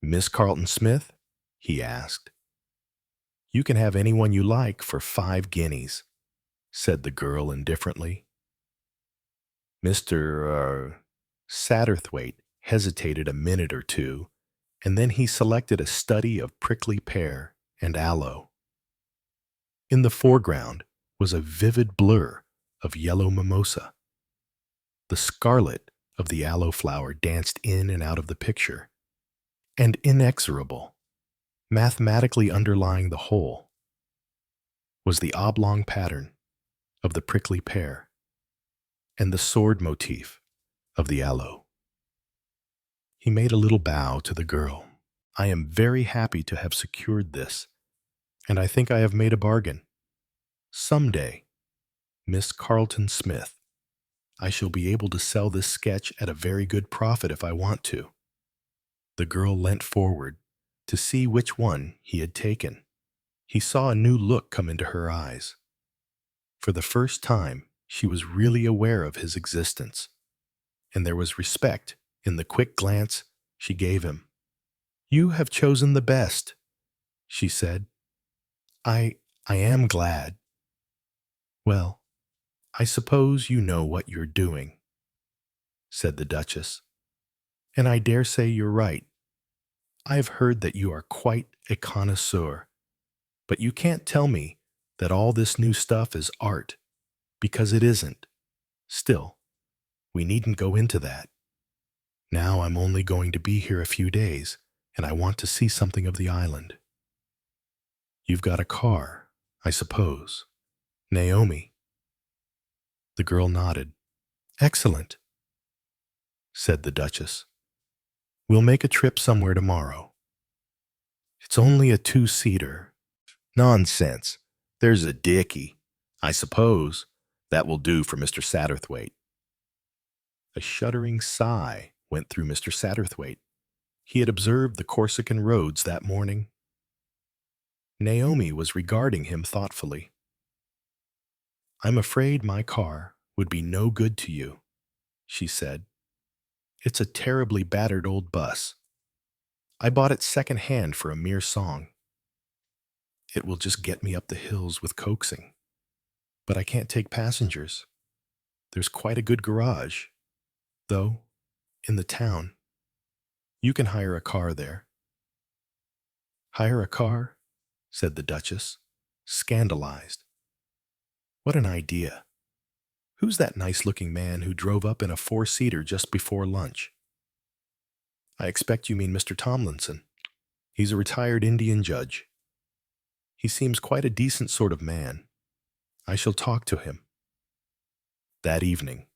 Miss Carlton Smith? He asked. You can have any one you like for 5 guineas, said the girl indifferently. Mr. Satterthwaite hesitated a minute or two, and then he selected a study of prickly pear and aloe. In the foreground was a vivid blur of yellow mimosa. The scarlet of the aloe flower danced in and out of the picture, and inexorable, mathematically underlying the whole, was the oblong pattern of the prickly pear and the sword motif of the aloe. He made a little bow to the girl. I am very happy to have secured this, and I think I have made a bargain. Some day, Miss Carlton Smith, I shall be able to sell this sketch at a very good profit if I want to. The girl leant forward to see which one he had taken. He saw a new look come into her eyes. For the first time, she was really aware of his existence, and there was respect in the quick glance she gave him. You have chosen the best, she said. I am glad. Well, I suppose you know what you're doing, said the Duchess, and I dare say you're right. I've heard that you are quite a connoisseur, but you can't tell me that all this new stuff is art, because it isn't. Still, we needn't go into that. Now I'm only going to be here a few days, and I want to see something of the island. You've got a car, I suppose. Naomi. The girl nodded. Excellent, said the Duchess. We'll make a trip somewhere tomorrow. It's only a 2-seater. Nonsense. There's a dicky. I suppose that will do for Mr. Satterthwaite. A shuddering sigh went through Mr. Satterthwaite. He had observed the Corsican roads that morning. Naomi was regarding him thoughtfully. I'm afraid my car would be no good to you, she said. It's a terribly battered old bus. I bought it second-hand for a mere song. It will just get me up the hills with coaxing. But I can't take passengers. There's quite a good garage, though, in the town. You can hire a car there. Hire a car? Said the Duchess, scandalized. What an idea. Who's that nice-looking man who drove up in a 4-seater just before lunch? I expect you mean Mr. Tomlinson. He's a retired Indian judge. He seems quite a decent sort of man. I shall talk to him. That evening,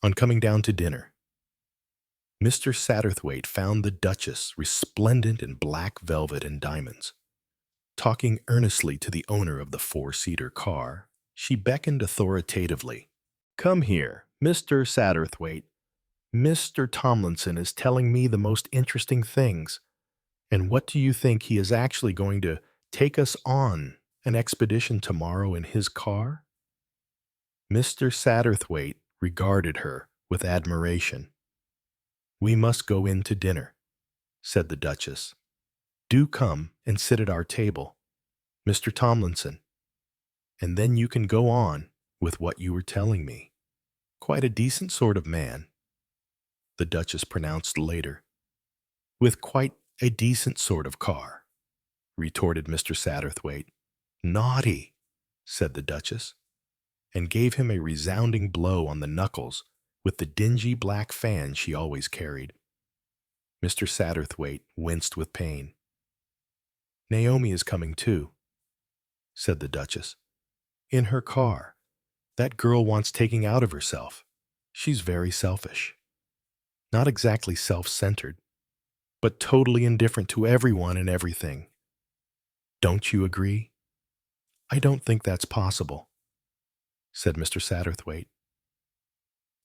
on coming down to dinner, Mr. Satterthwaite found the Duchess resplendent in black velvet and diamonds. Talking earnestly to the owner of the 4-seater car, she beckoned authoritatively. Come here, Mr. Satterthwaite. Mr. Tomlinson is telling me the most interesting things. And what do you think he is actually going to take us on an expedition tomorrow in his car? Mr. Satterthwaite regarded her with admiration. We must go in to dinner, said the Duchess. Do come and sit at our table, Mr. Tomlinson, and then you can go on with what you were telling me. Quite a decent sort of man, the Duchess pronounced later. With quite a decent sort of car, retorted Mr. Satterthwaite. Naughty, said the Duchess, and gave him a resounding blow on the knuckles with the dingy black fan she always carried. Mr. Satterthwaite winced with pain. Naomi is coming too, said the Duchess. In her car. That girl wants taking out of herself. She's very selfish. Not exactly self-centered, but totally indifferent to everyone and everything. Don't you agree? I don't think that's possible, said Mr. Satterthwaite.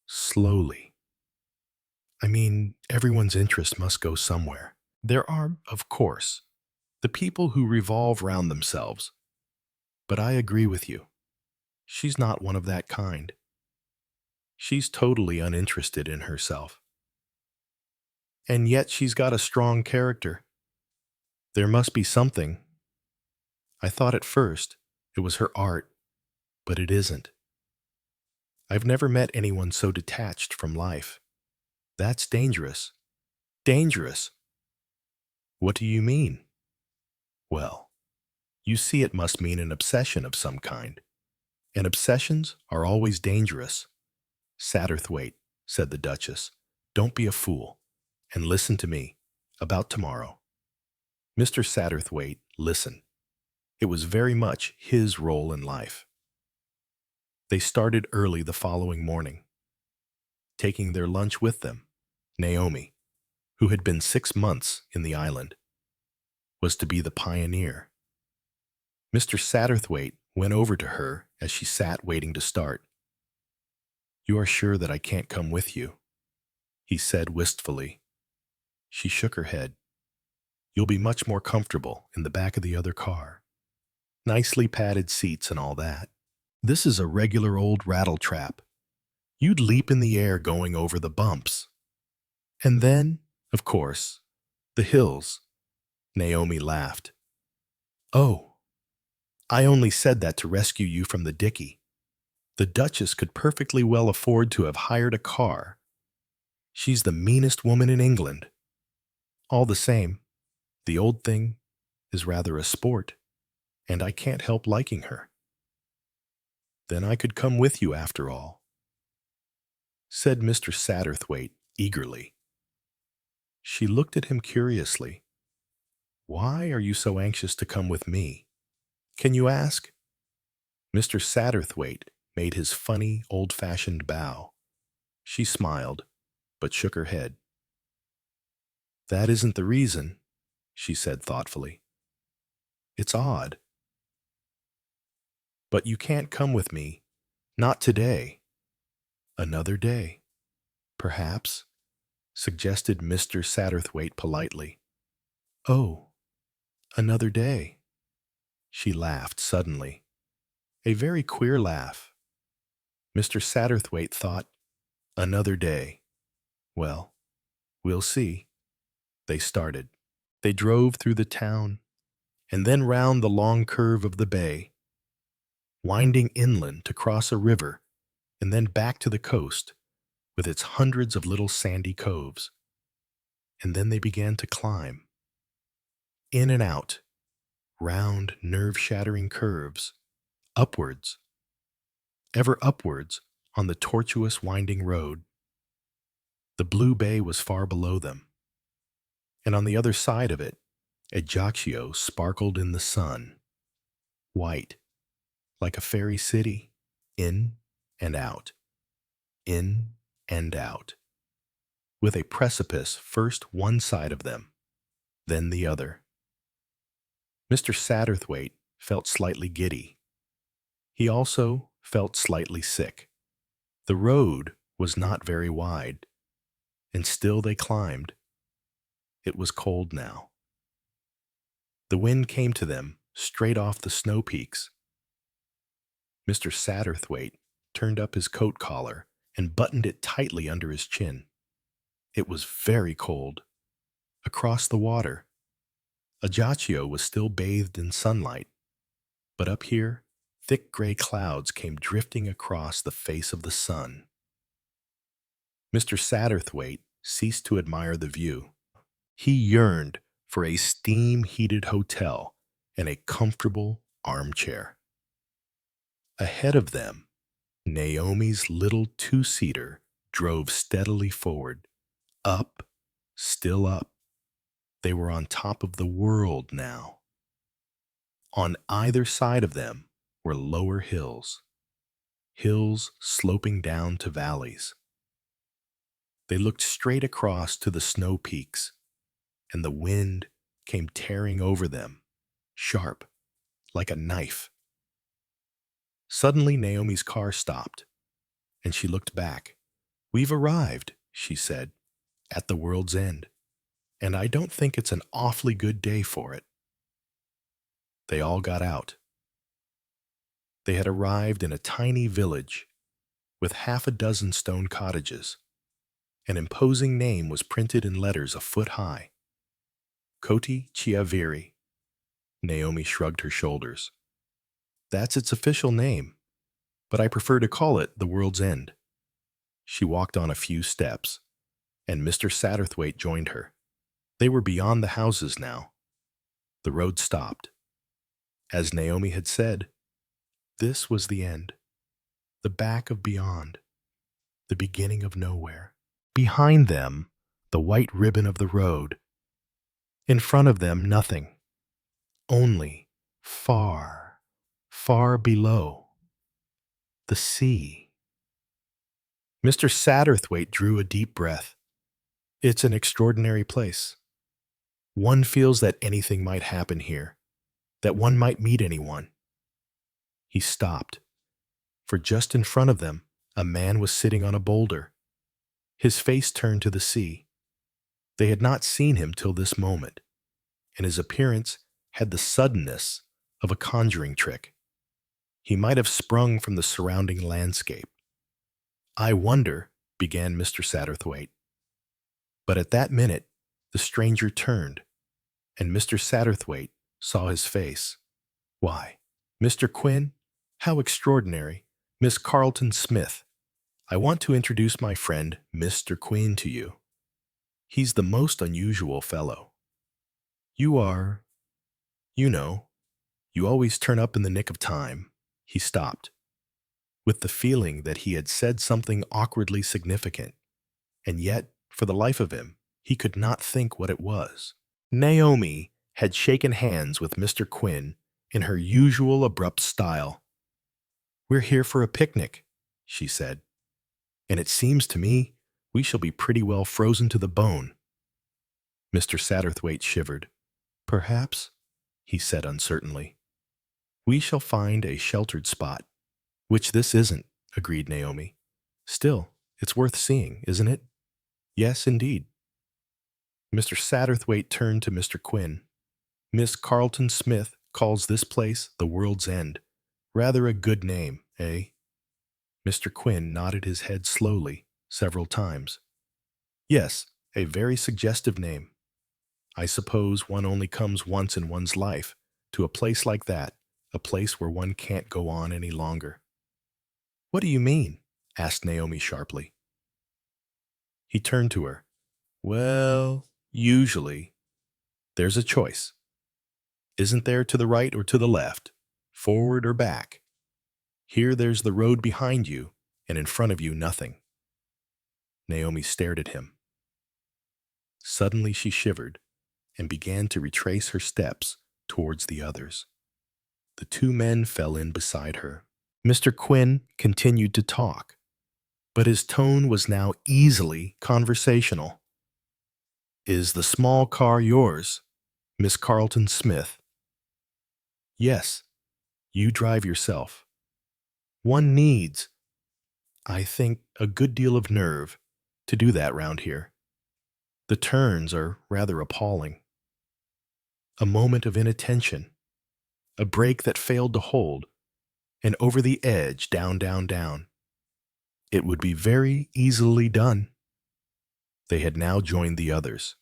Slowly. I mean, everyone's interest must go somewhere. There are, of course, the people who revolve round themselves. But I agree with you. She's not one of that kind. She's totally uninterested in herself. And yet she's got a strong character. There must be something. I thought at first it was her art, but it isn't. I've never met anyone so detached from life. That's dangerous. Dangerous. What do you mean? Well, you see, it must mean an obsession of some kind. And obsessions are always dangerous. Satterthwaite, said the Duchess, don't be a fool, and listen to me about tomorrow. Mr. Satterthwaite listened. It was very much his role in life. They started early the following morning. Taking their lunch with them, Naomi, who had been 6 months in the island, was to be the pioneer. Mr. Satterthwaite went over to her as she sat waiting to start. You are sure that I can't come with you? He said wistfully. She shook her head. You'll be much more comfortable in the back of the other car. Nicely padded seats and all that. This is a regular old rattletrap. You'd leap in the air going over the bumps. And then, of course, the hills. Naomi laughed. Oh, I only said that to rescue you from the dicky. The Duchess could perfectly well afford to have hired a car. She's the meanest woman in England. All the same, the old thing is rather a sport, and I can't help liking her. Then I could come with you after all, said Mr. Satterthwaite eagerly. She looked at him curiously. Why are you so anxious to come with me? Can you ask? Mr. Satterthwaite made his funny, old-fashioned bow. She smiled, but shook her head. That isn't the reason, she said thoughtfully. It's odd. But you can't come with me. Not today. Another day, perhaps, suggested Mr. Satterthwaite politely. Oh, another day. She laughed suddenly. A very queer laugh. Mr. Satterthwaite thought, another day. Well, we'll see. They started. They drove through the town, and then round the long curve of the bay, winding inland to cross a river, and then back to the coast, with its hundreds of little sandy coves. And then they began to climb. In and out, round, nerve-shattering curves, upwards, ever upwards on the tortuous winding road. The blue bay was far below them, and on the other side of it, Ajaccio sparkled in the sun, white, like a fairy city, in and out, with a precipice first one side of them, then the other. Mr. Satterthwaite felt slightly giddy. He also felt slightly sick. The road was not very wide, and still they climbed. It was cold now. The wind came to them straight off the snow peaks. Mr. Satterthwaite turned up his coat collar and buttoned it tightly under his chin. It was very cold. Across the water, Ajaccio was still bathed in sunlight, but up here, thick gray clouds came drifting across the face of the sun. Mr. Satterthwaite ceased to admire the view. He yearned for a steam-heated hotel and a comfortable armchair. Ahead of them, Naomi's little two-seater drove steadily forward, up, still up. They were on top of the world now. On either side of them were lower hills, hills sloping down to valleys. They looked straight across to the snow peaks, and the wind came tearing over them, sharp, like a knife. Suddenly Naomi's car stopped, and she looked back. "We've arrived," she said, "at the world's end, and I don't think it's an awfully good day for it." They all got out. They had arrived in a tiny village with half a dozen stone cottages. An imposing name was printed in letters a foot high. Cotti Chiaveri. Naomi shrugged her shoulders. "That's its official name, but I prefer to call it the World's End." She walked on a few steps, and Mr. Satterthwaite joined her. They were beyond the houses now. The road stopped. As Naomi had said, this was the end, the back of beyond, the beginning of nowhere. Behind them, the white ribbon of the road. In front of them, nothing. Only, far, far below, the sea. Mr. Satterthwaite drew a deep breath. It's an extraordinary place. One feels that anything might happen here, that one might meet anyone. He stopped, for just in front of them, a man was sitting on a boulder. His face turned to the sea. They had not seen him till this moment, and his appearance had the suddenness of a conjuring trick. He might have sprung from the surrounding landscape. "I wonder," began Mr. Satterthwaite. But at that minute, the stranger turned, and Mr. Satterthwaite saw his face. "Why, Mr. Quinn, how extraordinary! Miss Carleton Smith. I want to introduce my friend, Mr. Quinn, to you. He's the most unusual fellow. You are, you know, you always turn up in the nick of time." He stopped, with the feeling that he had said something awkwardly significant, and yet, for the life of him, he could not think what it was. Naomi had shaken hands with Mr. Quinn in her usual abrupt style. "We're here for a picnic," she said, "and it seems to me we shall be pretty well frozen to the bone." Mr. Satterthwaite shivered. "Perhaps," he said uncertainly, "we shall find a sheltered spot." "Which this isn't," agreed Naomi. "Still, it's worth seeing, isn't it?" "Yes, indeed." Mr. Satterthwaite turned to Mr. Quinn. "Miss Carleton Smith calls this place the World's End. Rather a good name, eh?" Mr. Quinn nodded his head slowly, several times. "Yes, a very suggestive name. I suppose one only comes once in one's life to a place like that, a place where one can't go on any longer." "What do you mean?" asked Naomi sharply. He turned to her. "Well, usually, there's a choice. Isn't there, to the right or to the left, forward or back? Here there's the road behind you, and in front of you nothing." Naomi stared at him. Suddenly she shivered and began to retrace her steps towards the others. The two men fell in beside her. Mr. Quinn continued to talk, but his tone was now easily conversational. "Is the small car yours, Miss Carleton Smith?" "Yes, you drive yourself. One needs, I think, a good deal of nerve to do that round here. The turns are rather appalling." a moment of inattention, a brake that failed to hold, and over the edge, down, down, down. It would be very easily done. They had now joined the others.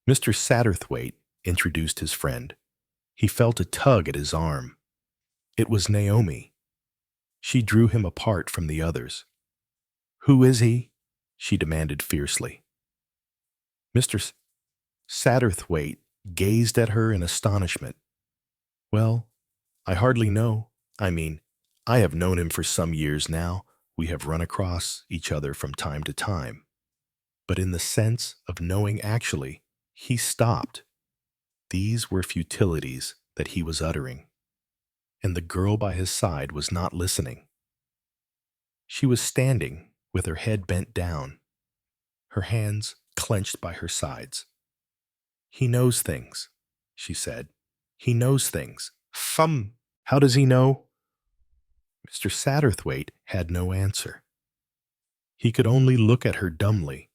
Mr. Satterthwaite introduced his friend. He felt a tug at his arm. It was Naomi. She drew him apart from the others. "Who is he?" she demanded fiercely. Mr. Satterthwaite gazed at her in astonishment. "Well, I hardly know. I have known him for some years now. We have run across each other from time to time. But in the sense of knowing actually, he stopped. These were futilities that he was uttering, and the girl by his side was not listening. She was standing with her head bent down, her hands clenched by her sides. "He knows things," she said. "He knows things. Fum! How does he know?" Mr. Satterthwaite had no answer. He could only look at her dumbly,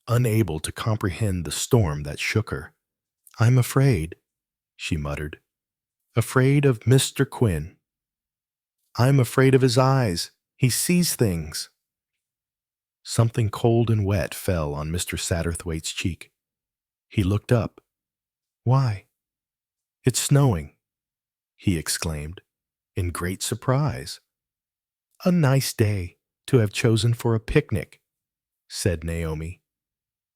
unable to comprehend the storm that shook her. "I'm afraid," she muttered. "Afraid of Mr. Quinn. I'm afraid of his eyes. He sees things." Something cold and wet fell on Mr. Satterthwaite's cheek. He looked up. "Why, it's snowing," he exclaimed, in great surprise. "A nice day to have chosen for a picnic," said Naomi.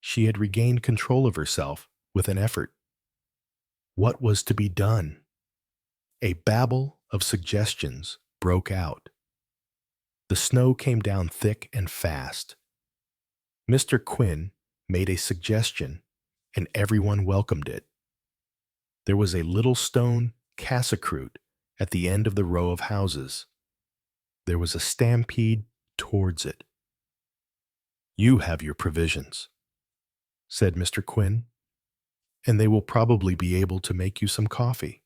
She had regained control of herself with an effort. What was to be done? A babble of suggestions broke out. The snow came down thick and fast. Mr. Quinn made a suggestion, and everyone welcomed it. There was a little stone cassicroot at the end of the row of houses. There was a stampede towards it. "You have your provisions," said Mr. Quinn, "and they will probably be able to make you some coffee."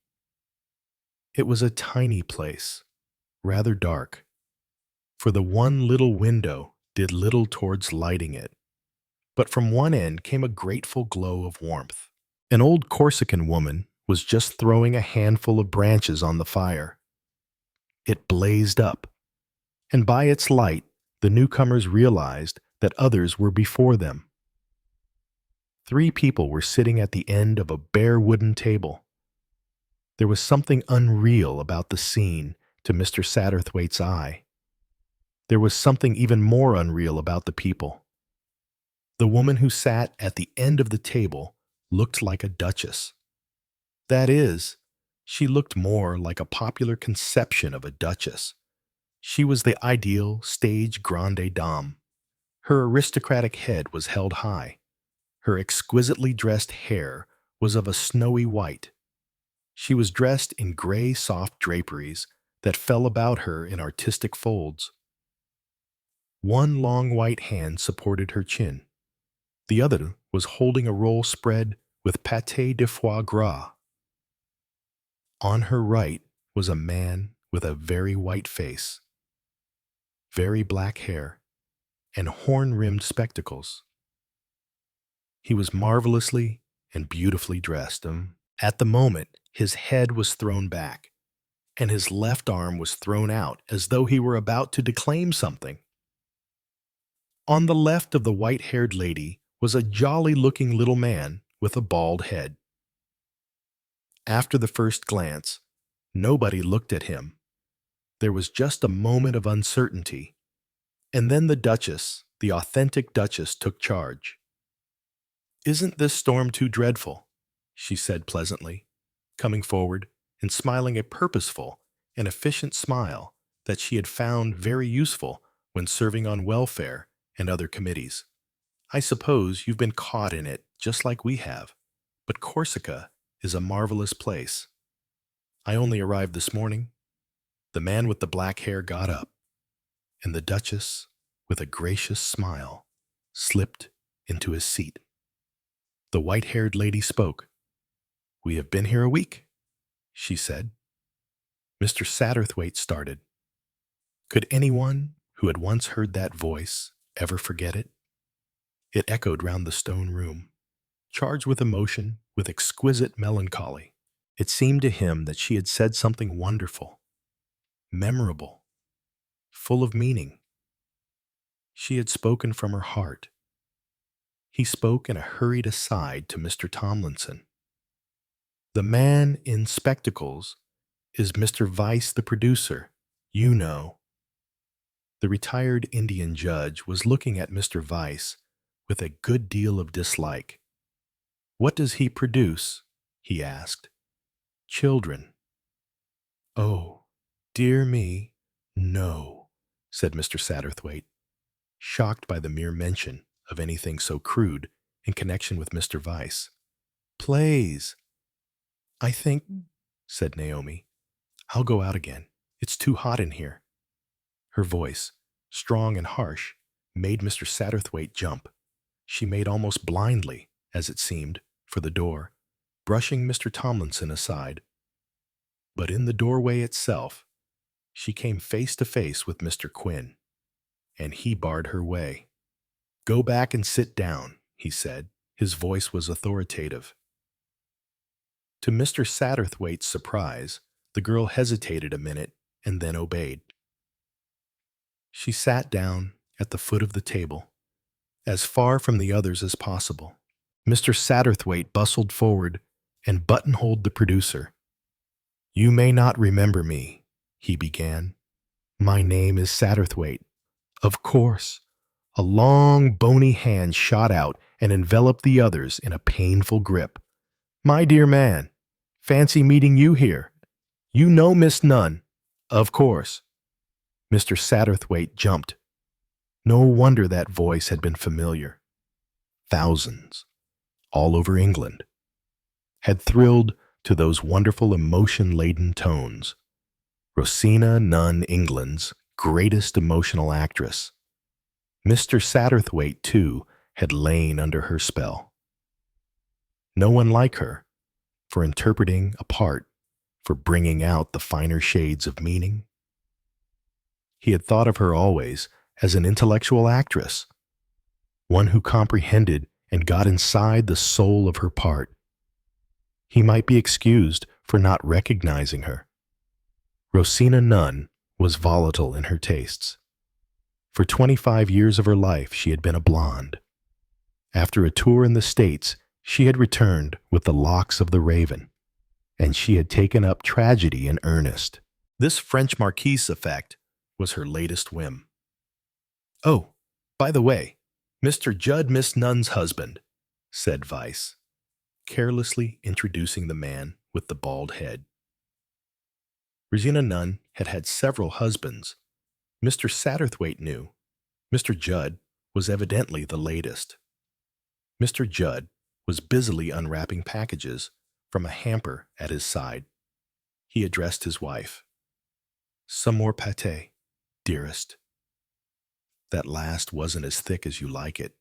It was a tiny place, rather dark, for the one little window did little towards lighting it, but from one end came a grateful glow of warmth. An old Corsican woman was just throwing a handful of branches on the fire. It blazed up, and by its light the newcomers realized that others were before them. 3 people were sitting at the end of a bare wooden table. There was something unreal about the scene to Mr. Satterthwaite's eye. There was something even more unreal about the people. The woman who sat at the end of the table looked like a duchess. That is, she looked more like a popular conception of a duchess. She was the ideal stage grande dame. Her aristocratic head was held high. Her exquisitely dressed hair was of a snowy white. She was dressed in gray soft draperies that fell about her in artistic folds. One long white hand supported her chin. The other was holding a roll spread with pâté de foie gras. On her right was a man with a very white face, very black hair, and horn-rimmed spectacles. He was marvelously and beautifully dressed. At the moment, his head was thrown back, and his left arm was thrown out as though he were about to declaim something. On the left of the white-haired lady was a jolly-looking little man with a bald head. After the first glance, nobody looked at him. There was just a moment of uncertainty, and then the Duchess, the authentic Duchess, took charge. "Isn't this storm too dreadful?" she said pleasantly, coming forward and smiling a purposeful and efficient smile that she had found very useful when serving on welfare and other committees. "I suppose you've been caught in it just like we have, but Corsica is a marvelous place. I only arrived this morning." The man with the black hair got up, and the Duchess, with a gracious smile, slipped into his seat. The white-haired lady spoke. "We have been here a week," she said. Mr. Satterthwaite started. Could anyone who had once heard that voice ever forget it? It echoed round the stone room, charged with emotion, with exquisite melancholy. It seemed to him that she had said something wonderful, memorable, full of meaning. She had spoken from her heart. He spoke in a hurried aside to Mr. Tomlinson. "The man in spectacles is Mr. Vyse, the producer. You know." The retired Indian judge was looking at Mr. Vyse with a good deal of dislike. "What does he produce?" he asked. "Children." "Oh, dear me, no," said Mr. Satterthwaite, shocked by the mere mention of anything so crude in connection with Mr. Vyse. "Plays." "I think," said Naomi, "I'll go out again. It's too hot in here." Her voice, strong and harsh, made Mr. Satterthwaite jump. She made almost blindly, as it seemed, for the door, brushing Mr. Tomlinson aside. But in the doorway itself, she came face to face with Mr. Quinn, and he barred her way. "Go back and sit down," he said. His voice was authoritative. To Mr. Satterthwaite's surprise, the girl hesitated a minute and then obeyed. She sat down at the foot of the table, as far from the others as possible. Mr. Satterthwaite bustled forward and buttonholed the producer. "You may not remember me," he began. "My name is Satterthwaite." "Of course." A long, bony hand shot out and enveloped the others in a painful grip. "My dear man, fancy meeting you here. You know Miss Nunn." "Of course." Mr. Satterthwaite jumped. No wonder that voice had been familiar. Thousands, all over England, had thrilled to those wonderful emotion-laden tones. Rosina Nunn, England's greatest emotional actress. Mr. Satterthwaite, too, had lain under her spell. No one like her, for interpreting a part, for bringing out the finer shades of meaning. He had thought of her always as an intellectual actress, one who comprehended and got inside the soul of her part. He might be excused for not recognizing her. Rosina Nunn was volatile in her tastes. For 25 years of her life, she had been a blonde. After a tour in the States, she had returned with the locks of the raven, and she had taken up tragedy in earnest. This French Marquise effect was her latest whim. "Oh, by the way, Mr. Judd, Miss Nunn's husband," said Vyse, carelessly introducing the man with the bald head. Rosina Nunn had had several husbands. Mr. Satterthwaite knew. Mr. Judd was evidently the latest. Mr. Judd was busily unwrapping packages from a hamper at his side. He addressed his wife. "Some more pâté, dearest." That last wasn't as thick as you like it.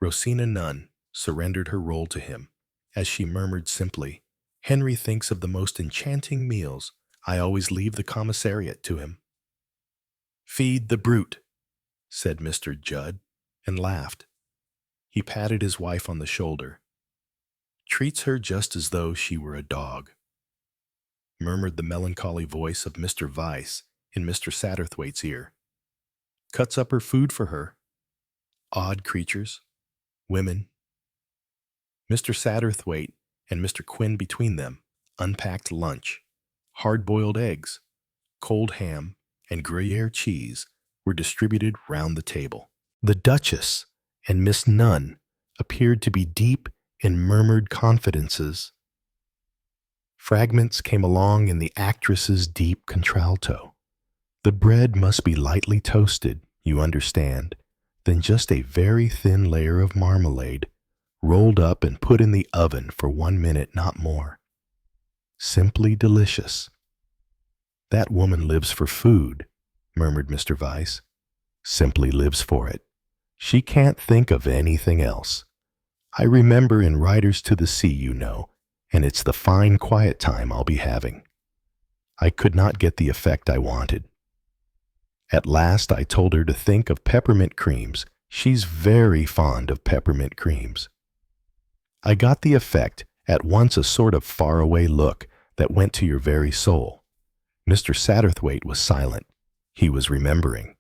Rosina Nunn surrendered her roll to him as she murmured simply, "Henry thinks of the most enchanting meals. I always leave the commissariat to him." "Feed the brute," said Mr. Judd, and laughed. He patted his wife on the shoulder. "Treats her just as though she were a dog," murmured the melancholy voice of Mr. Vyse in Mr. Satterthwaite's ear. "Cuts up her food for her. Odd creatures. Women." Mr. Satterthwaite and Mr. Quinn between them unpacked lunch. Hard-boiled eggs, cold ham, and Gruyere cheese were distributed round the table. The Duchess and Miss Nunn appeared to be deep in murmured confidences. Fragments came along in the actress's deep contralto. The bread must be lightly toasted, you understand, then just a very thin layer of marmalade, rolled up and put in the oven for 1 minute, not more. Simply delicious. "That woman lives for food," murmured Mr. Vyse. "Simply lives for it. She can't think of anything else. I remember in Riders to the Sea, you know, and it's the fine quiet time I'll be having. I could not get the effect I wanted. At last I told her to think of peppermint creams. She's very fond of peppermint creams. I got the effect, at once a sort of faraway look that went to your very soul. Mr. Satterthwaite was silent. He was remembering.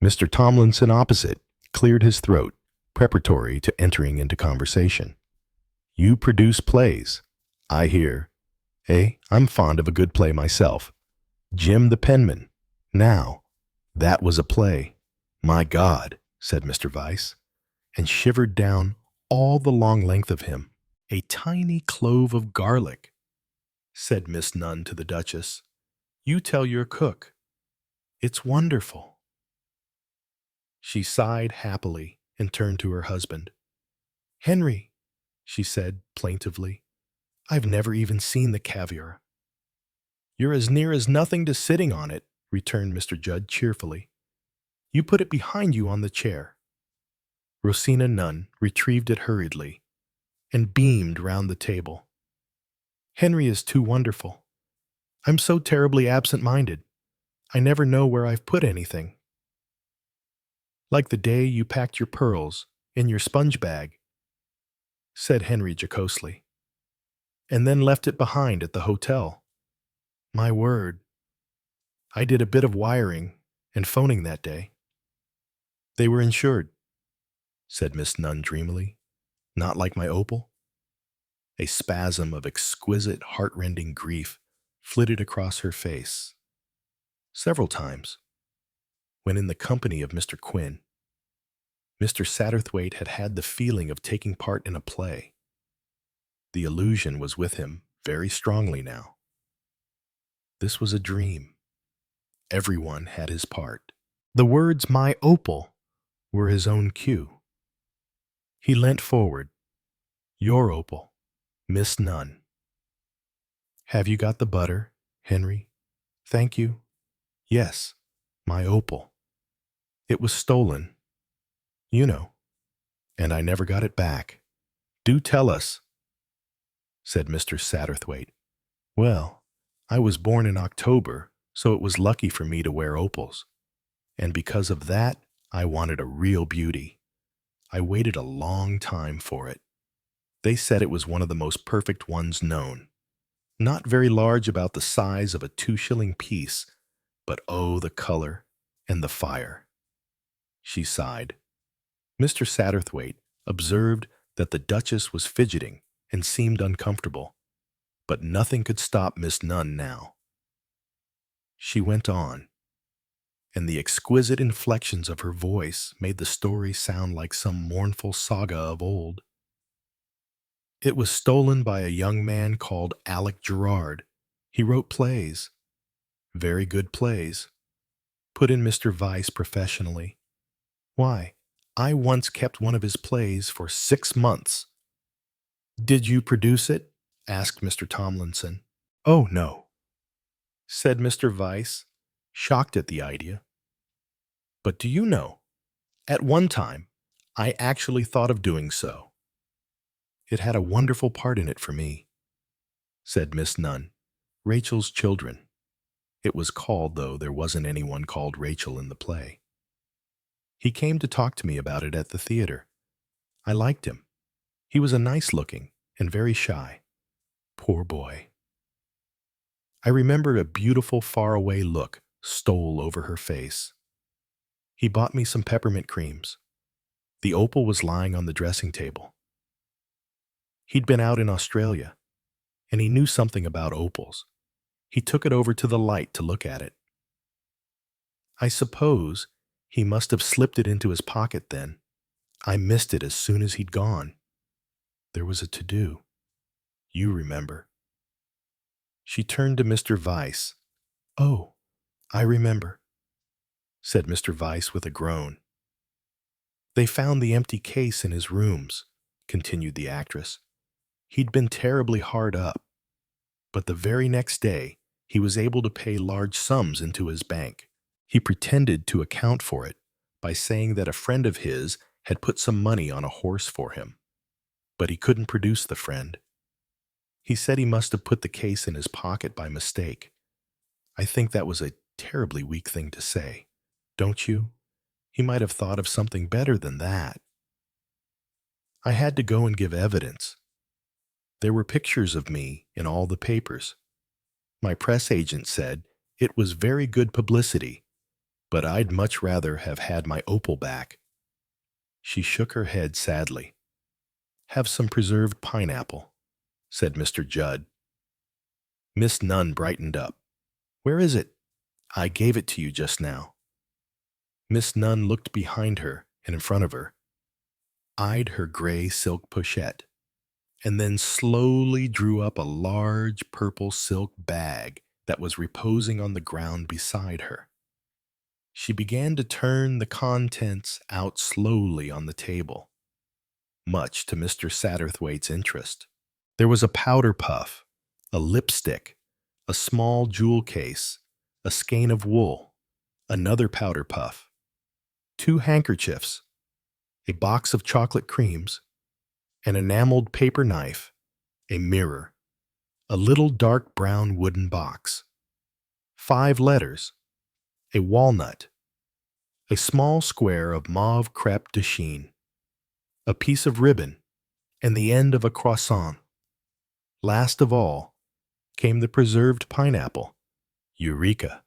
Mr. Tomlinson opposite cleared his throat, preparatory to entering into conversation. You produce plays, I hear. I'm fond of a good play myself. Jim the Penman. Now, that was a play. My God, said Mr. Vyse, and shivered down all the long length of him. A tiny clove of garlic, said Miss Nunn to the Duchess. You tell your cook. It's wonderful. She sighed happily and turned to her husband. Henry, she said plaintively, I've never even seen the caviar. You're as near as nothing to sitting on it, returned Mr. Judd cheerfully. You put it behind you on the chair. Rosina Nunn retrieved it hurriedly and beamed round the table. Henry is too wonderful. I'm so terribly absent-minded. I never know where I've put anything. Like the day you packed your pearls in your sponge bag, said Henry jocosely, and then left it behind at the hotel. My word, I did a bit of wiring and phoning that day. They were insured, said Miss Nunn dreamily, not like my opal. A spasm of exquisite, heart-rending grief flitted across her face. Several times, when in the company of Mr. Quinn, Mr. Satterthwaite had had the feeling of taking part in a play. The illusion was with him very strongly now. This was a dream. Everyone had his part. The words, my opal, were his own cue. He leant forward. Your opal, Miss Nunn. Have you got the butter, Henry? Thank you. Yes, my opal. It was stolen, you know, and I never got it back. Do tell us, said Mr. Satterthwaite. Well, I was born in October, so it was lucky for me to wear opals. And because of that, I wanted a real beauty. I waited a long time for it. They said it was one of the most perfect ones known. Not very large, about the size of a 2-shilling piece, but oh, the color and the fire. She sighed. Mr. Satterthwaite observed that the Duchess was fidgeting and seemed uncomfortable, but nothing could stop Miss Nunn now. She went on, and the exquisite inflections of her voice made the story sound like some mournful saga of old. It was stolen by a young man called Alec Gerard. He wrote plays. Very good plays, put in Mr. Vyse professionally. Why, I once kept one of his plays for 6 months. Did you produce it? Asked Mr. Tomlinson. Oh, no, said Mr. Vyse, shocked at the idea. But do you know, at one time, I actually thought of doing so. It had a wonderful part in it for me, said Miss Nunn. Rachel's Children. It was called, though there wasn't anyone called Rachel in the play. He came to talk to me about it at the theater. I liked him. He was a nice-looking and very shy. Poor boy. I remember a beautiful faraway look stole over her face. He bought me some peppermint creams. The opal was lying on the dressing table. He'd been out in Australia, and he knew something about opals. He took it over to the light to look at it. I suppose he must have slipped it into his pocket then. I missed it as soon as he'd gone. There was a to-do. You remember. She turned to Mr. Vyse. Oh, I remember, said Mr. Vyse with a groan. They found the empty case in his rooms, continued the actress. He'd been terribly hard up, but the very next day he was able to pay large sums into his bank. He pretended to account for it by saying that a friend of his had put some money on a horse for him, but he couldn't produce the friend. He said he must have put the case in his pocket by mistake. I think that was a terribly weak thing to say, don't you? He might have thought of something better than that. I had to go and give evidence, There were pictures of me in all the papers. My press agent said it was very good publicity, but I'd much rather have had my opal back." She shook her head sadly. "Have some preserved pineapple," said Mr. Judd. Miss Nunn brightened up. "Where is it?" "I gave it to you just now." Miss Nunn looked behind her and in front of her, eyed her gray silk pochette, and then slowly drew up a large purple silk bag that was reposing on the ground beside her. She began to turn the contents out slowly on the table, much to Mr. Satterthwaite's interest. There was a powder puff, a lipstick, a small jewel case, a skein of wool, another powder puff, 2 handkerchiefs, a box of chocolate creams, an enameled paper knife, a mirror, a little dark brown wooden box, 5 letters, a walnut, a small square of mauve crêpe de chine, a piece of ribbon, and the end of a croissant. Last of all came the preserved pineapple. "Eureka!"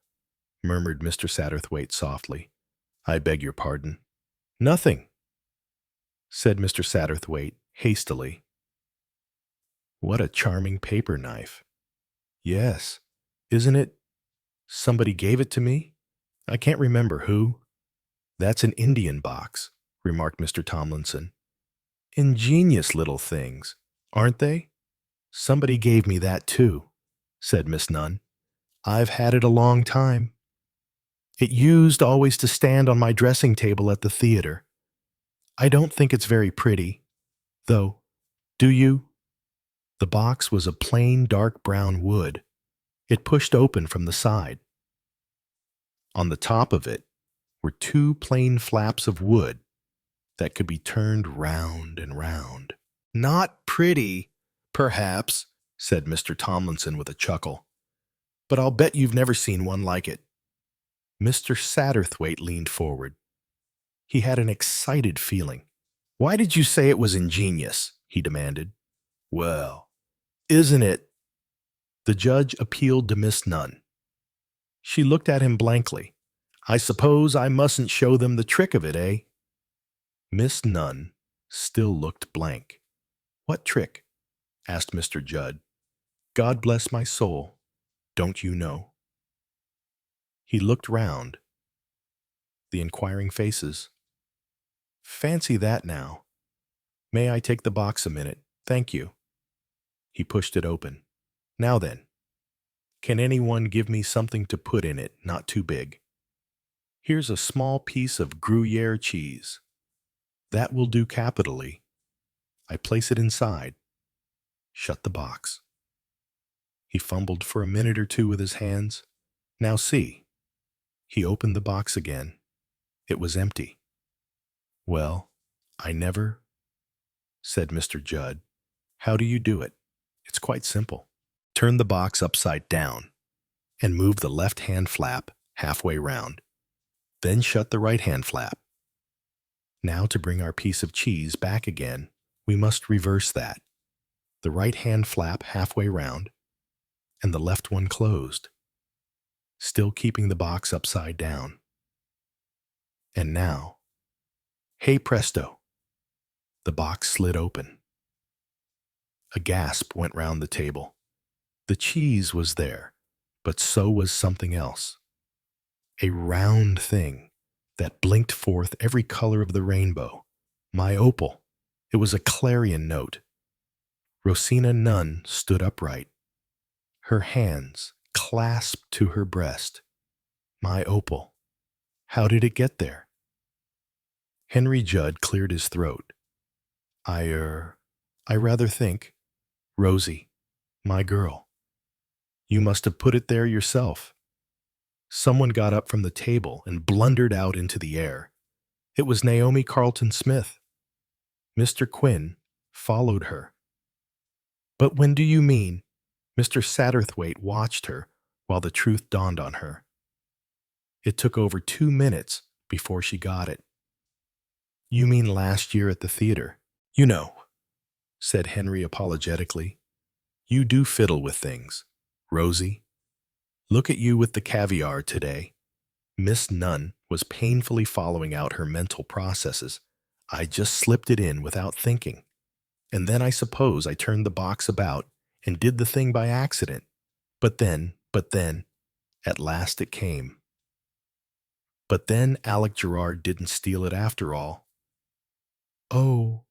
murmured Mr. Satterthwaite softly. "I beg your pardon." "Nothing," said Mr. Satterthwaite hastily. "What a charming paper knife." "Yes, isn't it? Somebody gave it to me. I can't remember who." "That's an Indian box," remarked Mr. Tomlinson. "Ingenious little things, aren't they?" "Somebody gave me that too," said Miss Nunn. "I've had it a long time. It used always to stand on my dressing table at the theater. I don't think it's very pretty, though. Do you?" The box was of plain dark brown wood. It pushed open from the side. On the top of it were 2 plain flaps of wood that could be turned round and round. "Not pretty, perhaps," said Mr. Tomlinson with a chuckle, "but I'll bet you've never seen one like it." Mr. Satterthwaite leaned forward. He had an excited feeling. "Why did you say it was ingenious?" he demanded. "Well, isn't it?" The judge appealed to Miss Nunn. She looked at him blankly. "I suppose I mustn't show them the trick of it, eh?" Miss Nunn still looked blank. "What trick?" asked Mr. Judd. "God bless my soul, don't you know?" He looked round. The inquiring faces. "Fancy that now. May I take the box a minute? Thank you." He pushed it open. "Now then, can anyone give me something to put in it, not too big? Here's a small piece of Gruyere cheese. That will do capitally. I place it inside. Shut the box." He fumbled for a minute or two with his hands. "Now see." He opened the box again. It was empty. "Well, I never," said Mr. Judd. "How do you do it? It's quite simple. Turn the box upside down and move the left-hand flap halfway round. Then shut the right-hand flap. Now to bring our piece of cheese back again, we must reverse that. The right-hand flap halfway round and the left one closed, still keeping the box upside down. And now, hey presto, the box slid open. A gasp went round the table. The cheese was there, but so was something else. A round thing that blinked forth every color of the rainbow. My opal. It was a clarion note. Rosina Nunn stood upright, her hands clasped to her breast. My opal. How did it get there? Henry Judd cleared his throat. I rather think, Rosie, my girl, you must have put it there yourself. Someone got up from the table and blundered out into the air. It was Naomi Carlton Smith. Mr. Quinn followed her. But when do you mean? Mr. Satterthwaite watched her while the truth dawned on her. It took over 2 minutes before she got it. You mean last year at the theater? You know, said Henry apologetically. You do fiddle with things. Rosie, look at you with the caviar today. Miss Nunn was painfully following out her mental processes. I just slipped it in without thinking. And then I suppose I turned the box about and did the thing by accident. But then, at last it came. But then Alec Gerard didn't steal it after all. Oh,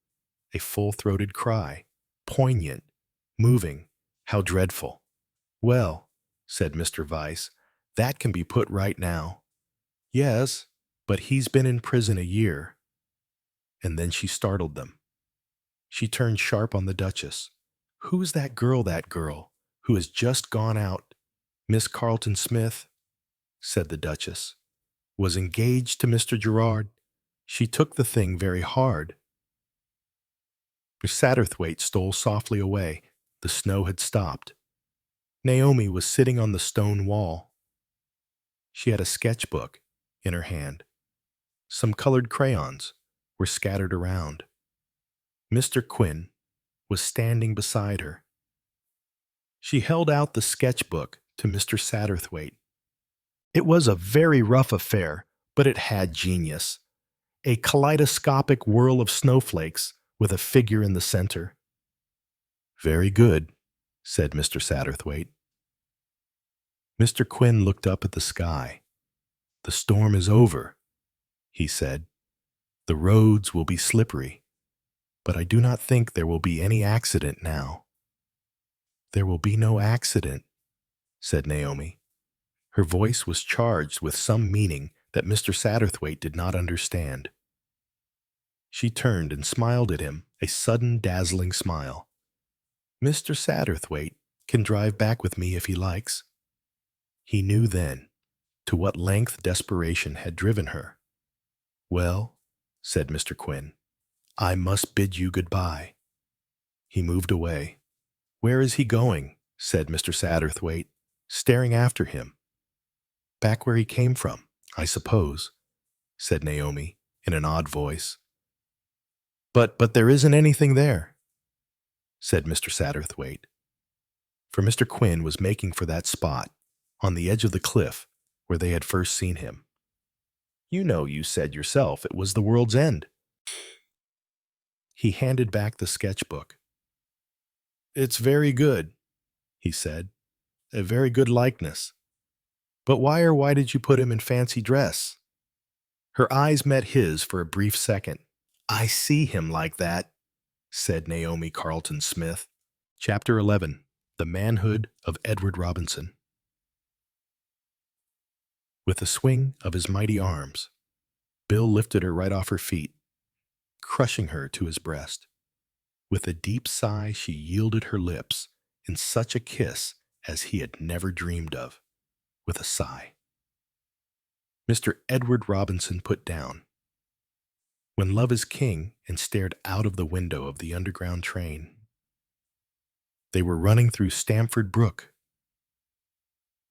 a full-throated cry, poignant, moving, how dreadful. Well, said Mr. Vyse, that can be put right now. Yes, but he's been in prison a year. And then she startled them. She turned sharp on the Duchess. Who's that girl, who has just gone out? Miss Carleton Smith, said the Duchess, was engaged to Mr. Gerard. She took the thing very hard. Miss Satterthwaite stole softly away. The snow had stopped. Naomi was sitting on the stone wall. She had a sketchbook in her hand. Some colored crayons were scattered around. Mr. Quinn was standing beside her. She held out the sketchbook to Mr. Satterthwaite. It was a very rough affair, but it had genius. A kaleidoscopic whirl of snowflakes with a figure in the center. Very good, said Mr. Satterthwaite. Mr. Quinn looked up at the sky. The storm is over, he said. The roads will be slippery, but I do not think there will be any accident now. There will be no accident, said Naomi. Her voice was charged with some meaning that Mr. Satterthwaite did not understand. She turned and smiled at him, a sudden dazzling smile. Mr. Satterthwaite can drive back with me if he likes. He knew then to what length desperation had driven her. Well, said Mr. Quinn, I must bid you goodbye. He moved away. Where is he going? Said Mr. Satterthwaite, staring after him. Back where he came from, I suppose, said Naomi in an odd voice. But there isn't anything there, said Mr. Satterthwaite. For Mr. Quinn was making for that spot, on the edge of the cliff, where they had first seen him. You know, you said yourself it was the world's end. He handed back the sketchbook. It's very good, he said. A very good likeness. But why did you put him in fancy dress? Her eyes met his for a brief second. I see him like that, said Naomi Carleton Smith. Chapter 11. The Manhood of Edward Robinson. With a swing of his mighty arms, Bill lifted her right off her feet, crushing her to his breast. With a deep sigh, she yielded her lips in such a kiss as he had never dreamed of. With a sigh. Mr. Edward Robinson put down. When love is king, and stared out of the window of the underground train. They were running through Stamford Brook.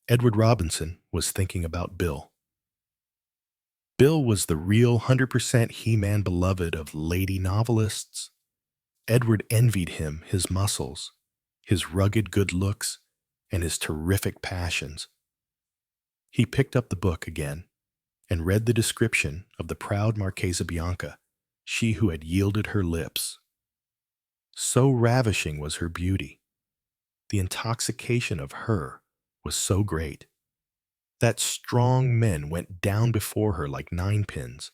Edward Robinson was thinking about Bill. Bill was the real 100% He-Man beloved of lady novelists. Edward envied him his muscles, his rugged good looks, and his terrific passions. He picked up the book again and read the description of the proud Marchesa Bianca, she who had yielded her lips. So ravishing was her beauty. The intoxication of her was so great that strong men went down before her like ninepins,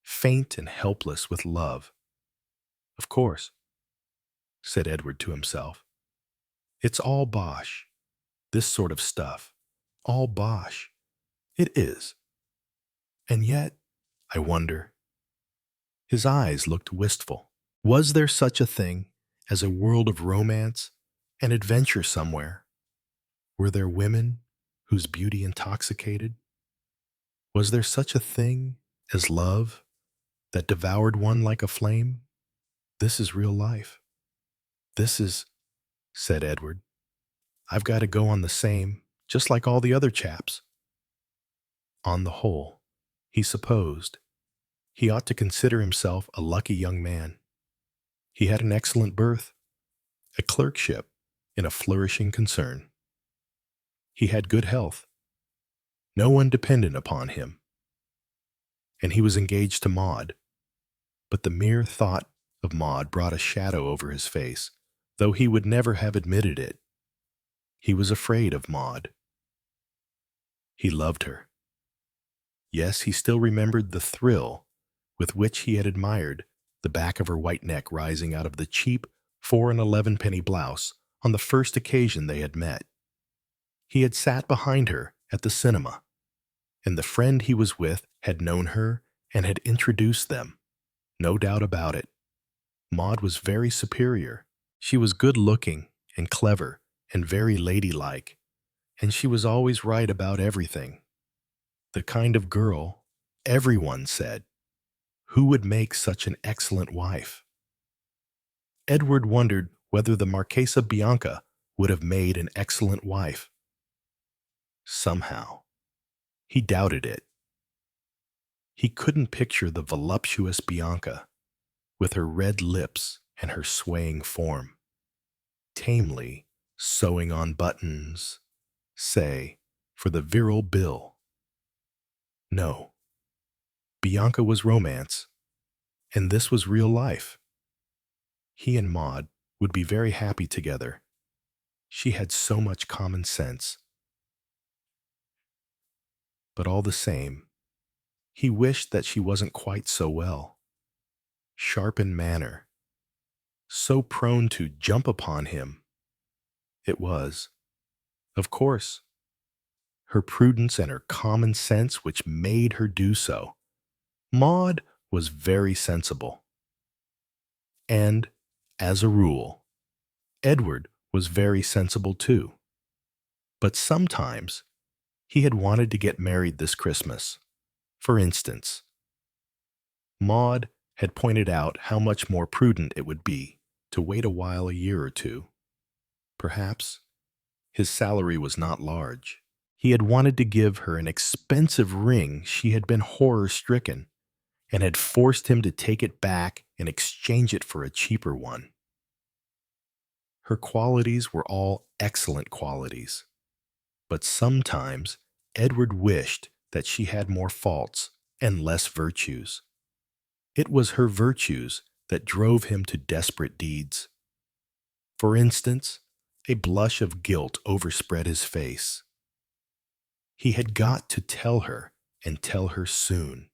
faint and helpless with love. Of course, said Edward to himself, it's all bosh, this sort of stuff, all bosh. It is. And yet, I wonder. His eyes looked wistful. Was there such a thing as a world of romance and adventure somewhere? Were there women whose beauty intoxicated? Was there such a thing as love that devoured one like a flame? This is real life. This is, said Edward. I've got to go on the same, just like all the other chaps. On the whole, he supposed, he ought to consider himself a lucky young man. He had an excellent berth, a clerkship, in a flourishing concern. He had good health, no one dependent upon him, and he was engaged to Maud. But the mere thought of Maud brought a shadow over his face, though he would never have admitted it. He was afraid of Maud. He loved her. Yes, he still remembered the thrill with which he had admired the back of her white neck rising out of the cheap 4 and 11 penny blouse on the first occasion they had met. He had sat behind her at the cinema, and the friend he was with had known her and had introduced them. No doubt about it. Maud was very superior. She was good-looking and clever and very ladylike, and she was always right about everything. The kind of girl, everyone said, who would make such an excellent wife. Edward wondered whether the Marchesa Bianca would have made an excellent wife. Somehow, he doubted it. He couldn't picture the voluptuous Bianca, with her red lips and her swaying form, tamely sewing on buttons, say, for the virile Bill. No. Bianca was romance, and this was real life. He and Maud would be very happy together. She had so much common sense. But all the same, he wished that she wasn't quite so well. Sharp in manner, so prone to jump upon him. It was, of course, her prudence and her common sense which made her do so. Maud was very sensible. And, as a rule, Edward was very sensible too. But sometimes he had wanted to get married this Christmas. For instance, Maud had pointed out how much more prudent it would be to wait a while, a year or two. Perhaps his salary was not large. He had wanted to give her an expensive ring she had been horror-stricken, and had forced him to take it back and exchange it for a cheaper one. Her qualities were all excellent qualities, but sometimes Edward wished that she had more faults and less virtues. It was her virtues that drove him to desperate deeds. For instance, a blush of guilt overspread his face. He had got to tell her, and tell her soon.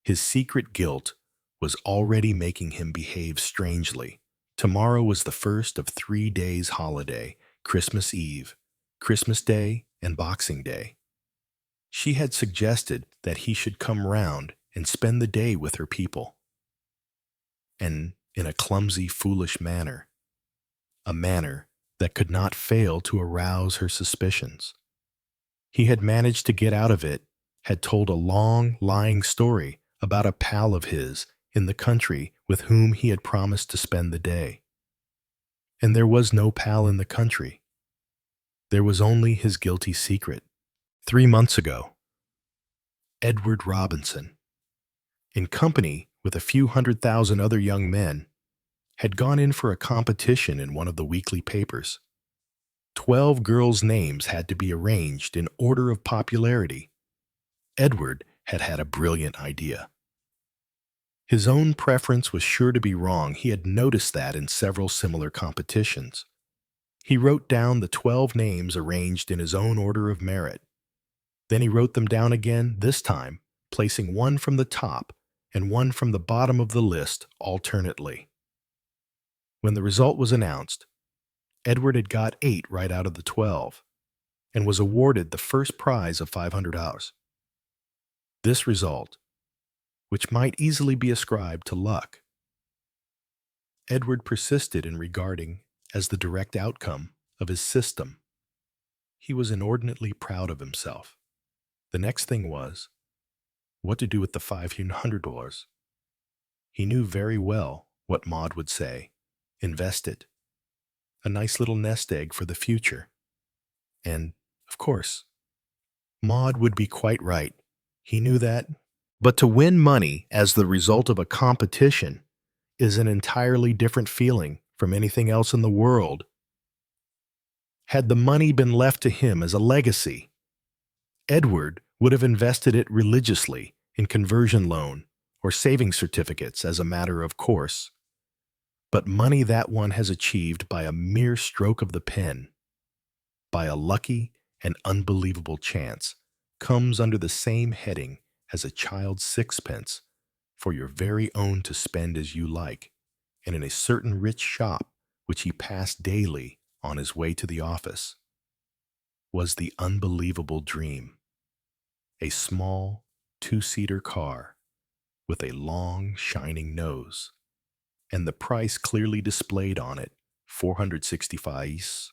His secret guilt was already making him behave strangely. Tomorrow was the first of 3 days' holiday, Christmas Eve, Christmas Day, and Boxing Day. She had suggested that he should come round and spend the day with her people. And in a clumsy, foolish manner, a manner that could not fail to arouse her suspicions. He had managed to get out of it, had told a long, lying story about a pal of his in the country with whom he had promised to spend the day. And there was no pal in the country. There was only his guilty secret. 3 months ago, Edward Robinson, in company with a few 100,000 other young men, had gone in for a competition in one of the weekly papers. 12 girls' names had to be arranged in order of popularity. Edward had had a brilliant idea. His own preference was sure to be wrong. He had noticed that in several similar competitions. He wrote down the 12 names arranged in his own order of merit. Then he wrote them down again, this time placing one from the top and one from the bottom of the list alternately. When the result was announced, Edward had got 8 right out of the 12 and was awarded the first prize of $500. This result, which might easily be ascribed to luck, Edward persisted in regarding as the direct outcome of his system. He was inordinately proud of himself. The next thing was, what to do with the $500. He knew very well what Maud would say. Invest it. A nice little nest egg for the future. And, of course, Maud would be quite right. He knew that. But to win money as the result of a competition is an entirely different feeling from anything else in the world. Had the money been left to him as a legacy, Edward would have invested it religiously in conversion loan or saving certificates as a matter of course. But money that one has achieved by a mere stroke of the pen, by a lucky and unbelievable chance, comes under the same heading as a child's sixpence for your very own to spend as you like, and in a certain rich shop which he passed daily on his way to the office, was the unbelievable dream. A small, two-seater car with a long, shining nose, and the price clearly displayed on it, 465.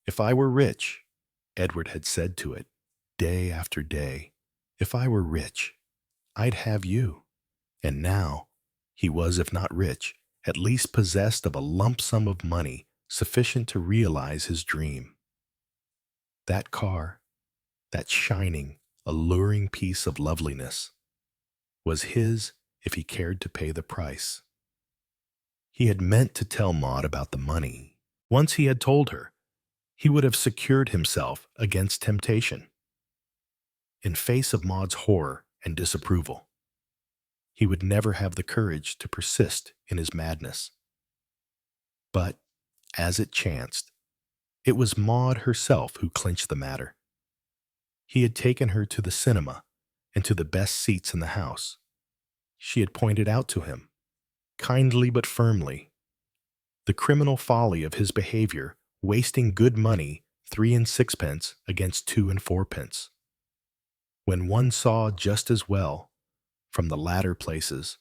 If I were rich, Edward had said to it, day after day, if I were rich, I'd have you. And now, he was, if not rich, at least possessed of a lump sum of money sufficient to realize his dream. That car, that shining, alluring piece of loveliness, was his if he cared to pay the price. He had meant to tell Maud about the money. Once he had told her, he would have secured himself against temptation. In face of Maud's horror and disapproval, he would never have the courage to persist in his madness. But, as it chanced, it was Maud herself who clinched the matter. He had taken her to the cinema and to the best seats in the house. She had pointed out to him, kindly but firmly, the criminal folly of his behavior, wasting good money 3 and 6 against 2 and 4, when one saw just as well from the latter places.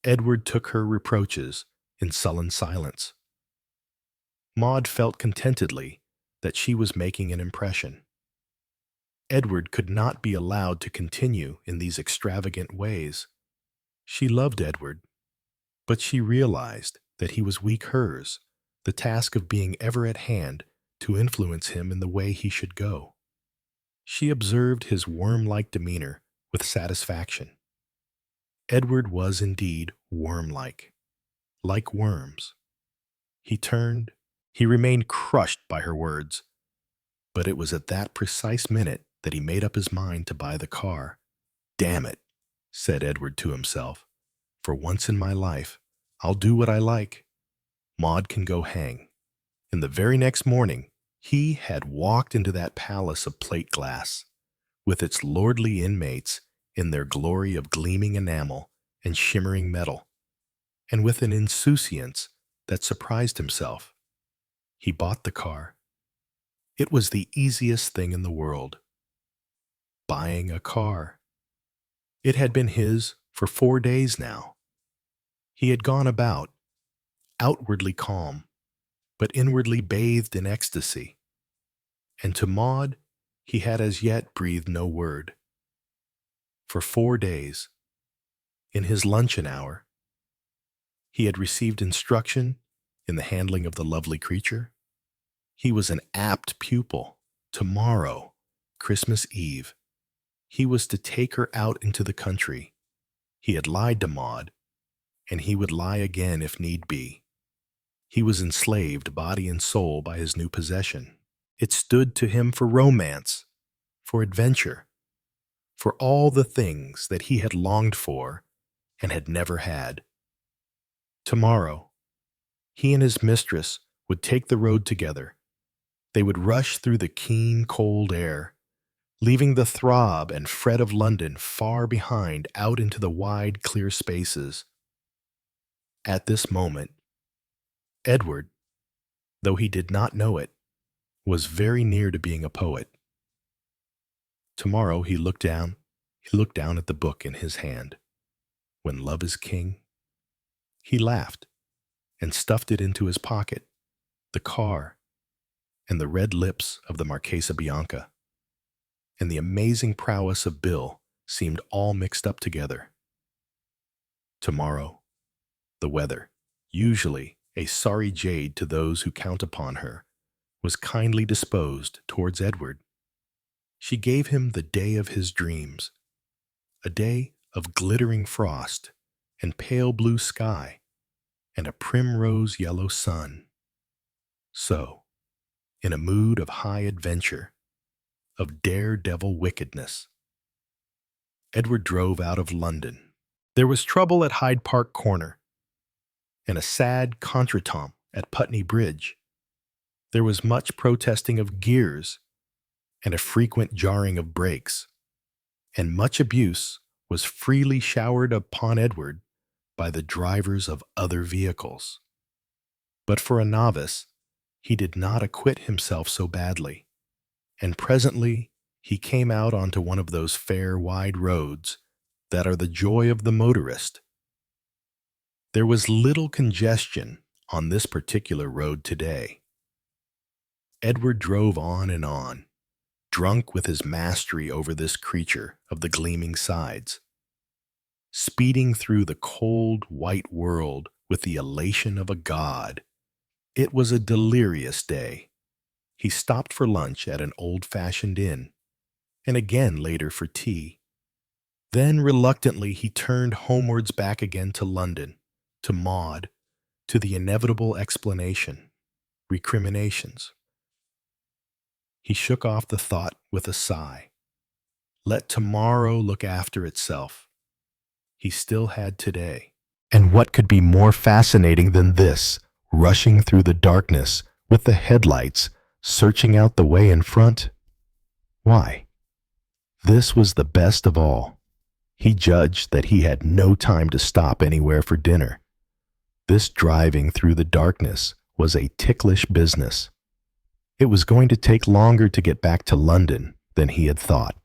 Edward took her reproaches in sullen silence. Maud felt contentedly that she was making an impression. Edward could not be allowed to continue in these extravagant ways. She loved Edward, but she realized that he was weak hers, the task of being ever at hand to influence him in the way he should go. She observed his worm-like demeanor with satisfaction. Edward was indeed worm-like, like worms. He remained crushed by her words, but it was at that precise minute that he made up his mind to buy the car. Damn it, said Edward to himself. For once in my life, I'll do what I like. Maud can go hang. And the very next morning, he had walked into that palace of plate glass, with its lordly inmates in their glory of gleaming enamel and shimmering metal, and with an insouciance that surprised himself. He bought the car. It was the easiest thing in the world. Buying a car. It had been his for 4 days now. He had gone about, outwardly calm, but inwardly bathed in ecstasy. And to Maud, he had as yet breathed no word. For 4 days, in his luncheon hour, he had received instruction in the handling of the lovely creature. He was an apt pupil. Tomorrow, Christmas Eve, he was to take her out into the country. He had lied to Maud, and he would lie again if need be. He was enslaved body and soul by his new possession. It stood to him for romance, for adventure, for all the things that he had longed for and had never had. Tomorrow, he and his mistress would take the road together. They would rush through the keen, cold air, leaving the throb and fret of London far behind out into the wide, clear spaces. At this moment, Edward, though he did not know it, was very near to being a poet. Tomorrow he looked down at the book in his hand. When love is king, he laughed and stuffed it into his pocket, the car, and the red lips of the Marchesa Bianca, and the amazing prowess of Bill seemed all mixed up together. Tomorrow, the weather, usually a sorry jade to those who count upon her, was kindly disposed towards Edward. She gave him the day of his dreams, a day of glittering frost and pale blue sky and a primrose yellow sun. So, in a mood of high adventure, of daredevil wickedness. Edward drove out of London. There was trouble at Hyde Park Corner, and a sad contretemps at Putney Bridge. There was much protesting of gears, and a frequent jarring of brakes, and much abuse was freely showered upon Edward by the drivers of other vehicles. But for a novice, he did not acquit himself so badly, and presently he came out onto one of those fair wide roads that are the joy of the motorist. There was little congestion on this particular road today. Edward drove on, drunk with his mastery over this creature of the gleaming sides, speeding through the cold, white world with the elation of a god. It was a delirious day. He stopped for lunch at an old-fashioned inn, and again later for tea. Then reluctantly he turned homewards back again to London, to Maud, to the inevitable explanation, recriminations. He shook off the thought with a sigh. Let tomorrow look after itself. He still had today. And what could be more fascinating than this, rushing through the darkness with the headlights, searching out the way in front? Why, this was the best of all. He judged that he had no time to stop anywhere for dinner. This driving through the darkness was a ticklish business. It was going to take longer to get back to London than he had thought.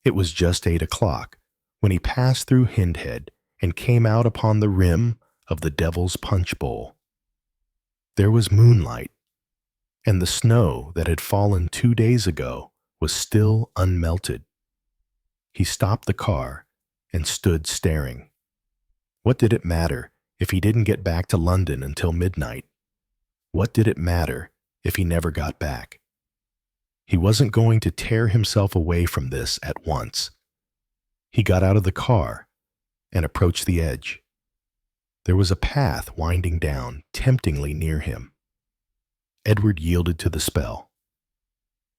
It was just 8 o'clock when he passed through Hindhead and came out upon the rim of the Devil's Punch Bowl. There was moonlight, and the snow that had fallen 2 days ago was still unmelted. He stopped the car and stood staring. What did it matter if he didn't get back to London until midnight? What did it matter if he never got back? He wasn't going to tear himself away from this at once. He got out of the car and approached the edge. There was a path winding down temptingly near him. Edward yielded to the spell.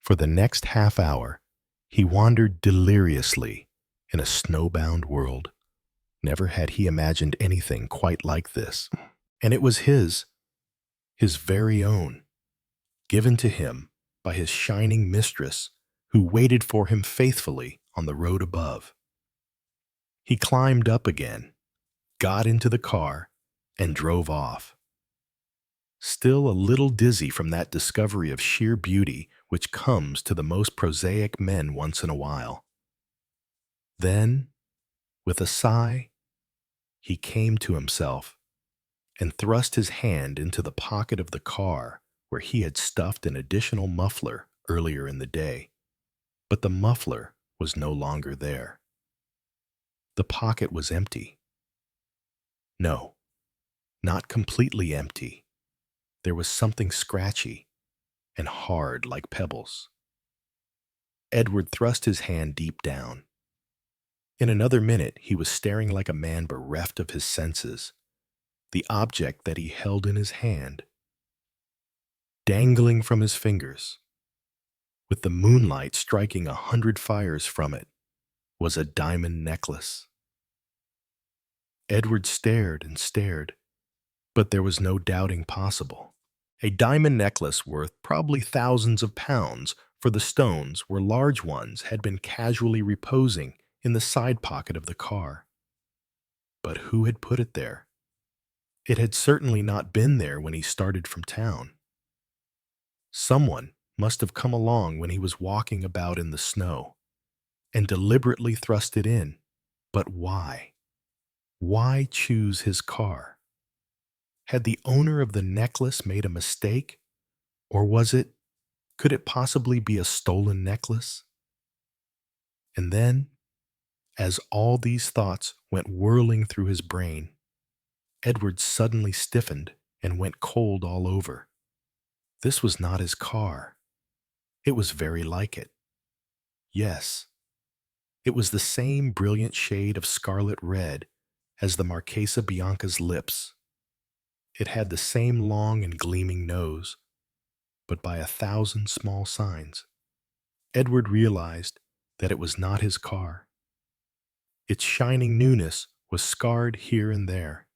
For the next half hour, he wandered deliriously in a snowbound world. Never had he imagined anything quite like this. And it was his very own, given to him by his shining mistress, who waited for him faithfully on the road above. He climbed up again, got into the car, and drove off. Still a little dizzy from that discovery of sheer beauty which comes to the most prosaic men once in a while. Then, with a sigh, he came to himself and thrust his hand into the pocket of the car where he had stuffed an additional muffler earlier in the day. But the muffler was no longer there. The pocket was empty. No, not completely empty. There was something scratchy and hard like pebbles. Edward thrust his hand deep down. In another minute, he was staring like a man bereft of his senses. The object that he held in his hand, dangling from his fingers, with the moonlight striking 100 fires from it, was a diamond necklace. Edward stared and stared, but there was no doubting possible. A diamond necklace worth probably thousands of pounds, for the stones were large ones had been casually reposing in the side pocket of the car. But who had put it there? It had certainly not been there when he started from town. Someone must have come along when he was walking about in the snow and deliberately thrust it in. But why? Why choose his car? Had the owner of the necklace made a mistake? Or could it possibly be a stolen necklace? And then, as all these thoughts went whirling through his brain, Edward suddenly stiffened and went cold all over. This was not his car. It was very like it. Yes, it was the same brilliant shade of scarlet red as the Marchesa Bianca's lips. It had the same long and gleaming nose, but by 1,000 small signs. Edward realized that it was not his car. Its shining newness was scarred here and there.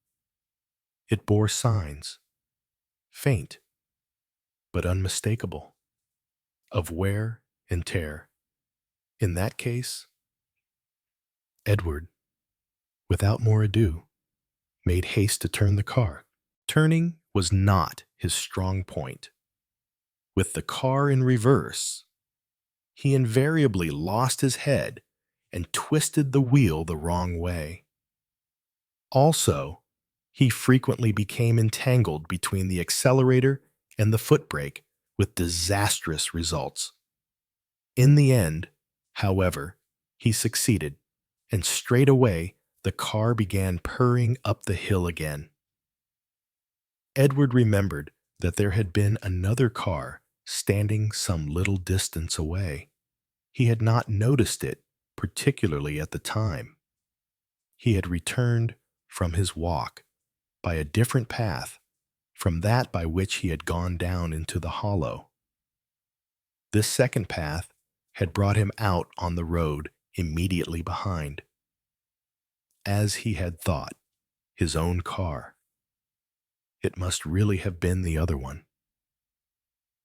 It bore signs, faint but unmistakable, of wear and tear. In that case, Edward, without more ado, made haste to turn the car. Turning was not his strong point. With the car in reverse, he invariably lost his head and twisted the wheel the wrong way. Also, he frequently became entangled between the accelerator and the foot brake with disastrous results. In the end, however, he succeeded, and straight away the car began purring up the hill again. Edward remembered that there had been another car standing some little distance away. He had not noticed it, particularly at the time. He had returned from his walk by a different path from that by which he had gone down into the hollow. This second path had brought him out on the road immediately behind. As he had thought, his own car. It must really have been the other one.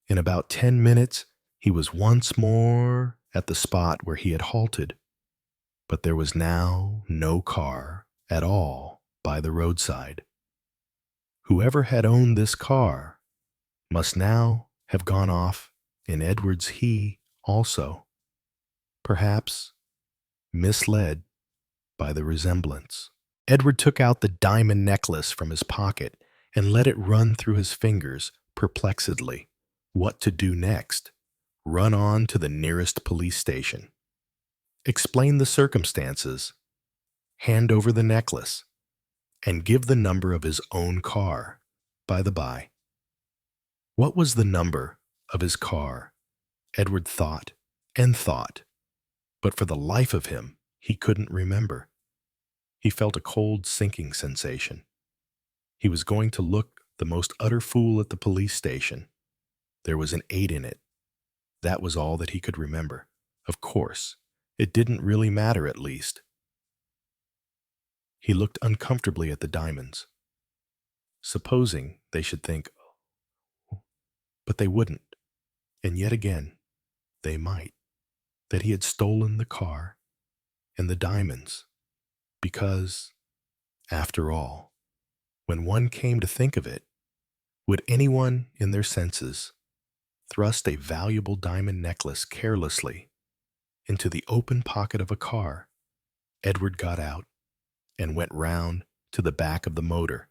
In about 10 minutes, he was once more at the spot where he had halted, but there was now no car at all by the roadside. Whoever had owned this car must now have gone off in Edward's he also, perhaps misled by the resemblance. Edward took out the diamond necklace from his pocket and let it run through his fingers perplexedly. What to do next? Run on to the nearest police station. Explain the circumstances. Hand over the necklace. And give the number of his own car. By the by, what was the number of his car? Edward thought and thought, but for the life of him, he couldn't remember. He felt a cold sinking sensation. He was going to look the most utter fool at the police station. There was an 8 in it. That was all that he could remember. Of course, it didn't really matter at least. He looked uncomfortably at the diamonds. Supposing they should think, but they wouldn't. And yet again, they might, that he had stolen the car and the diamonds, because, after all, when one came to think of it, would anyone in their senses thrust a valuable diamond necklace carelessly into the open pocket of a car? Edward got out and went round to the back of the motor.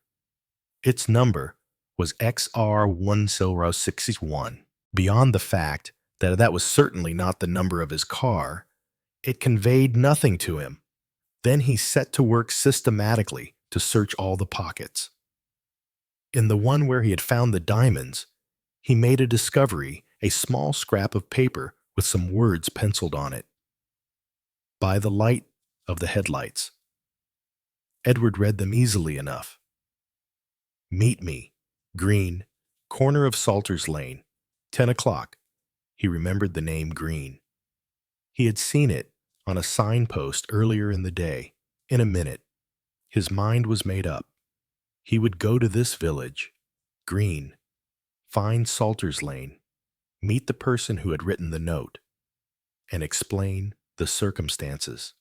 Its number was XR1061. Beyond the fact that that was certainly not the number of his car, it conveyed nothing to him. Then he set to work systematically to search all the pockets. In the one where he had found the diamonds, he made a discovery, a small scrap of paper with some words penciled on it. By the light of the headlights. Edward read them easily enough. Meet me, Green, corner of Salters Lane, 10 o'clock. He remembered the name Green. He had seen it on a signpost earlier in the day. In a minute, his mind was made up. He would go to this village, Green, find Salters Lane, meet the person who had written the note, and explain the circumstances.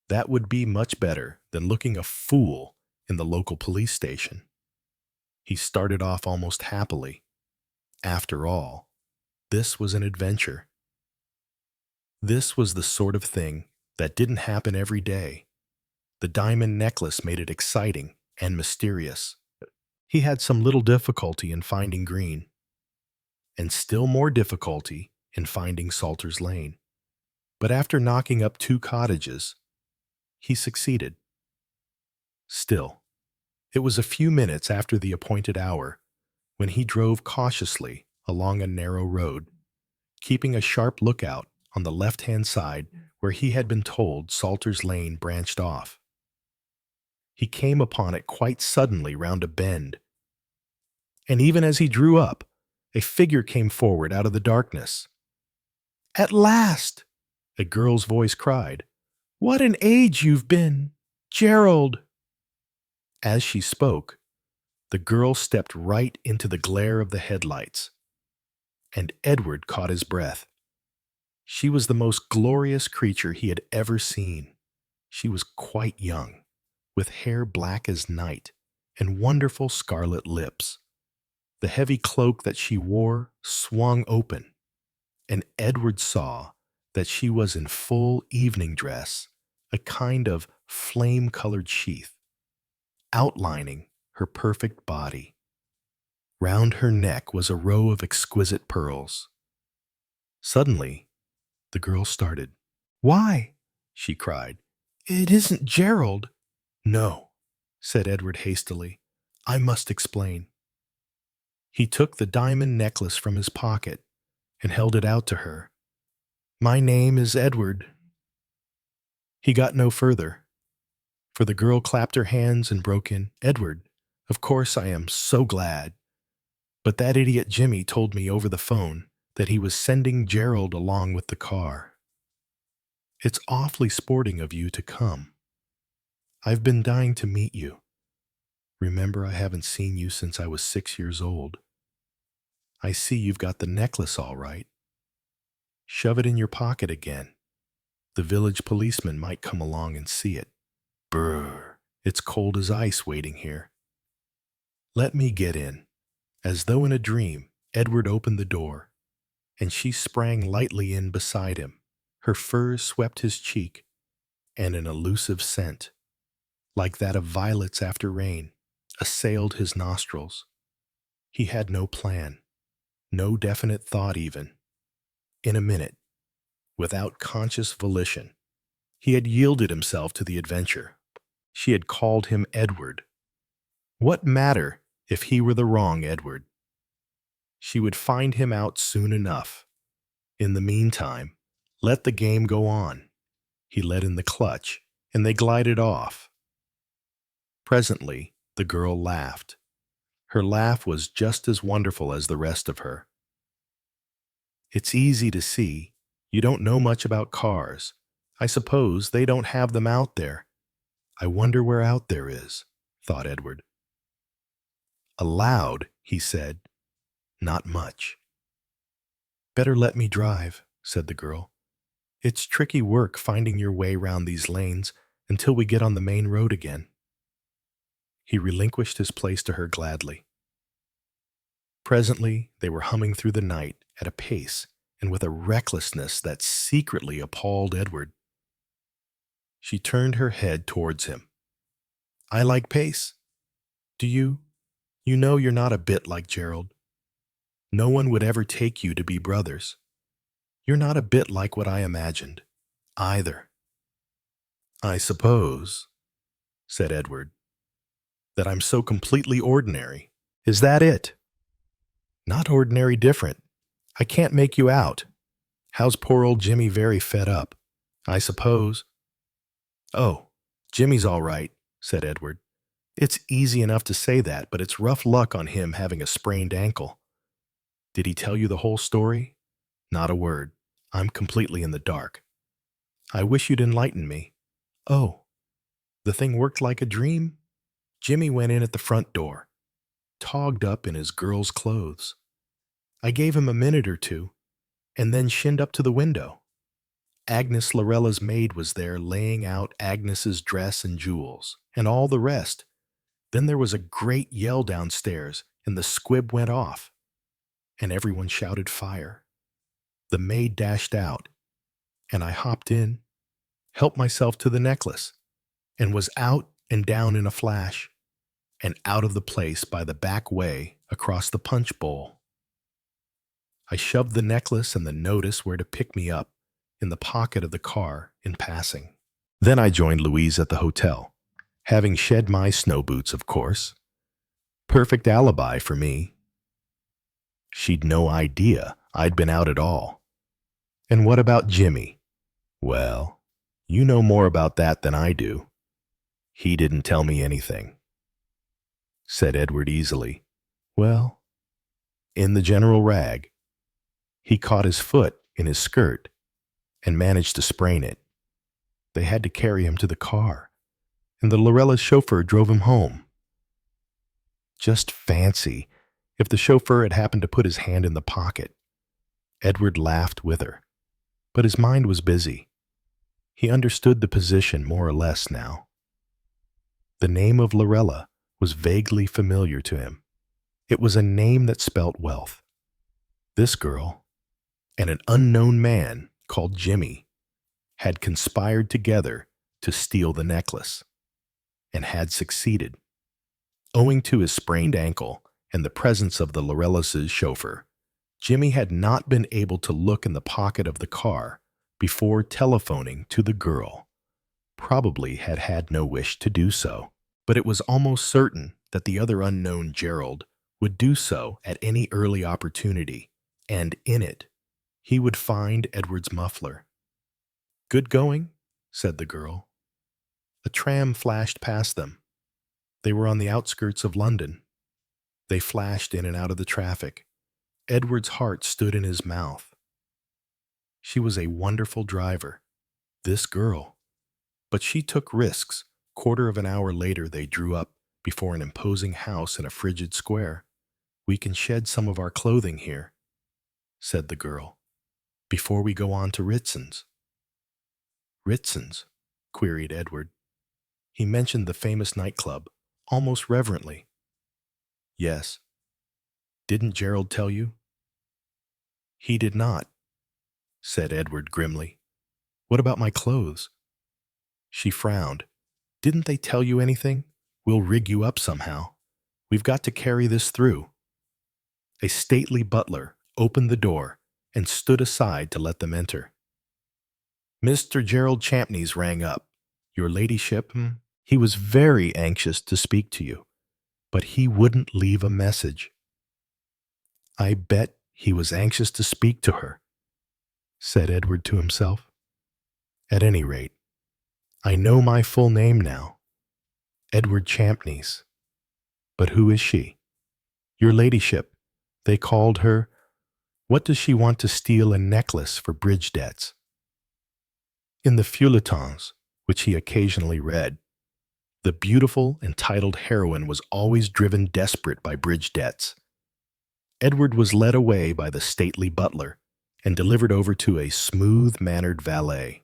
That would be much better than looking a fool in the local police station. He started off almost happily. After all, this was an adventure. This was the sort of thing that didn't happen every day. The diamond necklace made it exciting and mysterious. He had some little difficulty in finding Green, and still more difficulty in finding Salters Lane. But after knocking up 2 cottages, he succeeded. Still, it was a few minutes after the appointed hour when he drove cautiously along a narrow road, keeping a sharp lookout on the left-hand side where he had been told Salters Lane branched off. He came upon it quite suddenly round a bend, and even as he drew up, a figure came forward out of the darkness. "At last!" a girl's voice cried. "What an age you've been! Gerald!" As she spoke, the girl stepped right into the glare of the headlights, and Edward caught his breath. She was the most glorious creature he had ever seen. She was quite young, with hair black as night and wonderful scarlet lips. The heavy cloak that she wore swung open, and Edward saw that she was in full evening dress, a kind of flame-colored sheath, outlining her perfect body. Round her neck was a row of exquisite pearls. Suddenly, the girl started. "Why?" she cried. "It isn't Gerald." "No," said Edward hastily. "I must explain." He took the diamond necklace from his pocket and held it out to her. "My name is Edward." He got no further, for the girl clapped her hands and broke in, "Edward, of course I am so glad. But that idiot Jimmy told me over the phone that he was sending Gerald along with the car. It's awfully sporting of you to come. I've been dying to meet you. Remember, I haven't seen you since I was 6 years old. I see you've got the necklace all right. Shove it in your pocket again. The village policeman might come along and see it. Brr, it's cold as ice waiting here. Let me get in." As though in a dream, Edward opened the door, and she sprang lightly in beside him. Her furs swept his cheek, and an elusive scent, like that of violets after rain, assailed his nostrils. He had no plan, no definite thought even. In a minute, without conscious volition, he had yielded himself to the adventure. She had called him Edward. What matter if he were the wrong Edward? She would find him out soon enough. In the meantime, let the game go on. He let in the clutch, and they glided off. Presently, the girl laughed. Her laugh was just as wonderful as the rest of her. "It's easy to see. You don't know much about cars. I suppose they don't have them out there. I wonder where out there is," thought Edward. Aloud, he said, "Not much." "Better let me drive," said the girl. "It's tricky work finding your way round these lanes until we get on the main road again." He relinquished his place to her gladly. Presently, they were humming through the night at a pace and with a recklessness that secretly appalled Edward. She turned her head towards him. "I like pace. Do you? You know you're not a bit like Gerald. No one would ever take you to be brothers. You're not a bit like what I imagined, either." "I suppose," said Edward, "that I'm so completely ordinary. Is that it?" "Not ordinary different. I can't make you out. How's poor old Jimmy very fed up, I suppose?" "Oh, Jimmy's all right," said Edward. "It's easy enough to say that, but it's rough luck on him having a sprained ankle." "Did he tell you the whole story?" "Not a word. I'm completely in the dark." "I wish you'd enlighten me." "Oh, the thing worked like a dream. Jimmy went in at the front door, togged up in his girl's clothes. I gave him a minute or two, and then shinned up to the window. Agnes Lorella's maid was there laying out Agnes's dress and jewels, and all the rest. Then there was a great yell downstairs, and the squib went off, and everyone shouted fire. The maid dashed out, and I hopped in, helped myself to the necklace, and was out and down in a flash, and out of the place by the back way across the punch bowl. I shoved the necklace and the notice where to pick me up in the pocket of the car in passing. Then I joined Louise at the hotel, having shed my snow boots, of course. Perfect alibi for me. She'd no idea I'd been out at all. And what about Jimmy? Well, you know more about that than I do. He didn't tell me anything," said Edward easily. "Well, in the general rag. He caught his foot in his skirt and managed to sprain it. They had to carry him to the car, and the Lorella's chauffeur drove him home. Just fancy if the chauffeur had happened to put his hand in the pocket. Edward laughed with her, but his mind was busy. He understood the position more or less now. The name of Lorella was vaguely familiar to him. It was a name that spelt wealth. This girl and an unknown man called Jimmy had conspired together to steal the necklace, and had succeeded. Owing to his sprained ankle and the presence of the Lorella's chauffeur, Jimmy had not been able to look in the pocket of the car before telephoning to the girl. Probably had had no wish to do so, but it was almost certain that the other unknown Gerald would do so at any early opportunity, and in it, he would find Edward's muffler. "Good going?" said the girl. A tram flashed past them. They were on the outskirts of London. They flashed in and out of the traffic. Edward's heart stood in his mouth. She was a wonderful driver, this girl. But she took risks. Quarter of an hour later, they drew up before an imposing house in a frigid square. "We can shed some of our clothing here," said the girl, "before we go on to Ritson's." "Ritson's?" queried Edward. He mentioned the famous nightclub, almost reverently. "Yes. Didn't Gerald tell you?" "He did not," said Edward grimly. "What about my clothes?" She frowned. "Didn't they tell you anything? We'll rig you up somehow. We've got to carry this through." A stately butler opened the door and stood aside to let them enter. "Mr. Gerald Champneys rang up. Your ladyship, he was very anxious to speak to you, but he wouldn't leave a message." "I bet he was anxious to speak to her," said Edward to himself. "At any rate, I know my full name now. Edward Champneys. But who is she?" "Your ladyship. They called her. What does she want to steal a necklace for bridge debts?" In the feuilletons, which he occasionally read, the beautiful, entitled heroine was always driven desperate by bridge debts. Edward was led away by the stately butler and delivered over to a smooth-mannered valet.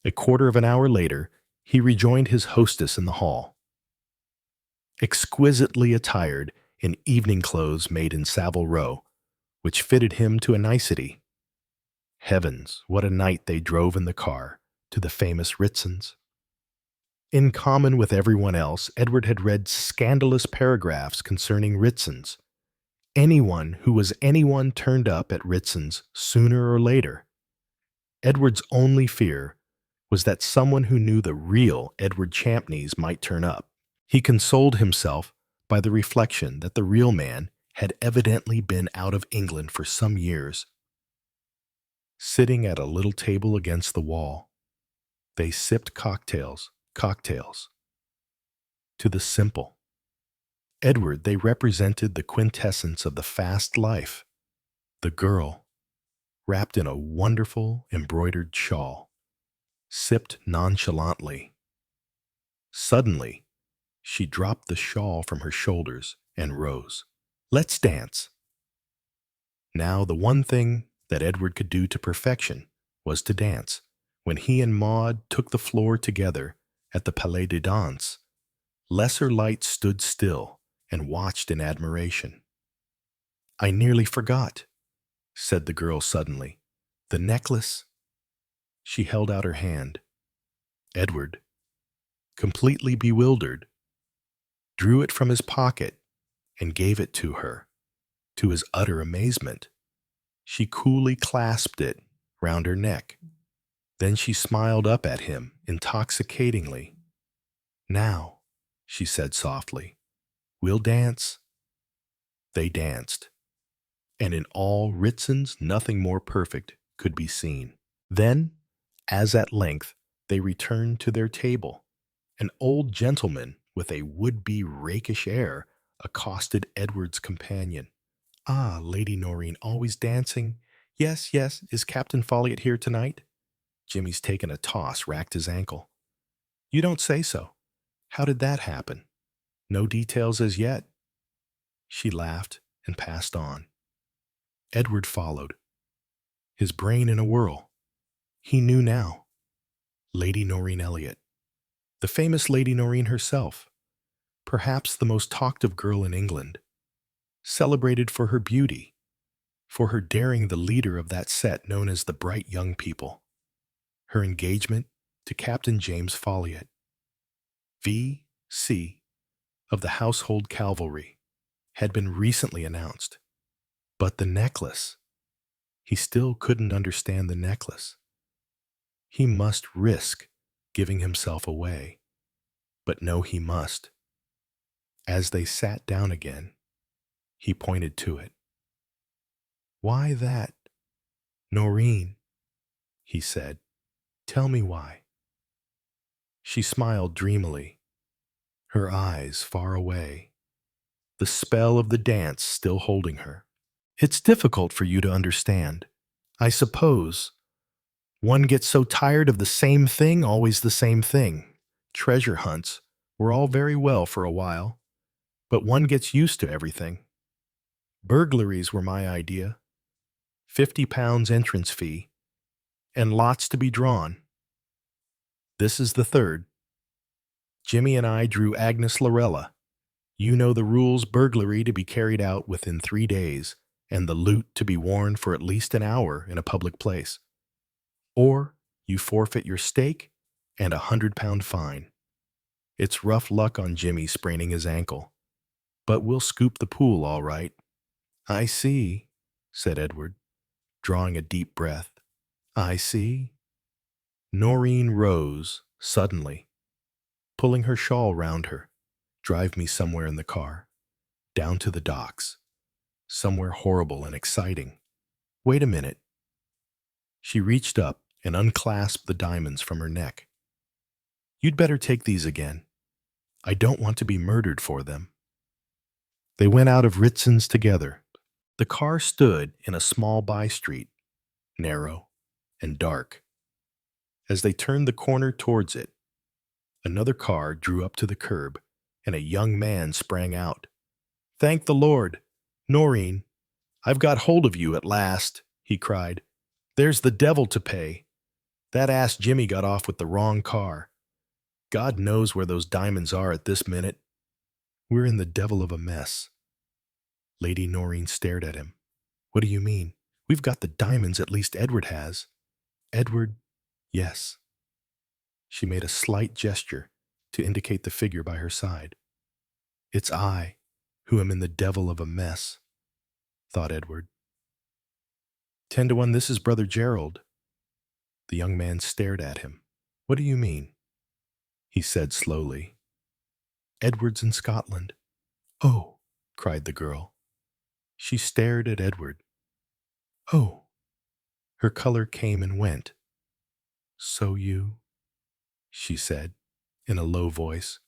A quarter of an hour later, he rejoined his hostess in the hall. Exquisitely attired in evening clothes made in Savile Row, which fitted him to a nicety. Heavens, what a night they drove in the car to the famous Ritson's. In common with everyone else, Edward had read scandalous paragraphs concerning Ritson's. Anyone who was anyone turned up at Ritson's sooner or later. Edward's only fear was that someone who knew the real Edward Champneys might turn up. He consoled himself by the reflection that the real man had evidently been out of England for some years. Sitting at a little table against the wall, they sipped cocktails. To the simple Edward, they represented the quintessence of the fast life. The girl, wrapped in a wonderful embroidered shawl, sipped nonchalantly. Suddenly, she dropped the shawl from her shoulders and rose. "Let's dance." Now, the one thing that Edward could do to perfection was to dance. When he and Maud took the floor together at the Palais de Danse, lesser lights stood still and watched in admiration. "I nearly forgot," said the girl suddenly. "The necklace." She held out her hand. Edward, completely bewildered, drew it from his pocket and gave it to her. To his utter amazement, she coolly clasped it round her neck. Then she smiled up at him intoxicatingly. "Now," she said softly, "we'll dance." They danced, and in all Ritson's nothing more perfect could be seen. Then, as at length they returned to their table, an old gentleman with a would-be rakish air accosted Edward's companion. Ah, Lady Noreen, always dancing. Yes, yes, is Captain Folliot here tonight? Jimmy's taken a toss, racked his ankle. You don't say so. How did that happen? No details as yet. She laughed and passed on. Edward followed, his brain in a whirl. He knew now. Lady Noreen Elliot, the famous Lady Noreen herself, perhaps the most talked of girl in England, celebrated for her beauty, for her daring the leader of that set known as the Bright Young People, her engagement to Captain James Folliot, V.C. of the Household Cavalry, had been recently announced. But the necklace, he still couldn't understand the necklace. He must risk giving himself away, but no, he must. As they sat down again, he pointed to it. Why that? Noreen, he said, tell me why. She smiled dreamily, her eyes far away, the spell of the dance still holding her. It's difficult for you to understand. I suppose one gets so tired of the same thing, always the same thing. Treasure hunts were all very well for a while, but one gets used to everything. Burglaries were my idea. £50 entrance fee, and lots to be drawn. This is the third. Jimmy and I drew Agnes Lorella. You know the rules: burglary to be carried out within 3 days, and the loot to be worn for at least an hour in a public place. Or you forfeit your stake and £100 fine. It's rough luck on Jimmy spraining his ankle, but we'll scoop the pool all right. I see, said Edward, drawing a deep breath. I see. Noreen rose suddenly, pulling her shawl round her. Drive me somewhere in the car, down to the docks, somewhere horrible and exciting. Wait a minute. She reached up and unclasped the diamonds from her neck. You'd better take these again. I don't want to be murdered for them. They went out of Ritson's together. The car stood in a small by-street, narrow and dark. As they turned the corner towards it, another car drew up to the curb, and a young man sprang out. Thank the Lord! Noreen, I've got hold of you at last, he cried. There's the devil to pay. That ass Jimmy got off with the wrong car. God knows where those diamonds are at this minute. We're in the devil of a mess. Lady Noreen stared at him. What do you mean? We've got the diamonds, at least Edward has. Edward, yes. She made a slight gesture to indicate the figure by her side. It's I who am in the devil of a mess, thought Edward. 10 to 1, this is Brother Gerald. The young man stared at him. What do you mean? He said slowly. Edward's in Scotland. Oh, cried the girl. She stared at Edward. Oh. Her color came and went. So you, she said, in a low voice,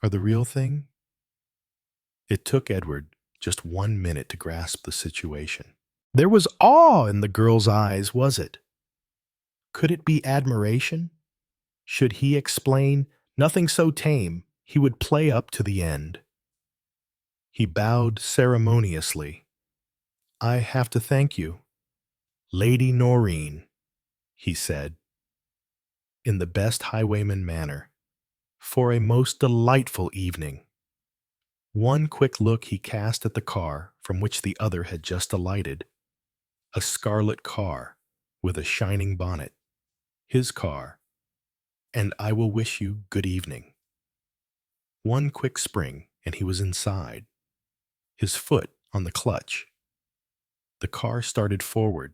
are the real thing? It took Edward just 1 minute to grasp the situation. There was awe in the girl's eyes, was it? Could it be admiration? Should he explain? Nothing so tame, he would play up to the end. He bowed ceremoniously. I have to thank you, Lady Noreen, he said, in the best highwayman manner, for a most delightful evening. One quick look he cast at the car from which the other had just alighted. A scarlet car with a shining bonnet. His car. And I will wish you good evening. One quick spring, and he was inside, his foot on the clutch. The car started forward.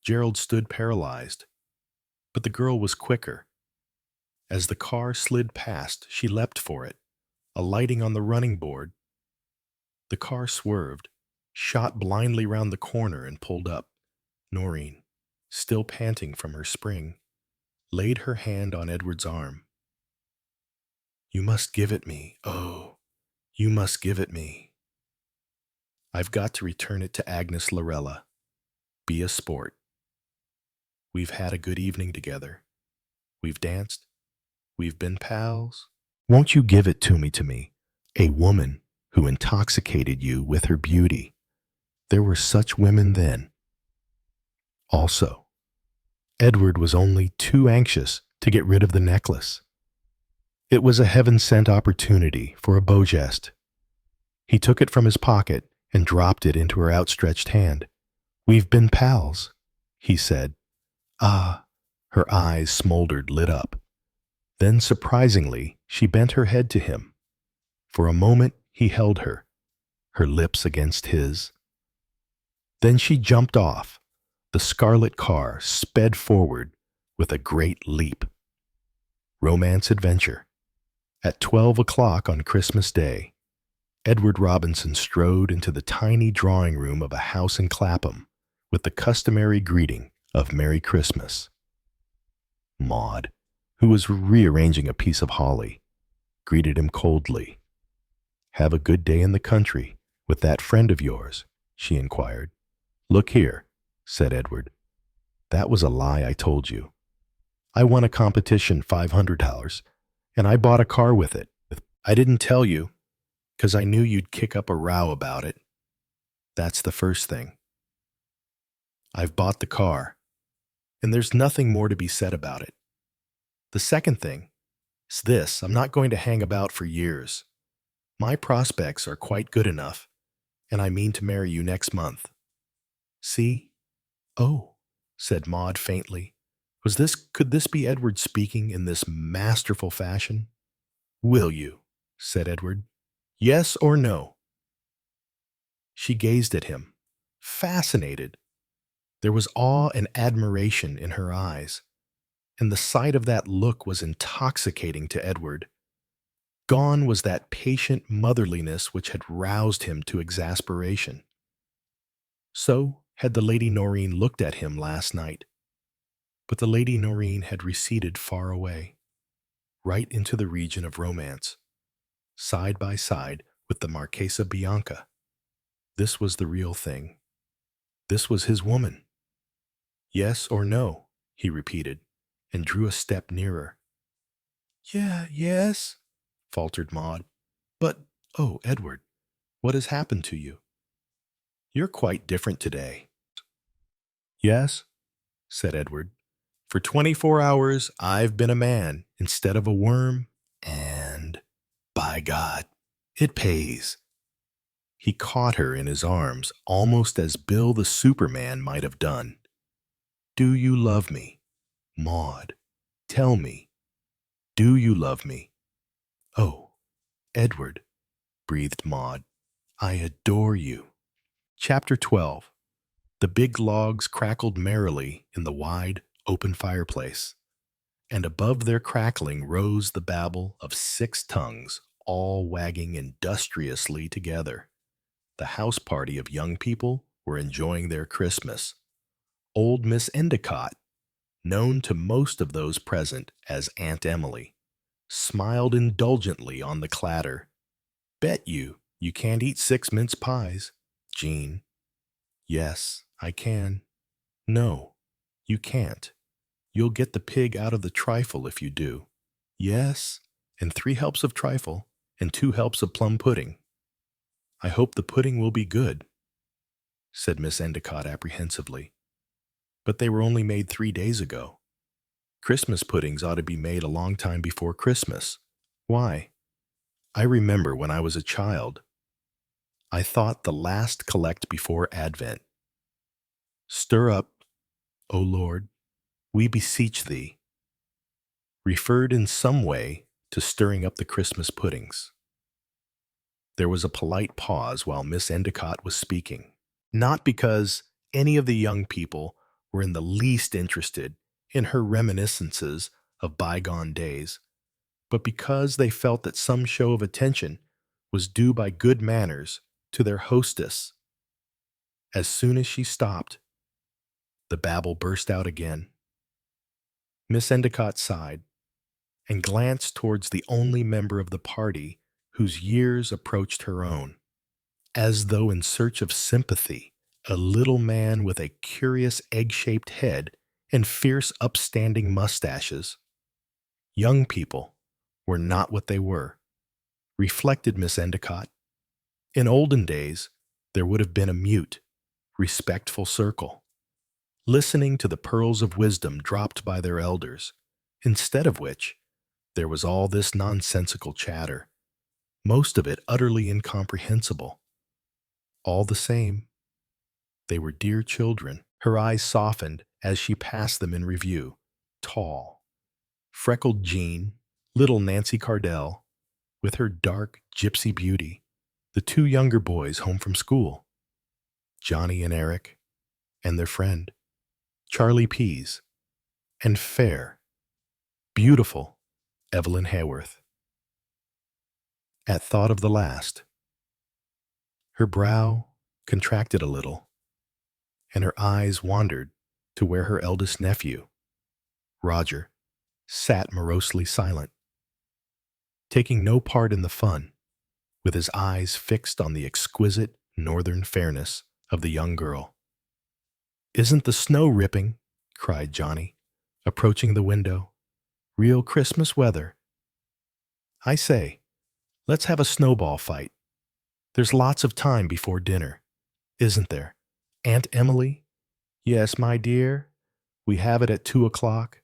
Gerald stood paralyzed, but the girl was quicker. As the car slid past, she leapt for it, alighting on the running board. The car swerved, shot blindly round the corner and pulled up. Noreen, still panting from her spring, laid her hand on Edward's arm. You must give it me, oh, you must give it me. I've got to return it to Agnes Lorella. Be a sport. We've had a good evening together. We've danced. We've been pals. Won't you give it to me? A woman who intoxicated you with her beauty. There were such women then. Also, Edward was only too anxious to get rid of the necklace. It was a heaven-sent opportunity for a beau geste. He took it from his pocket and dropped it into her outstretched hand. We've been pals, he said. Ah, her eyes smoldered, lit up. Then, surprisingly, she bent her head to him. For a moment, he held her, her lips against his. Then she jumped off. The scarlet car sped forward with a great leap. Romance adventure. At 12 o'clock on Christmas Day, Edward Robinson strode into the tiny drawing room of a house in Clapham with the customary greeting of Merry Christmas. Maud, who was rearranging a piece of holly, greeted him coldly. "Have a good day in the country with that friend of yours?" she inquired. "Look here," said Edward. "That was a lie I told you. I won a competition $500, and I bought a car with it. I didn't tell you, 'cause I knew you'd kick up a row about it. That's the first thing. I've bought the car, and there's nothing more to be said about it. The second thing is this: I'm not going to hang about for years. My prospects are quite good enough, and I mean to marry you next month. See?" "Oh," said Maud faintly. Could this be Edward speaking in this masterful fashion? "Will you?" said Edward. "Yes or no?" She gazed at him, fascinated. There was awe and admiration in her eyes, and the sight of that look was intoxicating to Edward. Gone was that patient motherliness which had roused him to exasperation. So had the Lady Noreen looked at him last night. But the Lady Noreen had receded far away, right into the region of romance, side by side with the Marchesa Bianca. This was the real thing. This was his woman. "Yes or no?" he repeated, and drew a step nearer. Yes," faltered Maud. "But, oh, Edward, what has happened to you? You're quite different today." "Yes," said Edward. "For 24 hours, I've been a man instead of a worm, and, by God, it pays." He caught her in his arms almost as Bill the Superman might have done. "Do you love me, Maud? Tell me, do you love me?" "Oh, Edward," breathed Maud, "I adore you." Chapter 12. The big logs crackled merrily in the wide, open fireplace, and above their crackling rose the babble of 6 tongues, all wagging industriously together. The house party of young people were enjoying their Christmas. Old Miss Endicott, known to most of those present as Aunt Emily, smiled indulgently on the clatter. "Bet you can't eat 6 mince pies, Jean." "Yes, I can." "No, you can't. You'll get the pig out of the trifle if you do." "Yes, and 3 helps of trifle, and 2 helps of plum pudding." "I hope the pudding will be good," said Miss Endicott apprehensively. "But they were only made 3 days ago. Christmas puddings ought to be made a long time before Christmas. Why? I remember when I was a child, I thought the last collect before Advent. 'Stir up, O Lord, we beseech thee,' referred in some way to stirring up the Christmas puddings." There was a polite pause while Miss Endicott was speaking, not because any of the young people were in the least interested in her reminiscences of bygone days, but because they felt that some show of attention was due by good manners to their hostess. As soon as she stopped, the babble burst out again. Miss Endicott sighed and glanced towards the only member of the party whose years approached her own. as though in search of sympathy, a little man with a curious egg-shaped head and fierce upstanding mustaches. Young people were not what they were, reflected Miss Endicott. In olden days, there would have been a mute, respectful circle, listening to the pearls of wisdom dropped by their elders, instead of which there was all this nonsensical chatter, most of it utterly incomprehensible. All the same, they were dear children. Her eyes softened as she passed them in review. Tall, freckled Jean, little Nancy Cardell, with her dark gypsy beauty, the two younger boys home from school, Johnny and Eric, and their friend, Charlie Pease, and fair, beautiful Evelyn Hayworth. At thought of the last, her brow contracted a little, and her eyes wandered to where her eldest nephew, Roger, sat morosely silent, taking no part in the fun, with his eyes fixed on the exquisite northern fairness of the young girl. "Isn't the snow ripping?" cried Johnny, approaching the window. "Real Christmas weather. I say, let's have a snowball fight. There's lots of time before dinner, isn't there? Aunt Emily?" "Yes, my dear. We have it at 2 o'clock.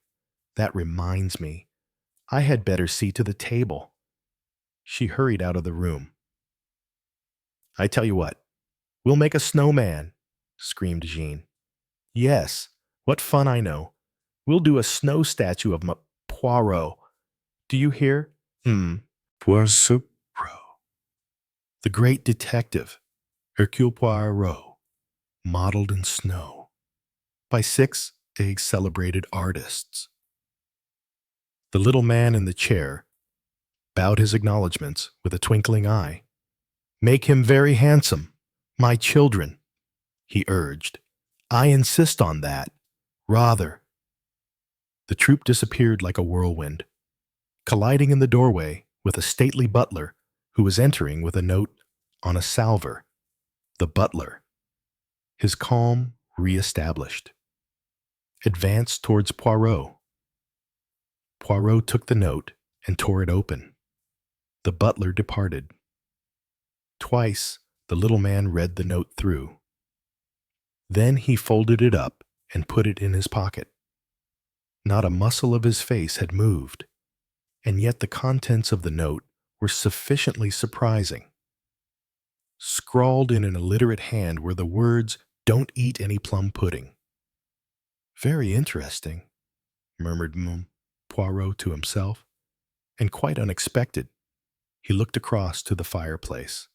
That reminds me. I had better see to the table." She hurried out of the room. "I tell you what, we'll make a snowman," screamed Jean. "Yes, what fun I know. We'll do a snow statue of Poirot. Do you hear? Poirot. The great detective, Hercule Poirot, modeled in snow, by 6 celebrated artists." The little man in the chair bowed his acknowledgments with a twinkling eye. "Make him very handsome, my children," he urged. "I insist on that. Rather." The troupe disappeared like a whirlwind, colliding in the doorway with a stately butler who was entering with a note on a salver. The butler, his calm re-established, advanced towards Poirot. Poirot took the note and tore it open. The butler departed. Twice the little man read the note through. Then he folded it up and put it in his pocket. Not a muscle of his face had moved, and yet the contents of the note were sufficiently surprising. Scrawled in an illiterate hand were the words, "Don't eat any plum pudding." "Very interesting," murmured Poirot to himself, and quite unexpected, he looked across to the fireplace.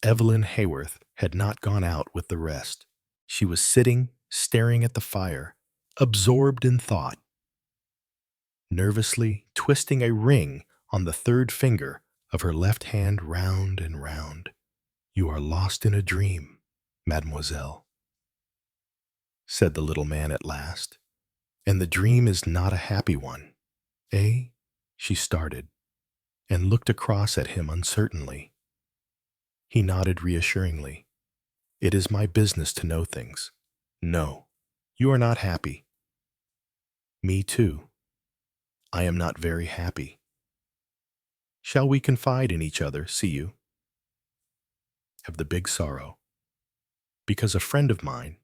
Evelyn Hayworth had not gone out with the rest. She was sitting, staring at the fire, absorbed in thought, nervously twisting a ring on the third finger of her left hand round and round. "You are lost in a dream, mademoiselle," said the little man at last, "and the dream is not a happy one." "Eh?" She started, and looked across at him uncertainly. He nodded reassuringly. "It is my business to know things. No, you are not happy. Me too. I am not very happy. Shall we confide in each other, see you? Of the big sorrow. Because a friend of mine,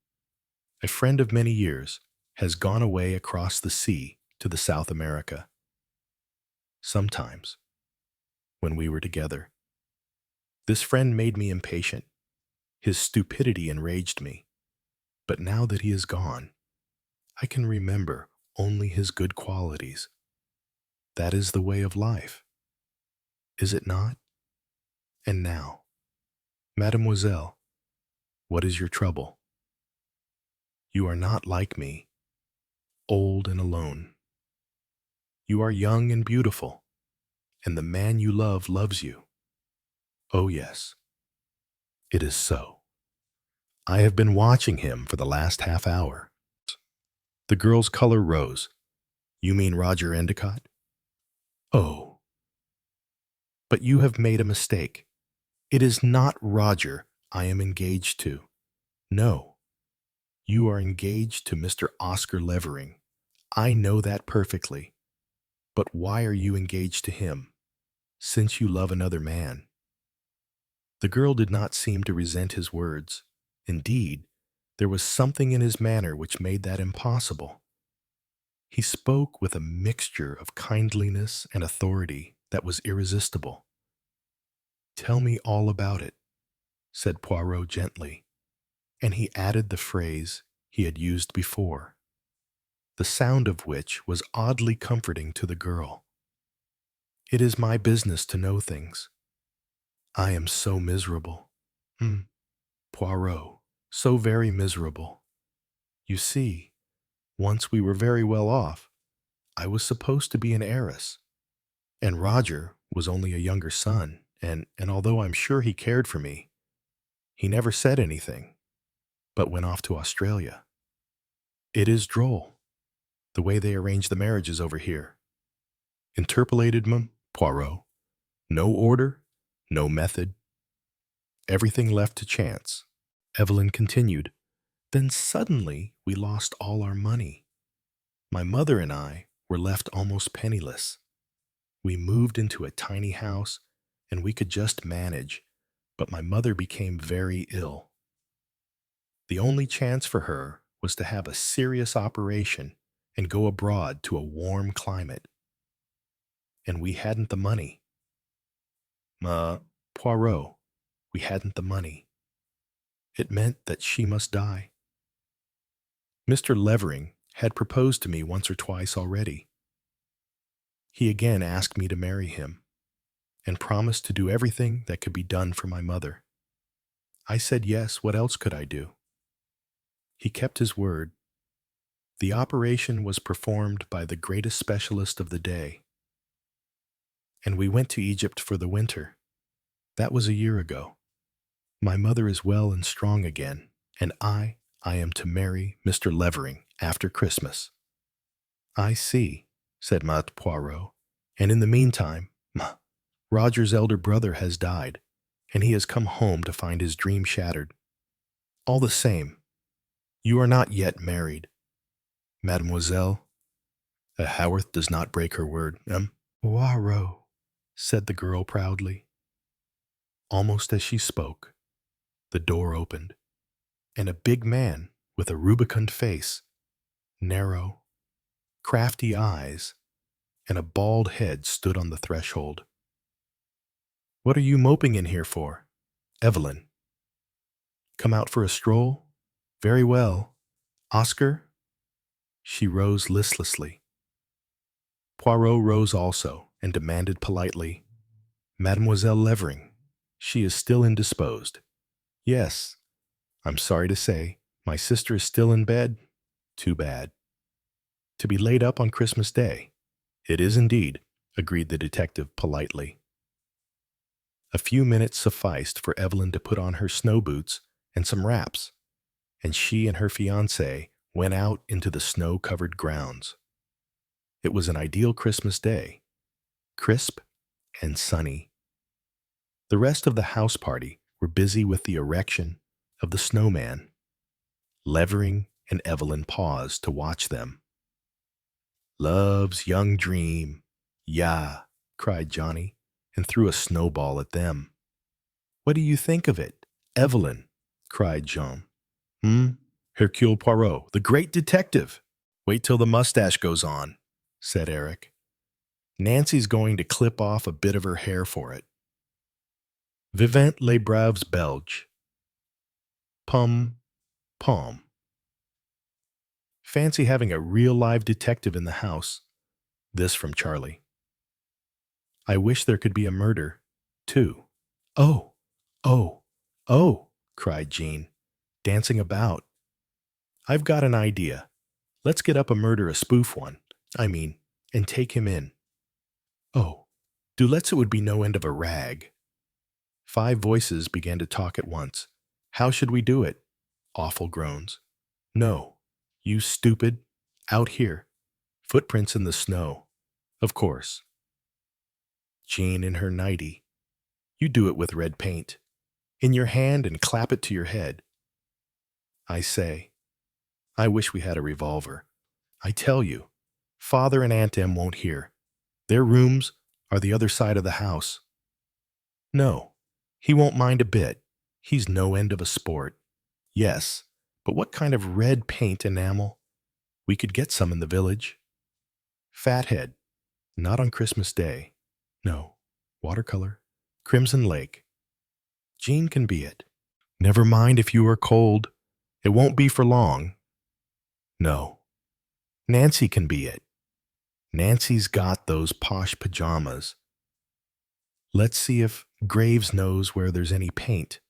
a friend of many years, has gone away across the sea to the South America. Sometimes, when we were together, this friend made me impatient. His stupidity enraged me. But now that he is gone, I can remember only his good qualities. That is the way of life, is it not? And now, mademoiselle, what is your trouble? You are not like me, old and alone. You are young and beautiful, and the man you love loves you. Oh yes, it is so. I have been watching him for the last half hour." The girl's color rose. "You mean Roger Endicott?" "Oh, but you have made a mistake. It is not Roger I am engaged to. No, you are engaged to Mr. Oscar Levering. I know that perfectly. But why are you engaged to him, since you love another man?" The girl did not seem to resent his words. Indeed, there was something in his manner which made that impossible. He spoke with a mixture of kindliness and authority that was irresistible. "Tell me all about it," said Poirot gently, and he added the phrase he had used before, the sound of which was oddly comforting to the girl. "It is my business to know things. I am so miserable. Poirot, so very miserable. You see, once we were very well off. I was supposed to be an heiress, and Roger was only a younger son, and although I'm sure he cared for me, he never said anything, but went off to Australia. It is droll, the way they arrange the marriages over here. Interpolated, Poirot. No order, no method. Everything left to chance." Evelyn continued, "Then suddenly we lost all our money. My mother and I were left almost penniless. We moved into a tiny house, and we could just manage, but my mother became very ill. The only chance for her was to have a serious operation and go abroad to a warm climate. And we hadn't the money. Poirot, we hadn't the money. It meant that she must die. Mr. Levering had proposed to me once or twice already. He again asked me to marry him, and promised to do everything that could be done for my mother. I said yes, what else could I do? He kept his word. The operation was performed by the greatest specialist of the day, and we went to Egypt for the winter. That was a year ago. My mother is well and strong again, and I am to marry Mr. Levering after Christmas." "I see," said Mat Poirot, "and in the meantime, Roger's elder brother has died, and he has come home to find his dream shattered. All the same, you are not yet married. Mademoiselle, a Haworth does not break her word, Poirot," said the girl proudly. Almost as she spoke, the door opened, and a big man with a rubicund face, narrow, crafty eyes, and a bald head stood on the threshold. "What are you moping in here for, Evelyn? Come out for a stroll? Very well. Oscar?" She rose listlessly. Poirot rose also and demanded politely, "Mademoiselle Levering, she is still indisposed." "Yes, I'm sorry to say, my sister is still in bed. Too bad. To be laid up on Christmas Day." "It is indeed," agreed the detective politely. A few minutes sufficed for Evelyn to put on her snow boots and some wraps, and she and her fiancé went out into the snow-covered grounds. It was an ideal Christmas day, crisp and sunny. The rest of the house party were busy with the erection of the snowman. Levering and Evelyn paused to watch them. "Love's young dream, yah," cried Johnny, and threw a snowball at them. "What do you think of it, Evelyn?" cried Jean. Hercule Poirot, the great detective." "Wait till the mustache goes on," said Eric. "Nancy's going to clip off a bit of her hair for it." "Vivant les braves Belges." Pom. "Fancy having a real live detective in the house." This from Charlie. "I wish there could be a murder, too." Oh, oh, oh, cried Jean, dancing about. "I've got an idea. Let's get up a murder, a spoof one, and take him in." "Oh, do let's, it would be no end of a rag." 5 voices began to talk at once. "How should we do it?" Awful groans. "No, you stupid. Out here. Footprints in the snow. Of course." Jean in her nightie. "You do it with red paint. in your hand and clap it to your head. I say, I wish we had a revolver. I tell you, Father and Aunt Em won't hear. Their rooms are the other side of the house. No, he won't mind a bit. He's no end of a sport. Yes, but what kind of red paint enamel? We could get some in the village. Fathead. Not on Christmas Day. No. Watercolor. Crimson Lake. Jean can be it. Never mind if you are cold. It won't be for long. No. Nancy can be it. Nancy's got those posh pajamas. Let's see if Graves knows where there's any paint.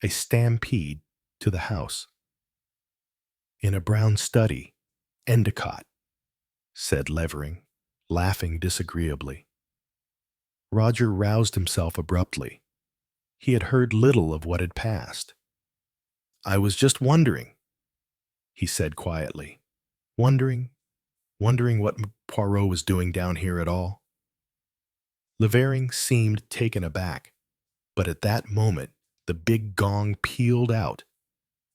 A stampede to the house. In a brown study, Endicott, said Levering, laughing disagreeably. Roger roused himself abruptly. He had heard little of what had passed. I was just wondering, he said quietly. Wondering what Poirot was doing down here at all. Levering seemed taken aback, but at that moment the big gong pealed out,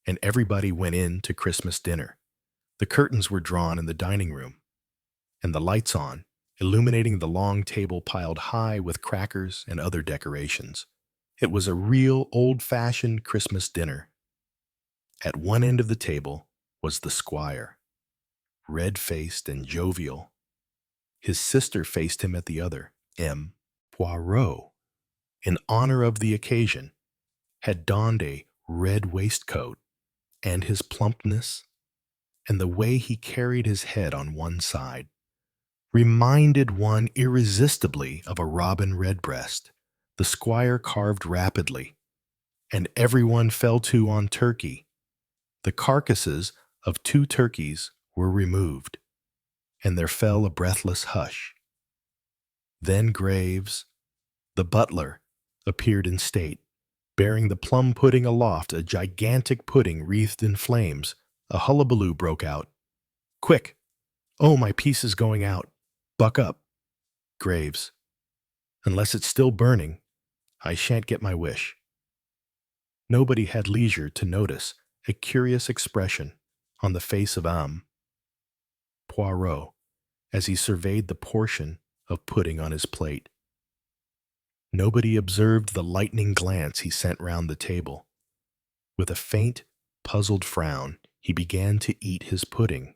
and everybody went in to Christmas dinner. The curtains were drawn in the dining room, and the lights on, illuminating the long table piled high with crackers and other decorations. It was a real old-fashioned Christmas dinner. At one end of the table was the squire, red-faced and jovial. His sister faced him at the other. M. Poirot, in honor of the occasion, had donned a red waistcoat, and his plumpness and the way he carried his head on one side reminded one irresistibly of a robin redbreast. The squire carved rapidly, and everyone fell to on turkey. The carcasses of 2 turkeys were removed, and there fell a breathless hush. Then Graves, the butler, appeared in state, bearing the plum pudding aloft, a gigantic pudding wreathed in flames. A hullabaloo broke out. Quick! Oh, my piece is going out. Buck up. Graves. Unless it's still burning, I shan't get my wish. Nobody had leisure to notice a curious expression on the face of Poirot as he surveyed the portion of pudding on his plate. Nobody observed the lightning glance he sent round the table. With a faint, puzzled frown, he began to eat his pudding.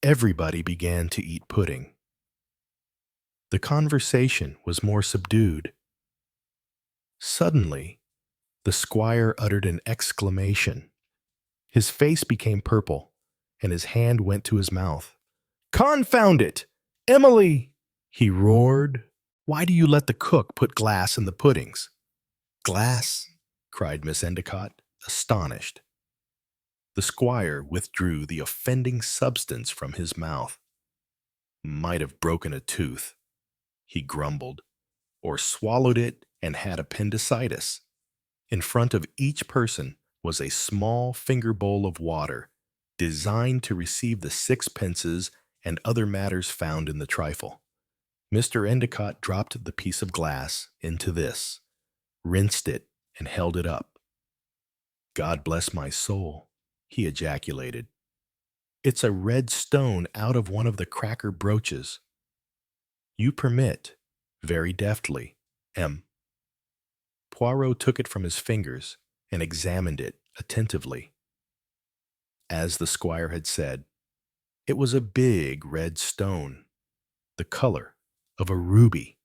Everybody began to eat pudding. The conversation was more subdued. Suddenly, the squire uttered an exclamation. His face became purple, and his hand went to his mouth. "Confound it! Emily!" he roared. "Why do you let the cook put glass in the puddings?" "Glass?" cried Miss Endicott, astonished. The squire withdrew the offending substance from his mouth. "Might have broken a tooth," he grumbled, "or swallowed it and had appendicitis." In front of each person was a small finger bowl of water, designed to receive the sixpences and other matters found in the trifle. Mr. Endicott dropped the piece of glass into this, rinsed it, and held it up. "God bless my soul," he ejaculated. "It's a red stone out of one of the cracker brooches. You permit, very deftly, M." Poirot took it from his fingers and examined it attentively. As the squire had said, it was a big red stone, the color of a ruby.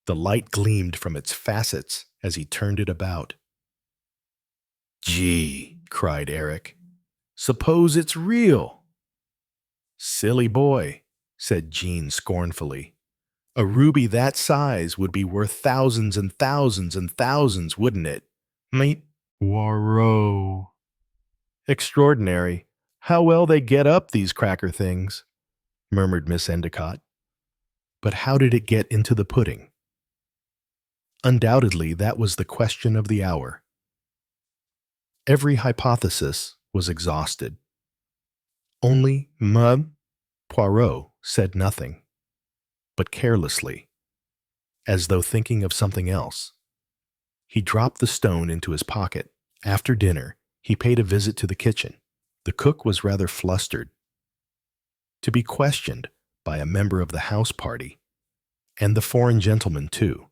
The light gleamed from its facets as he turned it about. "Gee," cried Eric, "suppose it's real." "Silly boy," said Jean scornfully. "A ruby that size would be worth thousands and thousands and thousands, wouldn't it? Mate, Poirot. Extraordinary. How well they get up these cracker things," murmured Miss Endicott. "But how did it get into the pudding?" Undoubtedly, that was the question of the hour. Every hypothesis was exhausted. Only Poirot said nothing, but carelessly, as though thinking of something else. He dropped the stone into his pocket. After dinner, he paid a visit to the kitchen. The cook was rather flustered to be questioned by a member of the house party, and the foreign gentleman too,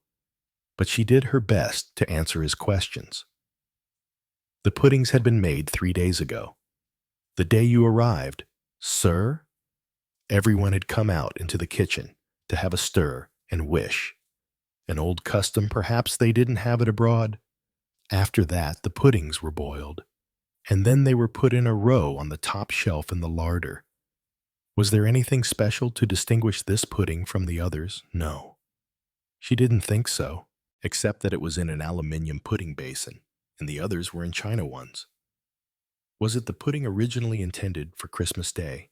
but she did her best to answer his questions. The puddings had been made 3 days ago. The day you arrived, sir, everyone had come out into the kitchen to have a stir and wish. An old custom, perhaps they didn't have it abroad. After that, the puddings were boiled, and then they were put in a row on the top shelf in the larder. Was there anything special to distinguish this pudding from the others? No. She didn't think so, except that it was in an aluminium pudding basin, and the others were in china ones. Was it the pudding originally intended for Christmas Day?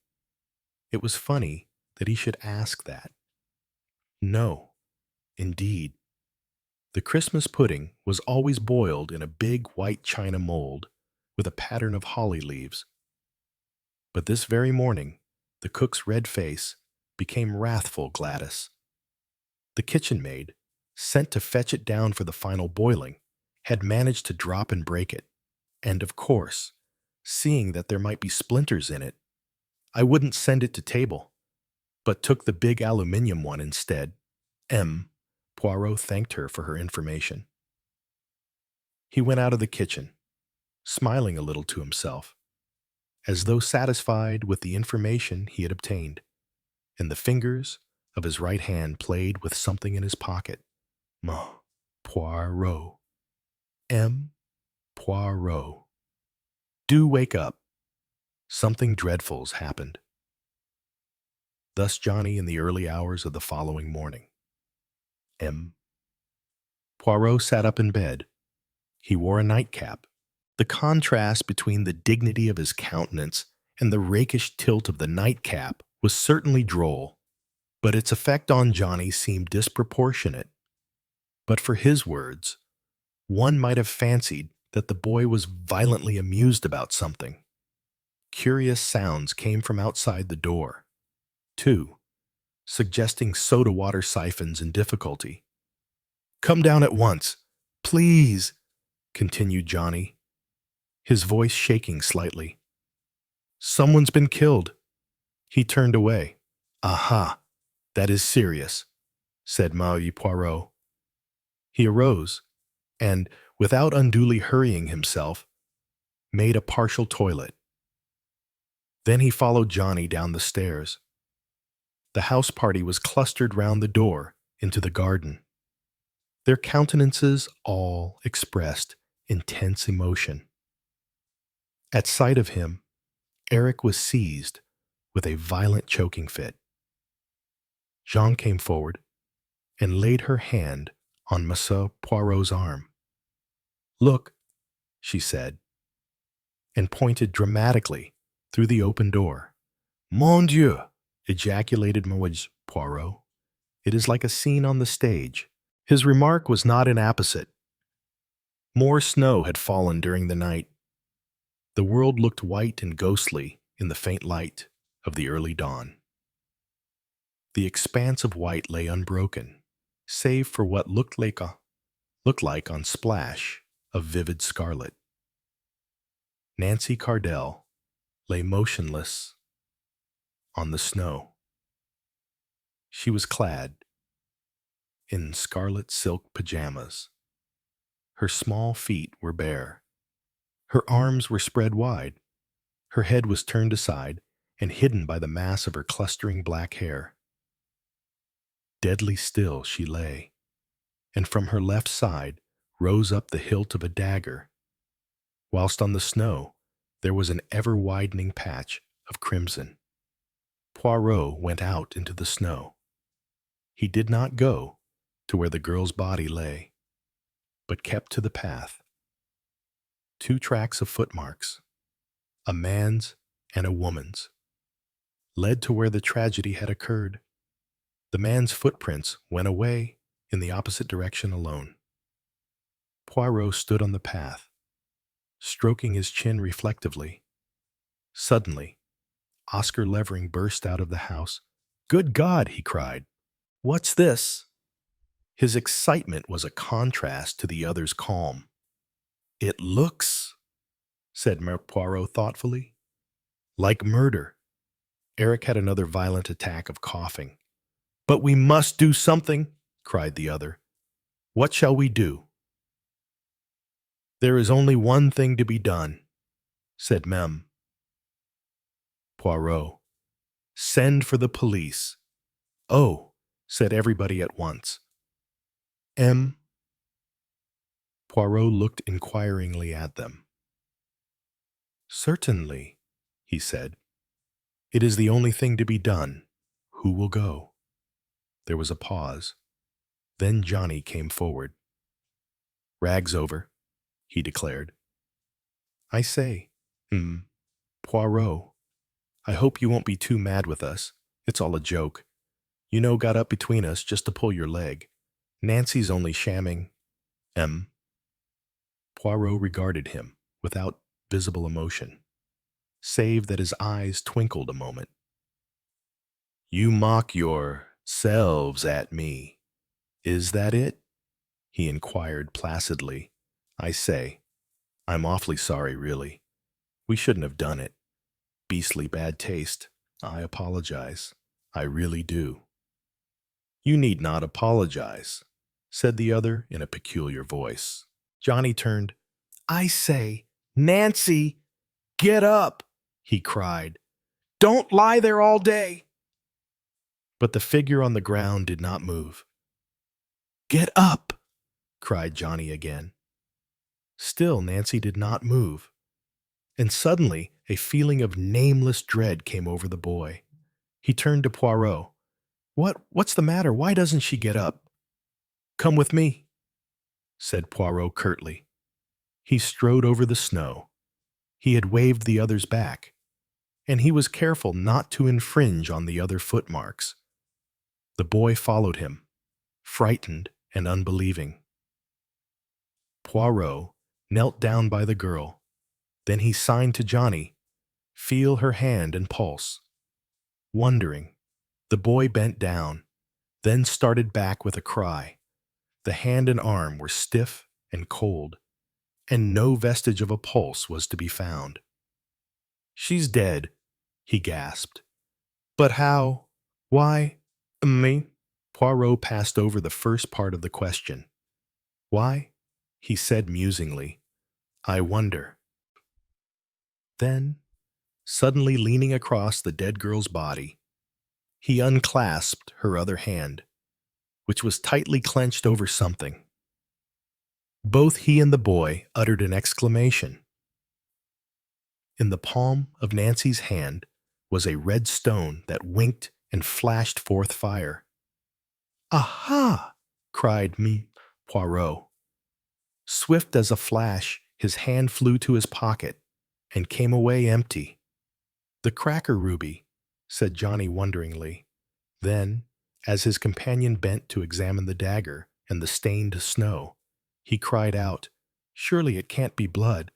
It was funny that he should ask that. No, indeed. The Christmas pudding was always boiled in a big white china mold with a pattern of holly leaves. But this very morning, the cook's red face became wrathful Gladys. The kitchen maid, sent to fetch it down for the final boiling, had managed to drop and break it. And of course, seeing that there might be splinters in it, I wouldn't send it to table, but took the big aluminium one instead. Poirot thanked her for her information. He went out of the kitchen, smiling a little to himself, as though satisfied with the information he had obtained, and the fingers of his right hand played with something in his pocket. Poirot. Poirot. Do wake up. Something dreadful's happened. Thus Johnny in the early hours of the following morning. Poirot sat up in bed. He wore a nightcap. The contrast between the dignity of his countenance and the rakish tilt of the nightcap was certainly droll, but its effect on Johnny seemed disproportionate. But for his words, one might have fancied that the boy was violently amused about something. Curious sounds came from outside the door, too, suggesting soda water siphons in difficulty. "Come down at once, please," continued Johnny, his voice shaking slightly. "Someone's been killed." He turned away. "Aha, that is serious," said Monsieur Poirot. He arose, and, without unduly hurrying himself, made a partial toilet. Then he followed Johnny down the stairs. The house party was clustered round the door into the garden. Their countenances all expressed intense emotion. At sight of him, Eric was seized with a violent choking fit. Jean came forward and laid her hand on Monsieur Poirot's arm. "Look," she said, and pointed dramatically through the open door. "Mon Dieu!" ejaculated Monsieur Poirot. "It is like a scene on the stage." His remark was not inapposite. More snow had fallen during the night. The world looked white and ghostly in the faint light of the early dawn. The expanse of white lay unbroken, save for what looked like on splash of vivid scarlet. Nancy Cardell lay motionless on the snow. She was clad in scarlet silk pajamas. Her small feet were bare. Her arms were spread wide. Her head was turned aside and hidden by the mass of her clustering black hair. Deadly still she lay, and from her left side rose up the hilt of a dagger, whilst on the snow there was an ever-widening patch of crimson. Poirot went out into the snow. He did not go to where the girl's body lay, but kept to the path. 2 tracks of footmarks, a man's and a woman's, led to where the tragedy had occurred. The man's footprints went away in the opposite direction alone. Poirot stood on the path, stroking his chin reflectively. Suddenly, Oscar Levering burst out of the house. "Good God!" he cried. "What's this?" His excitement was a contrast to the other's calm. "It looks," said Poirot thoughtfully, "like murder." Eric had another violent attack of coughing. "But we must do something," cried the other. "What shall we do?" "There is only one thing to be done," said Mem. Poirot, "Send for the police." "Oh," said everybody at once. M. Poirot looked inquiringly at them. "Certainly," he said. "It is the only thing to be done. Who will go?" There was a pause. Then Johnny came forward. "Rag's over," he declared. "I say, Poirot, I hope you won't be too mad with us. It's all a joke. You know, got up between us just to pull your leg. Nancy's only shamming." Poirot regarded him without visible emotion, save that his eyes twinkled a moment. "You mock yourselves at me. Is that it?" he inquired placidly. "I say, I'm awfully sorry, really. We shouldn't have done it. Beastly bad taste. I apologize. I really do." "You need not apologize," said the other in a peculiar voice. Johnny turned. "I say, Nancy, get up!" he cried. "Don't lie there all day." But the figure on the ground did not move. "Get up!" cried Johnny again. Still Nancy did not move. And suddenly a feeling of nameless dread came over the boy. He turned to Poirot. What's the matter? Why doesn't she get up?" "Come with me," said Poirot curtly. He strode over the snow. He had waved the others back, and he was careful not to infringe on the other footmarks. The boy followed him, frightened and unbelieving. Poirot knelt down by the girl. Then he signed to Johnny, "Feel her hand and pulse." Wondering, the boy bent down, then started back with a cry. The hand and arm were stiff and cold, and no vestige of a pulse was to be found. "She's dead," he gasped. "But how? Why, me?" Poirot passed over the first part of the question. "Why?" he said musingly. "I wonder." Then, suddenly leaning across the dead girl's body, he unclasped her other hand, which was tightly clenched over something. Both he and the boy uttered an exclamation. In the palm of Nancy's hand was a red stone that winked and flashed forth fire. "Aha!" cried Poirot. Swift as a flash, his hand flew to his pocket and came away empty. "The cracker ruby," said Johnny wonderingly. Then, as his companion bent to examine the dagger and the stained snow, he cried out, "Surely it can't be blood."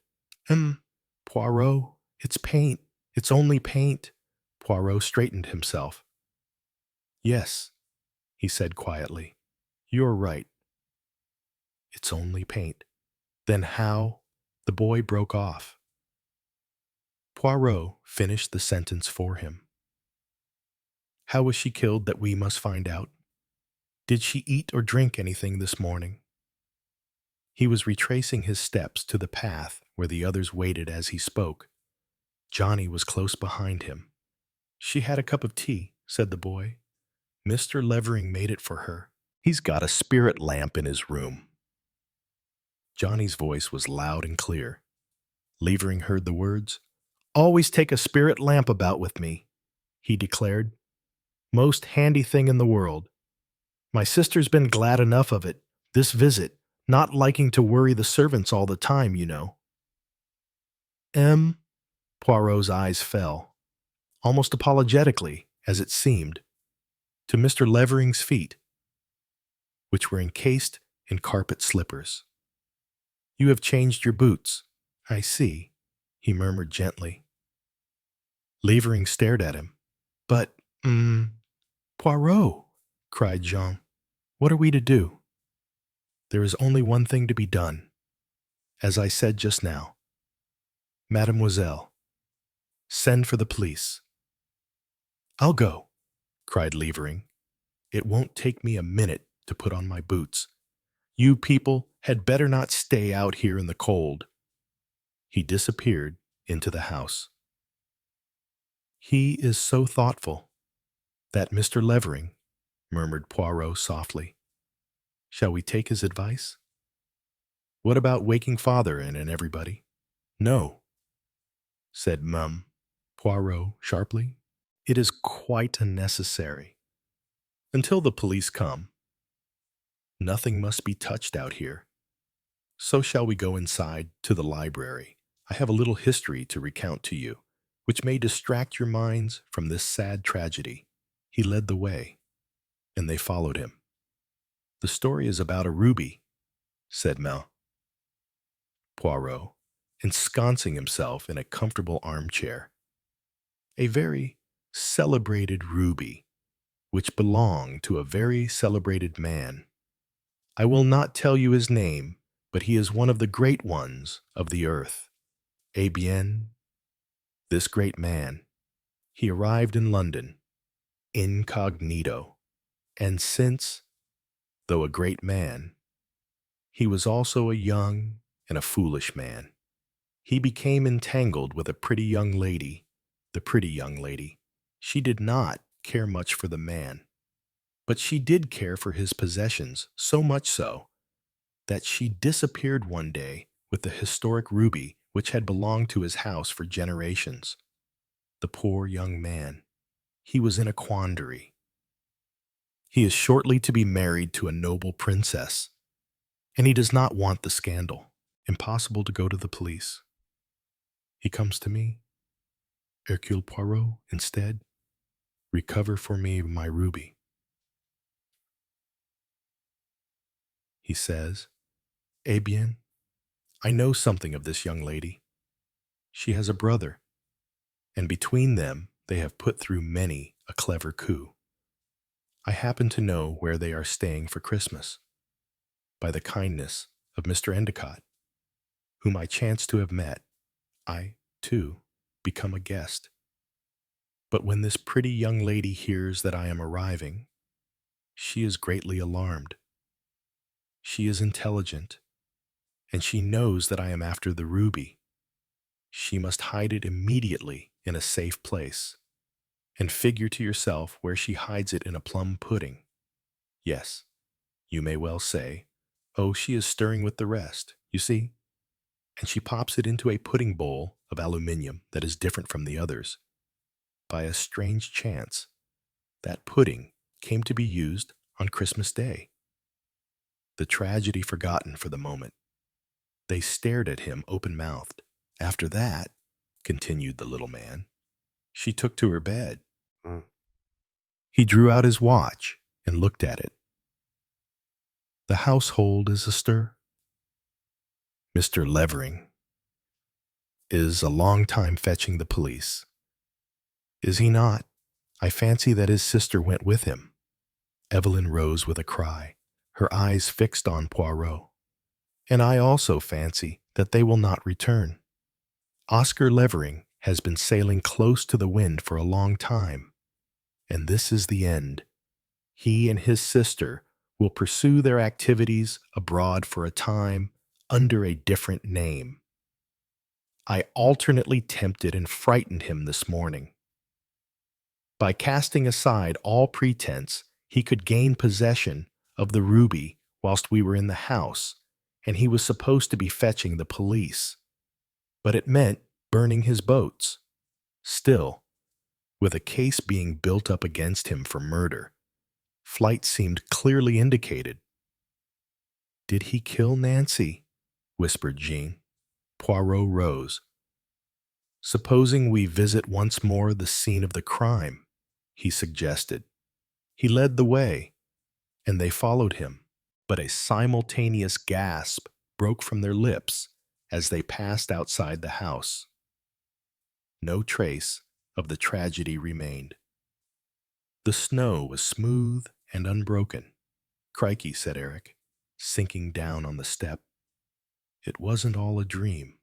Poirot, it's paint. It's only paint." Poirot straightened himself. "Yes," he said quietly. "You're right. It's only paint." "Then how—" The boy broke off. Poirot finished the sentence for him. "How was she killed that we must find out? Did she eat or drink anything this morning?" He was retracing his steps to the path where the others waited as he spoke. Johnny was close behind him. "She had a cup of tea," said the boy. "Mr. Levering made it for her. He's got a spirit lamp in his room." Johnny's voice was loud and clear. Levering heard the words. "Always take a spirit lamp about with me," he declared. "Most handy thing in the world. My sister's been glad enough of it, this visit, not liking to worry the servants all the time, you know." Poirot's eyes fell, almost apologetically, as it seemed, to Mr. Levering's feet, which were encased in carpet slippers. "You have changed your boots, I see," he murmured gently. Levering stared at him. "But, Poirot," cried Jean, "what are we to do?" There is only one thing to be done, as I said just now. Mademoiselle, send for the police." "I'll go," cried Levering. "It won't take me a minute to put on my boots. You people had better not stay out here in the cold." He disappeared into the house. "He is so thoughtful, that Mr. Levering," murmured Poirot softly. "Shall we take his advice?" "What about waking father and everybody?" "No," said Poirot sharply. "It is quite unnecessary. Until the police come, nothing must be touched out here. So shall we go inside to the library? I have a little history to recount to you, which may distract your minds from this sad tragedy." He led the way, and they followed him. "The story is about a ruby," said Poirot, ensconcing himself in a comfortable armchair. "A very celebrated ruby, which belonged to a very celebrated man. I will not tell you his name, but he is one of the great ones of the earth. Eh bien, this great man, he arrived in London, incognito, and since, though a great man, he was also a young and a foolish man, he became entangled with a pretty young lady. The pretty young lady, she did not care much for the man, but she did care for his possessions, so much so that she disappeared one day with the historic ruby which had belonged to his house for generations. The poor young man, he was in a quandary. He is shortly to be married to a noble princess, and he does not want the scandal. Impossible to go to the police. He comes to me, Hercule Poirot, instead. Recover for me my ruby. He says, "Eh bien, I know something of this young lady. She has a brother, and between them they have put through many a clever coup. I happen to know where they are staying for Christmas, by the kindness of Mr. Endicott, whom I chance to have met. I, too, become a guest. But when this pretty young lady hears that I am arriving, she is greatly alarmed. She is intelligent, and she knows that I am after the ruby. She must hide it immediately in a safe place, and figure to yourself where she hides it in a plum pudding. Yes, you may well say, 'Oh, she is stirring with the rest,' you see, and she pops it into a pudding bowl of aluminium that is different from the others. By a strange chance, that pudding came to be used on Christmas Day." The tragedy forgotten for the moment, they stared at him open-mouthed. "After that," continued the little man, "she took to her bed." He drew out his watch and looked at it. "The household is astir. Mr. Levering is a long time fetching the police. Is he not? I fancy that his sister went with him." Evelyn rose with a cry, her eyes fixed on Poirot. "And I also fancy that they will not return. Oscar Levering has been sailing close to the wind for a long time, and this is the end. He and his sister will pursue their activities abroad for a time under a different name. I alternately tempted and frightened him this morning. By casting aside all pretense, he could gain possession of the ruby whilst we were in the house, and he was supposed to be fetching the police. But it meant burning his boats. Still, with a case being built up against him for murder, flight seemed clearly indicated." "Did he kill Nancy?" whispered Jean. Poirot rose. "Supposing we visit once more the scene of the crime," he suggested. He led the way, and they followed him, but a simultaneous gasp broke from their lips as they passed outside the house. No trace of the tragedy remained. The snow was smooth and unbroken. "Crikey," said Eric, sinking down on the step. "It wasn't all a dream,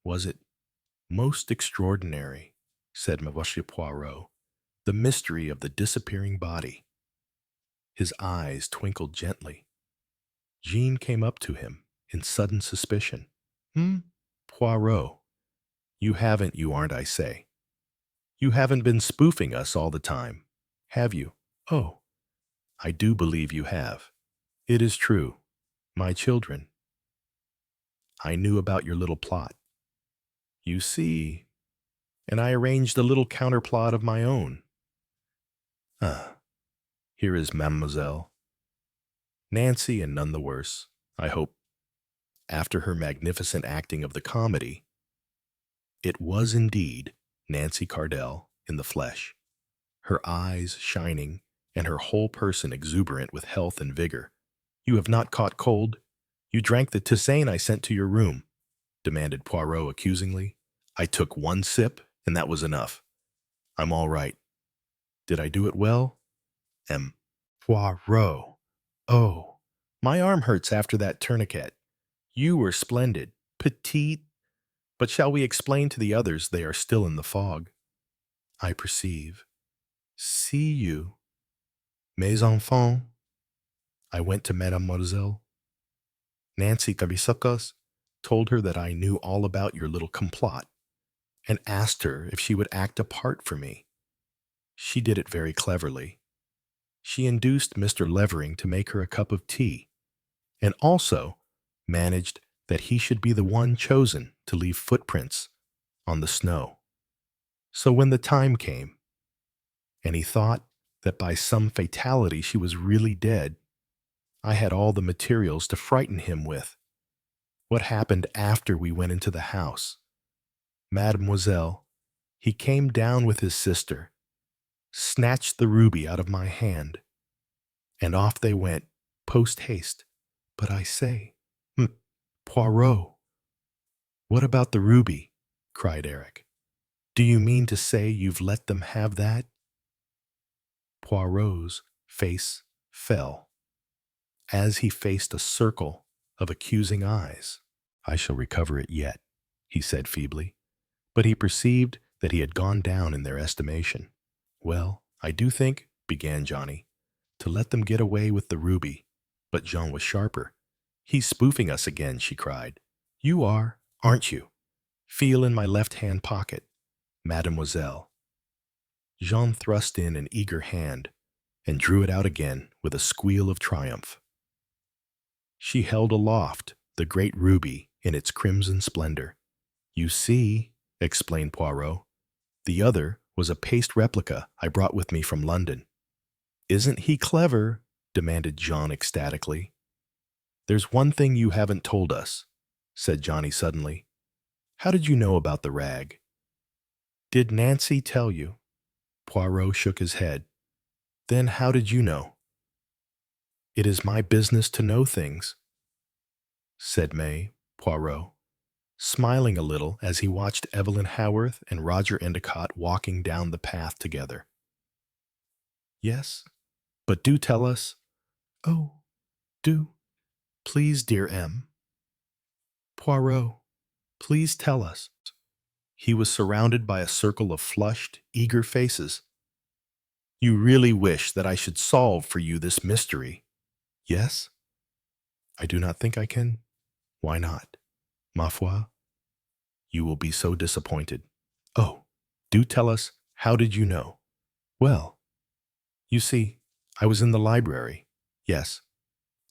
was it?" "Most extraordinary," said Monsieur Poirot. "The mystery of the disappearing body." His eyes twinkled gently. Jean came up to him in sudden suspicion. Poirot, you aren't, I say. You haven't been spoofing us all the time, have you?" "Oh, I do believe you have. It is true. My children, I knew about your little plot. You see, and I arranged a little counterplot of my own. Ah, here is Mademoiselle. Nancy, and none the worse, I hope, after her magnificent acting of the comedy." It was indeed Nancy Cardell in the flesh, her eyes shining and her whole person exuberant with health and vigor. "You have not caught cold? You drank the tisane I sent to your room?" demanded Poirot accusingly. "I took one sip, and that was enough. I'm all right. Did I do it well? Poirot. Oh, my arm hurts after that tourniquet. You were splendid, petite. But shall we explain to the others they are still in the fog?" "I perceive. See you, mes enfants." I went to Mademoiselle. Nancy Cabisacos told her that I knew all about your little complot, and asked her if she would act a part for me. She did it very cleverly. She induced Mr. Levering to make her a cup of tea, and also managed that he should be the one chosen to leave footprints on the snow. So when the time came, and he thought that by some fatality she was really dead, I had all the materials to frighten him with. What happened after we went into the house? Mademoiselle, he came down with his sister, snatched the ruby out of my hand, and off they went, post-haste. But I say, Poirot. "What about the ruby?" cried Eric. "Do you mean to say you've let them have that?" Poirot's face fell, as he faced a circle of accusing eyes. "I shall recover it yet," he said feebly, but he perceived that he had gone down in their estimation. "Well, I do think," began Johnny, "to let them get away with the ruby." But Jean was sharper. "He's spoofing us again," she cried. "You are, aren't you? Feel in my left-hand pocket, Mademoiselle." Jean thrust in an eager hand and drew it out again with a squeal of triumph. She held aloft the great ruby in its crimson splendor. "You see," explained Poirot, "the other was a paste replica I brought with me from London." "Isn't he clever?" demanded Jean ecstatically. "There's one thing you haven't told us," said Johnny suddenly. "How did you know about the rag?" "Did Nancy tell you?" Poirot shook his head. "Then how did you know?" "It is my business to know things," said Poirot, smiling a little as he watched Evelyn Haworth and Roger Endicott walking down the path together. "Yes, but do tell us." "Oh, do, please, dear M. Poirot, please tell us." He was surrounded by a circle of flushed, eager faces. "You really wish that I should solve for you this mystery?" "Yes." "I do not think I can." "Why not?" "Ma foi, you will be so disappointed." "Oh, do tell us, how did you know?" "Well, you see, I was in the library." "Yes,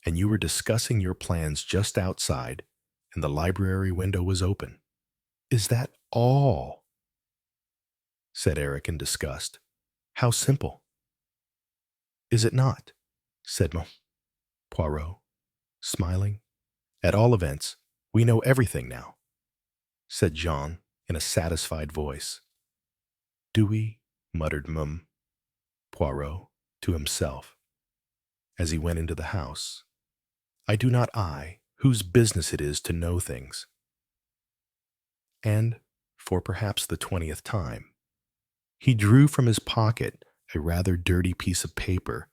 and you were discussing your plans just outside, and the library window was open." "Is that all?" said Eric in disgust. "How simple." "Is it not?" said Poirot, smiling. "At all events, we know everything now," said Jean in a satisfied voice. "Do we?" muttered Poirot to himself as he went into the house. "I do not I, whose business it is to know things." And, for perhaps the 20th time, he drew from his pocket a rather dirty piece of paper.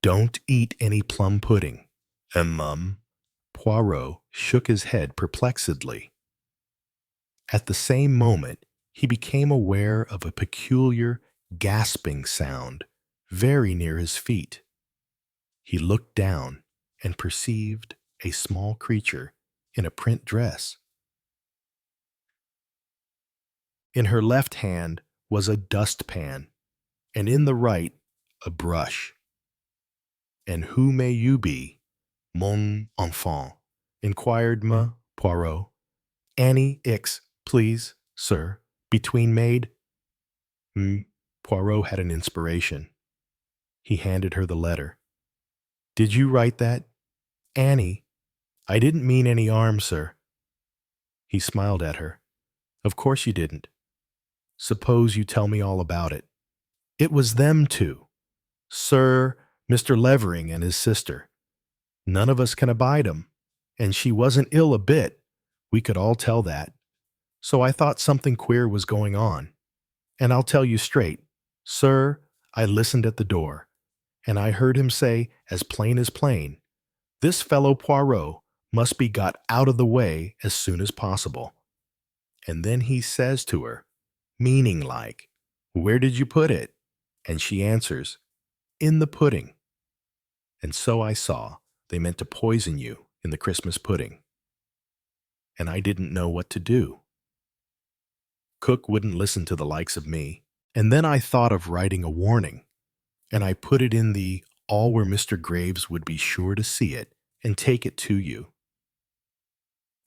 "Don't eat any plum pudding, Mum," Poirot shook his head perplexedly. At the same moment, he became aware of a peculiar gasping sound very near his feet. He looked down and perceived a small creature in a print dress. In her left hand was a dustpan, and in the right a brush. "And who may you be, mon enfant?" inquired Poirot. "Annie X, please, sir, between maid." Poirot had an inspiration. He handed her the letter. "Did you write that? Annie? I didn't mean any harm, sir." He smiled at her. "Of course you didn't. Suppose you tell me all about it." "It was them two. Sir, Mr. Levering and his sister. None of us can abide 'em, and she wasn't ill a bit. We could all tell that. So I thought something queer was going on. And I'll tell you straight, sir, I listened at the door, and I heard him say, as plain, this fellow Poirot must be got out of the way as soon as possible. And then he says to her, meaning like, 'Where did you put it?' And she answers, 'In the pudding.' And so I saw they meant to poison you in the Christmas pudding. And I didn't know what to do. Cook wouldn't listen to the likes of me. And then I thought of writing a warning, and I put it in the all where Mr. Graves would be sure to see it and take it to you."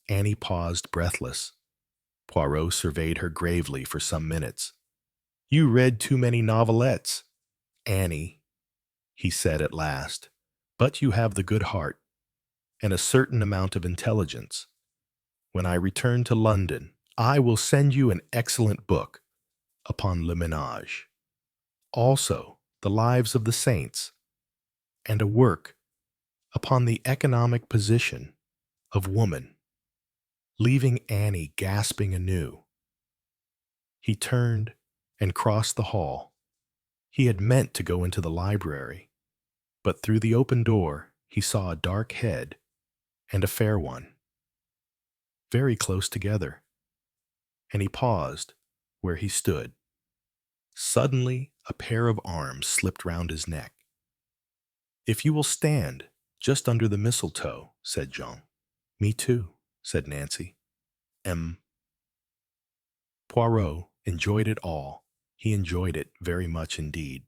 Annie paused breathless. Poirot surveyed her gravely for some minutes. "You read too many novelettes, Annie," he said at last, "but you have the good heart and a certain amount of intelligence. When I return to London, I will send you an excellent book upon le ménage, also the lives of the saints, and a work upon the economic position of woman." Leaving Annie gasping anew, he turned and crossed the hall. He had meant to go into the library, but through the open door he saw a dark head and a fair one, very close together, and he paused where he stood. Suddenly, a pair of arms slipped round his neck. "If you will stand just under the mistletoe," said Jean. "Me too," said Nancy. Poirot enjoyed it all. He enjoyed it very much indeed.